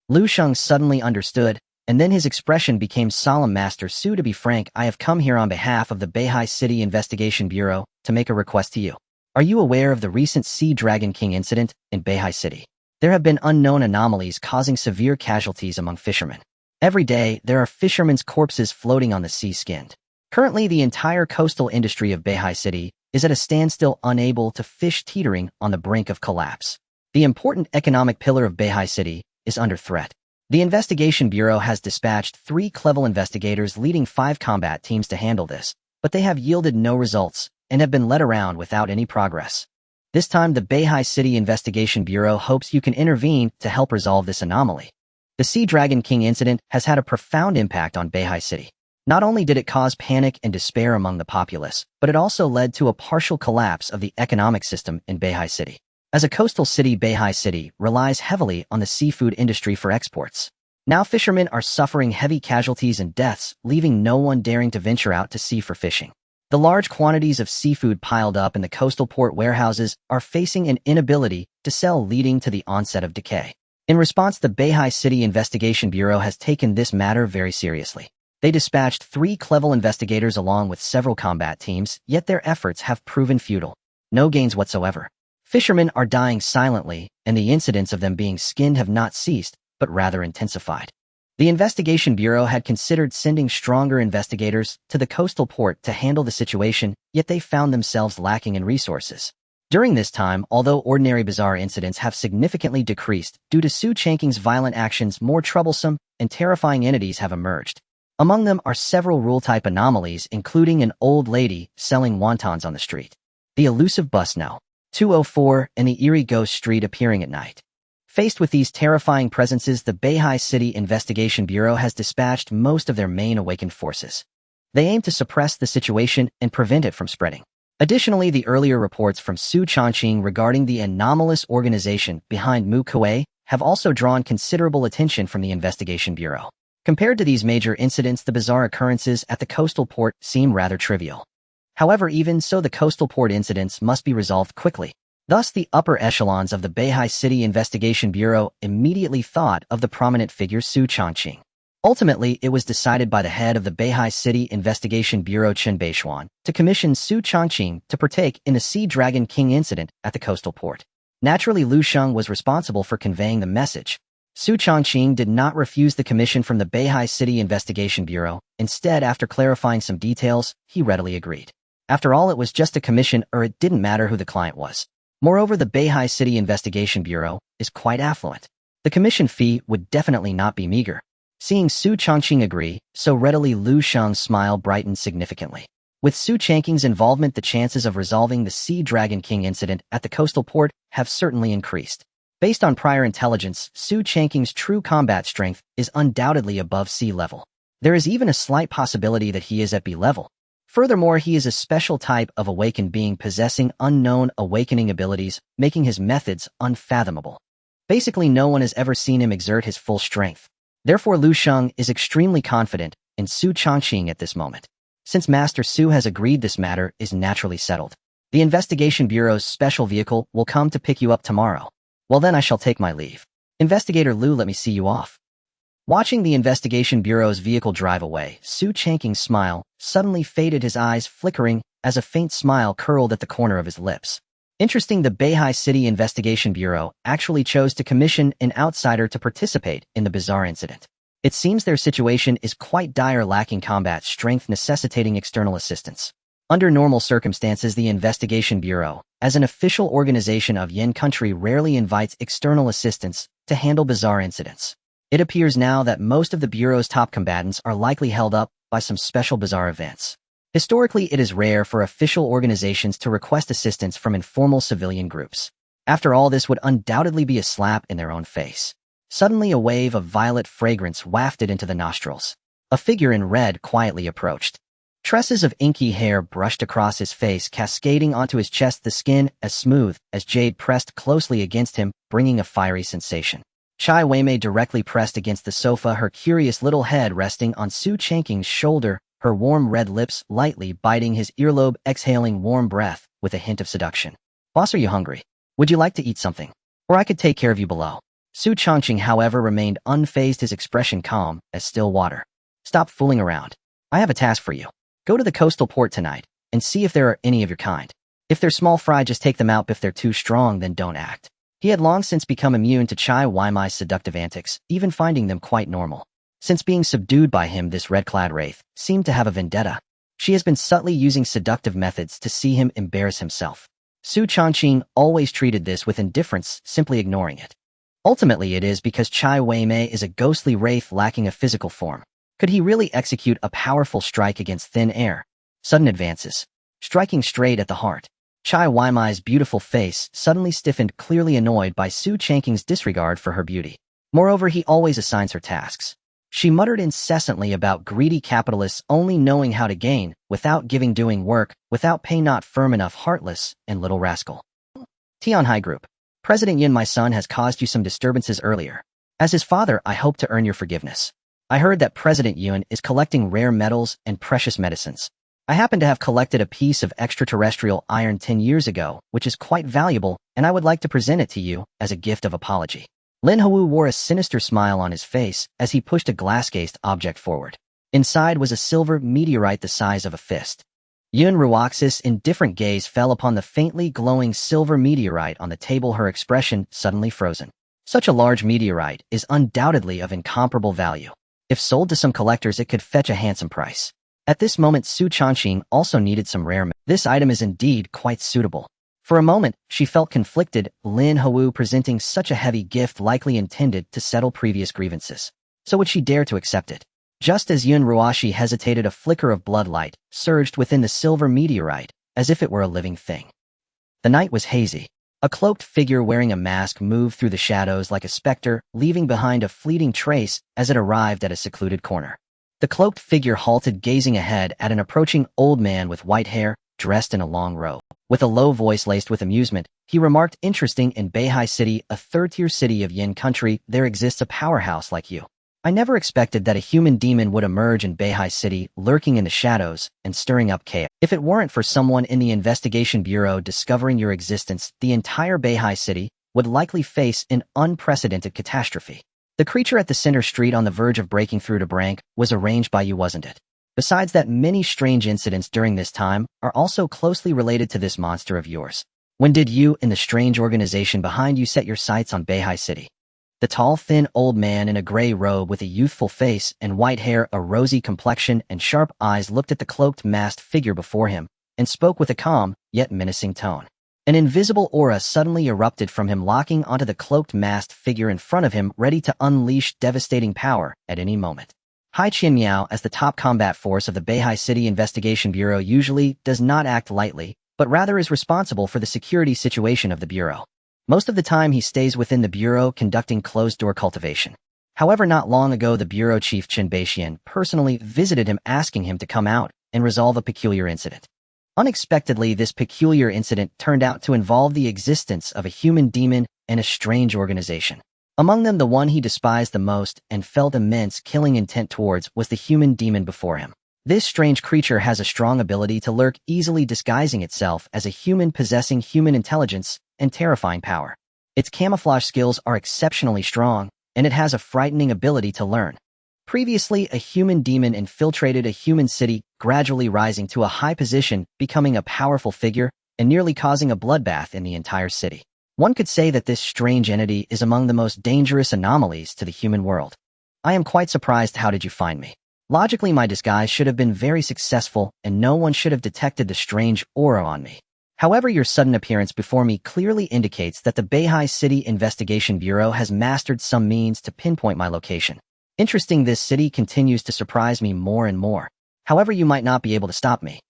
Lu Sheng suddenly understood, and then his expression became solemn. "Master Xu, to be frank, I have come here on behalf of the Beihai City Investigation Bureau to make a request to you." Are you aware of the recent Sea Dragon King incident in Beihai City? There have been unknown anomalies causing severe casualties among fishermen. Every day, there are fishermen's corpses floating on the sea skinned. Currently, the entire coastal industry of Beihai City is at a standstill, unable to fish, teetering on the brink of collapse. The important economic pillar of Beihai City is under threat. The Investigation Bureau has dispatched 3 clever investigators leading 5 combat teams to handle this, but they have yielded no results and have been led around without any progress. This time, the Beihai City Investigation Bureau hopes you can intervene to help resolve this anomaly. The Sea Dragon King incident has had a profound impact on Beihai City. Not only did it cause panic and despair among the populace, but it also led to a partial collapse of the economic system in Beihai City. As a coastal city, Beihai City relies heavily on the seafood industry for exports. Now fishermen are suffering heavy casualties and deaths, leaving no one daring to venture out to sea for fishing. The large quantities of seafood piled up in the coastal port warehouses are facing an inability to sell, leading to the onset of decay. In response, the Beihai City Investigation Bureau has taken this matter very seriously. They dispatched 3 clever investigators along with several combat teams, yet their efforts have proven futile. No gains whatsoever. Fishermen are dying silently, and the incidents of them being skinned have not ceased, but rather intensified. The Investigation Bureau had considered sending stronger investigators to the coastal port to handle the situation, yet they found themselves lacking in resources. During this time, although ordinary bizarre incidents have significantly decreased due to Xu Changqing's violent actions, more troublesome and terrifying entities have emerged. Among them are several rule-type anomalies, including an old lady selling wontons on the street, the elusive bus no. 204, and the eerie ghost street appearing at night. Faced with these terrifying presences, the Beihai City Investigation Bureau has dispatched most of their main awakened forces. They aim to suppress the situation and prevent it from spreading. Additionally, the earlier reports from Xu Changqing regarding the anomalous organization behind Mu Kuei have also drawn considerable attention from the Investigation Bureau. Compared to these major incidents, the bizarre occurrences at the coastal port seem rather trivial. However, even so, the coastal port incidents must be resolved quickly. Thus, the upper echelons of the Beihai City Investigation Bureau immediately thought of the prominent figure Xu Changqing. Ultimately, it was decided by the head of the Beihai City Investigation Bureau, Chen Beishuan, to commission Xu Changqing to partake in the Sea Dragon King incident at the coastal port. Naturally, Lu Sheng was responsible for conveying the message. Xu Changqing did not refuse the commission from the Beihai City Investigation Bureau. Instead, after clarifying some details, he readily agreed. After all, it was just a commission, or it didn't matter who the client was. Moreover, the Beihai City Investigation Bureau is quite affluent. The commission fee would definitely not be meager. Seeing Xu Changqing agree so readily, Lu Sheng's smile brightened significantly. With Xu Changqing's involvement, the chances of resolving the Sea Dragon King incident at the coastal port have certainly increased. Based on prior intelligence, Xu Changqing's true combat strength is undoubtedly above sea level. There is even a slight possibility that he is at B level. Furthermore, he is a special type of awakened being possessing unknown awakening abilities, making his methods unfathomable. Basically, no one has ever seen him exert his full strength. Therefore, Lu Sheng is extremely confident in Xu Changqing at this moment. Since Master Xu has agreed, this matter is naturally settled. The Investigation Bureau's special vehicle will come to pick you up tomorrow. Well, then I shall take my leave. Investigator Lu, let me see you off. Watching the Investigation Bureau's vehicle drive away, Xu Changqing's smile suddenly faded, his eyes flickering as a faint smile curled at the corner of his lips. Interesting, the Beihai City Investigation Bureau actually chose to commission an outsider to participate in the bizarre incident. It seems their situation is quite dire, lacking combat strength, necessitating external assistance. Under normal circumstances, the Investigation Bureau, as an official organization of Yin country, rarely invites external assistance to handle bizarre incidents. It appears now that most of the Bureau's top combatants are likely held up by some special bizarre events. Historically, it is rare for official organizations to request assistance from informal civilian groups. After all, this would undoubtedly be a slap in their own face. Suddenly, a wave of violet fragrance wafted into the nostrils. A figure in red quietly approached. Tresses of inky hair brushed across his face, cascading onto his chest, the skin as smooth as jade pressed closely against him, bringing a fiery sensation. Chai Weimei directly pressed against the sofa, her curious little head resting on Xu Changqing's shoulder, her warm red lips lightly biting his earlobe, exhaling warm breath with a hint of seduction. Boss, are you hungry? Would you like to eat something? Or I could take care of you below. Xu Changqing, however, remained unfazed, his expression calm as still water. Stop fooling around. I have a task for you. Go to the coastal port tonight and see if there are any of your kind. If they're small fry, just take them out. If they're too strong, then don't act. He had long since become immune to Chai Weimai's seductive antics, even finding them quite normal. Since being subdued by him, this red-clad wraith seemed to have a vendetta. She has been subtly using seductive methods to see him embarrass himself. Xu Changqing always treated this with indifference, simply ignoring it. Ultimately, it is because Chai Weimai is a ghostly wraith lacking a physical form. Could he really execute a powerful strike against thin air? Sudden advances, striking straight at the heart. Chai Weimai's beautiful face suddenly stiffened, clearly annoyed by Xu Changqing's disregard for her beauty. Moreover, he always assigns her tasks. She muttered incessantly about greedy capitalists only knowing how to gain, without giving, doing work, without pay, not firm enough, heartless, and little rascal. Tianhai Group. President Yun, my son has caused you some disturbances earlier. As his father, I hope to earn your forgiveness. I heard that President Yun is collecting rare metals and precious medicines. I happen to have collected a piece of extraterrestrial iron 10 years ago, which is quite valuable, and I would like to present it to you as a gift of apology. Lin Hou wore a sinister smile on his face as he pushed a glass-cased object forward. Inside was a silver meteorite the size of a fist. Yun Ruox's indifferent gaze fell upon the faintly glowing silver meteorite on the table, her expression suddenly frozen. Such a large meteorite is undoubtedly of incomparable value. If sold to some collectors, it could fetch a handsome price. At this moment, Xu Changqing also needed some rare. This item is indeed quite suitable. For a moment, she felt conflicted, Lin Hou presenting such a heavy gift likely intended to settle previous grievances. So would she dare to accept it? Just as Yun Ruoxi hesitated, a flicker of bloodlight surged within the silver meteorite, as if it were a living thing. The night was hazy. A cloaked figure wearing a mask moved through the shadows like a specter, leaving behind a fleeting trace as it arrived at a secluded corner. The cloaked figure halted, gazing ahead at an approaching old man with white hair, dressed in a long robe. With a low voice laced with amusement, he remarked, "Interesting, in Beihai City, a third-tier city of Yin country, there exists a powerhouse like you. I never expected that a human demon would emerge in Beihai City, lurking in the shadows and stirring up chaos. If it weren't for someone in the investigation bureau discovering your existence, the entire Beihai City would likely face an unprecedented catastrophe." The creature at the center street, on the verge of breaking through to Brank, was arranged by you, wasn't it? Besides that, many strange incidents during this time are also closely related to this monster of yours. When did you and the strange organization behind you set your sights on Beihai City? The tall, thin old man in a gray robe with a youthful face and white hair, a rosy complexion, and sharp eyes looked at the cloaked, masked figure before him and spoke with a calm, yet menacing tone. An invisible aura suddenly erupted from him, locking onto the cloaked, masked figure in front of him, ready to unleash devastating power at any moment. Hai Qianmiao, as the top combat force of the Beihai City Investigation Bureau, usually does not act lightly, but rather is responsible for the security situation of the Bureau. Most of the time he stays within the Bureau conducting closed-door cultivation. However, not long ago the Bureau Chief Chen Beixian personally visited him, asking him to come out and resolve a peculiar incident. Unexpectedly, this peculiar incident turned out to involve the existence of a human demon and a strange organization. Among them, the one he despised the most and felt immense killing intent towards was the human demon before him. This strange creature has a strong ability to lurk, easily disguising itself as a human, possessing human intelligence and terrifying power. Its camouflage skills are exceptionally strong, and it has a frightening ability to learn. Previously, a human demon infiltrated a human city, gradually rising to a high position, becoming a powerful figure, and nearly causing a bloodbath in the entire city. One could say that this strange entity is among the most dangerous anomalies to the human world. I am quite surprised. How did you find me? Logically, my disguise should have been very successful, and no one should have detected the strange aura on me. However, your sudden appearance before me clearly indicates that the Beihai City Investigation Bureau has mastered some means to pinpoint my location. Interesting, this city continues to surprise me more and more. However, you might not be able to stop me.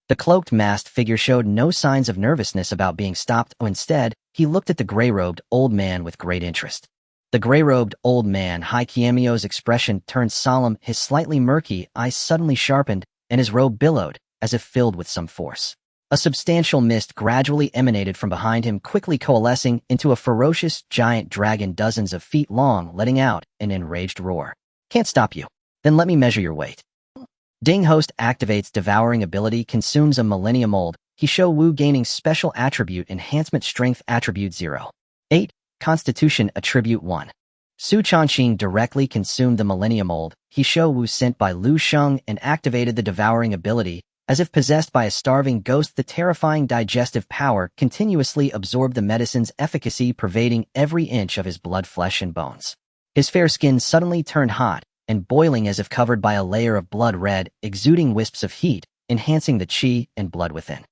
The cloaked, masked figure showed no signs of nervousness about being stopped. Instead, he looked at the gray-robed old man with great interest. The gray-robed old man, Hai Qianmiao's expression turned solemn, his slightly murky eyes suddenly sharpened, and his robe billowed, as if filled with some force. A substantial mist gradually emanated from behind him, quickly coalescing into a ferocious giant dragon dozens of feet long, letting out an enraged roar. Can't stop you. Then let me measure your weight. Ding Host activates devouring ability, consumes a millennium mold. He Shou Wu gaining special attribute enhancement, strength attribute 0. 8. Constitution attribute 1. Xu Changqing directly consumed the millennium mold. He Shou Wu sent by Lu Sheng and activated the devouring ability, As if possessed by a starving ghost, the terrifying digestive power continuously absorbed the medicine's efficacy, pervading every inch of his blood, flesh, and bones. His fair skin suddenly turned hot and boiling as if covered by a layer of blood red, exuding wisps of heat, enhancing the chi and blood within.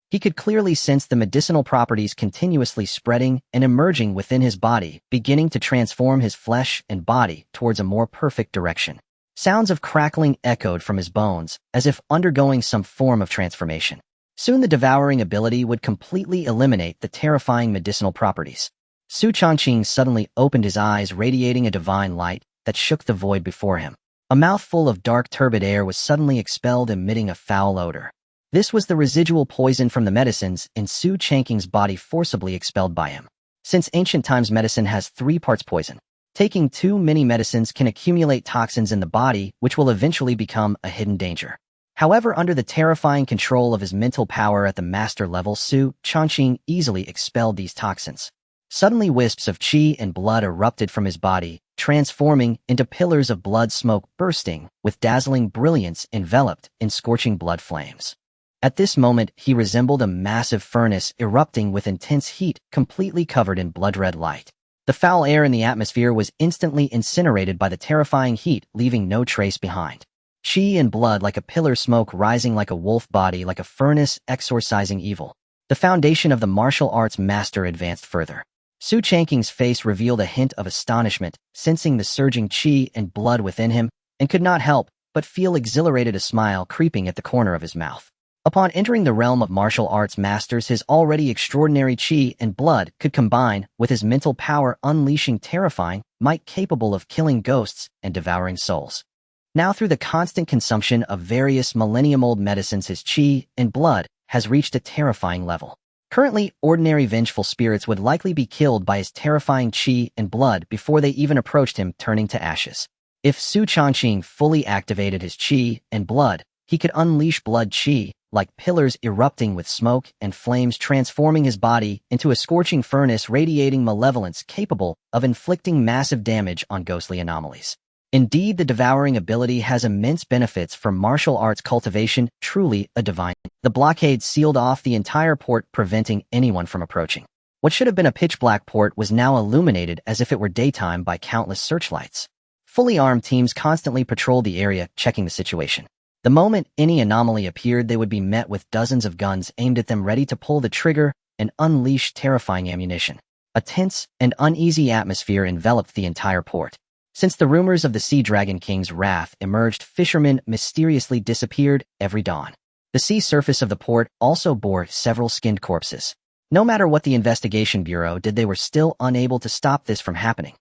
He could clearly sense the medicinal properties continuously spreading and emerging within his body, beginning to transform his flesh and body towards a more perfect direction. Sounds of crackling echoed from his bones, as if undergoing some form of transformation. Soon the devouring ability would completely eliminate the terrifying medicinal properties. Xu Changqing suddenly opened his eyes, radiating a divine light that shook the void before him. A mouthful of dark turbid air was suddenly expelled, emitting a foul odor. This was the residual poison from the medicines in Xu Changqing's body, forcibly expelled by him. Since ancient times, medicine has 3 parts poison. Taking too many medicines can accumulate toxins in the body, which will eventually become a hidden danger. However, under the terrifying control of his mental power at the master level, Xu Changqing easily expelled these toxins. Suddenly, wisps of chi and blood erupted from his body, transforming into pillars of blood smoke, bursting with dazzling brilliance, enveloped in scorching blood flames. At this moment, he resembled a massive furnace erupting with intense heat, completely covered in blood-red light. The foul air in the atmosphere was instantly incinerated by the terrifying heat, leaving no trace behind. Chi and blood like a pillar, smoke rising like a wolf, body like a furnace, exorcising evil. The foundation of the martial arts master advanced further. Xu Changqing's face revealed a hint of astonishment, sensing the surging chi and blood within him, and could not help but feel exhilarated, a smile creeping at the corner of his mouth. Upon entering the realm of martial arts masters, his already extraordinary chi and blood could combine with his mental power, unleashing terrifying might capable of killing ghosts and devouring souls. Now, through the constant consumption of various millennium-old medicines, his chi and blood has reached a terrifying level. Currently, ordinary vengeful spirits would likely be killed by his terrifying chi and blood before they even approached him, turning to ashes. If Xu Changqing fully activated his chi and blood, he could unleash blood chi, like pillars erupting with smoke and flames, transforming his body into a scorching furnace, radiating malevolence capable of inflicting massive damage on ghostly anomalies. Indeed, the devouring ability has immense benefits for martial arts cultivation, truly a divine. The blockade sealed off the entire port, preventing anyone from approaching. What should have been a pitch-black port was now illuminated as if it were daytime by countless searchlights. Fully armed teams constantly patrolled the area, checking the situation. The moment any anomaly appeared, they would be met with dozens of guns aimed at them, ready to pull the trigger and unleash terrifying ammunition. A tense and uneasy atmosphere enveloped the entire port. Since the rumors of the Sea Dragon King's wrath emerged, fishermen mysteriously disappeared every dawn. The sea surface of the port also bore several skinned corpses. No matter what the investigation bureau did, they were still unable to stop this from happening.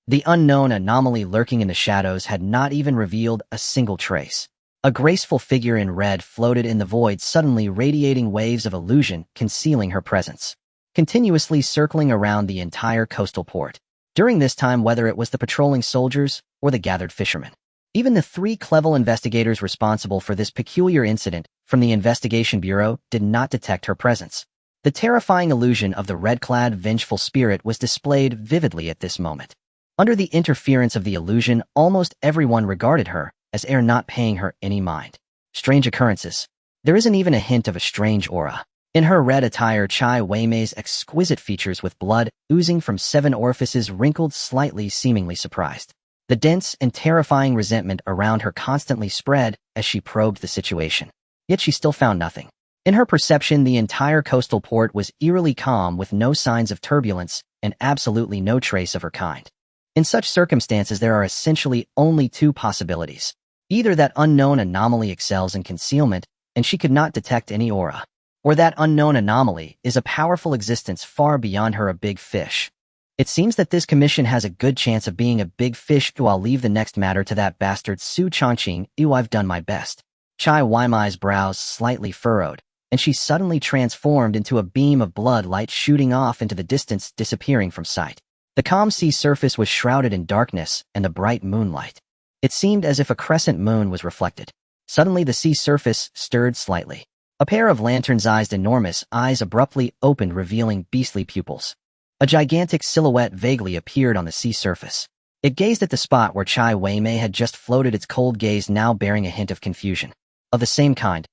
The unknown anomaly lurking in the shadows had not even revealed a single trace. A graceful figure in red floated in the void, suddenly radiating waves of illusion, concealing her presence, continuously circling around the entire coastal port. During this time, whether it was the patrolling soldiers or the gathered fishermen, even the 3 clever investigators responsible for this peculiar incident from the investigation bureau did not detect her presence. The terrifying illusion of the red-clad, vengeful spirit was displayed vividly at this moment. Under the interference of the illusion, almost everyone regarded her as not paying her any mind. Strange occurrences. There isn't even a hint of a strange aura. In her red attire, Chai Weimei's exquisite features with blood oozing from 7 orifices wrinkled slightly, seemingly surprised. The dense and terrifying resentment around her constantly spread as she probed the situation. Yet she still found nothing. In her perception, the entire coastal port was eerily calm, with no signs of turbulence and absolutely no trace of her kind. In such circumstances, there are essentially only 2 possibilities. Either that unknown anomaly excels in concealment, and she could not detect any aura, or that unknown anomaly is a powerful existence far beyond her, a big fish. It seems that this commission has a good chance of being a big fish. I'll leave the next matter to that bastard Xu Changqing. I've done my best. Chai Weimei's brows slightly furrowed, and she suddenly transformed into a beam of blood light, shooting off into the distance, disappearing from sight. The calm sea surface was shrouded in darkness and the bright moonlight. It seemed as if a crescent moon was reflected. Suddenly, the sea surface stirred slightly. A pair of lantern-sized enormous eyes abruptly opened, revealing beastly pupils. A gigantic silhouette vaguely appeared on the sea surface. It gazed at the spot where Chai Weimei had just floated, its cold gaze now bearing a hint of confusion. Of the same kind.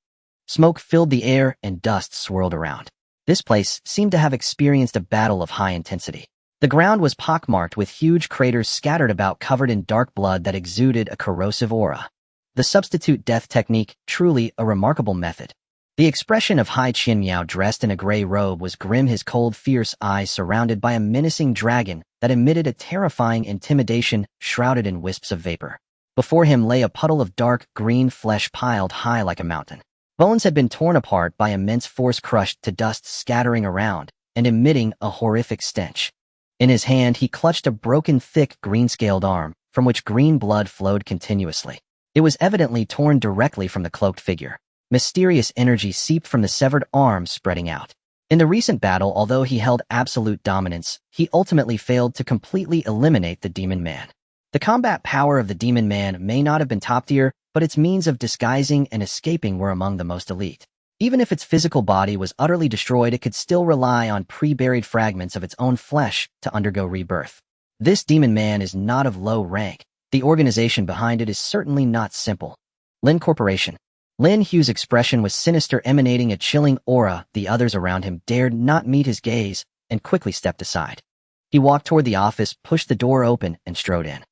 Smoke filled the air and dust swirled around. This place seemed to have experienced a battle of high intensity. The ground was pockmarked with huge craters scattered about covered in dark blood that exuded a corrosive aura. The substitute death technique, truly a remarkable method. The expression of Hai Qianmiao dressed in a gray robe was grim, his cold, fierce eyes surrounded by a menacing dragon that emitted a terrifying intimidation shrouded in wisps of vapor. Before him lay a puddle of dark, green flesh piled high like a mountain. Bones had been torn apart by immense force, crushed to dust scattering around and emitting a horrific stench. In his hand he clutched a broken, thick, green-scaled arm, from which green blood flowed continuously. It was evidently torn directly from the cloaked figure. Mysterious energy seeped from the severed arm, spreading out. In the recent battle, although he held absolute dominance, he ultimately failed to completely eliminate the Demon Man. The combat power of the Demon Man may not have been top tier, but its means of disguising and escaping were among the most elite. Even if its physical body was utterly destroyed, it could still rely on pre-buried fragments of its own flesh to undergo rebirth. This Demon Man is not of low rank. The organization behind it is certainly not simple. Lin Corporation. Lin Hu's expression was sinister, emanating a chilling aura. The others around him dared not meet his gaze and quickly stepped aside. He walked toward the office, pushed the door open, and strode in.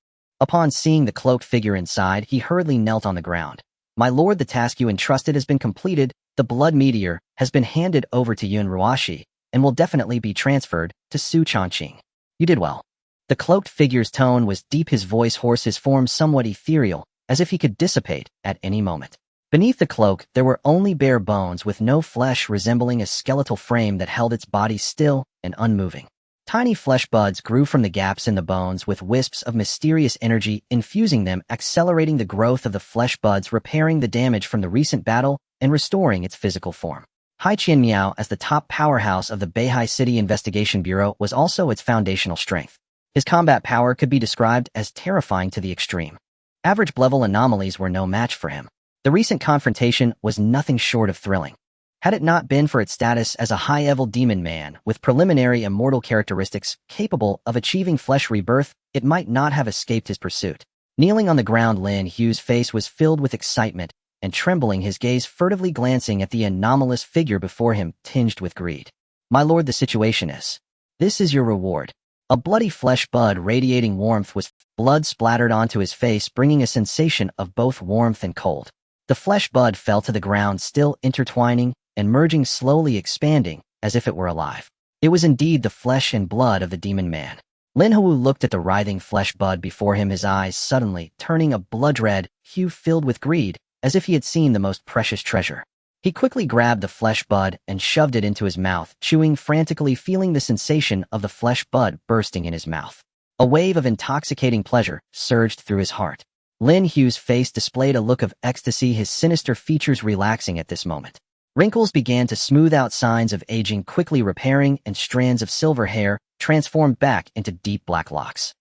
Upon seeing the cloaked figure inside, he hurriedly knelt on the ground. "My lord, the task you entrusted has been completed. The blood meteor has been handed over to Yun Ruashi and will definitely be transferred to Xu Changqing. You did well." The cloaked figure's tone was deep, his voice hoarse, his form somewhat ethereal, as if he could dissipate at any moment. Beneath the cloak, there were only bare bones with no flesh, resembling a skeletal frame that held its body still and unmoving. Tiny flesh buds grew from the gaps in the bones, with wisps of mysterious energy infusing them, accelerating the growth of the flesh buds, repairing the damage from the recent battle, and restoring its physical form. Hai Qianmiao, as the top powerhouse of the Beihai City Investigation Bureau, was also its foundational strength. His combat power could be described as terrifying to the extreme. Average-level anomalies were no match for him. The recent confrontation was nothing short of thrilling. Had it not been for its status as a high-level demon man with preliminary immortal characteristics capable of achieving flesh rebirth, it might not have escaped his pursuit. Kneeling on the ground, Lin Hu's face was filled with excitement and trembling, his gaze furtively glancing at the anomalous figure before him, tinged with greed. "My lord, the situation is. This is your reward." A bloody flesh bud radiating warmth was blood splattered onto his face, bringing a sensation of both warmth and cold. The flesh bud fell to the ground, still intertwining and merging, slowly expanding, as if it were alive. It was indeed the flesh and blood of the Demon Man. Lin Hu looked at the writhing flesh bud before him, his eyes suddenly turning a blood-red hue filled with greed, as if he had seen the most precious treasure. He quickly grabbed the flesh bud and shoved it into his mouth, chewing frantically, feeling the sensation of the flesh bud bursting in his mouth. A wave of intoxicating pleasure surged through his heart. Lin Hu's face displayed a look of ecstasy, his sinister features relaxing at this moment. Wrinkles began to smooth out, signs of aging quickly repairing, and strands of silver hair transformed back into deep black locks.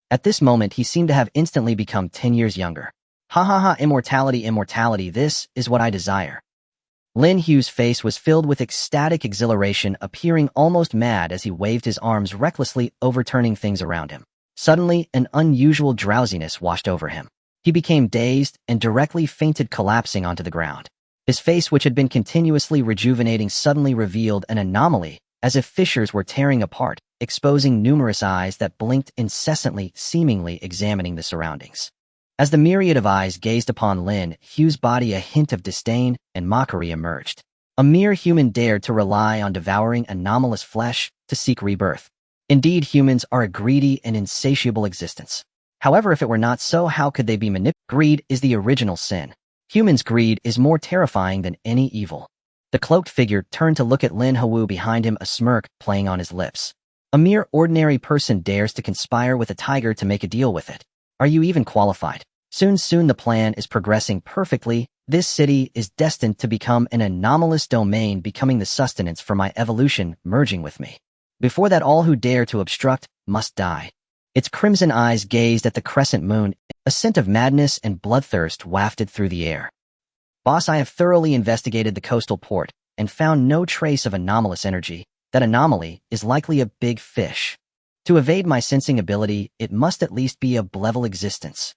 At this moment, he seemed to have instantly become 10 years younger. "Ha ha ha, immortality, immortality, this is what I desire." Lin Hu's face was filled with ecstatic exhilaration, appearing almost mad as he waved his arms recklessly, overturning things around him. Suddenly, an unusual drowsiness washed over him. He became dazed and directly fainted, collapsing onto the ground. His face, which had been continuously rejuvenating, suddenly revealed an anomaly, as if fissures were tearing apart, exposing numerous eyes that blinked incessantly, seemingly examining the surroundings. As the myriad of eyes gazed upon Lin Hu's body, a hint of disdain and mockery emerged. A mere human dared to rely on devouring anomalous flesh to seek rebirth. Indeed, humans are a greedy and insatiable existence. However, if it were not so, how could they be manipulated? Greed is the original sin. Humans' greed is more terrifying than any evil. The cloaked figure turned to look at Lin Hu, behind him, a smirk playing on his lips. A mere ordinary person dares to conspire with a tiger to make a deal with it. Are you even qualified? Soon the plan is progressing perfectly. This city is destined to become an anomalous domain, becoming the sustenance for my evolution, merging with me. Before that, all who dare to obstruct must die. Its crimson eyes gazed at the crescent moon. A scent of madness and bloodthirst wafted through the air. "Boss, I have thoroughly investigated the coastal port and found no trace of anomalous energy. That anomaly is likely a big fish. To evade my sensing ability, it must at least be a level existence.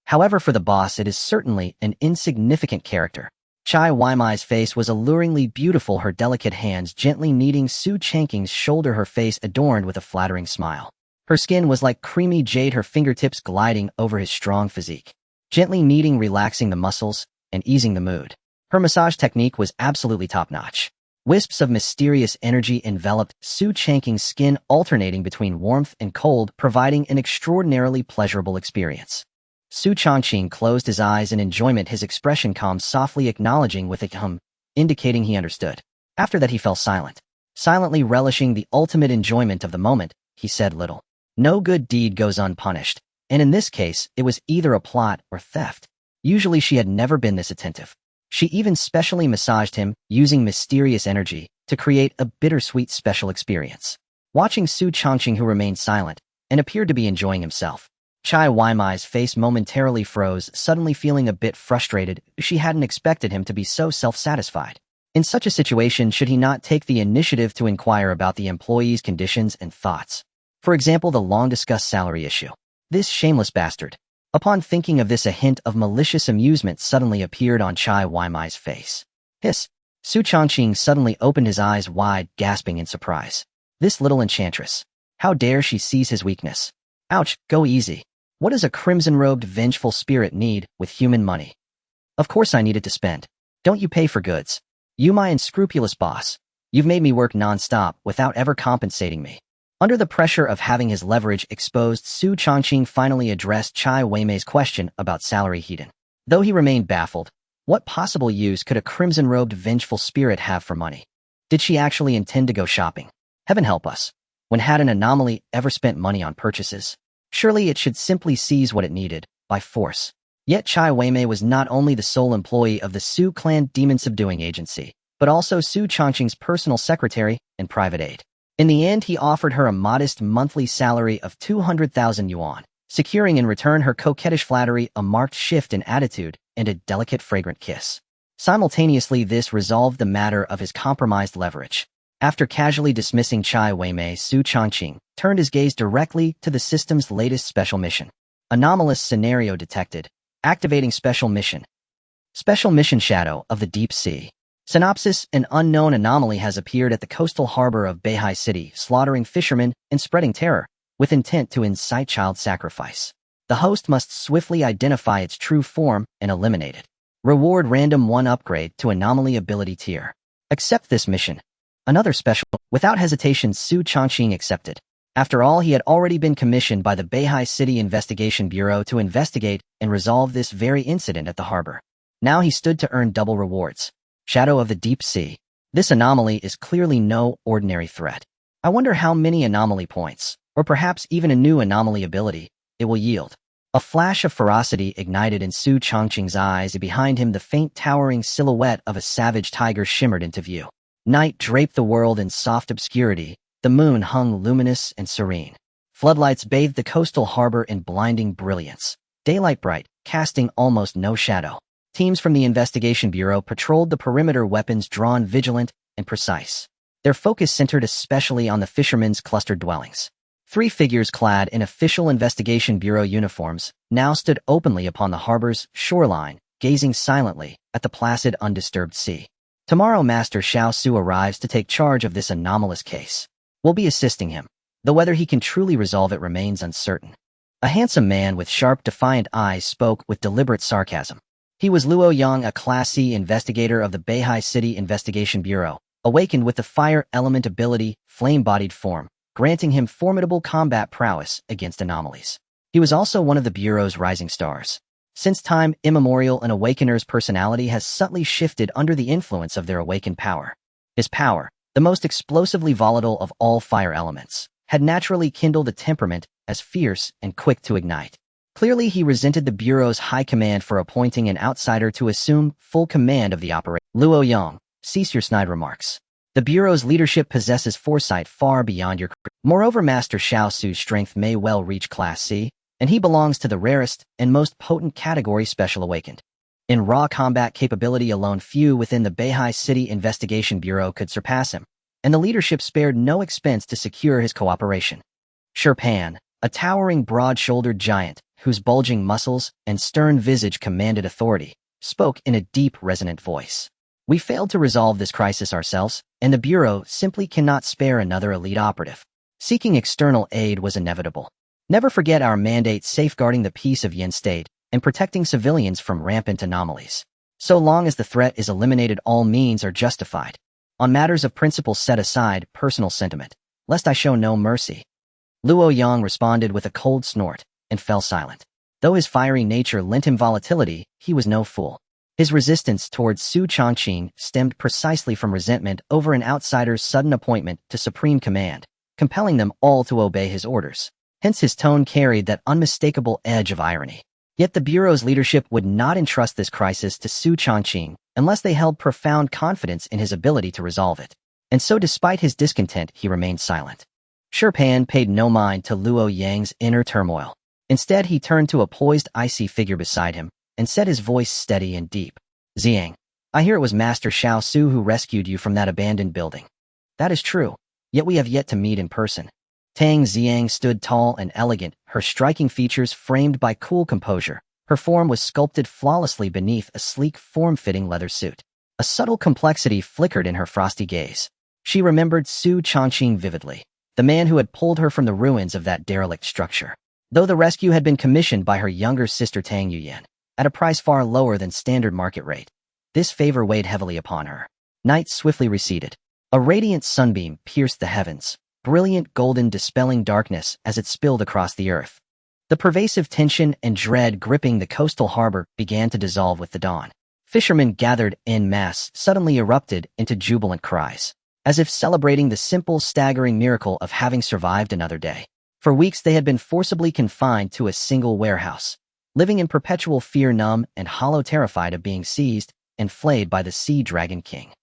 However, for the boss, it is certainly an insignificant character. Chai Weimai's face was alluringly beautiful, her delicate hands gently kneading Xu Changqing's shoulder, her face adorned with a flattering smile. Her skin was like creamy jade, her fingertips gliding over his strong physique, gently kneading, relaxing the muscles, and easing the mood. Her massage technique was absolutely top-notch. Wisps of mysterious energy enveloped Xu Changqing's skin, alternating between warmth and cold, providing an extraordinarily pleasurable experience. Xu Changqing closed his eyes in enjoyment, his expression calm, softly acknowledging with a hum, indicating he understood. After that he fell silent. Silently relishing the ultimate enjoyment of the moment, he said little. No good deed goes unpunished, and in this case, it was either a plot or theft. Usually she had never been this attentive. She even specially massaged him, using mysterious energy, to create a bittersweet special experience. Watching Xu Changqing, who remained silent, and appeared to be enjoying himself, Chai Weimai's face momentarily froze, suddenly feeling a bit frustrated. She hadn't expected him to be so self-satisfied. In such a situation, should he not take the initiative to inquire about the employee's conditions and thoughts? For example, the long-discussed salary issue. This shameless bastard. Upon thinking of this, a hint of malicious amusement suddenly appeared on Chai Weimai's face. Hiss! Xu Changqing suddenly opened his eyes wide, gasping in surprise. This little enchantress. How dare she seize his weakness? Ouch, go easy. What does a crimson-robed, vengeful spirit need with human money? Of course I needed to spend. Don't you pay for goods? You, my unscrupulous boss. You've made me work non-stop without ever compensating me. Under the pressure of having his leverage exposed, Xu Changqing finally addressed Chai Weimai's question about salary hidden. Though he remained baffled, what possible use could a crimson-robed, vengeful spirit have for money? Did she actually intend to go shopping? Heaven help us. When had an anomaly ever spent money on purchases? Surely it should simply seize what it needed, by force. Yet Chai Weimai was not only the sole employee of the Xu clan demon subduing agency, but also Xu Changqing's personal secretary and private aide. In the end, he offered her a modest monthly salary of 200,000 yuan, securing in return her coquettish flattery, a marked shift in attitude, and a delicate fragrant kiss. Simultaneously, this resolved the matter of his compromised leverage. After casually dismissing Chai Weimai, Xu Changqing turned his gaze directly to the system's latest special mission. Anomalous scenario detected. Activating special mission. Special mission Shadow of the Deep Sea. Synopsis: an unknown anomaly has appeared at the coastal harbor of Beihai City, slaughtering fishermen and spreading terror, with intent to incite child sacrifice. The host must swiftly identify its true form and eliminate it. Reward: random 1 upgrade to anomaly ability tier. Accept this mission. Another special. Without hesitation, Xu Changqing accepted. After all, he had already been commissioned by the Beihai City Investigation Bureau to investigate and resolve this very incident at the harbor. Now he stood to earn double rewards. Shadow of the Deep Sea. This anomaly is clearly no ordinary threat. I wonder how many anomaly points, or perhaps even a new anomaly ability, it will yield. A flash of ferocity ignited in Xu Changqing's eyes, and behind him the faint towering silhouette of a savage tiger shimmered into view. Night draped the world in soft obscurity. The moon hung luminous and serene. Floodlights bathed the coastal harbor in blinding brilliance. Daylight bright, casting almost no shadow. Teams from the Investigation Bureau patrolled the perimeter, weapons drawn, vigilant and precise. Their focus centered especially on the fishermen's clustered dwellings. 3 figures clad in official Investigation Bureau uniforms now stood openly upon the harbor's shoreline, gazing silently at the placid, undisturbed sea. Tomorrow Master Xiao Su arrives to take charge of this anomalous case. We'll be assisting him, though whether he can truly resolve it remains uncertain. A handsome man with sharp, defiant eyes spoke with deliberate sarcasm. He was Luo Yang, a Class C investigator of the Beihai City Investigation Bureau, awakened with the fire element ability, flame-bodied form, granting him formidable combat prowess against anomalies. He was also one of the Bureau's rising stars. Since time immemorial, an awakener's personality has subtly shifted under the influence of their awakened power. His power, the most explosively volatile of all fire elements, had naturally kindled a temperament as fierce and quick to ignite. Clearly, he resented the Bureau's high command for appointing an outsider to assume full command of the operation. Luo Yang, cease your snide remarks. The Bureau's leadership possesses foresight far beyond your... Moreover, Master Xiao Su's strength may well reach Class C, and he belongs to the rarest and most potent category, Special Awakened. In raw combat capability alone, few within the Beihai City Investigation Bureau could surpass him, and the leadership spared no expense to secure his cooperation. Sherpan, a towering broad-shouldered giant, whose bulging muscles and stern visage commanded authority, spoke in a deep, resonant voice. We failed to resolve this crisis ourselves, and the Bureau simply cannot spare another elite operative. Seeking external aid was inevitable. Never forget our mandate safeguarding the peace of Yin State and protecting civilians from rampant anomalies. So long as the threat is eliminated, all means are justified. On matters of principle, set aside personal sentiment, lest I show no mercy. Luo Yang responded with a cold snort and fell silent. Though his fiery nature lent him volatility, he was no fool. His resistance towards Xu Changqing stemmed precisely from resentment over an outsider's sudden appointment to supreme command, compelling them all to obey his orders. Hence his tone carried that unmistakable edge of irony. Yet the Bureau's leadership would not entrust this crisis to Xu Changqing unless they held profound confidence in his ability to resolve it. And so despite his discontent, he remained silent. Sure Pan paid no mind to Luo Yang's inner turmoil. Instead, he turned to a poised, icy figure beside him and said, his voice steady and deep. Xiang, I hear it was Master Xiao Su who rescued you from that abandoned building. That is true, yet we have yet to meet in person. Tang Xiang stood tall and elegant, her striking features framed by cool composure. Her form was sculpted flawlessly beneath a sleek, form-fitting leather suit. A subtle complexity flickered in her frosty gaze. She remembered Xu Changqing vividly, the man who had pulled her from the ruins of that derelict structure. Though the rescue had been commissioned by her younger sister Tang Yuyan, at a price far lower than standard market rate, this favor weighed heavily upon her. Night swiftly receded. A radiant sunbeam pierced the heavens, brilliant golden dispelling darkness as it spilled across the earth. The pervasive tension and dread gripping the coastal harbor began to dissolve with the dawn. Fishermen gathered en masse suddenly erupted into jubilant cries, as if celebrating the simple, staggering miracle of having survived another day. For weeks they had been forcibly confined to a single warehouse, living in perpetual fear, numb and hollow, terrified of being seized and flayed by the Sea Dragon King.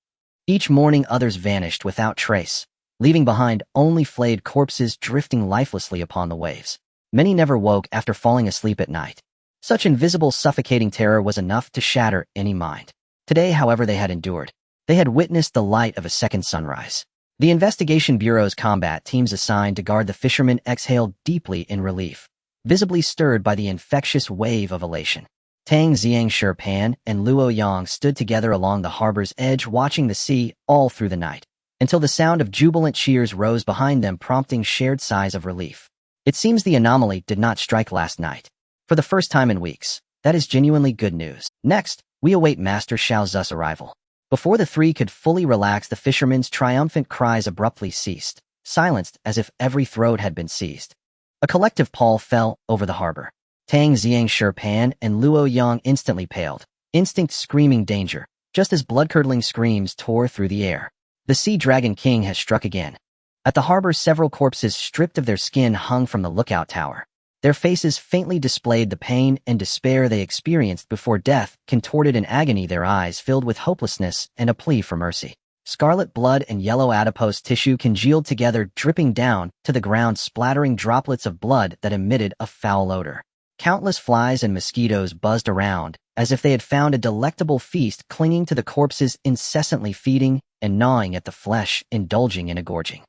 Each morning others vanished without trace, leaving behind only flayed corpses drifting lifelessly upon the waves. Many never woke after falling asleep at night. Such invisible, suffocating terror was enough to shatter any mind. Today, however, they had endured. They had witnessed the light of a second sunrise. The Investigation Bureau's combat teams assigned to guard the fishermen exhaled deeply in relief, visibly stirred by the infectious wave of elation. Tang Xiang, Sure Pan, and Luo Yang stood together along the harbor's edge, watching the sea all through the night, until the sound of jubilant cheers rose behind them, prompting shared sighs of relief. It seems the anomaly did not strike last night. For the first time in weeks, that is genuinely good news. Next, we await Master Xiao Zu's arrival. Before the three could fully relax, the fishermen's triumphant cries abruptly ceased, silenced as if every throat had been seized. A collective pall fell over the harbor. Tang Xiang, Sure Pan, and Luo Yang instantly paled, instinct screaming danger, just as blood-curdling screams tore through the air. The Sea Dragon King has struck again. At the harbor, several corpses stripped of their skin hung from the lookout tower. Their faces faintly displayed the pain and despair they experienced before death, contorted in agony, their eyes filled with hopelessness and a plea for mercy. Scarlet blood and yellow adipose tissue congealed together, dripping down to the ground, splattering droplets of blood that emitted a foul odor. Countless flies and mosquitoes buzzed around, as if they had found a delectable feast, clinging to the corpses, incessantly feeding and gnawing at the flesh, indulging in a gorging.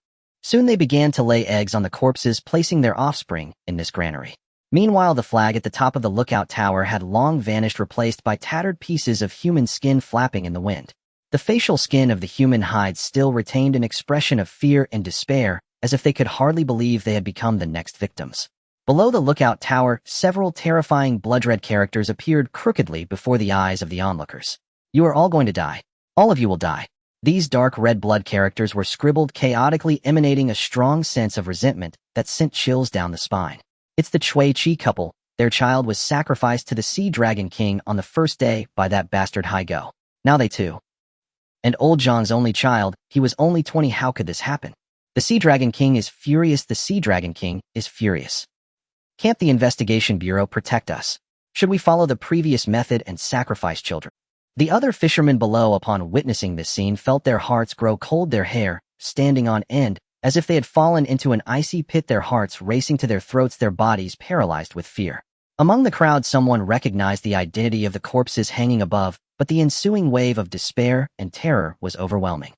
Soon they began to lay eggs on the corpses, placing their offspring in this granary. Meanwhile, the flag at the top of the lookout tower had long vanished, replaced by tattered pieces of human skin flapping in the wind. The facial skin of the human hides still retained an expression of fear and despair, as if they could hardly believe they had become the next victims. Below the lookout tower, several terrifying blood-red characters appeared crookedly before the eyes of the onlookers. You are all going to die. All of you will die. These dark red blood characters were scribbled chaotically, emanating a strong sense of resentment that sent chills down the spine. It's the Chui Chi couple. Their child was sacrificed to the Sea Dragon King on the first day by that bastard Haigo. Now they too. And old Zhang's only child, he was only 20. How could this happen? The Sea Dragon King is furious. The Sea Dragon King is furious. Can't the Investigation Bureau protect us? Should we follow the previous method and sacrifice children? The other fishermen below, upon witnessing this scene, felt their hearts grow cold, their hair standing on end, as if they had fallen into an icy pit, their hearts racing to their throats, their bodies paralyzed with fear. Among the crowd, someone recognized the identity of the corpses hanging above, but the ensuing wave of despair and terror was overwhelming.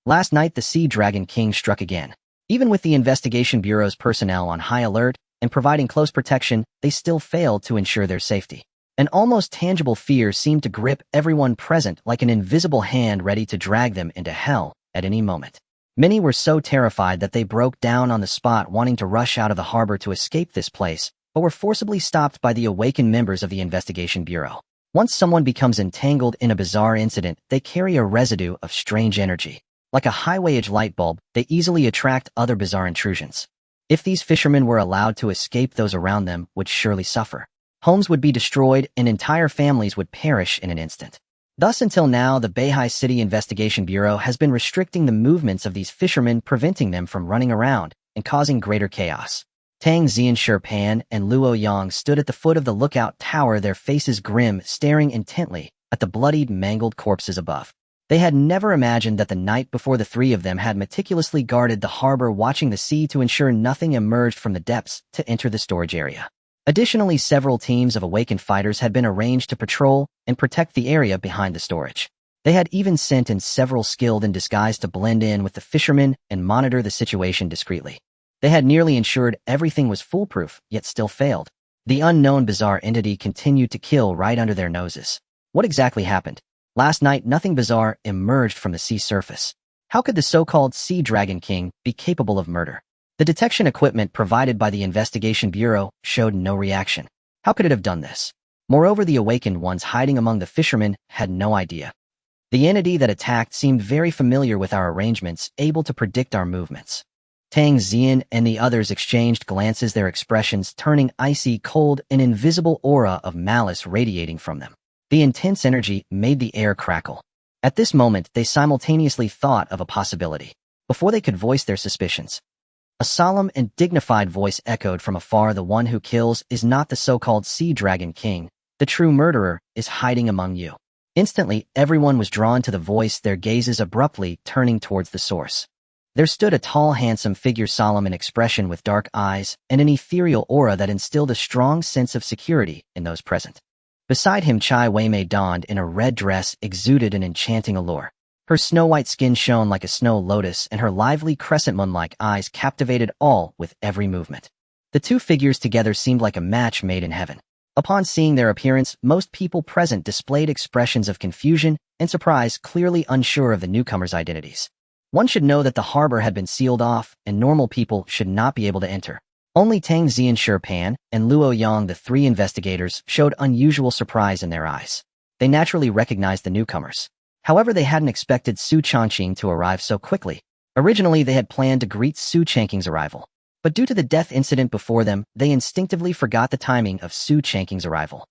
Last night, the Sea Dragon King struck again. Even with the Investigation Bureau's personnel on high alert and providing close protection, they still failed to ensure their safety. An almost tangible fear seemed to grip everyone present like an invisible hand ready to drag them into hell at any moment. Many were so terrified that they broke down on the spot, wanting to rush out of the harbor to escape this place, but were forcibly stopped by the awakened members of the Investigation Bureau. Once someone becomes entangled in a bizarre incident, they carry a residue of strange energy. Like a high-wattage light bulb, they easily attract other bizarre intrusions. If these fishermen were allowed to escape, those around them would surely suffer. Homes would be destroyed and entire families would perish in an instant. Thus, until now, the Beihai City Investigation Bureau has been restricting the movements of these fishermen, preventing them from running around and causing greater chaos. Tang Xianshirpan and Luo Yang stood at the foot of the lookout tower, their faces grim, staring intently at the bloodied, mangled corpses above. They had never imagined that the night before the three of them had meticulously guarded the harbor, watching the sea to ensure nothing emerged from the depths to enter the storage area. Additionally, several teams of awakened fighters had been arranged to patrol and protect the area behind the storage. They had even sent in several skilled in disguise to blend in with the fishermen and monitor the situation discreetly. They had nearly ensured everything was foolproof, yet still failed. The unknown bizarre entity continued to kill right under their noses. What exactly happened? Last night, nothing bizarre emerged from the sea surface. How could the so-called Sea Dragon King be capable of murder? The detection equipment provided by the Investigation Bureau showed no reaction. How could it have done this? Moreover, the awakened ones hiding among the fishermen had no idea. The entity that attacked seemed very familiar with our arrangements, able to predict our movements. Tang Xian and the others exchanged glances, their expressions turning icy cold, an invisible aura of malice radiating from them. The intense energy made the air crackle. At this moment, they simultaneously thought of a possibility. Before they could voice their suspicions, a solemn and dignified voice echoed from afar, "The one who kills is not the so-called Sea Dragon King. The true murderer is hiding among you." Instantly, everyone was drawn to the voice, their gazes abruptly turning towards the source. There stood a tall, handsome figure, solemn in expression with dark eyes and an ethereal aura that instilled a strong sense of security in those present. Beside him, Chai Weimei, donned in a red dress, exuded an enchanting allure. Her snow-white skin shone like a snow lotus, and her lively crescent moon-like eyes captivated all with every movement. The two figures together seemed like a match made in heaven. Upon seeing their appearance, most people present displayed expressions of confusion and surprise, clearly unsure of the newcomers' identities. One should know that the harbor had been sealed off, and normal people should not be able to enter. Only Tang Xianshirpan and Luo Yang, the three investigators, showed unusual surprise in their eyes. They naturally recognized the newcomers. However, they hadn't expected Xu Changqing to arrive so quickly. Originally, they had planned to greet Xu Changqing's arrival. But due to the death incident before them, they instinctively forgot the timing of Xu Changqing's arrival.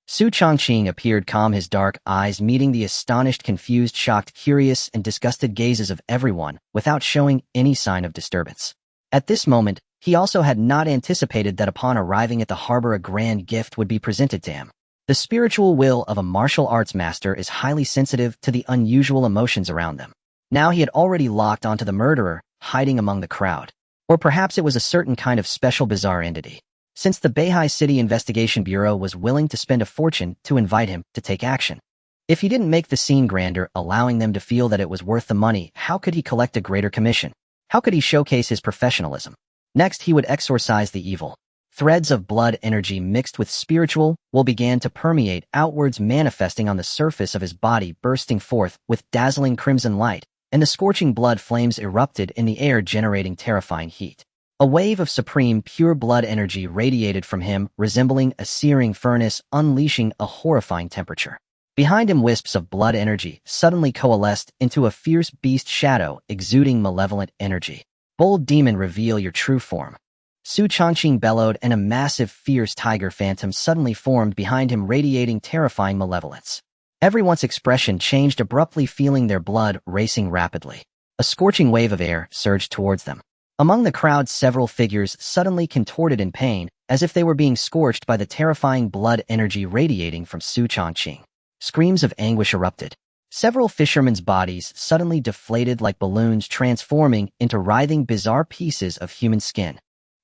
Xu Changqing appeared calm, his dark eyes meeting the astonished, confused, shocked, curious, and disgusted gazes of everyone without showing any sign of disturbance. At this moment, he also had not anticipated that upon arriving at the harbor a grand gift would be presented to him. The spiritual will of a martial arts master is highly sensitive to the unusual emotions around them. Now he had already locked onto the murderer hiding among the crowd. Or perhaps it was a certain kind of special bizarre entity. Since the Beihai City Investigation Bureau was willing to spend a fortune to invite him to take action. If he didn't make the scene grander, allowing them to feel that it was worth the money, how could he collect a greater commission? How could he showcase his professionalism? Next, he would exorcise the evil. Threads of blood energy mixed with spiritual will began to permeate outwards, manifesting on the surface of his body, bursting forth with dazzling crimson light, and the scorching blood flames erupted in the air, generating terrifying heat. A wave of supreme, pure blood energy radiated from him, resembling a searing furnace, unleashing a horrifying temperature. Behind him, wisps of blood energy suddenly coalesced into a fierce beast shadow, exuding malevolent energy. "Bold demon, reveal your true form." Xu Changqing bellowed, and a massive, fierce tiger phantom suddenly formed behind him, radiating terrifying malevolence. Everyone's expression changed abruptly, feeling their blood racing rapidly. A scorching wave of air surged towards them. Among the crowd, several figures suddenly contorted in pain, as if they were being scorched by the terrifying blood energy radiating from Xu Changqing. Screams of anguish erupted. Several fishermen's bodies suddenly deflated like balloons, transforming into writhing, bizarre pieces of human skin.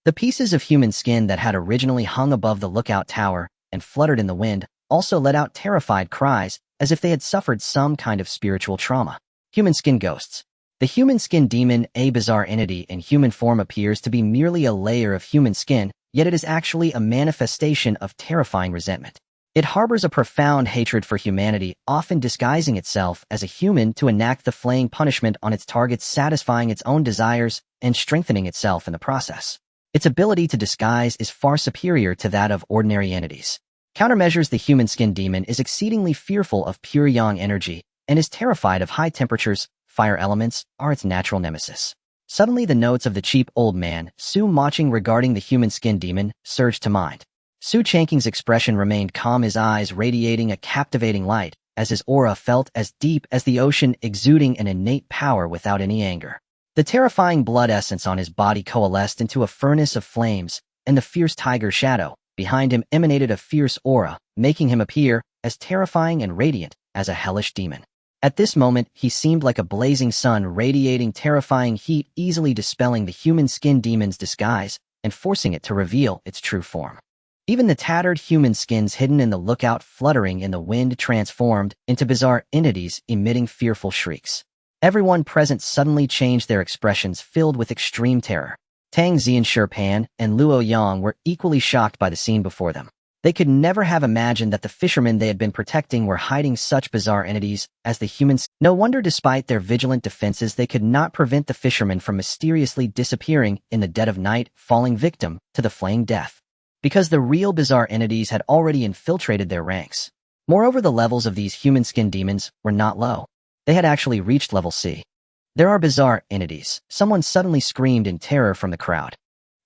The pieces of human skin that had originally hung above the lookout tower and fluttered in the wind also let out terrified cries, as if they had suffered some kind of spiritual trauma. Human skin ghosts. The human skin demon, a bizarre entity in human form, appears to be merely a layer of human skin, yet it is actually a manifestation of terrifying resentment. It harbors a profound hatred for humanity, often disguising itself as a human to enact the flaying punishment on its targets, satisfying its own desires and strengthening itself in the process. Its ability to disguise is far superior to that of ordinary entities. Countermeasures: the human skin demon is exceedingly fearful of pure yang energy and is terrified of high temperatures. Fire elements are its natural nemesis. Suddenly the notes of the cheap old man, Xu Changqing, regarding the human skin demon surged to mind. Xu Changqing's expression remained calm, his eyes radiating a captivating light, as his aura felt as deep as the ocean, exuding an innate power without any anger. The terrifying blood essence on his body coalesced into a furnace of flames, and the fierce tiger shadow behind him emanated a fierce aura, making him appear as terrifying and radiant as a hellish demon. At this moment, he seemed like a blazing sun, radiating terrifying heat, easily dispelling the human skin demon's disguise and forcing it to reveal its true form. Even the tattered human skins hidden in the lookout, fluttering in the wind, transformed into bizarre entities emitting fearful shrieks. Everyone present suddenly changed their expressions, filled with extreme terror. Tang Xianshirpan and Luo Yang were equally shocked by the scene before them. They could never have imagined that the fishermen they had been protecting were hiding such bizarre entities as the humans. No wonder, despite their vigilant defenses, they could not prevent the fishermen from mysteriously disappearing in the dead of night, falling victim to the flaying death. Because the real bizarre entities had already infiltrated their ranks. Moreover, the levels of these human skin demons were not low. They had actually reached level C. There are bizarre entities. Someone suddenly screamed in terror from the crowd.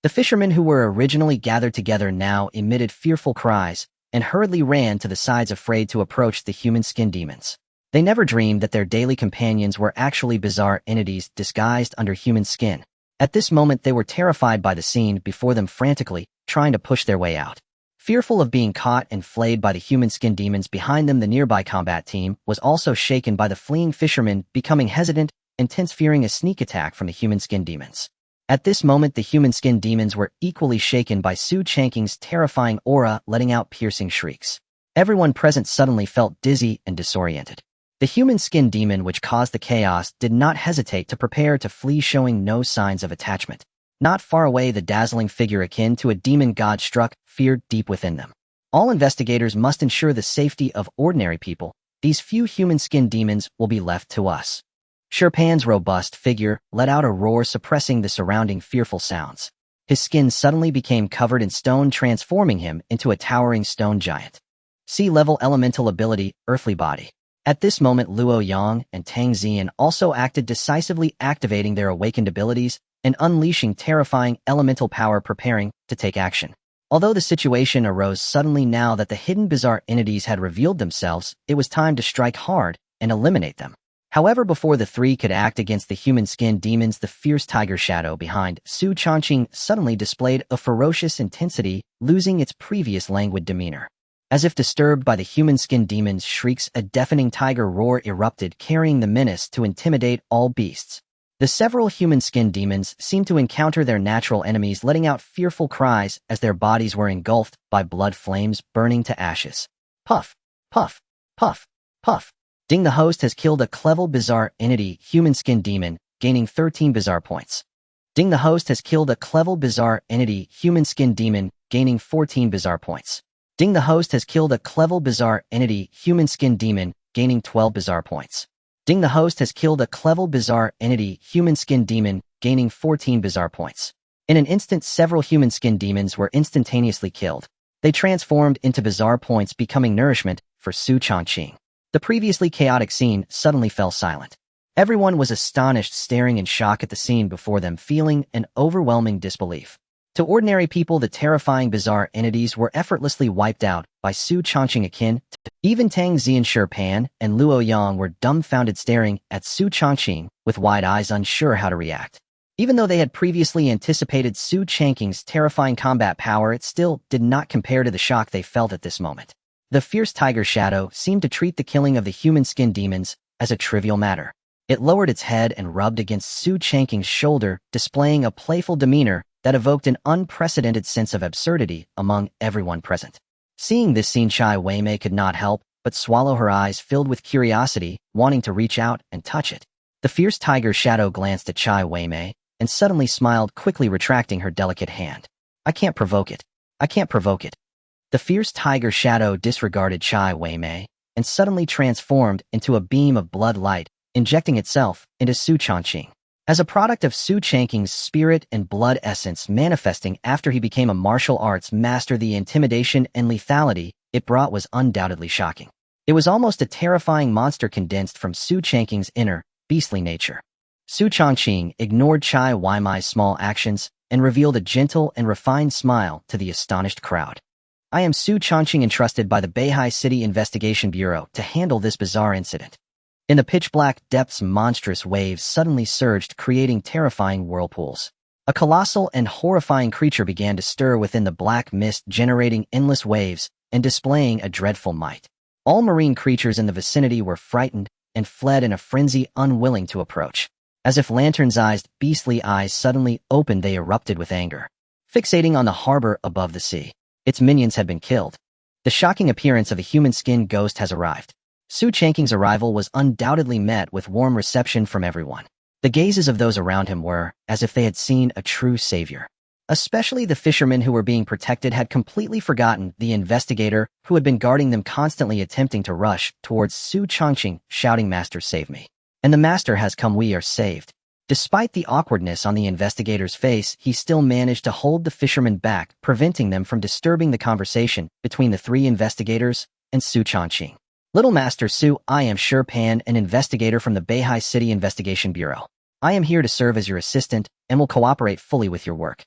The fishermen who were originally gathered together now emitted fearful cries and hurriedly ran to the sides, afraid to approach the human skin demons. They never dreamed that their daily companions were actually bizarre entities disguised under human skin. At this moment, they were terrified by the scene before them, frantically trying to push their way out. Fearful of being caught and flayed by the human skin demons behind them, the nearby combat team was also shaken by the fleeing fishermen, becoming hesitant and tense, fearing a sneak attack from the human skin demons. At this moment, the human skin demons were equally shaken by Xu Changqing's terrifying aura, letting out piercing shrieks. Everyone present suddenly felt dizzy and disoriented. The human skin demon, which caused the chaos, did not hesitate to prepare to flee, showing no signs of attachment. Not far away, the dazzling figure akin to a demon god struck fear deep within them. All investigators must ensure the safety of ordinary people. These few human skin demons will be left to us. Shirpan's robust figure let out a roar, suppressing the surrounding fearful sounds. His skin suddenly became covered in stone, transforming him into a towering stone giant. Sea-level elemental ability, earthly body. At this moment, Luo Yang and Tang Xian also acted decisively, activating their awakened abilities and unleashing terrifying elemental power, preparing to take action. Although the situation arose suddenly now that the hidden bizarre entities had revealed themselves, it was time to strike hard and eliminate them. However, before the three could act against the human skin demons, the fierce tiger shadow behind Xu Changqing suddenly displayed a ferocious intensity, losing its previous languid demeanor. As if disturbed by the human skin demon's shrieks, a deafening tiger roar erupted, carrying the menace to intimidate all beasts. The several human skin demons seemed to encounter their natural enemies, letting out fearful cries as their bodies were engulfed by blood flames, burning to ashes. Puff, puff, puff, puff. Ding, the host has killed a level bizarre entity, human skin demon, gaining 13 bizarre points. Ding, the host has killed a level bizarre entity, human skin demon, gaining 14 bizarre points. Ding, the host has killed a level bizarre entity, human skin demon, gaining 12 bizarre points. Ding, the host has killed a level bizarre entity, human skin demon, gaining 14 bizarre points. In an instant, several human skin demons were instantaneously killed. They transformed into bizarre points, becoming nourishment for Xu Changqing. The previously chaotic scene suddenly fell silent. Everyone was astonished, staring in shock at the scene before them, feeling an overwhelming disbelief. To ordinary people, the terrifying bizarre entities were effortlessly wiped out by Xu Changqing akin. Even Tang Xianshirpan and Luo Yang were dumbfounded, staring at Xu Changqing with wide eyes, unsure how to react. Even though they had previously anticipated Xu Changqing's terrifying combat power, it still did not compare to the shock they felt at this moment. The fierce tiger shadow seemed to treat the killing of the human skin demons as a trivial matter. It lowered its head and rubbed against Xu Changqing's shoulder, displaying a playful demeanor that evoked an unprecedented sense of absurdity among everyone present. Seeing this scene, Chai Weimei could not help but swallow, her eyes filled with curiosity, wanting to reach out and touch it. The fierce tiger shadow glanced at Chai Weimei and suddenly smiled, quickly retracting her delicate hand. I can't provoke it. I can't provoke it. The fierce tiger shadow disregarded Chai Weimei and suddenly transformed into a beam of blood light, injecting itself into Xu Changqing. As a product of Xu Changqing's spirit and blood essence manifesting after he became a martial arts master, the intimidation and lethality it brought was undoubtedly shocking. It was almost a terrifying monster condensed from Xu Changqing's inner, beastly nature. Xu Changqing ignored Chai Weimei's small actions and revealed a gentle and refined smile to the astonished crowd. I am Xu Changqing, entrusted by the Beihai City Investigation Bureau to handle this bizarre incident. In the pitch-black depths, monstrous waves suddenly surged, creating terrifying whirlpools. A colossal and horrifying creature began to stir within the black mist, generating endless waves and displaying a dreadful might. All marine creatures in the vicinity were frightened and fled in a frenzy, unwilling to approach. As if lantern-sized, beastly eyes suddenly opened, they erupted with anger. Fixating on the harbor above the sea. Its minions had been killed. The shocking appearance of a human-skinned ghost has arrived. Xu Changqing's arrival was undoubtedly met with warm reception from everyone. The gazes of those around him were as if they had seen a true savior. Especially the fishermen who were being protected had completely forgotten the investigator who had been guarding them, constantly attempting to rush towards Xu Changqing, shouting, "Master, save me. And the master has come, we are saved." Despite the awkwardness on the investigator's face, he still managed to hold the fishermen back, preventing them from disturbing the conversation between the three investigators and Xu Changqing. "Little Master Xu, I am Xu Pan, an investigator from the Beihai City Investigation Bureau. I am here to serve as your assistant and will cooperate fully with your work.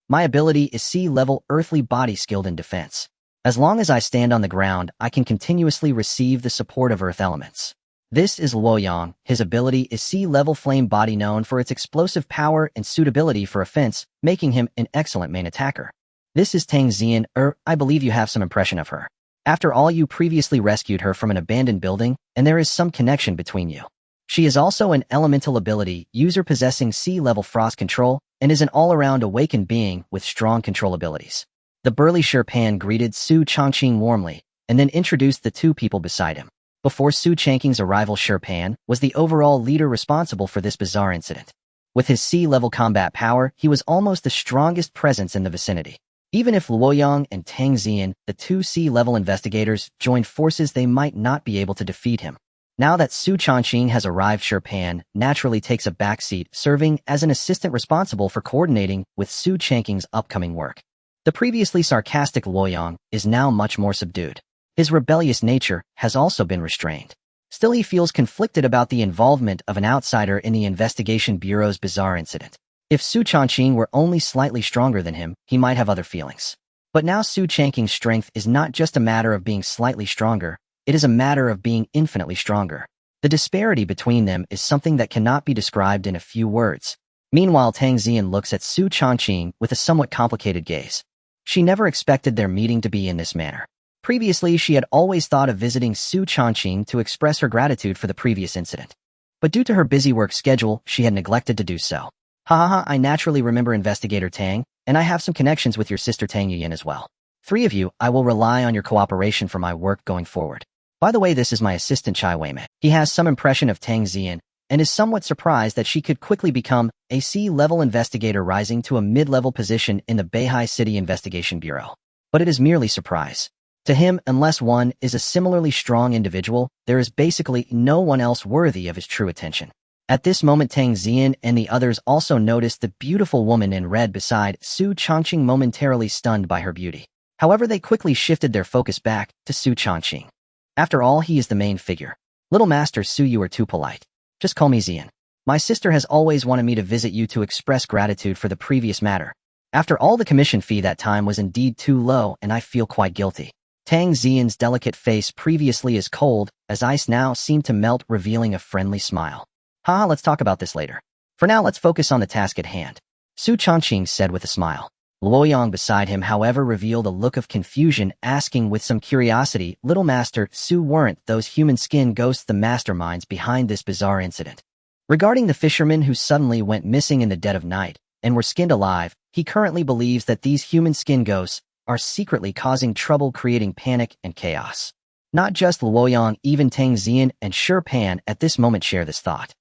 My ability is sea-level earthly body, skilled in defense. As long as I stand on the ground, I can continuously receive the support of earth elements. This is Luoyang. His ability is sea-level flame body, known for its explosive power and suitability for offense, making him an excellent main attacker. This is Tang Zian. I believe you have some impression of her. After all, you previously rescued her from an abandoned building, and there is some connection between you. She is also an elemental ability user possessing sea-level frost control and is an all-around awakened being with strong control abilities." The burly Xu Pan greeted Xu Changqing warmly and then introduced the two people beside him. Before Xu Changqing's arrival, Xu Pan was the overall leader responsible for this bizarre incident. With his sea-level combat power, he was almost the strongest presence in the vicinity. Even if Luoyang and Tang Zian, the two sea-level investigators, joined forces, they might not be able to defeat him. Now that Xu Changqing has arrived, Xu Pan naturally takes a backseat, serving as an assistant responsible for coordinating with Xu Changqing's upcoming work. The previously sarcastic Luoyang is now much more subdued. His rebellious nature has also been restrained. Still, he feels conflicted about the involvement of an outsider in the Investigation Bureau's bizarre incident. If Xu Changqing were only slightly stronger than him, he might have other feelings. But now Xu Changqing's strength is not just a matter of being slightly stronger, it is a matter of being infinitely stronger. The disparity between them is something that cannot be described in a few words. Meanwhile, Tang Zian looks at Xu Changqing with a somewhat complicated gaze. She never expected their meeting to be in this manner. Previously, she had always thought of visiting Xu Changqing to express her gratitude for the previous incident. But due to her busy work schedule, she had neglected to do so. I naturally remember Investigator Tang, and I have some connections with your sister Tang Yuyan as well. Three of you, I will rely on your cooperation for my work going forward. By the way, this is my assistant Chai Weimei. He has some impression of Tang Zian, and is somewhat surprised that she could quickly become a C-level investigator, rising to a mid-level position in the Beihai City Investigation Bureau. But it is merely surprise. To him, unless one is a similarly strong individual, there is basically no one else worthy of his true attention. At this moment, Tang Zian and the others also noticed the beautiful woman in red beside Xu Changqing, momentarily stunned by her beauty. However, they quickly shifted their focus back to Xu Changqing. After all, he is the main figure. "Little Master Xu, you are too polite. Just call me Zian. My sister has always wanted me to visit you to express gratitude for the previous matter. After all, the commission fee that time was indeed too low, and I feel quite guilty." Tang Zian's delicate face, previously as cold as ice, now seemed to melt, revealing a friendly smile. Let's talk about this later. For now, let's focus on the task at hand," Xu Changqing said with a smile. Luoyang beside him, however, revealed a look of confusion, asking with some curiosity, "Little Master Xu, weren't those human skin ghosts the masterminds behind this bizarre incident?" Regarding the fishermen who suddenly went missing in the dead of night and were skinned alive, he currently believes that these human skin ghosts are secretly causing trouble, creating panic and chaos. Not just Luoyang, even Tang Zian and Xu Pan at this moment share this thought.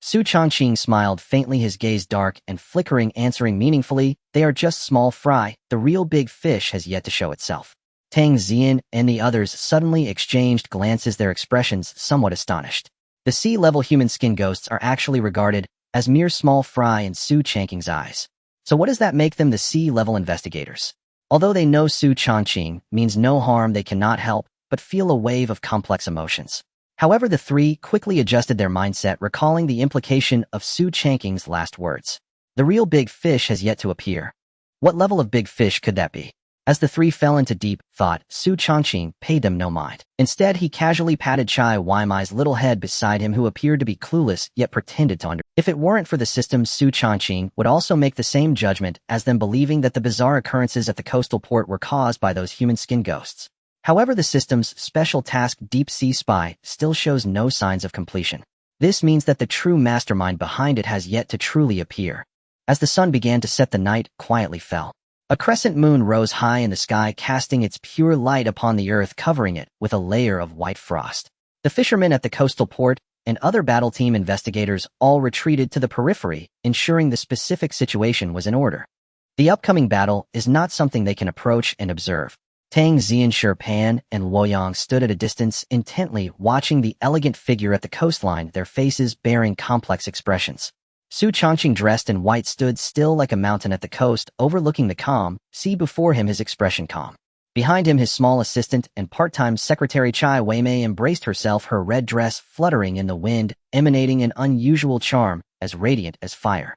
Xu Changqing smiled faintly, his gaze dark and flickering, answering meaningfully, "They are just small fry. The real big fish has yet to show itself." Tang Xian and the others suddenly exchanged glances, their expressions somewhat astonished. The sea-level human skin ghosts are actually regarded as mere small fry in Xu Changqing's eyes. So what does that make them the sea-level investigators? Although they know Xu Changqing means no harm, they cannot help but feel a wave of complex emotions. However, the three quickly adjusted their mindset, recalling the implication of Xu Changqing's last words. The real big fish has yet to appear. What level of big fish could that be? As the three fell into deep thought, Xu Changqing paid them no mind. Instead, he casually patted Chai Weimai's little head beside him, who appeared to be clueless yet pretended to understand. If it weren't for the system, Xu Changqing would also make the same judgment as them, believing that the bizarre occurrences at the coastal port were caused by those human skin ghosts. However, the system's special task, Deep Sea Spy, still shows no signs of completion. This means that the true mastermind behind it has yet to truly appear. As the sun began to set, the night quietly fell. A crescent moon rose high in the sky, casting its pure light upon the earth, covering it with a layer of white frost. The fishermen at the coastal port and other battle team investigators all retreated to the periphery, ensuring the specific situation was in order. The upcoming battle is not something they can approach and observe. Tang Xian, Pan, and Luoyang stood at a distance, intently watching the elegant figure at the coastline, their faces bearing complex expressions. Xu Changqing, dressed in white, stood still like a mountain at the coast, overlooking the calm sea before him, his expression calm. Behind him, his small assistant and part-time secretary Chai Weimei embraced herself, her red dress fluttering in the wind, emanating an unusual charm, as radiant as fire.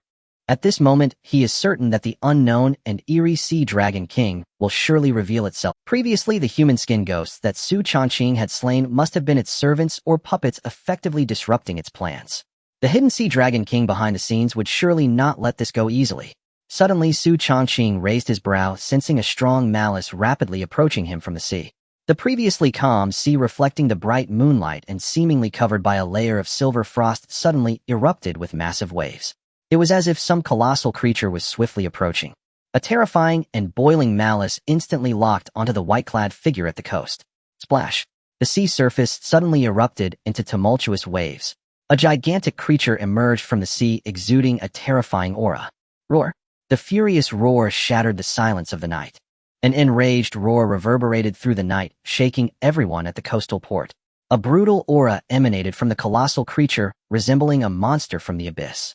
At this moment, he is certain that the unknown and eerie Sea Dragon King will surely reveal itself. Previously, the human skin ghosts that Xu Changqing had slain must have been its servants or puppets, effectively disrupting its plans. The hidden Sea Dragon King behind the scenes would surely not let this go easily. Suddenly, Xu Changqing raised his brow, sensing a strong malice rapidly approaching him from the sea. The previously calm sea, reflecting the bright moonlight and seemingly covered by a layer of silver frost, suddenly erupted with massive waves. It was as if some colossal creature was swiftly approaching. A terrifying and boiling malice instantly locked onto the white-clad figure at the coast. Splash! The sea surface suddenly erupted into tumultuous waves. A gigantic creature emerged from the sea, exuding a terrifying aura. Roar! The furious roar shattered the silence of the night. An enraged roar reverberated through the night, shaking everyone at the coastal port. A brutal aura emanated from the colossal creature, resembling a monster from the abyss.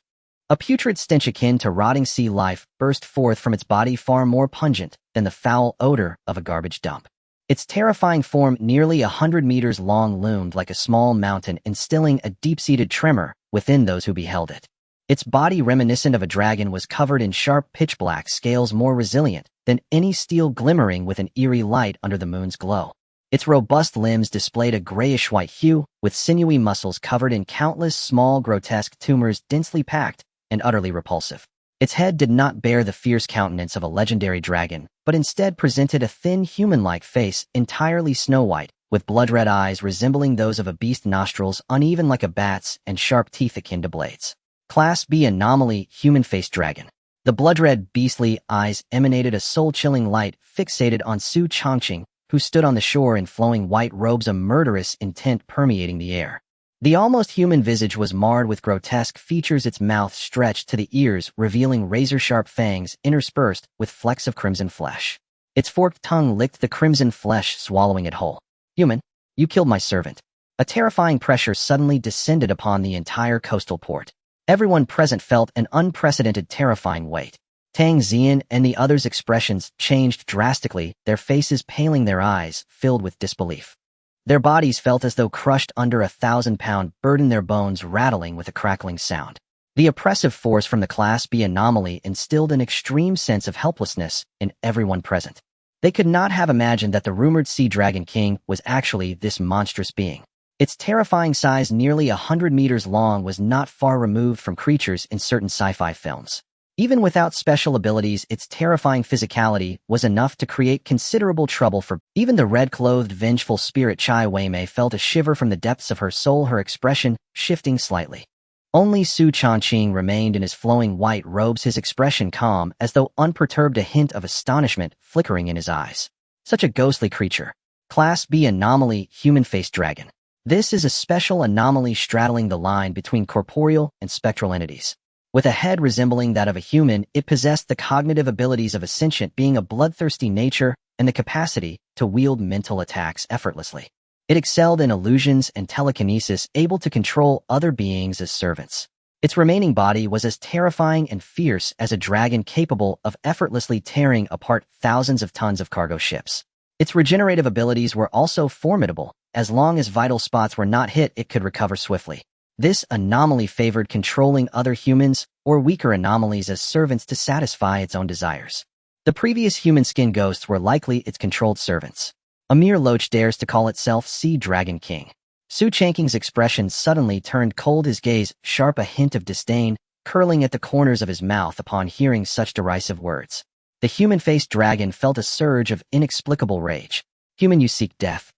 A putrid stench akin to rotting sea life burst forth from its body, far more pungent than the foul odor of a garbage dump. Its terrifying form, nearly 100 meters long, loomed like a small mountain, instilling a deep-seated tremor within those who beheld it. Its body, reminiscent of a dragon, was covered in sharp pitch-black scales, more resilient than any steel, glimmering with an eerie light under the moon's glow. Its robust limbs displayed a grayish-white hue, with sinewy muscles covered in countless small, grotesque tumors, densely packed and utterly repulsive. Its head did not bear the fierce countenance of a legendary dragon, but instead presented a thin, human-like face, entirely snow-white, with blood-red eyes resembling those of a beast, nostrils uneven like a bat's, and sharp teeth akin to blades. Class B Anomaly Human-Faced Dragon. The blood-red, beastly eyes emanated a soul-chilling light, fixated on Xu Changqing, who stood on the shore in flowing white robes, a murderous intent permeating the air. The almost human visage was marred with grotesque features, its mouth stretched to the ears, revealing razor-sharp fangs interspersed with flecks of crimson flesh. Its forked tongue licked the crimson flesh, swallowing it whole. Human, you killed my servant. A terrifying pressure suddenly descended upon the entire coastal port. Everyone present felt an unprecedented, terrifying weight. Tang Xian and the others' expressions changed drastically, their faces paling, their eyes filled with disbelief. Their bodies felt as though crushed under a 1,000-pound burden, their bones rattling with a crackling sound. The oppressive force from the Class B anomaly instilled an extreme sense of helplessness in everyone present. They could not have imagined that the rumored Sea Dragon King was actually this monstrous being. Its terrifying size, nearly 100 meters long, was not far removed from creatures in certain sci-fi films. Even without special abilities, its terrifying physicality was enough to create considerable trouble for even the red-clothed, vengeful spirit Chai Weimei felt a shiver from the depths of her soul, her expression shifting slightly. Only Xu Changqing remained in his flowing white robes, his expression calm, as though unperturbed, a hint of astonishment flickering in his eyes. Such a ghostly creature. Class B Anomaly Human-Faced Dragon. This is a special anomaly straddling the line between corporeal and spectral entities. With a head resembling that of a human, it possessed the cognitive abilities of a sentient being, a bloodthirsty nature, and the capacity to wield mental attacks effortlessly. It excelled in illusions and telekinesis, able to control other beings as servants. Its remaining body was as terrifying and fierce as a dragon, capable of effortlessly tearing apart thousands of tons of cargo ships. Its regenerative abilities were also formidable. As long as vital spots were not hit, it could recover swiftly. This anomaly favored controlling other humans or weaker anomalies as servants to satisfy its own desires. The previous human skin ghosts were likely its controlled servants. A mere loach dares to call itself Sea Dragon King. Xu Changqing's expression suddenly turned cold, his gaze sharp, a hint of disdain curling at the corners of his mouth upon hearing such derisive words. The human-faced dragon felt a surge of inexplicable rage. Human, you seek death.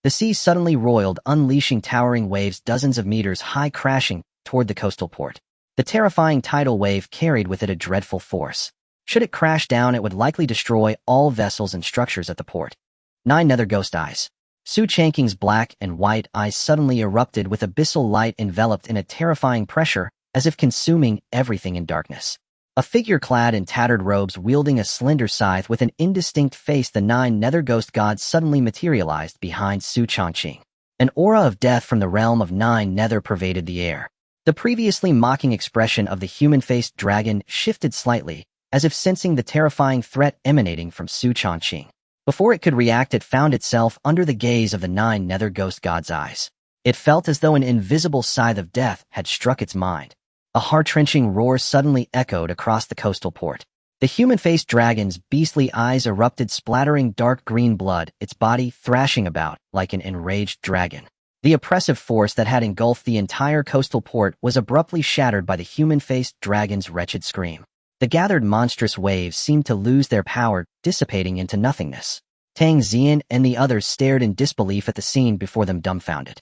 The sea suddenly roiled, unleashing towering waves dozens of meters high, crashing toward the coastal port. The terrifying tidal wave carried with it a dreadful force. Should it crash down, it would likely destroy all vessels and structures at the port. 9 nether ghost eyes. Xu Changqing's black and white eyes suddenly erupted with abyssal light, enveloped in a terrifying pressure, as if consuming everything in darkness. A figure clad in tattered robes, wielding a slender scythe with an indistinct face, the 9 nether ghost gods suddenly materialized behind Xu Changqing. An aura of death from the realm of 9 nether pervaded the air. The previously mocking expression of the human-faced dragon shifted slightly, as if sensing the terrifying threat emanating from Xu Changqing. Before it could react, it found itself under the gaze of the 9 nether ghost gods' eyes. It felt as though an invisible scythe of death had struck its mind. A heart-wrenching roar suddenly echoed across the coastal port. The human-faced dragon's beastly eyes erupted, splattering dark green blood, its body thrashing about like an enraged dragon. The oppressive force that had engulfed the entire coastal port was abruptly shattered by the human-faced dragon's wretched scream. The gathered monstrous waves seemed to lose their power, dissipating into nothingness. Tang Xian and the others stared in disbelief at the scene before them, dumbfounded.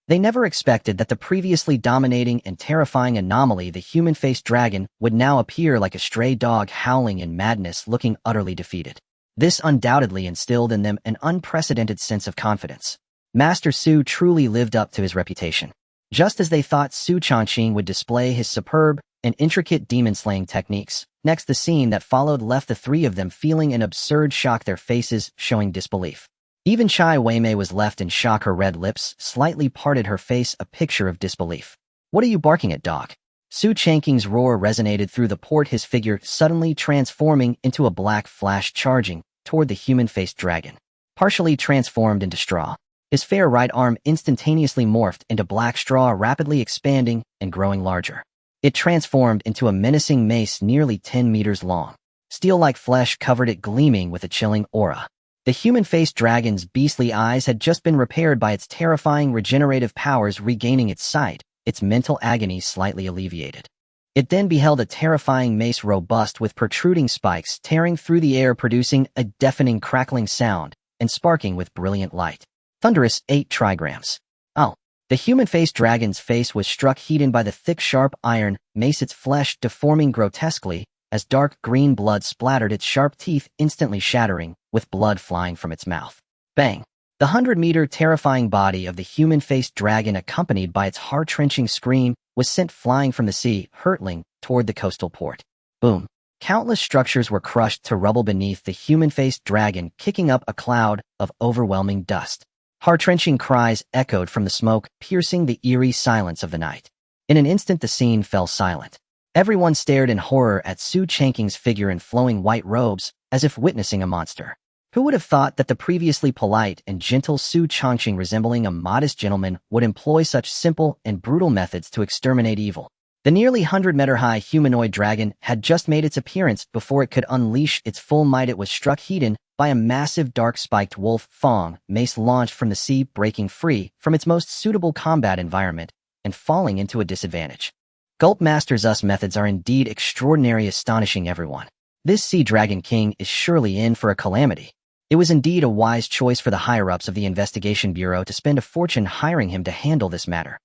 They never expected that the previously dominating and terrifying anomaly, the human-faced dragon, would now appear like a stray dog howling in madness, looking utterly defeated. This undoubtedly instilled in them an unprecedented sense of confidence. Master Xu truly lived up to his reputation. Just as they thought Xu Changqing would display his superb and intricate demon-slaying techniques, next the scene that followed left the three of them feeling an absurd shock, their faces showing disbelief. Even Chai Weimei was left in shock, her red lips slightly parted, her face a picture of disbelief. "What are you barking at, dog?" Xu Changqing's roar resonated through the port, his figure suddenly transforming into a black flash, charging toward the human-faced dragon. Partially transformed into straw, his fair right arm instantaneously morphed into black straw, rapidly expanding and growing larger. It transformed into a menacing mace nearly 10 meters long. Steel-like flesh covered it, gleaming with a chilling aura. The human-faced dragon's beastly eyes had just been repaired by its terrifying regenerative powers, regaining its sight, its mental agony slightly alleviated. It then beheld a terrifying mace, robust with protruding spikes, tearing through the air, producing a deafening crackling sound and sparking with brilliant light. Thunderous 8 trigrams. Oh. The human-faced dragon's face was struck heated by the thick, sharp iron mace, its flesh deforming grotesquely as dark green blood splattered, its sharp teeth instantly shattering, with blood flying from its mouth. Bang! The 100-meter terrifying body of the human-faced dragon, accompanied by its heart-wrenching scream, was sent flying from the sea, hurtling toward the coastal port. Boom! Countless structures were crushed to rubble beneath the human-faced dragon, kicking up a cloud of overwhelming dust. Heart-wrenching cries echoed from the smoke, piercing the eerie silence of the night. In an instant, the scene fell silent. Everyone stared in horror at Xu Changqing's figure in flowing white robes, as if witnessing a monster. Who would have thought that the previously polite and gentle Xu Changqing, resembling a modest gentleman, would employ such simple and brutal methods to exterminate evil? The nearly 100-meter-high humanoid dragon had just made its appearance. Before it could unleash its full might, it was struck heated by a massive dark-spiked wolf fang mace launched from the sea, breaking free from its most suitable combat environment and falling into a disadvantage. Gulp Master's methods are indeed extraordinary, astonishing everyone. This Sea Dragon King is surely in for a calamity. It was indeed a wise choice for the higher-ups of the Investigation Bureau to spend a fortune hiring him to handle this matter.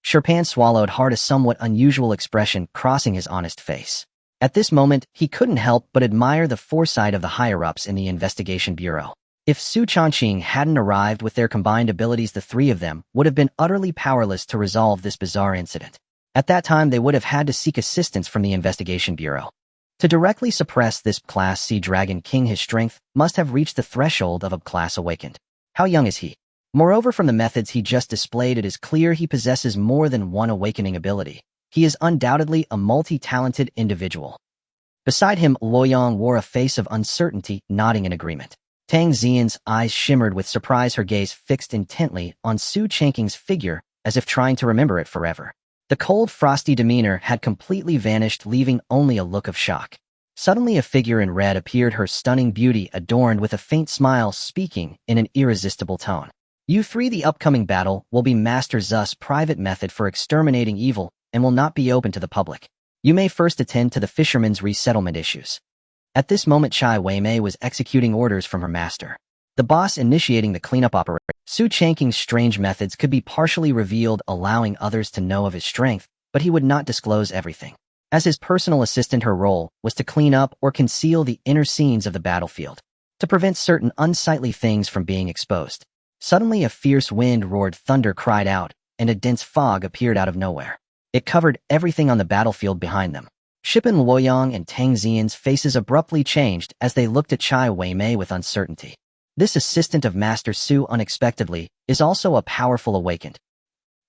Sherpan swallowed hard, a somewhat unusual expression crossing his honest face. At this moment, he couldn't help but admire the foresight of the higher-ups in the Investigation Bureau. If Xu Changqing hadn't arrived with their combined abilities, the three of them would have been utterly powerless to resolve this bizarre incident. At that time, they would have had to seek assistance from the Investigation Bureau. To directly suppress this Class C Dragon King, his strength must have reached the threshold of a Class Awakened. How young is he? Moreover, from the methods he just displayed, it is clear he possesses more than one awakening ability. He is undoubtedly a multi-talented individual. Beside him, Luoyang wore a face of uncertainty, nodding in agreement. Tang Xian's eyes shimmered with surprise, her gaze fixed intently on Xu Changqing's figure, as if trying to remember it forever. The cold, frosty demeanor had completely vanished, leaving only a look of shock. Suddenly a figure in red appeared, her stunning beauty adorned with a faint smile, speaking in an irresistible tone. You three, the upcoming battle will be Master Zu's private method for exterminating evil and will not be open to the public. You may first attend to the fishermen's resettlement issues. At this moment, Chai Weimei was executing orders from her master. The boss initiating the cleanup operation. Xu Changqing's strange methods could be partially revealed, allowing others to know of his strength, but he would not disclose everything. As his personal assistant, her role was to clean up or conceal the inner scenes of the battlefield, to prevent certain unsightly things from being exposed. Suddenly a fierce wind roared, thunder cried out, and a dense fog appeared out of nowhere. It covered everything on the battlefield behind them. Shippen Luoyang and Tang Xian's faces abruptly changed as they looked at Chai Weimei with uncertainty. This assistant of Master Xu, unexpectedly, is also a powerful awakened.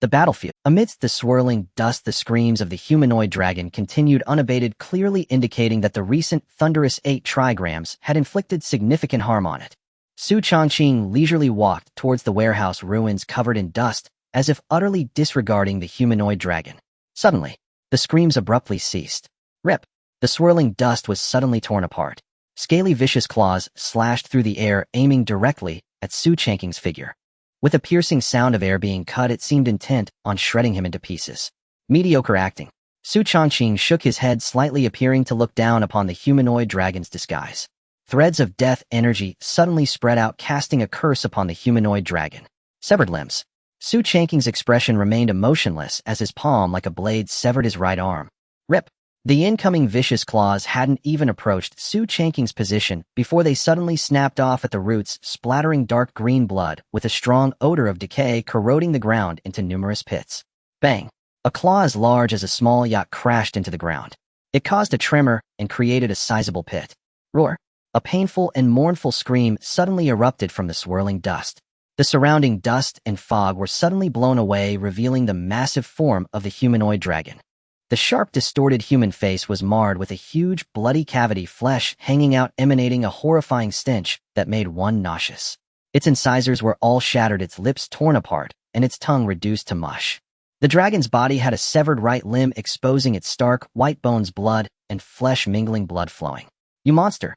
The battlefield. Amidst the swirling dust, the screams of the humanoid dragon continued unabated, clearly indicating that the recent thunderous 8 trigrams had inflicted significant harm on it. Xu Changqing leisurely walked towards the warehouse ruins covered in dust, as if utterly disregarding the humanoid dragon. Suddenly, the screams abruptly ceased. Rip! The swirling dust was suddenly torn apart. Scaly, vicious claws slashed through the air, aiming directly at Xu Changqing's figure. With a piercing sound of air being cut, it seemed intent on shredding him into pieces. Mediocre acting. Xu Changqing shook his head slightly, appearing to look down upon the humanoid dragon's disguise. Threads of death energy suddenly spread out, casting a curse upon the humanoid dragon. Severed limbs. Xu Changqing's expression remained emotionless as his palm like a blade severed his right arm. Rip! The incoming vicious claws hadn't even approached Xu Changqing's position before they suddenly snapped off at the roots, splattering dark green blood with a strong odor of decay corroding the ground into numerous pits. Bang! A claw as large as a small yacht crashed into the ground. It caused a tremor and created a sizable pit. Roar! A painful and mournful scream suddenly erupted from the swirling dust. The surrounding dust and fog were suddenly blown away, revealing the massive form of the humanoid dragon. The sharp, distorted human face was marred with a huge, bloody cavity, flesh hanging out, emanating a horrifying stench that made one nauseous. Its incisors were all shattered, its lips torn apart, and its tongue reduced to mush. The dragon's body had a severed right limb, exposing its stark, white bones, blood and flesh mingling, blood flowing. You monster!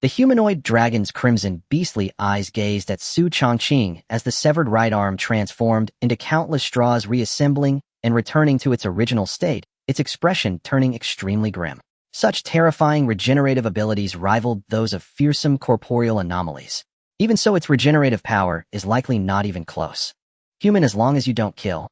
The humanoid dragon's crimson, beastly eyes gazed at Xu Changqing as the severed right arm transformed into countless straws, reassembling and returning to its original state, its expression turning extremely grim. Such terrifying regenerative abilities rivaled those of fearsome corporeal anomalies. Even so, its regenerative power is likely not even close. Human, as long as you don't kill.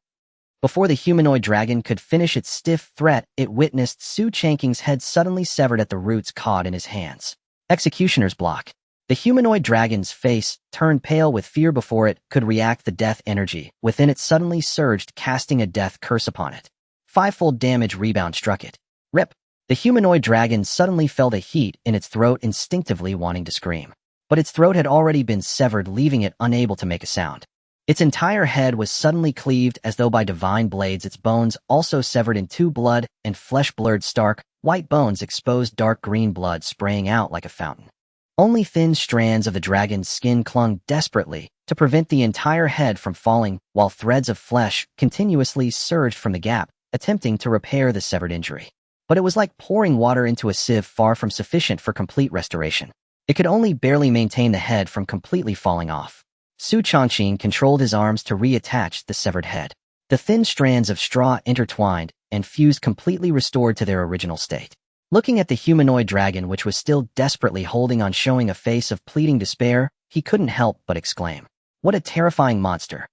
Before the humanoid dragon could finish its stiff threat, it witnessed Xu Changqing's head suddenly severed at the roots, caught in his hands. Executioner's block. The humanoid dragon's face turned pale with fear before it could react. The death energy within it suddenly surged, casting a death curse upon it. Fivefold damage rebound struck it. Rip! The humanoid dragon suddenly felt a heat in its throat, instinctively wanting to scream. But its throat had already been severed, leaving it unable to make a sound. Its entire head was suddenly cleaved as though by divine blades, its bones also severed in two, blood and flesh blurred, stark, white bones exposed, dark green blood spraying out like a fountain. Only thin strands of the dragon's skin clung desperately to prevent the entire head from falling, while threads of flesh continuously surged from the gap, attempting to repair the severed injury. But it was like pouring water into a sieve, far from sufficient for complete restoration. It could only barely maintain the head from completely falling off. Xu Changqing controlled his arms to reattach the severed head. The thin strands of straw intertwined and fused, completely restored to their original state. Looking at the humanoid dragon, which was still desperately holding on, showing a face of pleading despair, he couldn't help but exclaim, "What a terrifying monster!"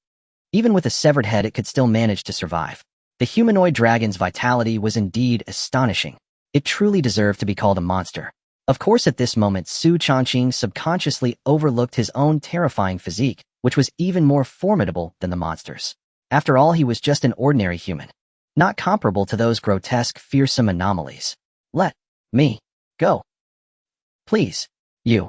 Even with a severed head, it could still manage to survive. The humanoid dragon's vitality was indeed astonishing. It truly deserved to be called a monster. Of course, at this moment, Xu Changqing subconsciously overlooked his own terrifying physique, which was even more formidable than the monster's. After all, he was just an ordinary human, not comparable to those grotesque, fearsome anomalies. Let me Go. Please. You.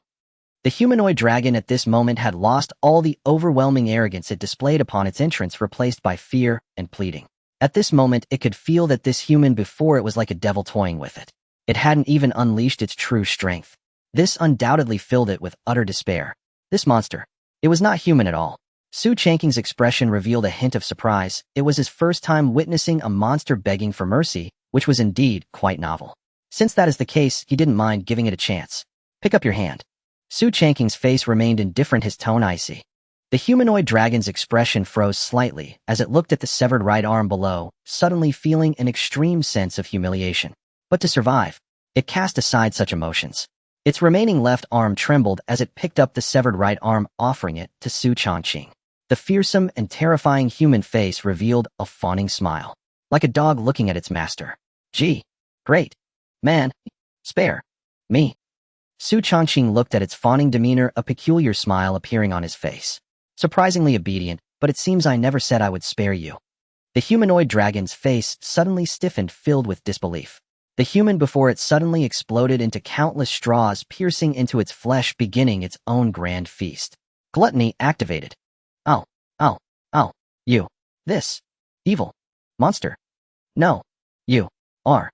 The humanoid dragon at this moment had lost all the overwhelming arrogance it displayed upon its entrance, replaced by fear and pleading. At this moment, it could feel that this human before it was like a devil toying with it. It hadn't even unleashed its true strength. This undoubtedly filled it with utter despair. This monster. It was not human at all. Xu Changqing's expression revealed a hint of surprise. It was his first time witnessing a monster begging for mercy, which was indeed quite novel. Since that is the case, he didn't mind giving it a chance. Pick up your hand. Xu Changqing's face remained indifferent, his tone icy. The humanoid dragon's expression froze slightly as it looked at the severed right arm below, suddenly feeling an extreme sense of humiliation. But to survive, it cast aside such emotions. Its remaining left arm trembled as it picked up the severed right arm, offering it to Xu Changqing. The fearsome and terrifying human face revealed a fawning smile, like a dog looking at its master. Gee, great. Man, spare me. Xu Changqing looked at its fawning demeanor, a peculiar smile appearing on his face. Surprisingly obedient, but it seems I never said I would spare you. The humanoid dragon's face suddenly stiffened, filled with disbelief. The human before it suddenly exploded into countless straws, piercing into its flesh, beginning its own grand feast. Gluttony activated. Ow, ow, ow, you. This. Evil. Monster. No. You. Are.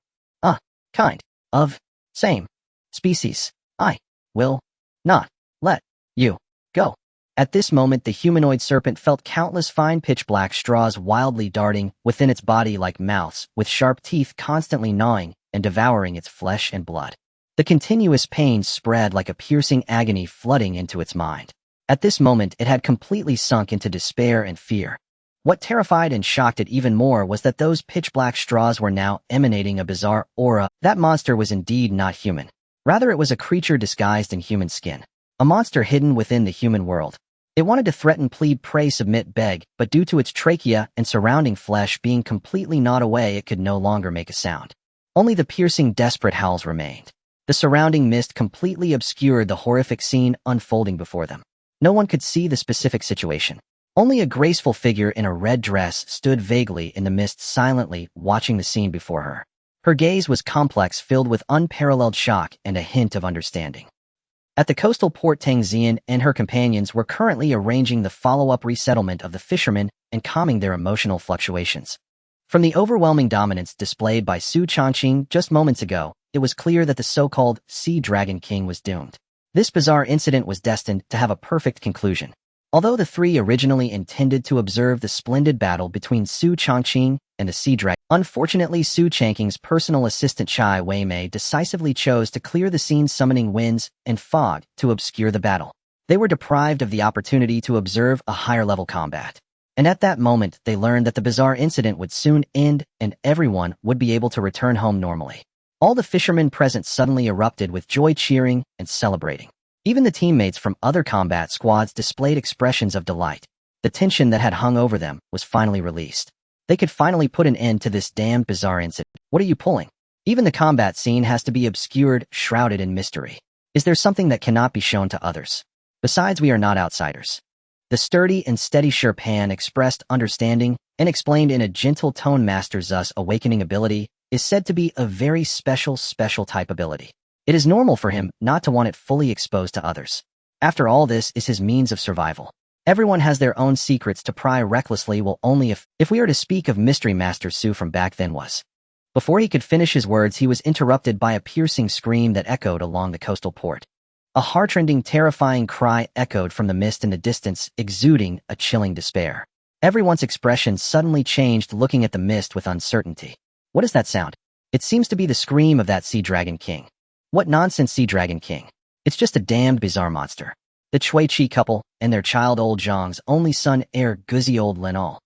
Kind. Of. Same. Species. I. Will. Not. Let. You. Go. At this moment, the humanoid serpent felt countless fine pitch-black straws wildly darting within its body like mouths, with sharp teeth constantly gnawing and devouring its flesh and blood. The continuous pain spread like a piercing agony, flooding into its mind. At this moment, it had completely sunk into despair and fear. What terrified and shocked it even more was that those pitch-black straws were now emanating a bizarre aura. That monster was indeed not human. Rather, it was a creature disguised in human skin. A monster hidden within the human world. It wanted to threaten, plead, pray, submit, beg, but due to its trachea and surrounding flesh being completely gnawed away, it could no longer make a sound. Only the piercing, desperate howls remained. The surrounding mist completely obscured the horrific scene unfolding before them. No one could see the specific situation. Only a graceful figure in a red dress stood vaguely in the mist, silently watching the scene before her. Her gaze was complex, filled with unparalleled shock and a hint of understanding. At the coastal port, Tang Xian and her companions were currently arranging the follow-up resettlement of the fishermen and calming their emotional fluctuations. From the overwhelming dominance displayed by Xu Changqing just moments ago, it was clear that the so-called Sea Dragon King was doomed. This bizarre incident was destined to have a perfect conclusion. Although the three originally intended to observe the splendid battle between Xu Changqing and the Sea Dragon, unfortunately Xu Changqing's personal assistant Chai Weimei decisively chose to clear the scene, summoning winds and fog to obscure the battle. They were deprived of the opportunity to observe a higher-level combat. And at that moment, they learned that the bizarre incident would soon end and everyone would be able to return home normally. All the fishermen present suddenly erupted with joy, cheering and celebrating. Even the teammates from other combat squads displayed expressions of delight. The tension that had hung over them was finally released. They could finally put an end to this damned bizarre incident. What are you pulling? Even the combat scene has to be obscured, shrouded in mystery. Is there something that cannot be shown to others? Besides, we are not outsiders. The sturdy and steady Sherpan expressed understanding and explained in a gentle tone. Master Zhus' awakening ability is said to be a very special type ability. It is normal for him not to want it fully exposed to others. After all, this is his means of survival. Everyone has their own secrets to pry recklessly, will only if we are to speak of Mystery Master Su from back then was. Before he could finish his words, he was interrupted by a piercing scream that echoed along the coastal port. A heart-rending, terrifying cry echoed from the mist in the distance, exuding a chilling despair. Everyone's expression suddenly changed, looking at the mist with uncertainty. What is that sound? It seems to be the scream of that Sea Dragon King. What nonsense, Sea Dragon King. It's just a damned bizarre monster. The Chui-Chi couple and their child, old Zhang's only son, heir Guzi old Linal,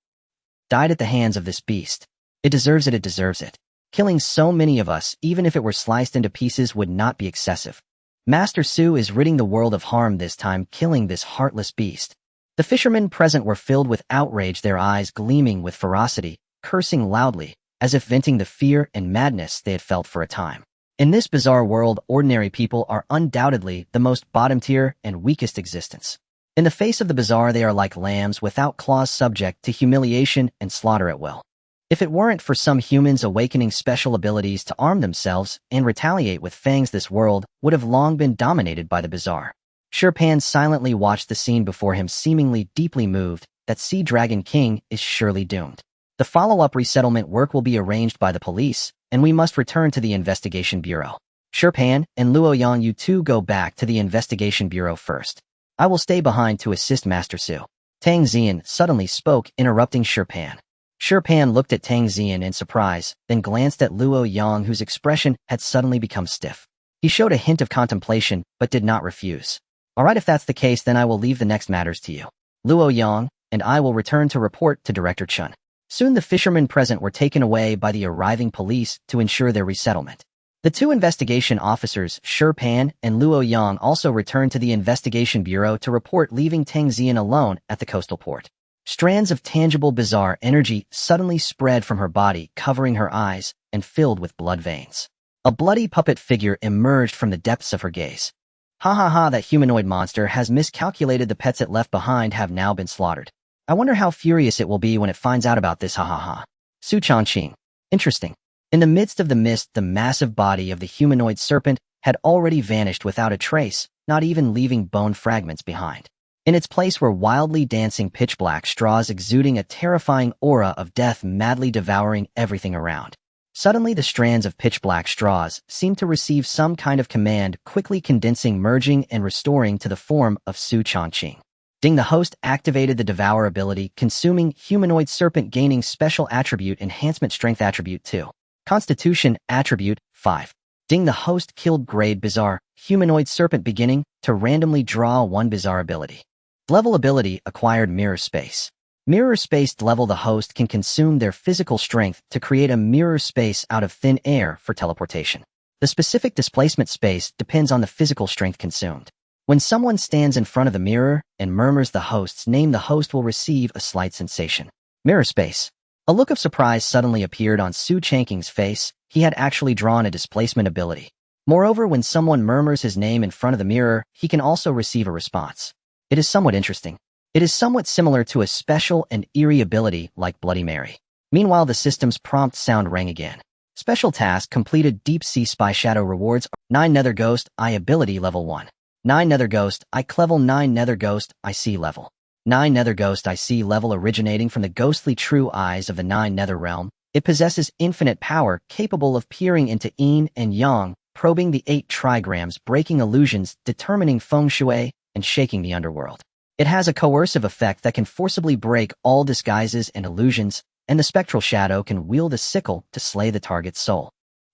died at the hands of this beast. It deserves it. Killing so many of us, even if it were sliced into pieces, would not be excessive. Master Su is ridding the world of harm this time, killing this heartless beast. The fishermen present were filled with outrage, their eyes gleaming with ferocity, cursing loudly, as if venting the fear and madness they had felt for a time. In this bizarre world, ordinary people are undoubtedly the most bottom-tier and weakest existence. In the face of the bizarre, they are like lambs without claws, subject to humiliation and slaughter at will. If it weren't for some humans awakening special abilities to arm themselves and retaliate with fangs, this world would have long been dominated by the bizarre. Xu Changqing silently watched the scene before him, seemingly deeply moved. That Sea Dragon King is surely doomed. The follow-up resettlement work will be arranged by the police, and we must return to the investigation bureau. Xu Changqing and Luoyang, you two go back to the investigation bureau first. I will stay behind to assist Master Su. Tang Xian suddenly spoke, interrupting Xu Changqing. Xu Changqing looked at Tang Xian in surprise, then glanced at Luoyang, whose expression had suddenly become stiff. He showed a hint of contemplation, but did not refuse. All right, if that's the case, then I will leave the next matters to you. Luoyang and I will return to report to Director Chun. Soon the fishermen present were taken away by the arriving police to ensure their resettlement. The two investigation officers, Xu Changqing and Luoyang, also returned to the investigation bureau to report, leaving Tang Xian alone at the coastal port. Strands of tangible bizarre energy suddenly spread from her body, covering her eyes and filled with blood veins. A bloody puppet figure emerged from the depths of her gaze. Ha ha ha, that humanoid monster has miscalculated. The pets it left behind have now been slaughtered. I wonder how furious it will be when it finds out about this, ha ha ha. Xu Changqing. Interesting. In the midst of the mist, the massive body of the humanoid serpent had already vanished without a trace, not even leaving bone fragments behind. In its place were wildly dancing pitch-black straws, exuding a terrifying aura of death, madly devouring everything around. Suddenly, the strands of pitch-black straws seemed to receive some kind of command, quickly condensing, merging, and restoring to the form of Xu Changqing. Ding, the host activated the Devour ability, consuming humanoid serpent, gaining special attribute enhancement, strength attribute 2. Constitution attribute 5. Ding, the host killed grade bizarre humanoid serpent, beginning to randomly draw one bizarre ability. Level ability acquired, mirror space. Mirror space level, the host can consume their physical strength to create a mirror space out of thin air for teleportation. The specific displacement space depends on the physical strength consumed. When someone stands in front of the mirror and murmurs the host's name, the host will receive a slight sensation. Mirror space. A look of surprise suddenly appeared on Xu Changqing's face. He had actually drawn a displacement ability. Moreover, when someone murmurs his name in front of the mirror, he can also receive a response. It is somewhat interesting. It is somewhat similar to a special and eerie ability like Bloody Mary. Meanwhile, the system's prompt sound rang again. Special task completed. Deep Sea Spy Shadow rewards 9 Nether Ghost Eye ability level 1. 9 Nether Ghost Eye level 9 Nether Ghost Eye Sea level 9 Nether Ghost Eye Sea level. Originating from the ghostly true eyes of the 9 Nether realm, it possesses infinite power, capable of peering into yin and yang, probing the 8 trigrams, breaking illusions, determining feng shui, and shaking the underworld. It has a coercive effect that can forcibly break all disguises and illusions, and the spectral shadow can wield a sickle to slay the target's soul.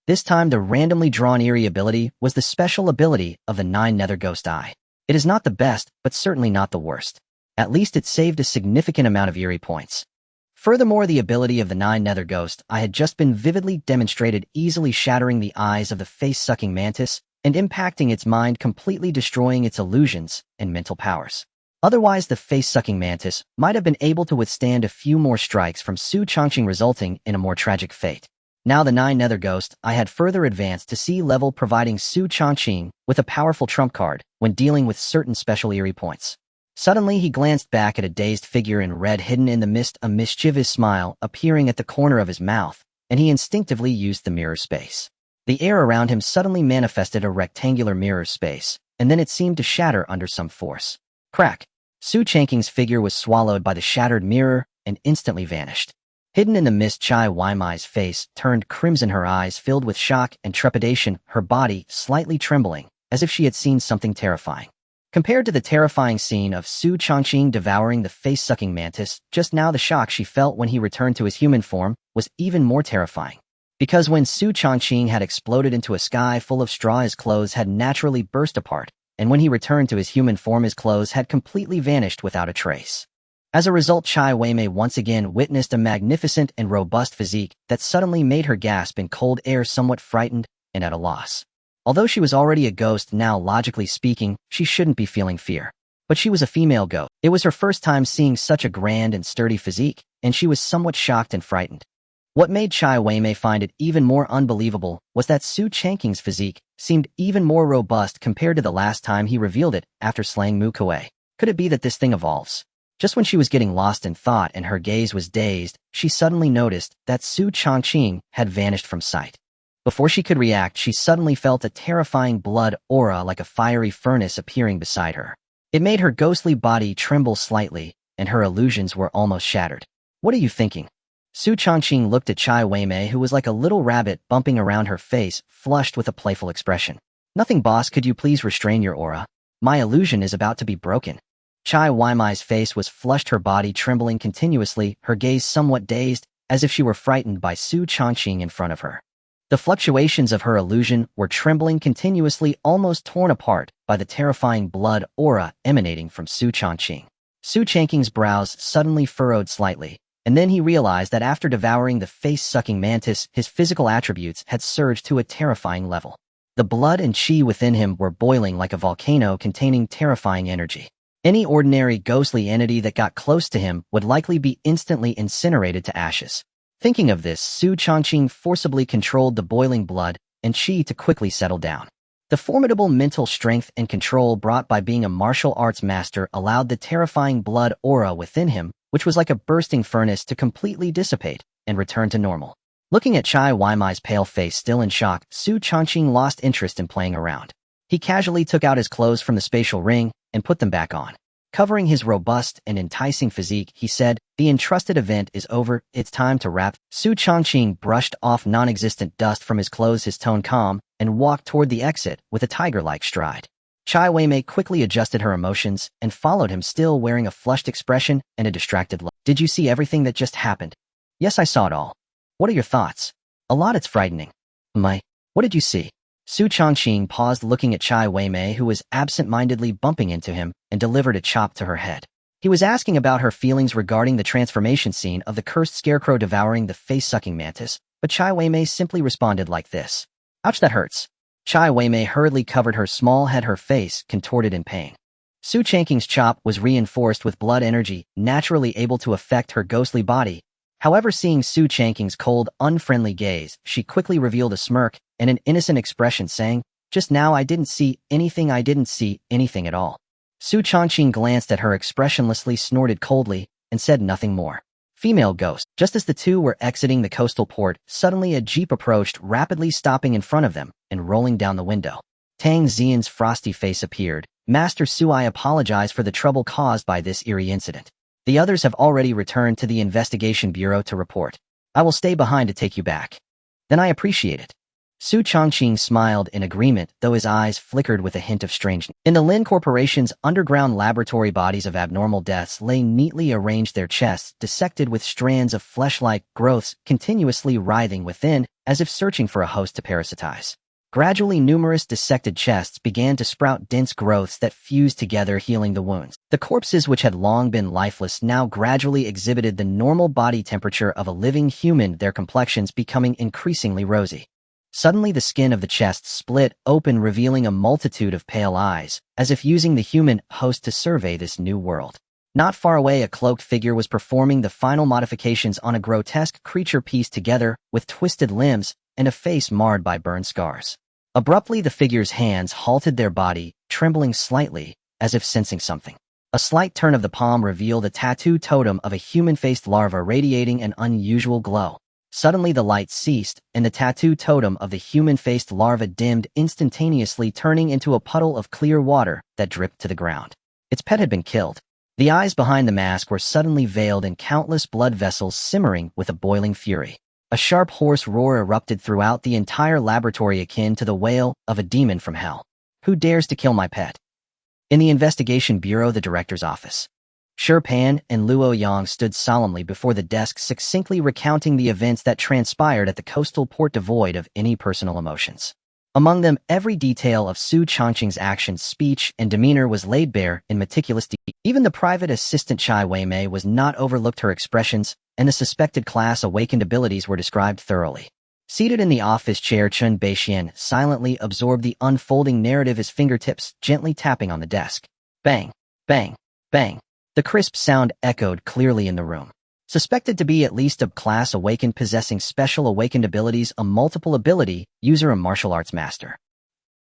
This time, the randomly drawn Eerie ability was the special ability of the 9 Nether Ghost Eye. It is not the best, but certainly not the worst. At least it saved a significant amount of Eerie points. Furthermore, the ability of the 9 Nether Ghost Eye had just been vividly demonstrated, easily shattering the eyes of the face-sucking mantis and impacting its mind, completely destroying its illusions and mental powers. Otherwise, the face-sucking mantis might have been able to withstand a few more strikes from Xu Changqing, resulting in a more tragic fate. Now the 9 Nether Ghost Eye had further advanced to sea level, providing Xu Changqing with a powerful trump card when dealing with certain special Eerie points. Suddenly, he glanced back at a dazed figure in red hidden in the mist, a mischievous smile appearing at the corner of his mouth, and he instinctively used the mirror space. The air around him suddenly manifested a rectangular mirror space, and then it seemed to shatter under some force. Crack! Xu Changqing's figure was swallowed by the shattered mirror and instantly vanished. Hidden in the mist, Chai Weimai's face turned crimson, her eyes filled with shock and trepidation, her body slightly trembling, as if she had seen something terrifying. Compared to the terrifying scene of Xu Changqing devouring the face-sucking mantis, just now the shock she felt when he returned to his human form was even more terrifying. Because when Xu Changqing had exploded into a sky full of straw, his clothes had naturally burst apart, and when he returned to his human form, his clothes had completely vanished without a trace. As a result, Chai Weimei once again witnessed a magnificent and robust physique that suddenly made her gasp in cold air, somewhat frightened and at a loss. Although she was already a ghost now, logically speaking, she shouldn't be feeling fear. But she was a female ghost. It was her first time seeing such a grand and sturdy physique, and she was somewhat shocked and frightened. What made Chai Weimei find it even more unbelievable was that Xu Changqing's physique seemed even more robust compared to the last time he revealed it after slaying Mu Kuei. Could it be that this thing evolves? Just when she was getting lost in thought and her gaze was dazed, she suddenly noticed that Xu Changqing had vanished from sight. Before she could react, she suddenly felt a terrifying blood aura like a fiery furnace appearing beside her. It made her ghostly body tremble slightly, and her illusions were almost shattered. "What are you thinking?" Xu Changqing looked at Chai Weimei, who was like a little rabbit bumping around her face, flushed with a playful expression. "Nothing, boss. Could you please restrain your aura? My illusion is about to be broken." Chai Weimei's face was flushed, her body trembling continuously, her gaze somewhat dazed, as if she were frightened by Xu Changqing in front of her. The fluctuations of her illusion were trembling continuously, almost torn apart by the terrifying blood aura emanating from Xu Changqing. Xu Changqing's brows suddenly furrowed slightly, and then he realized that after devouring the face-sucking mantis, his physical attributes had surged to a terrifying level. The blood and chi within him were boiling like a volcano containing terrifying energy. Any ordinary ghostly entity that got close to him would likely be instantly incinerated to ashes. Thinking of this, Xu Changqing forcibly controlled the boiling blood and chi to quickly settle down. The formidable mental strength and control brought by being a martial arts master allowed the terrifying blood aura within him, which was like a bursting furnace, to completely dissipate and return to normal. Looking at Chai Weimei's pale face still in shock, Xu Changqing lost interest in playing around. He casually took out his clothes from the spatial ring and put them back on. Covering his robust and enticing physique, he said, "The entrusted event is over, it's time to wrap." Xu Changqing brushed off non-existent dust from his clothes, his tone calm, and walked toward the exit with a tiger-like stride. Chai Weimei quickly adjusted her emotions and followed him, still wearing a flushed expression and a distracted look. "Did you see everything that just happened?" "Yes, I saw it all." "What are your thoughts?" "A lot. It's frightening." What did you see?" Xu Changqing paused, looking at Chai Weimei, who was absent-mindedly bumping into him, and delivered a chop to her head. He was asking about her feelings regarding the transformation scene of the cursed Scarecrow devouring the face-sucking mantis, but Chai Weimei simply responded like this. "Ouch, that hurts." Chai Weimei hurriedly covered her small head, her face contorted in pain. Xu Changqing's chop was reinforced with blood energy, naturally able to affect her ghostly body. However, seeing Xu Changqing's cold, unfriendly gaze, she quickly revealed a smirk and an innocent expression, saying, "Just now I didn't see anything at all." Xu Changqing glanced at her expressionlessly, snorted coldly, and said nothing more. Female ghost. Just as the two were exiting the coastal port, suddenly a jeep approached, rapidly stopping in front of them and rolling down the window. Tang Xian's frosty face appeared. "Master Xu, I apologize for the trouble caused by this eerie incident. The others have already returned to the investigation bureau to report. I will stay behind to take you back." "Then I appreciate it." Xu Changqing smiled in agreement, though his eyes flickered with a hint of strangeness. In the Lin Corporation's underground laboratory, bodies of abnormal deaths lay neatly arranged, their chests dissected with strands of flesh-like growths continuously writhing within, as if searching for a host to parasitize. Gradually, numerous dissected chests began to sprout dense growths that fused together, healing the wounds. The corpses, which had long been lifeless, now gradually exhibited the normal body temperature of a living human, their complexions becoming increasingly rosy. Suddenly, the skin of the chests split open, revealing a multitude of pale eyes, as if using the human host to survey this new world. Not far away, a cloaked figure was performing the final modifications on a grotesque creature pieced together with twisted limbs and a face marred by burn scars. Abruptly, the figure's hands halted, their body trembling slightly, as if sensing something. A slight turn of the palm revealed a tattoo totem of a human-faced larva radiating an unusual glow. Suddenly, the light ceased, and the tattoo totem of the human-faced larva dimmed instantaneously, turning into a puddle of clear water that dripped to the ground. Its pet had been killed. The eyes behind the mask were suddenly veiled in countless blood vessels simmering with a boiling fury. A sharp hoarse roar erupted throughout the entire laboratory, akin to the wail of a demon from hell. "Who dares to kill my pet?" In the investigation bureau, the director's office, Shi Pan and Luo Yang stood solemnly before the desk, succinctly recounting the events that transpired at the coastal port, devoid of any personal emotions. Among them, every detail of Xu Changqing's actions, speech, and demeanor was laid bare in meticulous detail. Even the private assistant Chai Weimei was not overlooked. Her expressions and the suspected class awakened abilities were described thoroughly. Seated in the office chair, Chun Beixian silently absorbed the unfolding narrative, his fingertips gently tapping on the desk. Bang, bang, bang. The crisp sound echoed clearly in the room. Suspected to be at least a class awakened, possessing special awakened abilities, a multiple ability user, a martial arts master.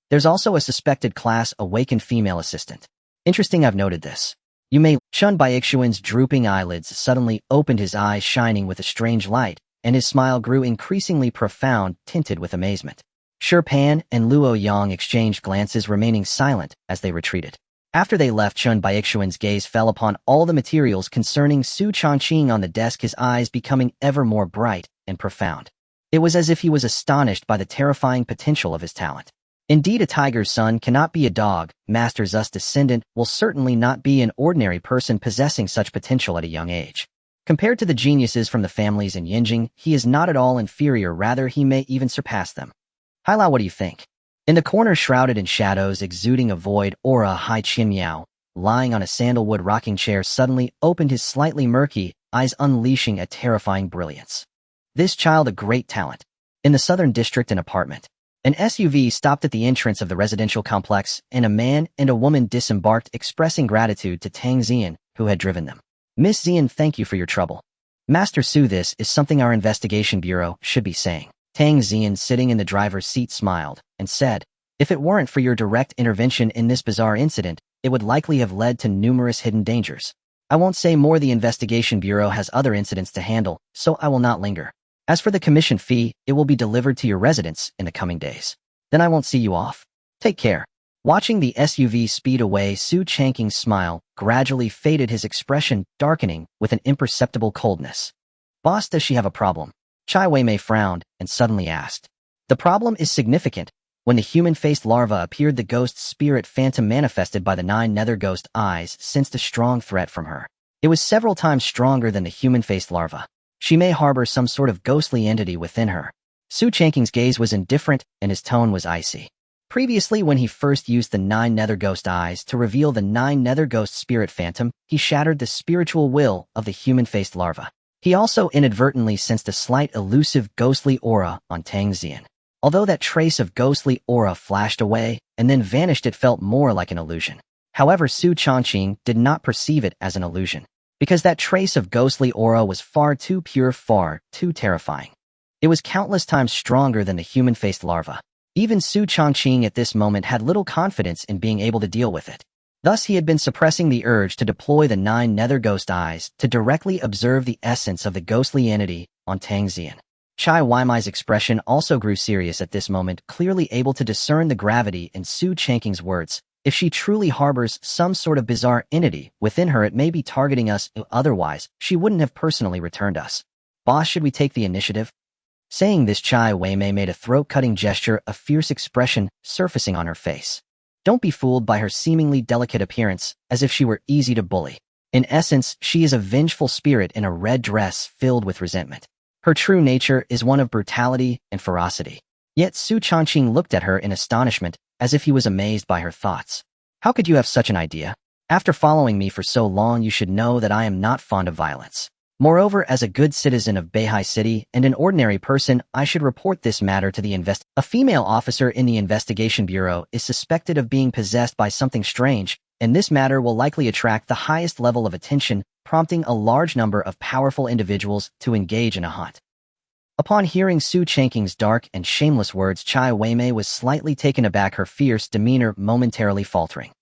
There's also a suspected class awakened female assistant. Interesting, I've noted this. You may. Chun Baixiuan's drooping eyelids suddenly opened, his eyes shining with a strange light, and his smile grew increasingly profound, tinted with amazement. Shi Pan and Luo Yang exchanged glances, remaining silent as they retreated. After they left, Chun Baixiuan's gaze fell upon all the materials concerning Xu Changqing on the desk, his eyes becoming ever more bright and profound. It was as if he was astonished by the terrifying potential of his talent. Indeed, a tiger's son cannot be a dog. Master Zu's descendant will certainly not be an ordinary person possessing such potential at a young age. Compared to the geniuses from the families in Yinjing, he is not at all inferior, rather he may even surpass them. Hailao, what do you think? In the corner, shrouded in shadows, exuding a void aura, Hai Qinmiao, lying on a sandalwood rocking chair, suddenly opened his slightly murky eyes, unleashing a terrifying brilliance. This child, a great talent. In the southern district, an apartment. An SUV stopped at the entrance of the residential complex, and a man and a woman disembarked, expressing gratitude to Tang Xian, who had driven them. Miss Xian, thank you for your trouble. Master Su, this is something our investigation bureau should be saying. Tang Xian, sitting in the driver's seat, smiled and said, if it weren't for your direct intervention in this bizarre incident, it would likely have led to numerous hidden dangers. I won't say more. The investigation bureau has other incidents to handle, so I will not linger. As for the commission fee, it will be delivered to your residence in the coming days. Then I won't see you off. Take care. Watching the SUV speed away, Xu Changqing's smile gradually faded, his expression darkening with an imperceptible coldness. Boss, does she have a problem? Chai Weimei frowned and suddenly asked. The problem is significant. When the human-faced larva appeared, the ghost spirit phantom manifested by the 9 nether ghost eyes sensed a strong threat from her. It was several times stronger than the human-faced larva. She may harbor some sort of ghostly entity within her. Xu Changqing's gaze was indifferent and his tone was icy. Previously, when he first used the 9 nether ghost eyes to reveal the 9 nether ghost spirit phantom, he shattered the spiritual will of the human-faced larva. He also inadvertently sensed a slight elusive ghostly aura on Tang Xian. Although that trace of ghostly aura flashed away and then vanished, it felt more like an illusion. However, Xu Changqing did not perceive it as an illusion, because that trace of ghostly aura was far too pure, far too terrifying. It was countless times stronger than the human-faced larva. Even Xu Changqing at this moment had little confidence in being able to deal with it. Thus, he had been suppressing the urge to deploy the 9 nether ghost eyes to directly observe the essence of the ghostly entity on Tang Xian. Chai Weimei's expression also grew serious at this moment, clearly able to discern the gravity in Xu Changqing's words. If she truly harbors some sort of bizarre entity within her, it may be targeting us, otherwise she wouldn't have personally returned us. Boss, should we take the initiative? Saying this, Chai Weimei made a throat-cutting gesture, a fierce expression surfacing on her face. Don't be fooled by her seemingly delicate appearance, as if she were easy to bully. In essence, she is a vengeful spirit in a red dress filled with resentment. Her true nature is one of brutality and ferocity. Yet Xu Changqing looked at her in astonishment, as if he was amazed by her thoughts. How could you have such an idea? After following me for so long, you should know that I am not fond of violence. Moreover, as a good citizen of Beihai City and an ordinary person, I should report this matter to the A female officer in the investigation bureau is suspected of being possessed by something strange, and this matter will likely attract the highest level of attention, prompting a large number of powerful individuals to engage in a hunt. Upon hearing Xu Changqing's dark and shameless words, Chai Weimei was slightly taken aback, her fierce demeanor momentarily faltering.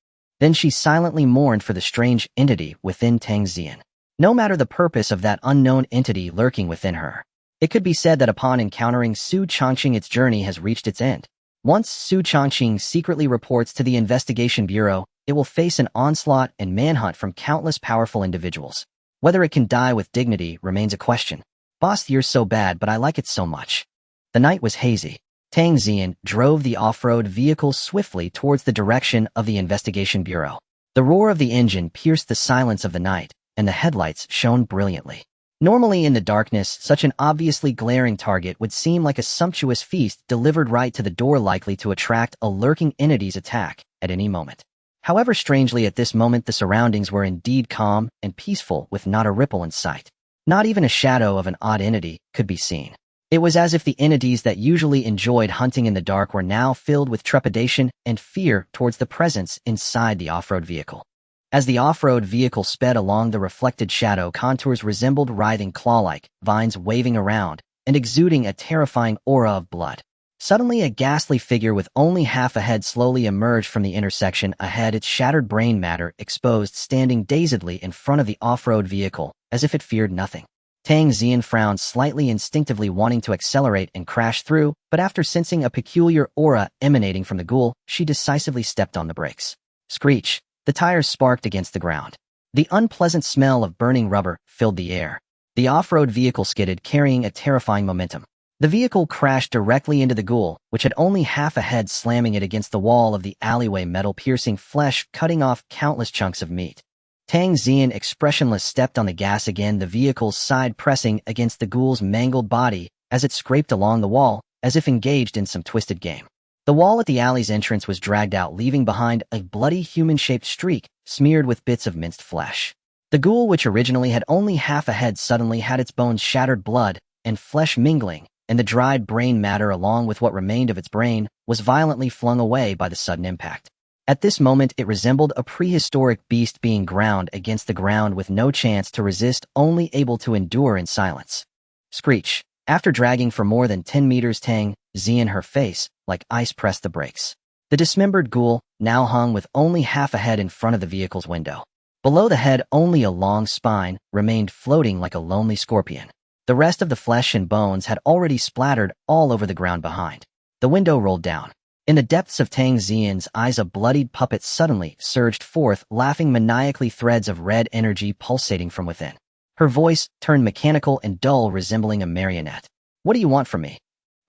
Then she silently mourned for the strange entity within Tang Xian. No matter the purpose of that unknown entity lurking within her, it could be said that upon encountering Xu Changqing, its journey has reached its end. Once Xu Changqing secretly reports to the investigation bureau, it will face an onslaught and manhunt from countless powerful individuals. Whether it can die with dignity remains a question. Boss, you're so bad, but I like it so much. The night was hazy. Tang Xian drove the off-road vehicle swiftly towards the direction of the investigation bureau. The roar of the engine pierced the silence of the night, and the headlights shone brilliantly. Normally in the darkness, such an obviously glaring target would seem like a sumptuous feast delivered right to the door, likely to attract a lurking entity's attack at any moment. However, strangely, at this moment the surroundings were indeed calm and peaceful, with not a ripple in sight. Not even a shadow of an odd entity could be seen. It was as if the entities that usually enjoyed hunting in the dark were now filled with trepidation and fear towards the presence inside the off-road vehicle. As the off-road vehicle sped along, the reflected shadow contours resembled writhing claw-like vines waving around and exuding a terrifying aura of blood. Suddenly, a ghastly figure with only half a head slowly emerged from the intersection ahead, its shattered brain matter exposed, standing dazedly in front of the off-road vehicle, as if it feared nothing. Tang Xian frowned slightly, instinctively wanting to accelerate and crash through, but after sensing a peculiar aura emanating from the ghoul, she decisively stepped on the brakes. Screech! The tires sparked against the ground. The unpleasant smell of burning rubber filled the air. The off-road vehicle skidded, carrying a terrifying momentum. The vehicle crashed directly into the ghoul, which had only half a head, slamming it against the wall of the alleyway, metal-piercing flesh cutting off countless chunks of meat. Tang Xian, expressionless, stepped on the gas again, the vehicle's side pressing against the ghoul's mangled body as it scraped along the wall, as if engaged in some twisted game. The wall at the alley's entrance was dragged out, leaving behind a bloody human-shaped streak smeared with bits of minced flesh. The ghoul, which originally had only half a head, suddenly had its bones shattered, blood and flesh mingling, and the dried brain matter along with what remained of its brain was violently flung away by the sudden impact. At this moment, it resembled a prehistoric beast being ground against the ground with no chance to resist, only able to endure in silence. Screech! After dragging for more than 10 meters, Tang Xian, her face like ice, pressed the brakes. The dismembered ghoul now hung with only half a head in front of the vehicle's window. Below the head, only a long spine remained, floating like a lonely scorpion. The rest of the flesh and bones had already splattered all over the ground behind. The window rolled down. In the depths of Tang Xian's eyes, a bloodied puppet suddenly surged forth, laughing maniacally, threads of red energy pulsating from within. Her voice turned mechanical and dull, resembling a marionette. "What do you want from me?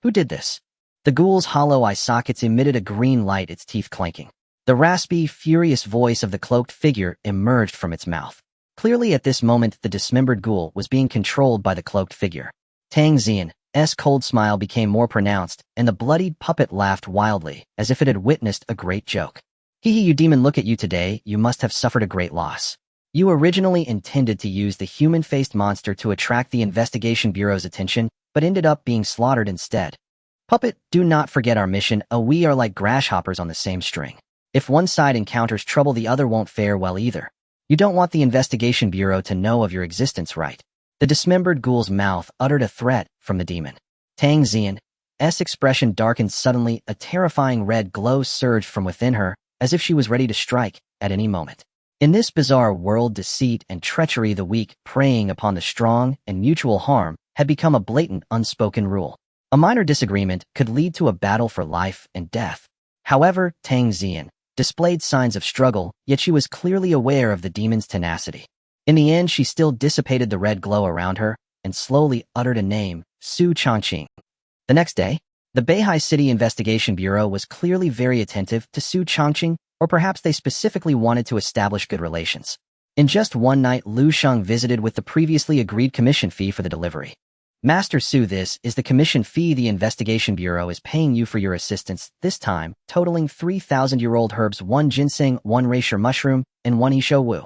Who did this?" The ghoul's hollow eye sockets emitted a green light, its teeth clanking. The raspy, furious voice of the cloaked figure emerged from its mouth. Clearly at this moment, the dismembered ghoul was being controlled by the cloaked figure. Tang Xian's cold smile became more pronounced, and the bloodied puppet laughed wildly, as if it had witnessed a great joke. "Hee hee, you demon, look at you today, you must have suffered a great loss. You originally intended to use the human-faced monster to attract the Investigation Bureau's attention, but ended up being slaughtered instead. Puppet, do not forget our mission. We are like grasshoppers on the same string. If one side encounters trouble, the other won't fare well either. You don't want the Investigation Bureau to know of your existence, right?" The dismembered ghoul's mouth uttered a threat from the demon. Tang Xian's expression darkened suddenly, a terrifying red glow surged from within her, as if she was ready to strike at any moment. In this bizarre world, deceit and treachery, the weak preying upon the strong, and mutual harm had become a blatant, unspoken rule. A minor disagreement could lead to a battle for life and death. However, Tang Xian displayed signs of struggle, yet she was clearly aware of the demon's tenacity. In the end, she still dissipated the red glow around her and slowly uttered a name: Xu Changqing. The next day, the Beihai City Investigation Bureau was clearly very attentive to Xu Changqing, or perhaps they specifically wanted to establish good relations. In just one night, Lu Sheng visited with the previously agreed commission fee for the delivery. "Master Su, this is the commission fee the Investigation Bureau is paying you for your assistance, this time totaling 3,000-year-old herbs, 1 ginseng, 1 reishi mushroom, and 1 isho wu."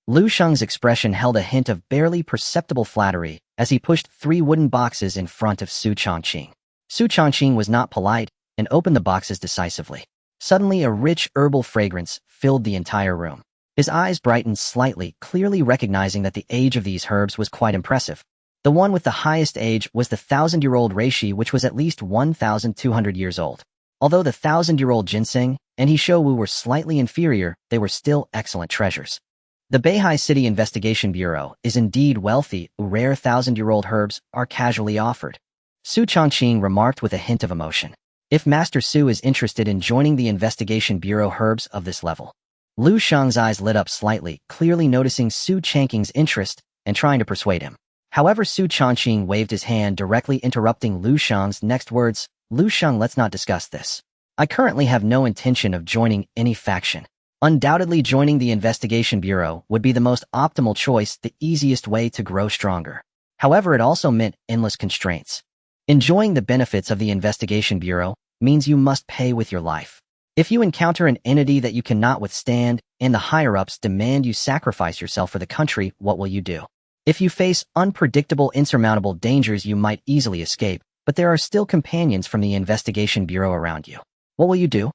Lu Sheng's expression held a hint of barely perceptible flattery as he pushed 3 wooden boxes in front of Xu Changqing. Xu Changqing was not polite and opened the boxes decisively. Suddenly, a rich herbal fragrance filled the entire room. His eyes brightened slightly, clearly recognizing that the age of these herbs was quite impressive. The one with the highest age was the 1,000-year-old reishi, which was at least 1,200 years old. Although the 1,000-year-old ginseng and isho wu were slightly inferior, they were still excellent treasures. The Beihai City Investigation Bureau is indeed wealthy. Rare 1,000-year-old herbs are casually offered. Xu Changqing remarked with a hint of emotion. If Master Su is interested in joining the Investigation Bureau, herbs of this level. Lu Sheng's eyes lit up slightly, clearly noticing Xu Changqing's interest and trying to persuade him. However, Xu Changqing waved his hand, directly interrupting Lu Sheng's next words. "Lu Sheng, let's not discuss this. I currently have no intention of joining any faction. Undoubtedly, joining the Investigation Bureau would be the most optimal choice, the easiest way to grow stronger. However, it also meant endless constraints. Enjoying the benefits of the Investigation Bureau means you must pay with your life. If you encounter an entity that you cannot withstand, and the higher-ups demand you sacrifice yourself for the country, what will you do? If you face unpredictable, insurmountable dangers, you might easily escape, but there are still companions from the Investigation Bureau around you. What will you do?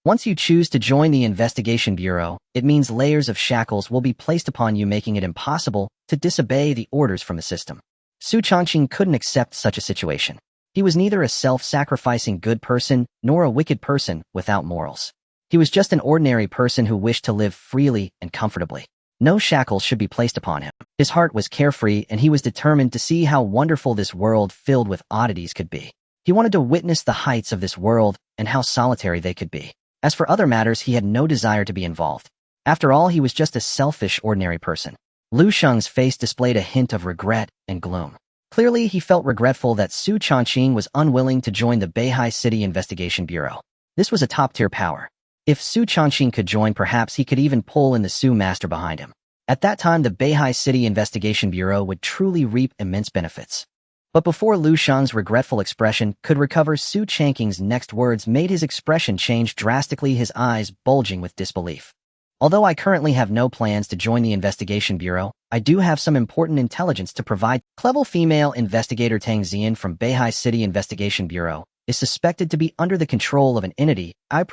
Once you choose to join the Investigation Bureau, it means layers of shackles will be placed upon you, making it impossible to disobey the orders from the system." Xu Changqing couldn't accept such a situation. He was neither a self-sacrificing good person nor a wicked person without morals. He was just an ordinary person who wished to live freely and comfortably. No shackles should be placed upon him. His heart was carefree, and he was determined to see how wonderful this world filled with oddities could be. He wanted to witness the heights of this world and how solitary they could be. As for other matters, he had no desire to be involved. After all, he was just a selfish, ordinary person. Lu Sheng's face displayed a hint of regret and gloom. Clearly, he felt regretful that Xu Changqing was unwilling to join the Beihai City Investigation Bureau. This was a top-tier power. If Xu Changqing could join, perhaps he could even pull in the Xu master behind him. At that time, the Beihai City Investigation Bureau would truly reap immense benefits. But before Lu Sheng's regretful expression could recover, Xu Changqing's next words made his expression change drastically, his eyes bulging with disbelief. Although I currently have no plans to join the Investigation Bureau, I do have some important intelligence to provide. Clever female investigator Tang Xian from Beihai City Investigation Bureau is suspected to be under the control of an entity. I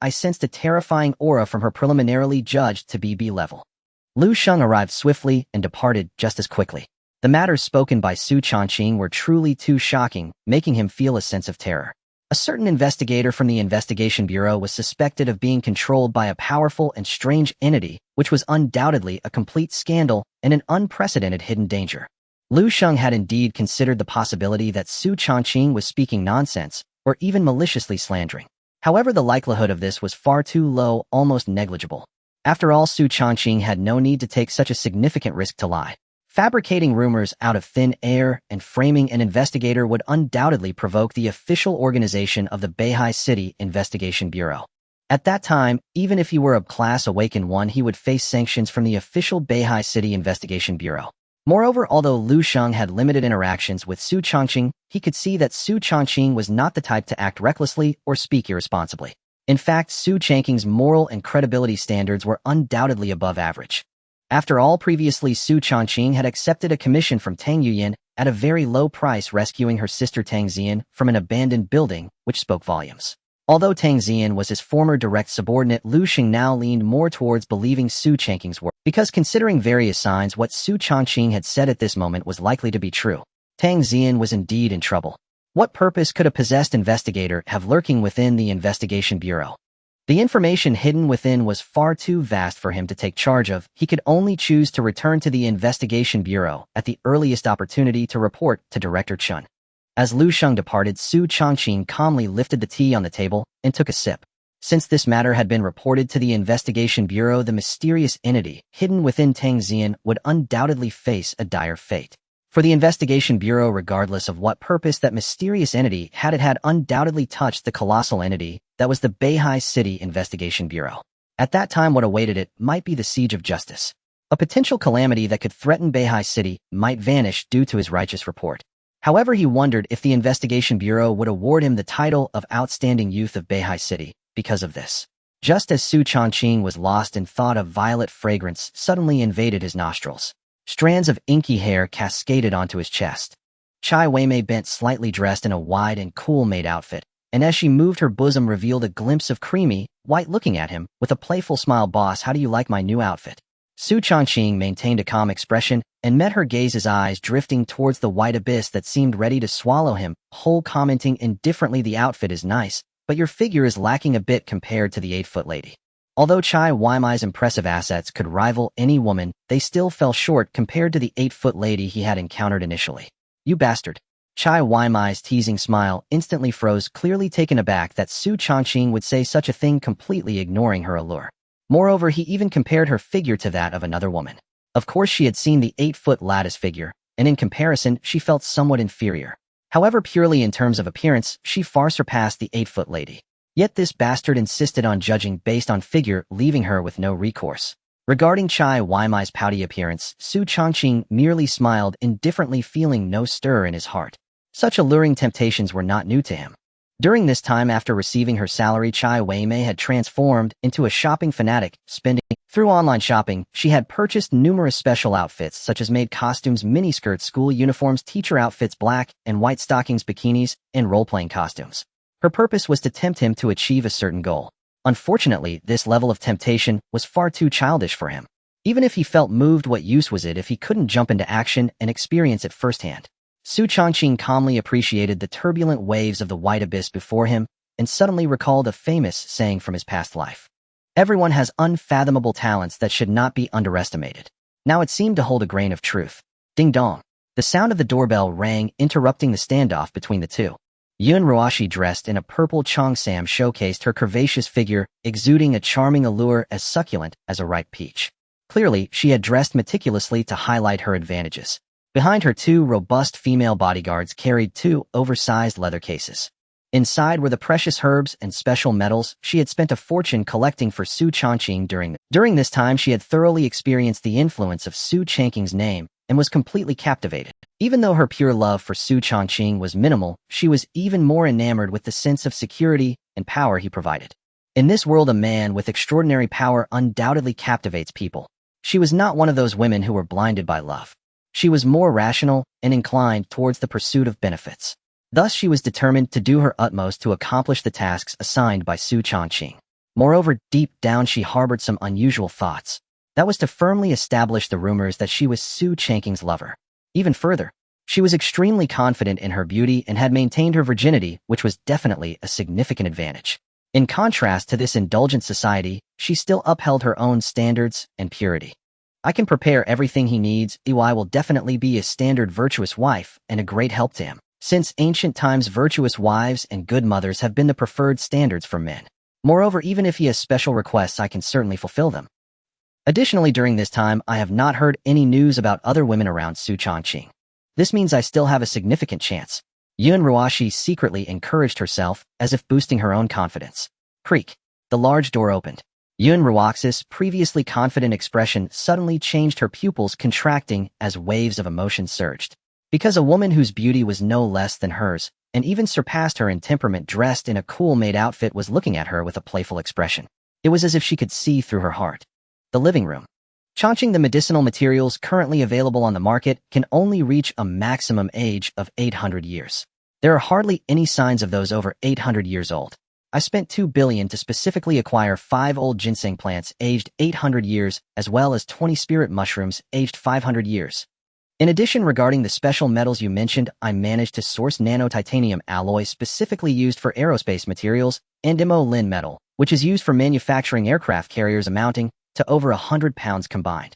sensed a terrifying aura from her, preliminarily judged to be B level. Lu Sheng arrived swiftly and departed just as quickly. The matters spoken by Xu Changqing were truly too shocking, making him feel a sense of terror. A certain investigator from the Investigation Bureau was suspected of being controlled by a powerful and strange entity, which was undoubtedly a complete scandal and an unprecedented hidden danger. Lu Sheng had indeed considered the possibility that Xu Changqing was speaking nonsense, or even maliciously slandering. However, the likelihood of this was far too low, almost negligible. After all, Xu Changqing had no need to take such a significant risk to lie. Fabricating rumors out of thin air and framing an investigator would undoubtedly provoke the official organization of the Beihai City Investigation Bureau. At that time, even if he were a class awakened one, he would face sanctions from the official Beihai City Investigation Bureau. Moreover, although Lu Sheng had limited interactions with Xu Changqing, he could see that Xu Changqing was not the type to act recklessly or speak irresponsibly. In fact, Xu Changqing's moral and credibility standards were undoubtedly above average. After all, previously Xu Changqing had accepted a commission from Tang Yuyan at a very low price, rescuing her sister Tang Xian from an abandoned building, which spoke volumes. Although Tang Xian was his former direct subordinate, Lu Sheng now leaned more towards believing Xu Changqing's word, because considering various signs, what Xu Changqing had said at this moment was likely to be true. Tang Xian was indeed in trouble. What purpose could a possessed investigator have lurking within the Investigation Bureau? The information hidden within was far too vast for him to take charge of. He could only choose to return to the Investigation Bureau at the earliest opportunity to report to Director Chun. As Lu Sheng departed, Xu Changqing calmly lifted the tea on the table and took a sip. Since this matter had been reported to the Investigation Bureau, the mysterious entity hidden within Tang Xian would undoubtedly face a dire fate. For the Investigation Bureau, regardless of what purpose that mysterious entity had, it had undoubtedly touched the colossal entity that was the Beihai City Investigation Bureau. At that time, what awaited it might be the siege of justice. A potential calamity that could threaten Beihai City might vanish due to his righteous report. However, he wondered if the Investigation Bureau would award him the title of Outstanding Youth of Beihai City because of this. Just as Xu Changqing was lost in thought, a violet fragrance suddenly invaded his nostrils. Strands of inky hair cascaded onto his chest. Chai Weimei bent slightly, dressed in a wide and cool-made outfit, and as she moved, her bosom revealed a glimpse of creamy white, looking at him with a playful smile. "Boss, how do you like my new outfit?" Xu Changqing maintained a calm expression and met her gaze, his eyes drifting towards the white abyss that seemed ready to swallow him whole, commenting indifferently, "The outfit is nice, but your figure is lacking a bit compared to the 8-foot lady." Although Chai Weimei's impressive assets could rival any woman, they still fell short compared to the 8-foot lady he had encountered initially. "You bastard." Chai Weimei's teasing smile instantly froze, clearly taken aback that Xu Changqing would say such a thing, completely ignoring her allure. Moreover, he even compared her figure to that of another woman. Of course, she had seen the 8-foot lattice figure, and in comparison, she felt somewhat inferior. However, purely in terms of appearance, she far surpassed the 8-foot lady. Yet this bastard insisted on judging based on figure, leaving her with no recourse. Regarding Chai Weimei's pouty appearance, Xu Changqing merely smiled indifferently, feeling no stir in his heart. Such alluring temptations were not new to him. During this time, after receiving her salary, Chai Weimei had transformed into a shopping fanatic, spending. Through online shopping, she had purchased numerous special outfits such as maid costumes, miniskirts, school uniforms, teacher outfits, black and white stockings, bikinis, and role-playing costumes. Her purpose was to tempt him to achieve a certain goal. Unfortunately, this level of temptation was far too childish for him. Even if he felt moved, what use was it if he couldn't jump into action and experience it firsthand? Xu Changqing calmly appreciated the turbulent waves of the white abyss before him and suddenly recalled a famous saying from his past life. Everyone has unfathomable talents that should not be underestimated. Now it seemed to hold a grain of truth. Ding dong. The sound of the doorbell rang, interrupting the standoff between the two. Yun Ruashi, dressed in a purple cheongsam, showcased her curvaceous figure, exuding a charming allure as succulent as a ripe peach. Clearly, she had dressed meticulously to highlight her advantages. Behind her, two robust female bodyguards carried two oversized leather cases. Inside were the precious herbs and special metals she had spent a fortune collecting for Xu Changqing during this time. She had thoroughly experienced the influence of Xu Changqing's name and was completely captivated. Even though her pure love for Xu Changqing was minimal, she was even more enamored with the sense of security and power he provided. In this world, a man with extraordinary power undoubtedly captivates people. She was not one of those women who were blinded by love. She was more rational and inclined towards the pursuit of benefits. Thus, she was determined to do her utmost to accomplish the tasks assigned by Xu Changqing. Moreover, deep down she harbored some unusual thoughts. That was to firmly establish the rumors that she was Xu Changqing's lover. Even further, she was extremely confident in her beauty and had maintained her virginity, which was definitely a significant advantage. In contrast to this indulgent society, she still upheld her own standards and purity. I can prepare everything he needs. I will definitely be a standard virtuous wife and a great help to him. Since ancient times, virtuous wives and good mothers have been the preferred standards for men. Moreover, even if he has special requests, I can certainly fulfill them. Additionally, during this time, I have not heard any news about other women around Xu Changqing. This means I still have a significant chance. Yun Ruashi secretly encouraged herself, as if boosting her own confidence. Creak. The large door opened. Yun Ruaxi's previously confident expression suddenly changed, her pupils contracting as waves of emotion surged. Because a woman whose beauty was no less than hers, and even surpassed her in temperament, dressed in a cool-made outfit, was looking at her with a playful expression. It was as if she could see through her heart. The living room. Changqing, the medicinal materials currently available on the market can only reach a maximum age of 800 years. There are hardly any signs of those over 800 years old. I spent 2 billion to specifically acquire 5 old ginseng plants aged 800 years, as well as 20 spirit mushrooms aged 500 years. In addition, regarding the special metals you mentioned, I managed to source nano-titanium alloy specifically used for aerospace materials, and mo-lin metal, which is used for manufacturing aircraft carriers, amounting to over 100 pounds combined.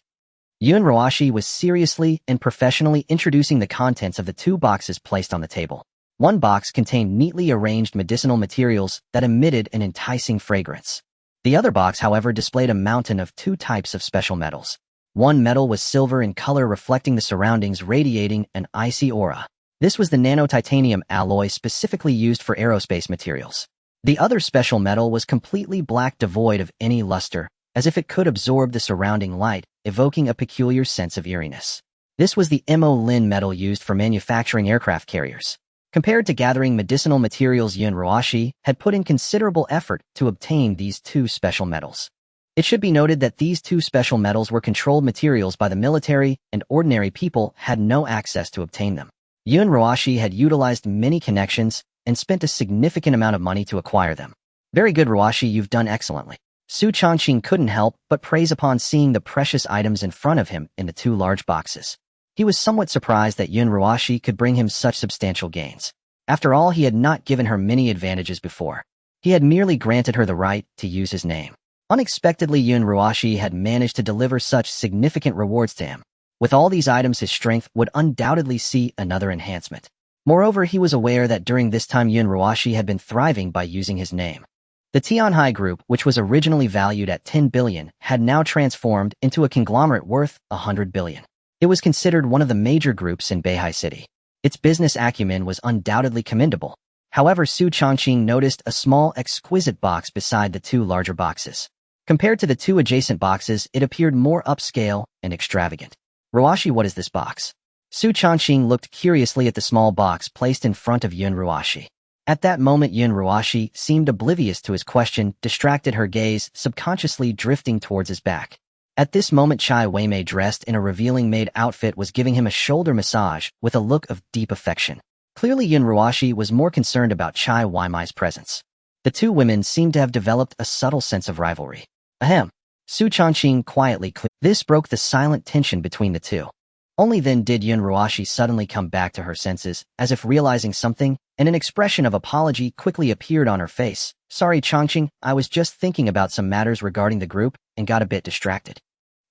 Yun Ruashi was seriously and professionally introducing the contents of the 2 boxes placed on the table. One box contained neatly arranged medicinal materials that emitted an enticing fragrance. The other box, however, displayed a mountain of 2 types of special metals. One metal was silver in color, reflecting the surroundings, radiating an icy aura. This was the nano-titanium alloy specifically used for aerospace materials. The other special metal was completely black, devoid of any luster, as if it could absorb the surrounding light, evoking a peculiar sense of eeriness. This was the mo-lin metal used for manufacturing aircraft carriers. Compared to gathering medicinal materials, Yun Ruashi had put in considerable effort to obtain these 2 special metals. It should be noted that these 2 special metals were controlled materials by the military, and ordinary people had no access to obtain them. Yun Ruashi had utilized many connections and spent a significant amount of money to acquire them. Very good, Ruashi, you've done excellently. Xu Changqing couldn't help but praise upon seeing the precious items in front of him in the 2 large boxes. He was somewhat surprised that Yun Ruashi could bring him such substantial gains. After all, he had not given her many advantages before. He had merely granted her the right to use his name. Unexpectedly, Yun Ruashi had managed to deliver such significant rewards to him. With all these items, his strength would undoubtedly see another enhancement. Moreover, he was aware that during this time Yun Ruashi had been thriving by using his name. The Tianhai Group, which was originally valued at 10 billion, had now transformed into a conglomerate worth 100 billion. It was considered one of the major groups in Beihai City. Its business acumen was undoubtedly commendable. However, Xu Changqing noticed a small, exquisite box beside the 2 larger boxes. Compared to the 2 adjacent boxes, it appeared more upscale and extravagant. Ruashi, what is this box? Xu Changqing looked curiously at the small box placed in front of Yun Ruashi. At that moment, Yun Ruashi seemed oblivious to his question, distracted, her gaze subconsciously drifting towards his back. At this moment, Chai Weimei, dressed in a revealing maid outfit, was giving him a shoulder massage with a look of deep affection. Clearly, Yun Ruashi was more concerned about Chai Weimei's presence. The 2 women seemed to have developed a subtle sense of rivalry. Ahem. Xu Changqing quietly clicked. This broke the silent tension between the 2. Only then did Yun Ruashi suddenly come back to her senses, as if realizing something, and an expression of apology quickly appeared on her face. Sorry, Changqing, I was just thinking about some matters regarding the group, and got a bit distracted.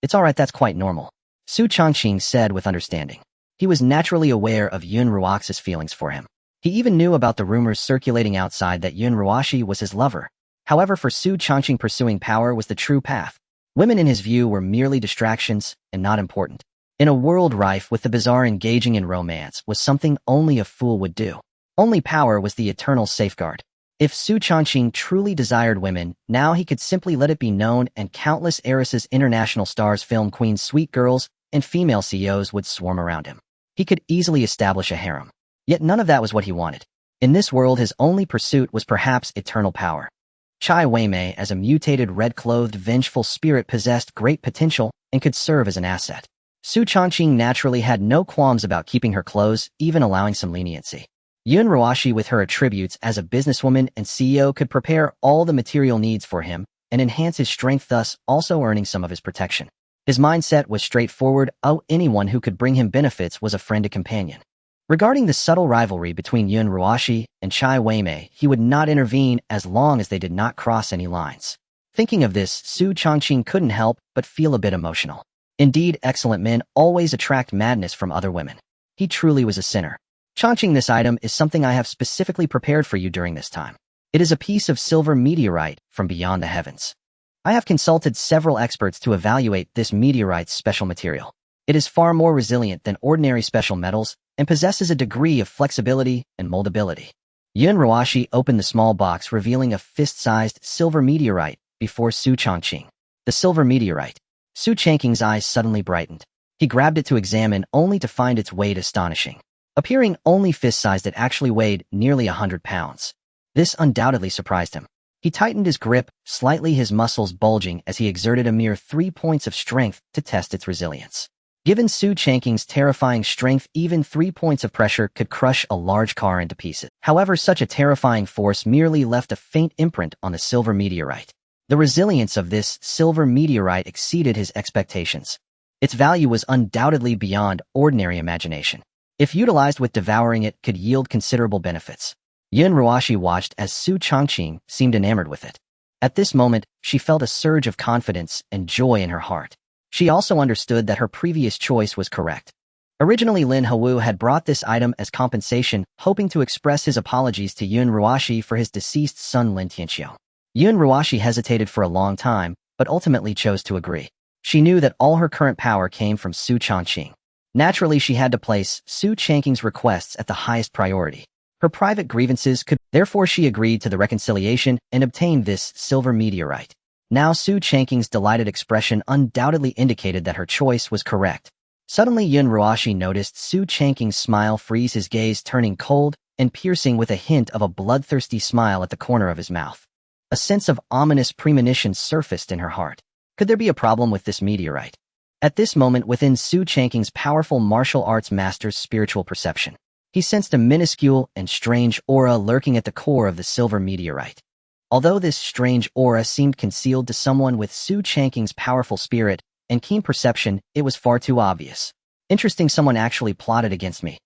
It's alright, that's quite normal. Xu Changqing said with understanding. He was naturally aware of Yun Ruaxi's feelings for him. He even knew about the rumors circulating outside that Yun Ruashi was his lover. However, for Xu Changqing, pursuing power was the true path. Women in his view were merely distractions and not important. In a world rife with the bizarre, engaging in romance was something only a fool would do. Only power was the eternal safeguard. If Xu Changqing truly desired women, now he could simply let it be known, and countless heiresses, international stars, film queens, sweet girls, and female CEOs would swarm around him. He could easily establish a harem. Yet none of that was what he wanted. In this world, his only pursuit was perhaps eternal power. Chai Weimei, as a mutated, red-clothed, vengeful spirit, possessed great potential and could serve as an asset. Xu Changqing naturally had no qualms about keeping her close, even allowing some leniency. Yun Ruashi, with her attributes as a businesswoman and CEO, could prepare all the material needs for him and enhance his strength, thus also earning some of his protection. His mindset was straightforward. Anyone who could bring him benefits was a friend, a companion. Regarding the subtle rivalry between Yun Ruashi and Chai Weimei, he would not intervene as long as they did not cross any lines. Thinking of this, Xu Changqing couldn't help but feel a bit emotional. Indeed, excellent men always attract madness from other women. He truly was a sinner. Changqing, this item is something I have specifically prepared for you during this time. It is a piece of silver meteorite from beyond the heavens. I have consulted several experts to evaluate this meteorite's special material. It is far more resilient than ordinary special metals and possesses a degree of flexibility and moldability. Yun Ruashi opened the small box, revealing a fist-sized silver meteorite before Xu Changqing. The silver meteorite. Xu Changqing's eyes suddenly brightened. He grabbed it to examine, only to find its weight astonishing. Appearing only fist-sized, it actually weighed nearly 100 pounds. This undoubtedly surprised him. He tightened his grip, slightly, his muscles bulging as he exerted a mere 3 points of strength to test its resilience. Given Xu Changqing's terrifying strength, even 3 points of pressure could crush a large car into pieces. However, such a terrifying force merely left a faint imprint on the silver meteorite. The resilience of this silver meteorite exceeded his expectations. Its value was undoubtedly beyond ordinary imagination. If utilized with devouring, it could yield considerable benefits. Yun Ruashi watched as Xu Changqing seemed enamored with it. At this moment, she felt a surge of confidence and joy in her heart. She also understood that her previous choice was correct. Originally, Lin Hou had brought this item as compensation, hoping to express his apologies to Yun Ruashi for his deceased son Lin Tianxiu. Yun Ruashi hesitated for a long time, but ultimately chose to agree. She knew that all her current power came from Xu Changqing. Naturally, she had to place Xu Changqing's requests at the highest priority. Her private grievances could, therefore she agreed to the reconciliation and obtained this silver meteorite. Now Xu Changqing's delighted expression undoubtedly indicated that her choice was correct. Suddenly, Yun Ruashi noticed Xu Changqing's smile freeze, his gaze turning cold and piercing with a hint of a bloodthirsty smile at the corner of his mouth. A sense of ominous premonition surfaced in her heart. Could there be a problem with this meteorite? At this moment, within Xu Changqing's powerful martial arts master's spiritual perception, he sensed a minuscule and strange aura lurking at the core of the silver meteorite. Although this strange aura seemed concealed to someone with Xu Changqing's powerful spirit and keen perception, it was far too obvious. Interesting, someone actually plotted against me.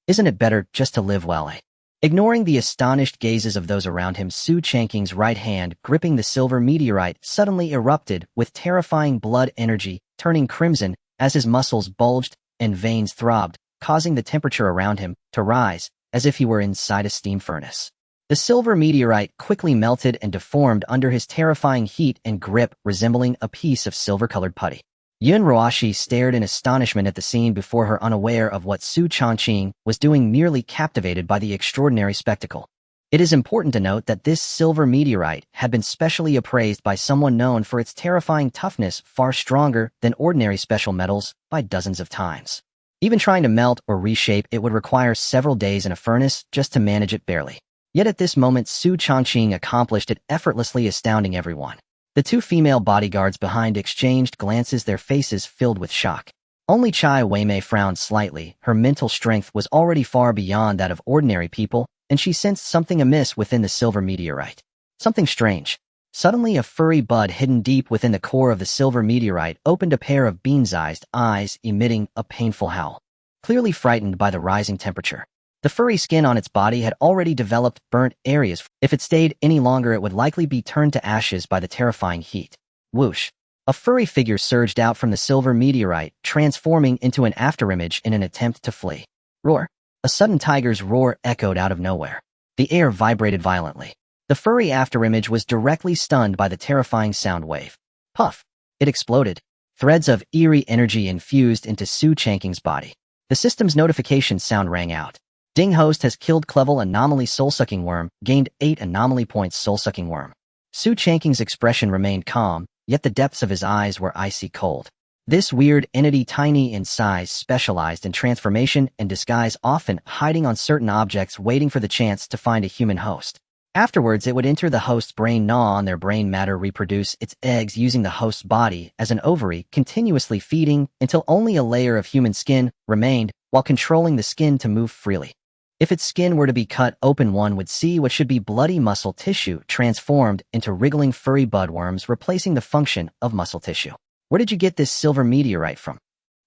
Isn't it better just to live well, eh? Ignoring the astonished gazes of those around him, Xu Changqing's right hand, gripping the silver meteorite, suddenly erupted with terrifying blood energy, turning crimson as his muscles bulged and veins throbbed, causing the temperature around him to rise as if he were inside a steam furnace. The silver meteorite quickly melted and deformed under his terrifying heat and grip, resembling a piece of silver-colored putty. Yun Ruashi stared in astonishment at the scene before her, unaware of what Xu Changqing was doing, merely captivated by the extraordinary spectacle. It is important to note that this silver meteorite had been specially appraised by someone known for its terrifying toughness, far stronger than ordinary special metals by dozens of times. Even trying to melt or reshape it would require several days in a furnace just to manage it barely. Yet at this moment, Xu Changqing accomplished it effortlessly, astounding everyone. The two female bodyguards behind exchanged glances, their faces filled with shock. Only Chai Weimei frowned slightly. Her mental strength was already far beyond that of ordinary people, and she sensed something amiss within the silver meteorite. Something strange. Suddenly, a furry bud hidden deep within the core of the silver meteorite opened a pair of bean-sized eyes, emitting a painful howl. Clearly frightened by the rising temperature, the furry skin on its body had already developed burnt areas. If it stayed any longer, it would likely be turned to ashes by the terrifying heat. Whoosh! A furry figure surged out from the silver meteorite, transforming into an afterimage in an attempt to flee. Roar! A sudden tiger's roar echoed out of nowhere. The air vibrated violently. The furry afterimage was directly stunned by the terrifying sound wave. Puff! It exploded. Threads of eerie energy infused into Xu Changqing's body. The system's notification sound rang out. Ding host has killed Clevel Anomaly Soul-Sucking Worm, gained 8 Anomaly Points Soul-Sucking Worm. Xu Changqing's expression remained calm, yet the depths of his eyes were icy cold. This weird entity, tiny in size, specialized in transformation and disguise, often hiding on certain objects, waiting for the chance to find a human host. Afterwards, it would enter the host's brain, gnaw on their brain matter, reproduce its eggs using the host's body as an ovary, continuously feeding until only a layer of human skin remained, while controlling the skin to move freely. If its skin were to be cut open, one would see what should be bloody muscle tissue transformed into wriggling furry budworms, replacing the function of muscle tissue. Where did you get this silver meteorite from?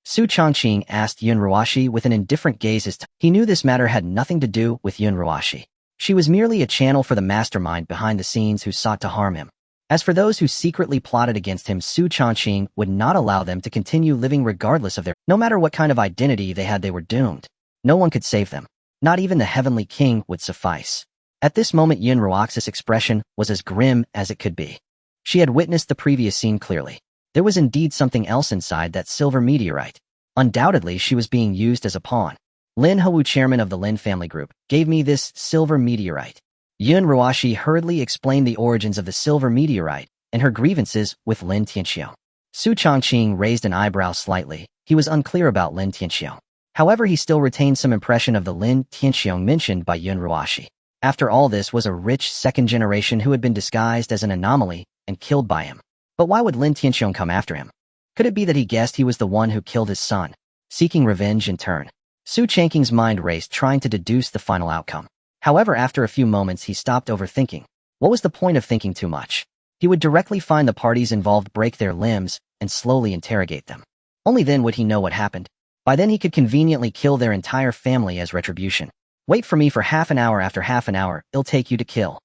Xu Changqing asked Yun Ruashi with an indifferent gaze as he knew this matter had nothing to do with Yun Ruashi. She was merely a channel for the mastermind behind the scenes who sought to harm him. As for those who secretly plotted against him, Xu Changqing would not allow them to continue living regardless of their— no matter what kind of identity they had, they were doomed. No one could save them. Not even the Heavenly King would suffice. At this moment, Yun Ruaxi's expression was as grim as it could be. She had witnessed the previous scene clearly. There was indeed something else inside that silver meteorite. Undoubtedly, she was being used as a pawn. Lin Hou, chairman of the Lin family group, gave me this silver meteorite. Yun Ruashi hurriedly explained the origins of the silver meteorite and her grievances with Lin Tianxiong. Xu Changqing raised an eyebrow slightly. He was unclear about Lin Tianxiong. However, he still retained some impression of the Lin Tianxiong mentioned by Yun Ruashi. After all, this was a rich second generation who had been disguised as an anomaly and killed by him. But why would Lin Tianxiong come after him? Could it be that he guessed he was the one who killed his son, seeking revenge in turn? Xu Changqing's mind raced, trying to deduce the final outcome. However, after a few moments, he stopped overthinking. What was the point of thinking too much? He would directly find the parties involved, break their limbs, and slowly interrogate them. Only then would he know what happened. By then he could conveniently kill their entire family as retribution. Wait for me for half an hour. After half an hour, it'll take you to kill.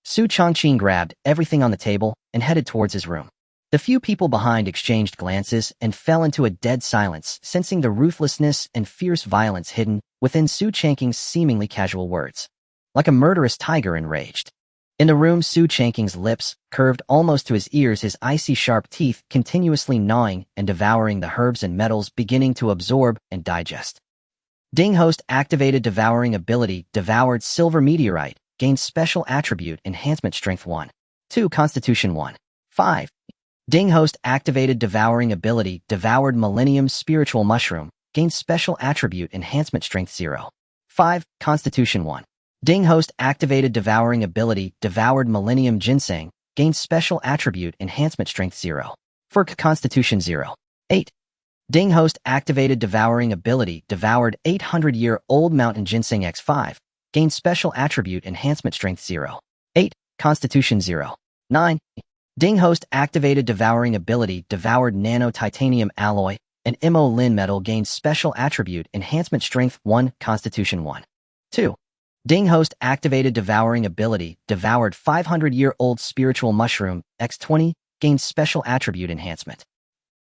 Xu Changqing grabbed everything on the table and headed towards his room. The few people behind exchanged glances and fell into a dead silence, sensing the ruthlessness and fierce violence hidden within Xu Changqing's seemingly casual words. Like a murderous tiger enraged. In the room, Xu Changqing's lips curved almost to his ears, his icy sharp teeth continuously gnawing and devouring the herbs and metals beginning to absorb and digest. Ding host activated devouring ability, devoured silver meteorite, gained special attribute enhancement strength 1. 2 Constitution 1. 5. Ding host activated devouring ability, devoured millennium spiritual mushroom, gained special attribute enhancement strength 0. 5 Constitution 1. Ding host activated devouring ability, devoured millennium ginseng, gained special attribute enhancement strength 0. For Constitution 0. 8. Ding host activated devouring ability, devoured 800-year-old mountain ginseng x5, gained special attribute enhancement strength 0. 8 Constitution 0. 9. Ding host activated devouring ability, devoured nano titanium alloy, and MO Lin metal, gained special attribute enhancement strength 1 Constitution 1. 2. Ding host activated devouring ability, devoured 500-year-old spiritual mushroom X20, gained special attribute enhancement.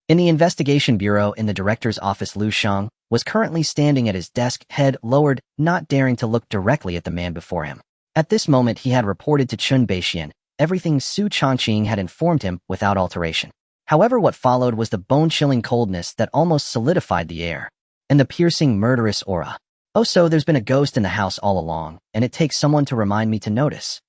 In the investigation bureau in the director's office, Lu Shang was currently standing at his desk, head lowered, not daring to look directly at the man before him. At this moment, he had reported to Chun Beixian everything Xu Changqing had informed him without alteration. However, what followed was the bone-chilling coldness that almost solidified the air, and the piercing, murderous aura. Oh, so there's been a ghost in the house all along, and it takes someone to remind me to notice.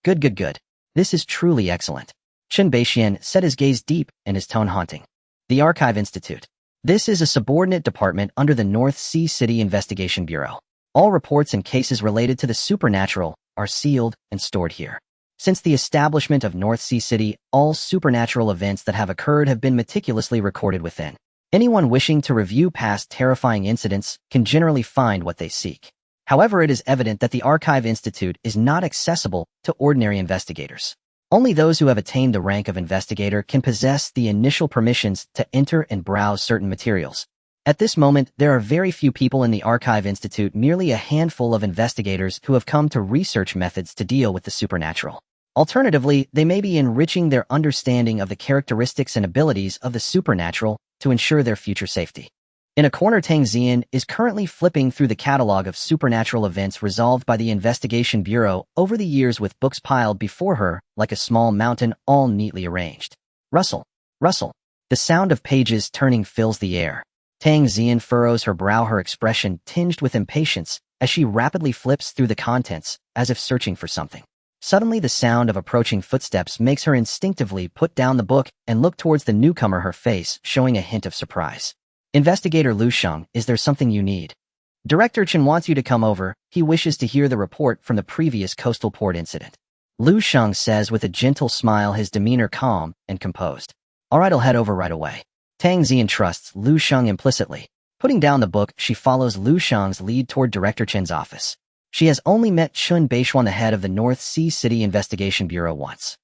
Good. This is truly excellent. Chun Beixian set his gaze deep and his tone haunting. The Archive Institute. This is a subordinate department under the North Sea City Investigation Bureau. All reports and cases related to the supernatural are sealed and stored here. Since the establishment of North Sea City, all supernatural events that have occurred have been meticulously recorded within. Anyone wishing to review past terrifying incidents can generally find what they seek. However, it is evident that the Archive Institute is not accessible to ordinary investigators. Only those who have attained the rank of investigator can possess the initial permissions to enter and browse certain materials. At this moment, there are very few people in the Archive Institute, merely a handful of investigators who have come to research methods to deal with the supernatural. Alternatively, they may be enriching their understanding of the characteristics and abilities of the supernatural to ensure their future safety. In a corner, Tang Xian is currently flipping through the catalog of supernatural events resolved by the Investigation Bureau over the years, with books piled before her like a small mountain, all neatly arranged. Rustle, rustle. The sound of pages turning fills the air. Tang Xian furrows her brow, her expression tinged with impatience as she rapidly flips through the contents, as if searching for something. Suddenly, the sound of approaching footsteps makes her instinctively put down the book and look towards the newcomer, her face showing a hint of surprise. Investigator Liu Sheng, is there something you need? Director Chen wants you to come over. He wishes to hear the report from the previous coastal port incident. Liu Sheng says with a gentle smile, his demeanor calm and composed. All right, I'll head over right away. Tang Xian trusts Liu Sheng implicitly. Putting down the book, she follows Liu Sheng's lead toward Director Chen's office. She has only met Chun Beishuan, the head of the North Sea City Investigation Bureau, once.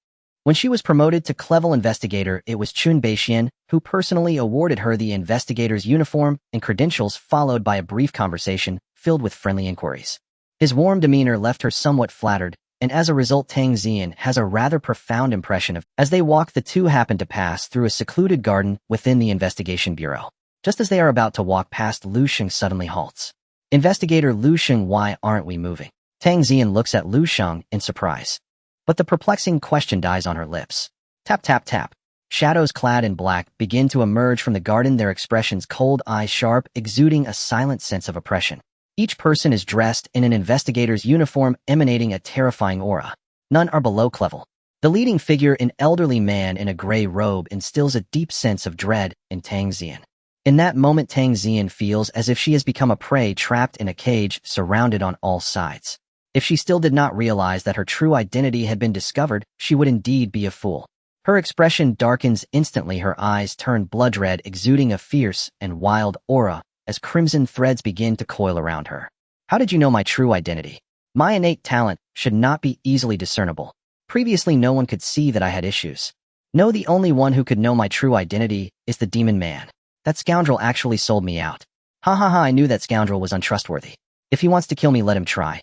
When she was promoted to Clevel Investigator, it was Chun Beishuan who personally awarded her the investigator's uniform and credentials, followed by a brief conversation filled with friendly inquiries. His warm demeanor left her somewhat flattered, and as a result, Tang Xian has a rather profound impression of. As they walk, the two happen to pass through a secluded garden within the Investigation Bureau. Just as they are about to walk past, Liu Sheng suddenly halts. Investigator Liu Sheng, why aren't we moving? Tang Xian looks at Liu Sheng in surprise. But the perplexing question dies on her lips. Tap, tap, tap. Shadows clad in black begin to emerge from the garden, their expressions cold, eyes sharp, exuding a silent sense of oppression. Each person is dressed in an investigator's uniform, emanating a terrifying aura. None are below Clevel. The leading figure, an elderly man in a gray robe, instills a deep sense of dread in Tang Xian. In that moment, Tang Xian feels as if she has become a prey trapped in a cage, surrounded on all sides. If she still did not realize that her true identity had been discovered, she would indeed be a fool. Her expression darkens instantly, her eyes turn blood red, exuding a fierce and wild aura as crimson threads begin to coil around her. How did you know my true identity? My innate talent should not be easily discernible. Previously, no one could see that I had issues. No, the only one who could know my true identity is the demon man. That scoundrel actually sold me out. Ha ha ha, I knew that scoundrel was untrustworthy. If he wants to kill me, let him try.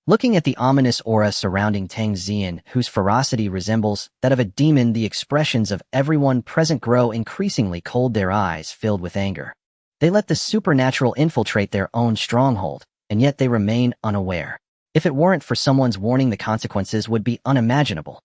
Looking at the ominous aura surrounding Tang Xian, whose ferocity resembles that of a demon, the expressions of everyone present grow increasingly cold, their eyes filled with anger. They let the supernatural infiltrate their own stronghold, and yet they remain unaware. If it weren't for someone's warning, the consequences would be unimaginable.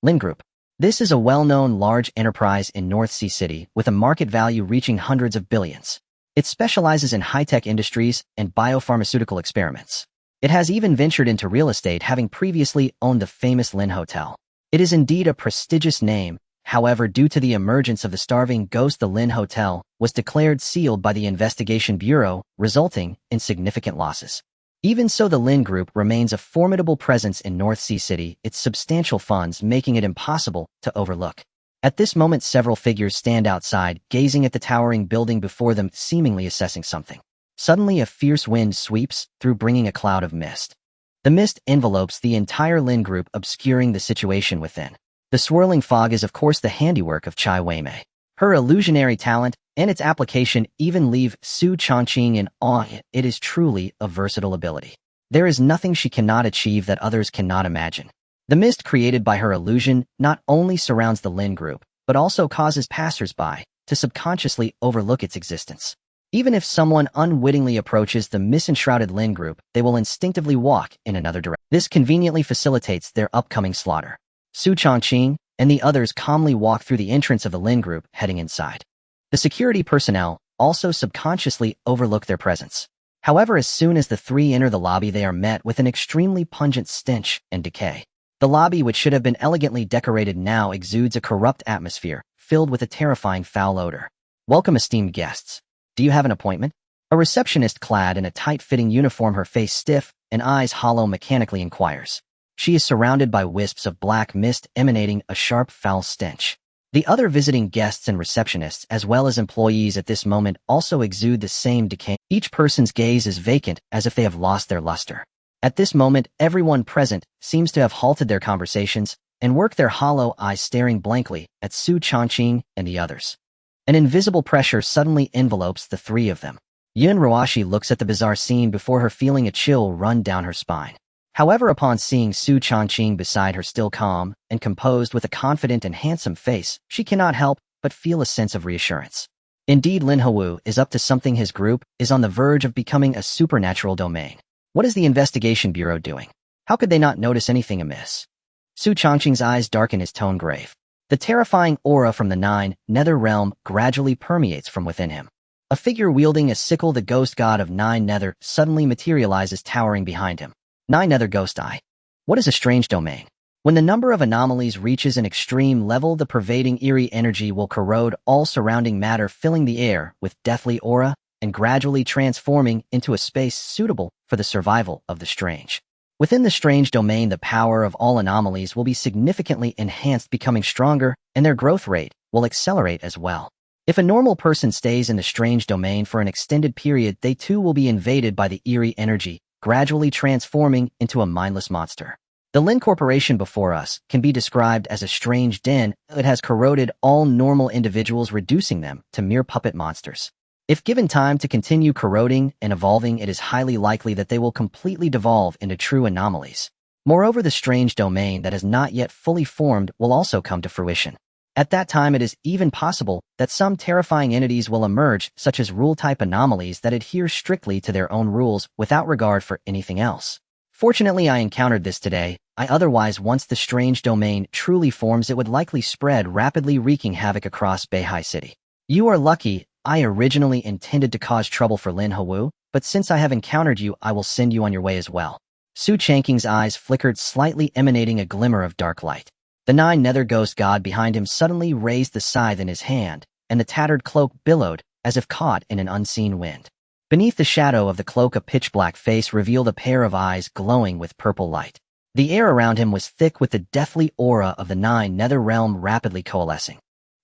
Lin Group. This is a well-known large enterprise in North Sea City with a market value reaching hundreds of billions. It specializes in high-tech industries and biopharmaceutical experiments. It has even ventured into real estate, having previously owned the famous Lin Hotel. It is indeed a prestigious name. However, due to the emergence of the starving ghost, the Lin Hotel was declared sealed by the Investigation Bureau, resulting in significant losses. Even so, the Lin Group remains a formidable presence in North Sea City, its substantial funds making it impossible to overlook. At this moment, several figures stand outside, gazing at the towering building before them, seemingly assessing something. Suddenly, a fierce wind sweeps through, bringing a cloud of mist. The mist envelopes the entire Lin Group, obscuring the situation within. The swirling fog is, of course, the handiwork of Chai Weimei. Her illusionary talent and its application even leave Xu Changqing in awe. It is truly a versatile ability. There is nothing she cannot achieve that others cannot imagine. The mist created by her illusion not only surrounds the Lin Group, but also causes passers-by to subconsciously overlook its existence. Even if someone unwittingly approaches the mist-enshrouded Lin Group, they will instinctively walk in another direction. This conveniently facilitates their upcoming slaughter. Xu Changqing and the others calmly walk through the entrance of the Lin Group, heading inside. The security personnel also subconsciously overlook their presence. However, as soon as the three enter the lobby, they are met with an extremely pungent stench and decay. The lobby, which should have been elegantly decorated, now exudes a corrupt atmosphere, filled with a terrifying foul odor. Welcome, esteemed guests. Do you have an appointment? A receptionist clad in a tight-fitting uniform, her face stiff and eyes hollow, mechanically inquires. She is surrounded by wisps of black mist emanating a sharp, foul stench. The other visiting guests and receptionists, as well as employees at this moment, also exude the same decay. Each person's gaze is vacant, as if they have lost their luster. At this moment, everyone present seems to have halted their conversations and work their hollow eyes staring blankly at Xu Changqing and the others. An invisible pressure suddenly envelopes the three of them. Yun Roashi looks at the bizarre scene before her feeling a chill run down her spine. However, upon seeing Xu Changqing beside her still calm and composed with a confident and handsome face, she cannot help but feel a sense of reassurance. Indeed, Lin Hou is up to something. His group is on the verge of becoming a supernatural domain. What is the investigation bureau doing? How could they not notice anything amiss? Xu Changqing's eyes darken, his tone grave. The terrifying aura from the Nine Nether Realm gradually permeates from within him. A figure wielding a sickle, the ghost god of Nine Nether, suddenly materializes towering behind him. Nine Nether Ghost Eye. What is a strange domain? When the number of anomalies reaches an extreme level, the pervading eerie energy will corrode all surrounding matter, filling the air with deathly aura and gradually transforming into a space suitable for the survival of the strange. Within the strange domain, the power of all anomalies will be significantly enhanced, becoming stronger, and their growth rate will accelerate as well. If a normal person stays in the strange domain for an extended period, they too will be invaded by the eerie energy, gradually transforming into a mindless monster. The Lin Corporation before us can be described as a strange den that has corroded all normal individuals, reducing them to mere puppet monsters. If given time to continue corroding and evolving, it is highly likely that they will completely devolve into true anomalies. Moreover, the strange domain that has not yet fully formed will also come to fruition. At that time, it is even possible that some terrifying entities will emerge, such as rule-type anomalies that adhere strictly to their own rules without regard for anything else. Fortunately, I encountered this today. Otherwise, once the strange domain truly forms, it would likely spread rapidly, wreaking havoc across Beihai City. You are lucky. I originally intended to cause trouble for Lin Hou, but since I have encountered you, I will send you on your way as well. Xu Changqing's eyes flickered slightly, emanating a glimmer of dark light. The Nine Nether Ghost god behind him suddenly raised the scythe in his hand, and the tattered cloak billowed as if caught in an unseen wind. Beneath the shadow of the cloak, a pitch-black face revealed a pair of eyes glowing with purple light. The air around him was thick with the deathly aura of the Nine Nether Realm rapidly coalescing.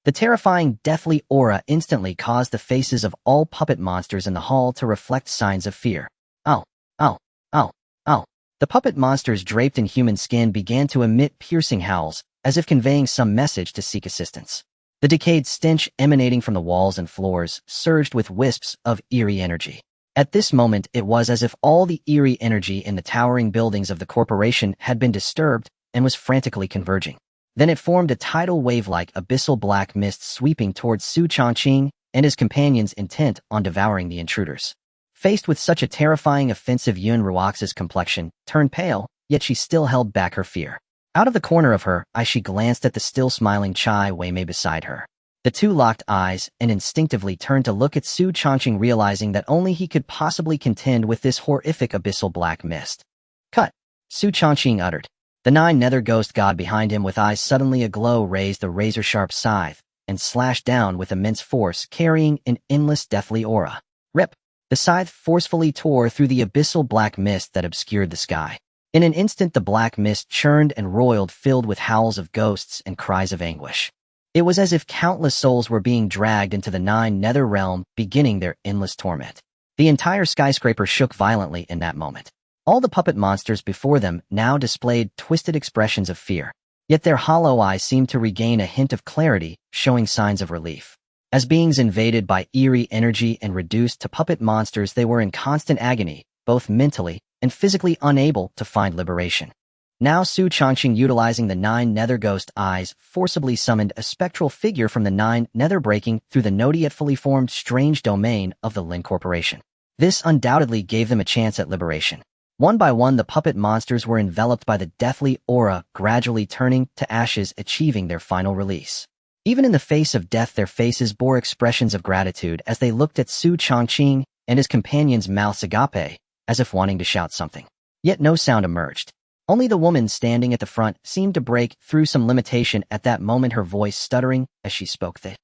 The terrifying deathly aura instantly caused the faces of all puppet monsters in the hall to reflect signs of fear. Ow! Ow! Ow! Ow! The puppet monsters draped in human skin began to emit piercing howls, as if conveying some message to seek assistance. The decayed stench emanating from the walls and floors surged with wisps of eerie energy. At this moment, it was as if all the eerie energy in the towering buildings of the corporation had been disturbed and was frantically converging. Then it formed a tidal wave-like abyssal black mist sweeping towards Xu Changqing and his companions, intent on devouring the intruders. Faced with such a terrifying offensive, Yun Ruox's complexion turned pale, yet she still held back her fear. Out of the corner of her eye, she glanced at the still smiling Chai Weimei beside her. The two locked eyes and instinctively turned to look at Xu Changqing, realizing that only he could possibly contend with this horrific abyssal black mist. Cut! Xu Changqing uttered. The Nine Nether Ghost god behind him, with eyes suddenly aglow, raised the razor-sharp scythe and slashed down with immense force, carrying an endless deathly aura. Rip! The scythe forcefully tore through the abyssal black mist that obscured the sky. In an instant, the black mist churned and roiled, filled with howls of ghosts and cries of anguish. It was as if countless souls were being dragged into the Nine Nether Realm, beginning their endless torment. The entire skyscraper shook violently in that moment. All the puppet monsters before them now displayed twisted expressions of fear. Yet their hollow eyes seemed to regain a hint of clarity, showing signs of relief. As beings invaded by eerie energy and reduced to puppet monsters, they were in constant agony, both mentally and physically unable to find liberation. Now Xu Changqing, utilizing the Nine Nether Ghost eyes, forcibly summoned a spectral figure from the Nine Nether, breaking through the no yet fully formed strange domain of the Lin Corporation. This undoubtedly gave them a chance at liberation. One by one, the puppet monsters were enveloped by the deathly aura, gradually turning to ashes, achieving their final release. Even in the face of death, their faces bore expressions of gratitude as they looked at Xu Changqing and his companions' mouths agape, as if wanting to shout something. Yet no sound emerged. Only the woman standing at the front seemed to break through some limitation at that moment, her voice stuttering as she spoke. The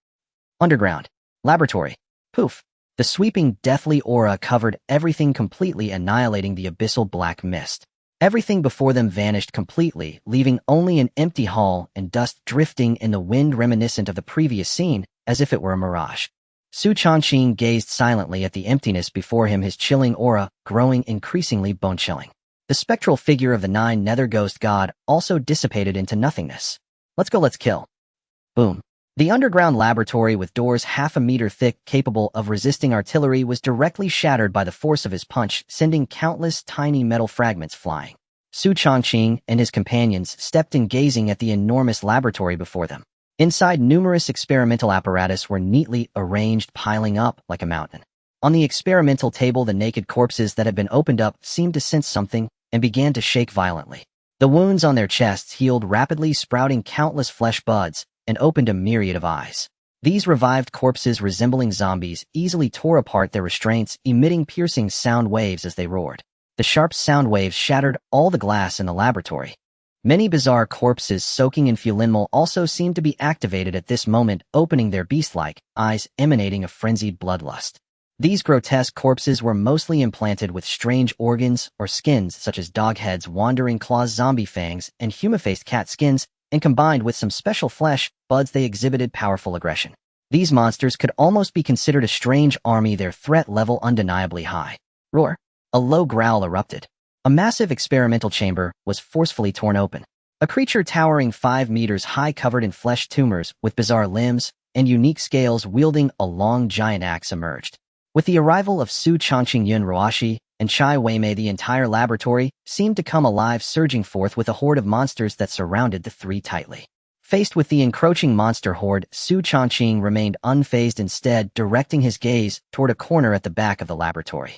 underground laboratory. Poof! The sweeping deathly aura covered everything, completely annihilating the abyssal black mist. Everything before them vanished completely, leaving only an empty hall and dust drifting in the wind, reminiscent of the previous scene, as if it were a mirage. Xu Changqing gazed silently at the emptiness before him, his chilling aura growing increasingly bone-chilling. The spectral figure of the nine nether ghost god also dissipated into nothingness. Let's go, let's kill. Boom. The underground laboratory with doors half a meter thick capable of resisting artillery was directly shattered by the force of his punch, sending countless tiny metal fragments flying. Xu Changqing and his companions stepped in, gazing at the enormous laboratory before them. Inside, numerous experimental apparatus were neatly arranged, piling up like a mountain. On the experimental table, the naked corpses that had been opened up seemed to sense something and began to shake violently. The wounds on their chests healed rapidly, sprouting countless flesh buds and opened a myriad of eyes. These revived corpses, resembling zombies, easily tore apart their restraints, emitting piercing sound waves as they roared. The sharp sound waves shattered all the glass in the laboratory. Many bizarre corpses soaking in fulinmol also seemed to be activated at this moment, opening their beast-like eyes, emanating a frenzied bloodlust. These grotesque corpses were mostly implanted with strange organs or skins, such as dog heads, wandering claws, zombie fangs, and human-faced cat skins, and combined with some special flesh buds, they exhibited powerful aggression. These monsters could almost be considered a strange army, their threat level undeniably high. Roar! A low growl erupted. A massive experimental chamber was forcefully torn open. A creature towering 5 meters high, covered in flesh tumors, with bizarre limbs and unique scales, wielding a long giant axe, emerged. With the arrival of Xu Changqing, Yun Ruashi, and Chai Weimei, the entire laboratory seemed to come alive, surging forth with a horde of monsters that surrounded the three tightly. Faced with the encroaching monster horde, Xu Changqing remained unfazed, instead directing his gaze toward a corner at the back of the laboratory.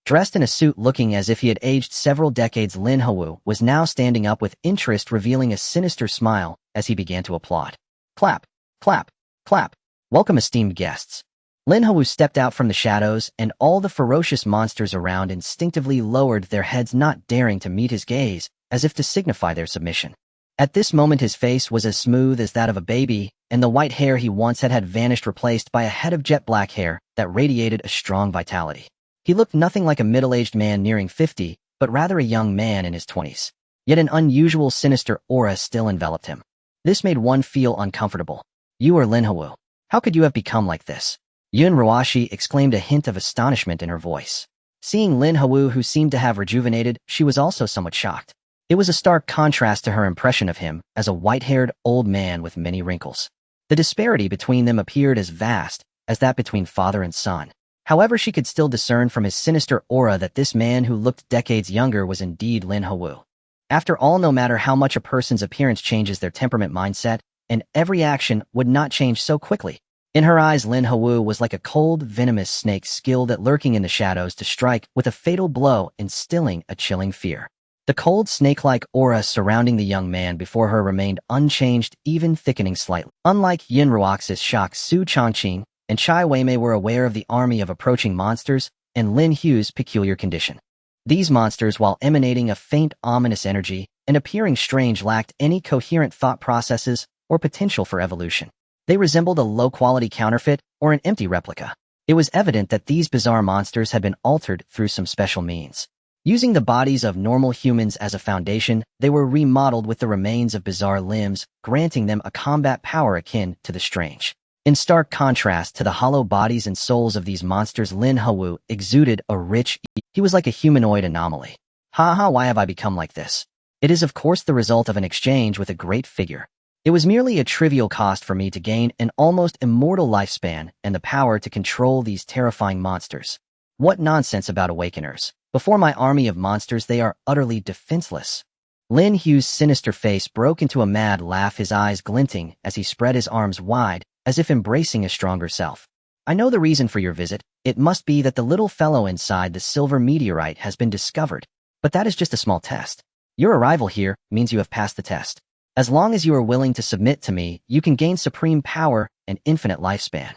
Dressed in a suit, looking as if he had aged several decades, Lin Hou was now standing up with interest, revealing a sinister smile as he began to applaud. Clap, clap, clap. Welcome, esteemed guests. Lin Hou stepped out from the shadows, and all the ferocious monsters around instinctively lowered their heads, not daring to meet his gaze, as if to signify their submission. At this moment, his face was as smooth as that of a baby, and the white hair he once had vanished, replaced by a head of jet black hair that radiated a strong vitality. He looked nothing like a middle-aged man nearing 50, but rather a young man in his 20s. Yet an unusual, sinister aura still enveloped him. This made one feel uncomfortable. You are Lin Hou. How could you have become like this? Yun Ruashi exclaimed, a hint of astonishment in her voice. Seeing Lin Hou, who seemed to have rejuvenated, she was also somewhat shocked. It was a stark contrast to her impression of him as a white-haired old man with many wrinkles. The disparity between them appeared as vast as that between father and son. However, she could still discern from his sinister aura that this man, who looked decades younger, was indeed Lin Hou. After all, no matter how much a person's appearance changes their temperament, mindset, and every action would not change so quickly. In her eyes, Lin Hou was like a cold, venomous snake, skilled at lurking in the shadows to strike with a fatal blow, instilling a chilling fear. The cold, snake-like aura surrounding the young man before her remained unchanged, even thickening slightly. Unlike Yin Ruox's shock, Xu Changqing and Chai Weimei were aware of the army of approaching monsters and Lin Hu's peculiar condition. These monsters, while emanating a faint, ominous energy and appearing strange, lacked any coherent thought processes or potential for evolution. They resembled a low-quality counterfeit or an empty replica. It was evident that these bizarre monsters had been altered through some special means. Using the bodies of normal humans as a foundation, they were remodeled with the remains of bizarre limbs, granting them a combat power akin to the strange. In stark contrast to the hollow bodies and souls of these monsters, Lin Hou exuded a rich. He was like a humanoid anomaly. Why have I become like this? It is, of course, the result of an exchange with a great figure. It was merely a trivial cost for me to gain an almost immortal lifespan and the power to control these terrifying monsters. What nonsense about awakeners. Before my army of monsters, they are utterly defenseless. Lin Hu's sinister face broke into a mad laugh, his eyes glinting as he spread his arms wide, as if embracing a stronger self. I know the reason for your visit. It must be that the little fellow inside the silver meteorite has been discovered. But that is just a small test. Your arrival here means you have passed the test. As long as you are willing to submit to me, you can gain supreme power and infinite lifespan.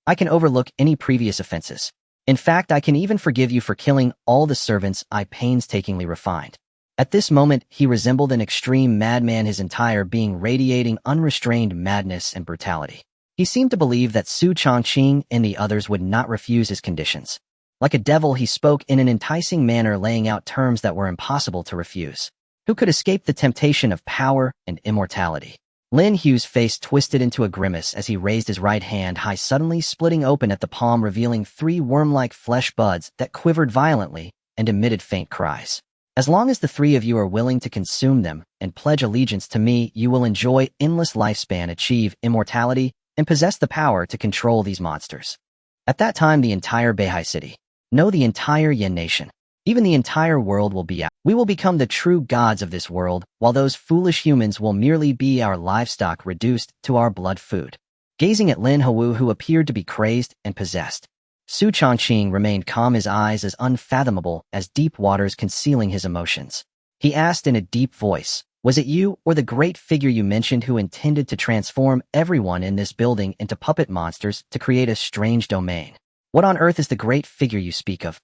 I can overlook any previous offenses. In fact, I can even forgive you for killing all the servants I painstakingly refined. At this moment, he resembled an extreme madman, his entire being radiating unrestrained madness and brutality. He seemed to believe that Xu Changqing and the others would not refuse his conditions. Like a devil, he spoke in an enticing manner, laying out terms that were impossible to refuse. Who could escape the temptation of power and immortality? Lin Hu's face twisted into a grimace as he raised his right hand high, suddenly splitting open at the palm, revealing 3 worm-like flesh buds that quivered violently and emitted faint cries. As long as the three of you are willing to consume them and pledge allegiance to me, you will enjoy endless lifespan, achieve immortality, and possess the power to control these monsters. At that time, the entire Beihai city, no, the entire Yen nation, even the entire world will be out. We will become the true gods of this world, while those foolish humans will merely be our livestock reduced to our blood food. Gazing at Lin Hou, who appeared to be crazed and possessed, Xu Changqing remained calm, his eyes as unfathomable as deep waters concealing his emotions. He asked in a deep voice, "Was it you or the great figure you mentioned who intended to transform everyone in this building into puppet monsters to create a strange domain? What on earth is the great figure you speak of?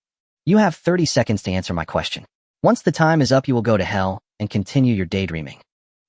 You have 30 seconds to answer my question. Once the time is up, you will go to hell and continue your daydreaming."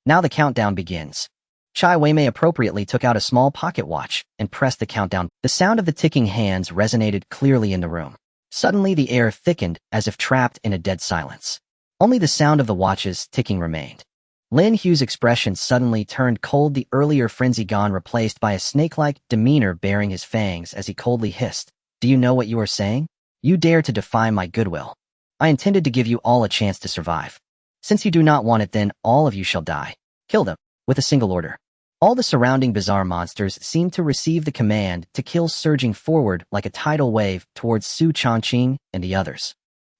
Now the countdown begins. Chai Weimei appropriately took out a small pocket watch and pressed the countdown. The sound of the ticking hands resonated clearly in the room. Suddenly the air thickened as if trapped in a dead silence. Only the sound of the watch's ticking remained. Lin Hu's expression suddenly turned cold, the earlier frenzy gone, replaced by a snake-like demeanor baring his fangs as he coldly hissed, "Do you know what you are saying? You dare to defy my goodwill. I intended to give you all a chance to survive. Since you do not want it, then all of you shall die. Kill them," with a single order. All the surrounding bizarre monsters seemed to receive the command to kill, surging forward like a tidal wave towards Xu Changqing and the others.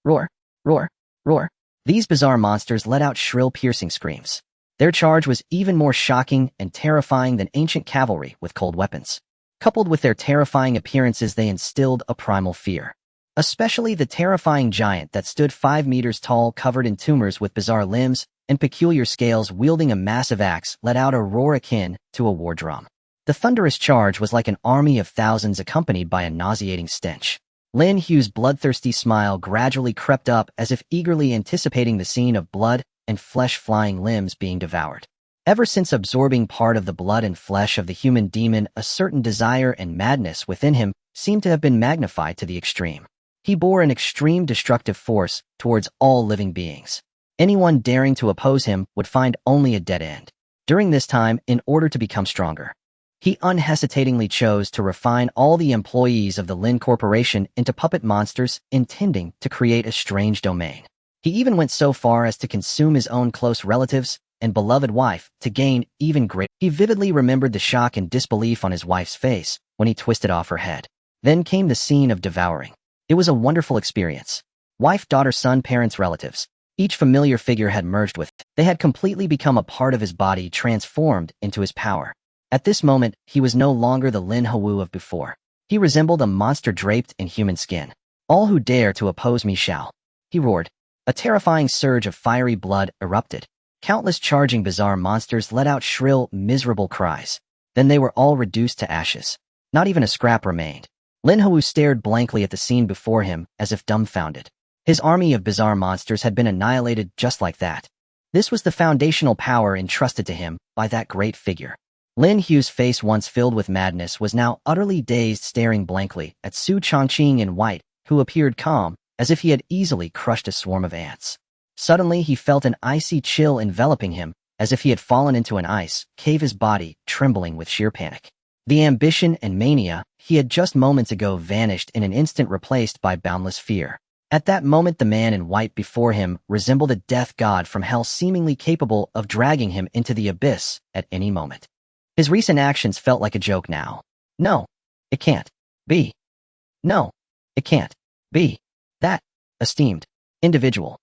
Roar, roar, roar. These bizarre monsters let out shrill, piercing screams. Their charge was even more shocking and terrifying than ancient cavalry with cold weapons. Coupled with their terrifying appearances, they instilled a primal fear. Especially the terrifying giant that stood 5 meters tall, covered in tumors with bizarre limbs and peculiar scales, wielding a massive axe, let out a roar akin to a war drum. The thunderous charge was like an army of thousands, accompanied by a nauseating stench. Lin Hu's bloodthirsty smile gradually crept up, as if eagerly anticipating the scene of blood and flesh, flying limbs being devoured. Ever since absorbing part of the blood and flesh of the human demon, a certain desire and madness within him seemed to have been magnified to the extreme. He bore an extreme destructive force towards all living beings. Anyone daring to oppose him would find only a dead end. During this time, in order to become stronger, he unhesitatingly chose to refine all the employees of the Lin Corporation into puppet monsters, intending to create a strange domain. He even went so far as to consume his own close relatives and beloved wife to gain even greater. He vividly remembered the shock and disbelief on his wife's face when he twisted off her head. Then came the scene of devouring. It was a wonderful experience. Wife, daughter, son, parents, relatives. Each familiar figure had merged with. They had completely become a part of his body, transformed into his power. At this moment, he was no longer the Lin Hou of before. He resembled a monster draped in human skin. "All who dare to oppose me shall," he roared. A terrifying surge of fiery blood erupted. Countless charging bizarre monsters let out shrill, miserable cries. Then they were all reduced to ashes. Not even a scrap remained. Lin Hou stared blankly at the scene before him, as if dumbfounded. His army of bizarre monsters had been annihilated just like that. This was the foundational power entrusted to him by that great figure. Lin Hu's face, once filled with madness, was now utterly dazed, staring blankly at Xu Changqing in white, who appeared calm, as if he had easily crushed a swarm of ants. Suddenly he felt an icy chill enveloping him, as if he had fallen into an ice cave, his body trembling with sheer panic. The ambition and mania he had just moments ago vanished in an instant, replaced by boundless fear. At that moment, the man in white before him resembled a death god from hell, seemingly capable of dragging him into the abyss at any moment. His recent actions felt like a joke now. No, it can't be. No, it can't be. That esteemed individual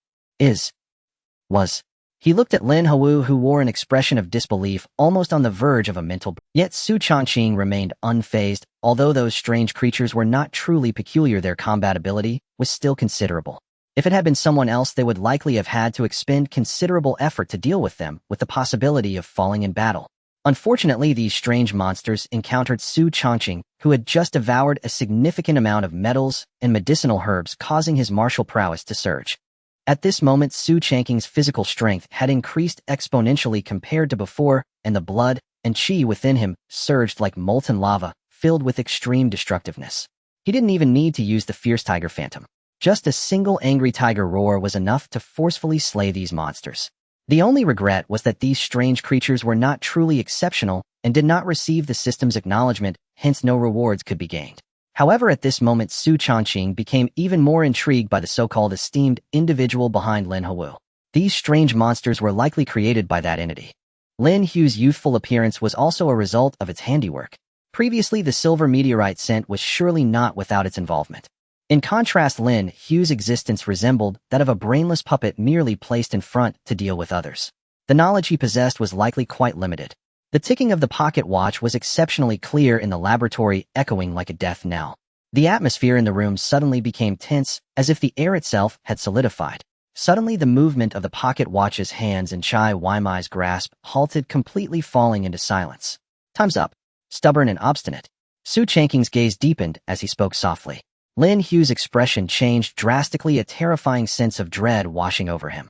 was. He looked at Lin Hou, who wore an expression of disbelief, almost on the verge of a mental. Yet Xu Changqing remained unfazed. Although those strange creatures were not truly peculiar, their combat ability was still considerable. If it had been someone else, they would likely have had to expend considerable effort to deal with them, with the possibility of falling in battle. Unfortunately, these strange monsters encountered Xu Changqing, who had just devoured a significant amount of metals and medicinal herbs, causing his martial prowess to surge. At this moment, Xu Changqing's physical strength had increased exponentially compared to before, and the blood and qi within him surged like molten lava, filled with extreme destructiveness. He didn't even need to use the fierce tiger phantom. Just a single angry tiger roar was enough to forcefully slay these monsters. The only regret was that these strange creatures were not truly exceptional and did not receive the system's acknowledgement, hence no rewards could be gained. However, at this moment, Xu Changqing became even more intrigued by the so-called esteemed individual behind Lin Hou. These strange monsters were likely created by that entity. Lin Hu's youthful appearance was also a result of its handiwork. Previously, the silver meteorite scent was surely not without its involvement. In contrast, Lin Hu's existence resembled that of a brainless puppet merely placed in front to deal with others. The knowledge he possessed was likely quite limited. The ticking of the pocket watch was exceptionally clear in the laboratory, echoing like a death knell. The atmosphere in the room suddenly became tense, as if the air itself had solidified. Suddenly, the movement of the pocket watch's hands and Chai Weimai's grasp halted, completely falling into silence. Time's up. Stubborn and obstinate. Xu Changqing's gaze deepened as he spoke softly. Lin Hu's expression changed drastically, a terrifying sense of dread washing over him.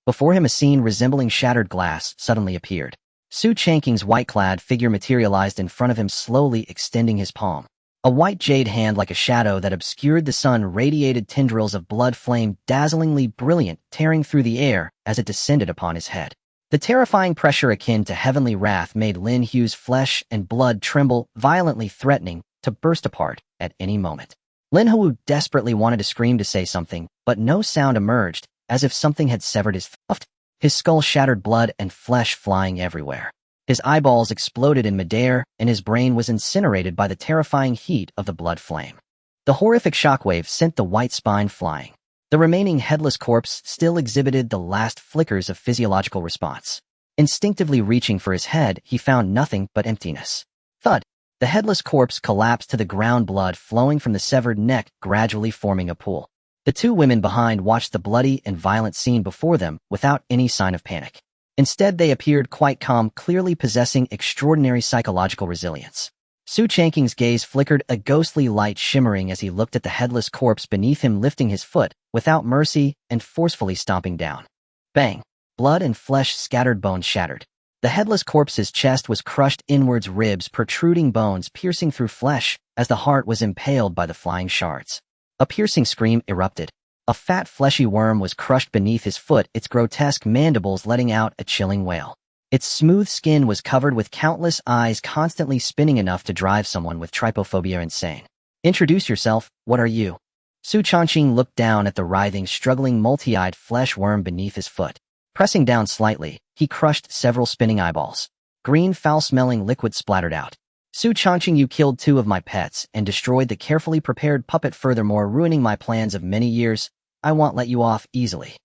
Before him, a scene resembling shattered glass suddenly appeared. Xu Changqing's white-clad figure materialized in front of him, slowly extending his palm. A white jade hand like a shadow that obscured the sun radiated tendrils of blood flame, dazzlingly brilliant, tearing through the air as it descended upon his head. The terrifying pressure akin to heavenly wrath made Lin Hu's flesh and blood tremble, violently threatening to burst apart at any moment. Lin Hou desperately wanted to scream, to say something, but no sound emerged, as if something had severed his throat. His skull shattered, blood and flesh flying everywhere. His eyeballs exploded in midair, and his brain was incinerated by the terrifying heat of the blood flame. The horrific shockwave sent the white spine flying. The remaining headless corpse still exhibited the last flickers of physiological response. Instinctively reaching for his head, he found nothing but emptiness. Thud! The headless corpse collapsed to the ground, blood flowing from the severed neck, gradually forming a pool. The two women behind watched the bloody and violent scene before them without any sign of panic. Instead, they appeared quite calm, clearly possessing extraordinary psychological resilience. Xu Changqing's gaze flickered, a ghostly light shimmering as he looked at the headless corpse beneath him, lifting his foot without mercy and forcefully stomping down. Bang! Blood and flesh scattered, bones shattered. The headless corpse's chest was crushed inwards, ribs protruding, bones piercing through flesh as the heart was impaled by the flying shards. A piercing scream erupted. A fat, fleshy worm was crushed beneath his foot, its grotesque mandibles letting out a chilling wail. Its smooth skin was covered with countless eyes, constantly spinning, enough to drive someone with trypophobia insane. Introduce yourself, what are you? Xu Changqing looked down at the writhing, struggling, multi-eyed flesh worm beneath his foot. Pressing down slightly, he crushed several spinning eyeballs. Green, foul-smelling liquid splattered out. Xu Changqing, you killed two of my pets and destroyed the carefully prepared puppet, furthermore ruining my plans of many years. I won't let you off easily.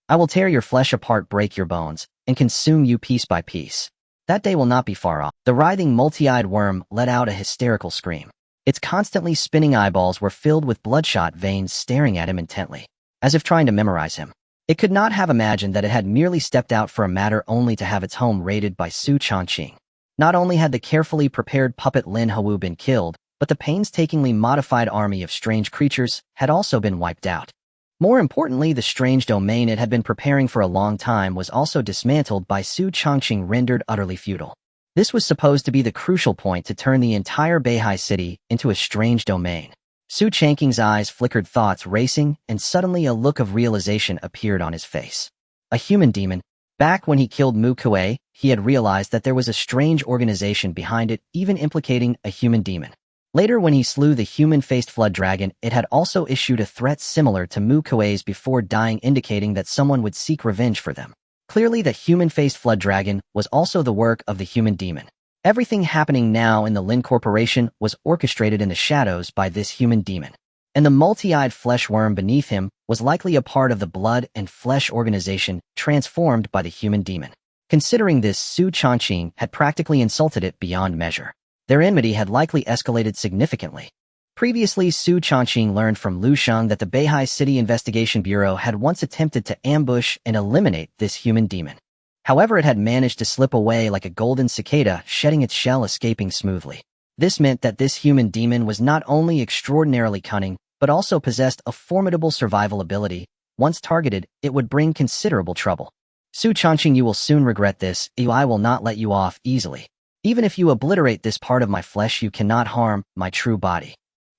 I will tear your flesh apart, break your bones, and consume you piece by piece. That day will not be far off. The writhing, multi-eyed worm let out a hysterical scream. Its constantly spinning eyeballs were filled with bloodshot veins, staring at him intently, as if trying to memorize him. It could not have imagined that it had merely stepped out for a matter only to have its home raided by Xu Changqing. Not only had the carefully prepared puppet Lin Hou been killed, but the painstakingly modified army of strange creatures had also been wiped out. More importantly, the strange domain it had been preparing for a long time was also dismantled by Xu Changqing, rendered utterly futile. This was supposed to be the crucial point to turn the entire Beihai city into a strange domain. Xu Changqing's eyes flickered, thoughts racing, and suddenly a look of realization appeared on his face. A human demon. Back when he killed Mu Kuei, he had realized that there was a strange organization behind it, even implicating a human demon. Later, when he slew the human-faced flood dragon, it had also issued a threat similar to Mu Kuei's before dying, indicating that someone would seek revenge for them. Clearly, the human-faced flood dragon was also the work of the human demon. Everything happening now in the Lin Corporation was orchestrated in the shadows by this human demon. And the multi-eyed flesh worm beneath him was likely a part of the blood and flesh organization transformed by the human demon. Considering this, Xu Changqing had practically insulted it beyond measure. Their enmity had likely escalated significantly. Previously, Xu Changqing learned from Lu Sheng that the Beihai City Investigation Bureau had once attempted to ambush and eliminate this human demon. However, it had managed to slip away like a golden cicada, shedding its shell, escaping smoothly. This meant that this human demon was not only extraordinarily cunning, but also possessed a formidable survival ability. Once targeted, it would bring considerable trouble. Xu Changqing, you will soon regret this. I will not let you off easily. Even if you obliterate this part of my flesh, you cannot harm my true body.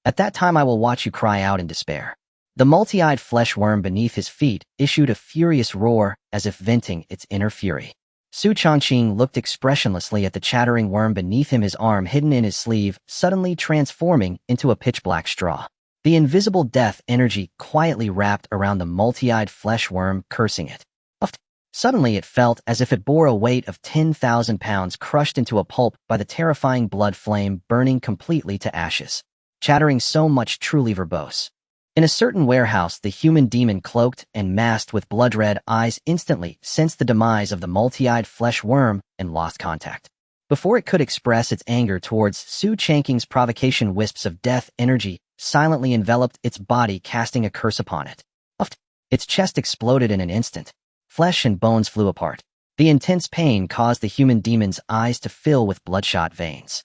At that time, I will watch you cry out in despair. The multi-eyed flesh worm beneath his feet issued a furious roar, as if venting its inner fury. Xu Changqing looked expressionlessly at the chattering worm beneath him, his arm hidden in his sleeve, suddenly transforming into a pitch-black straw. The invisible death energy quietly wrapped around the multi-eyed flesh worm, cursing it. Suddenly it felt as if it bore a weight of 10,000 pounds, crushed into a pulp by the terrifying blood flame, burning completely to ashes. Chattering so much, truly verbose. In a certain warehouse, the human demon, cloaked and masked with blood-red eyes, instantly sensed the demise of the multi-eyed flesh worm and lost contact. Before it could express its anger towards Xu Changqing's provocation, wisps of death energy silently enveloped its body, casting a curse upon it. Its chest exploded in an instant. Flesh and bones flew apart. The intense pain caused the human demon's eyes to fill with bloodshot veins.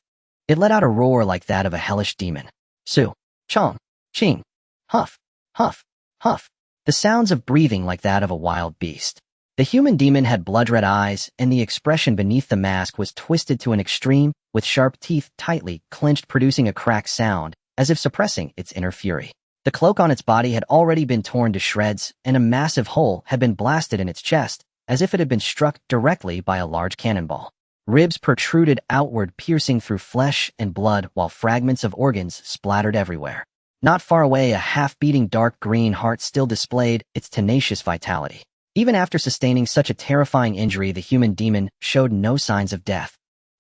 It let out a roar like that of a hellish demon. Xu Changqing. Huff, huff, huff. The sounds of breathing like that of a wild beast. The human demon had blood-red eyes, and the expression beneath the mask was twisted to an extreme, with sharp teeth tightly clenched, producing a crack sound, as if suppressing its inner fury. The cloak on its body had already been torn to shreds, and a massive hole had been blasted in its chest, as if it had been struck directly by a large cannonball. Ribs protruded outward, piercing through flesh and blood, while fragments of organs splattered everywhere. Not far away, a half-beating dark green heart still displayed its tenacious vitality. Even after sustaining such a terrifying injury, the human demon showed no signs of death.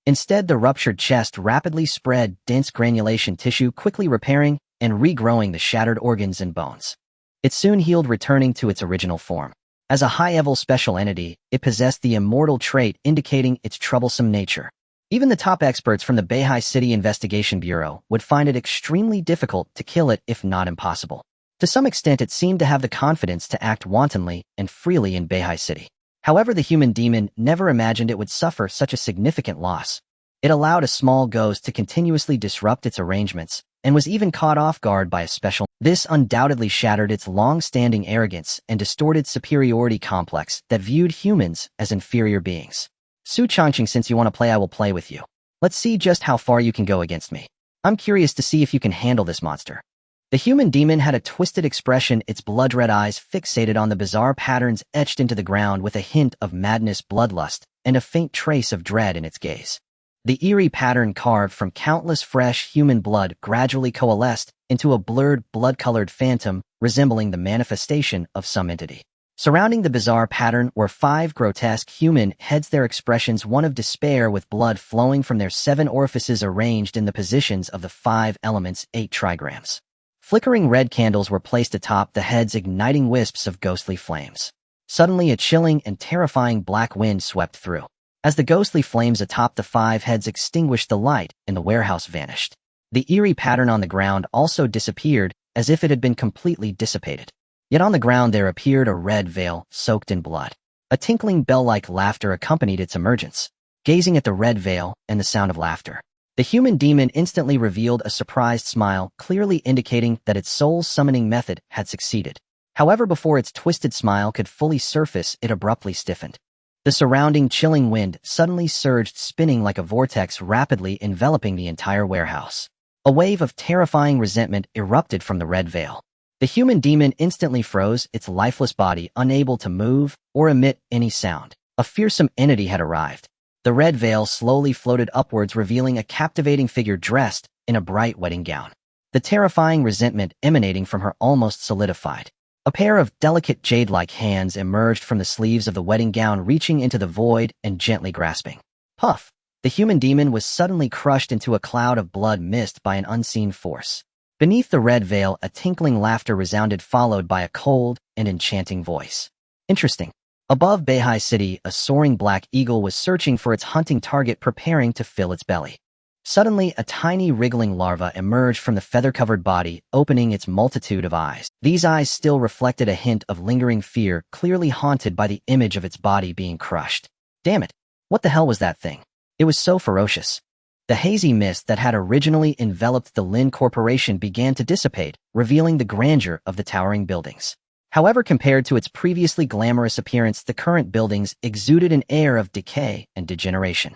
Instead, the ruptured chest rapidly spread dense granulation tissue, quickly repairing and regrowing the shattered organs and bones. It soon healed, returning to its original form. As a high-level special entity, it possessed the immortal trait indicating its troublesome nature. Even the top experts from the Beihai City Investigation Bureau would find it extremely difficult to kill it, if not impossible. To some extent, it seemed to have the confidence to act wantonly and freely in Beihai City. However, the human demon never imagined it would suffer such a significant loss. It allowed a small ghost to continuously disrupt its arrangements, and was even caught off guard by a special. This undoubtedly shattered its long-standing arrogance and distorted superiority complex that viewed humans as inferior beings. Xu Changqing, since you want to play, I will play with you. Let's see just how far you can go against me. I'm curious to see if you can handle this monster. The human demon had a twisted expression, its blood-red eyes fixated on the bizarre patterns etched into the ground, with a hint of madness, bloodlust, and a faint trace of dread in its gaze. The eerie pattern carved from countless fresh human blood gradually coalesced into a blurred, blood-colored phantom resembling the manifestation of some entity. Surrounding the bizarre pattern were 5 grotesque human heads, their expressions one of despair, with blood flowing from their 7 orifices arranged in the positions of the 5 elements, 8 trigrams. Flickering red candles were placed atop the heads, igniting wisps of ghostly flames. Suddenly, a chilling and terrifying black wind swept through. As the ghostly flames atop the 5 heads extinguished, the light in the warehouse vanished. The eerie pattern on the ground also disappeared, as if it had been completely dissipated. Yet on the ground there appeared a red veil soaked in blood. A tinkling bell-like laughter accompanied its emergence. Gazing at the red veil and the sound of laughter, the human demon instantly revealed a surprised smile, clearly indicating that its soul-summoning method had succeeded. However, before its twisted smile could fully surface, it abruptly stiffened. The surrounding chilling wind suddenly surged, spinning like a vortex, rapidly enveloping the entire warehouse. A wave of terrifying resentment erupted from the red veil. The human demon instantly froze, its lifeless body unable to move or emit any sound. A fearsome entity had arrived. The red veil slowly floated upwards, revealing a captivating figure dressed in a bright wedding gown. The terrifying resentment emanating from her almost solidified. A pair of delicate jade-like hands emerged from the sleeves of the wedding gown, reaching into the void and gently grasping. Puff! The human demon was suddenly crushed into a cloud of blood mist by an unseen force. Beneath the red veil, a tinkling laughter resounded, followed by a cold and enchanting voice. Interesting. Above Beihai City, a soaring black eagle was searching for its hunting target, preparing to fill its belly. Suddenly, a tiny wriggling larva emerged from the feather-covered body, opening its multitude of eyes. These eyes still reflected a hint of lingering fear, clearly haunted by the image of its body being crushed. Damn it! What the hell was that thing? It was so ferocious. The hazy mist that had originally enveloped the Lin Corporation began to dissipate, revealing the grandeur of the towering buildings. However, compared to its previously glamorous appearance, the current buildings exuded an air of decay and degeneration.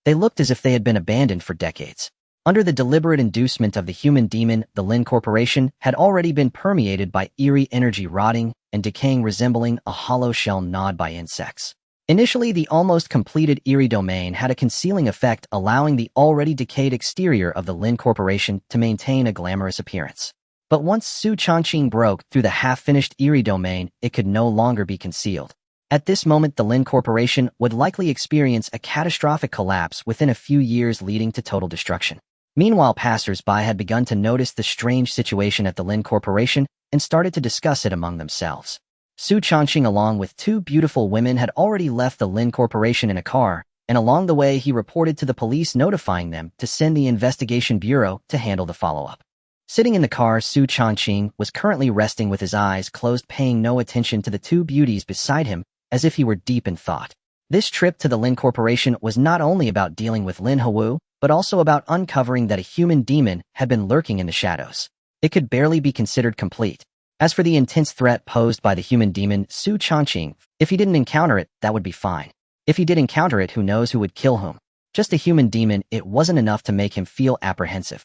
They looked as if they had been abandoned for decades. Under the deliberate inducement of the human demon, the Lin Corporation had already been permeated by eerie energy, rotting and decaying, resembling a hollow shell gnawed by insects. Initially, the almost completed Eerie domain had a concealing effect, allowing the already decayed exterior of the Lin Corporation to maintain a glamorous appearance. But once Xu Changqing broke through the half-finished Eerie domain, it could no longer be concealed. At this moment, the Lin Corporation would likely experience a catastrophic collapse within a few years, leading to total destruction. Meanwhile, passers-by had begun to notice the strange situation at the Lin Corporation and started to discuss it among themselves. Xu Changqing, along with two beautiful women, had already left the Lin Corporation in a car, and along the way he reported to the police, notifying them to send the investigation bureau to handle the follow-up. Sitting in the car, Xu Changqing was currently resting with his eyes closed, paying no attention to the two beauties beside him, as if he were deep in thought. This trip to the Lin Corporation was not only about dealing with Lin Hou, but also about uncovering that a human demon had been lurking in the shadows. It could barely be considered complete. As for the intense threat posed by the human demon, Xu Changqing, if he didn't encounter it, that would be fine. If he did encounter it, who knows who would kill whom? Just a human demon, it wasn't enough to make him feel apprehensive.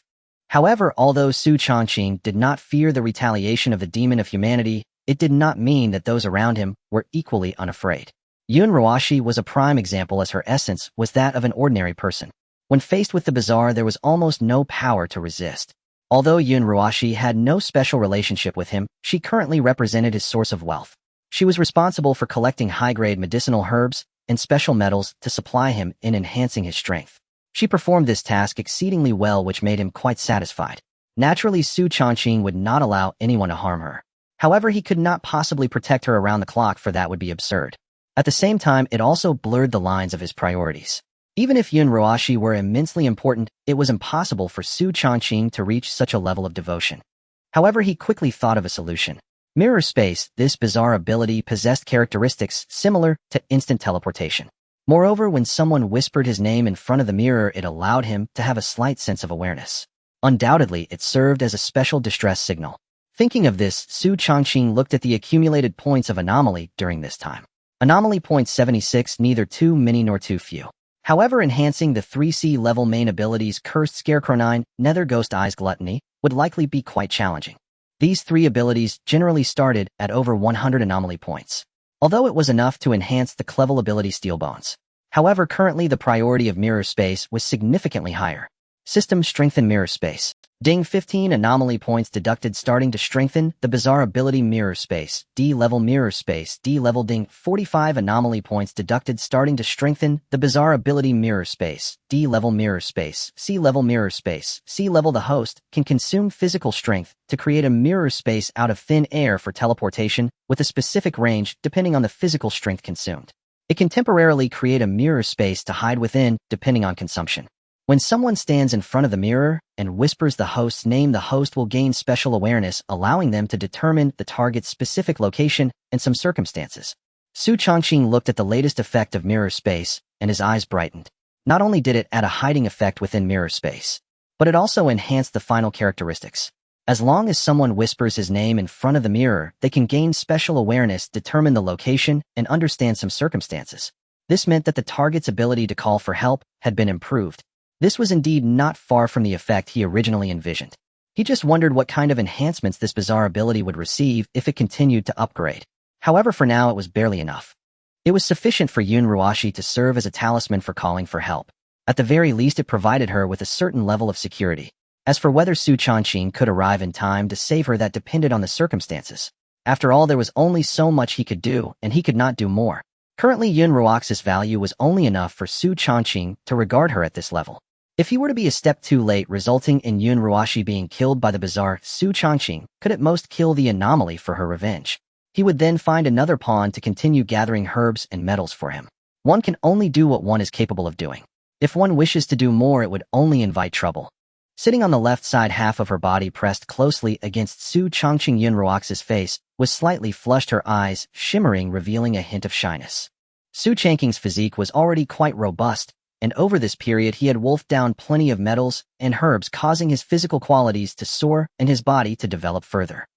However, although Xu Changqing did not fear the retaliation of the demon of humanity, it did not mean that those around him were equally unafraid. Yun Ruashi was a prime example, as her essence was that of an ordinary person. When faced with the bizarre, there was almost no power to resist. Although Yun Ruashi had no special relationship with him, she currently represented his source of wealth. She was responsible for collecting high-grade medicinal herbs and special metals to supply him in enhancing his strength. She performed this task exceedingly well, which made him quite satisfied. Naturally, Xu Changqing would not allow anyone to harm her. However, he could not possibly protect her around the clock, for that would be absurd. At the same time, it also blurred the lines of his priorities. Even if Yun Ruashi were immensely important, it was impossible for Xu Changqing to reach such a level of devotion. However, he quickly thought of a solution. Mirror space. This bizarre ability possessed characteristics similar to instant teleportation. Moreover, when someone whispered his name in front of the mirror, it allowed him to have a slight sense of awareness. Undoubtedly, it served as a special distress signal. Thinking of this, Xu Changqing looked at the accumulated points of anomaly during this time. Anomaly point 76, neither too many nor too few. However, enhancing the 3C level main abilities Cursed Scarecrow 9, Nether Ghost Eyes Gluttony would likely be quite challenging. These three abilities generally started at over 100 anomaly points, although it was enough to enhance the Clevel ability Steel Bones. However, currently the priority of mirror space was significantly higher. System strengthen mirror space. Ding 15 anomaly points deducted, starting to strengthen the bizarre ability mirror space. D-level mirror space. D-level ding 45 anomaly points deducted, starting to strengthen the bizarre ability mirror space. D-level mirror space. C-level mirror space. C-level the host can consume physical strength to create a mirror space out of thin air for teleportation with a specific range depending on the physical strength consumed. It can temporarily create a mirror space to hide within depending on consumption. When someone stands in front of the mirror and whispers the host's name, the host will gain special awareness, allowing them to determine the target's specific location in some circumstances. Xu Changqing looked at the latest effect of mirror space, and his eyes brightened. Not only did it add a hiding effect within mirror space, but it also enhanced the final characteristics. As long as someone whispers his name in front of the mirror, they can gain special awareness, determine the location, and understand some circumstances. This meant that the target's ability to call for help had been improved. This was indeed not far from the effect he originally envisioned. He just wondered what kind of enhancements this bizarre ability would receive if it continued to upgrade. However, for now it was barely enough. It was sufficient for Yun Ruashi to serve as a talisman for calling for help. At the very least, it provided her with a certain level of security. As for whether Xu Changqing could arrive in time to save her, that depended on the circumstances. After all, there was only so much he could do, and he could not do more. Currently, Yun Ruaxi's value was only enough for Xu Changqing to regard her at this level. If he were to be a step too late, resulting in Yun Ruashi being killed by the bizarre, Xu Changqing could at most kill the anomaly for her revenge. He would then find another pawn to continue gathering herbs and metals for him. One can only do what one is capable of doing. If one wishes to do more, it would only invite trouble. Sitting on the left side, half of her body pressed closely against Xu Changqing, Yun Ruaxi's face was slightly flushed, her eyes shimmering, revealing a hint of shyness. Xu Changqing's physique was already quite robust, and over this period he had wolfed down plenty of metals and herbs, causing his physical qualities to soar and his body to develop further.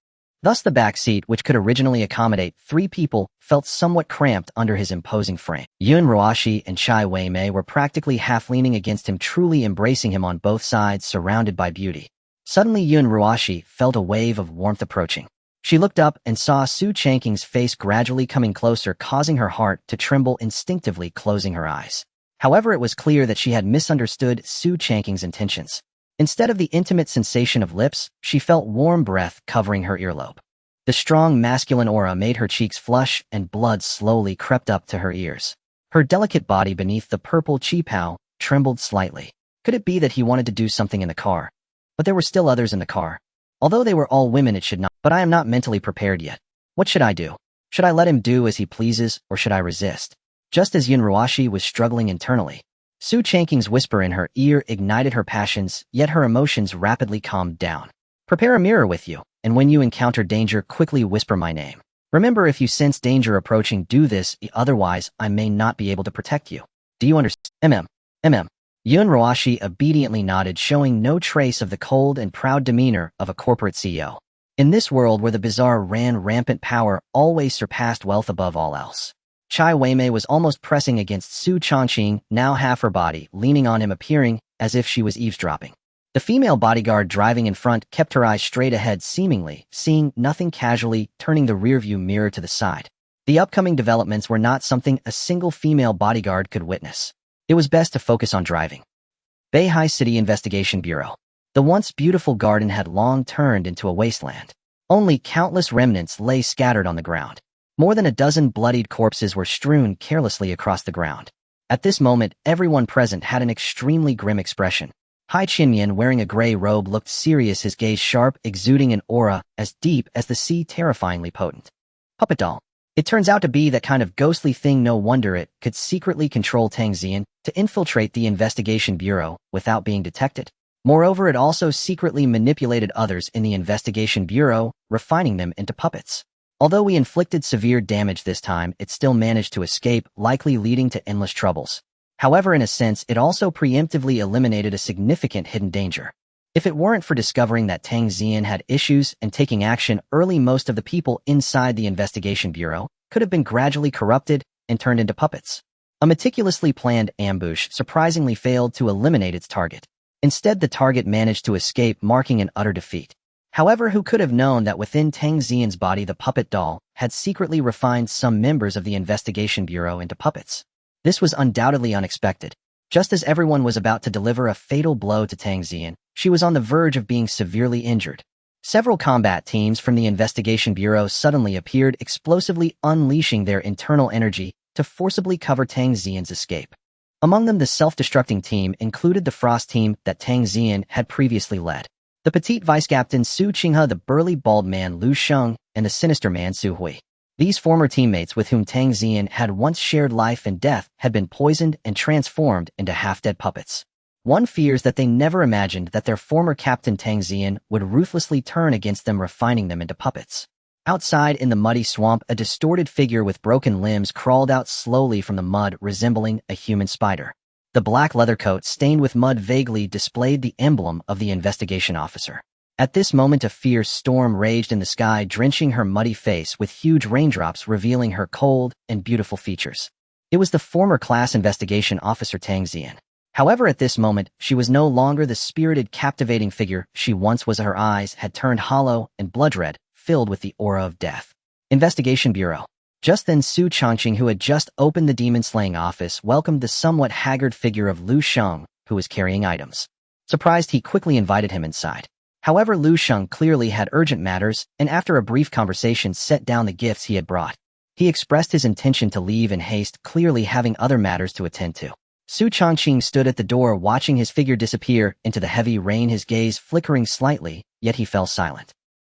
Thus the back seat, which could originally accommodate 3 people, felt somewhat cramped under his imposing frame. Yun Ruashi and Chai Wei-mei were practically half leaning against him, truly embracing him on both sides, surrounded by beauty. Suddenly Yun Ruashi felt a wave of warmth approaching. She looked up and saw Xu Changqing's face gradually coming closer, causing her heart to tremble, instinctively closing her eyes. However, it was clear that she had misunderstood Xu Changqing's intentions. Instead of the intimate sensation of lips, she felt warm breath covering her earlobe. The strong masculine aura made her cheeks flush and blood slowly crept up to her ears. Her delicate body beneath the purple qipao trembled slightly. Could it be that he wanted to do something in the car? But there were still others in the car. Although they were all women, it should not. But I am not mentally prepared yet. What should I do? Should I let him do as he pleases, or should I resist? Just as Yunruashi was struggling internally, Xu Changqing's whisper in her ear ignited her passions, yet her emotions rapidly calmed down. Prepare a mirror with you, and when you encounter danger, quickly whisper my name. Remember, if you sense danger approaching, do this, otherwise I may not be able to protect you. Do you understand? Yunruashi obediently nodded, showing no trace of the cold and proud demeanor of a corporate CEO. In this world where the bizarre ran rampant, power always surpassed wealth above all else. Chai Weimei was almost pressing against Xu Changqing, now half her body, leaning on him, appearing as if she was eavesdropping. The female bodyguard driving in front kept her eyes straight ahead, seemingly seeing nothing, casually turning the rearview mirror to the side. The upcoming developments were not something a single female bodyguard could witness. It was best to focus on driving. Beihai City Investigation Bureau. The once beautiful garden had long turned into a wasteland. Only countless remnants lay scattered on the ground. More than a dozen bloodied corpses were strewn carelessly across the ground. At this moment, everyone present had an extremely grim expression. Hai Qinyan, wearing a gray robe, looked serious, his gaze sharp, exuding an aura as deep as the sea, terrifyingly potent. Puppet doll. It turns out to be that kind of ghostly thing. No wonder it could secretly control Tang Xian to infiltrate the investigation bureau without being detected. Moreover, it also secretly manipulated others in the investigation bureau, refining them into puppets. Although we inflicted severe damage this time, it still managed to escape, likely leading to endless troubles. However, in a sense, it also preemptively eliminated a significant hidden danger. If it weren't for discovering that Tang Xian had issues and taking action early, most of the people inside the investigation bureau could have been gradually corrupted and turned into puppets. A meticulously planned ambush surprisingly failed to eliminate its target. Instead, the target managed to escape, marking an utter defeat. However, who could have known that within Tang Xian's body the puppet doll had secretly refined some members of the investigation bureau into puppets? This was undoubtedly unexpected. Just as everyone was about to deliver a fatal blow to Tang Xian, she was on the verge of being severely injured. Several combat teams from the investigation bureau suddenly appeared, explosively unleashing their internal energy to forcibly cover Tang Xian's escape. Among them, the self-destructing team included the Frost team that Tang Xian had previously led. The petite vice-captain Xu Changqing, the burly bald man Lu Sheng, and the sinister man Su Hui. These former teammates with whom Tang Xian had once shared life and death had been poisoned and transformed into half-dead puppets. One fears that they never imagined that their former captain Tang Xian would ruthlessly turn against them, refining them into puppets. Outside in the muddy swamp, a distorted figure with broken limbs crawled out slowly from the mud, resembling a human spider. The black leather coat, stained with mud, vaguely displayed the emblem of the investigation officer. At this moment, a fierce storm raged in the sky, drenching her muddy face with huge raindrops, revealing her cold and beautiful features. It was the former class investigation officer Tang Xian. However, at this moment, she was no longer the spirited, captivating figure she once was. Her eyes had turned hollow and blood-red, filled with the aura of death. Investigation Bureau. Just then, Xu Changqing, who had just opened the demon-slaying office, welcomed the somewhat haggard figure of Lu Sheng, who was carrying items. Surprised, he quickly invited him inside. However, Lu Sheng clearly had urgent matters, and after a brief conversation set down the gifts he had brought. He expressed his intention to leave in haste, clearly having other matters to attend to. Xu Changqing stood at the door, watching his figure disappear into the heavy rain, his gaze flickering slightly, yet he fell silent.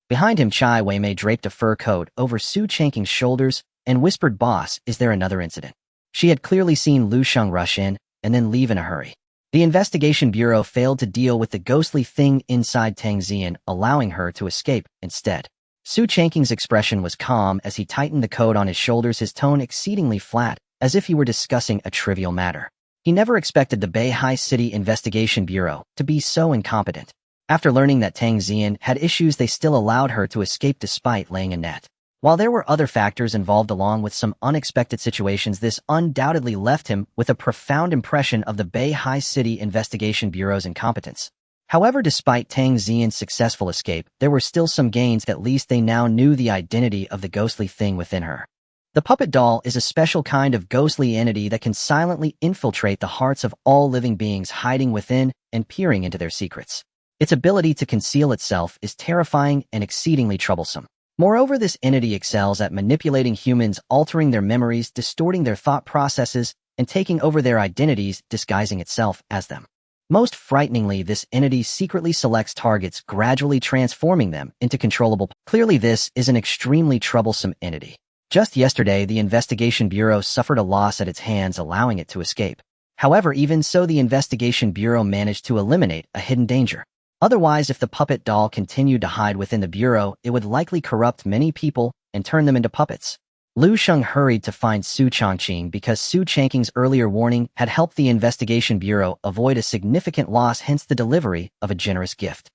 Behind him, Chai Weimei draped a fur coat over Xu Changqing's shoulders and whispered, "Boss, is there another incident?" She had clearly seen Lu Sheng rush in and then leave in a hurry. The investigation bureau failed to deal with the ghostly thing inside Tang Xian, allowing her to escape instead. Xu Changqing's expression was calm as he tightened the coat on his shoulders, his tone exceedingly flat, as if he were discussing a trivial matter. He never expected the Beihai City Investigation Bureau to be so incompetent. After learning that Tang Xian had issues, they still allowed her to escape despite laying a net. While there were other factors involved along with some unexpected situations, this undoubtedly left him with a profound impression of the Beihai City Investigation Bureau's incompetence. However, despite Tang Xian's successful escape, there were still some gains. At least they now knew the identity of the ghostly thing within her. The puppet doll is a special kind of ghostly entity that can silently infiltrate the hearts of all living beings, hiding within and peering into their secrets. Its ability to conceal itself is terrifying and exceedingly troublesome. Moreover, this entity excels at manipulating humans, altering their memories, distorting their thought processes, and taking over their identities, disguising itself as them. Most frighteningly, this entity secretly selects targets, gradually transforming them into controllable. Clearly, this is an extremely troublesome entity. Just yesterday, the Investigation Bureau suffered a loss at its hands, allowing it to escape. However, even so, the Investigation Bureau managed to eliminate a hidden danger. Otherwise, if the puppet doll continued to hide within the Bureau, it would likely corrupt many people and turn them into puppets. Lu Sheng hurried to find Xu Changqing because Xu Changqing's earlier warning had helped the Investigation Bureau avoid a significant loss, hence the delivery of a generous gift.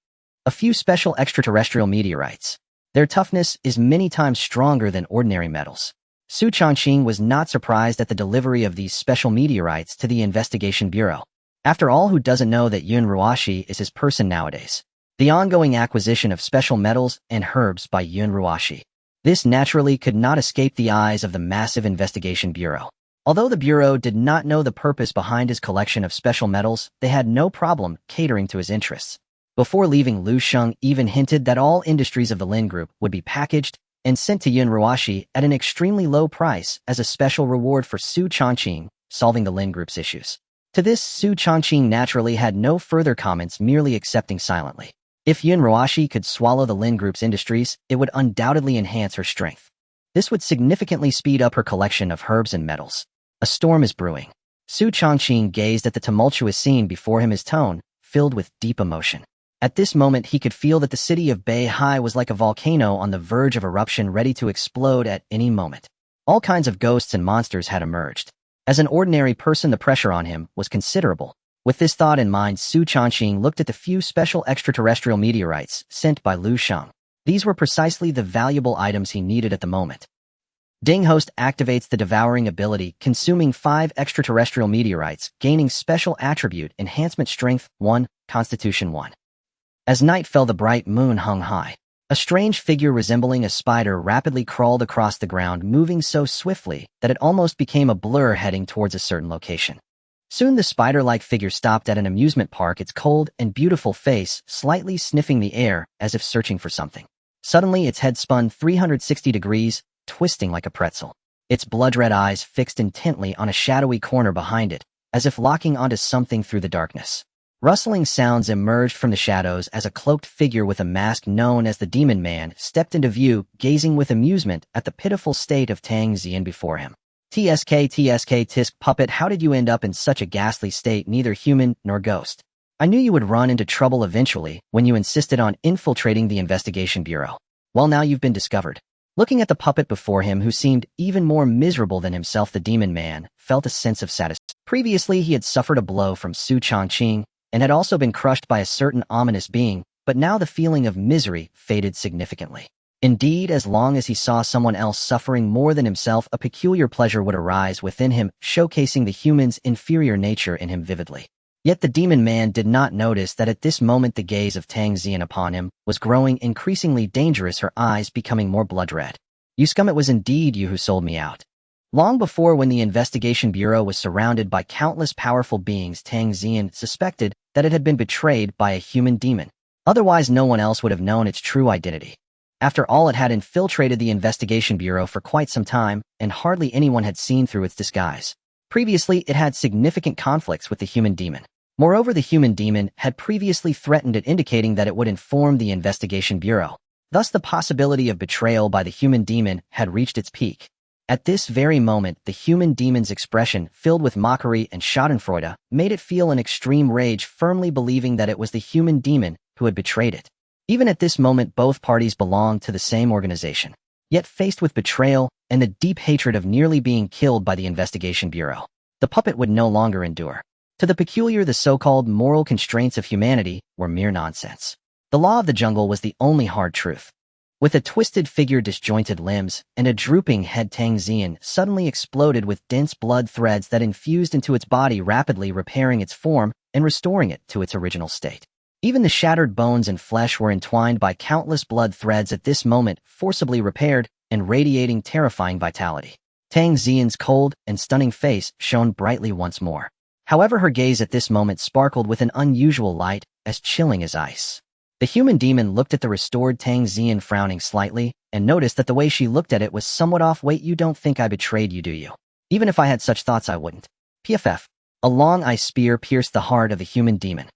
A few special extraterrestrial meteorites. Their toughness is many times stronger than ordinary metals. Xu Changqing was not surprised at the delivery of these special meteorites to the Investigation Bureau. After all, who doesn't know that Yun Ruashi is his person nowadays? The ongoing acquisition of special metals and herbs by Yun Ruashi. This naturally could not escape the eyes of the massive Investigation Bureau. Although the Bureau did not know the purpose behind his collection of special metals, they had no problem catering to his interests. Before leaving, Lu Sheng even hinted that all industries of the Lin Group would be packaged and sent to Yun Ruashi at an extremely low price as a special reward for Xu Changqing solving the Lin Group's issues. To this, Xu Changqing naturally had no further comments, merely accepting silently. If Yun Ruashi could swallow the Lin Group's industries, it would undoubtedly enhance her strength. This would significantly speed up her collection of herbs and metals. A storm is brewing. Xu Changqing gazed at the tumultuous scene before him, his tone filled with deep emotion. At this moment, he could feel that the city of Beihai was like a volcano on the verge of eruption, ready to explode at any moment. All kinds of ghosts and monsters had emerged. As an ordinary person, the pressure on him was considerable. With this thought in mind, Xu Changqing looked at the few special extraterrestrial meteorites sent by Lu Sheng. These were precisely the valuable items he needed at the moment. Ding Host activates the devouring ability, consuming 5 extraterrestrial meteorites, gaining special attribute enhancement strength 1, constitution 1. As night fell, the bright moon hung high. A strange figure resembling a spider rapidly crawled across the ground, moving so swiftly that it almost became a blur, heading towards a certain location. Soon the spider-like figure stopped at an amusement park, its cold and beautiful face slightly sniffing the air as if searching for something. Suddenly, its head spun 360 degrees, twisting like a pretzel. Its blood-red eyes fixed intently on a shadowy corner behind it, as if locking onto something through the darkness. Rustling sounds emerged from the shadows as a cloaked figure with a mask known as the Demon Man stepped into view, gazing with amusement at the pitiful state of Tang Xian before him. TSK tisk puppet, how did you end up in such a ghastly state, neither human nor ghost? I knew you would run into trouble eventually when you insisted on infiltrating the Investigation Bureau. Well, now you've been discovered. Looking at the puppet before him, who seemed even more miserable than himself, the Demon Man felt a sense of satisfaction. Previously, he had suffered a blow from Xu Changqing and had also been crushed by a certain ominous being, but now the feeling of misery faded significantly. Indeed, as long as he saw someone else suffering more than himself, a peculiar pleasure would arise within him, showcasing the human's inferior nature in him vividly. Yet the Demon Man did not notice that at this moment the gaze of Tang Xian upon him was growing increasingly dangerous, her eyes becoming more blood-red. You scum, it was indeed you who sold me out. Long before, when the Investigation Bureau was surrounded by countless powerful beings, Tang Xian suspected that it had been betrayed by a human demon. Otherwise, no one else would have known its true identity. After all, it had infiltrated the Investigation Bureau for quite some time, and hardly anyone had seen through its disguise. Previously, it had significant conflicts with the human demon. Moreover, the human demon had previously threatened it, indicating that it would inform the Investigation Bureau. Thus, the possibility of betrayal by the human demon had reached its peak. At this very moment, the human demon's expression, filled with mockery and schadenfreude, made it feel an extreme rage, firmly believing that it was the human demon who had betrayed it. Even at this moment, both parties belonged to the same organization. Yet, faced with betrayal and the deep hatred of nearly being killed by the Investigation Bureau, the puppet would no longer endure. To the peculiar, the so-called moral constraints of humanity were mere nonsense. The law of the jungle was the only hard truth. With a twisted figure, disjointed limbs, and a drooping head, Tang Xian suddenly exploded with dense blood threads that infused into its body, rapidly repairing its form and restoring it to its original state. Even the shattered bones and flesh were entwined by countless blood threads at this moment, forcibly repaired and radiating terrifying vitality. Tang Xian's cold and stunning face shone brightly once more. However, her gaze at this moment sparkled with an unusual light, as chilling as ice. The human demon looked at the restored Tang Xian, frowning slightly, and noticed that the way she looked at it was somewhat off. Wait, you don't think I betrayed you, do you? Even if I had such thoughts, I wouldn't. PFF. A long ice spear pierced the heart of the human demon.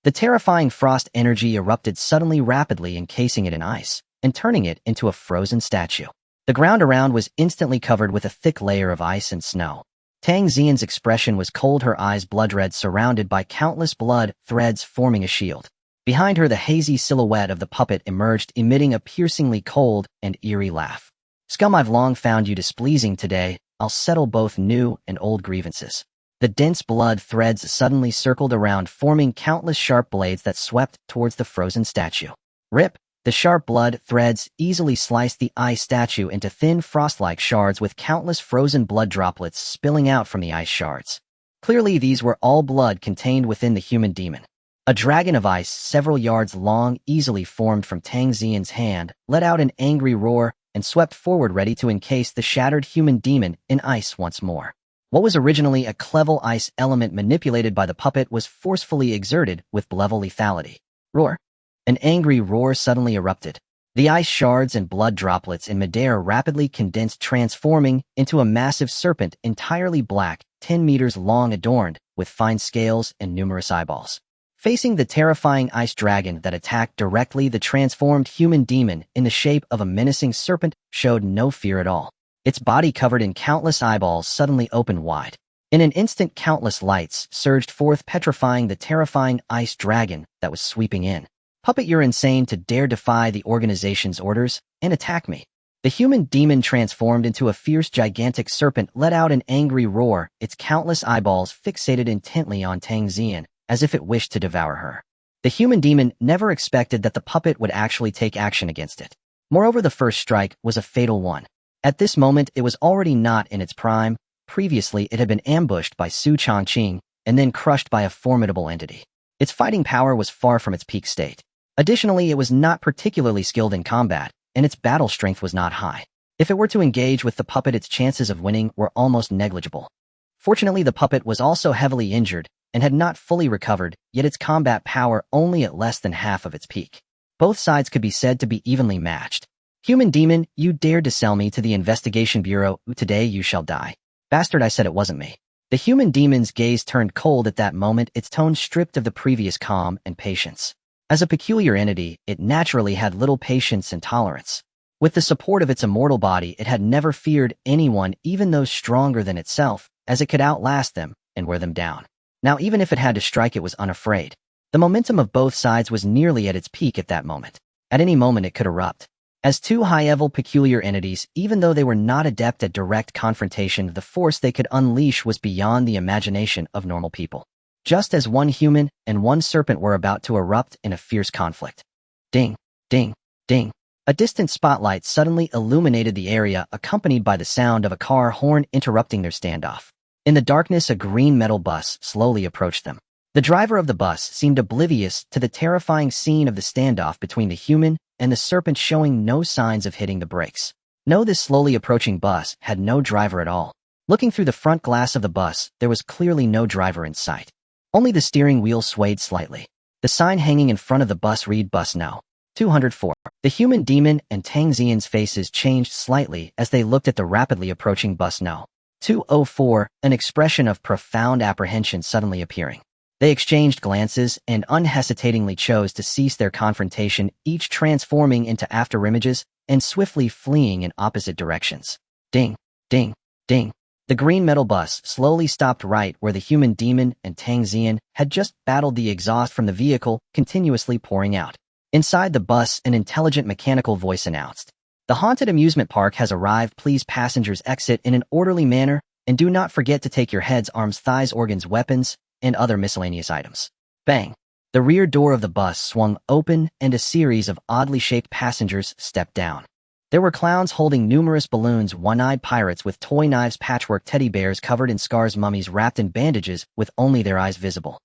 The terrifying frost energy erupted suddenly, rapidly encasing it in ice, and turning it into a frozen statue. The ground around was instantly covered with a thick layer of ice and snow. Tang Xian's expression was cold, her eyes blood-red, surrounded by countless blood threads forming a shield. Behind her, the hazy silhouette of the puppet emerged, emitting a piercingly cold and eerie laugh. Scum, I've long found you displeasing. Today, I'll settle both new and old grievances. The dense blood threads suddenly circled around, forming countless sharp blades that swept towards the frozen statue. Rip! The sharp blood threads easily sliced the ice statue into thin frost-like shards, with countless frozen blood droplets spilling out from the ice shards. Clearly, these were all blood contained within the human demon. A dragon of ice, several yards long, easily formed from Tang Xian's hand, let out an angry roar and swept forward, ready to encase the shattered human demon in ice once more. What was originally a clever ice element manipulated by the puppet was forcefully exerted with level lethality. Roar! An angry roar suddenly erupted. The ice shards and blood droplets in midair rapidly condensed, transforming into a massive serpent, entirely black, 10 meters long, adorned with fine scales and numerous eyeballs. Facing the terrifying ice dragon that attacked directly, the transformed human demon, in the shape of a menacing serpent, showed no fear at all. Its body, covered in countless eyeballs, suddenly opened wide. In an instant, countless lights surged forth, petrifying the terrifying ice dragon that was sweeping in. Puppet, you're insane to dare defy the organization's orders and attack me. The human demon, transformed into a fierce, gigantic serpent, let out an angry roar, its countless eyeballs fixated intently on Tang Xian, as if it wished to devour her. The human demon never expected that the puppet would actually take action against it. Moreover, the first strike was a fatal one. At this moment, it was already not in its prime. Previously, it had been ambushed by Xu Changqing and then crushed by a formidable entity. Its fighting power was far from its peak state. Additionally, it was not particularly skilled in combat, and its battle strength was not high. If it were to engage with the puppet, its chances of winning were almost negligible. Fortunately, the puppet was also heavily injured and had not fully recovered, yet its combat power only at less than half of its peak. Both sides could be said to be evenly matched. Human demon, you dared to sell me to the investigation bureau. Today you shall die. Bastard, I said it wasn't me. The human demon's gaze turned cold at that moment, its tone stripped of the previous calm and patience. As a peculiar entity, it naturally had little patience and tolerance. With the support of its immortal body, it had never feared anyone, even those stronger than itself, as it could outlast them and wear them down. Now, even if it had to strike, it was unafraid. The momentum of both sides was nearly at its peak at that moment. At any moment, it could erupt. As two high-level peculiar entities, even though they were not adept at direct confrontation, the force they could unleash was beyond the imagination of normal people. Just as one human and one serpent were about to erupt in a fierce conflict. Ding, ding, ding. A distant spotlight suddenly illuminated the area, accompanied by the sound of a car horn interrupting their standoff. In the darkness, a green metal bus slowly approached them. The driver of the bus seemed oblivious to the terrifying scene of the standoff between the human and the serpent, showing no signs of hitting the brakes. No, this slowly approaching bus had no driver at all. Looking through the front glass of the bus, there was clearly no driver in sight. Only the steering wheel swayed slightly. The sign hanging in front of the bus read Bus No. 204. The human demon and Tang Xian's faces changed slightly as they looked at the rapidly approaching Bus No. 204, an expression of profound apprehension suddenly appearing. They exchanged glances and unhesitatingly chose to cease their confrontation, each transforming into afterimages and swiftly fleeing in opposite directions. Ding, ding, ding. The green metal bus slowly stopped right where the human demon and Tang Xian had just battled, the exhaust from the vehicle continuously pouring out. Inside the bus, an intelligent mechanical voice announced, "The haunted amusement park has arrived. Please passengers exit in an orderly manner, and do not forget to take your heads, arms, thighs, organs, weapons, and other miscellaneous items." Bang! The rear door of the bus swung open and a series of oddly shaped passengers stepped down. There were clowns holding numerous balloons, one-eyed pirates with toy knives, patchwork teddy bears covered in scars, mummies wrapped in bandages with only their eyes visible.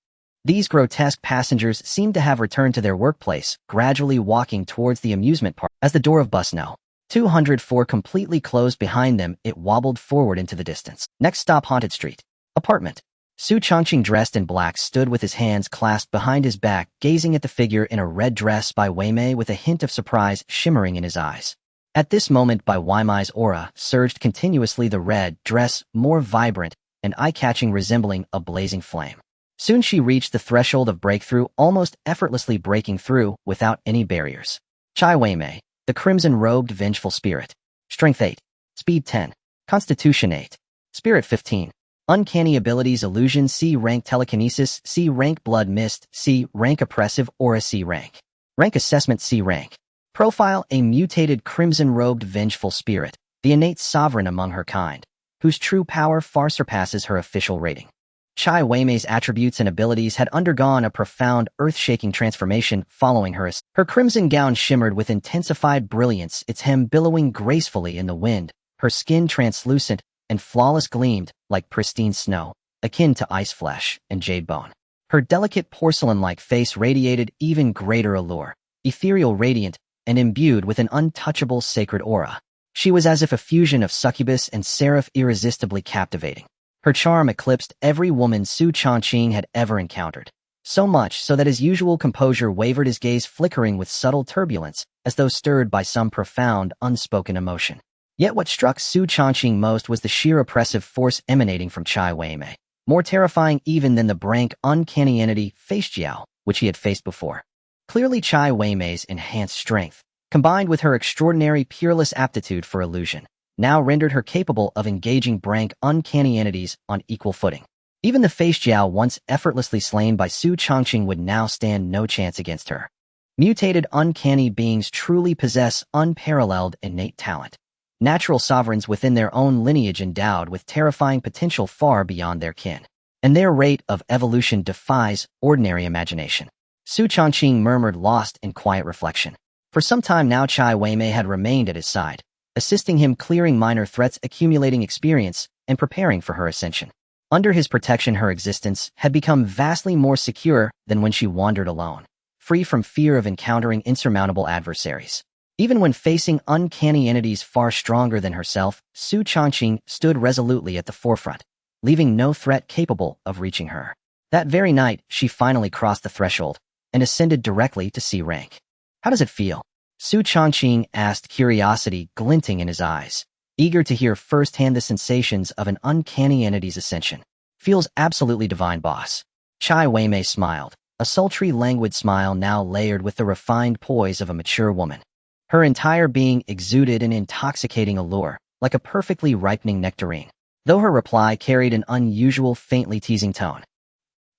These grotesque passengers seemed to have returned to their workplace, gradually walking towards the amusement park. As the door of bus No. 204 completely closed behind them, it wobbled forward into the distance. Next stop, Haunted Street. Apartment. Xu Changqing, dressed in black, stood with his hands clasped behind his back, gazing at the figure in a red dress by Weimei with a hint of surprise shimmering in his eyes. At this moment, Bai Weimei's aura surged continuously, the red dress more vibrant and eye-catching, resembling a blazing flame. Soon she reached the threshold of breakthrough, almost effortlessly breaking through without any barriers. Chai Weimei, the crimson-robed vengeful spirit. Strength 8. Speed 10. Constitution 8. Spirit 15. Uncanny abilities: illusion C rank, telekinesis C rank, blood mist C rank, oppressive aura C rank. Rank assessment C rank. Profile: a mutated crimson-robed vengeful spirit, the innate sovereign among her kind, whose true power far surpasses her official rating. Chai Weimei's attributes and abilities had undergone a profound, earth-shaking transformation following her. Her crimson gown shimmered with intensified brilliance, its hem billowing gracefully in the wind, her skin translucent and flawless, gleamed like pristine snow, akin to ice flesh and jade bone. Her delicate porcelain-like face radiated even greater allure, ethereal, radiant, and imbued with an untouchable sacred aura. She was as if a fusion of succubus and seraph, irresistibly captivating. Her charm eclipsed every woman Xu Changqing had ever encountered, so much so that his usual composure wavered, his gaze flickering with subtle turbulence, as though stirred by some profound, unspoken emotion. Yet what struck Xu Changqing most was the sheer oppressive force emanating from Chai Weimei, more terrifying even than the brank, uncanny entity Facejiao, which he had faced before. Clearly, Chai Weimei's enhanced strength, combined with her extraordinary peerless aptitude for illusion, now rendered her capable of engaging brank, uncanny entities on equal footing. Even the Facejiao once effortlessly slain by Xu Changqing would now stand no chance against her. Mutated, uncanny beings truly possess unparalleled innate talent, natural sovereigns within their own lineage, endowed with terrifying potential far beyond their kin, and their rate of evolution defies ordinary imagination. Xu Changqing murmured, lost in quiet reflection. For some time now, Chai Weimei had remained at his side, assisting him clearing minor threats, accumulating experience, and preparing for her ascension. Under his protection, her existence had become vastly more secure than when she wandered alone, free from fear of encountering insurmountable adversaries. Even when facing uncanny entities far stronger than herself, Xu Changqing stood resolutely at the forefront, leaving no threat capable of reaching her. That very night, she finally crossed the threshold and ascended directly to C rank. How does it feel? Xu Changqing asked, curiosity glinting in his eyes, eager to hear firsthand the sensations of an uncanny entity's ascension. Feels absolutely divine, boss. Chai Weimei smiled, a sultry, languid smile now layered with the refined poise of a mature woman. Her entire being exuded an intoxicating allure, like a perfectly ripening nectarine, though her reply carried an unusual, faintly teasing tone.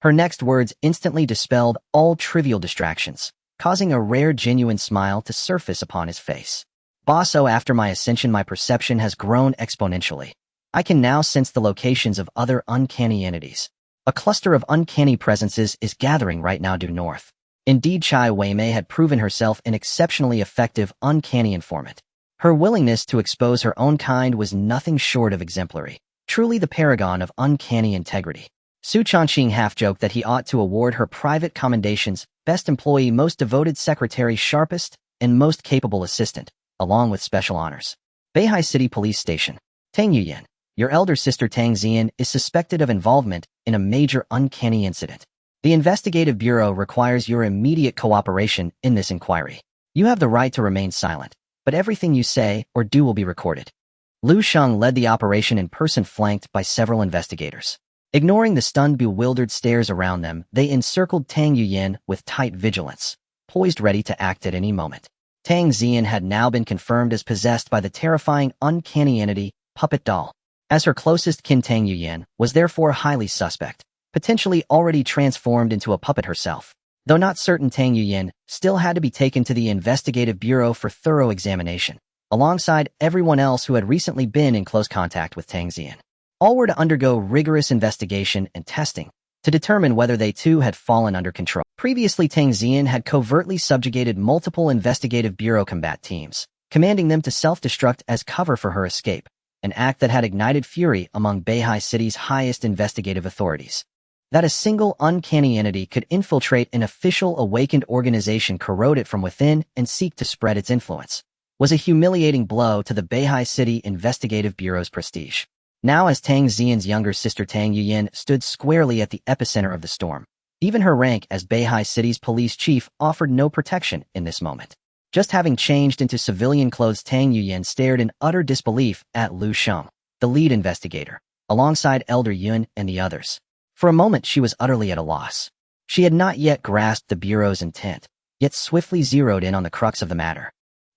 Her next words instantly dispelled all trivial distractions, causing a rare, genuine smile to surface upon his face. Bosso, after my ascension, my perception has grown exponentially. I can now sense the locations of other uncanny entities. A cluster of uncanny presences is gathering right now due north. Indeed, Chai Weimei had proven herself an exceptionally effective, uncanny informant. Her willingness to expose her own kind was nothing short of exemplary, truly the paragon of uncanny integrity. Xu Changqing half-joked that he ought to award her private commendations, best employee, most devoted secretary, sharpest and most capable assistant, along with special honors. Beihai City Police Station. Tang Yuyan, your elder sister Tang Zian is suspected of involvement in a major uncanny incident. The investigative bureau requires your immediate cooperation in this inquiry. You have the right to remain silent, but everything you say or do will be recorded. Lu Sheng led the operation in person, flanked by several investigators. Ignoring the stunned, bewildered stares around them, they encircled Tang Yuyan with tight vigilance, poised ready to act at any moment. Tang Zian had now been confirmed as possessed by the terrifying, uncanny entity, Puppet Doll. As her closest kin, Tang Yuyan was therefore highly suspect, potentially already transformed into a puppet herself. Though not certain, Tang Yuyan still had to be taken to the investigative bureau for thorough examination, alongside everyone else who had recently been in close contact with Tang Zian. All were to undergo rigorous investigation and testing to determine whether they too had fallen under control. Previously, Tang Zian had covertly subjugated multiple investigative bureau combat teams, commanding them to self-destruct as cover for her escape, an act that had ignited fury among Beihai City's highest investigative authorities. That a single uncanny entity could infiltrate an official awakened organization, corrode it from within, and seek to spread its influence was a humiliating blow to the Beihai City Investigative Bureau's prestige. Now, as Tang Xian's younger sister Tang Yuyin stood squarely at the epicenter of the storm, even her rank as Beihai City's police chief offered no protection in this moment. Just having changed into civilian clothes, Tang Yuyin stared in utter disbelief at Lu Sheng, the lead investigator, alongside Elder Yun and the others. For a moment, she was utterly at a loss. She had not yet grasped the Bureau's intent, yet swiftly zeroed in on the crux of the matter.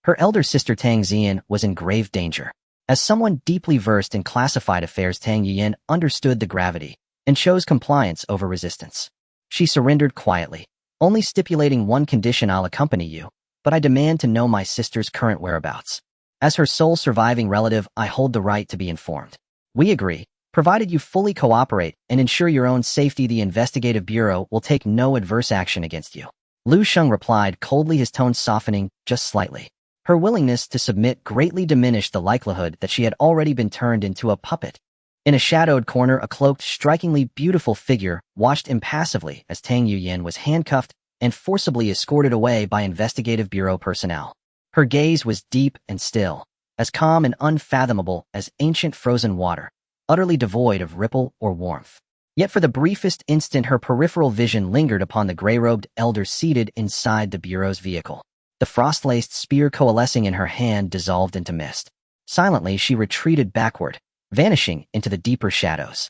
Her elder sister Tang Xian was in grave danger. As someone deeply versed in classified affairs, Tang Yuyin understood the gravity and chose compliance over resistance. She surrendered quietly, only stipulating one condition: I'll accompany you, but I demand to know my sister's current whereabouts. As her sole surviving relative, I hold the right to be informed. We agree, provided you fully cooperate and ensure your own safety. The investigative bureau will take no adverse action against you. Lu Sheng replied coldly, his tone softening just slightly. Her willingness to submit greatly diminished the likelihood that she had already been turned into a puppet. In a shadowed corner, a cloaked, strikingly beautiful figure watched impassively as Tang Yuyin was handcuffed and forcibly escorted away by investigative bureau personnel. Her gaze was deep and still, as calm and unfathomable as ancient frozen water, utterly devoid of ripple or warmth. Yet for the briefest instant, her peripheral vision lingered upon the gray-robed elder seated inside the bureau's vehicle. The frost-laced spear coalescing in her hand dissolved into mist. Silently, she retreated backward, vanishing into the deeper shadows.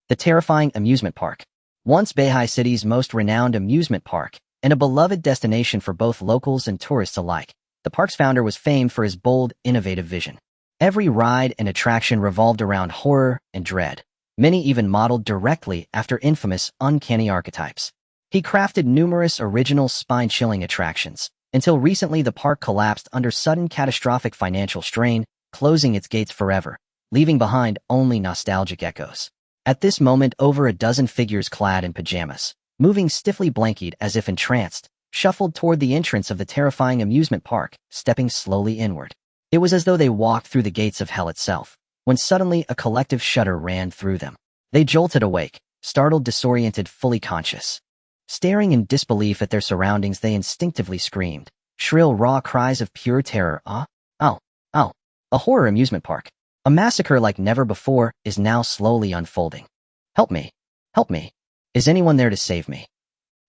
The terrifying amusement park. Once Beihai City's most renowned amusement park, and a beloved destination for both locals and tourists alike, the park's founder was famed for his bold, innovative vision. Every ride and attraction revolved around horror and dread, many even modeled directly after infamous, uncanny archetypes. He crafted numerous original, spine-chilling attractions, until recently the park collapsed under sudden catastrophic financial strain, closing its gates forever, leaving behind only nostalgic echoes. At this moment, over a dozen figures clad in pajamas, moving stiffly blanketed as if entranced, shuffled toward the entrance of the terrifying amusement park, stepping slowly inward. It was as though they walked through the gates of hell itself, when suddenly a collective shudder ran through them. They jolted awake, startled, disoriented, fully conscious. Staring in disbelief at their surroundings, they instinctively screamed, shrill, raw cries of pure terror. Ah, ow, ow. A horror amusement park. A massacre like never before is now slowly unfolding. Help me. Help me. Is anyone there to save me?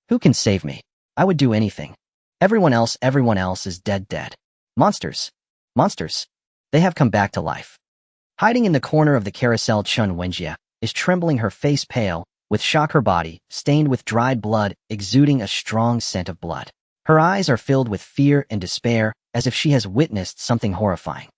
Who can save me? I would do anything. Everyone else is dead. Monsters. Monsters. They have come back to life. Hiding in the corner of the carousel, Chun Wenjie is trembling, her face pale, with shock, her body stained with dried blood, exuding a strong scent of blood. Her eyes are filled with fear and despair, as if she has witnessed something horrifying.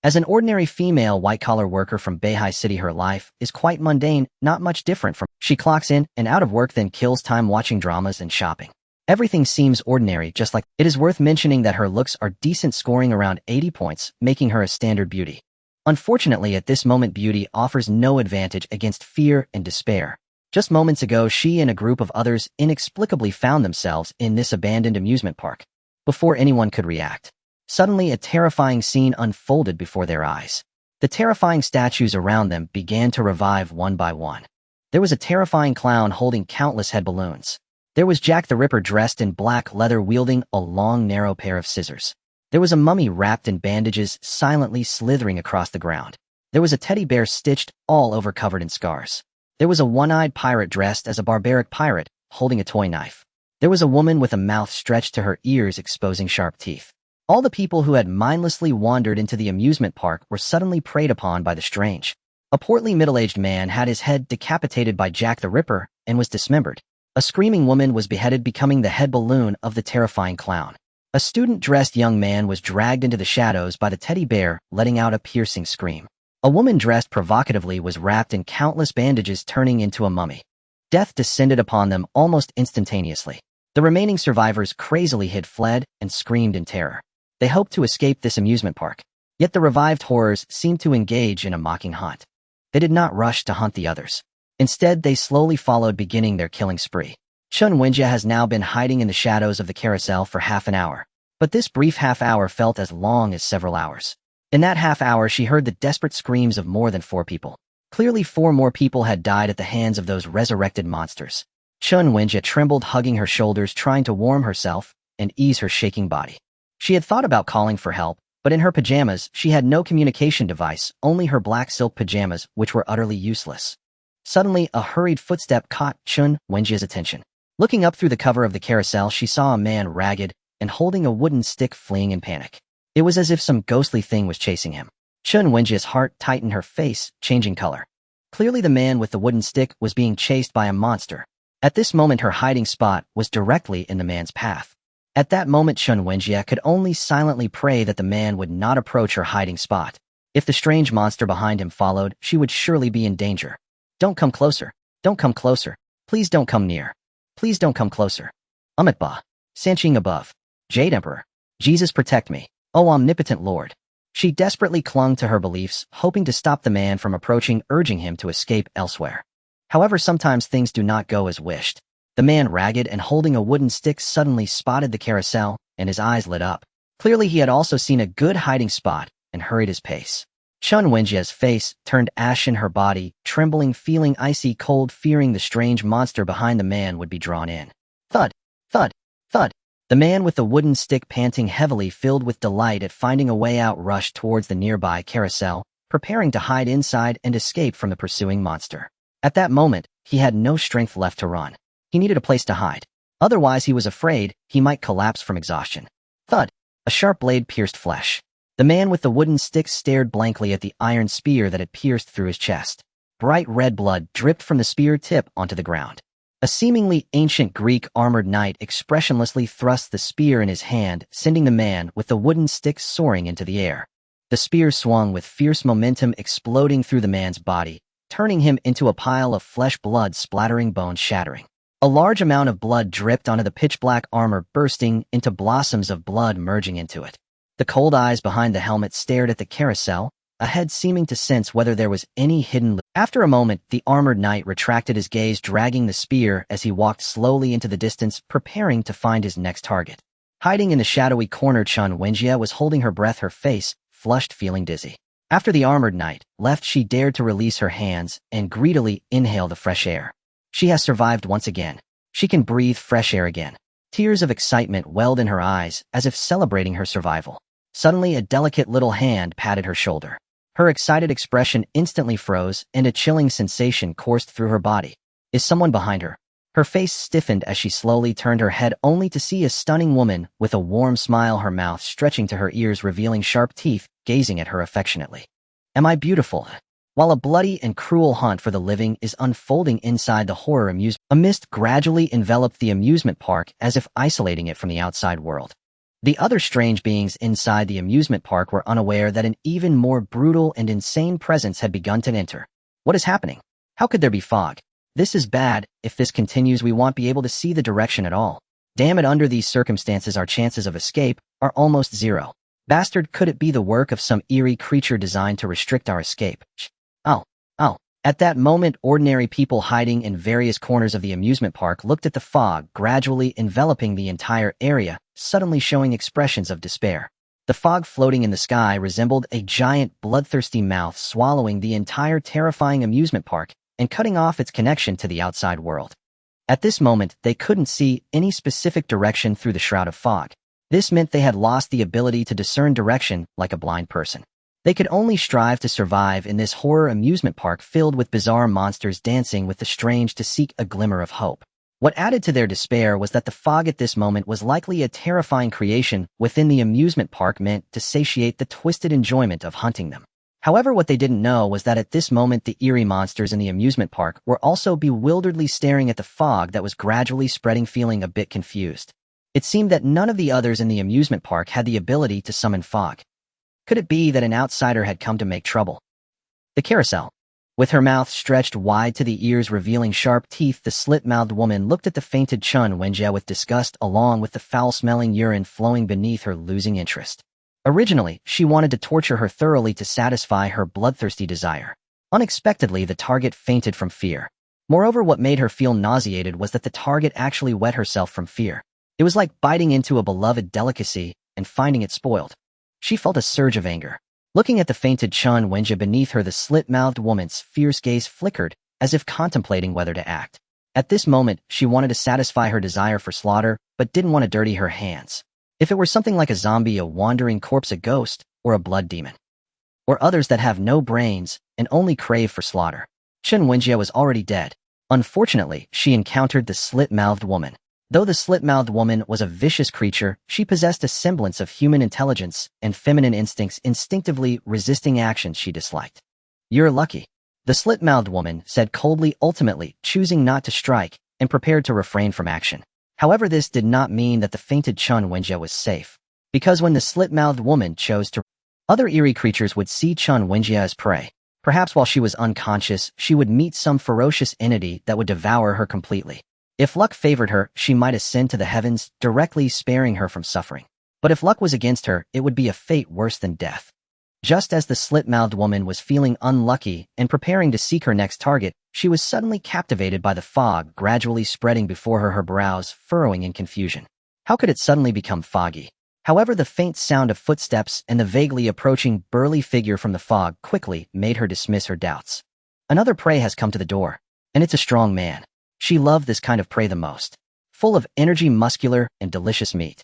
As an ordinary female white-collar worker from Beihai City, her life is quite mundane, not much different from she clocks in and out of work, then kills time watching dramas and shopping. Everything seems ordinary, just like it is worth mentioning that her looks are decent, scoring around 80 points, making her a standard beauty. Unfortunately, at this moment, beauty offers no advantage against fear and despair. Just moments ago, she and a group of others inexplicably found themselves in this abandoned amusement park. Before anyone could react, suddenly a terrifying scene unfolded before their eyes. The terrifying statues around them began to revive one by one. There was a terrifying clown holding countless head balloons. There was Jack the Ripper dressed in black leather wielding a long, narrow pair of scissors. There was a mummy wrapped in bandages silently slithering across the ground. There was a teddy bear stitched all over, covered in scars. There was a one-eyed pirate dressed as a barbaric pirate, holding a toy knife. There was a woman with a mouth stretched to her ears, exposing sharp teeth. All the people who had mindlessly wandered into the amusement park were suddenly preyed upon by the strange. A portly middle-aged man had his head decapitated by Jack the Ripper and was dismembered. A screaming woman was beheaded, becoming the head balloon of the terrifying clown. A student-dressed young man was dragged into the shadows by the teddy bear, letting out a piercing scream. A woman dressed provocatively was wrapped in countless bandages, turning into a mummy. Death descended upon them almost instantaneously. The remaining survivors crazily hid, fled, and screamed in terror. They hoped to escape this amusement park. Yet the revived horrors seemed to engage in a mocking hunt. They did not rush to hunt the others. Instead, they slowly followed, beginning their killing spree. Chun Wenjie has now been hiding in the shadows of the carousel for half an hour. But this brief half hour felt as long as several hours. In that half hour, she heard the desperate screams of more than 4 people. Clearly 4 more people had died at the hands of those resurrected monsters. Chun Wenjie trembled, hugging her shoulders, trying to warm herself and ease her shaking body. She had thought about calling for help, but in her pajamas, she had no communication device, only her black silk pajamas, which were utterly useless. Suddenly, a hurried footstep caught Chun Wenjie's attention. Looking up through the cover of the carousel, she saw a man ragged and holding a wooden stick, fleeing in panic. It was as if some ghostly thing was chasing him. Chun Wenjie's heart tightened, her face changing color. Clearly the man with the wooden stick was being chased by a monster. At this moment, her hiding spot was directly in the man's path. At that moment, Chun Wenjie could only silently pray that the man would not approach her hiding spot. If the strange monster behind him followed, she would surely be in danger. Don't come closer. Don't come closer. Please don't come near. Please don't come closer. Amitba. Sanqing above. Jade Emperor. Jesus protect me. Oh omnipotent Lord. She desperately clung to her beliefs, hoping to stop the man from approaching, urging him to escape elsewhere. However, sometimes things do not go as wished. The man, ragged and holding a wooden stick, suddenly spotted the carousel, and his eyes lit up. Clearly he had also seen a good hiding spot and hurried his pace. Chun Wenjie's face turned ashen, her body trembling, feeling icy cold, fearing the strange monster behind the man would be drawn in. Thud, thud, thud. The man with the wooden stick, panting heavily, filled with delight at finding a way out, rushed towards the nearby carousel, preparing to hide inside and escape from the pursuing monster. At that moment, he had no strength left to run. He needed a place to hide. Otherwise, he was afraid he might collapse from exhaustion. Thud! A sharp blade pierced flesh. The man with the wooden stick stared blankly at the iron spear that had pierced through his chest. Bright red blood dripped from the spear tip onto the ground. A seemingly ancient Greek armored knight expressionlessly thrust the spear in his hand, sending the man with the wooden stick soaring into the air. The spear swung with fierce momentum, exploding through the man's body, turning him into a pile of flesh, blood splattering, bones shattering. A large amount of blood dripped onto the pitch-black armor, bursting into blossoms of blood merging into it. The cold eyes behind the helmet stared at the carousel, a head seeming to sense whether there was any hidden loot. After a moment, the armored knight retracted his gaze, dragging the spear as he walked slowly into the distance, preparing to find his next target. Hiding in the shadowy corner, Chun Wenjie was holding her breath, her face flushed, feeling dizzy. After the armored knight left, she dared to release her hands and greedily inhale the fresh air. She has survived once again. She can breathe fresh air again. Tears of excitement welled in her eyes, as if celebrating her survival. Suddenly, a delicate little hand patted her shoulder. Her excited expression instantly froze, and a chilling sensation coursed through her body. Is someone behind her? Her face stiffened as she slowly turned her head, only to see a stunning woman with a warm smile, her mouth stretching to her ears, revealing sharp teeth, gazing at her affectionately. Am I beautiful? While a bloody and cruel hunt for the living is unfolding inside the horror amusement, a mist gradually enveloped the amusement park, as if isolating it from the outside world. The other strange beings inside the amusement park were unaware that an even more brutal and insane presence had begun to enter. What is happening? How could there be fog? This is bad. If this continues, we won't be able to see the direction at all. Damn it, under these circumstances our chances of escape are almost zero. Bastard, could it be the work of some eerie creature designed to restrict our escape? Ow, ow. At that moment, ordinary people hiding in various corners of the amusement park looked at the fog gradually enveloping the entire area, suddenly showing expressions of despair. The fog floating in the sky resembled a giant, bloodthirsty mouth swallowing the entire terrifying amusement park and cutting off its connection to the outside world. At this moment, they couldn't see any specific direction through the shroud of fog. This meant they had lost the ability to discern direction like a blind person. They could only strive to survive in this horror amusement park filled with bizarre monsters dancing with the strange to seek a glimmer of hope. What added to their despair was that the fog at this moment was likely a terrifying creation within the amusement park meant to satiate the twisted enjoyment of hunting them. However, what they didn't know was that at this moment the eerie monsters in the amusement park were also bewilderedly staring at the fog that was gradually spreading, feeling a bit confused. It seemed that none of the others in the amusement park had the ability to summon fog. Could it be that an outsider had come to make trouble? The carousel. With her mouth stretched wide to the ears revealing sharp teeth, the slit-mouthed woman looked at the fainted Chun Wenjie with disgust, along with the foul-smelling urine flowing beneath her, losing interest. Originally, she wanted to torture her thoroughly to satisfy her bloodthirsty desire. Unexpectedly, the target fainted from fear. Moreover, what made her feel nauseated was that the target actually wet herself from fear. It was like biting into a beloved delicacy and finding it spoiled. She felt a surge of anger. Looking at the fainted Chun Wenjie beneath her, the slit-mouthed woman's fierce gaze flickered, as if contemplating whether to act. At this moment, she wanted to satisfy her desire for slaughter, but didn't want to dirty her hands. If it were something like a zombie, a wandering corpse, a ghost, or a blood demon, or others that have no brains and only crave for slaughter. Chun Wenjie was already dead. Unfortunately, she encountered the slit-mouthed woman. Though the slit-mouthed woman was a vicious creature, she possessed a semblance of human intelligence and feminine instincts, instinctively resisting actions she disliked. "You're lucky," the slit-mouthed woman said coldly, ultimately choosing not to strike and prepared to refrain from action. However, this did not mean that the fainted Chun Wenjie was safe, because when the slit-mouthed woman chose to, other eerie creatures would see Chun Wenjie as prey. Perhaps while she was unconscious, she would meet some ferocious entity that would devour her completely. If luck favored her, she might ascend to the heavens, directly sparing her from suffering. But if luck was against her, it would be a fate worse than death. Just as the slit-mouthed woman was feeling unlucky and preparing to seek her next target, she was suddenly captivated by the fog gradually spreading before her, her brows furrowing in confusion. How could it suddenly become foggy? However, the faint sound of footsteps and the vaguely approaching burly figure from the fog quickly made her dismiss her doubts. Another prey has come to the door, and it's a strong man. She loved this kind of prey the most. Full of energy, muscular, and delicious meat.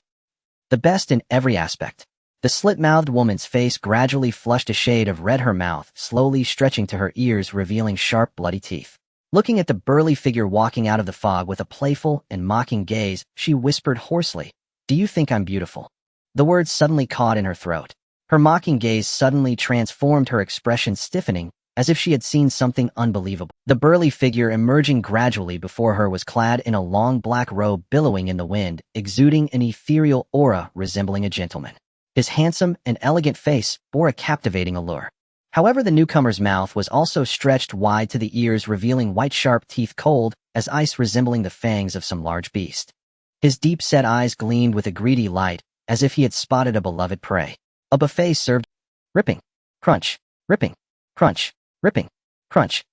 The best in every aspect. The slit-mouthed woman's face gradually flushed a shade of red, her mouth slowly stretching to her ears, revealing sharp, bloody teeth. Looking at the burly figure walking out of the fog with a playful and mocking gaze, she whispered hoarsely, "Do you think I'm beautiful?" The words suddenly caught in her throat. Her mocking gaze suddenly transformed, her expression stiffening, as if she had seen something unbelievable. The burly figure emerging gradually before her was clad in a long black robe billowing in the wind, exuding an ethereal aura resembling a gentleman. His handsome and elegant face bore a captivating allure. However, the newcomer's mouth was also stretched wide to the ears, revealing white sharp teeth cold as ice, resembling the fangs of some large beast. His deep-set eyes gleamed with a greedy light, as if he had spotted a beloved prey. A buffet served, ripping, crunch, ripping, crunch, ripping, crunch.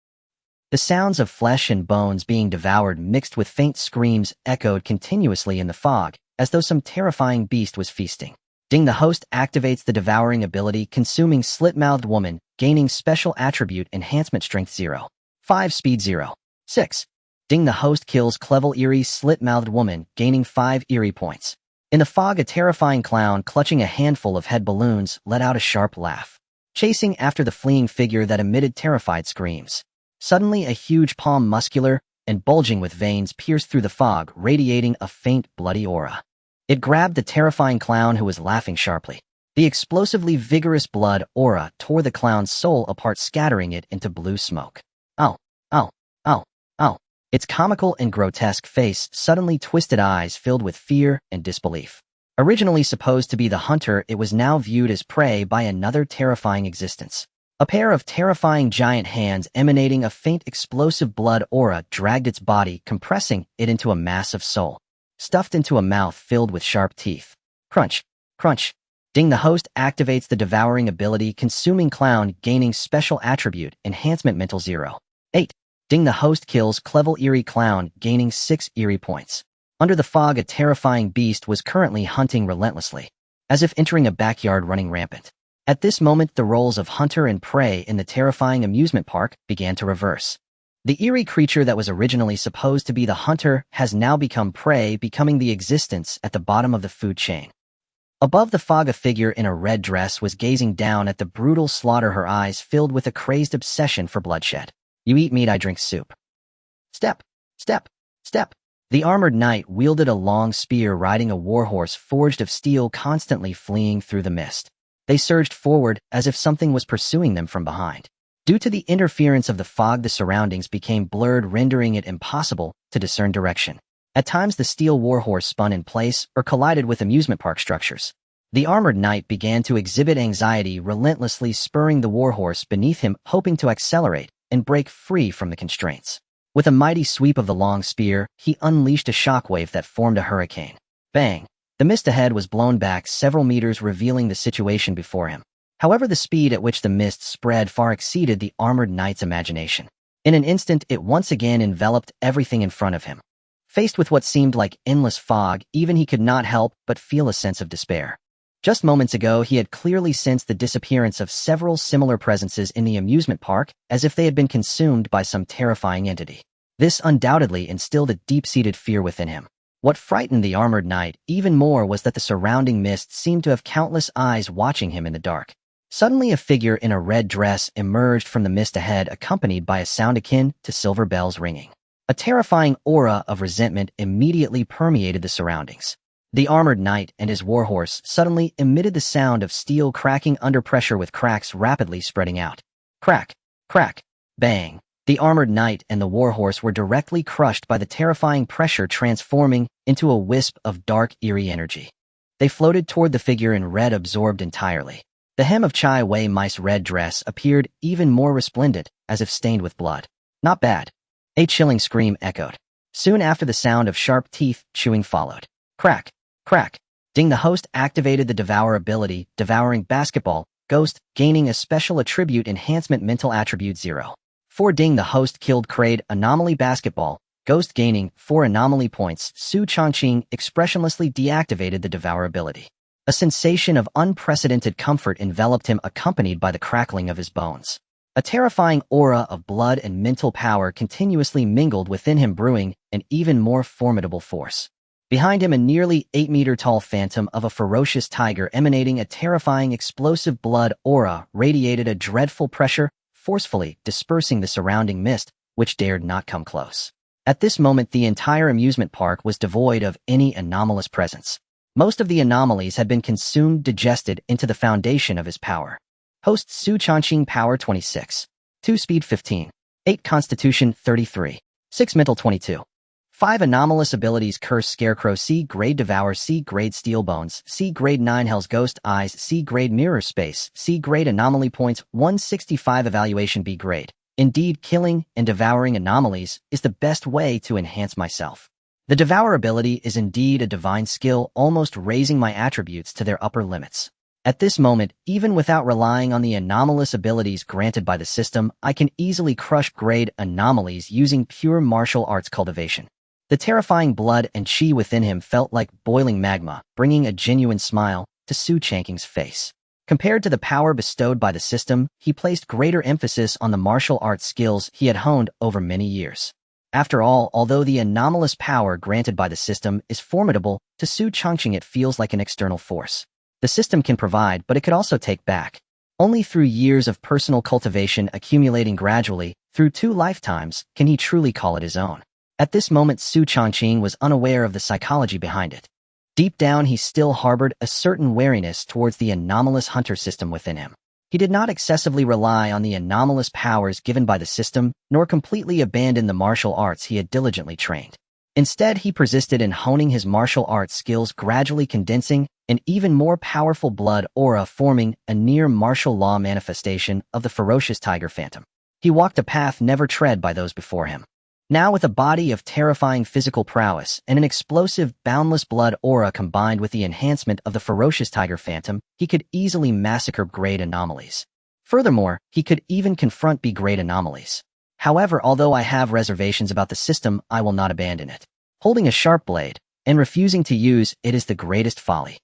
The sounds of flesh and bones being devoured mixed with faint screams echoed continuously in the fog, as though some terrifying beast was feasting. Ding, the host activates the devouring ability, consuming slit-mouthed woman, gaining special attribute enhancement strength 0. 5 speed 0. 6. Ding, the host kills clever eerie slit-mouthed woman, gaining 5 eerie points. In the fog, a terrifying clown clutching a handful of head balloons let out a sharp laugh, chasing after the fleeing figure that emitted terrified screams. Suddenly, a huge palm, muscular and bulging with veins, pierced through the fog, radiating a faint, bloody aura. It grabbed the terrifying clown, who was laughing sharply. The explosively vigorous blood aura tore the clown's soul apart, scattering it into blue smoke. Ow, ow, ow, ow. Its comical and grotesque face suddenly twisted, eyes filled with fear and disbelief. Originally supposed to be the hunter, it was now viewed as prey by another terrifying existence. A pair of terrifying giant hands emanating a faint explosive blood aura dragged its body, compressing it into a mass of soul, stuffed into a mouth filled with sharp teeth. Crunch, crunch. Ding, the host activates the devouring ability, consuming clown, gaining special attribute enhancement mental 0. 8. Ding, the host kills clever eerie clown, gaining 6 eerie points. Under the fog, a terrifying beast was currently hunting relentlessly, as if entering a backyard running rampant. At this moment, the roles of hunter and prey in the terrifying amusement park began to reverse. The eerie creature that was originally supposed to be the hunter has now become prey, becoming the existence at the bottom of the food chain. Above the fog, a figure in a red dress was gazing down at the brutal slaughter, her eyes filled with a crazed obsession for bloodshed. "You eat meat, I drink soup." Step, step, step. The armored knight wielded a long spear, riding a warhorse forged of steel, constantly fleeing through the mist. They surged forward as if something was pursuing them from behind. Due to the interference of the fog, the surroundings became blurred, rendering it impossible to discern direction. At times, the steel warhorse spun in place or collided with amusement park structures. The armored knight began to exhibit anxiety, relentlessly spurring the warhorse beneath him, hoping to accelerate and break free from the constraints. With a mighty sweep of the long spear, he unleashed a shockwave that formed a hurricane. Bang! The mist ahead was blown back several meters, revealing the situation before him. However, the speed at which the mist spread far exceeded the armored knight's imagination. In an instant, it once again enveloped everything in front of him. Faced with what seemed like endless fog, even he could not help but feel a sense of despair. Just moments ago, he had clearly sensed the disappearance of several similar presences in the amusement park, as if they had been consumed by some terrifying entity. This undoubtedly instilled a deep-seated fear within him. What frightened the armored knight even more was that the surrounding mist seemed to have countless eyes watching him in the dark. Suddenly, a figure in a red dress emerged from the mist ahead, accompanied by a sound akin to silver bells ringing. A terrifying aura of resentment immediately permeated the surroundings. The armored knight and his warhorse suddenly emitted the sound of steel cracking under pressure, with cracks rapidly spreading out. Crack, crack, bang. The armored knight and the warhorse were directly crushed by the terrifying pressure, transforming into a wisp of dark, eerie energy. They floated toward the figure in red, absorbed entirely. The hem of Chai Wei Mai's red dress appeared even more resplendent, as if stained with blood. Not bad. A chilling scream echoed. Soon after, the sound of sharp teeth chewing followed. Crack, crack. Ding. The host activated the Devour ability, Devouring Basketball, Ghost, gaining a special attribute enhancement, mental attribute 0. 4. Ding. The host killed Crade, Anomaly Basketball, Ghost, gaining 4 anomaly points. Xu Changqing expressionlessly deactivated the Devour ability. A sensation of unprecedented comfort enveloped him, accompanied by the crackling of his bones. A terrifying aura of blood and mental power continuously mingled within him, brewing an even more formidable force. Behind him, a nearly 8-meter-tall phantom of a ferocious tiger emanating a terrifying explosive blood aura radiated a dreadful pressure, forcefully dispersing the surrounding mist, which dared not come close. At this moment, the entire amusement park was devoid of any anomalous presence. Most of the anomalies had been consumed, digested into the foundation of his power. Host Xu Changqing, power 26. 2 speed 15. 8 constitution 33. 6 mental 22. 5 anomalous abilities: Curse Scarecrow, C grade Devour, C grade Steel Bones, C grade 9 Hell's Ghost Eyes, C grade Mirror Space, C grade Anomaly Points 165 evaluation, B grade. Indeed, killing and devouring anomalies is the best way to enhance myself. The Devour ability is indeed a divine skill, almost raising my attributes to their upper limits. At this moment, even without relying on the anomalous abilities granted by the system, I can easily crush grade anomalies using pure martial arts cultivation. The terrifying blood and chi within him felt like boiling magma, bringing a genuine smile to Xu Changqing's face. Compared to the power bestowed by the system, he placed greater emphasis on the martial arts skills he had honed over many years. After all, although the anomalous power granted by the system is formidable, to Xu Changqing it feels like an external force. The system can provide, but it could also take back. Only through years of personal cultivation accumulating gradually, through 2 lifetimes, can he truly call it his own. At this moment, Xu Changqing was unaware of the psychology behind it. Deep down, he still harbored a certain wariness towards the anomalous hunter system within him. He did not excessively rely on the anomalous powers given by the system, nor completely abandon the martial arts he had diligently trained. Instead, he persisted in honing his martial arts skills, gradually condensing an even more powerful blood aura, forming a near martial law manifestation of the ferocious tiger phantom. He walked a path never tread by those before him. Now, with a body of terrifying physical prowess and an explosive, boundless blood aura combined with the enhancement of the ferocious tiger phantom, he could easily massacre grade anomalies. Furthermore, he could even confront B-grade anomalies. However, although I have reservations about the system, I will not abandon it. Holding a sharp blade and refusing to use it is the greatest folly.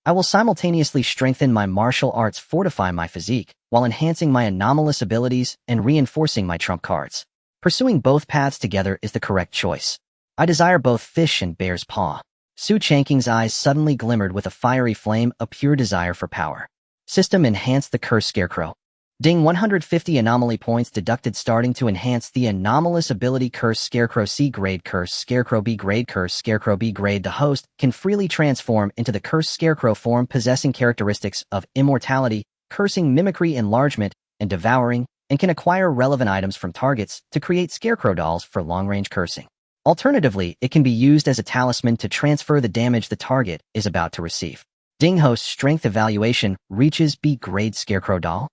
I will simultaneously strengthen my martial arts, fortify my physique, while enhancing my anomalous abilities and reinforcing my trump cards. Pursuing both paths together is the correct choice. I desire both fish and bear's paw. Xu Changqing's eyes suddenly glimmered with a fiery flame, a pure desire for power. System enhanced the Curse Scarecrow. Ding. 150 anomaly points deducted, starting to enhance the anomalous ability Curse Scarecrow, C grade Curse Scarecrow, B grade Curse Scarecrow, B grade. The host can freely transform into the Curse Scarecrow form, possessing characteristics of immortality, cursing, mimicry, enlargement, and devouring, and can acquire relevant items from targets to create Scarecrow dolls for long-range cursing. Alternatively, it can be used as a talisman to transfer the damage the target is about to receive. Ding. Host strength evaluation reaches B grade Scarecrow doll.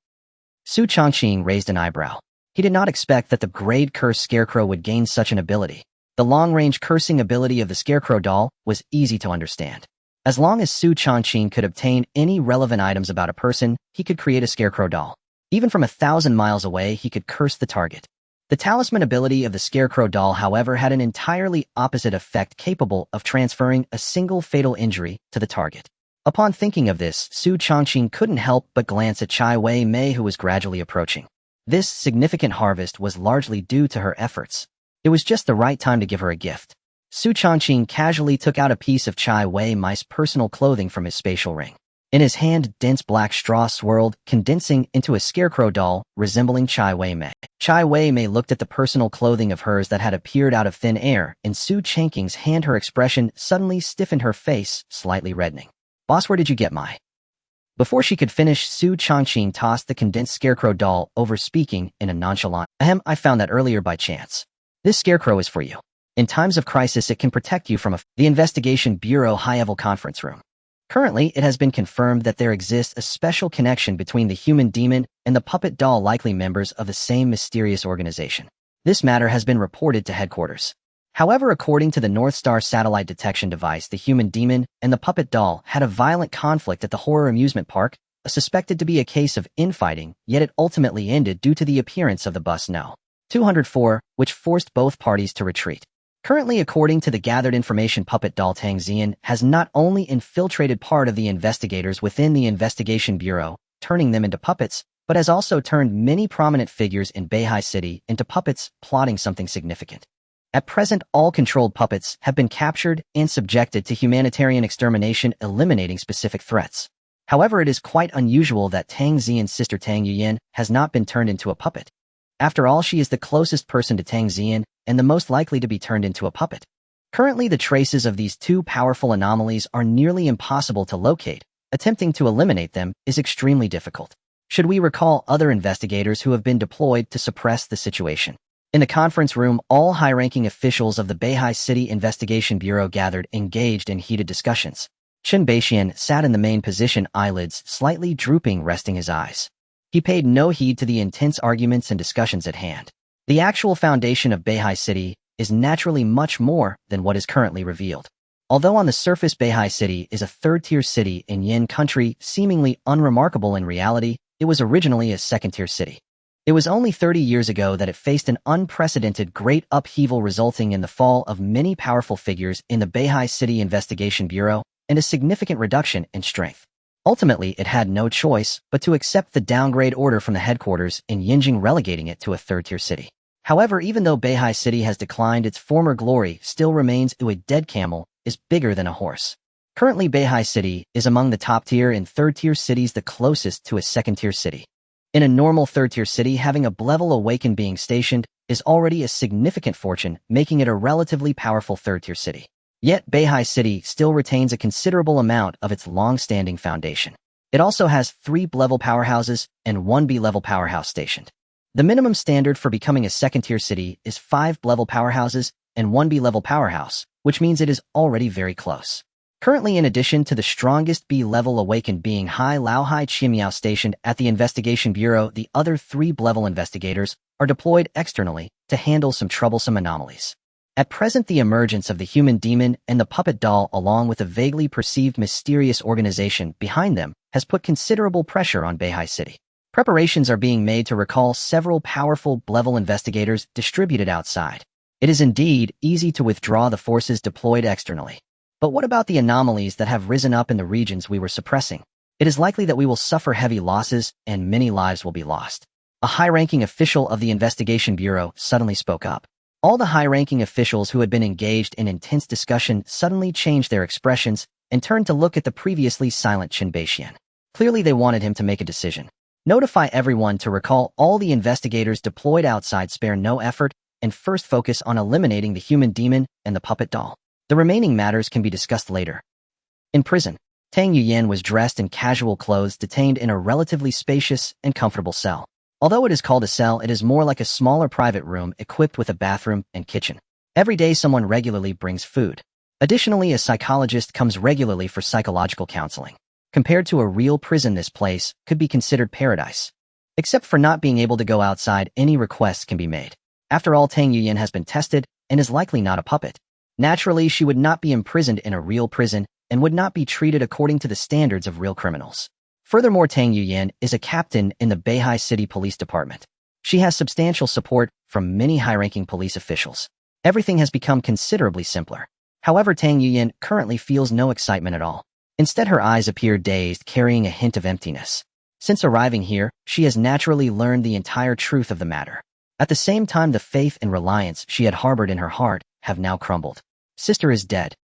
Xu Changqing raised an eyebrow. He did not expect that the grade Curse Scarecrow would gain such an ability. The long-range cursing ability of the Scarecrow doll was easy to understand. As long as Xu Changqing could obtain any relevant items about a person, he could create a Scarecrow doll. Even from 1,000 miles away, he could curse the target. The talisman ability of the Scarecrow doll, however, had an entirely opposite effect, capable of transferring a single fatal injury to the target. Upon thinking of this, Xu Changqing couldn't help but glance at Chai Wei-mei, who was gradually approaching. This significant harvest was largely due to her efforts. It was just the right time to give her a gift. Xu Changqing casually took out a piece of Chai Wei-mei's personal clothing from his spatial ring. In his hand, dense black straw swirled, condensing into a scarecrow doll resembling Chai Wei-mei. Chai Wei-mei looked at the personal clothing of hers that had appeared out of thin air. In Xu Changqing's hand, her expression suddenly stiffened, her face slightly reddening. "Boss, where did you get my?" Before she could finish, Xu Changqing tossed the condensed scarecrow doll over, speaking in a nonchalant, I found that earlier by chance. This scarecrow is for you. In times of crisis, it can protect you from the Investigation Bureau high-level conference room. Currently, it has been confirmed that there exists a special connection between the human demon and the puppet doll, likely members of the same mysterious organization. This matter has been reported to headquarters. However, according to the North Star satellite detection device, the human demon and the puppet doll had a violent conflict at the horror amusement park, suspected to be a case of infighting, yet it ultimately ended due to the appearance of the bus No. 204, which forced both parties to retreat. Currently, according to the gathered information, puppet doll Tang Xian has not only infiltrated part of the investigators within the Investigation Bureau, turning them into puppets, but has also turned many prominent figures in Beihai City into puppets, plotting something significant. At present, all controlled puppets have been captured and subjected to humanitarian extermination, eliminating specific threats. However, it is quite unusual that Tang Xian's sister Tang Yuyan has not been turned into a puppet. After all, she is the closest person to Tang Xian and the most likely to be turned into a puppet. Currently, the traces of these two powerful anomalies are nearly impossible to locate. Attempting to eliminate them is extremely difficult. Should we recall other investigators who have been deployed to suppress the situation? In the conference room, all high-ranking officials of the Beihai City Investigation Bureau gathered, engaged in heated discussions. Chen Beixian sat in the main position, eyelids slightly drooping, resting his eyes. He paid no heed to the intense arguments and discussions at hand. The actual foundation of Beihai City is naturally much more than what is currently revealed. Although on the surface Beihai City is a third-tier city in Yin country, seemingly unremarkable in reality, it was originally a second-tier city. It was only 30 years ago that it faced an unprecedented great upheaval, resulting in the fall of many powerful figures in the Beihai City Investigation Bureau and a significant reduction in strength. Ultimately, it had no choice but to accept the downgrade order from the headquarters in Yinjing, relegating it to a third-tier city. However, even though Beihai City has declined its former glory, still remains a dead camel is bigger than a horse. Currently, Beihai City is among the top-tier and third-tier cities, the closest to a second-tier city. In a normal third-tier city, having a level awakened being stationed is already a significant fortune, making it a relatively powerful third-tier city. Yet, Beihai City still retains a considerable amount of its long-standing foundation. It also has 3 level powerhouses and 1 B-level powerhouse stationed. The minimum standard for becoming a second-tier city is 5 level powerhouses and 1 B-level powerhouse, which means it is already very close. Currently, in addition to the strongest B-level awakened being Hai Lao Hai Chimiao stationed at the Investigation Bureau, the other 3 level investigators are deployed externally to handle some troublesome anomalies. At present, the emergence of the human demon and the puppet doll, along with a vaguely perceived mysterious organization behind them, has put considerable pressure on Beihai City. Preparations are being made to recall several powerful level investigators distributed outside. It is indeed easy to withdraw the forces deployed externally. But what about the anomalies that have risen up in the regions we were suppressing? It is likely that we will suffer heavy losses and many lives will be lost. A high-ranking official of the Investigation Bureau suddenly spoke up. All the high-ranking officials who had been engaged in intense discussion suddenly changed their expressions and turned to look at the previously silent Chen Beixian. Clearly, they wanted him to make a decision. Notify everyone to recall all the investigators deployed outside, spare no effort, and first focus on eliminating the human demon and the puppet doll. The remaining matters can be discussed later. In prison, Tang Yuyan was dressed in casual clothes, detained in a relatively spacious and comfortable cell. Although it is called a cell, it is more like a smaller private room equipped with a bathroom and kitchen. Every day, someone regularly brings food. Additionally, a psychologist comes regularly for psychological counseling. Compared to a real prison, this place could be considered paradise. Except for not being able to go outside, any requests can be made. After all, Tang Yuyan has been tested and is likely not a puppet. Naturally, she would not be imprisoned in a real prison and would not be treated according to the standards of real criminals. Furthermore, Tang Yuyan is a captain in the Beihai City Police Department. She has substantial support from many high-ranking police officials. Everything has become considerably simpler. However, Tang Yuyan currently feels no excitement at all. Instead, her eyes appear dazed, carrying a hint of emptiness. Since arriving here, she has naturally learned the entire truth of the matter. At the same time, the faith and reliance she had harbored in her heart have now crumbled. Sister is dead.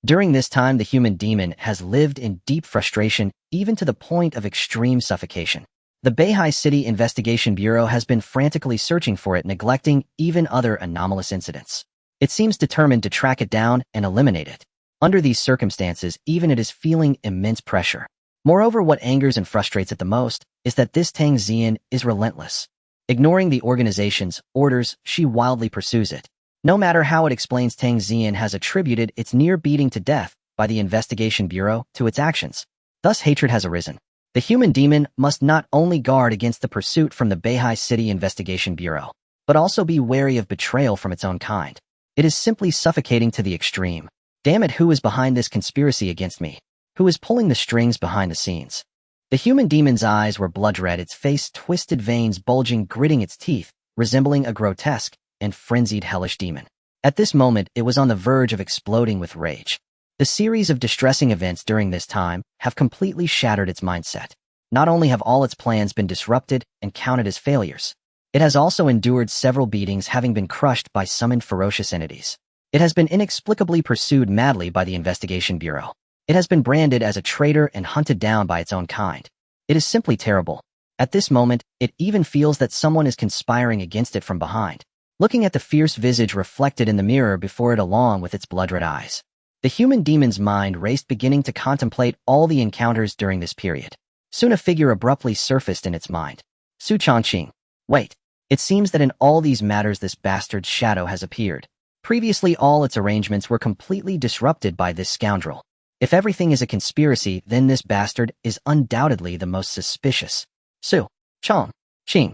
During this time, the human demon has lived in deep frustration, even to the point of extreme suffocation. The Beihai City Investigation Bureau has been frantically searching for it, neglecting even other anomalous incidents. It seems determined to track it down and eliminate it. Under these circumstances, even it is feeling immense pressure. Moreover, what angers and frustrates it the most is that this Tang Xian is relentless. Ignoring the organization's orders, she wildly pursues it. No matter how it explains, Tang Xian has attributed its near beating to death by the Investigation Bureau to its actions. Thus, hatred has arisen. The human demon must not only guard against the pursuit from the Beihai City Investigation Bureau, but also be wary of betrayal from its own kind. It is simply suffocating to the extreme. Damn it, who is behind this conspiracy against me? Who is pulling the strings behind the scenes? The human demon's eyes were blood red, its face twisted, veins bulging, gritting its teeth, resembling a grotesque and frenzied hellish demon. At this moment, it was on the verge of exploding with rage. The series of distressing events during this time have completely shattered its mindset. Not only have all its plans been disrupted and counted as failures, it has also endured several beatings, having been crushed by summoned ferocious entities. It has been inexplicably pursued madly by the Investigation Bureau. It has been branded as a traitor and hunted down by its own kind. It is simply terrible. At this moment, it even feels that someone is conspiring against it from behind. Looking at the fierce visage reflected in the mirror before it along with its blood-red eyes, the human demon's mind raced, beginning to contemplate all the encounters during this period. Soon a figure abruptly surfaced in its mind. Xu Changqing. Wait. It seems that in all these matters this bastard's shadow has appeared. Previously all its arrangements were completely disrupted by this scoundrel. If everything is a conspiracy, then this bastard is undoubtedly the most suspicious. Xu Changqing.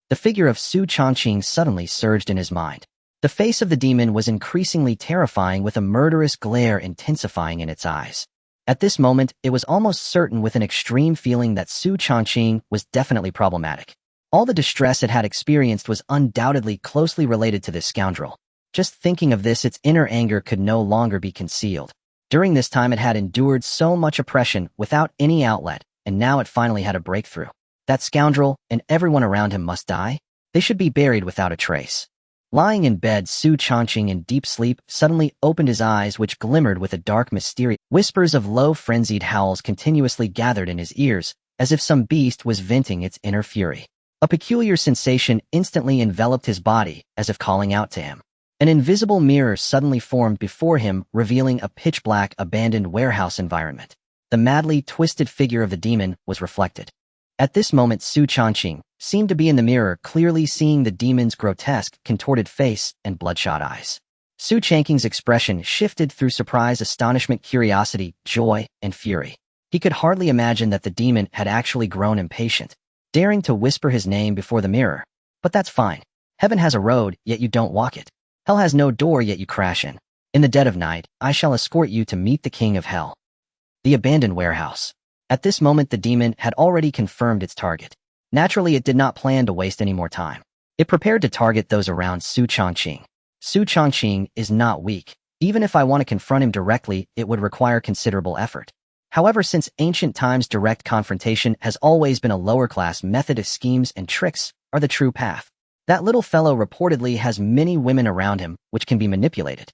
The figure of Xu Changqing suddenly surged in his mind. The face of the demon was increasingly terrifying, with a murderous glare intensifying in its eyes. At this moment, it was almost certain with an extreme feeling that Xu Changqing was definitely problematic. All the distress it had experienced was undoubtedly closely related to this scoundrel. Just thinking of this, its inner anger could no longer be concealed. During this time, it had endured so much oppression without any outlet, and now it finally had a breakthrough. That scoundrel and everyone around him must die. They should be buried without a trace. Lying in bed, Xu Changqing, in deep sleep, suddenly opened his eyes, which glimmered with a dark mystery. Whispers of low, frenzied howls continuously gathered in his ears, as if some beast was venting its inner fury. A peculiar sensation instantly enveloped his body, as if calling out to him. An invisible mirror suddenly formed before him, revealing a pitch-black, abandoned warehouse environment. The madly twisted figure of the demon was reflected. At this moment, Xu Changqing seemed to be in the mirror, clearly seeing the demon's grotesque, contorted face and bloodshot eyes. Xu Changqing's expression shifted through surprise, astonishment, curiosity, joy, and fury. He could hardly imagine that the demon had actually grown impatient, daring to whisper his name before the mirror. But that's fine. Heaven has a road, yet you don't walk it. Hell has no door, yet you crash in. In the dead of night, I shall escort you to meet the king of hell. The abandoned warehouse. At this moment, the demon had already confirmed its target. Naturally, it did not plan to waste any more time. It prepared to target those around Xu Changqing. Xu Changqing is not weak. Even if I want to confront him directly, it would require considerable effort. However, since ancient times, direct confrontation has always been a lower-class method. Of schemes and tricks are the true path. That little fellow reportedly has many women around him, which can be manipulated.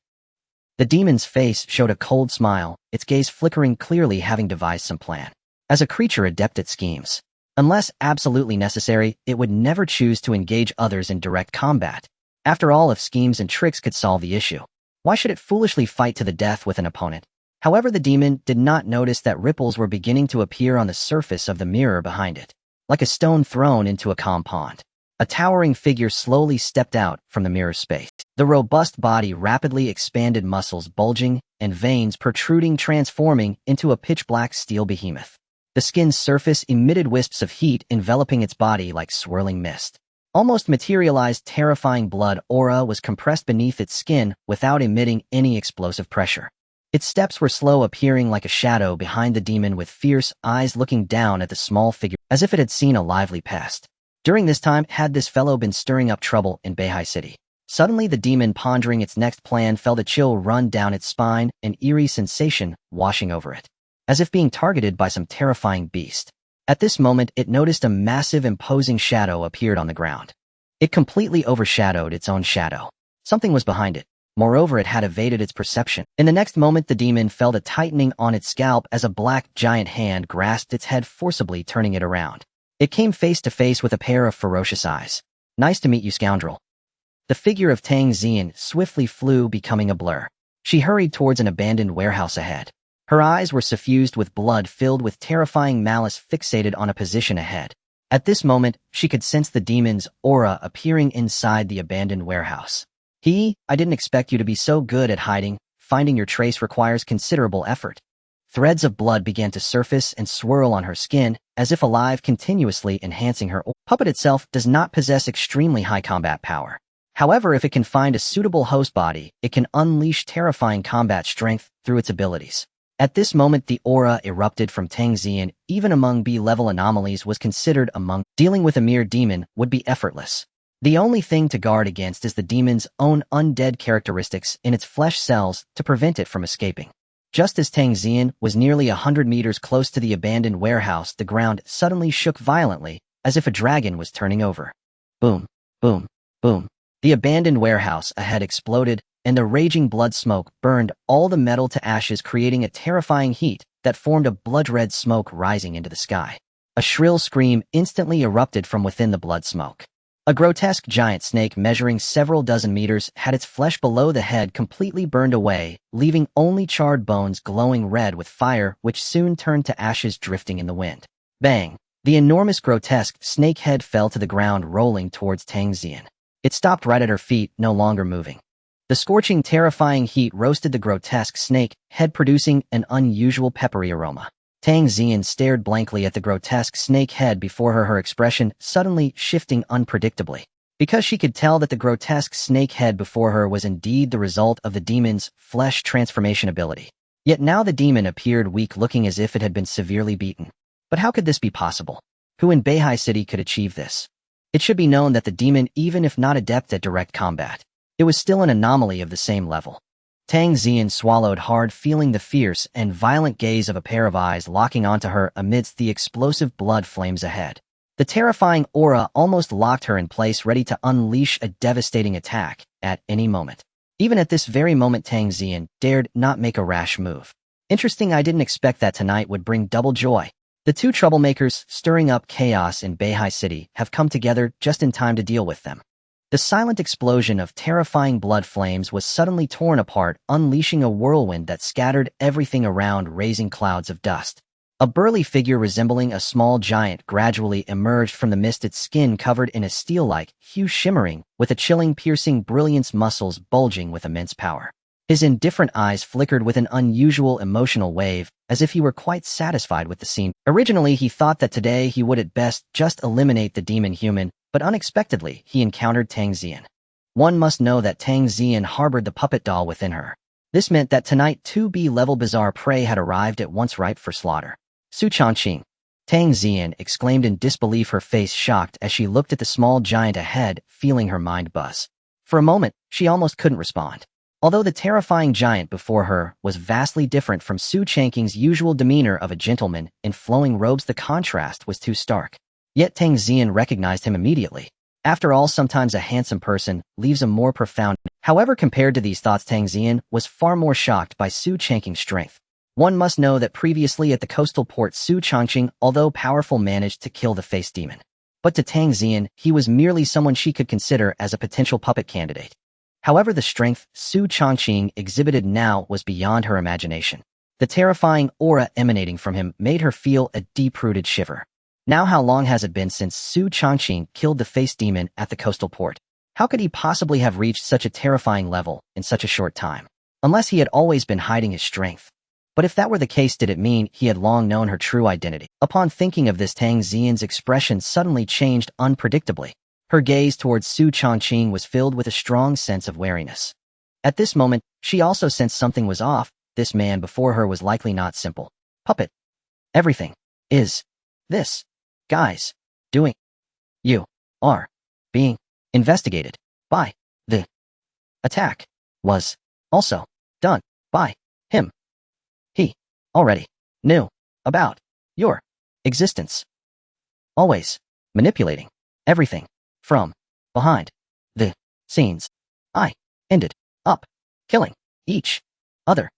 The demon's face showed a cold smile, its gaze flickering, clearly having devised some plan. As a creature adept at schemes, unless absolutely necessary, it would never choose to engage others in direct combat. After all, if schemes and tricks could solve the issue, why should it foolishly fight to the death with an opponent? However, the demon did not notice that ripples were beginning to appear on the surface of the mirror behind it, like a stone thrown into a calm pond. A towering figure slowly stepped out from the mirror's space. The robust body rapidly expanded, muscles bulging and veins protruding, transforming into a pitch-black steel behemoth. The skin's surface emitted wisps of heat, enveloping its body like swirling mist. Almost materialized, terrifying blood aura was compressed beneath its skin without emitting any explosive pressure. Its steps were slow, appearing like a shadow behind the demon, with fierce eyes looking down at the small figure as if it had seen a lively pest. During this time, had this fellow been stirring up trouble in Beihai City? Suddenly, the demon, pondering its next plan, felt a chill run down its spine, an eerie sensation washing over it. as if being targeted by some terrifying beast. At this moment, it noticed a massive, imposing shadow appeared on the ground. It completely overshadowed its own shadow. Something was behind it. Moreover, it had evaded its perception. In the next moment, the demon felt a tightening on its scalp as a black, giant hand grasped its head, forcibly turning it around. It came face to face with a pair of ferocious eyes. "Nice to meet you, scoundrel." The figure of Tang Xian swiftly flew, becoming a blur. She hurried towards an abandoned warehouse ahead. Her eyes were suffused with blood, filled with terrifying malice, fixated on a position ahead. At this moment, she could sense the demon's aura appearing inside the abandoned warehouse. "I didn't expect you to be so good at hiding. Finding your trace requires considerable effort." Threads of blood began to surface and swirl on her skin, as if alive, continuously enhancing her aura. Puppet itself does not possess extremely high combat power. However, if it can find a suitable host body, it can unleash terrifying combat strength through its abilities. At this moment, the aura erupted from Tang Xian. Even among B-level anomalies was considered among. Dealing with a mere demon would be effortless. The only thing to guard against is the demon's own undead characteristics in its flesh cells to prevent it from escaping. Just as Tang Xian was nearly 100 meters close to the abandoned warehouse, the ground suddenly shook violently, as if a dragon was turning over. Boom, boom, boom. The abandoned warehouse ahead exploded, and the raging blood smoke burned all the metal to ashes, creating a terrifying heat that formed a blood-red smoke rising into the sky. A shrill scream instantly erupted from within the blood smoke. A grotesque giant snake measuring several dozen meters had its flesh below the head completely burned away, leaving only charred bones glowing red with fire, which soon turned to ashes drifting in the wind. Bang! The enormous grotesque snake head fell to the ground, rolling towards Tang Xian. It stopped right at her feet, no longer moving. The scorching, terrifying heat roasted the grotesque snake head, producing an unusual peppery aroma. Tang Xian stared blankly at the grotesque snake head before her, her expression suddenly shifting unpredictably. Because she could tell that the grotesque snake head before her was indeed the result of the demon's flesh transformation ability. Yet now the demon appeared weak, looking as if it had been severely beaten. But how could this be possible? Who in Beihai City could achieve this? It should be known that the demon, even if not adept at direct combat, it was still an anomaly of the same level. Tang Xian swallowed hard, feeling the fierce and violent gaze of a pair of eyes locking onto her amidst the explosive blood flames ahead. The terrifying aura almost locked her in place, ready to unleash a devastating attack at any moment. Even at this very moment, Tang Xian dared not make a rash move. Interesting, I didn't expect that tonight would bring double joy. The two troublemakers stirring up chaos in Beihai City have come together just in time to deal with them. The silent explosion of terrifying blood flames was suddenly torn apart, unleashing a whirlwind that scattered everything around, raising clouds of dust. A burly figure resembling a small giant gradually emerged from the mist, its skin covered in a steel-like hue, shimmering with a chilling, piercing brilliance, muscles bulging with immense power. His indifferent eyes flickered with an unusual emotional wave, as if he were quite satisfied with the scene. Originally, he thought that today he would at best just eliminate the demon human, but unexpectedly, he encountered Tang Xian. One must know that Tang Xian harbored the puppet doll within her. This meant that tonight 2B-level bizarre prey had arrived, at once ripe for slaughter. Xu Changqing. Tang Xian exclaimed in disbelief, her face shocked as she looked at the small giant ahead, feeling her mind buzz. For a moment, she almost couldn't respond. Although the terrifying giant before her was vastly different from Xu Changqing's usual demeanor of a gentleman in flowing robes, the contrast was too stark. Yet Tang Xian recognized him immediately. After all, sometimes a handsome person leaves a more profound. However, compared to these thoughts, Tang Xian was far more shocked by Xu Changqing's strength. One must know that previously at the coastal port, Xu Changqing, although powerful, managed to kill the face demon. But to Tang Xian, he was merely someone she could consider as a potential puppet candidate. However, the strength Xu Changqing exhibited now was beyond her imagination. The terrifying aura emanating from him made her feel a deep-rooted shiver. Now, how long has it been since Xu Changqing killed the face demon at the coastal port? How could he possibly have reached such a terrifying level in such a short time? Unless he had always been hiding his strength. But if that were the case, did it mean he had long known her true identity? Upon thinking of this, Tang Xian's expression suddenly changed unpredictably. Her gaze towards Xu Changqing was filled with a strong sense of wariness. At this moment, she also sensed something was off. This man before her was likely not simple. Puppet. Everything. Is this guy's doing? You are being investigated by the attack was also done by him. He already knew about your existence. Always manipulating everything from behind the scenes. I ended up killing each other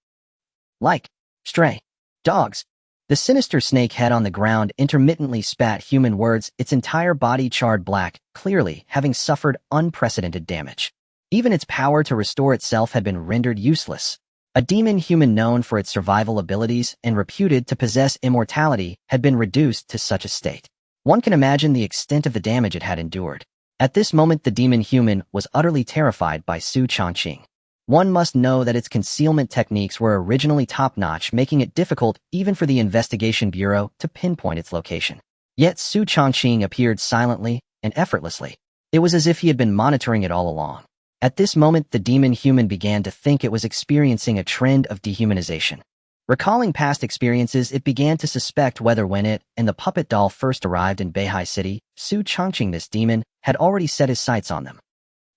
like stray dogs. The sinister snake head on the ground intermittently spat human words, its entire body charred black, clearly having suffered unprecedented damage. Even its power to restore itself had been rendered useless. A demon-human known for its survival abilities and reputed to possess immortality had been reduced to such a state. One can imagine the extent of the damage it had endured. At this moment, the demon-human was utterly terrified by Xu Changqing. One must know that its concealment techniques were originally top-notch, making it difficult even for the Investigation Bureau to pinpoint its location. Yet Xu Changqing appeared silently and effortlessly. It was as if he had been monitoring it all along. At this moment, the demon-human began to think it was experiencing a trend of dehumanization. Recalling past experiences, it began to suspect whether when it and the puppet doll first arrived in Beihai City, Xu Changqing, this demon, had already set his sights on them.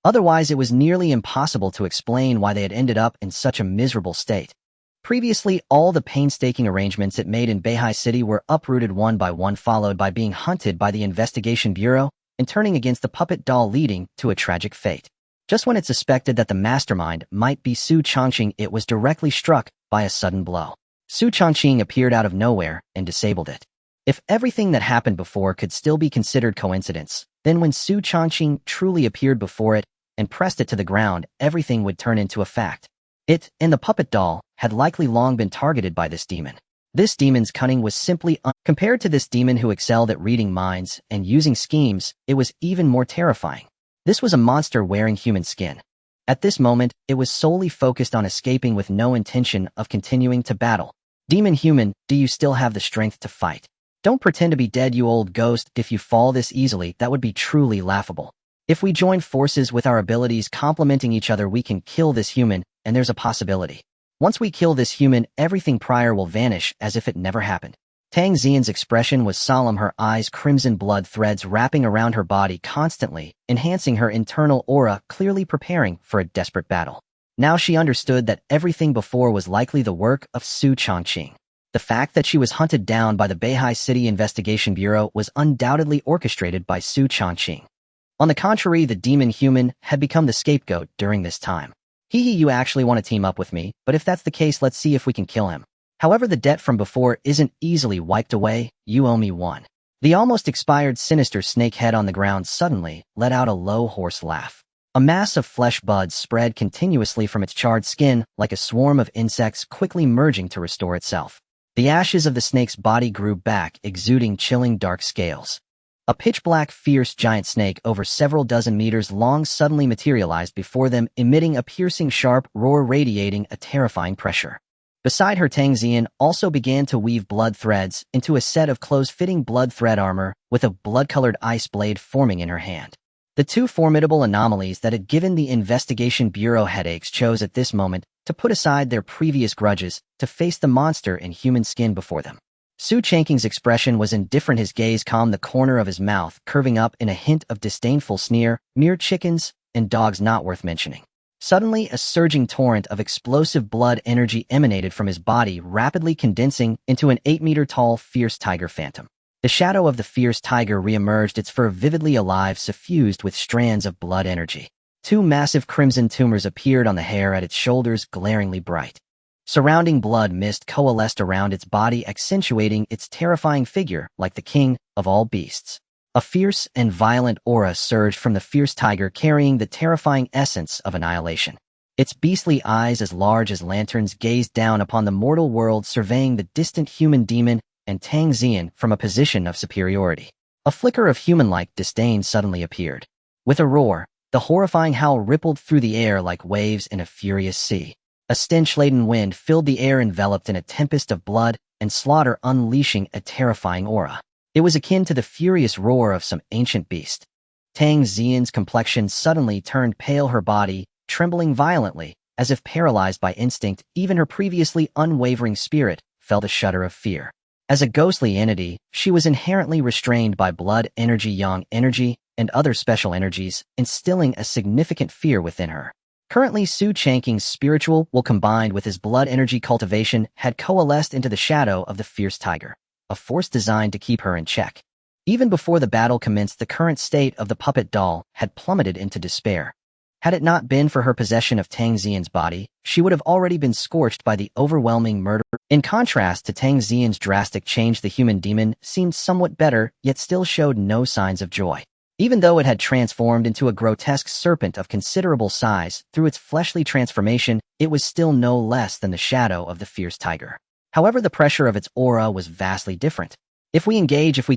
Otherwise, it was nearly impossible to explain why they had ended up in such a miserable state. Previously, all the painstaking arrangements it made in Beihai City were uprooted one by one, followed by being hunted by the Investigation Bureau and turning against the puppet doll, leading to a tragic fate. Just when it suspected that the mastermind might be Xu Changqing, it was directly struck by a sudden blow. Xu Changqing appeared out of nowhere and disabled it. If everything that happened before could still be considered coincidence, then when Xu Changqing truly appeared before it and pressed it to the ground, everything would turn into a fact. It and the puppet doll had likely long been targeted by this demon. This demon's cunning was simply compared to this demon who excelled at reading minds and using schemes, it was even more terrifying. This was a monster wearing human skin. At this moment, it was solely focused on escaping with no intention of continuing to battle. Demon-human, do you still have the strength to fight? Don't pretend to be dead, you old ghost. If you fall this easily, that would be truly laughable. If we join forces with our abilities complementing each other, we can kill this human, and there's a possibility. Once we kill this human, everything prior will vanish as if it never happened. Tang Xian's expression was solemn, her eyes crimson, blood threads wrapping around her body constantly, enhancing her internal aura, clearly preparing for a desperate battle. Now she understood that everything before was likely the work of Xu Changqing. The fact that she was hunted down by the Beihai City Investigation Bureau was undoubtedly orchestrated by Xu Changqing. On the contrary, the demon-human had become the scapegoat during this time. You actually want to team up with me, but if that's the case, let's see if we can kill him. However, the debt from before isn't easily wiped away. You owe me one. The almost expired sinister snake head on the ground suddenly let out a low, hoarse laugh. A mass of flesh buds spread continuously from its charred skin, like a swarm of insects quickly merging to restore itself. The ashes of the snake's body grew back, exuding chilling dark scales. A pitch-black, fierce giant snake over several dozen meters long suddenly materialized before them, emitting a piercing sharp roar radiating a terrifying pressure. Beside her, Tang Xian also began to weave blood threads into a set of close-fitting blood thread armor, with a blood-colored ice blade forming in her hand. The two formidable anomalies that had given the Investigation Bureau headaches chose at this moment to put aside their previous grudges to face the monster in human skin before them. Xu Changqing's expression was indifferent, his gaze calm, the corner of his mouth curving up in a hint of disdainful sneer, mere chickens and dogs not worth mentioning. Suddenly, a surging torrent of explosive blood energy emanated from his body, rapidly condensing into an 8-meter-tall, fierce tiger phantom. The shadow of the fierce tiger reemerged, its fur vividly alive, suffused with strands of blood energy. Two massive crimson tumors appeared on the hair at its shoulders, glaringly bright. Surrounding blood mist coalesced around its body, accentuating its terrifying figure like the king of all beasts. A fierce and violent aura surged from the fierce tiger, carrying the terrifying essence of annihilation. Its beastly eyes, as large as lanterns, gazed down upon the mortal world, surveying the distant human demon and Tang Xian from a position of superiority. A flicker of human-like disdain suddenly appeared. With a roar, the horrifying howl rippled through the air like waves in a furious sea. A stench-laden wind filled the air, enveloped in a tempest of blood and slaughter, unleashing a terrifying aura. It was akin to the furious roar of some ancient beast. Tang Xian's complexion suddenly turned pale, her body trembling violently, as if paralyzed by instinct. Even her previously unwavering spirit felt a shudder of fear. As a ghostly entity, she was inherently restrained by blood energy, yang energy, and other special energies, instilling a significant fear within her. Currently, Xu Changqing's spiritual will combined with his blood energy cultivation had coalesced into the shadow of the fierce tiger, a force designed to keep her in check. Even before the battle commenced, the current state of the puppet doll had plummeted into despair. Had it not been for her possession of Tang Xian's body, she would have already been scorched by the overwhelming murder. In contrast to Tang Xian's drastic change, the human demon seemed somewhat better, yet still showed no signs of joy. Even though it had transformed into a grotesque serpent of considerable size, through its fleshly transformation, it was still no less than the shadow of the fierce tiger. However, the pressure of its aura was vastly different. If we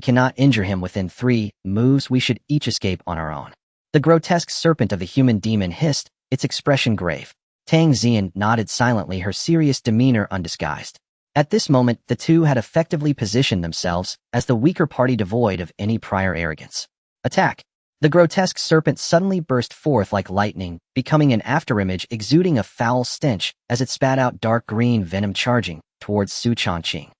cannot injure him within 3 moves, we should each escape on our own. The grotesque serpent of the human demon hissed, its expression grave. Tang Xian nodded silently, her serious demeanor undisguised. At this moment, the two had effectively positioned themselves as the weaker party, devoid of any prior arrogance. Attack! The grotesque serpent suddenly burst forth like lightning, becoming an afterimage exuding a foul stench as it spat out dark green venom, charging towards Xu Changqing.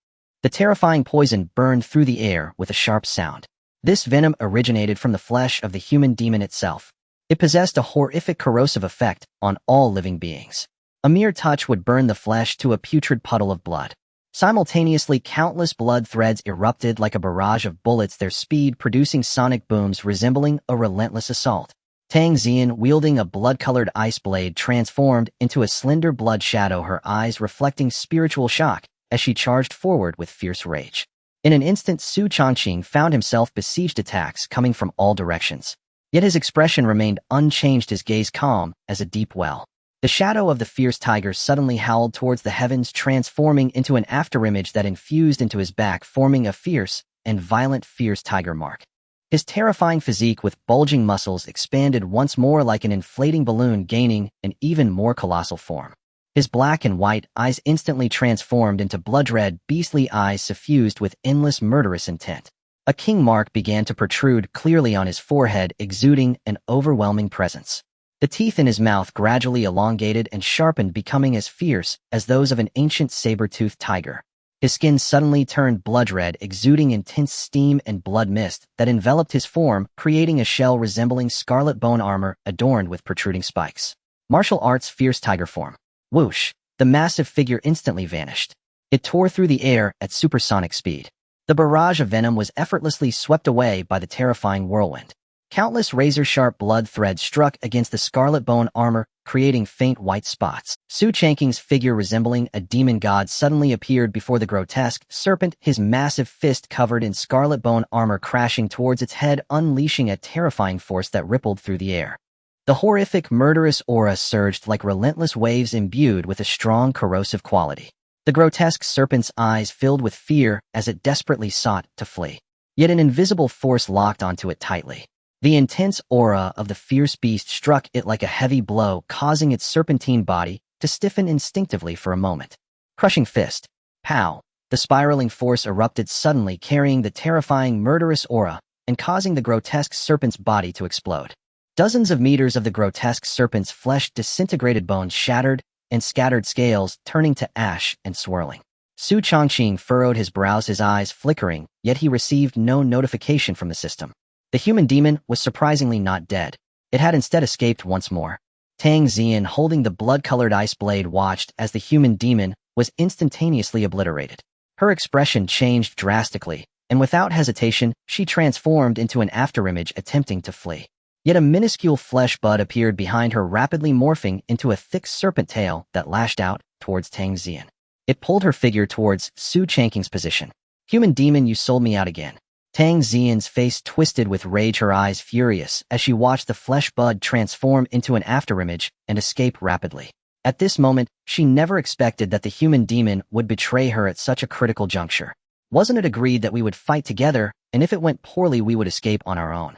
The terrifying poison burned through the air with a sharp sound. This venom originated from the flesh of the human demon itself. It possessed a horrific corrosive effect on all living beings. A mere touch would burn the flesh to a putrid puddle of blood. Simultaneously, countless blood threads erupted like a barrage of bullets, their speed producing sonic booms resembling a relentless assault. Tang Xian, wielding a blood-colored ice blade, transformed into a slender blood shadow, her eyes reflecting spiritual shock as she charged forward with fierce rage. In an instant, Xu Changqing found himself besieged, attacks coming from all directions. Yet his expression remained unchanged, his gaze calm as a deep well. The shadow of the fierce tiger suddenly howled towards the heavens, transforming into an afterimage that infused into his back, forming a fierce and violent fierce tiger mark. His terrifying physique with bulging muscles expanded once more like an inflating balloon, gaining an even more colossal form. His black and white eyes instantly transformed into blood-red, beastly eyes suffused with endless murderous intent. A king mark began to protrude clearly on his forehead, exuding an overwhelming presence. The teeth in his mouth gradually elongated and sharpened, becoming as fierce as those of an ancient saber-toothed tiger. His skin suddenly turned blood-red, exuding intense steam and blood mist that enveloped his form, creating a shell resembling scarlet bone armor adorned with protruding spikes. Martial arts fierce tiger form. Whoosh! The massive figure instantly vanished. It tore through the air at supersonic speed. The barrage of venom was effortlessly swept away by the terrifying whirlwind. Countless razor-sharp blood threads struck against the scarlet bone armor, creating faint white spots. Xu Changqing's figure, resembling a demon god, suddenly appeared before the grotesque serpent, his massive fist covered in scarlet bone armor crashing towards its head, unleashing a terrifying force that rippled through the air. The horrific, murderous aura surged like relentless waves imbued with a strong, corrosive quality. The grotesque serpent's eyes filled with fear as it desperately sought to flee. Yet an invisible force locked onto it tightly. The intense aura of the fierce beast struck it like a heavy blow, causing its serpentine body to stiffen instinctively for a moment. Crushing fist. Pow! The spiraling force erupted suddenly, carrying the terrifying, murderous aura and causing the grotesque serpent's body to explode. Dozens of meters of the grotesque serpent's flesh disintegrated, bones shattered, and scattered scales turning to ash and swirling. Xu Changqing furrowed his brows, his eyes flickering, yet he received no notification from the system. The human demon was surprisingly not dead. It had instead escaped once more. Tang Xian, holding the blood-colored ice blade, watched as the human demon was instantaneously obliterated. Her expression changed drastically, and without hesitation, she transformed into an afterimage, attempting to flee. Yet a minuscule flesh bud appeared behind her, rapidly morphing into a thick serpent tail that lashed out towards Tang Xian. It pulled her figure towards Xu Changqing's position. "Human demon, you sold me out again." Tang Xian's face twisted with rage, her eyes furious, as she watched the flesh bud transform into an afterimage and escape rapidly. At this moment, she never expected that the human demon would betray her at such a critical juncture. Wasn't it agreed that we would fight together, and if it went poorly we would escape on our own?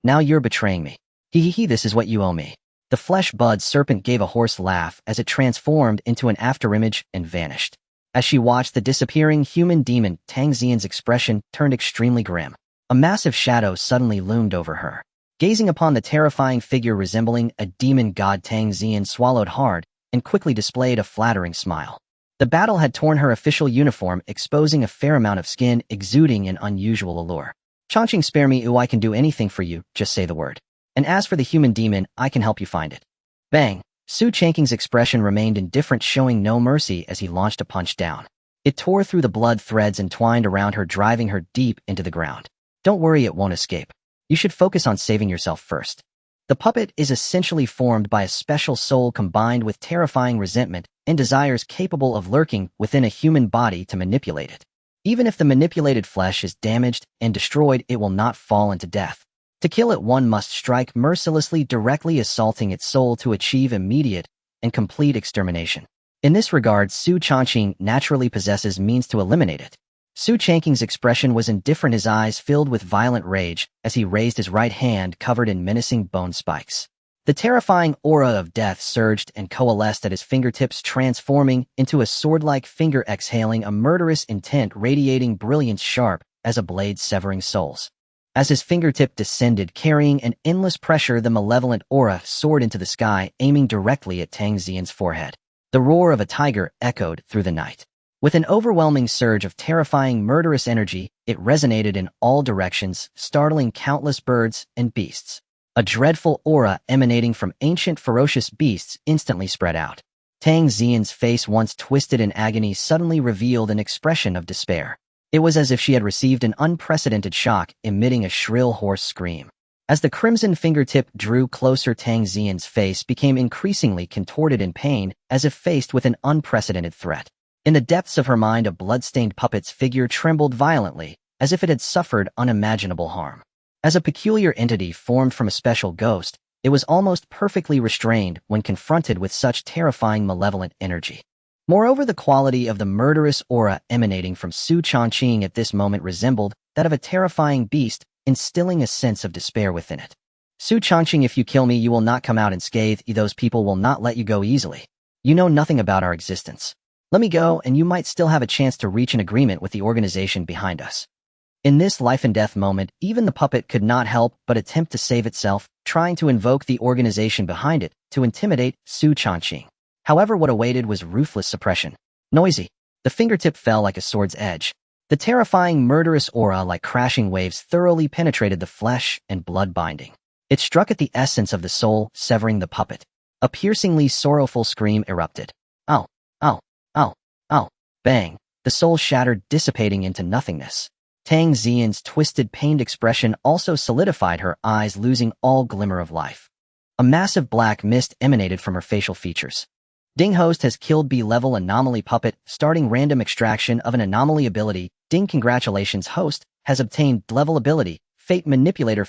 Now you're betraying me. Hee, this is what you owe me. The flesh bud serpent gave a hoarse laugh as it transformed into an afterimage and vanished. As she watched the disappearing human demon, Tang Xian's expression turned extremely grim. A massive shadow suddenly loomed over her. Gazing upon the terrifying figure resembling a demon god, Tang Xian swallowed hard and quickly displayed a flattering smile. The battle had torn her official uniform, exposing a fair amount of skin, exuding an unusual allure. "Changqing, spare me. I can do anything for you, just say the word. And as for the human demon, I can help you find it." Bang! Xu Changqing's expression remained indifferent, showing no mercy as he launched a punch down. It tore through the blood threads entwined around her, driving her deep into the ground. Don't worry, it won't escape. You should focus on saving yourself first. The puppet is essentially formed by a special soul combined with terrifying resentment and desires capable of lurking within a human body to manipulate it. Even if the manipulated flesh is damaged and destroyed, it will not fall into death. To kill it, one must strike mercilessly, directly assaulting its soul to achieve immediate and complete extermination. In this regard, Xu Changqing naturally possesses means to eliminate it. Xu Changqing's expression was indifferent, his eyes filled with violent rage as he raised his right hand covered in menacing bone spikes. The terrifying aura of death surged and coalesced at his fingertips, transforming into a sword-like finger, exhaling a murderous intent, radiating brilliance sharp as a blade severing souls. As his fingertip descended, carrying an endless pressure, the malevolent aura soared into the sky, aiming directly at Tang Xian's forehead. The roar of a tiger echoed through the night. With an overwhelming surge of terrifying, murderous energy, it resonated in all directions, startling countless birds and beasts. A dreadful aura emanating from ancient ferocious beasts instantly spread out. Tang Xian's face, once twisted in agony, suddenly revealed an expression of despair. It was as if she had received an unprecedented shock, emitting a shrill, hoarse scream. As the crimson fingertip drew closer, Tang Xian's face became increasingly contorted in pain, as if faced with an unprecedented threat. In the depths of her mind, a blood-stained puppet's figure trembled violently, as if it had suffered unimaginable harm. As a peculiar entity formed from a special ghost, it was almost perfectly restrained when confronted with such terrifying malevolent energy. Moreover, the quality of the murderous aura emanating from Xu Changqing at this moment resembled that of a terrifying beast, instilling a sense of despair within it. Xu Changqing, if you kill me, you will not come out unscathed. Those people will not let you go easily. You know nothing about our existence. Let me go, and you might still have a chance to reach an agreement with the organization behind us. In this life-and-death moment, even the puppet could not help but attempt to save itself, trying to invoke the organization behind it to intimidate Xu Changqing. However, what awaited was ruthless suppression. Noisy. The fingertip fell like a sword's edge. The terrifying, murderous aura, like crashing waves, thoroughly penetrated the flesh and blood, binding. It struck at the essence of the soul, severing the puppet. A piercingly sorrowful scream erupted. Ow! Ow! Ow! Ow! Bang! The soul shattered, dissipating into nothingness. Tang Xian's twisted, pained expression also solidified, her eyes losing all glimmer of life. A massive black mist emanated from her facial features. Ding host has killed B-level anomaly puppet, starting random extraction of an anomaly ability. Ding, congratulations, host has obtained level ability, Fate Manipulator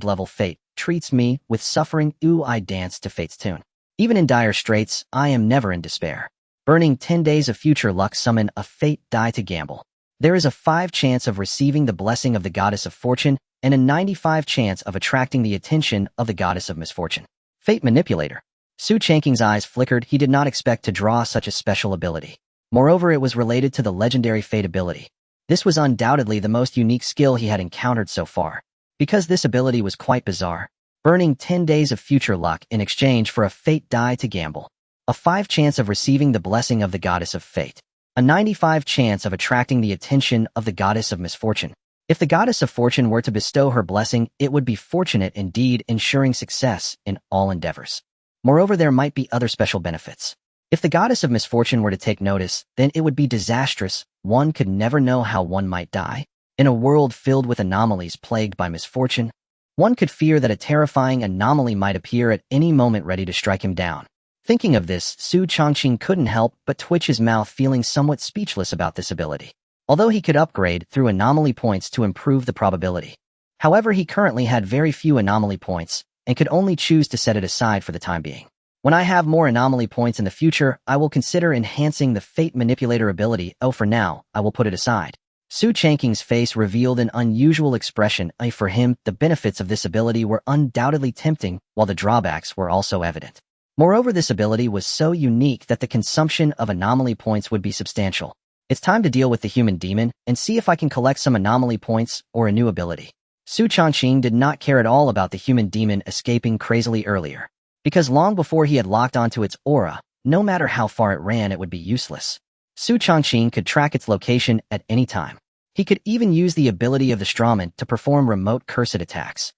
level. Fate treats me with suffering. Ooh, I dance to Fate's tune. Even in dire straits, I am never in despair. Burning 10 days of future luck, summon a Fate die to gamble. There is a 5 chance of receiving the blessing of the goddess of fortune and a 95 chance of attracting the attention of the goddess of misfortune. Fate Manipulator. Xu Changqing's eyes flickered. He did not expect to draw such a special ability. Moreover, it was related to the legendary Fate ability. This was undoubtedly the most unique skill he had encountered so far. Because this ability was quite bizarre, burning 10 days of future luck in exchange for a Fate die to gamble. A 5 chance of receiving the blessing of the goddess of fate. A 95 chance of attracting the attention of the goddess of misfortune. If the goddess of fortune were to bestow her blessing, it would be fortunate indeed, ensuring success in all endeavors. Moreover, there might be other special benefits. If the goddess of misfortune were to take notice, then it would be disastrous. One could never know how one might die. In a world filled with anomalies plagued by misfortune, one could fear that a terrifying anomaly might appear at any moment ready to strike him down. Thinking of this, Xu Changqing couldn't help but twitch his mouth, feeling somewhat speechless about this ability. Although he could upgrade through anomaly points to improve the probability. However, he currently had very few anomaly points and could only choose to set it aside for the time being. When I have more anomaly points in the future, I will consider enhancing the Fate Manipulator ability. Oh, for now, I will put it aside. Xu Changqing's face revealed an unusual expression. For him, the benefits of this ability were undoubtedly tempting, while the drawbacks were also evident. Moreover, this ability was so unique that the consumption of anomaly points would be substantial. It's time to deal with the human demon and see if I can collect some anomaly points or a new ability. Xu Changqing did not care at all about the human demon escaping crazily earlier, because long before he had locked onto its aura, no matter how far it ran, it would be useless. Xu Changqing could track its location at any time. He could even use the ability of the strawman to perform remote cursed attacks.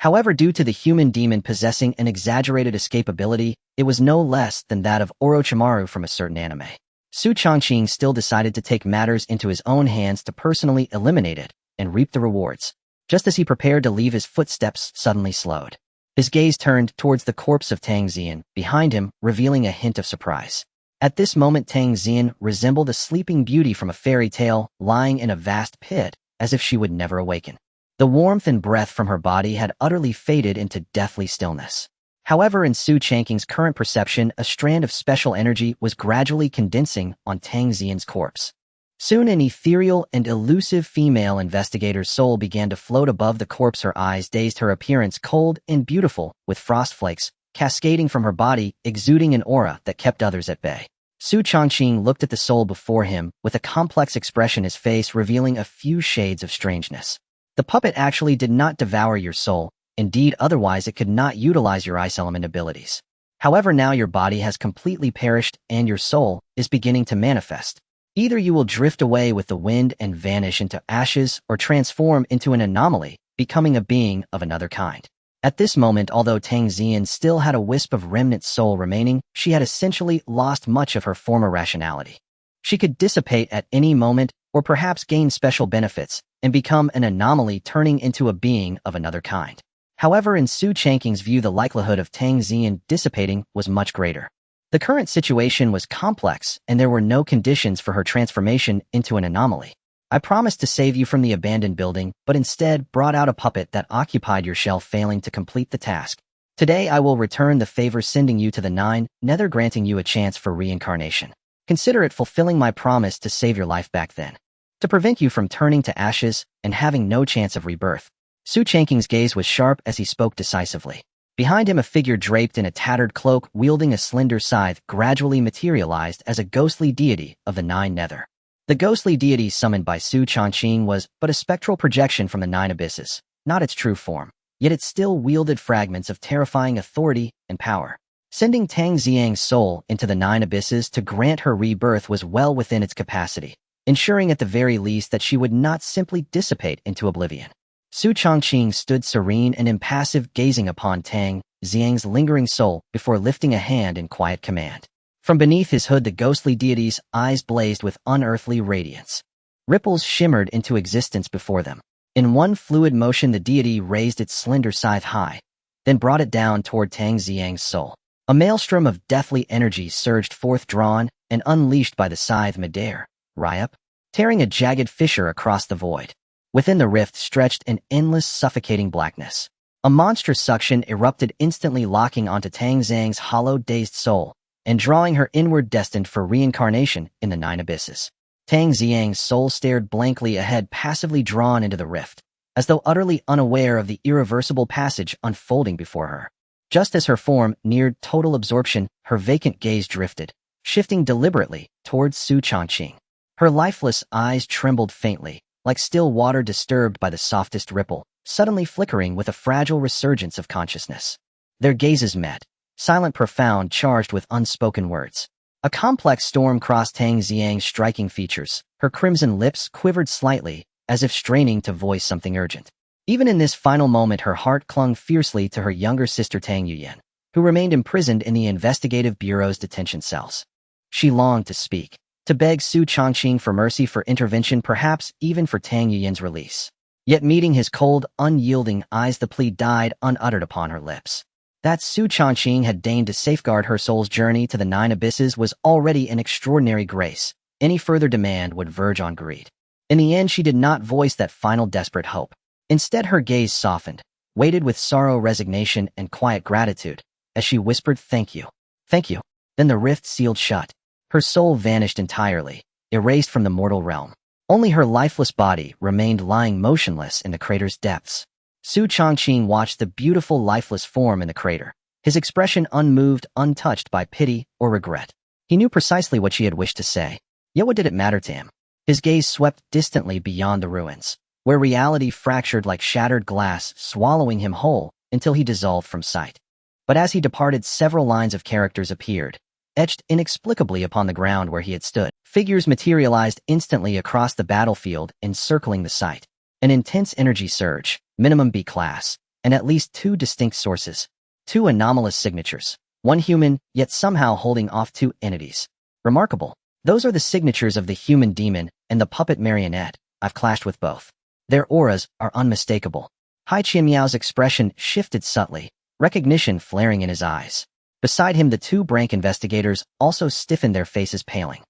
However, due to the human demon possessing an exaggerated escape ability, it was no less than that of Orochimaru from a certain anime. Xu Changqing still decided to take matters into his own hands to personally eliminate it and reap the rewards. Just as he prepared to leave, his footsteps suddenly slowed. His gaze turned towards the corpse of Tang Xian behind him, revealing a hint of surprise. At this moment, Tang Xian resembled a sleeping beauty from a fairy tale, lying in a vast pit, as if she would never awaken. The warmth and breath from her body had utterly faded into deathly stillness. However, in Xu Changqing's current perception, a strand of special energy was gradually condensing on Tang Xian's corpse. Soon an ethereal and elusive female investigator's soul began to float above the corpse, her eyes dazed, her appearance cold and beautiful, with frost flakes cascading from her body, exuding an aura that kept others at bay. Xu Changqing looked at the soul before him with a complex expression, his face revealing a few shades of strangeness. The puppet actually did not devour your soul. Indeed, otherwise it could not utilize your ice element abilities. However, now your body has completely perished and your soul is beginning to manifest. Either you will drift away with the wind and vanish into ashes, or transform into an anomaly, becoming a being of another kind. At this moment, although Tang Xian still had a wisp of remnant soul remaining, she had essentially lost much of her former rationality. She could dissipate at any moment, or perhaps gain special benefits, and become an anomaly, turning into a being of another kind. However, in Xu Changqing's view, the likelihood of Tang Xian dissipating was much greater. The current situation was complex, and there were no conditions for her transformation into an anomaly. I promised to save you from the abandoned building, but instead brought out a puppet that occupied your shelf, failing to complete the task. Today I will return the favor, sending you to the Nine Nether, granting you a chance for reincarnation. Consider it fulfilling my promise to save your life back then, to prevent you from turning to ashes and having no chance of rebirth. Xu Changqing's gaze was sharp as he spoke decisively. Behind him, a figure draped in a tattered cloak, wielding a slender scythe, gradually materialized as a ghostly deity of the Nine Nether. The ghostly deity summoned by Xu Changqing was but a spectral projection from the Nine Abysses, not its true form, yet it still wielded fragments of terrifying authority and power. Sending Tang Xian's soul into the Nine Abysses to grant her rebirth was well within its capacity, ensuring at the very least that she would not simply dissipate into oblivion. Xu Changqing stood serene and impassive, gazing upon Tang Xian's lingering soul before lifting a hand in quiet command. From beneath his hood, the ghostly deity's eyes blazed with unearthly radiance. Ripples shimmered into existence before them. In one fluid motion, the deity raised its slender scythe high, then brought it down toward Tang Xian's soul. A maelstrom of deathly energy surged forth, drawn and unleashed by the scythe midair, Ryup, tearing a jagged fissure across the void. Within the rift stretched an endless, suffocating blackness. A monstrous suction erupted, instantly locking onto Tang Xian's hollow, dazed soul and drawing her inward, destined for reincarnation in the Nine Abysses. Tang Xian's soul stared blankly ahead, passively drawn into the rift, as though utterly unaware of the irreversible passage unfolding before her. Just as her form neared total absorption, her vacant gaze drifted, shifting deliberately towards Xu Changqing. Her lifeless eyes trembled faintly, like still water disturbed by the softest ripple, suddenly flickering with a fragile resurgence of consciousness. Their gazes met, silent, profound, charged with unspoken words. A complex storm crossed Tang Xian's striking features. Her crimson lips quivered slightly, as if straining to voice something urgent. Even in this final moment, her heart clung fiercely to her younger sister Tang Yuyan, who remained imprisoned in the investigative bureau's detention cells. She longed to speak, to beg Xu Changqing for mercy, for intervention, perhaps even for Tang Yuyan's release. Yet meeting his cold, unyielding eyes, the plea died unuttered upon her lips. That Xu Changqing had deigned to safeguard her soul's journey to the Nine Abysses was already an extraordinary grace. Any further demand would verge on greed. In the end, she did not voice that final desperate hope. Instead, her gaze softened, weighted with sorrow, resignation, and quiet gratitude, as she whispered, "Thank you. Thank you." Then the rift sealed shut. Her soul vanished entirely, erased from the mortal realm. Only her lifeless body remained lying motionless in the crater's depths. Xu Changqing watched the beautiful, lifeless form in the crater, his expression unmoved, untouched by pity or regret. He knew precisely what she had wished to say, yet what did it matter to him? His gaze swept distantly beyond the ruins, where reality fractured like shattered glass, swallowing him whole until he dissolved from sight. But as he departed, several lines of characters appeared, etched inexplicably upon the ground where he had stood. Figures materialized instantly across the battlefield, encircling the site. An intense energy surge, minimum B class, and at least two distinct sources. Two anomalous signatures. One human, yet somehow holding off two entities. Remarkable. Those are the signatures of the human demon and the puppet marionette. I've clashed with both. Their auras are unmistakable. Hasshaku-sama's Miao's expression shifted subtly, recognition flaring in his eyes. Beside him, the two brank investigators also stiffened, their faces paling.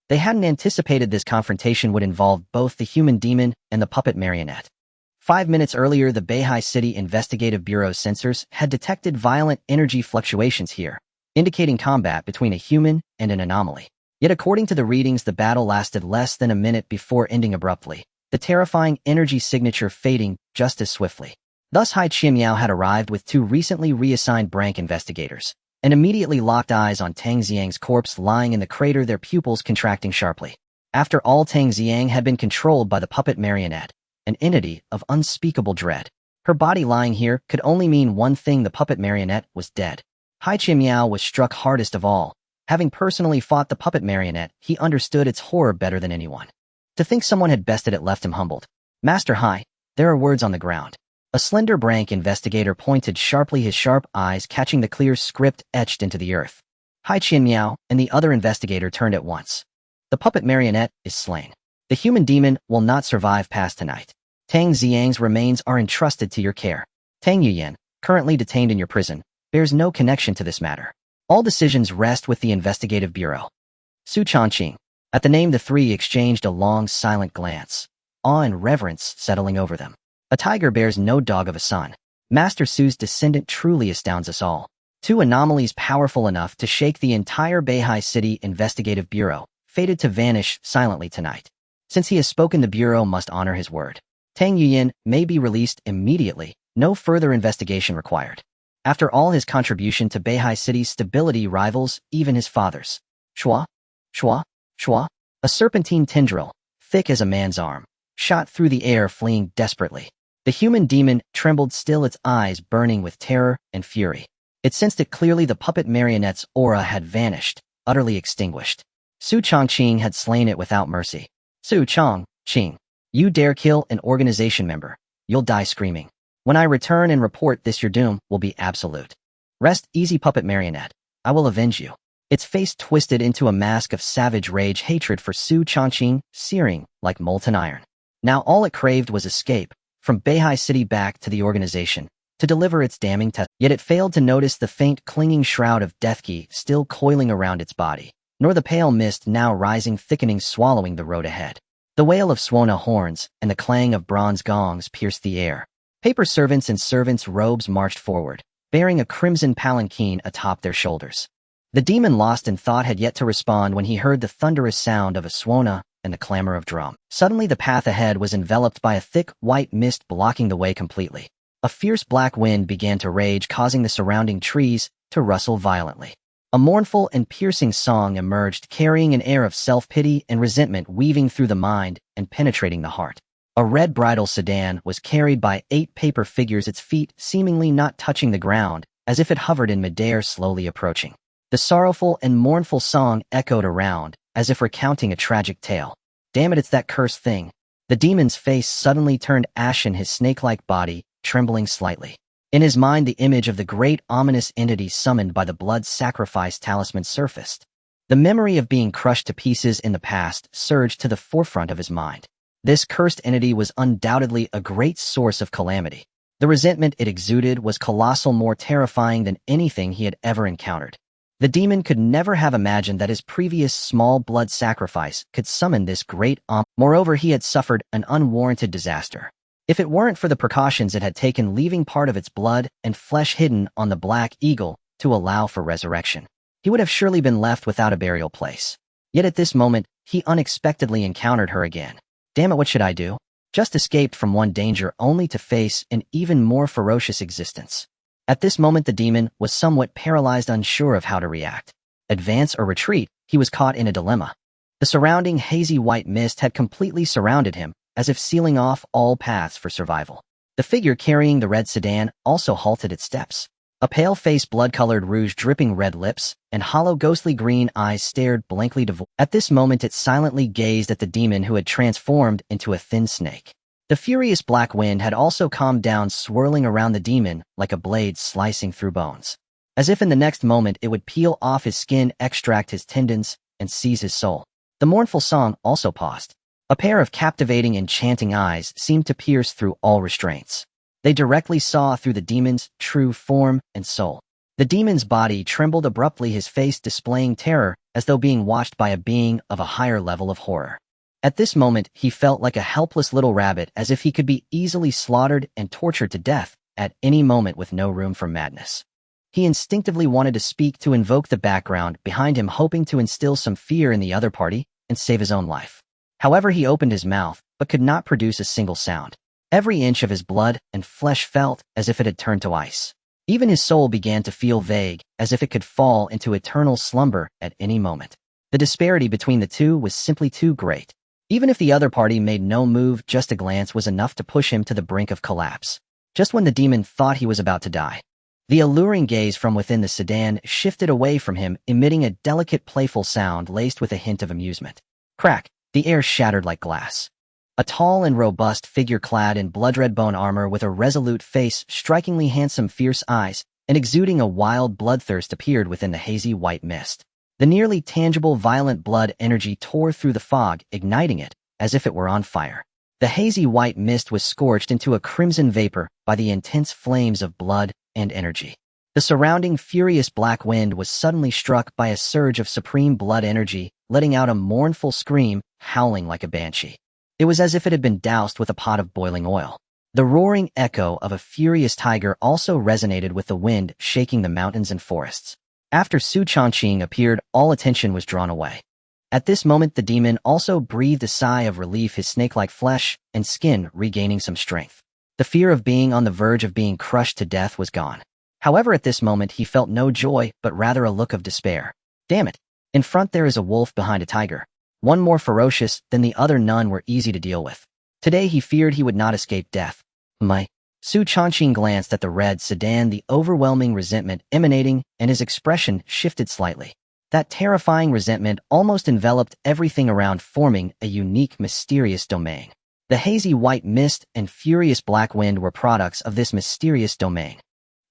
They hadn't anticipated this confrontation would involve both the human demon and the puppet marionette. 5 minutes earlier, the Beihai City Investigative Bureau's sensors had detected violent energy fluctuations here, indicating combat between a human and an anomaly. Yet according to the readings, the battle lasted less than a minute before ending abruptly, the terrifying energy signature fading just as swiftly. Thus, Hasshaku-sama had arrived with two recently reassigned brank investigators, and immediately locked eyes on Tang Xiang's corpse lying in the crater, their pupils contracting sharply. After all, Tang Xiang had been controlled by the puppet marionette, an entity of unspeakable dread. Her body lying here could only mean one thing: the puppet marionette was dead. Hasshaku-sama was struck hardest of all. Having personally fought the puppet marionette, he understood its horror better than anyone. To think someone had bested it left him humbled. Master Hai, there are words on the ground. A slender brank investigator pointed sharply, his sharp eyes catching the clear script etched into the earth. Hasshaku-sama and the other investigator turned at once. The puppet marionette is slain. The human demon will not survive past tonight. Tang Xiang's remains are entrusted to your care. Tang Yuyan, currently detained in your prison, bears no connection to this matter. All decisions rest with the investigative bureau. Xu Changqing. At the name, the three exchanged a long, silent glance, awe and reverence settling over them. A tiger bears no dog of a son. Master Su's descendant truly astounds us all. Two anomalies powerful enough to shake the entire Beihai City Investigative Bureau, fated to vanish silently tonight. Since he has spoken, the Bureau must honor his word. Tang Yuyan may be released immediately, no further investigation required. After all, his contribution to Beihai City's stability rivals even his father's. Shua, shua, shua. A serpentine tendril, thick as a man's arm, shot through the air, fleeing desperately. The human demon trembled still, its eyes burning with terror and fury. It sensed it clearly: the puppet marionette's aura had vanished, utterly extinguished. Xu Changqing had slain it without mercy. Xu Changqing, you dare kill an organization member, you'll die screaming. When I return and report this, your doom will be absolute. Rest easy, puppet marionette. I will avenge you. Its face twisted into a mask of savage rage, hatred for Xu Changqing, searing like molten iron. Now all it craved was escape, from Beihai City back to the organization, to deliver its damning test. Yet it failed to notice the faint clinging shroud of deathkey still coiling around its body, nor the pale mist now rising, thickening, swallowing the road ahead. The wail of Suona horns and the clang of bronze gongs pierced the air. Paper servants in servants' robes marched forward, bearing a crimson palanquin atop their shoulders. The demon, lost in thought, had yet to respond when he heard the thunderous sound of a Suona and the clamor of drum. Suddenly the path ahead was enveloped by a thick, white mist, blocking the way completely. A fierce black wind began to rage, causing the surrounding trees to rustle violently. A mournful and piercing song emerged, carrying an air of self-pity and resentment, weaving through the mind and penetrating the heart. A red bridal sedan was carried by 8 paper figures, its feet seemingly not touching the ground, as if it hovered in midair, slowly approaching. The sorrowful and mournful song echoed around, as if recounting a tragic tale. Damn it, it's that cursed thing. The demon's face suddenly turned ashen, his snake-like body trembling slightly. In his mind, the image of the great ominous entity summoned by the blood sacrifice talisman surfaced. The memory of being crushed to pieces in the past surged to the forefront of his mind. This cursed entity was undoubtedly a great source of calamity. The resentment it exuded was colossal, more terrifying than anything he had ever encountered. The demon could never have imagined that his previous small blood sacrifice could summon this great Moreover, he had suffered an unwarranted disaster. If it weren't for the precautions it had taken, leaving part of its blood and flesh hidden on the Black Eagle to allow for resurrection, he would have surely been left without a burial place. Yet at this moment, he unexpectedly encountered her again. Damn it, what should I do? Just escaped from one danger only to face an even more ferocious existence. At this moment, the demon was somewhat paralyzed, unsure of how to react. Advance or retreat, he was caught in a dilemma. The surrounding hazy white mist had completely surrounded him, as if sealing off all paths for survival. The figure carrying the red sedan also halted its steps. A pale-faced, blood-colored rouge, dripping red lips, and hollow, ghostly green eyes stared blankly devoid. At this moment, it silently gazed at the demon who had transformed into a thin snake. The furious black wind had also calmed down, swirling around the demon like a blade slicing through bones. As if in the next moment it would peel off his skin, extract his tendons, and seize his soul. The mournful song also paused. A pair of captivating, enchanting eyes seemed to pierce through all restraints. They directly saw through the demon's true form and soul. The demon's body trembled abruptly, his face displaying terror as though being watched by a being of a higher level of horror. At this moment, he felt like a helpless little rabbit, as if he could be easily slaughtered and tortured to death at any moment with no room for madness. He instinctively wanted to speak, to invoke the background behind him, hoping to instill some fear in the other party and save his own life. However, he opened his mouth, but could not produce a single sound. Every inch of his blood and flesh felt as if it had turned to ice. Even his soul began to feel vague, as if it could fall into eternal slumber at any moment. The disparity between the two was simply too great. Even if the other party made no move, just a glance was enough to push him to the brink of collapse. Just when the demon thought he was about to die, the alluring gaze from within the sedan shifted away from him, emitting a delicate, playful sound laced with a hint of amusement. Crack! The air shattered like glass. A tall and robust figure clad in blood-red bone armor with a resolute face, strikingly handsome, fierce eyes, and exuding a wild bloodthirst appeared within the hazy white mist. The nearly tangible, violent blood energy tore through the fog, igniting it as if it were on fire. The hazy white mist was scorched into a crimson vapor by the intense flames of blood and energy. The surrounding furious black wind was suddenly struck by a surge of supreme blood energy, letting out a mournful scream, howling like a banshee. It was as if it had been doused with a pot of boiling oil. The roaring echo of a furious tiger also resonated with the wind, shaking the mountains and forests. After Xu Changqing appeared, all attention was drawn away. At this moment, the demon also breathed a sigh of relief, his snake-like flesh and skin regaining some strength. The fear of being on the verge of being crushed to death was gone. However, at this moment, he felt no joy, but rather a look of despair. Damn it! In front there is a wolf behind a tiger. One more ferocious than the other, none were easy to deal with. Today he feared he would not escape death. Xu Changqing glanced at the red sedan, the overwhelming resentment emanating, and his expression shifted slightly. That terrifying resentment almost enveloped everything around, forming a unique, mysterious domain. The hazy white mist and furious black wind were products of this mysterious domain.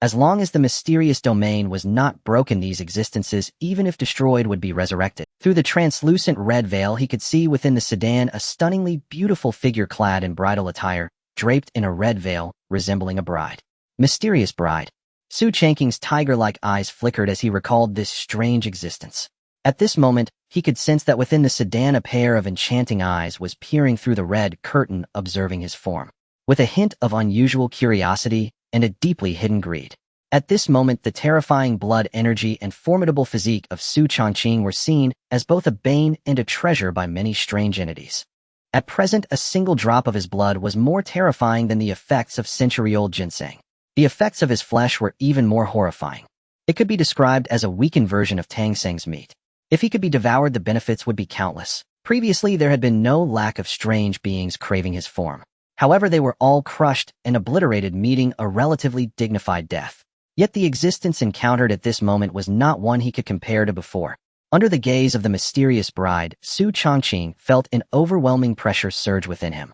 As long as the mysterious domain was not broken, these existences, even if destroyed, would be resurrected. Through the translucent red veil, he could see within the sedan a stunningly beautiful figure clad in bridal attire, draped in a red veil, resembling a bride. Mysterious bride. Xu Changqing's tiger-like eyes flickered as he recalled this strange existence. At this moment, he could sense that within the sedan a pair of enchanting eyes was peering through the red curtain, observing his form, with a hint of unusual curiosity and a deeply hidden greed. At this moment, the terrifying blood energy and formidable physique of Xu Changqing were seen as both a bane and a treasure by many strange entities. At present, a single drop of his blood was more terrifying than the effects of century-old ginseng. The effects of his flesh were even more horrifying. It could be described as a weakened version of Tangseng's meat. If he could be devoured, the benefits would be countless. Previously, there had been no lack of strange beings craving his form. However, they were all crushed and obliterated, meeting a relatively dignified death. Yet the existence encountered at this moment was not one he could compare to before. Under the gaze of the mysterious bride, Xu Changqing felt an overwhelming pressure surge within him.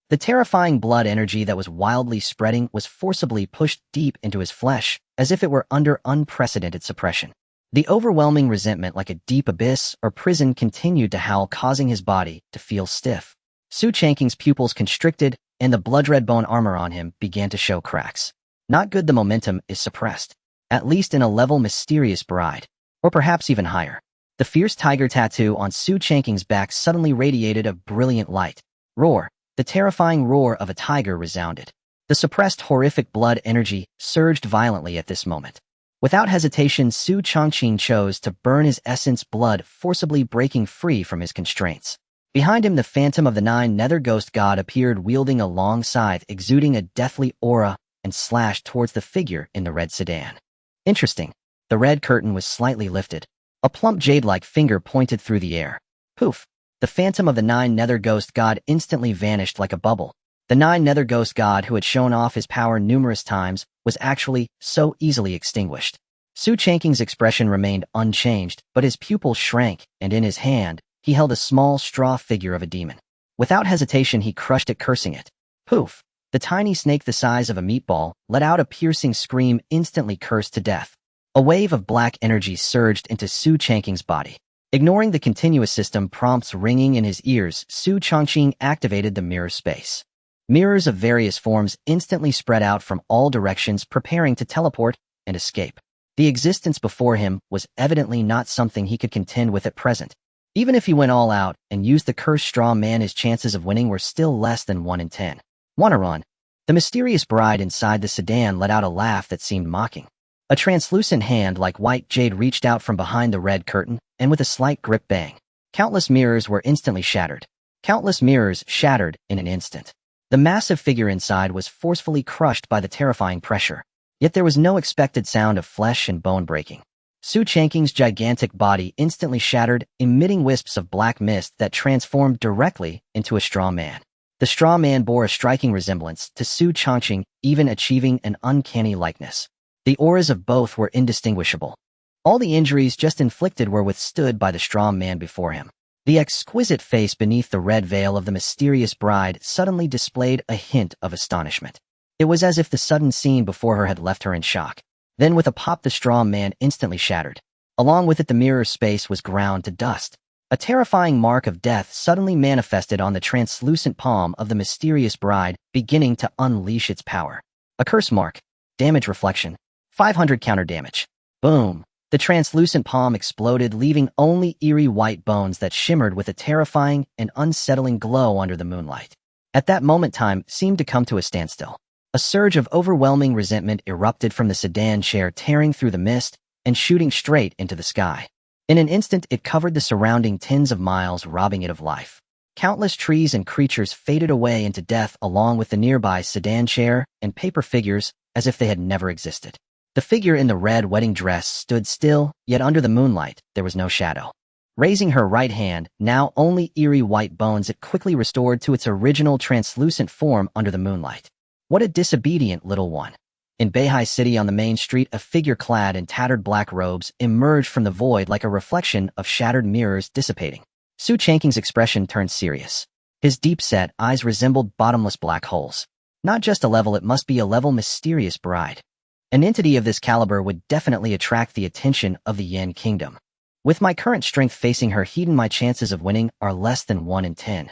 The terrifying blood energy that was wildly spreading was forcibly pushed deep into his flesh, as if it were under unprecedented suppression. The overwhelming resentment, like a deep abyss or prison, continued to howl, causing his body to feel stiff. Xu Changqing's pupils constricted, and the blood-red bone armor on him began to show cracks. Not good, the momentum is suppressed. At least in a level mysterious bride. Or perhaps even higher. The fierce tiger tattoo on Xu Changqing's back suddenly radiated a brilliant light. Roar. The terrifying roar of a tiger resounded. The suppressed horrific blood energy surged violently at this moment. Without hesitation, Xu Changqing chose to burn his essence, blood forcibly breaking free from his constraints. Behind him, the phantom of the nine nether ghost god appeared, wielding a long scythe, exuding a deathly aura, and slashed towards the figure in the red sedan. Interesting. The red curtain was slightly lifted. A plump jade-like finger pointed through the air. Poof! The phantom of the nine nether ghost god instantly vanished like a bubble. The nine nether ghost god, who had shown off his power numerous times, was actually so easily extinguished. Xu Changqing's expression remained unchanged, but his pupils shrank, and in his hand, he held a small straw figure of a demon. Without hesitation, he crushed it, cursing it. Poof! The tiny snake the size of a meatball let out a piercing scream, instantly cursed to death. A wave of black energy surged into Xu Changqing's body. Ignoring the continuous system prompts ringing in his ears, Xu Changqing activated the mirror space. Mirrors of various forms instantly spread out from all directions, preparing to teleport and escape. The existence before him was evidently not something he could contend with at present. Even if he went all out and used the cursed straw man, his chances of winning were still less than 1 in 10. Wanna run? The mysterious bride inside the sedan let out a laugh that seemed mocking. A translucent hand like white jade reached out from behind the red curtain, and with a slight grip bang, countless mirrors were instantly shattered. Countless mirrors shattered in an instant. The massive figure inside was forcefully crushed by the terrifying pressure. Yet there was no expected sound of flesh and bone breaking. Xu Changqing's gigantic body instantly shattered, emitting wisps of black mist that transformed directly into a straw man. The straw man bore a striking resemblance to Xu Changqing, even achieving an uncanny likeness. The auras of both were indistinguishable. All the injuries just inflicted were withstood by the straw man before him. The exquisite face beneath the red veil of the mysterious bride suddenly displayed a hint of astonishment. It was as if the sudden scene before her had left her in shock. Then with a pop, the straw man instantly shattered. Along with it, the mirror space was ground to dust. A terrifying mark of death suddenly manifested on the translucent palm of the mysterious bride, beginning to unleash its power. A curse mark. Damage reflection. 500 counter damage. Boom! The translucent palm exploded, leaving only eerie white bones that shimmered with a terrifying and unsettling glow under the moonlight. At that moment, time seemed to come to a standstill. A surge of overwhelming resentment erupted from the sedan chair, tearing through the mist and shooting straight into the sky. In an instant, it covered the surrounding tens of miles, robbing it of life. Countless trees and creatures faded away into death, along with the nearby sedan chair and paper figures, as if they had never existed. The figure in the red wedding dress stood still, yet under the moonlight, there was no shadow. Raising her right hand, now only eerie white bones, it quickly restored to its original translucent form under the moonlight. What a disobedient little one. In Beihai City on the main street, a figure clad in tattered black robes emerged from the void like a reflection of shattered mirrors dissipating. Xu Changqing's expression turned serious. His deep-set eyes resembled bottomless black holes. Not just a level, it must be a level mysterious bride. An entity of this caliber would definitely attract the attention of the Yen Kingdom. With my current strength facing her, my chances of winning are less than 1 in 10.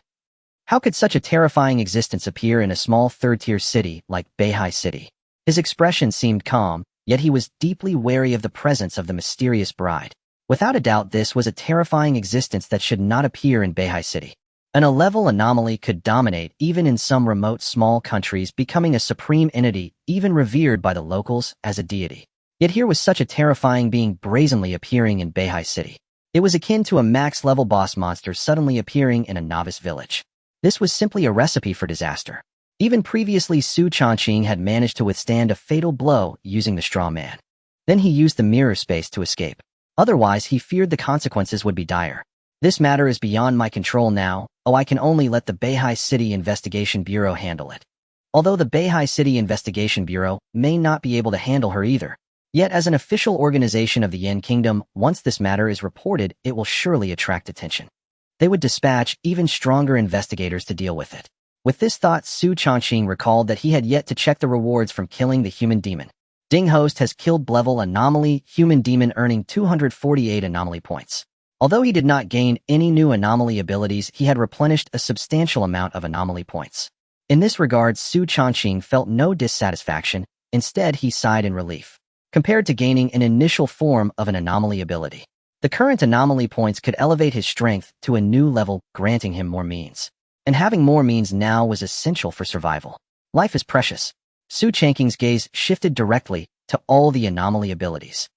How could such a terrifying existence appear in a small third-tier city like Beihai City? His expression seemed calm, yet he was deeply wary of the presence of the mysterious bride. Without a doubt, this was a terrifying existence that should not appear in Beihai City. An A-level anomaly could dominate even in some remote small countries, becoming a supreme entity, even revered by the locals as a deity. Yet here was such a terrifying being brazenly appearing in Beihai City. It was akin to a max-level boss monster suddenly appearing in a novice village. This was simply a recipe for disaster. Even previously, Xu Changqing had managed to withstand a fatal blow using the straw man. Then he used the mirror space to escape. Otherwise, he feared the consequences would be dire. This matter is beyond my control now. I can only let the Beihai City Investigation Bureau handle it. Although the Beihai City Investigation Bureau may not be able to handle her either. Yet as an official organization of the Yen Kingdom, once this matter is reported, it will surely attract attention. They would dispatch even stronger investigators to deal with it. With this thought, Xu Changqing recalled that he had yet to check the rewards from killing the human demon. Ding Host has killed level anomaly human demon, earning 248 anomaly points. Although he did not gain any new anomaly abilities, he had replenished a substantial amount of anomaly points. In this regard, Xu Changqing felt no dissatisfaction. Instead, he sighed in relief. Compared to gaining an initial form of an anomaly ability, the current anomaly points could elevate his strength to a new level, granting him more means. And having more means now was essential for survival. Life is precious. Xu Changqing's gaze shifted directly to all the anomaly abilities.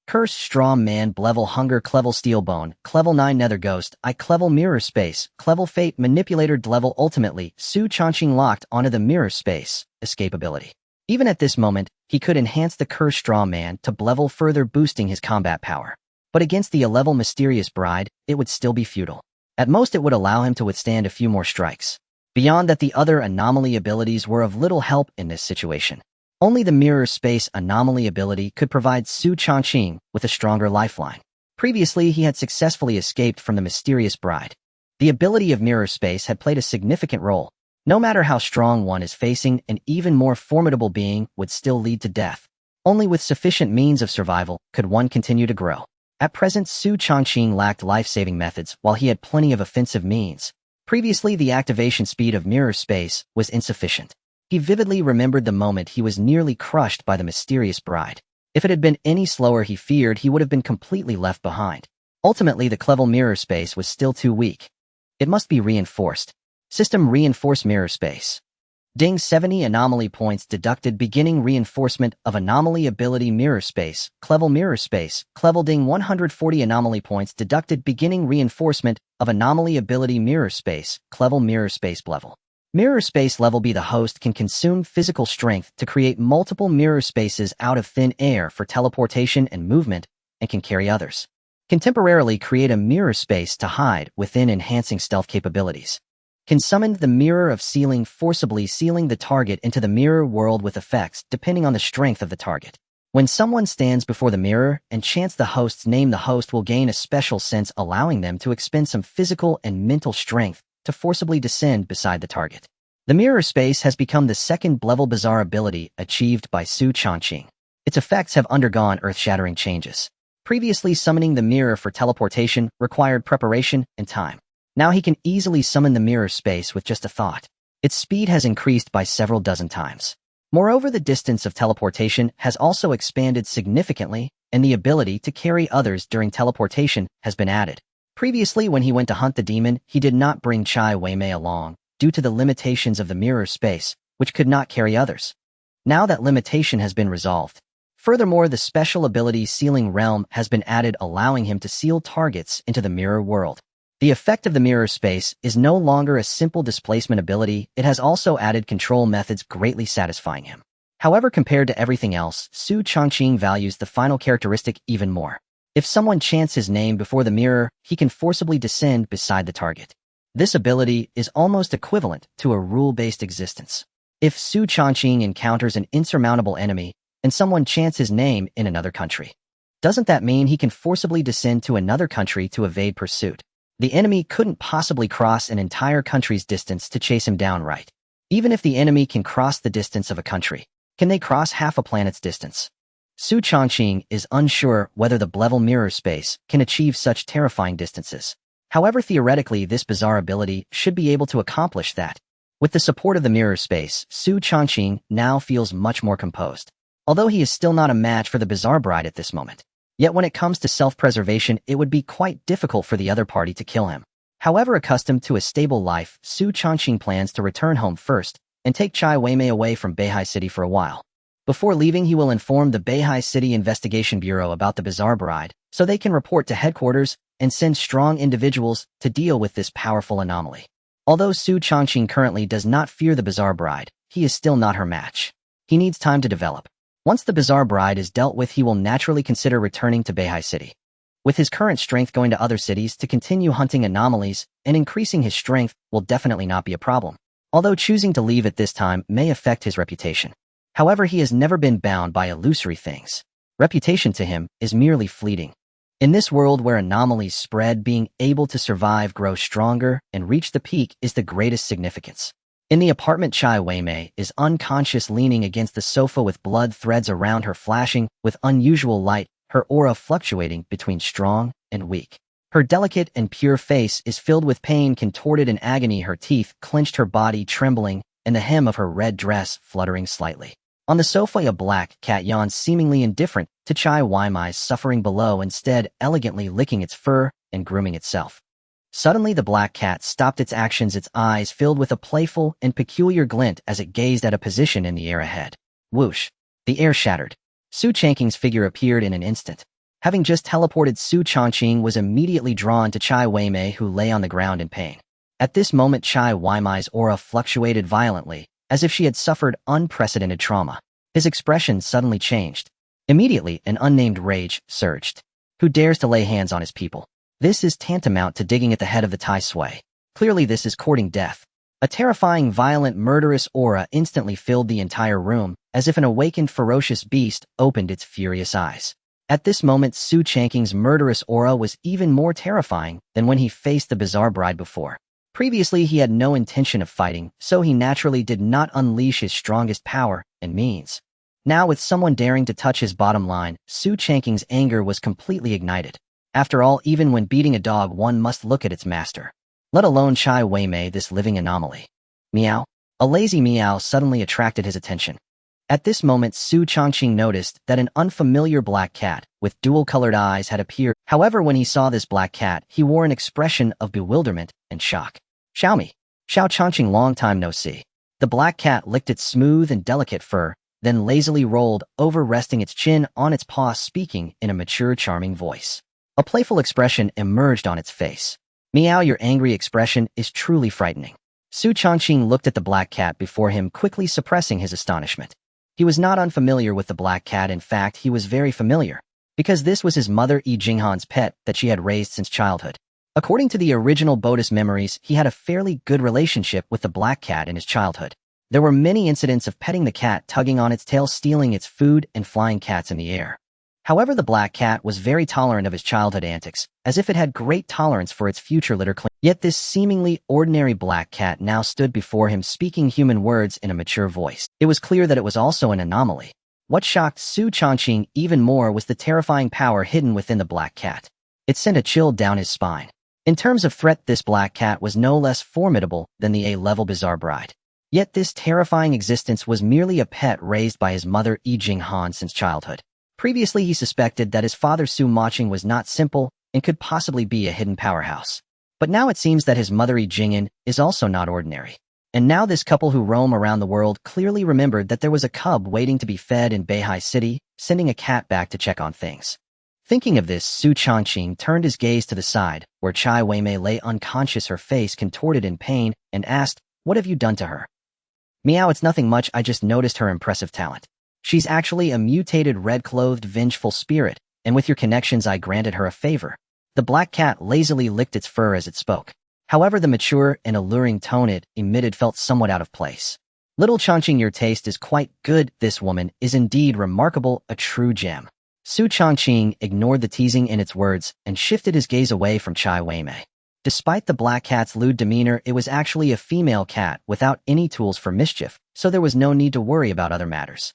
Curse, Straw Man, Level Hunger, Clevel Steelbone, Clevel 9 Nether Ghost, Clevel Mirror Space, Clevel Fate, Manipulator, Level. Ultimately, Xu Changqing locked onto the Mirror Space escape ability. Even at this moment, he could enhance the Curse Straw Man to level, further boosting his combat power. But against the A-level Mysterious Bride, it would still be futile. At most, it would allow him to withstand a few more strikes. Beyond that, the other anomaly abilities were of little help in this situation. Only the Mirror Space anomaly ability could provide Xu Changqing with a stronger lifeline. Previously, he had successfully escaped from the Mysterious Bride. The ability of Mirror Space had played a significant role. No matter how strong one is facing, an even more formidable being would still lead to death. Only with sufficient means of survival could one continue to grow. At present, Xu Changqing lacked life-saving methods while he had plenty of offensive means. Previously, the activation speed of mirror space was insufficient. He vividly remembered the moment he was nearly crushed by the mysterious bride. If it had been any slower, he feared he would have been completely left behind. Ultimately, the clever mirror space was still too weak. It must be reinforced. System reinforce mirror space. Ding 70 anomaly points deducted beginning reinforcement of anomaly ability mirror space, clever mirror space, clever ding 140 anomaly points deducted beginning reinforcement of anomaly ability mirror space, clever mirror space level. Mirror space level B. The host can consume physical strength to create multiple mirror spaces out of thin air for teleportation and movement, and can carry others. Can temporarily create a mirror space to hide within, enhancing stealth capabilities. Can summon the mirror of sealing, forcibly sealing the target into the mirror world with effects depending on the strength of the target. When someone stands before the mirror and chants the host's name, the host will gain a special sense, allowing them to expend some physical and mental strength to forcibly descend beside the target. The mirror space has become the second-level bizarre ability achieved by Xu Changqing. Its effects have undergone earth-shattering changes. Previously, summoning the mirror for teleportation required preparation and time. Now he can easily summon the mirror space with just a thought. Its speed has increased by several dozen times. Moreover, the distance of teleportation has also expanded significantly, and the ability to carry others during teleportation has been added. Previously, when he went to hunt the demon, he did not bring Chai Weimei along, due to the limitations of the mirror space, which could not carry others. Now that limitation has been resolved. Furthermore, the special ability Sealing Realm has been added, allowing him to seal targets into the mirror world. The effect of the mirror space is no longer a simple displacement ability, it has also added control methods, greatly satisfying him. However, compared to everything else, Xu Changqing values the final characteristic even more. If someone chants his name before the mirror, he can forcibly descend beside the target. This ability is almost equivalent to a rule-based existence. If Xu Changqing encounters an insurmountable enemy, and someone chants his name in another country, doesn't that mean he can forcibly descend to another country to evade pursuit? The enemy couldn't possibly cross an entire country's distance to chase him down, right? Even if the enemy can cross the distance of a country, can they cross half a planet's distance? Xu Changqing is unsure whether the Blevel mirror space can achieve such terrifying distances. However, theoretically, this bizarre ability should be able to accomplish that. With the support of the mirror space, Xu Changqing now feels much more composed. Although he is still not a match for the bizarre bride at this moment. Yet when it comes to self-preservation, it would be quite difficult for the other party to kill him. However, accustomed to a stable life, Xu Changqing plans to return home first and take Chai Weimei away from Beihai City for a while. Before leaving, he will inform the Beihai City Investigation Bureau about the bizarre bride, so they can report to headquarters and send strong individuals to deal with this powerful anomaly. Although Xu Changqing currently does not fear the bizarre bride, he is still not her match. He needs time to develop. Once the bizarre bride is dealt with, he will naturally consider returning to Beihai City. With his current strength, going to other cities to continue hunting anomalies and increasing his strength will definitely not be a problem. Although choosing to leave at this time may affect his reputation. However, he has never been bound by illusory things. Reputation to him is merely fleeting. In this world where anomalies spread, being able to survive, grow stronger, and reach the peak is the greatest significance. In the apartment, Chai Weimei is unconscious, leaning against the sofa with blood threads around her flashing with unusual light, her aura fluctuating between strong and weak. Her delicate and pure face is filled with pain, contorted in agony, her teeth clenched, her body trembling, and the hem of her red dress fluttering slightly. On the sofa, a black cat yawns, seemingly indifferent to Chai Weimei's suffering below, instead elegantly licking its fur and grooming itself. Suddenly, the black cat stopped its actions, its eyes filled with a playful and peculiar glint as it gazed at a position in the air ahead. Whoosh! The air shattered. Xu Changqing's figure appeared in an instant. Having just teleported, Xu Changqing was immediately drawn to Chai Weimei, who lay on the ground in pain. At this moment, Chai Weimei's aura fluctuated violently, as if she had suffered unprecedented trauma. His expression suddenly changed. Immediately, an unnamed rage surged. Who dares to lay hands on his people? This is tantamount to digging at the head of the Tai Sui. Clearly, this is courting death. A terrifying, violent, murderous aura instantly filled the entire room, as if an awakened ferocious beast opened its furious eyes. At this moment, Xu Changqing's murderous aura was even more terrifying than when he faced the bizarre bride before. Previously, he had no intention of fighting, so he naturally did not unleash his strongest power and means. Now, with someone daring to touch his bottom line, Xu Changqing's anger was completely ignited. After all, even when beating a dog, one must look at its master. Let alone Chai Weimei, this living anomaly. Meow. A lazy meow suddenly attracted his attention. At this moment, Xu Changqing noticed that an unfamiliar black cat with dual-colored eyes had appeared. However, when he saw this black cat, he wore an expression of bewilderment and shock. Xiaomi. Xu Changqing, long time no see. The black cat licked its smooth and delicate fur, then lazily rolled over, resting its chin on its paw, speaking in a mature, charming voice. A playful expression emerged on its face. Meow, your angry expression is truly frightening. Xu Changqing looked at the black cat before him, quickly suppressing his astonishment. He was not unfamiliar with the black cat. In fact, he was very familiar, because this was his mother Yi Jinghan's pet that she had raised since childhood. According to the original Buddhist memories, he had a fairly good relationship with the black cat in his childhood. There were many incidents of petting the cat, tugging on its tail, stealing its food, and flying cats in the air. However, the black cat was very tolerant of his childhood antics, as if it had great tolerance for its future litter cleaning. Yet this seemingly ordinary black cat now stood before him, speaking human words in a mature voice. It was clear that it was also an anomaly. What shocked Xu Changqing even more was the terrifying power hidden within the black cat. It sent a chill down his spine. In terms of threat, this black cat was no less formidable than the A-level bizarre bride. Yet this terrifying existence was merely a pet raised by his mother Yi Jinghan since childhood. Previously, he suspected that his father Xu Changqing was not simple and could possibly be a hidden powerhouse. But now it seems that his mother Yi Jinghan is also not ordinary. And now this couple who roam around the world clearly remembered that there was a cub waiting to be fed in Beihai City, sending a cat back to check on things. Thinking of this, Xu Changqing turned his gaze to the side, where Chai Weimei lay unconscious, her face contorted in pain, and asked, "What have you done to her?" Meow, it's nothing much, I just noticed her impressive talent. She's actually a mutated red-clothed vengeful spirit, and with your connections I granted her a favor. The black cat lazily licked its fur as it spoke. However, the mature and alluring tone it emitted felt somewhat out of place. Little Changqing, your taste is quite good. This woman is indeed remarkable, a true gem. Xu Changqing ignored the teasing in its words and shifted his gaze away from Chai Weimei. Despite the black cat's lewd demeanor, it was actually a female cat without any tools for mischief, so there was no need to worry about other matters.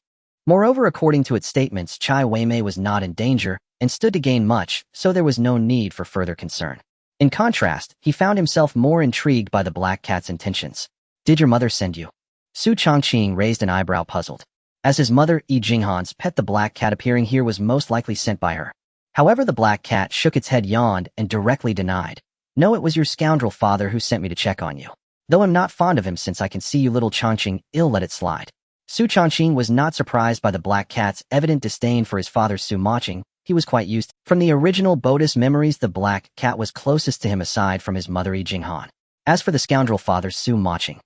Moreover, according to its statements, Chai Weimei was not in danger and stood to gain much, so there was no need for further concern. In contrast, he found himself more intrigued by the black cat's intentions. Did your mother send you? Xu Changqing raised an eyebrow, puzzled. As his mother, Yi Jinghan's pet, the black cat appearing here was most likely sent by her. However, the black cat shook its head, yawned, and directly denied. No, it was your scoundrel father who sent me to check on you. Though I'm not fond of him, since I can see you, little Changqing, ill, let it slide. Xu Changqing was not surprised by the black cat's evident disdain for his father Xu Changqing. He was quite used. From the original Buddhist memories, the black cat was closest to him aside from his mother Yi Jinghan. As for the scoundrel father Xu Changqing,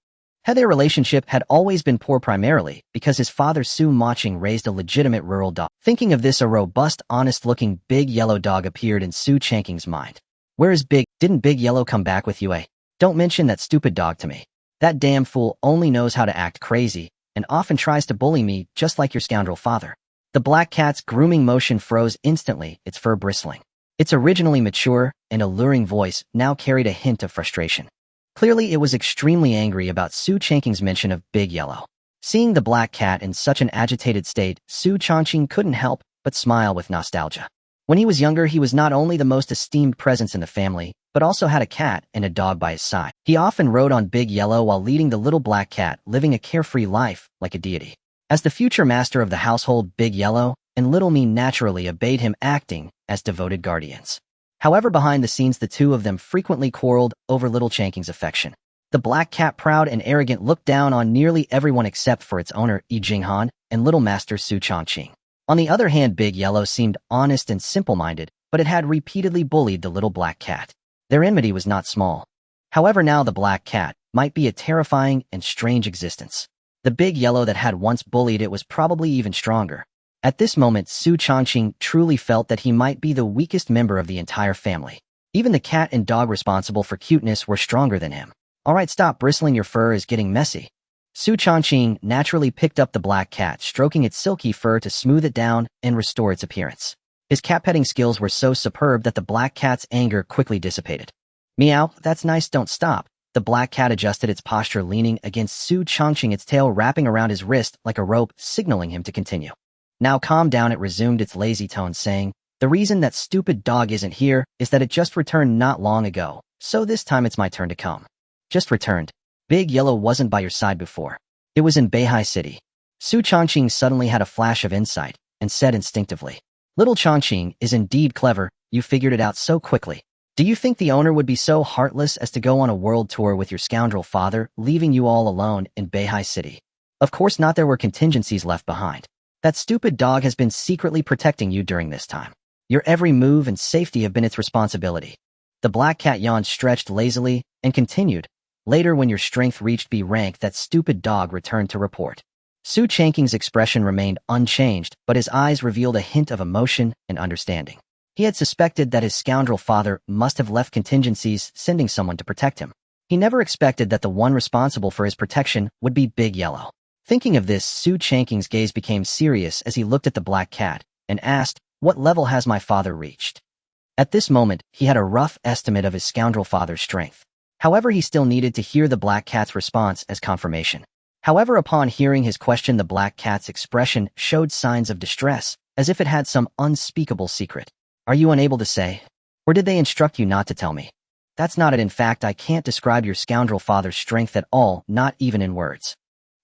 their relationship had always been poor, primarily because his father Xu Changqing raised a legitimate rural dog. Thinking of this, a robust, honest-looking big yellow dog appeared in Xu Changqing's mind. Where is Big? Didn't Big Yellow come back with you, eh? Don't mention that stupid dog to me. That damn fool only knows how to act crazy and often tries to bully me just like your scoundrel father. The black cat's grooming motion froze instantly, its fur bristling. Its originally mature and alluring voice now carried a hint of frustration. Clearly, it was extremely angry about Xu Changqing's mention of Big Yellow. Seeing the black cat in such an agitated state, Xu Changqing couldn't help but smile with nostalgia. When he was younger, he was not only the most esteemed presence in the family, but also had a cat and a dog by his side. He often rode on Big Yellow while leading the little black cat, living a carefree life like a deity. As the future master of the household, Big Yellow and Little Me naturally obeyed him, acting as devoted guardians. However, behind the scenes, the two of them frequently quarreled over Little Changqing's affection. The black cat, proud and arrogant, looked down on nearly everyone except for its owner, Yi Jinghan, and little master Xu Changqing. On the other hand, Big Yellow seemed honest and simple-minded, but it had repeatedly bullied the little black cat. Their enmity was not small. However, now the black cat might be a terrifying and strange existence. The Big Yellow that had once bullied it was probably even stronger. At this moment, Xu Changqing truly felt that he might be the weakest member of the entire family. Even the cat and dog responsible for cuteness were stronger than him. Alright, stop bristling, your fur is getting messy. Xu Changqing naturally picked up the black cat, stroking its silky fur to smooth it down and restore its appearance. His cat-petting skills were so superb that the black cat's anger quickly dissipated. Meow, that's nice, don't stop. The black cat adjusted its posture, leaning against Xu Changqing, its tail wrapping around his wrist like a rope, signaling him to continue. Now calm down, it resumed its lazy tone, saying, "The reason that stupid dog isn't here is that it just returned not long ago, so this time it's my turn to come." Just returned. Big Yellow wasn't by your side before. It was in Beihai City. Xu Changqing suddenly had a flash of insight and said instinctively, "Little Changqing is indeed clever, you figured it out so quickly. Do you think the owner would be so heartless as to go on a world tour with your scoundrel father, leaving you all alone in Beihai City? Of course not, there were contingencies left behind. That stupid dog has been secretly protecting you during this time. Your every move and safety have been its responsibility." The black cat yawned, stretched lazily, and continued, "Later, when your strength reached B rank, that stupid dog returned to report." Xu Changqing's expression remained unchanged, but his eyes revealed a hint of emotion and understanding. He had suspected that his scoundrel father must have left contingencies, sending someone to protect him. He never expected that the one responsible for his protection would be Big Yellow. Thinking of this, Xu Changqing's gaze became serious as he looked at the black cat and asked, "What level has my father reached?" At this moment, he had a rough estimate of his scoundrel father's strength. However, he still needed to hear the black cat's response as confirmation. However, upon hearing his question, the black cat's expression showed signs of distress, as if it had some unspeakable secret. "Are you unable to say? Or did they instruct you not to tell me?" "That's not it. In fact, I can't describe your scoundrel father's strength at all, not even in words."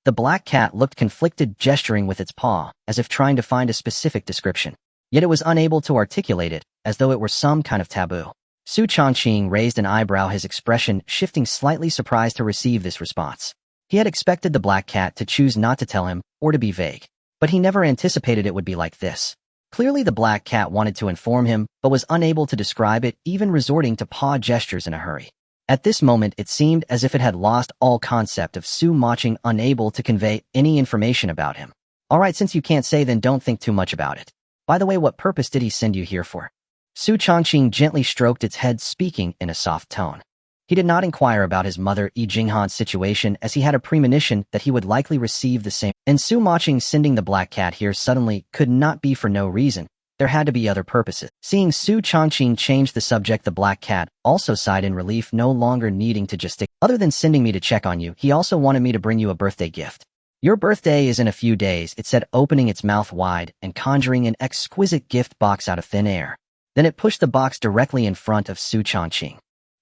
The black cat looked conflicted, gesturing with its paw, as if trying to find a specific description. Yet it was unable to articulate it, as though it were some kind of taboo. Xu Changqing raised an eyebrow, his expression shifting, slightly surprised to receive this response. He had expected the black cat to choose not to tell him, or to be vague. But he never anticipated it would be like this. Clearly the black cat wanted to inform him, but was unable to describe it, even resorting to paw gestures in a hurry. At this moment, it seemed as if it had lost all concept of Xu Changqing, unable to convey any information about him. "Alright, since you can't say, then don't think too much about it. By the way, what purpose did he send you here for?" Xu Changqing gently stroked its head, speaking in a soft tone. He did not inquire about his mother Jinghan's situation, as he had a premonition that he would likely receive the same. And Xu Changqing sending the black cat here suddenly could not be for no reason. There had to be other purposes. Seeing Xu Changqing change the subject, the black cat also sighed in relief, no longer needing to gesticule. "Other than sending me to check on you, he also wanted me to bring you a birthday gift." "Your birthday is in a few days," it said, opening its mouth wide and conjuring an exquisite gift box out of thin air. Then it pushed the box directly in front of Xu Changqing.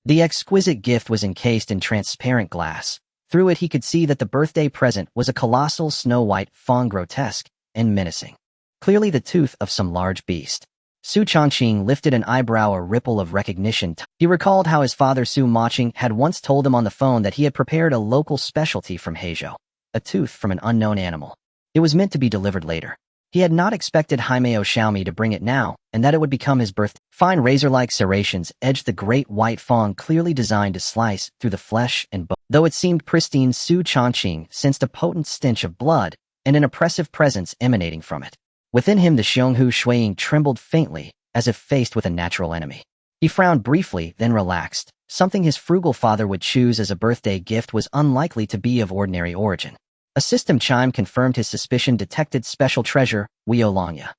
The exquisite gift was encased in transparent glass. Through it he could see that the birthday present was a colossal snow-white fawn, grotesque and menacing. Clearly the tooth of some large beast. Xu Changqing lifted an eyebrow, a ripple of recognition. He recalled how his father Xu Changqing had once told him on the phone that he had prepared a local specialty from Heizhou, a tooth from an unknown animal. It was meant to be delivered later. He had not expected Hasshaku-sama to bring it now, and that it would become his birthday. Fine razor-like serrations edged the great white fawn, clearly designed to slice through the flesh and bone. Though it seemed pristine, Xu Changqing sensed a potent stench of blood and an oppressive presence emanating from it. Within him, the Xionghu Shuiying trembled faintly, as if faced with a natural enemy. He frowned briefly, then relaxed. Something his frugal father would choose as a birthday gift was unlikely to be of ordinary origin. A system chime confirmed his suspicion. Detected special treasure, Wuolongya.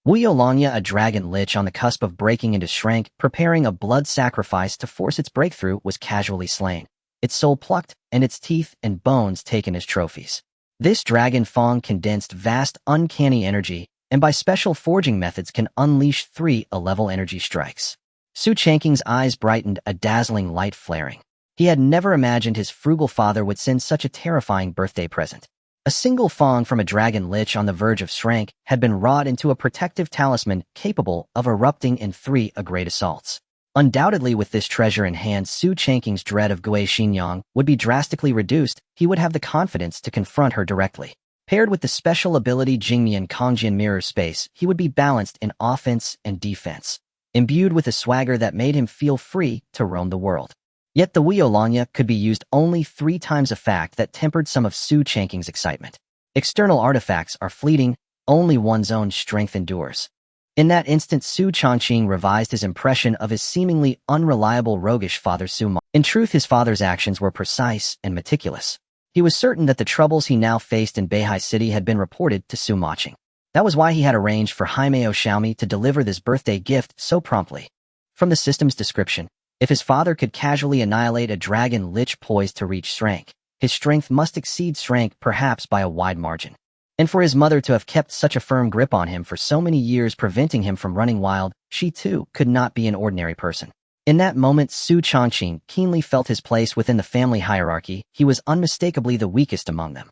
Wuolongya, a dragon lich on the cusp of breaking into shrank, preparing a blood sacrifice to force its breakthrough, was casually slain. Its soul plucked, and its teeth and bones taken as trophies. This dragon fawn condensed vast, uncanny energy, and by special forging methods can unleash 3 A-level energy strikes. Xu Changqing's eyes brightened, a dazzling light flaring. He had never imagined his frugal father would send such a terrifying birthday present. A single fawn from a dragon lich on the verge of shrank had been wrought into a protective talisman capable of erupting in 3 great assaults. Undoubtedly, with this treasure in hand, Xu Changqing's dread of Gui Xinyang would be drastically reduced. He would have the confidence to confront her directly. Paired with the special ability Jingmian Kongjian Mirror Space, he would be balanced in offense and defense, imbued with a swagger that made him feel free to roam the world. Yet the Wuolongya could be used only 3 times, a fact that tempered some of Xu Changqing's excitement. External artifacts are fleeting, only one's own strength endures. In that instant, Xu Changqing revised his impression of his seemingly unreliable, roguish father Xu Changqing. In truth, his father's actions were precise and meticulous. He was certain that the troubles he now faced in Beihai City had been reported to Xu Changqing. That was why he had arranged for Hasshaku-sama to deliver this birthday gift so promptly. From the system's description, If his father could casually annihilate a dragon lich poised to reach strength, his strength must exceed strength perhaps by a wide margin. And for his mother to have kept such a firm grip on him for so many years, preventing him from running wild, she too could not be an ordinary person. In that moment, Xu Changqing keenly felt his place within the family hierarchy. He was unmistakably the weakest among them.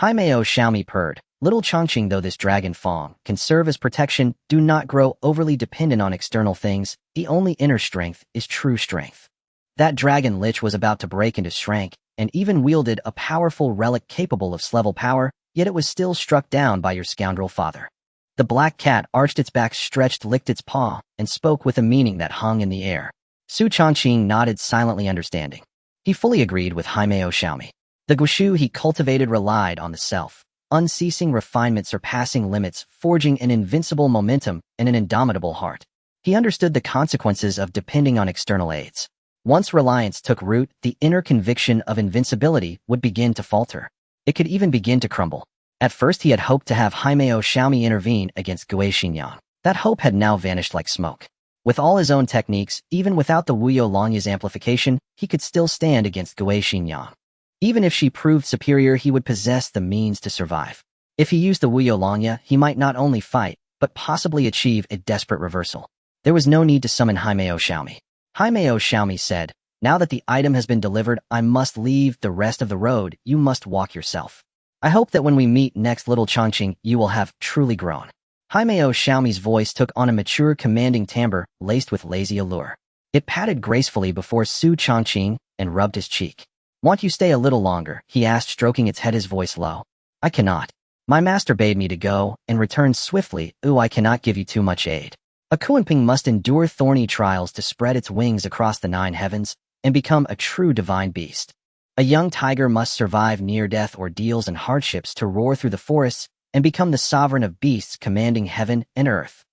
Haimeo Xiaomi purred. Little Changqing, though this dragon fang can serve as protection, do not grow overly dependent on external things. The only inner strength is true strength. That dragon lich was about to break into strength, and even wielded a powerful relic capable of level power, yet it was still struck down by your scoundrel father. The black cat arched its back, stretched, licked its paw, and spoke with a meaning that hung in the air. Xu Changqing nodded silently, understanding. He fully agreed with Haimeo Xiaomi. The guishu he cultivated relied on the unceasing refinement, surpassing limits, forging an invincible momentum and an indomitable heart. He understood the consequences of depending on external aids. Once reliance took root, the inner conviction of invincibility would begin to falter. It could even begin to crumble. At first he had hoped to have Haimeo Xiaomi intervene against Gui Xinyan. That hope had now vanished like smoke. With all his own techniques, even without the Wuyo Longya's amplification, he could still stand against Gui Xinyan. Even if she proved superior, he would possess the means to survive. If he used the Wuyo Longya, he might not only fight, but possibly achieve a desperate reversal. There was no need to summon Haimeo Xiaomi. Haimeo Xiaomi said, "Now that the item has been delivered, I must leave the rest of the road. You must walk yourself. I hope that when we meet next, little Changqing, you will have truly grown." Haimeo Xiaomi's voice took on a mature, commanding timbre, laced with lazy allure. It patted gracefully before Xu Changqing and rubbed his cheek. "Want you stay a little longer?" he asked, stroking its head, his voice low. "I cannot. My master bade me to go and return swiftly. I cannot give you too much aid. A Kuanping must endure thorny trials to spread its wings across the 9 heavens and become a true divine beast. A young tiger must survive near-death ordeals and hardships to roar through the forests and become the sovereign of beasts, commanding heaven and earth.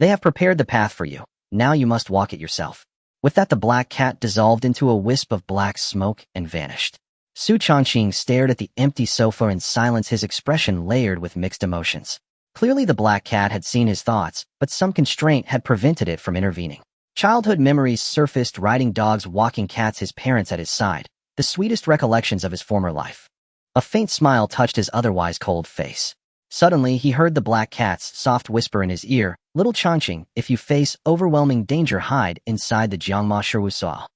They have prepared the path for you. Now you must walk it yourself." With that, the black cat dissolved into a wisp of black smoke and vanished. Xu Changqing stared at the empty sofa in silence, his expression layered with mixed emotions. Clearly the black cat had seen his thoughts, but some constraint had prevented it from intervening. Childhood memories surfaced: riding dogs, walking cats, his parents at his side, the sweetest recollections of his former life. A faint smile touched his otherwise cold face. Suddenly he heard the black cat's soft whisper in his ear, "Little Changqing, if you face overwhelming danger, hide inside the jiangshi."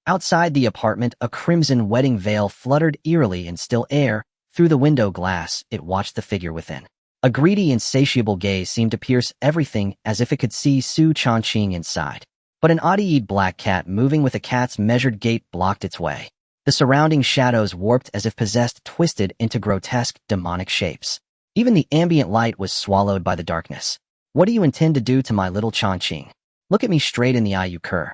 Outside the apartment, a crimson wedding veil fluttered eerily in still air. Through the window glass, it watched the figure within. A greedy, insatiable gaze seemed to pierce everything, as if it could see Xu Changqing inside. But an odd-eyed black cat moving with a cat's measured gait blocked its way. The surrounding shadows warped as if possessed, twisted into grotesque, demonic shapes. Even the ambient light was swallowed by the darkness. "What do you intend to do to my little Changqing? Look at me straight in the eye, you cur."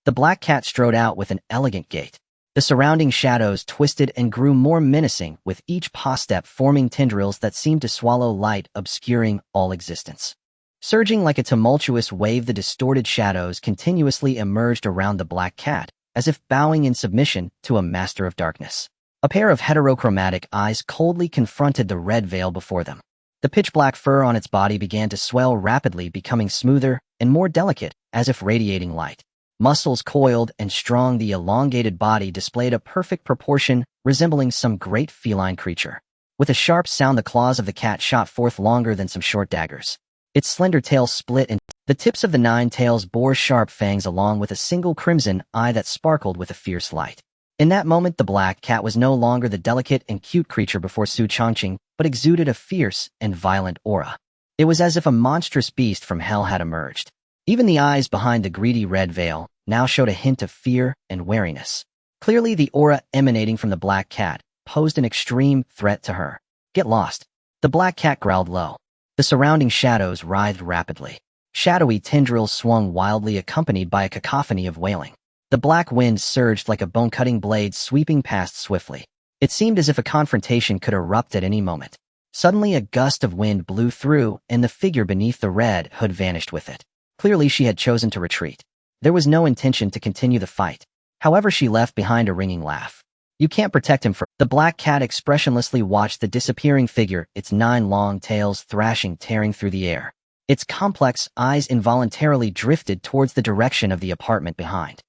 The black cat strode out with an elegant gait. The surrounding shadows twisted and grew more menacing, with each paw step forming tendrils that seemed to swallow light, obscuring all existence. Surging like a tumultuous wave, the distorted shadows continuously emerged around the black cat, as if bowing in submission to a master of darkness. A pair of heterochromatic eyes coldly confronted the red veil before them. The pitch-black fur on its body began to swell rapidly, becoming smoother and more delicate, as if radiating light. Muscles coiled and strong, the elongated body displayed a perfect proportion, resembling some great feline creature. With a sharp sound, the claws of the cat shot forth longer than some short daggers. Its slender tail split, and the tips of the 9 tails bore sharp fangs, along with a single crimson eye that sparkled with a fierce light. In that moment, the black cat was no longer the delicate and cute creature before Xu Changqing, but exuded a fierce and violent aura. It was as if a monstrous beast from hell had emerged. Even the eyes behind the greedy red veil now showed a hint of fear and wariness. Clearly, the aura emanating from the black cat posed an extreme threat to her. "Get lost." The black cat growled low. The surrounding shadows writhed rapidly. Shadowy tendrils swung wildly, accompanied by a cacophony of wailing. The black wind surged like a bone-cutting blade, sweeping past swiftly. It seemed as if a confrontation could erupt at any moment. Suddenly, a gust of wind blew through, and the figure beneath the red hood vanished with it. Clearly, she had chosen to retreat. There was no intention to continue the fight. However, she left behind a ringing laugh. "You can't protect him from—" The black cat expressionlessly watched the disappearing figure, its 9 long tails thrashing, tearing through the air. Its complex eyes involuntarily drifted towards the direction of the apartment behind.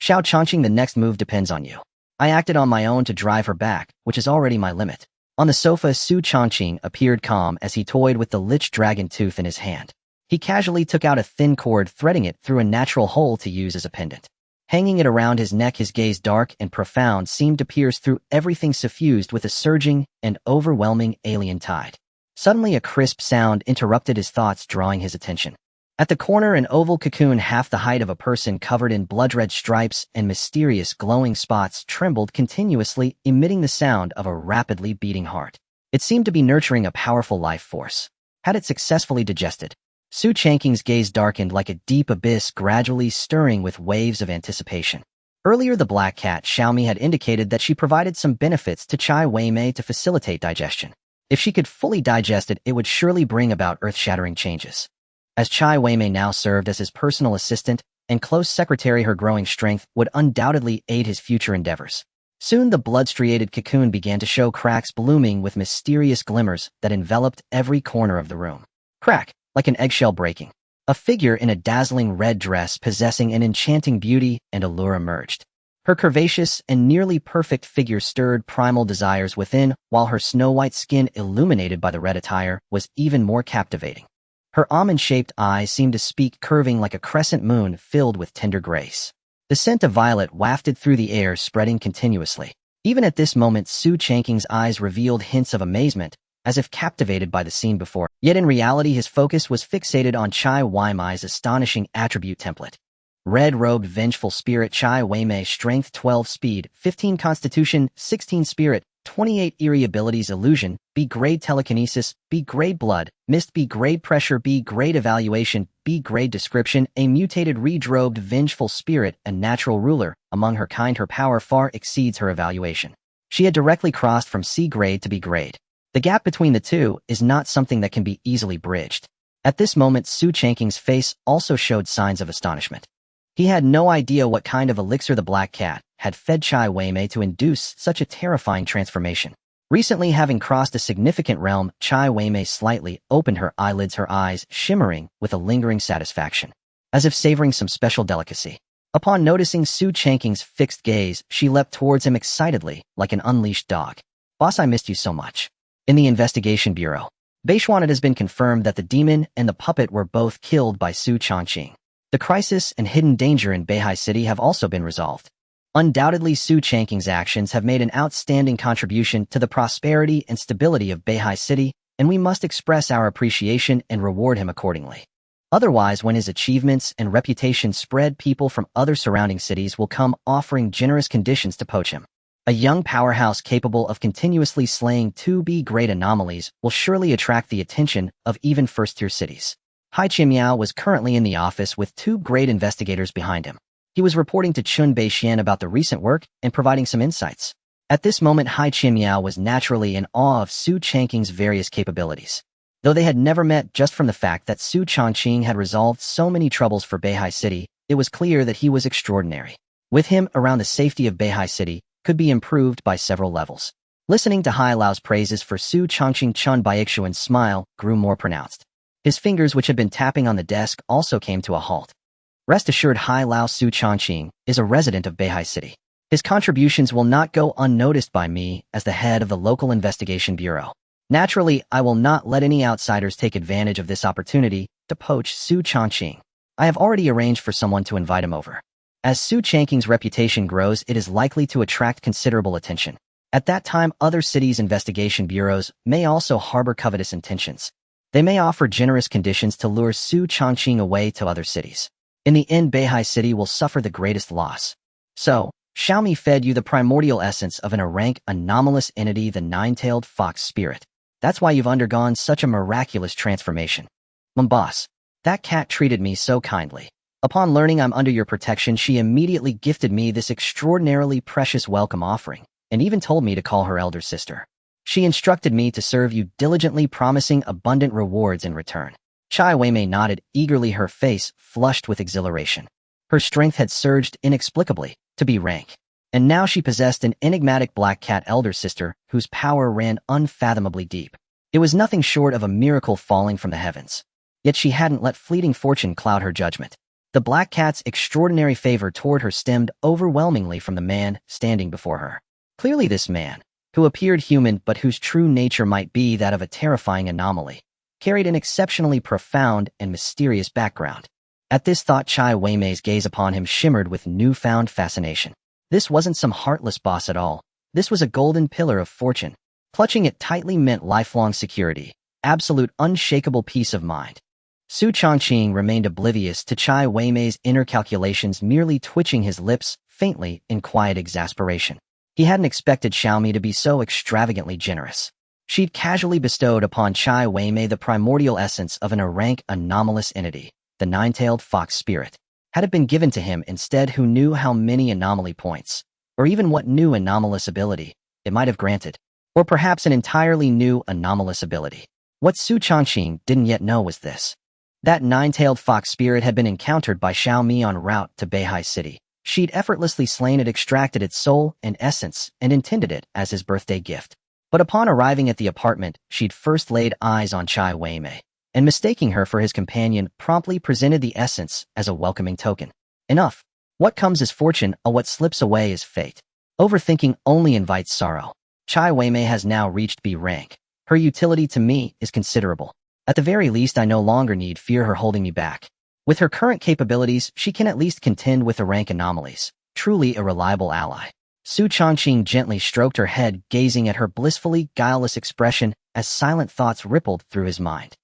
Xu Changqing, the next move depends on you. I acted on my own to drive her back, which is already my limit. On the sofa, Xu Changqing appeared calm as he toyed with the lich dragon tooth in his hand. He casually took out a thin cord, threading it through a natural hole to use as a pendant. Hanging it around his neck, his gaze, dark and profound, seemed to pierce through everything, suffused with a surging and overwhelming alien tide. Suddenly, a crisp sound interrupted his thoughts, drawing his attention. At the corner, an oval cocoon half the height of a person, covered in blood-red stripes and mysterious glowing spots, trembled continuously, emitting the sound of a rapidly beating heart. It seemed to be nurturing a powerful life force. Had it successfully digested? Xu Changqing's gaze darkened like a deep abyss, gradually stirring with waves of anticipation. Earlier, the black cat Xiaomi had indicated that she provided some benefits to Chai Weimei to facilitate digestion. If she could fully digest it, it would surely bring about earth-shattering changes. As Chai Weimei now served as his personal assistant and close secretary, her growing strength would undoubtedly aid his future endeavors. Soon, the blood-striated cocoon began to show cracks, blooming with mysterious glimmers that enveloped every corner of the room. Crack! Like an eggshell breaking. A figure in a dazzling red dress, possessing an enchanting beauty and allure, emerged. Her curvaceous and nearly perfect figure stirred primal desires within, while her snow-white skin, illuminated by the red attire, was even more captivating. Her almond-shaped eyes seemed to speak, curving like a crescent moon filled with tender grace. The scent of violet wafted through the air, spreading continuously. Even at this moment, Xu Changqing's eyes revealed hints of amazement, as if captivated by the scene before. Yet in reality, his focus was fixated on Chai Weimei's astonishing attribute template. Red-robed vengeful spirit Chai Weimei, strength 12, speed 15, constitution 16, spirit 28, eerie abilities, illusion, B-grade telekinesis, B-grade blood, mist, B-grade pressure, B-grade evaluation, B-grade description, a mutated red-robed vengeful spirit, a natural ruler. Among her kind, her power far exceeds her evaluation. She had directly crossed from C-grade to B-grade. The gap between the two is not something that can be easily bridged. At this moment, Xu Changqing's face also showed signs of astonishment. He had no idea what kind of elixir the black cat had fed Chai Weimei to induce such a terrifying transformation. Recently, having crossed a significant realm, Chai Weimei slightly opened her eyelids, her eyes shimmering with a lingering satisfaction, as if savoring some special delicacy. Upon noticing Xu Changqing's fixed gaze, she leapt towards him excitedly, like an unleashed dog. "Boss, I missed you so much." In the investigation bureau, Beishuan, it has been confirmed that the demon and the puppet were both killed by Xu Changqing. The crisis and hidden danger in Beihai City have also been resolved. Undoubtedly, Xu Changqing's actions have made an outstanding contribution to the prosperity and stability of Beihai City, and we must express our appreciation and reward him accordingly. Otherwise, when his achievements and reputation spread, people from other surrounding cities will come offering generous conditions to poach him. A young powerhouse capable of continuously slaying 2B-grade anomalies will surely attract the attention of even first-tier cities. Hai Qimiao was currently in the office with 2-grade investigators behind him. He was reporting to Chun Beixian about the recent work and providing some insights. At this moment, Hai Qimiao was naturally in awe of Xu Changqing's various capabilities. Though they had never met, just from the fact that Xu Changqing had resolved so many troubles for Beihai City, it was clear that he was extraordinary. With him around, the safety of Beihai City could be improved by several levels. Listening to Hai Lao's praises for Xu Changqing, Chun Baixian's smile grew more pronounced. His fingers, which had been tapping on the desk, also came to a halt. Rest assured, Hai Lao, Xu Changqing is a resident of Beihai City. His contributions will not go unnoticed by me as the head of the local investigation bureau. Naturally, I will not let any outsiders take advantage of this opportunity to poach Xu Changqing. I have already arranged for someone to invite him over. As Xu Changqing's reputation grows, it is likely to attract considerable attention. At that time, other cities' investigation bureaus may also harbor covetous intentions. They may offer generous conditions to lure Xu Changqing away to other cities. In the end, Beihai City will suffer the greatest loss. So, Xiaomi fed you the primordial essence of an rank anomalous entity, the nine-tailed fox spirit. That's why you've undergone such a miraculous transformation. Boss, that cat treated me so kindly. Upon learning I'm under your protection, she immediately gifted me this extraordinarily precious welcome offering, and even told me to call her elder sister. She instructed me to serve you diligently, promising abundant rewards in return. Chai Weimei nodded eagerly, her face flushed with exhilaration. Her strength had surged inexplicably to B rank, and now she possessed an enigmatic black cat elder sister whose power ran unfathomably deep. It was nothing short of a miracle falling from the heavens. Yet she hadn't let fleeting fortune cloud her judgment. The black cat's extraordinary favor toward her stemmed overwhelmingly from the man standing before her. Clearly this man, who appeared human but whose true nature might be that of a terrifying anomaly, carried an exceptionally profound and mysterious background. At this thought, Chai Weimei's gaze upon him shimmered with newfound fascination. This wasn't some heartless boss at all. This was a golden pillar of fortune. Clutching it tightly meant lifelong security, absolute unshakable peace of mind. Xu Changqing remained oblivious to Chai Weimei's inner calculations, merely twitching his lips faintly in quiet exasperation. He hadn't expected Xiaomi to be so extravagantly generous. She'd casually bestowed upon Chai Weimei the primordial essence of an rank anomalous entity, the nine-tailed fox spirit. Had it been given to him instead, who knew how many anomaly points, or even what new anomalous ability it might have granted, or perhaps an entirely new anomalous ability. What Xu Changqing didn't yet know was this. That nine-tailed fox spirit had been encountered by Xiaomi en route to Beihai City. She'd effortlessly slain it, extracted its soul and essence, and intended it as his birthday gift. But upon arriving at the apartment, she'd first laid eyes on Chai Weimei, and mistaking her for his companion, promptly presented the essence as a welcoming token. Enough. What comes is fortune, what slips away is fate. Overthinking only invites sorrow. Chai Weimei has now reached B rank. Her utility to me is considerable. At the very least, I no longer need fear her holding me back. With her current capabilities, she can at least contend with the rank anomalies. Truly a reliable ally. Xu Changqing gently stroked her head, gazing at her blissfully guileless expression as silent thoughts rippled through his mind.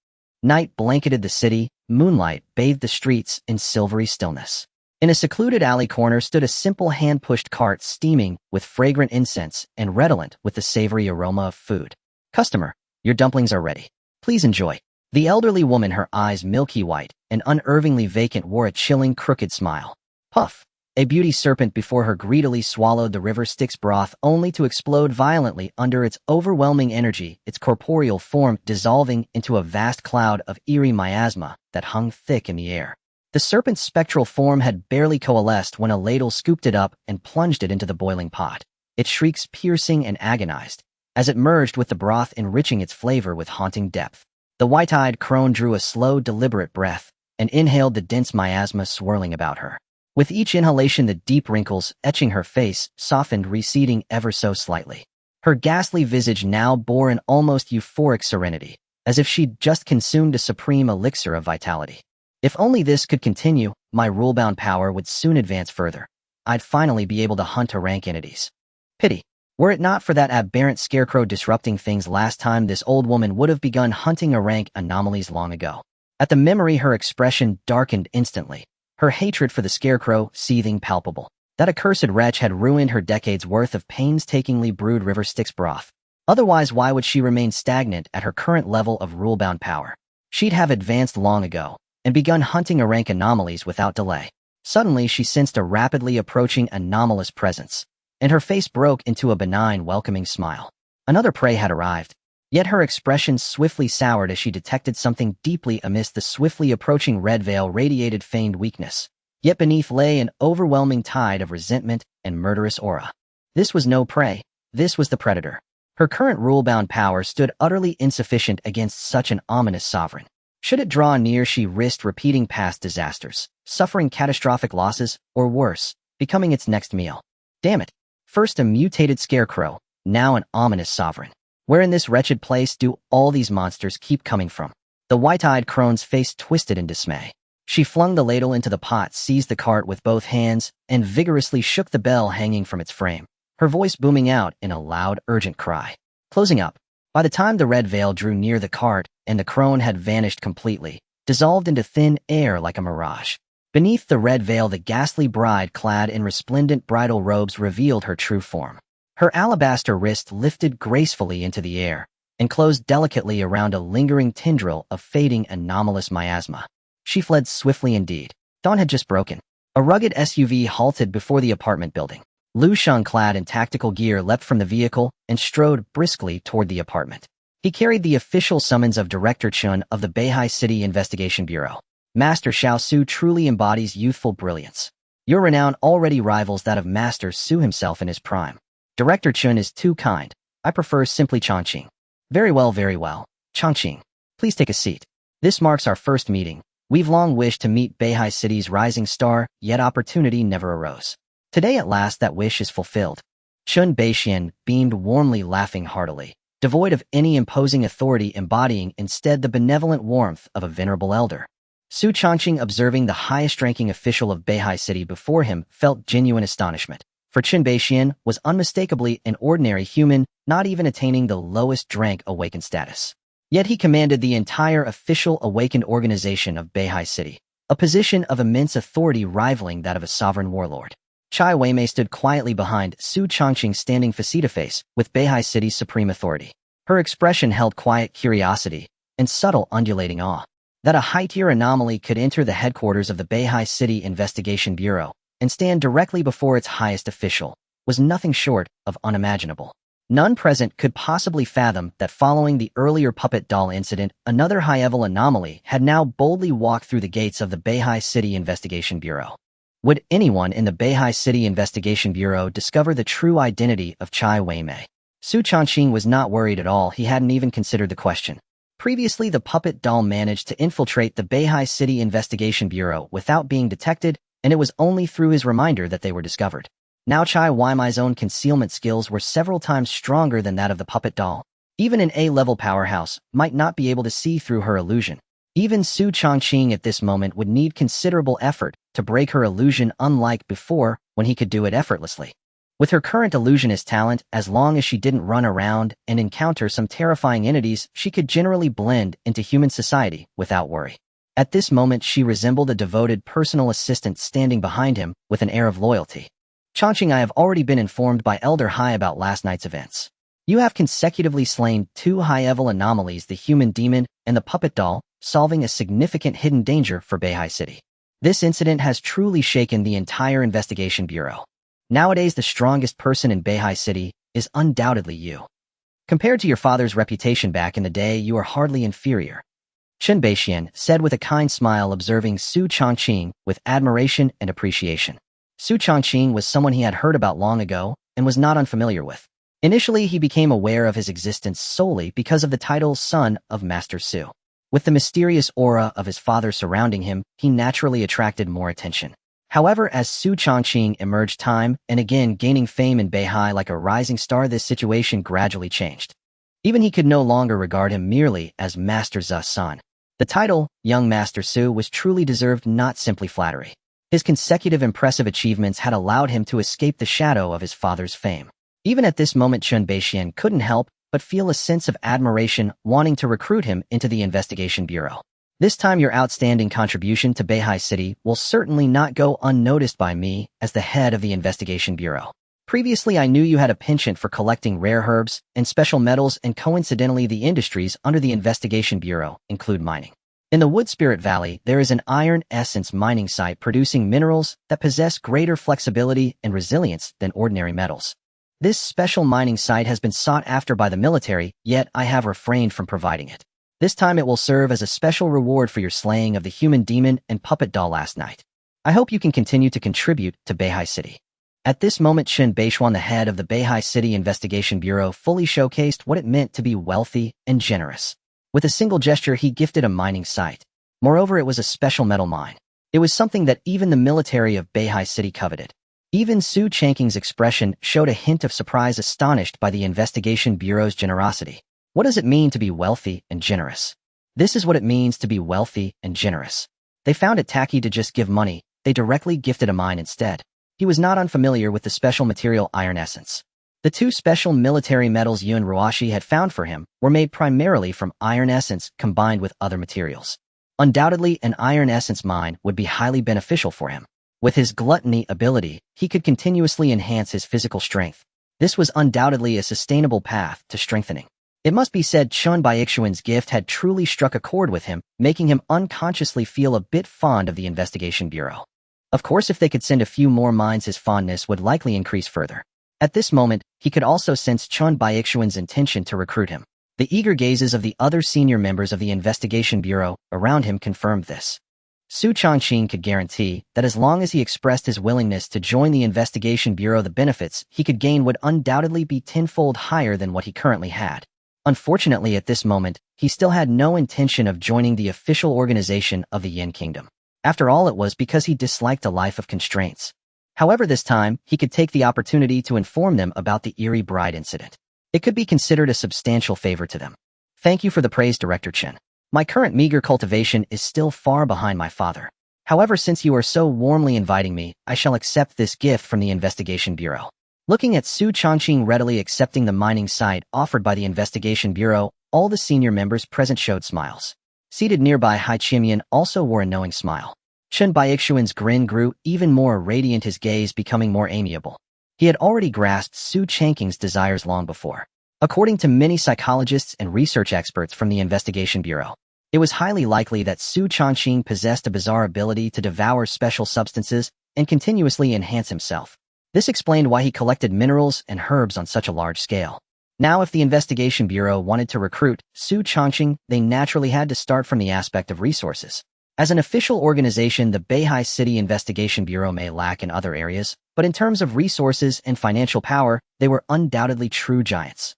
Night blanketed the city, moonlight bathed the streets in silvery stillness. In a secluded alley corner stood a simple hand-pushed cart steaming with fragrant incense and redolent with the savory aroma of food. "Customer, your dumplings are ready. Please enjoy." The elderly woman, her eyes milky white and unervingly vacant, wore a chilling, crooked smile. Puff! A beauty serpent before her greedily swallowed the river Styx broth, only to explode violently under its overwhelming energy, its corporeal form dissolving into a vast cloud of eerie miasma that hung thick in the air. The serpent's spectral form had barely coalesced when a ladle scooped it up and plunged it into the boiling pot, its shrieks piercing and agonized, as it merged with the broth, enriching its flavor with haunting depth. The white-eyed crone drew a slow, deliberate breath and inhaled the dense miasma swirling about her. With each inhalation, the deep wrinkles etching her face softened, receding ever so slightly. Her ghastly visage now bore an almost euphoric serenity, as if she'd just consumed a supreme elixir of vitality. If only this could continue, my rule-bound power would soon advance further. I'd finally be able to hunt rank entities. Pity. Were it not for that aberrant Scarecrow disrupting things last time, this old woman would have begun hunting rank anomalies long ago. At the memory, her expression darkened instantly, her hatred for the Scarecrow seething palpable. That accursed wretch had ruined her decades' worth of painstakingly brewed river Styx broth. Otherwise, why would she remain stagnant at her current level of rule-bound power? She'd have advanced long ago and begun hunting rank anomalies without delay. Suddenly, she sensed a rapidly approaching anomalous presence, and her face broke into a benign, welcoming smile. Another prey had arrived, yet her expression swiftly soured as she detected something deeply amiss. The swiftly approaching red veil radiated feigned weakness, yet beneath lay an overwhelming tide of resentment and murderous aura. This was no prey, this was the predator. Her current rule-bound power stood utterly insufficient against such an ominous sovereign. Should it draw near, she risked repeating past disasters, suffering catastrophic losses, or worse, becoming its next meal. Damn it. First a mutated Scarecrow, now an ominous sovereign. Where in this wretched place do all these monsters keep coming from? The white-eyed crone's face twisted in dismay. She flung the ladle into the pot, seized the cart with both hands, and vigorously shook the bell hanging from its frame, her voice booming out in a loud, urgent cry. Closing up. By the time the red veil drew near the cart and the crone had vanished completely, dissolved into thin air like a mirage. Beneath the red veil, the ghastly bride, clad in resplendent bridal robes, revealed her true form. Her alabaster wrist lifted gracefully into the air and closed delicately around a lingering tendril of fading anomalous miasma. She fled swiftly indeed. Dawn had just broken. A rugged SUV halted before the apartment building. Lu Sheng, clad in tactical gear, leapt from the vehicle and strode briskly toward the apartment. He carried the official summons of Director Chun of the Beihai City Investigation Bureau. Master Xiao Su truly embodies youthful brilliance. Your renown already rivals that of Master Su himself in his prime. Director Chun is too kind. I prefer simply Changqing. Very well, Changqing. Please take a seat. This marks our first meeting. We've long wished to meet Beihai City's rising star, yet opportunity never arose. Today at last that wish is fulfilled. Chun Beixian beamed warmly, laughing heartily, devoid of any imposing authority, embodying instead the benevolent warmth of a venerable elder. Xu Changqing, observing the highest-ranking official of Beihai City before him, felt genuine astonishment. For Chun Beixian was unmistakably an ordinary human, not even attaining the lowest rank awakened status. Yet he commanded the entire official awakened organization of Beihai City, a position of immense authority rivaling that of a sovereign warlord. Chai Weimei stood quietly behind Xu Changqing, standing face-to-face with Beihai City's supreme authority. Her expression held quiet curiosity and subtle undulating awe. That a high-tier anomaly could enter the headquarters of the Beihai City Investigation Bureau and stand directly before its highest official was nothing short of unimaginable. None present could possibly fathom that following the earlier puppet doll incident, another high-level anomaly had now boldly walked through the gates of the Beihai City Investigation Bureau. Would anyone in the Beihai City Investigation Bureau discover the true identity of Chai Weimei? Xu Changqing was not worried at all. He hadn't even considered the question. Previously, the puppet doll managed to infiltrate the Beihai City Investigation Bureau without being detected, and it was only through his reminder that they were discovered. Now Chai Weimei's own concealment skills were several times stronger than that of the puppet doll. Even an A-level powerhouse might not be able to see through her illusion. Even Xu Changqing at this moment would need considerable effort to break her illusion, unlike before when he could do it effortlessly. With her current illusionist talent, as long as she didn't run around and encounter some terrifying entities, she could generally blend into human society without worry. At this moment, she resembled a devoted personal assistant standing behind him with an air of loyalty. Changqing, I have already been informed by Elder Hai about last night's events. You have consecutively slain 2 high-level anomalies, the human demon and the puppet doll, solving a significant hidden danger for Beihai City. This incident has truly shaken the entire investigation bureau. Nowadays, the strongest person in Beihai City is undoubtedly you. Compared to your father's reputation back in the day, you are hardly inferior. Chun Beixian said with a kind smile, observing Xu Changqing with admiration and appreciation. Xu Changqing was someone he had heard about long ago and was not unfamiliar with. Initially, he became aware of his existence solely because of the title Son of Master Xu. With the mysterious aura of his father surrounding him, he naturally attracted more attention. However, as Xu Changqing emerged time and again gaining fame in Beihai like a rising star, this situation gradually changed. Even he could no longer regard him merely as Master Xu's son. The title, Young Master Xu, was truly deserved, not simply flattery. His consecutive impressive achievements had allowed him to escape the shadow of his father's fame. Even at this moment, Chun Beixian couldn't help but feel a sense of admiration, wanting to recruit him into the investigation bureau. This time, your outstanding contribution to Beihai City will certainly not go unnoticed by me as the head of the investigation bureau. Previously, I knew you had a penchant for collecting rare herbs and special metals, and coincidentally, the industries under the investigation bureau include mining. In the Wood Spirit Valley, there is an iron essence mining site producing minerals that possess greater flexibility and resilience than ordinary metals. This special mining site has been sought after by the military, yet I have refrained from providing it. This time it will serve as a special reward for your slaying of the human demon and puppet doll last night. I hope you can continue to contribute to Beihai City. At this moment, Shen Beishuan, the head of the Beihai City Investigation Bureau, fully showcased what it meant to be wealthy and generous. With a single gesture, he gifted a mining site. Moreover, it was a special metal mine. It was something that even the military of Beihai City coveted. Even Xu Changqing's expression showed a hint of surprise, astonished by the investigation bureau's generosity. What does it mean to be wealthy and generous? This is what it means to be wealthy and generous. They found it tacky to just give money. They directly gifted a mine instead. He was not unfamiliar with the special material iron essence. The 2 special military metals Yuan Ruashi had found for him were made primarily from iron essence combined with other materials. Undoubtedly, an iron essence mine would be highly beneficial for him. With his gluttony ability, he could continuously enhance his physical strength. This was undoubtedly a sustainable path to strengthening. It must be said Chun Baixiuan's gift had truly struck a chord with him, making him unconsciously feel a bit fond of the investigation bureau. Of course, if they could send a few more mines, his fondness would likely increase further. At this moment, he could also sense Chun Baixiuan's intention to recruit him. The eager gazes of the other senior members of the investigation bureau around him confirmed this. Xu Changqing could guarantee that as long as he expressed his willingness to join the investigation bureau, the benefits he could gain would undoubtedly be tenfold higher than what he currently had. Unfortunately, at this moment, he still had no intention of joining the official organization of the Yin Kingdom. After all, it was because he disliked a life of constraints. However, this time, he could take the opportunity to inform them about the Eerie bride incident. It could be considered a substantial favor to them. Thank you for the praise, Director Chen. My current meager cultivation is still far behind my father. However, since you are so warmly inviting me, I shall accept this gift from the Investigation Bureau. Looking at Xu Changqing readily accepting the mining site offered by the Investigation Bureau, all the senior members present showed smiles. Seated nearby, Hai Chimian also wore a knowing smile. Chen Baixuan's grin grew even more radiant, his gaze becoming more amiable. He had already grasped Xu Changqing's desires long before. According to many psychologists and research experts from the Investigation Bureau, it was highly likely that Xu Changqing possessed a bizarre ability to devour special substances and continuously enhance himself. This explained why he collected minerals and herbs on such a large scale. Now, if the Investigation Bureau wanted to recruit Xu Changqing, they naturally had to start from the aspect of resources. As an official organization, the Beihai City Investigation Bureau may lack in other areas, but in terms of resources and financial power, they were undoubtedly true giants.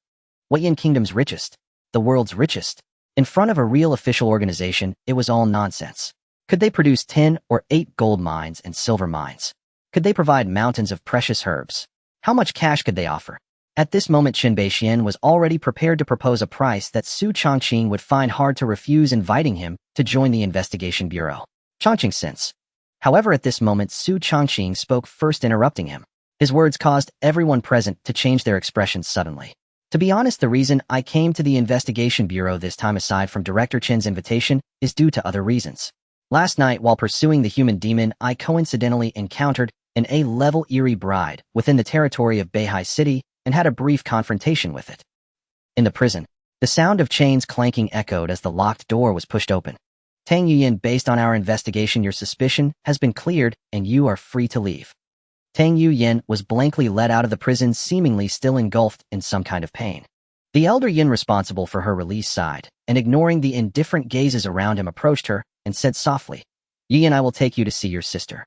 What Yin Kingdom's richest? The world's richest? In front of a real official organization, it was all nonsense. Could they produce 10 or 8 gold mines and silver mines? Could they provide mountains of precious herbs? How much cash could they offer? At this moment, Chen Beixian was already prepared to propose a price that Xu Changqing would find hard to refuse, inviting him to join the Investigation Bureau. Changqing since. However, at this moment, Xu Changqing spoke first, interrupting him. His words caused everyone present to change their expressions suddenly. To be honest, the reason I came to the Investigation Bureau this time, aside from Director Chen's invitation, is due to other reasons. Last night, while pursuing the human demon, I coincidentally encountered an A-level Eerie bride within the territory of Beihai City and had a brief confrontation with it. In the prison, the sound of chains clanking echoed as the locked door was pushed open. Tang Yuyan, based on our investigation, your suspicion has been cleared and you are free to leave. Tang Yuyan was blankly led out of the prison, seemingly still engulfed in some kind of pain. The elder Yin responsible for her release sighed, and ignoring the indifferent gazes around him, approached her and said softly, "Yuyan, I will take you to see your sister."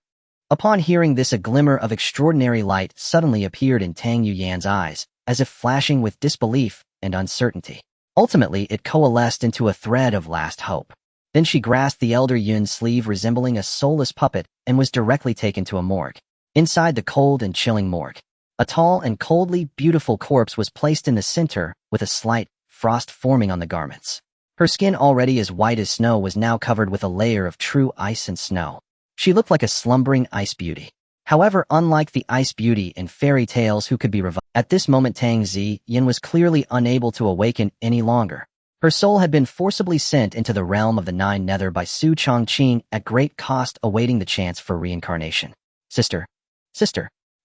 Upon hearing this, a glimmer of extraordinary light suddenly appeared in Tang Yuyan's eyes, as if flashing with disbelief and uncertainty. Ultimately, it coalesced into a thread of last hope. Then she grasped the elder Yun's sleeve, resembling a soulless puppet, and was directly taken to a morgue. Inside the cold and chilling morgue, a tall and coldly beautiful corpse was placed in the center, with a slight frost forming on the garments. Her skin, already as white as snow, was now covered with a layer of true ice and snow. She looked like a slumbering ice beauty. However, unlike the ice beauty in fairy tales who could be revived, at this moment Tang Ziyin was clearly unable to awaken any longer. Her soul had been forcibly sent into the realm of the Nine Nether by Xu Changqing at great cost, awaiting the chance for reincarnation. Sister.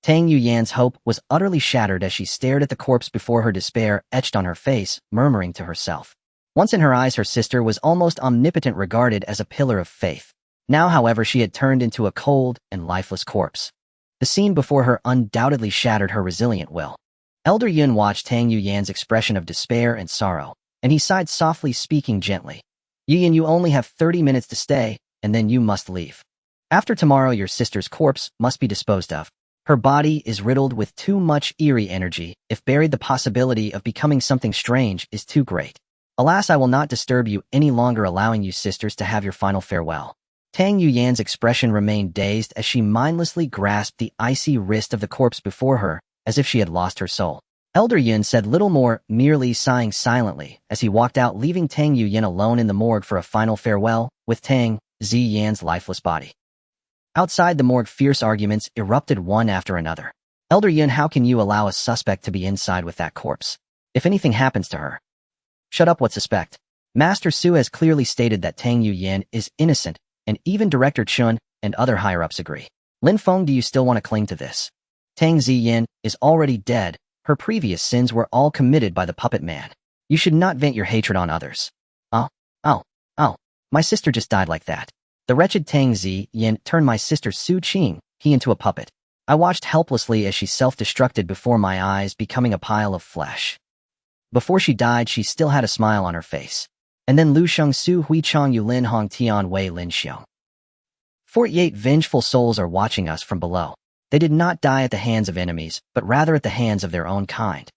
Tang Yuyan's hope was utterly shattered as she stared at the corpse before her, despair etched on her face, murmuring to herself. Once in her eyes, her sister was almost omnipotent, regarded as a pillar of faith. Now, however, she had turned into a cold and lifeless corpse. The scene before her undoubtedly shattered her resilient will. Elder Yun watched Tang Yuyan's expression of despair and sorrow, and he sighed softly, speaking gently. "Yuyan, you only have 30 minutes to stay, and then you must leave. After tomorrow, your sister's corpse must be disposed of. Her body is riddled with too much eerie energy. If buried, the possibility of becoming something strange is too great. Alas, I will not disturb you any longer, allowing you sisters to have your final farewell." Tang Yuyan's expression remained dazed as she mindlessly grasped the icy wrist of the corpse before her, as if she had lost her soul. Elder Yun said little more, merely sighing silently as he walked out, leaving Tang Yuyan alone in the morgue for a final farewell with Tang Ziyan's lifeless body. Outside the morgue, fierce arguments erupted one after another. "Elder Yun, how can you allow a suspect to be inside with that corpse? If anything happens to her..." "Shut up, what suspect? Master Su has clearly stated that Tang Yuyan is innocent, and even Director Chun and other higher-ups agree. Lin Feng, do you still want to cling to this? Tang Ziyin is already dead. Her previous sins were all committed by the puppet man. You should not vent your hatred on others." Oh, my sister just died like that. The wretched Tang Ziyin turned my sister Xu Qing into a puppet. I watched helplessly as she self-destructed before my eyes, becoming a pile of flesh. Before she died, she still had a smile on her face. And then Lu Sheng Su Hui Chong Yu Lin Hong Tian Wei Lin Xiong. 48 vengeful souls are watching us from below. They did not die at the hands of enemies, but rather at the hands of their own kind.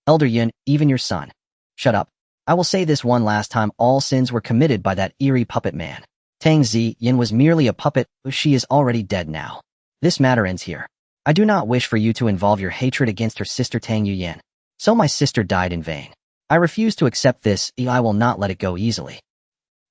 Elder Yun, even your son. Shut up. I will say this one last time: all sins were committed by that Eerie puppet man. Tang Ziyin was merely a puppet, she is already dead now. This matter ends here. I do not wish for you to involve your hatred against her sister Tang Yuyan. So my sister died in vain. I refuse to accept this, I will not let it go easily.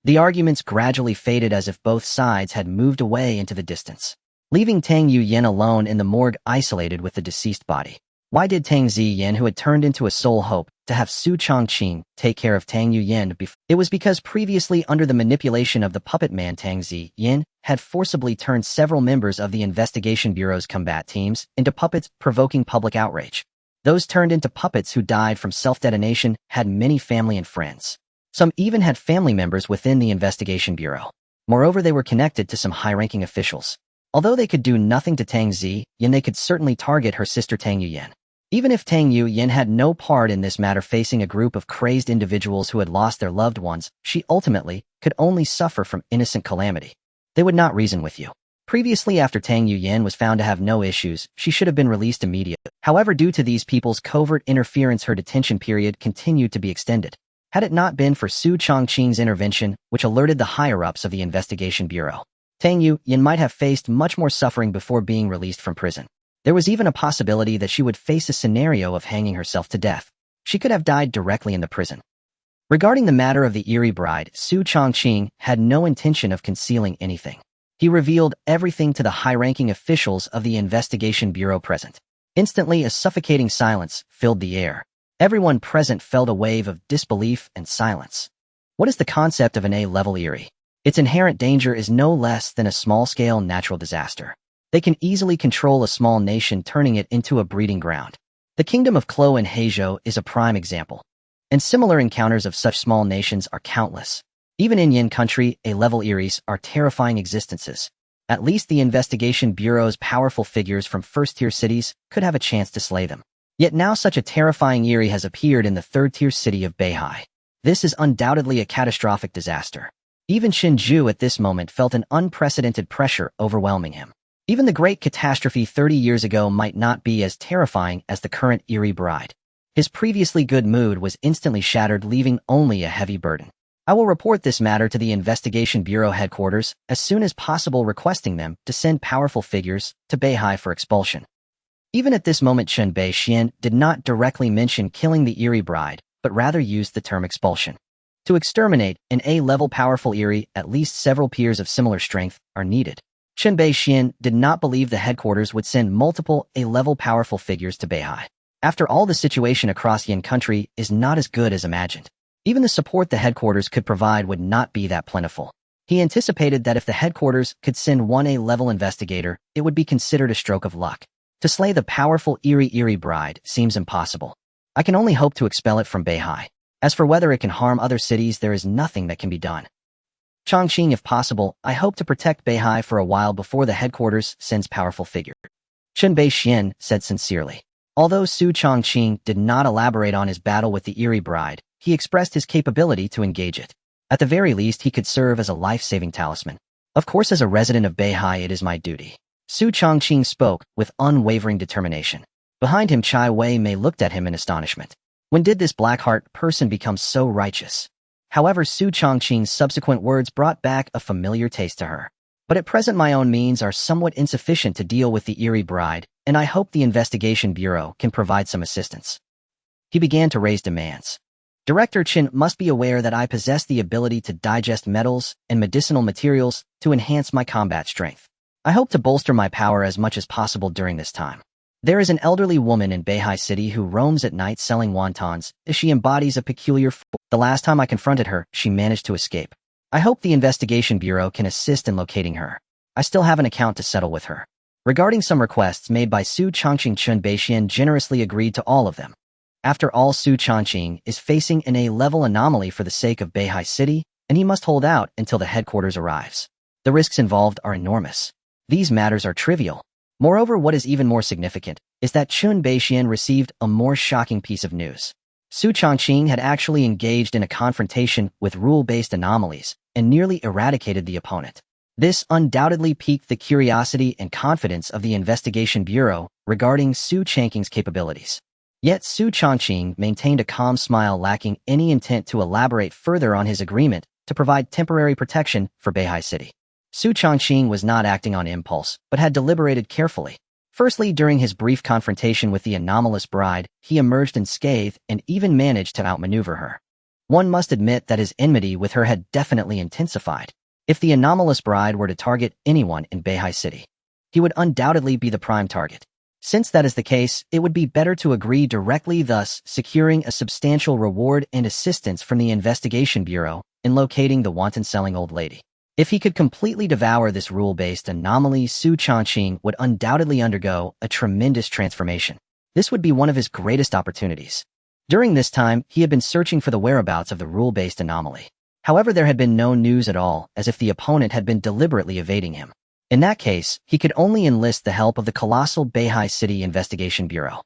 The arguments gradually faded as if both sides had moved away into the distance, leaving Tang Yuyan alone in the morgue isolated with the deceased body. Why did Tang Ziyin, who had turned into a sole hope to have Xu Changqing take care of Tang Yuyan before? It was because previously, under the manipulation of the puppet man, Tang Ziyin had forcibly turned several members of the Investigation Bureau's combat teams into puppets, provoking public outrage. Those turned into puppets who died from self-detonation had many family and friends. Some even had family members within the Investigation Bureau. Moreover, they were connected to some high-ranking officials. Although they could do nothing to Tang Ziyin, they could certainly target her sister Tang Yuyan. Even if Tang Yuyan had no part in this matter, facing a group of crazed individuals who had lost their loved ones, she ultimately could only suffer from innocent calamity. They would not reason with you. Previously, after Tang Yuyan was found to have no issues, she should have been released immediately. However, due to these people's covert interference, her detention period continued to be extended. Had it not been for Xu Changqing's intervention, which alerted the higher-ups of the Investigation Bureau, Tang Yuyan might have faced much more suffering before being released from prison. There was even a possibility that she would face a scenario of hanging herself to death. She could have died directly in the prison. Regarding the matter of the Eerie bride, Xu Changqing had no intention of concealing anything. He revealed everything to the high-ranking officials of the Investigation Bureau present. Instantly, a suffocating silence filled the air. Everyone present felt a wave of disbelief and silence. What is the concept of an A-level Eerie? Its inherent danger is no less than a small-scale natural disaster. They can easily control a small nation, turning it into a breeding ground. The kingdom of Klo and Heizhou is a prime example. And similar encounters of such small nations are countless. Even in Yin country, A-level Eries are terrifying existences. At least the Investigation Bureau's powerful figures from first-tier cities could have a chance to slay them. Yet now such a terrifying Eerie has appeared in the third-tier city of Beihai. This is undoubtedly a catastrophic disaster. Even Shinju at this moment felt an unprecedented pressure overwhelming him. Even the great catastrophe 30 years ago might not be as terrifying as the current Eerie bride. His previously good mood was instantly shattered, leaving only a heavy burden. I will report this matter to the Investigation Bureau headquarters as soon as possible, requesting them to send powerful figures to Beihai for expulsion. Even at this moment, Chen Beixian did not directly mention killing the Eerie bride, but rather used the term expulsion. To exterminate an A-level powerful Eerie, at least several peers of similar strength are needed. Chen Beixian did not believe the headquarters would send multiple A-level powerful figures to Beihai. After all, the situation across Yin country is not as good as imagined. Even the support the headquarters could provide would not be that plentiful. He anticipated that if the headquarters could send one A-level investigator, it would be considered a stroke of luck. To slay the powerful Eerie bride seems impossible. I can only hope to expel it from Beihai. As for whether it can harm other cities, there is nothing that can be done. Changqing, if possible, I hope to protect Beihai for a while before the headquarters sends powerful figure. Chen Beixian said sincerely. Although Xu Changqing did not elaborate on his battle with the Eerie bride, he expressed his capability to engage it. At the very least, he could serve as a life-saving talisman. Of course, as a resident of Beihai, it is my duty. Xu Changqing spoke with unwavering determination. Behind him, Chai Wei-mei looked at him in astonishment. When did this black-heart person become so righteous? However, Xu Changqing's subsequent words brought back a familiar taste to her. But at present, my own means are somewhat insufficient to deal with the Eerie bride, and I hope the Investigation Bureau can provide some assistance. He began to raise demands. Director Chen must be aware that I possess the ability to digest metals and medicinal materials to enhance my combat strength. I hope to bolster my power as much as possible during this time. There is an elderly woman in Beihai City who roams at night selling wontons. She embodies a peculiar The last time I confronted her, she managed to escape. I hope the Investigation Bureau can assist in locating her. I still have an account to settle with her. Regarding some requests made by Xu Changqing, Chen Beixian generously agreed to all of them. After all, Xu Changqing is facing an A-level anomaly for the sake of Beihai City, and he must hold out until the headquarters arrives. The risks involved are enormous. These matters are trivial. Moreover, what is even more significant is that Chen Beixian received a more shocking piece of news. Xu Changqing had actually engaged in a confrontation with rule-based anomalies and nearly eradicated the opponent. This undoubtedly piqued the curiosity and confidence of the Investigation Bureau regarding Xu Changqing's capabilities. Yet Xu Changqing maintained a calm smile, lacking any intent to elaborate further on his agreement to provide temporary protection for Beihai City. Xu Changqing was not acting on impulse, but had deliberated carefully. Firstly, during his brief confrontation with the anomalous bride, he emerged unscathed and even managed to outmaneuver her. One must admit that his enmity with her had definitely intensified. If the anomalous bride were to target anyone in Beihai City, he would undoubtedly be the prime target. Since that is the case, it would be better to agree directly, thus securing a substantial reward and assistance from the Investigation Bureau in locating the wanton-selling old lady. If he could completely devour this rule-based anomaly, Xu Changqing would undoubtedly undergo a tremendous transformation. This would be one of his greatest opportunities. During this time, he had been searching for the whereabouts of the rule-based anomaly. However, there had been no news at all, as if the opponent had been deliberately evading him. In that case, he could only enlist the help of the colossal Beihai City Investigation Bureau.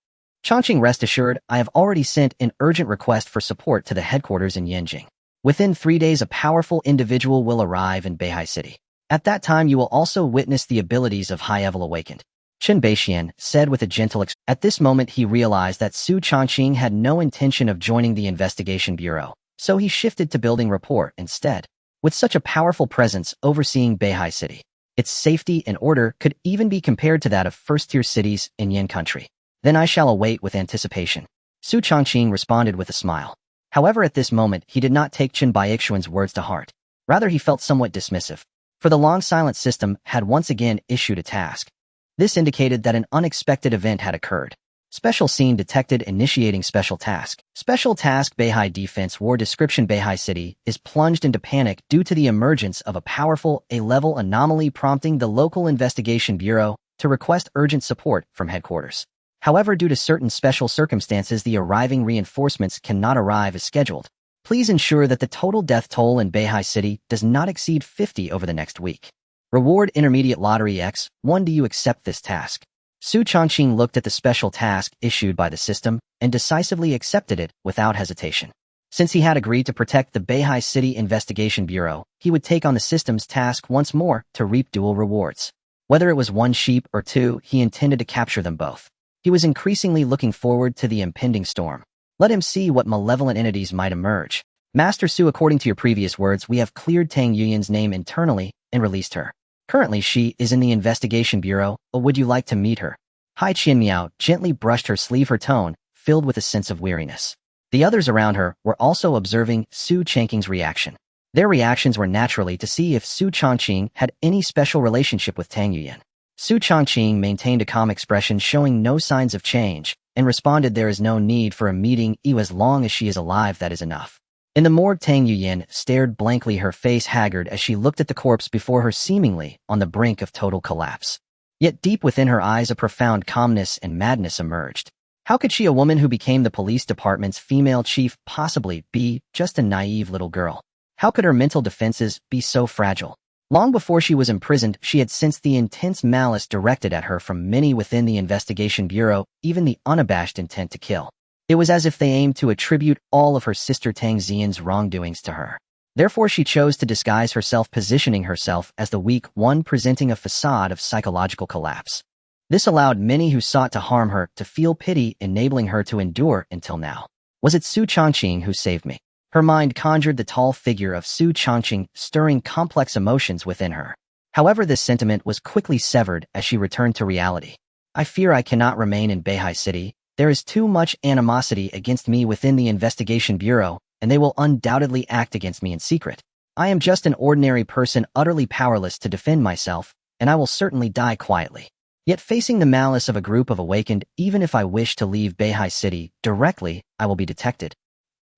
Changqing, rest assured, I have already sent an urgent request for support to the headquarters in Yanjing. Within 3 days, a powerful individual will arrive in Beihai City. At that time, you will also witness the abilities of High-Level Awakened. Chen Beixian said with a gentle expression. At this moment, he realized that Xu Changqing had no intention of joining the Investigation Bureau, so he shifted to building rapport instead. With such a powerful presence overseeing Beihai City, its safety and order could even be compared to that of first-tier cities in Yan country. Then I shall await with anticipation. Xu Changqing responded with a smile. However, at this moment, he did not take Chen Baixian's words to heart. Rather, he felt somewhat dismissive, for the long silent system had once again issued a task. This indicated that an unexpected event had occurred. Special scene detected, initiating special task. Special task: Beihai Defense War Description. Beihai City is plunged into panic due to the emergence of a powerful A-level anomaly, prompting the local investigation bureau to request urgent support from headquarters. However, due to certain special circumstances, the arriving reinforcements cannot arrive as scheduled. Please ensure that the total death toll in Beihai City does not exceed 50 over the next week. Reward: Intermediate Lottery X1. Do you accept this task? Xu Changqing looked at the special task issued by the system and decisively accepted it without hesitation. Since he had agreed to protect the Beihai City Investigation Bureau, he would take on the system's task once more to reap dual rewards. Whether it was 1 sheep or 2, he intended to capture them both. He was increasingly looking forward to the impending storm. Let him see what malevolent entities might emerge. Master Xu, according to your previous words, we have cleared Tang Yuyan's name internally and released her. Currently, she is in the Investigation Bureau, but would you like to meet her? Hai Qianmiao gently brushed her sleeve, her tone filled with a sense of weariness. The others around her were also observing Xu Changqing's reaction. Their reactions were naturally to see if Xu Changqing had any special relationship with Tang Yuyan. Xu Changqing maintained a calm expression, showing no signs of change, and responded, there is no need for a meeting, as long as she is alive, that is enough. In the morgue, Tang Yuyan stared blankly, her face haggard as she looked at the corpse before her, seemingly on the brink of total collapse. Yet deep within her eyes, a profound calmness and madness emerged. How could she, a woman who became the police department's female chief, possibly be just a naive little girl? How could her mental defenses be so fragile? Long before she was imprisoned, she had sensed the intense malice directed at her from many within the Investigation Bureau, even the unabashed intent to kill. It was as if they aimed to attribute all of her sister Tang Xian's wrongdoings to her. Therefore, she chose to disguise herself, positioning herself as the weak one, presenting a facade of psychological collapse. This allowed many who sought to harm her to feel pity, enabling her to endure until now. Was it Xu Changqing who saved me? Her mind conjured the tall figure of Xu Changqing, stirring complex emotions within her. However, this sentiment was quickly severed as she returned to reality. I fear I cannot remain in Beihai City. There is too much animosity against me within the Investigation Bureau, and they will undoubtedly act against me in secret. I am just an ordinary person, utterly powerless to defend myself, and I will certainly die quietly. Yet facing the malice of a group of awakened, even if I wish to leave Beihai City directly, I will be detected.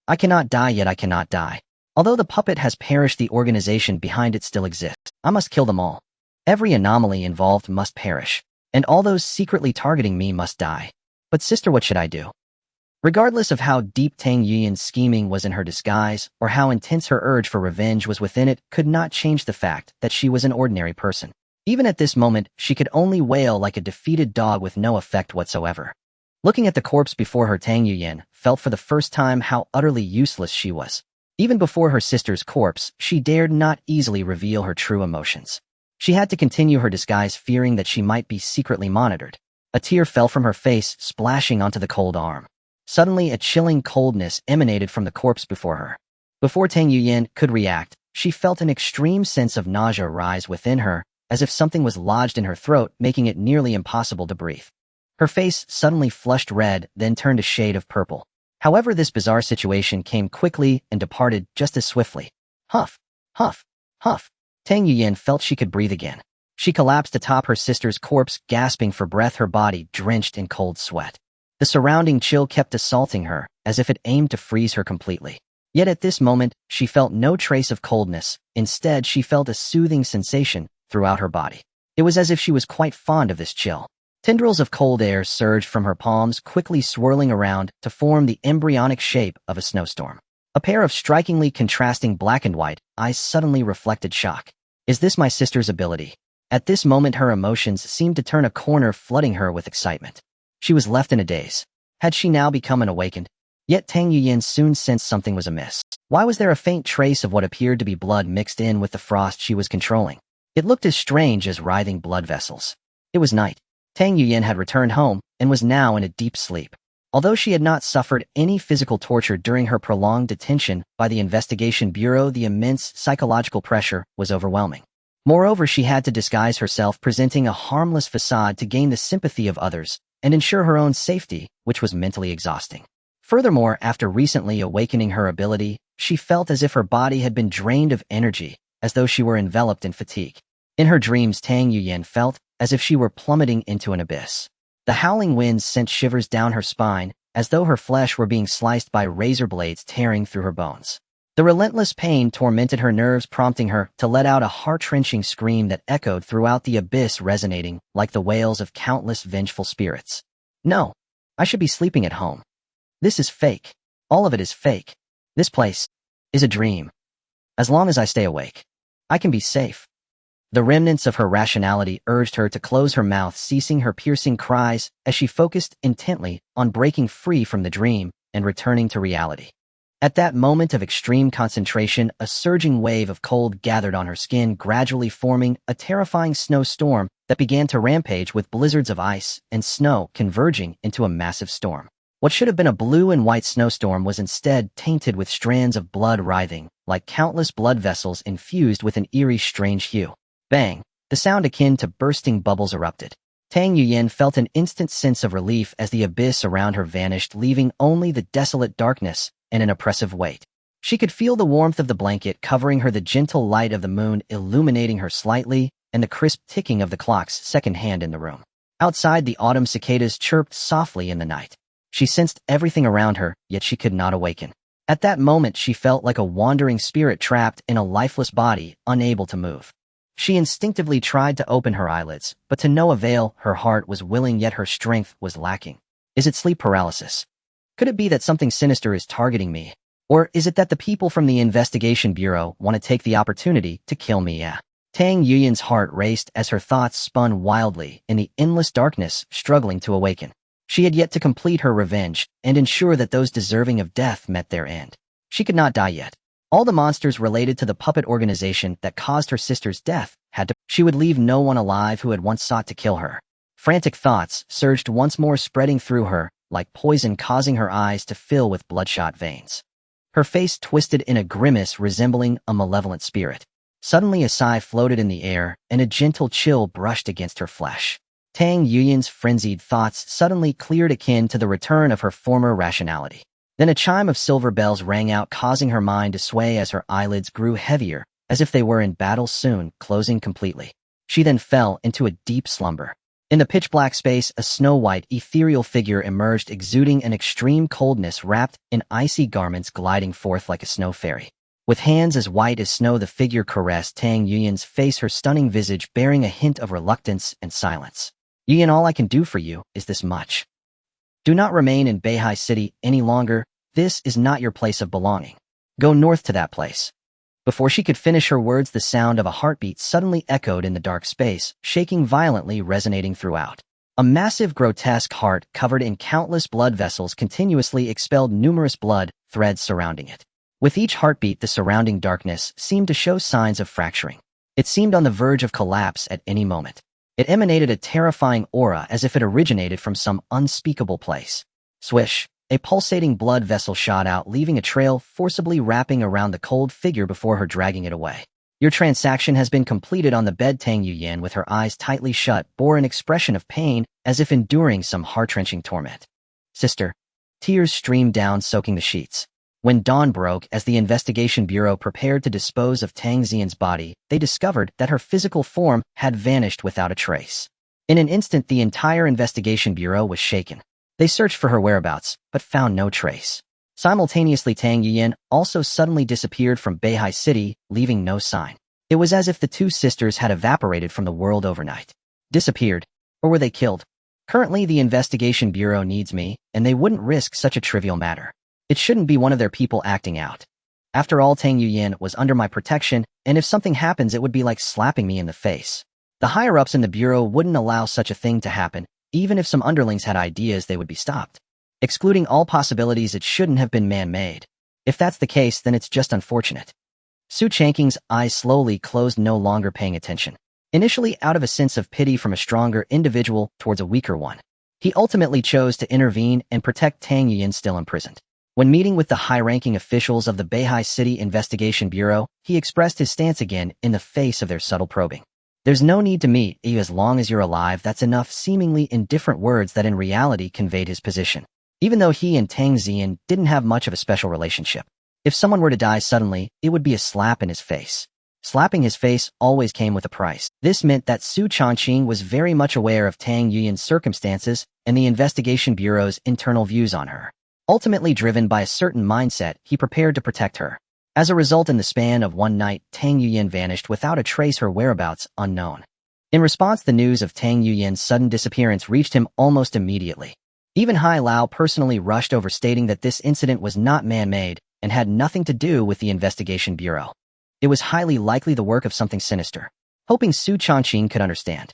I cannot die, yet I cannot die. Although the puppet has perished, the organization behind it still exists. I must kill them all. Every anomaly involved must perish, and all those secretly targeting me must die. But sister, what should I do? Regardless of how deep Tang Yuyan's scheming was in her disguise, or how intense her urge for revenge was within it, could not change the fact that she was an ordinary person. Even at this moment, she could only wail like a defeated dog with no effect whatsoever. Looking at the corpse before her, Tang Yuyan felt for the first time how utterly useless she was. Even before her sister's corpse, she dared not easily reveal her true emotions. She had to continue her disguise, fearing that she might be secretly monitored. A tear fell from her face, splashing onto the cold arm. Suddenly, a chilling coldness emanated from the corpse before her. Before Tang Yuyan could react, she felt an extreme sense of nausea rise within her, as if something was lodged in her throat, making it nearly impossible to breathe. Her face suddenly flushed red, then turned a shade of purple. However, this bizarre situation came quickly and departed just as swiftly. Huff, huff, huff. Tang Yuyan felt she could breathe again. She collapsed atop her sister's corpse, gasping for breath, her body drenched in cold sweat. The surrounding chill kept assaulting her, as if it aimed to freeze her completely. Yet at this moment, she felt no trace of coldness. Instead, she felt a soothing sensation throughout her body. It was as if she was quite fond of this chill. Tendrils of cold air surged from her palms, quickly swirling around to form the embryonic shape of a snowstorm. A pair of strikingly contrasting black and white eyes suddenly reflected shock. Is this my sister's ability? At this moment, her emotions seemed to turn a corner, flooding her with excitement. She was left in a daze. Had she now become an awakened? Yet Tang Yuyan soon sensed something was amiss. Why was there a faint trace of what appeared to be blood mixed in with the frost she was controlling? It looked as strange as writhing blood vessels. It was night. Tang Yuyan had returned home and was now in a deep sleep. Although she had not suffered any physical torture during her prolonged detention by the investigation bureau, the immense psychological pressure was overwhelming. Moreover, she had to disguise herself, presenting a harmless facade to gain the sympathy of others and ensure her own safety, which was mentally exhausting. Furthermore, after recently awakening her ability, she felt as if her body had been drained of energy, as though she were enveloped in fatigue. In her dreams, Tang Yuyan felt as if she were plummeting into an abyss. The howling winds sent shivers down her spine, as though her flesh were being sliced by razor blades tearing through her bones. The relentless pain tormented her nerves, prompting her to let out a heart-wrenching scream that echoed throughout the abyss, resonating like the wails of countless vengeful spirits. No, I should be sleeping at home. This is fake. All of it is fake. This place is a dream. As long as I stay awake, I can be safe. The remnants of her rationality urged her to close her mouth, ceasing her piercing cries as she focused intently on breaking free from the dream and returning to reality. At that moment of extreme concentration, a surging wave of cold gathered on her skin, gradually forming a terrifying snowstorm that began to rampage, with blizzards of ice and snow converging into a massive storm. What should have been a blue and white snowstorm was instead tainted with strands of blood writhing, like countless blood vessels infused with an eerie, strange hue. Bang! The sound akin to bursting bubbles erupted. Tang Yuyan felt an instant sense of relief as the abyss around her vanished, leaving only the desolate darkness and an oppressive weight. She could feel the warmth of the blanket covering her, the gentle light of the moon illuminating her slightly, and the crisp ticking of the clocks secondhand in the room. Outside, the autumn cicadas chirped softly in the night. She sensed everything around her, yet she could not awaken. At that moment, she felt like a wandering spirit trapped in a lifeless body, unable to move. She instinctively tried to open her eyelids, but to no avail. Her heart was willing, yet her strength was lacking. Is it sleep paralysis? Could it be that something sinister is targeting me? Or is it that the people from the investigation bureau want to take the opportunity to kill me? Yeah. Tang Yuyan's heart raced as her thoughts spun wildly in the endless darkness, struggling to awaken. She had yet to complete her revenge and ensure that those deserving of death met their end. She could not die yet. All the monsters related to the puppet organization that caused her sister's death had to. She would leave no one alive who had once sought to kill her. Frantic thoughts surged once more, spreading through her like poison, causing her eyes to fill with bloodshot veins. Her face twisted in a grimace resembling a malevolent spirit. Suddenly, a sigh floated in the air, and a gentle chill brushed against her flesh. Tang Yuyan's frenzied thoughts suddenly cleared, akin to the return of her former rationality. Then a chime of silver bells rang out, causing her mind to sway as her eyelids grew heavier, as if they were in battle, soon closing completely. She then fell into a deep slumber. In the pitch-black space, a snow-white, ethereal figure emerged, exuding an extreme coldness, wrapped in icy garments, gliding forth like a snow fairy. With hands as white as snow, the figure caressed Tang Yuyan's face, her stunning visage bearing a hint of reluctance and silence. Yuyan, all I can do for you is this much. Do not remain in Beihai City any longer. This is not your place of belonging. Go north to that place. Before she could finish her words, the sound of a heartbeat suddenly echoed in the dark space, shaking violently, resonating throughout. A massive, grotesque heart covered in countless blood vessels continuously expelled numerous blood threads surrounding it. With each heartbeat, the surrounding darkness seemed to show signs of fracturing. It seemed on the verge of collapse at any moment. It emanated a terrifying aura, as if it originated from some unspeakable place. Swish! A pulsating blood vessel shot out, leaving a trail forcibly wrapping around the cold figure before her dragging it away. Your transaction has been completed. On the bed, Tang Yuyan, with her eyes tightly shut, bore an expression of pain, as if enduring some heart-wrenching torment. Sister. Tears streamed down, soaking the sheets. When dawn broke, as the investigation bureau prepared to dispose of Tang Xian's body, they discovered that her physical form had vanished without a trace. In an instant, the entire investigation bureau was shaken. They searched for her whereabouts, but found no trace. Simultaneously, Tang Yuyan also suddenly disappeared from Beihai City, leaving no sign. It was as if the two sisters had evaporated from the world overnight. Disappeared. Or were they killed? Currently, the investigation bureau needs me, and they wouldn't risk such a trivial matter. It shouldn't be one of their people acting out. After all, Tang Yuyan was under my protection, and if something happens, it would be like slapping me in the face. The higher-ups in the bureau wouldn't allow such a thing to happen. Even if some underlings had ideas, they would be stopped. Excluding all possibilities, it shouldn't have been man-made. If that's the case, then it's just unfortunate. Xu Changqing's eyes slowly closed, no longer paying attention. Initially out of a sense of pity from a stronger individual towards a weaker one, he ultimately chose to intervene and protect Tang Yuyan, still imprisoned. When meeting with the high-ranking officials of the Beihai City Investigation Bureau, he expressed his stance again in the face of their subtle probing. There's no need to meet you as long as you're alive. That's enough, seemingly indifferent words that in reality conveyed his position. Even though he and Tang Xian didn't have much of a special relationship. If someone were to die suddenly, it would be a slap in his face. Slapping his face always came with a price. This meant that Xu Changqing was very much aware of Tang Yuyan's circumstances and the Investigation Bureau's internal views on her. Ultimately driven by a certain mindset, he prepared to protect her. As a result, in the span of one night, Tang Yuyan vanished without a trace, her whereabouts unknown. In response, the news of Tang Yuyan's sudden disappearance reached him almost immediately. Even Hai Lao personally rushed over, stating that this incident was not man-made and had nothing to do with the Investigation Bureau. It was highly likely the work of something sinister. Hoping Xu Changqing could understand,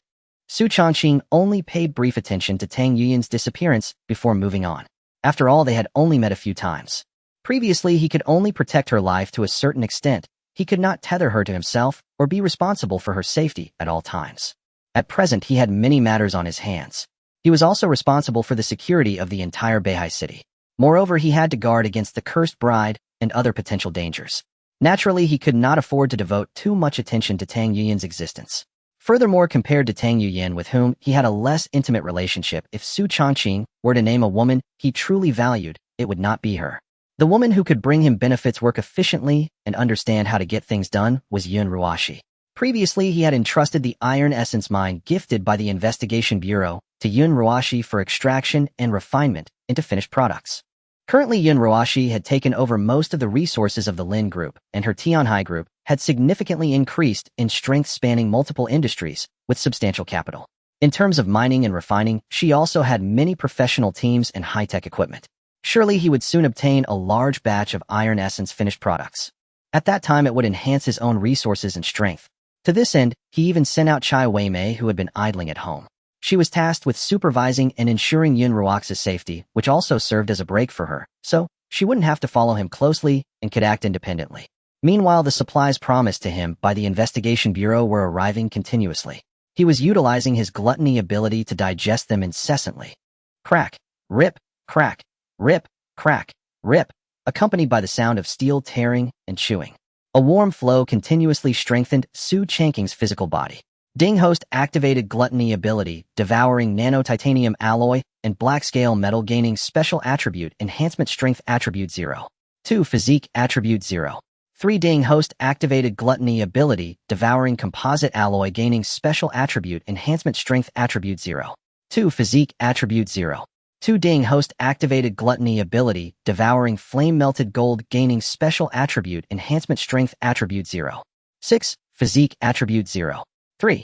Xu Changqing only paid brief attention to Tang Yuyan's disappearance before moving on. After all, they had only met a few times. Previously, he could only protect her life to a certain extent. He could not tether her to himself or be responsible for her safety at all times. At present, he had many matters on his hands. He was also responsible for the security of the entire Beihai City. Moreover, he had to guard against the cursed bride and other potential dangers. Naturally, he could not afford to devote too much attention to Tang Yuyan's existence. Furthermore, compared to Tang Yuyan, with whom he had a less intimate relationship, if Xu Changqing were to name a woman he truly valued, it would not be her. The woman who could bring him benefits, work efficiently, and understand how to get things done was Yun Ruashi. Previously, he had entrusted the iron essence mine gifted by the Investigation Bureau to Yun Ruashi for extraction and refinement into finished products. Currently, Yun Ruashi had taken over most of the resources of the Lin Group, and her Tianhai Group had significantly increased in strength, spanning multiple industries with substantial capital. In terms of mining and refining, she also had many professional teams and high-tech equipment. Surely he would soon obtain a large batch of iron essence finished products. At that time, it would enhance his own resources and strength. To this end, he even sent out Chai Weimei, who had been idling at home. She was tasked with supervising and ensuring Yun Ruaxi's safety, which also served as a break for her, so she wouldn't have to follow him closely and could act independently. Meanwhile, the supplies promised to him by the Investigation Bureau were arriving continuously. He was utilizing his gluttony ability to digest them incessantly. Crack, rip, crack, rip, crack, rip, accompanied by the sound of steel tearing and chewing. A warm flow continuously strengthened Xu Changqing's physical body. Ding Host activated gluttony ability, devouring nano-titanium alloy and black-scale metal, gaining special attribute enhancement strength attribute 0. 2. Physique attribute 0. 3. Ding Host activated gluttony ability, devouring composite alloy, gaining special attribute enhancement strength attribute 0. 2. Physique attribute 0. 2. Ding Host activated gluttony ability, devouring flame-melted gold, gaining special attribute enhancement strength attribute 0. 6. Physique attribute 0. 3.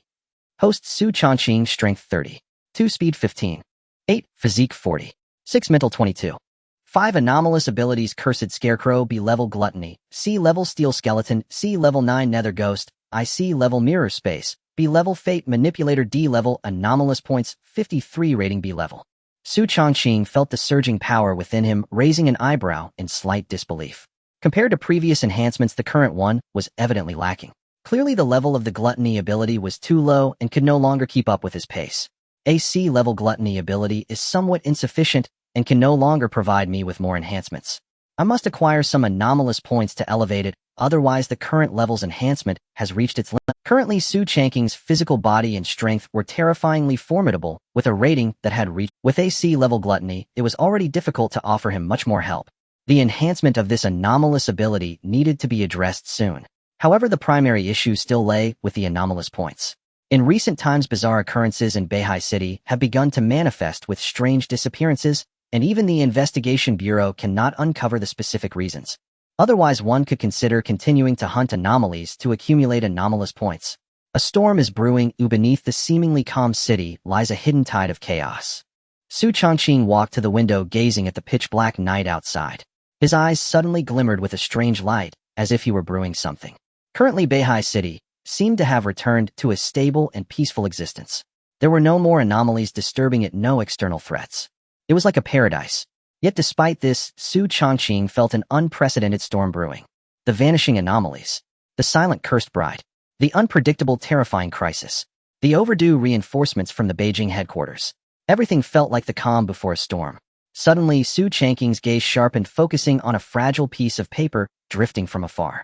Host Xu Changqing strength 30. 2. Speed 15. 8. Physique 40. 6. Mental 22. 5. Anomalous abilities: Cursed Scarecrow, B level Gluttony, C level Steel Skeleton, C level 9 Nether Ghost, IC level Mirror Space, B level Fate Manipulator, D level Anomalous Points 53 rating, B level. Xu Changqing felt the surging power within him, raising an eyebrow in slight disbelief. Compared to previous enhancements, the current one was evidently lacking. Clearly, the level of the gluttony ability was too low and could no longer keep up with his pace. A C-level gluttony ability is somewhat insufficient and can no longer provide me with more enhancements. I must acquire some anomalous points to elevate it, otherwise the current level's enhancement has reached its limit. Currently, Xu Changqing's physical body and strength were terrifyingly formidable, with a rating that had reached. With AC-level gluttony, it was already difficult to offer him much more help. The enhancement of this anomalous ability needed to be addressed soon. However, the primary issue still lay with the anomalous points. In recent times, bizarre occurrences in Beihai City have begun to manifest with strange disappearances, and even the Investigation Bureau cannot uncover the specific reasons. Otherwise, one could consider continuing to hunt anomalies to accumulate anomalous points. A storm is brewing, beneath the seemingly calm city lies a hidden tide of chaos. Xu Changqing walked to the window, gazing at the pitch-black night outside. His eyes suddenly glimmered with a strange light, as if he were brewing something. Currently, Beihai City seemed to have returned to a stable and peaceful existence. There were no more anomalies disturbing it, no external threats. It was like a paradise. Yet despite this, Xu Changqing felt an unprecedented storm brewing. The vanishing anomalies, the silent cursed bride, the unpredictable terrifying crisis, the overdue reinforcements from the Beijing headquarters. Everything felt like the calm before a storm. Suddenly, Xu Changqing's gaze sharpened, focusing on a fragile piece of paper drifting from afar.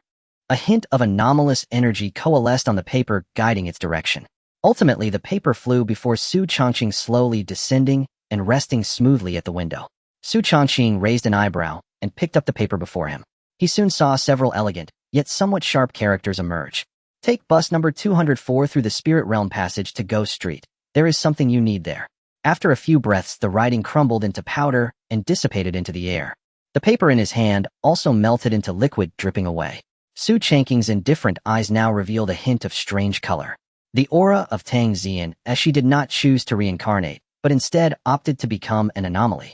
A hint of anomalous energy coalesced on the paper, guiding its direction. Ultimately, the paper flew before Xu Changqing, slowly descending and resting smoothly at the window. Xu Changqing raised an eyebrow and picked up the paper before him. He soon saw several elegant, yet somewhat sharp characters emerge. Take bus number 204 through the Spirit Realm passage to Ghost Street. There is something you need there. After a few breaths, the writing crumbled into powder and dissipated into the air. The paper in his hand also melted into liquid, dripping away. Xu Changqing's indifferent eyes now revealed a hint of strange color. The aura of Tang Xian, as she did not choose to reincarnate, but instead opted to become an anomaly.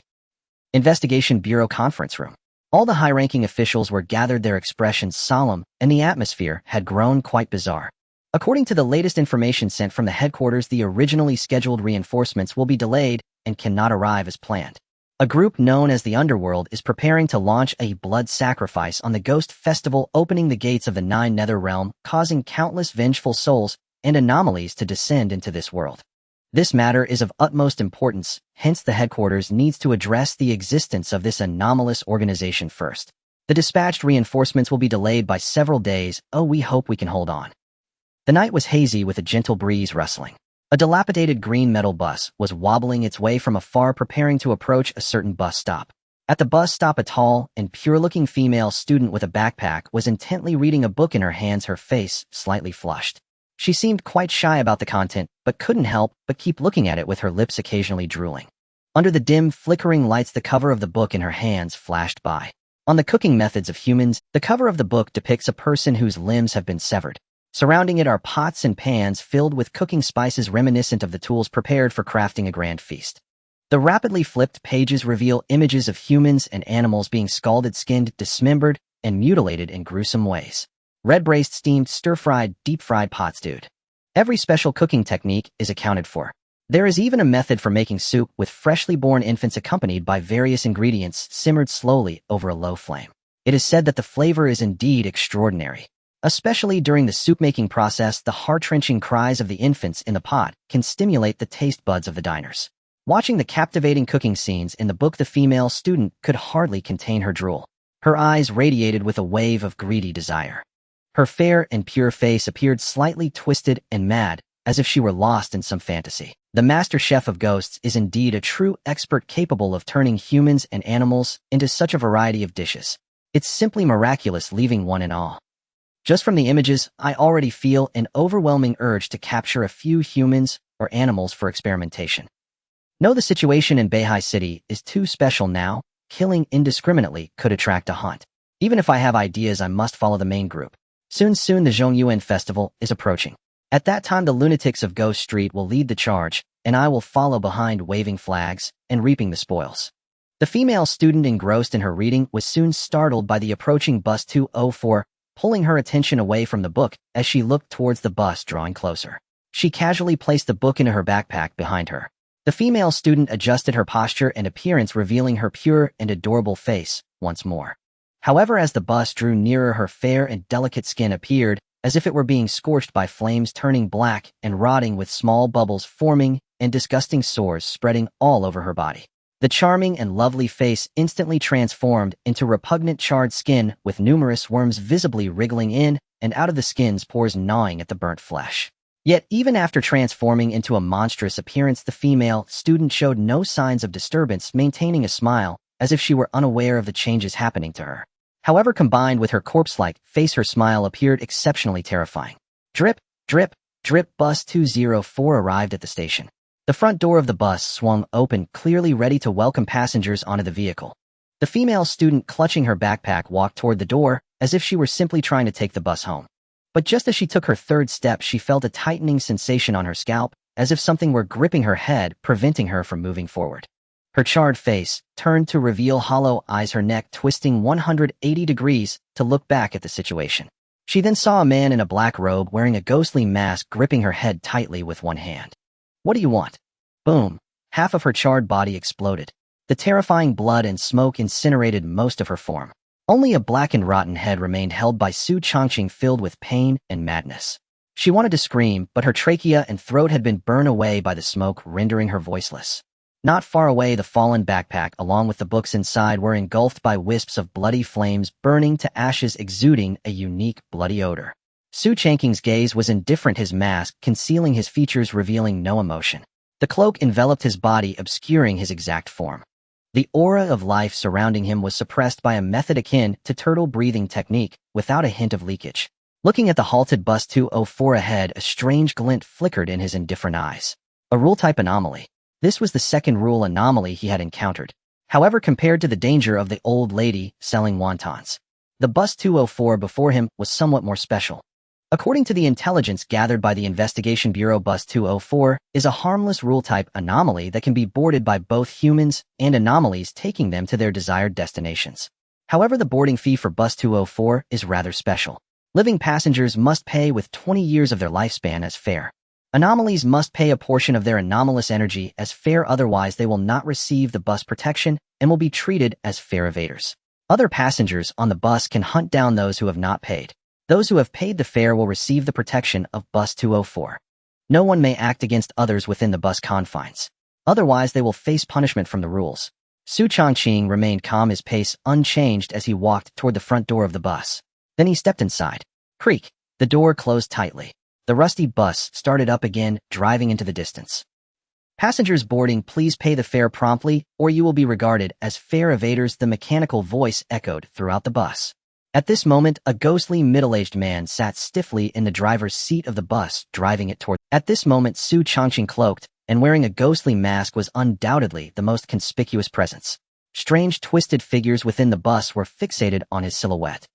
Investigation Bureau conference room. All the high-ranking officials were gathered, their expressions solemn, and the atmosphere had grown quite bizarre. According to the latest information sent from the headquarters, the originally scheduled reinforcements will be delayed and cannot arrive as planned. A group known as the Underworld is preparing to launch a blood sacrifice on the Ghost Festival, opening the gates of the Nine Nether Realm, causing countless vengeful souls and anomalies to descend into this world. This matter is of utmost importance, hence the headquarters needs to address the existence of this anomalous organization first. The dispatched reinforcements will be delayed by several days. Oh, we hope we can hold on. The night was hazy with a gentle breeze rustling. A dilapidated green metal bus was wobbling its way from afar, preparing to approach a certain bus stop. At the bus stop, a tall and pure-looking female student with a backpack was intently reading a book in her hands, her face slightly flushed. She seemed quite shy about the content, but couldn't help but keep looking at it with her lips occasionally drooling. Under the dim, flickering lights, the cover of the book in her hands flashed by. On the cooking methods of humans, the cover of the book depicts a person whose limbs have been severed. Surrounding it are pots and pans filled with cooking spices reminiscent of the tools prepared for crafting a grand feast. The rapidly flipped pages reveal images of humans and animals being scalded, skinned, dismembered, and mutilated in gruesome ways. Red-braised, steamed, stir-fried, deep-fried, pot-stewed. Every special cooking technique is accounted for. There is even a method for making soup with freshly born infants, accompanied by various ingredients simmered slowly over a low flame. It is said that the flavor is indeed extraordinary. Especially during the soup-making process, the heart-wrenching cries of the infants in the pot can stimulate the taste buds of the diners. Watching the captivating cooking scenes in the book, the female student could hardly contain her drool. Her eyes radiated with a wave of greedy desire. Her fair and pure face appeared slightly twisted and mad, as if she were lost in some fantasy. The master chef of ghosts is indeed a true expert, capable of turning humans and animals into such a variety of dishes. It's simply miraculous, leaving one in awe. Just from the images, I already feel an overwhelming urge to capture a few humans or animals for experimentation. No, the situation in Beihai City is too special now. Killing indiscriminately could attract a hunt. Even if I have ideas, I must follow the main group. Soon the Zhongyuan festival is approaching. At that time, the lunatics of Ghost Street will lead the charge, and I will follow behind, waving flags and reaping the spoils. The female student, engrossed in her reading, was soon startled by the approaching bus 204, pulling her attention away from the book as she looked towards the bus drawing closer. She casually placed the book into her backpack behind her. The female student adjusted her posture and appearance, revealing her pure and adorable face once more. However, as the bus drew nearer, her fair and delicate skin appeared as if it were being scorched by flames, turning black and rotting, with small bubbles forming and disgusting sores spreading all over her body. The charming and lovely face instantly transformed into repugnant charred skin with numerous worms visibly wriggling in and out of the skin's pores gnawing at the burnt flesh. Yet even after transforming into a monstrous appearance, the female student showed no signs of disturbance, maintaining a smile, as if she were unaware of the changes happening to her. However, combined with her corpse-like face, her smile appeared exceptionally terrifying. Drip, drip, drip. Bus 204 arrived at the station. The front door of the bus swung open, clearly ready to welcome passengers onto the vehicle. The female student, clutching her backpack, walked toward the door, as if she were simply trying to take the bus home. But just as she took her third step, she felt a tightening sensation on her scalp, as if something were gripping her head, preventing her from moving forward. Her charred face turned to reveal hollow eyes, her neck twisting 180 degrees to look back at the situation. She then saw a man in a black robe wearing a ghostly mask gripping her head tightly with one hand. "What do you want?" Boom! Half of her charred body exploded. The terrifying blood and smoke incinerated most of her form. Only a black and rotten head remained, held by Xu Changqing, filled with pain and madness. She wanted to scream, but her trachea and throat had been burned away by the smoke, rendering her voiceless. Not far away, the fallen backpack, along with the books inside, were engulfed by wisps of bloody flames, burning to ashes, exuding a unique bloody odor. Xu Changqing's gaze was indifferent, his mask concealing his features, revealing no emotion. The cloak enveloped his body, obscuring his exact form. The aura of life surrounding him was suppressed by a method akin to turtle breathing technique, without a hint of leakage. Looking at the halted bus 204 ahead, a strange glint flickered in his indifferent eyes. A rule-type anomaly. This was the second rule anomaly he had encountered. However, compared to the danger of the old lady selling wontons, the bus 204 before him was somewhat more special. According to the intelligence gathered by the Investigation Bureau, Bus 204 is a harmless rule-type anomaly that can be boarded by both humans and anomalies, taking them to their desired destinations. However, the boarding fee for Bus 204 is rather special. Living passengers must pay with 20 years of their lifespan as fare. Anomalies must pay a portion of their anomalous energy as fare, otherwise they will not receive the bus protection and will be treated as fare evaders. Other passengers on the bus can hunt down those who have not paid. Those who have paid the fare will receive the protection of Bus 204. No one may act against others within the bus confines. Otherwise, they will face punishment from the rules. Xu Changqing remained calm, his pace unchanged as he walked toward the front door of the bus. Then he stepped inside. Creak! The door closed tightly. The rusty bus started up again, driving into the distance. "Passengers boarding, please pay the fare promptly, or you will be regarded as fare evaders," the mechanical voice echoed throughout the bus. At this moment, a ghostly middle-aged man sat stiffly in the driver's seat of the bus, driving it toward. At this moment, Xu Changqing, cloaked and wearing a ghostly mask, was undoubtedly the most conspicuous presence. Strange, twisted figures within the bus were fixated on his silhouette.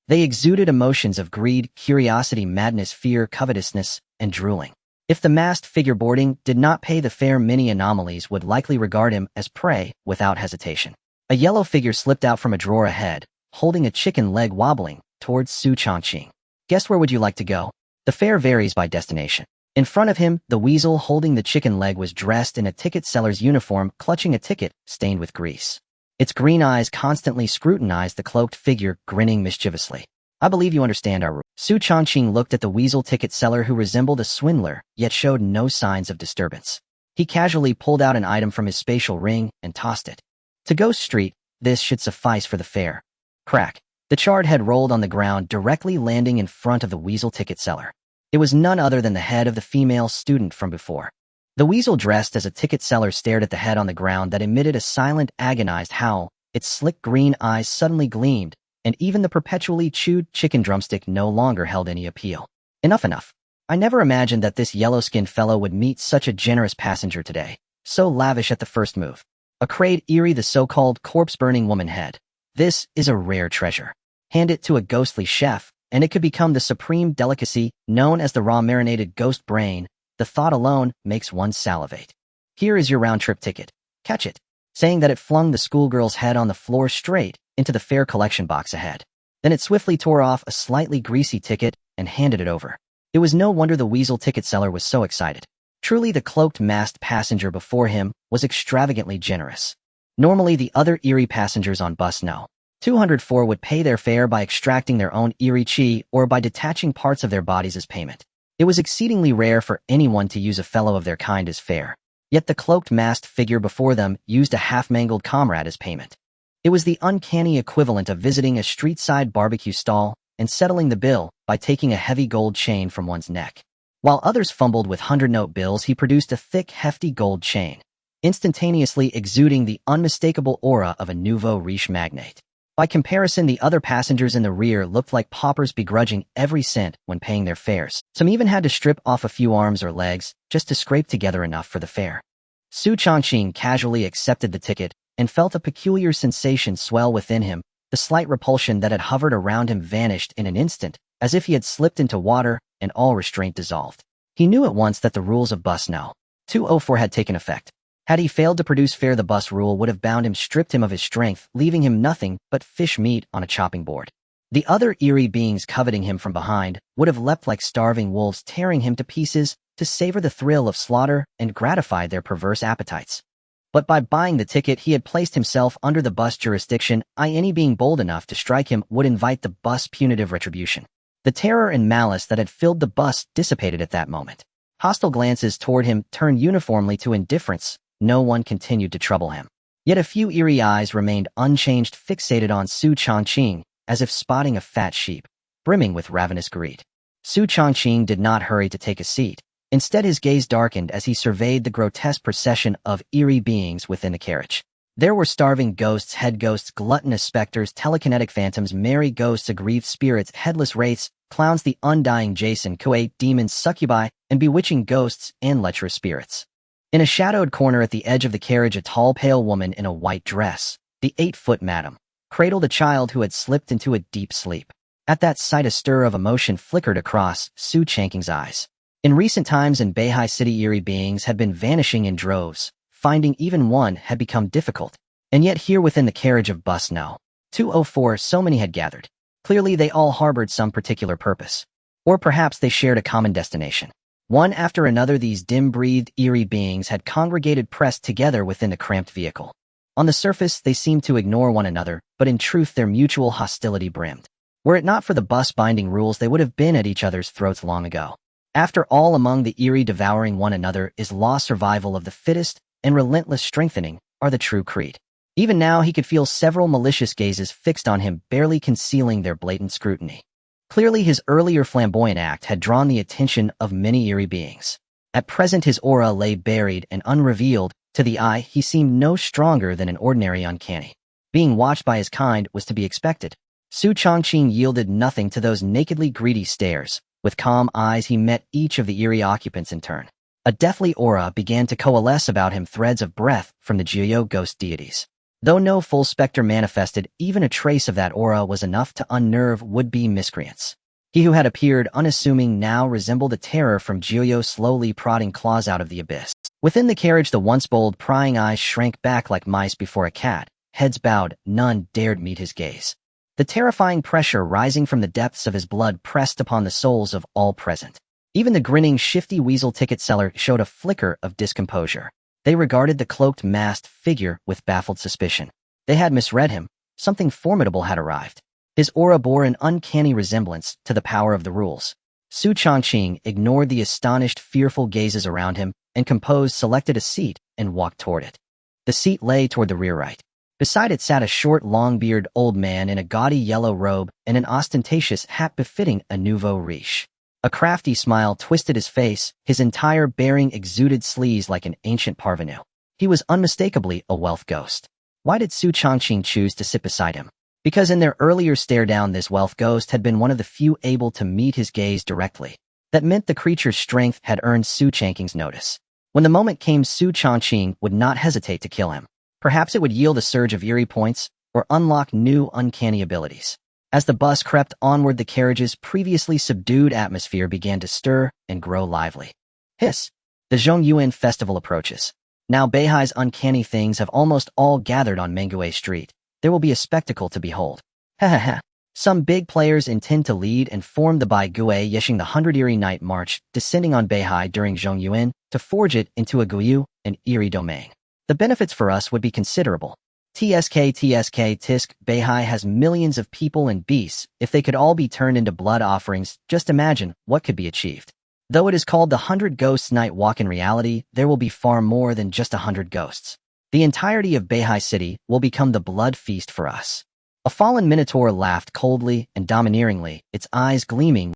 They exuded emotions of greed, curiosity, madness, fear, covetousness, and drooling. If the masked figure boarding did not pay the fare, many anomalies would likely regard him as prey without hesitation. A yellow figure slipped out from a drawer ahead, holding a chicken leg, wobbling towards Xu Changqing. "Guess where would you like to go?" The fare varies by destination. In front of him, the weasel holding the chicken leg was dressed in a ticket seller's uniform, clutching a ticket stained with grease. Its green eyes constantly scrutinized the cloaked figure, grinning mischievously. "I believe you understand our rule." Xu Changqing looked at the weasel ticket seller, who resembled a swindler, yet showed no signs of disturbance. He casually pulled out an item from his spatial ring and tossed it. "To Ghost Street, this should suffice for the fare." Crack. The charred head rolled on the ground, directly landing in front of the weasel ticket seller. It was none other than the head of the female student from before. The weasel, dressed as a ticket seller, stared at the head on the ground that emitted a silent, agonized howl. Its slick green eyes suddenly gleamed, and even the perpetually chewed chicken drumstick no longer held any appeal. "Enough, enough. I never imagined that this yellow-skinned fellow would meet such a generous passenger today, so lavish at the first move." A crayed Eerie, the so-called corpse-burning woman head. "This is a rare treasure. Hand it to a ghostly chef, and it could become the supreme delicacy known as the raw marinated ghost brain. The thought alone makes one salivate. Here is your round-trip ticket. Catch it." Saying that, it flung the schoolgirl's head on the floor straight into the fare collection box ahead. Then it swiftly tore off a slightly greasy ticket and handed it over. It was no wonder the weasel ticket seller was so excited. Truly, the cloaked, masked passenger before him was extravagantly generous. Normally, the other Eerie passengers on Bus No. 204 would pay their fare by extracting their own Eerie chi or by detaching parts of their bodies as payment. It was exceedingly rare for anyone to use a fellow of their kind as fare. Yet the cloaked masked figure before them used a half-mangled comrade as payment. It was the uncanny equivalent of visiting a street-side barbecue stall and settling the bill by taking a heavy gold chain from one's neck. While others fumbled with 100-note bills, he produced a thick, hefty gold chain, instantaneously exuding the unmistakable aura of a nouveau riche magnate. By comparison, the other passengers in the rear looked like paupers begrudging every cent when paying their fares. Some even had to strip off a few arms or legs just to scrape together enough for the fare. Xu Changqing casually accepted the ticket and felt a peculiar sensation swell within him. The slight repulsion that had hovered around him vanished in an instant, as if he had slipped into water and all restraint dissolved. He knew at once that the rules of Bus No. 204 had taken effect. Had he failed to produce fare, the bus rule would have bound him, stripped him of his strength, leaving him nothing but fish meat on a chopping board. The other eerie beings coveting him from behind would have leapt like starving wolves, tearing him to pieces to savor the thrill of slaughter and gratify their perverse appetites. But by buying the ticket, he had placed himself under the bus jurisdiction. Any being bold enough to strike him would invite the bus punitive retribution. The terror and malice that had filled the bus dissipated at that moment. Hostile glances toward him turned uniformly to indifference. No one continued to trouble him. Yet a few eerie eyes remained unchanged, fixated on Xu Changqing, as if spotting a fat sheep, brimming with ravenous greed. Xu Changqing did not hurry to take a seat. Instead, his gaze darkened as he surveyed the grotesque procession of eerie beings within the carriage. There were starving ghosts, head ghosts, gluttonous specters, telekinetic phantoms, merry ghosts, aggrieved spirits, headless wraiths, clowns, the undying Jason, Kuei, demons, succubi, and bewitching ghosts and lecherous spirits. In a shadowed corner at the edge of the carriage, a tall, pale woman in a white dress, the 8-foot madam, cradled a child who had slipped into a deep sleep. At that sight, a stir of emotion flickered across Xu Changqing's eyes. In recent times in Beihai City, eerie beings had been vanishing in droves. Finding even one had become difficult. And yet here within the carriage of Bus No. 204, so many had gathered. Clearly they all harbored some particular purpose. Or perhaps they shared a common destination. One after another, these dim-breathed, eerie beings had congregated, pressed together within the cramped vehicle. On the surface, they seemed to ignore one another, but in truth their mutual hostility brimmed. Were it not for the bus binding rules, they would have been at each other's throats long ago. After all, among the eerie, devouring one another is law, survival of the fittest, and relentless strengthening are the true creed. Even now he could feel several malicious gazes fixed on him, barely concealing their blatant scrutiny. Clearly his earlier flamboyant act had drawn the attention of many eerie beings. At present his aura lay buried and unrevealed. To the eye, he seemed no stronger than an ordinary uncanny. Being watched by his kind was to be expected. Xu Changqing yielded nothing to those nakedly greedy stares. With calm eyes he met each of the eerie occupants in turn. A deathly aura began to coalesce about him, threads of breath from the Jiu ghost deities. Though no full specter manifested, even a trace of that aura was enough to unnerve would-be miscreants. He who had appeared unassuming now resembled a terror from Jiu, slowly prodding claws out of the abyss. Within the carriage, the once bold, prying eyes shrank back like mice before a cat. Heads bowed, none dared meet his gaze. The terrifying pressure rising from the depths of his blood pressed upon the souls of all present. Even the grinning, shifty weasel ticket seller showed a flicker of discomposure. They regarded the cloaked, masked figure with baffled suspicion. They had misread him. Something formidable had arrived. His aura bore an uncanny resemblance to the power of the rules. Xu Changqing ignored the astonished, fearful gazes around him and composed selected a seat and walked toward it. The seat lay toward the rear right. Beside it sat a short, long-bearded old man in a gaudy yellow robe and an ostentatious hat befitting a nouveau riche. A crafty smile twisted his face, his entire bearing exuded sleaze like an ancient parvenu. He was unmistakably a wealth ghost. Why did Xu Changqing choose to sit beside him? Because in their earlier stare down, this wealth ghost had been one of the few able to meet his gaze directly. That meant the creature's strength had earned Xu Changqing's notice. When the moment came, Xu Changqing would not hesitate to kill him. Perhaps it would yield a surge of eerie points or unlock new uncanny abilities. As the bus crept onward, the carriage's previously subdued atmosphere began to stir and grow lively. Hiss! The Zhongyuan festival approaches. Now Beihai's uncanny things have almost all gathered on Mengue Street. There will be a spectacle to behold. Ha ha ha. Some big players intend to lead and form the Baigui Yishing the 100 Eerie Night March, descending on Beihai during Zhongyuan to forge it into a Guyu and Eerie domain. The benefits for us would be considerable. Tisk Beihai has millions of people and beasts. If they could all be turned into blood offerings, just imagine what could be achieved. Though it is called the 100 Ghosts Night Walk, in reality, there will be far more than just 100 ghosts. The entirety of Beihai City will become the blood feast for us. A fallen minotaur laughed coldly and domineeringly, its eyes gleaming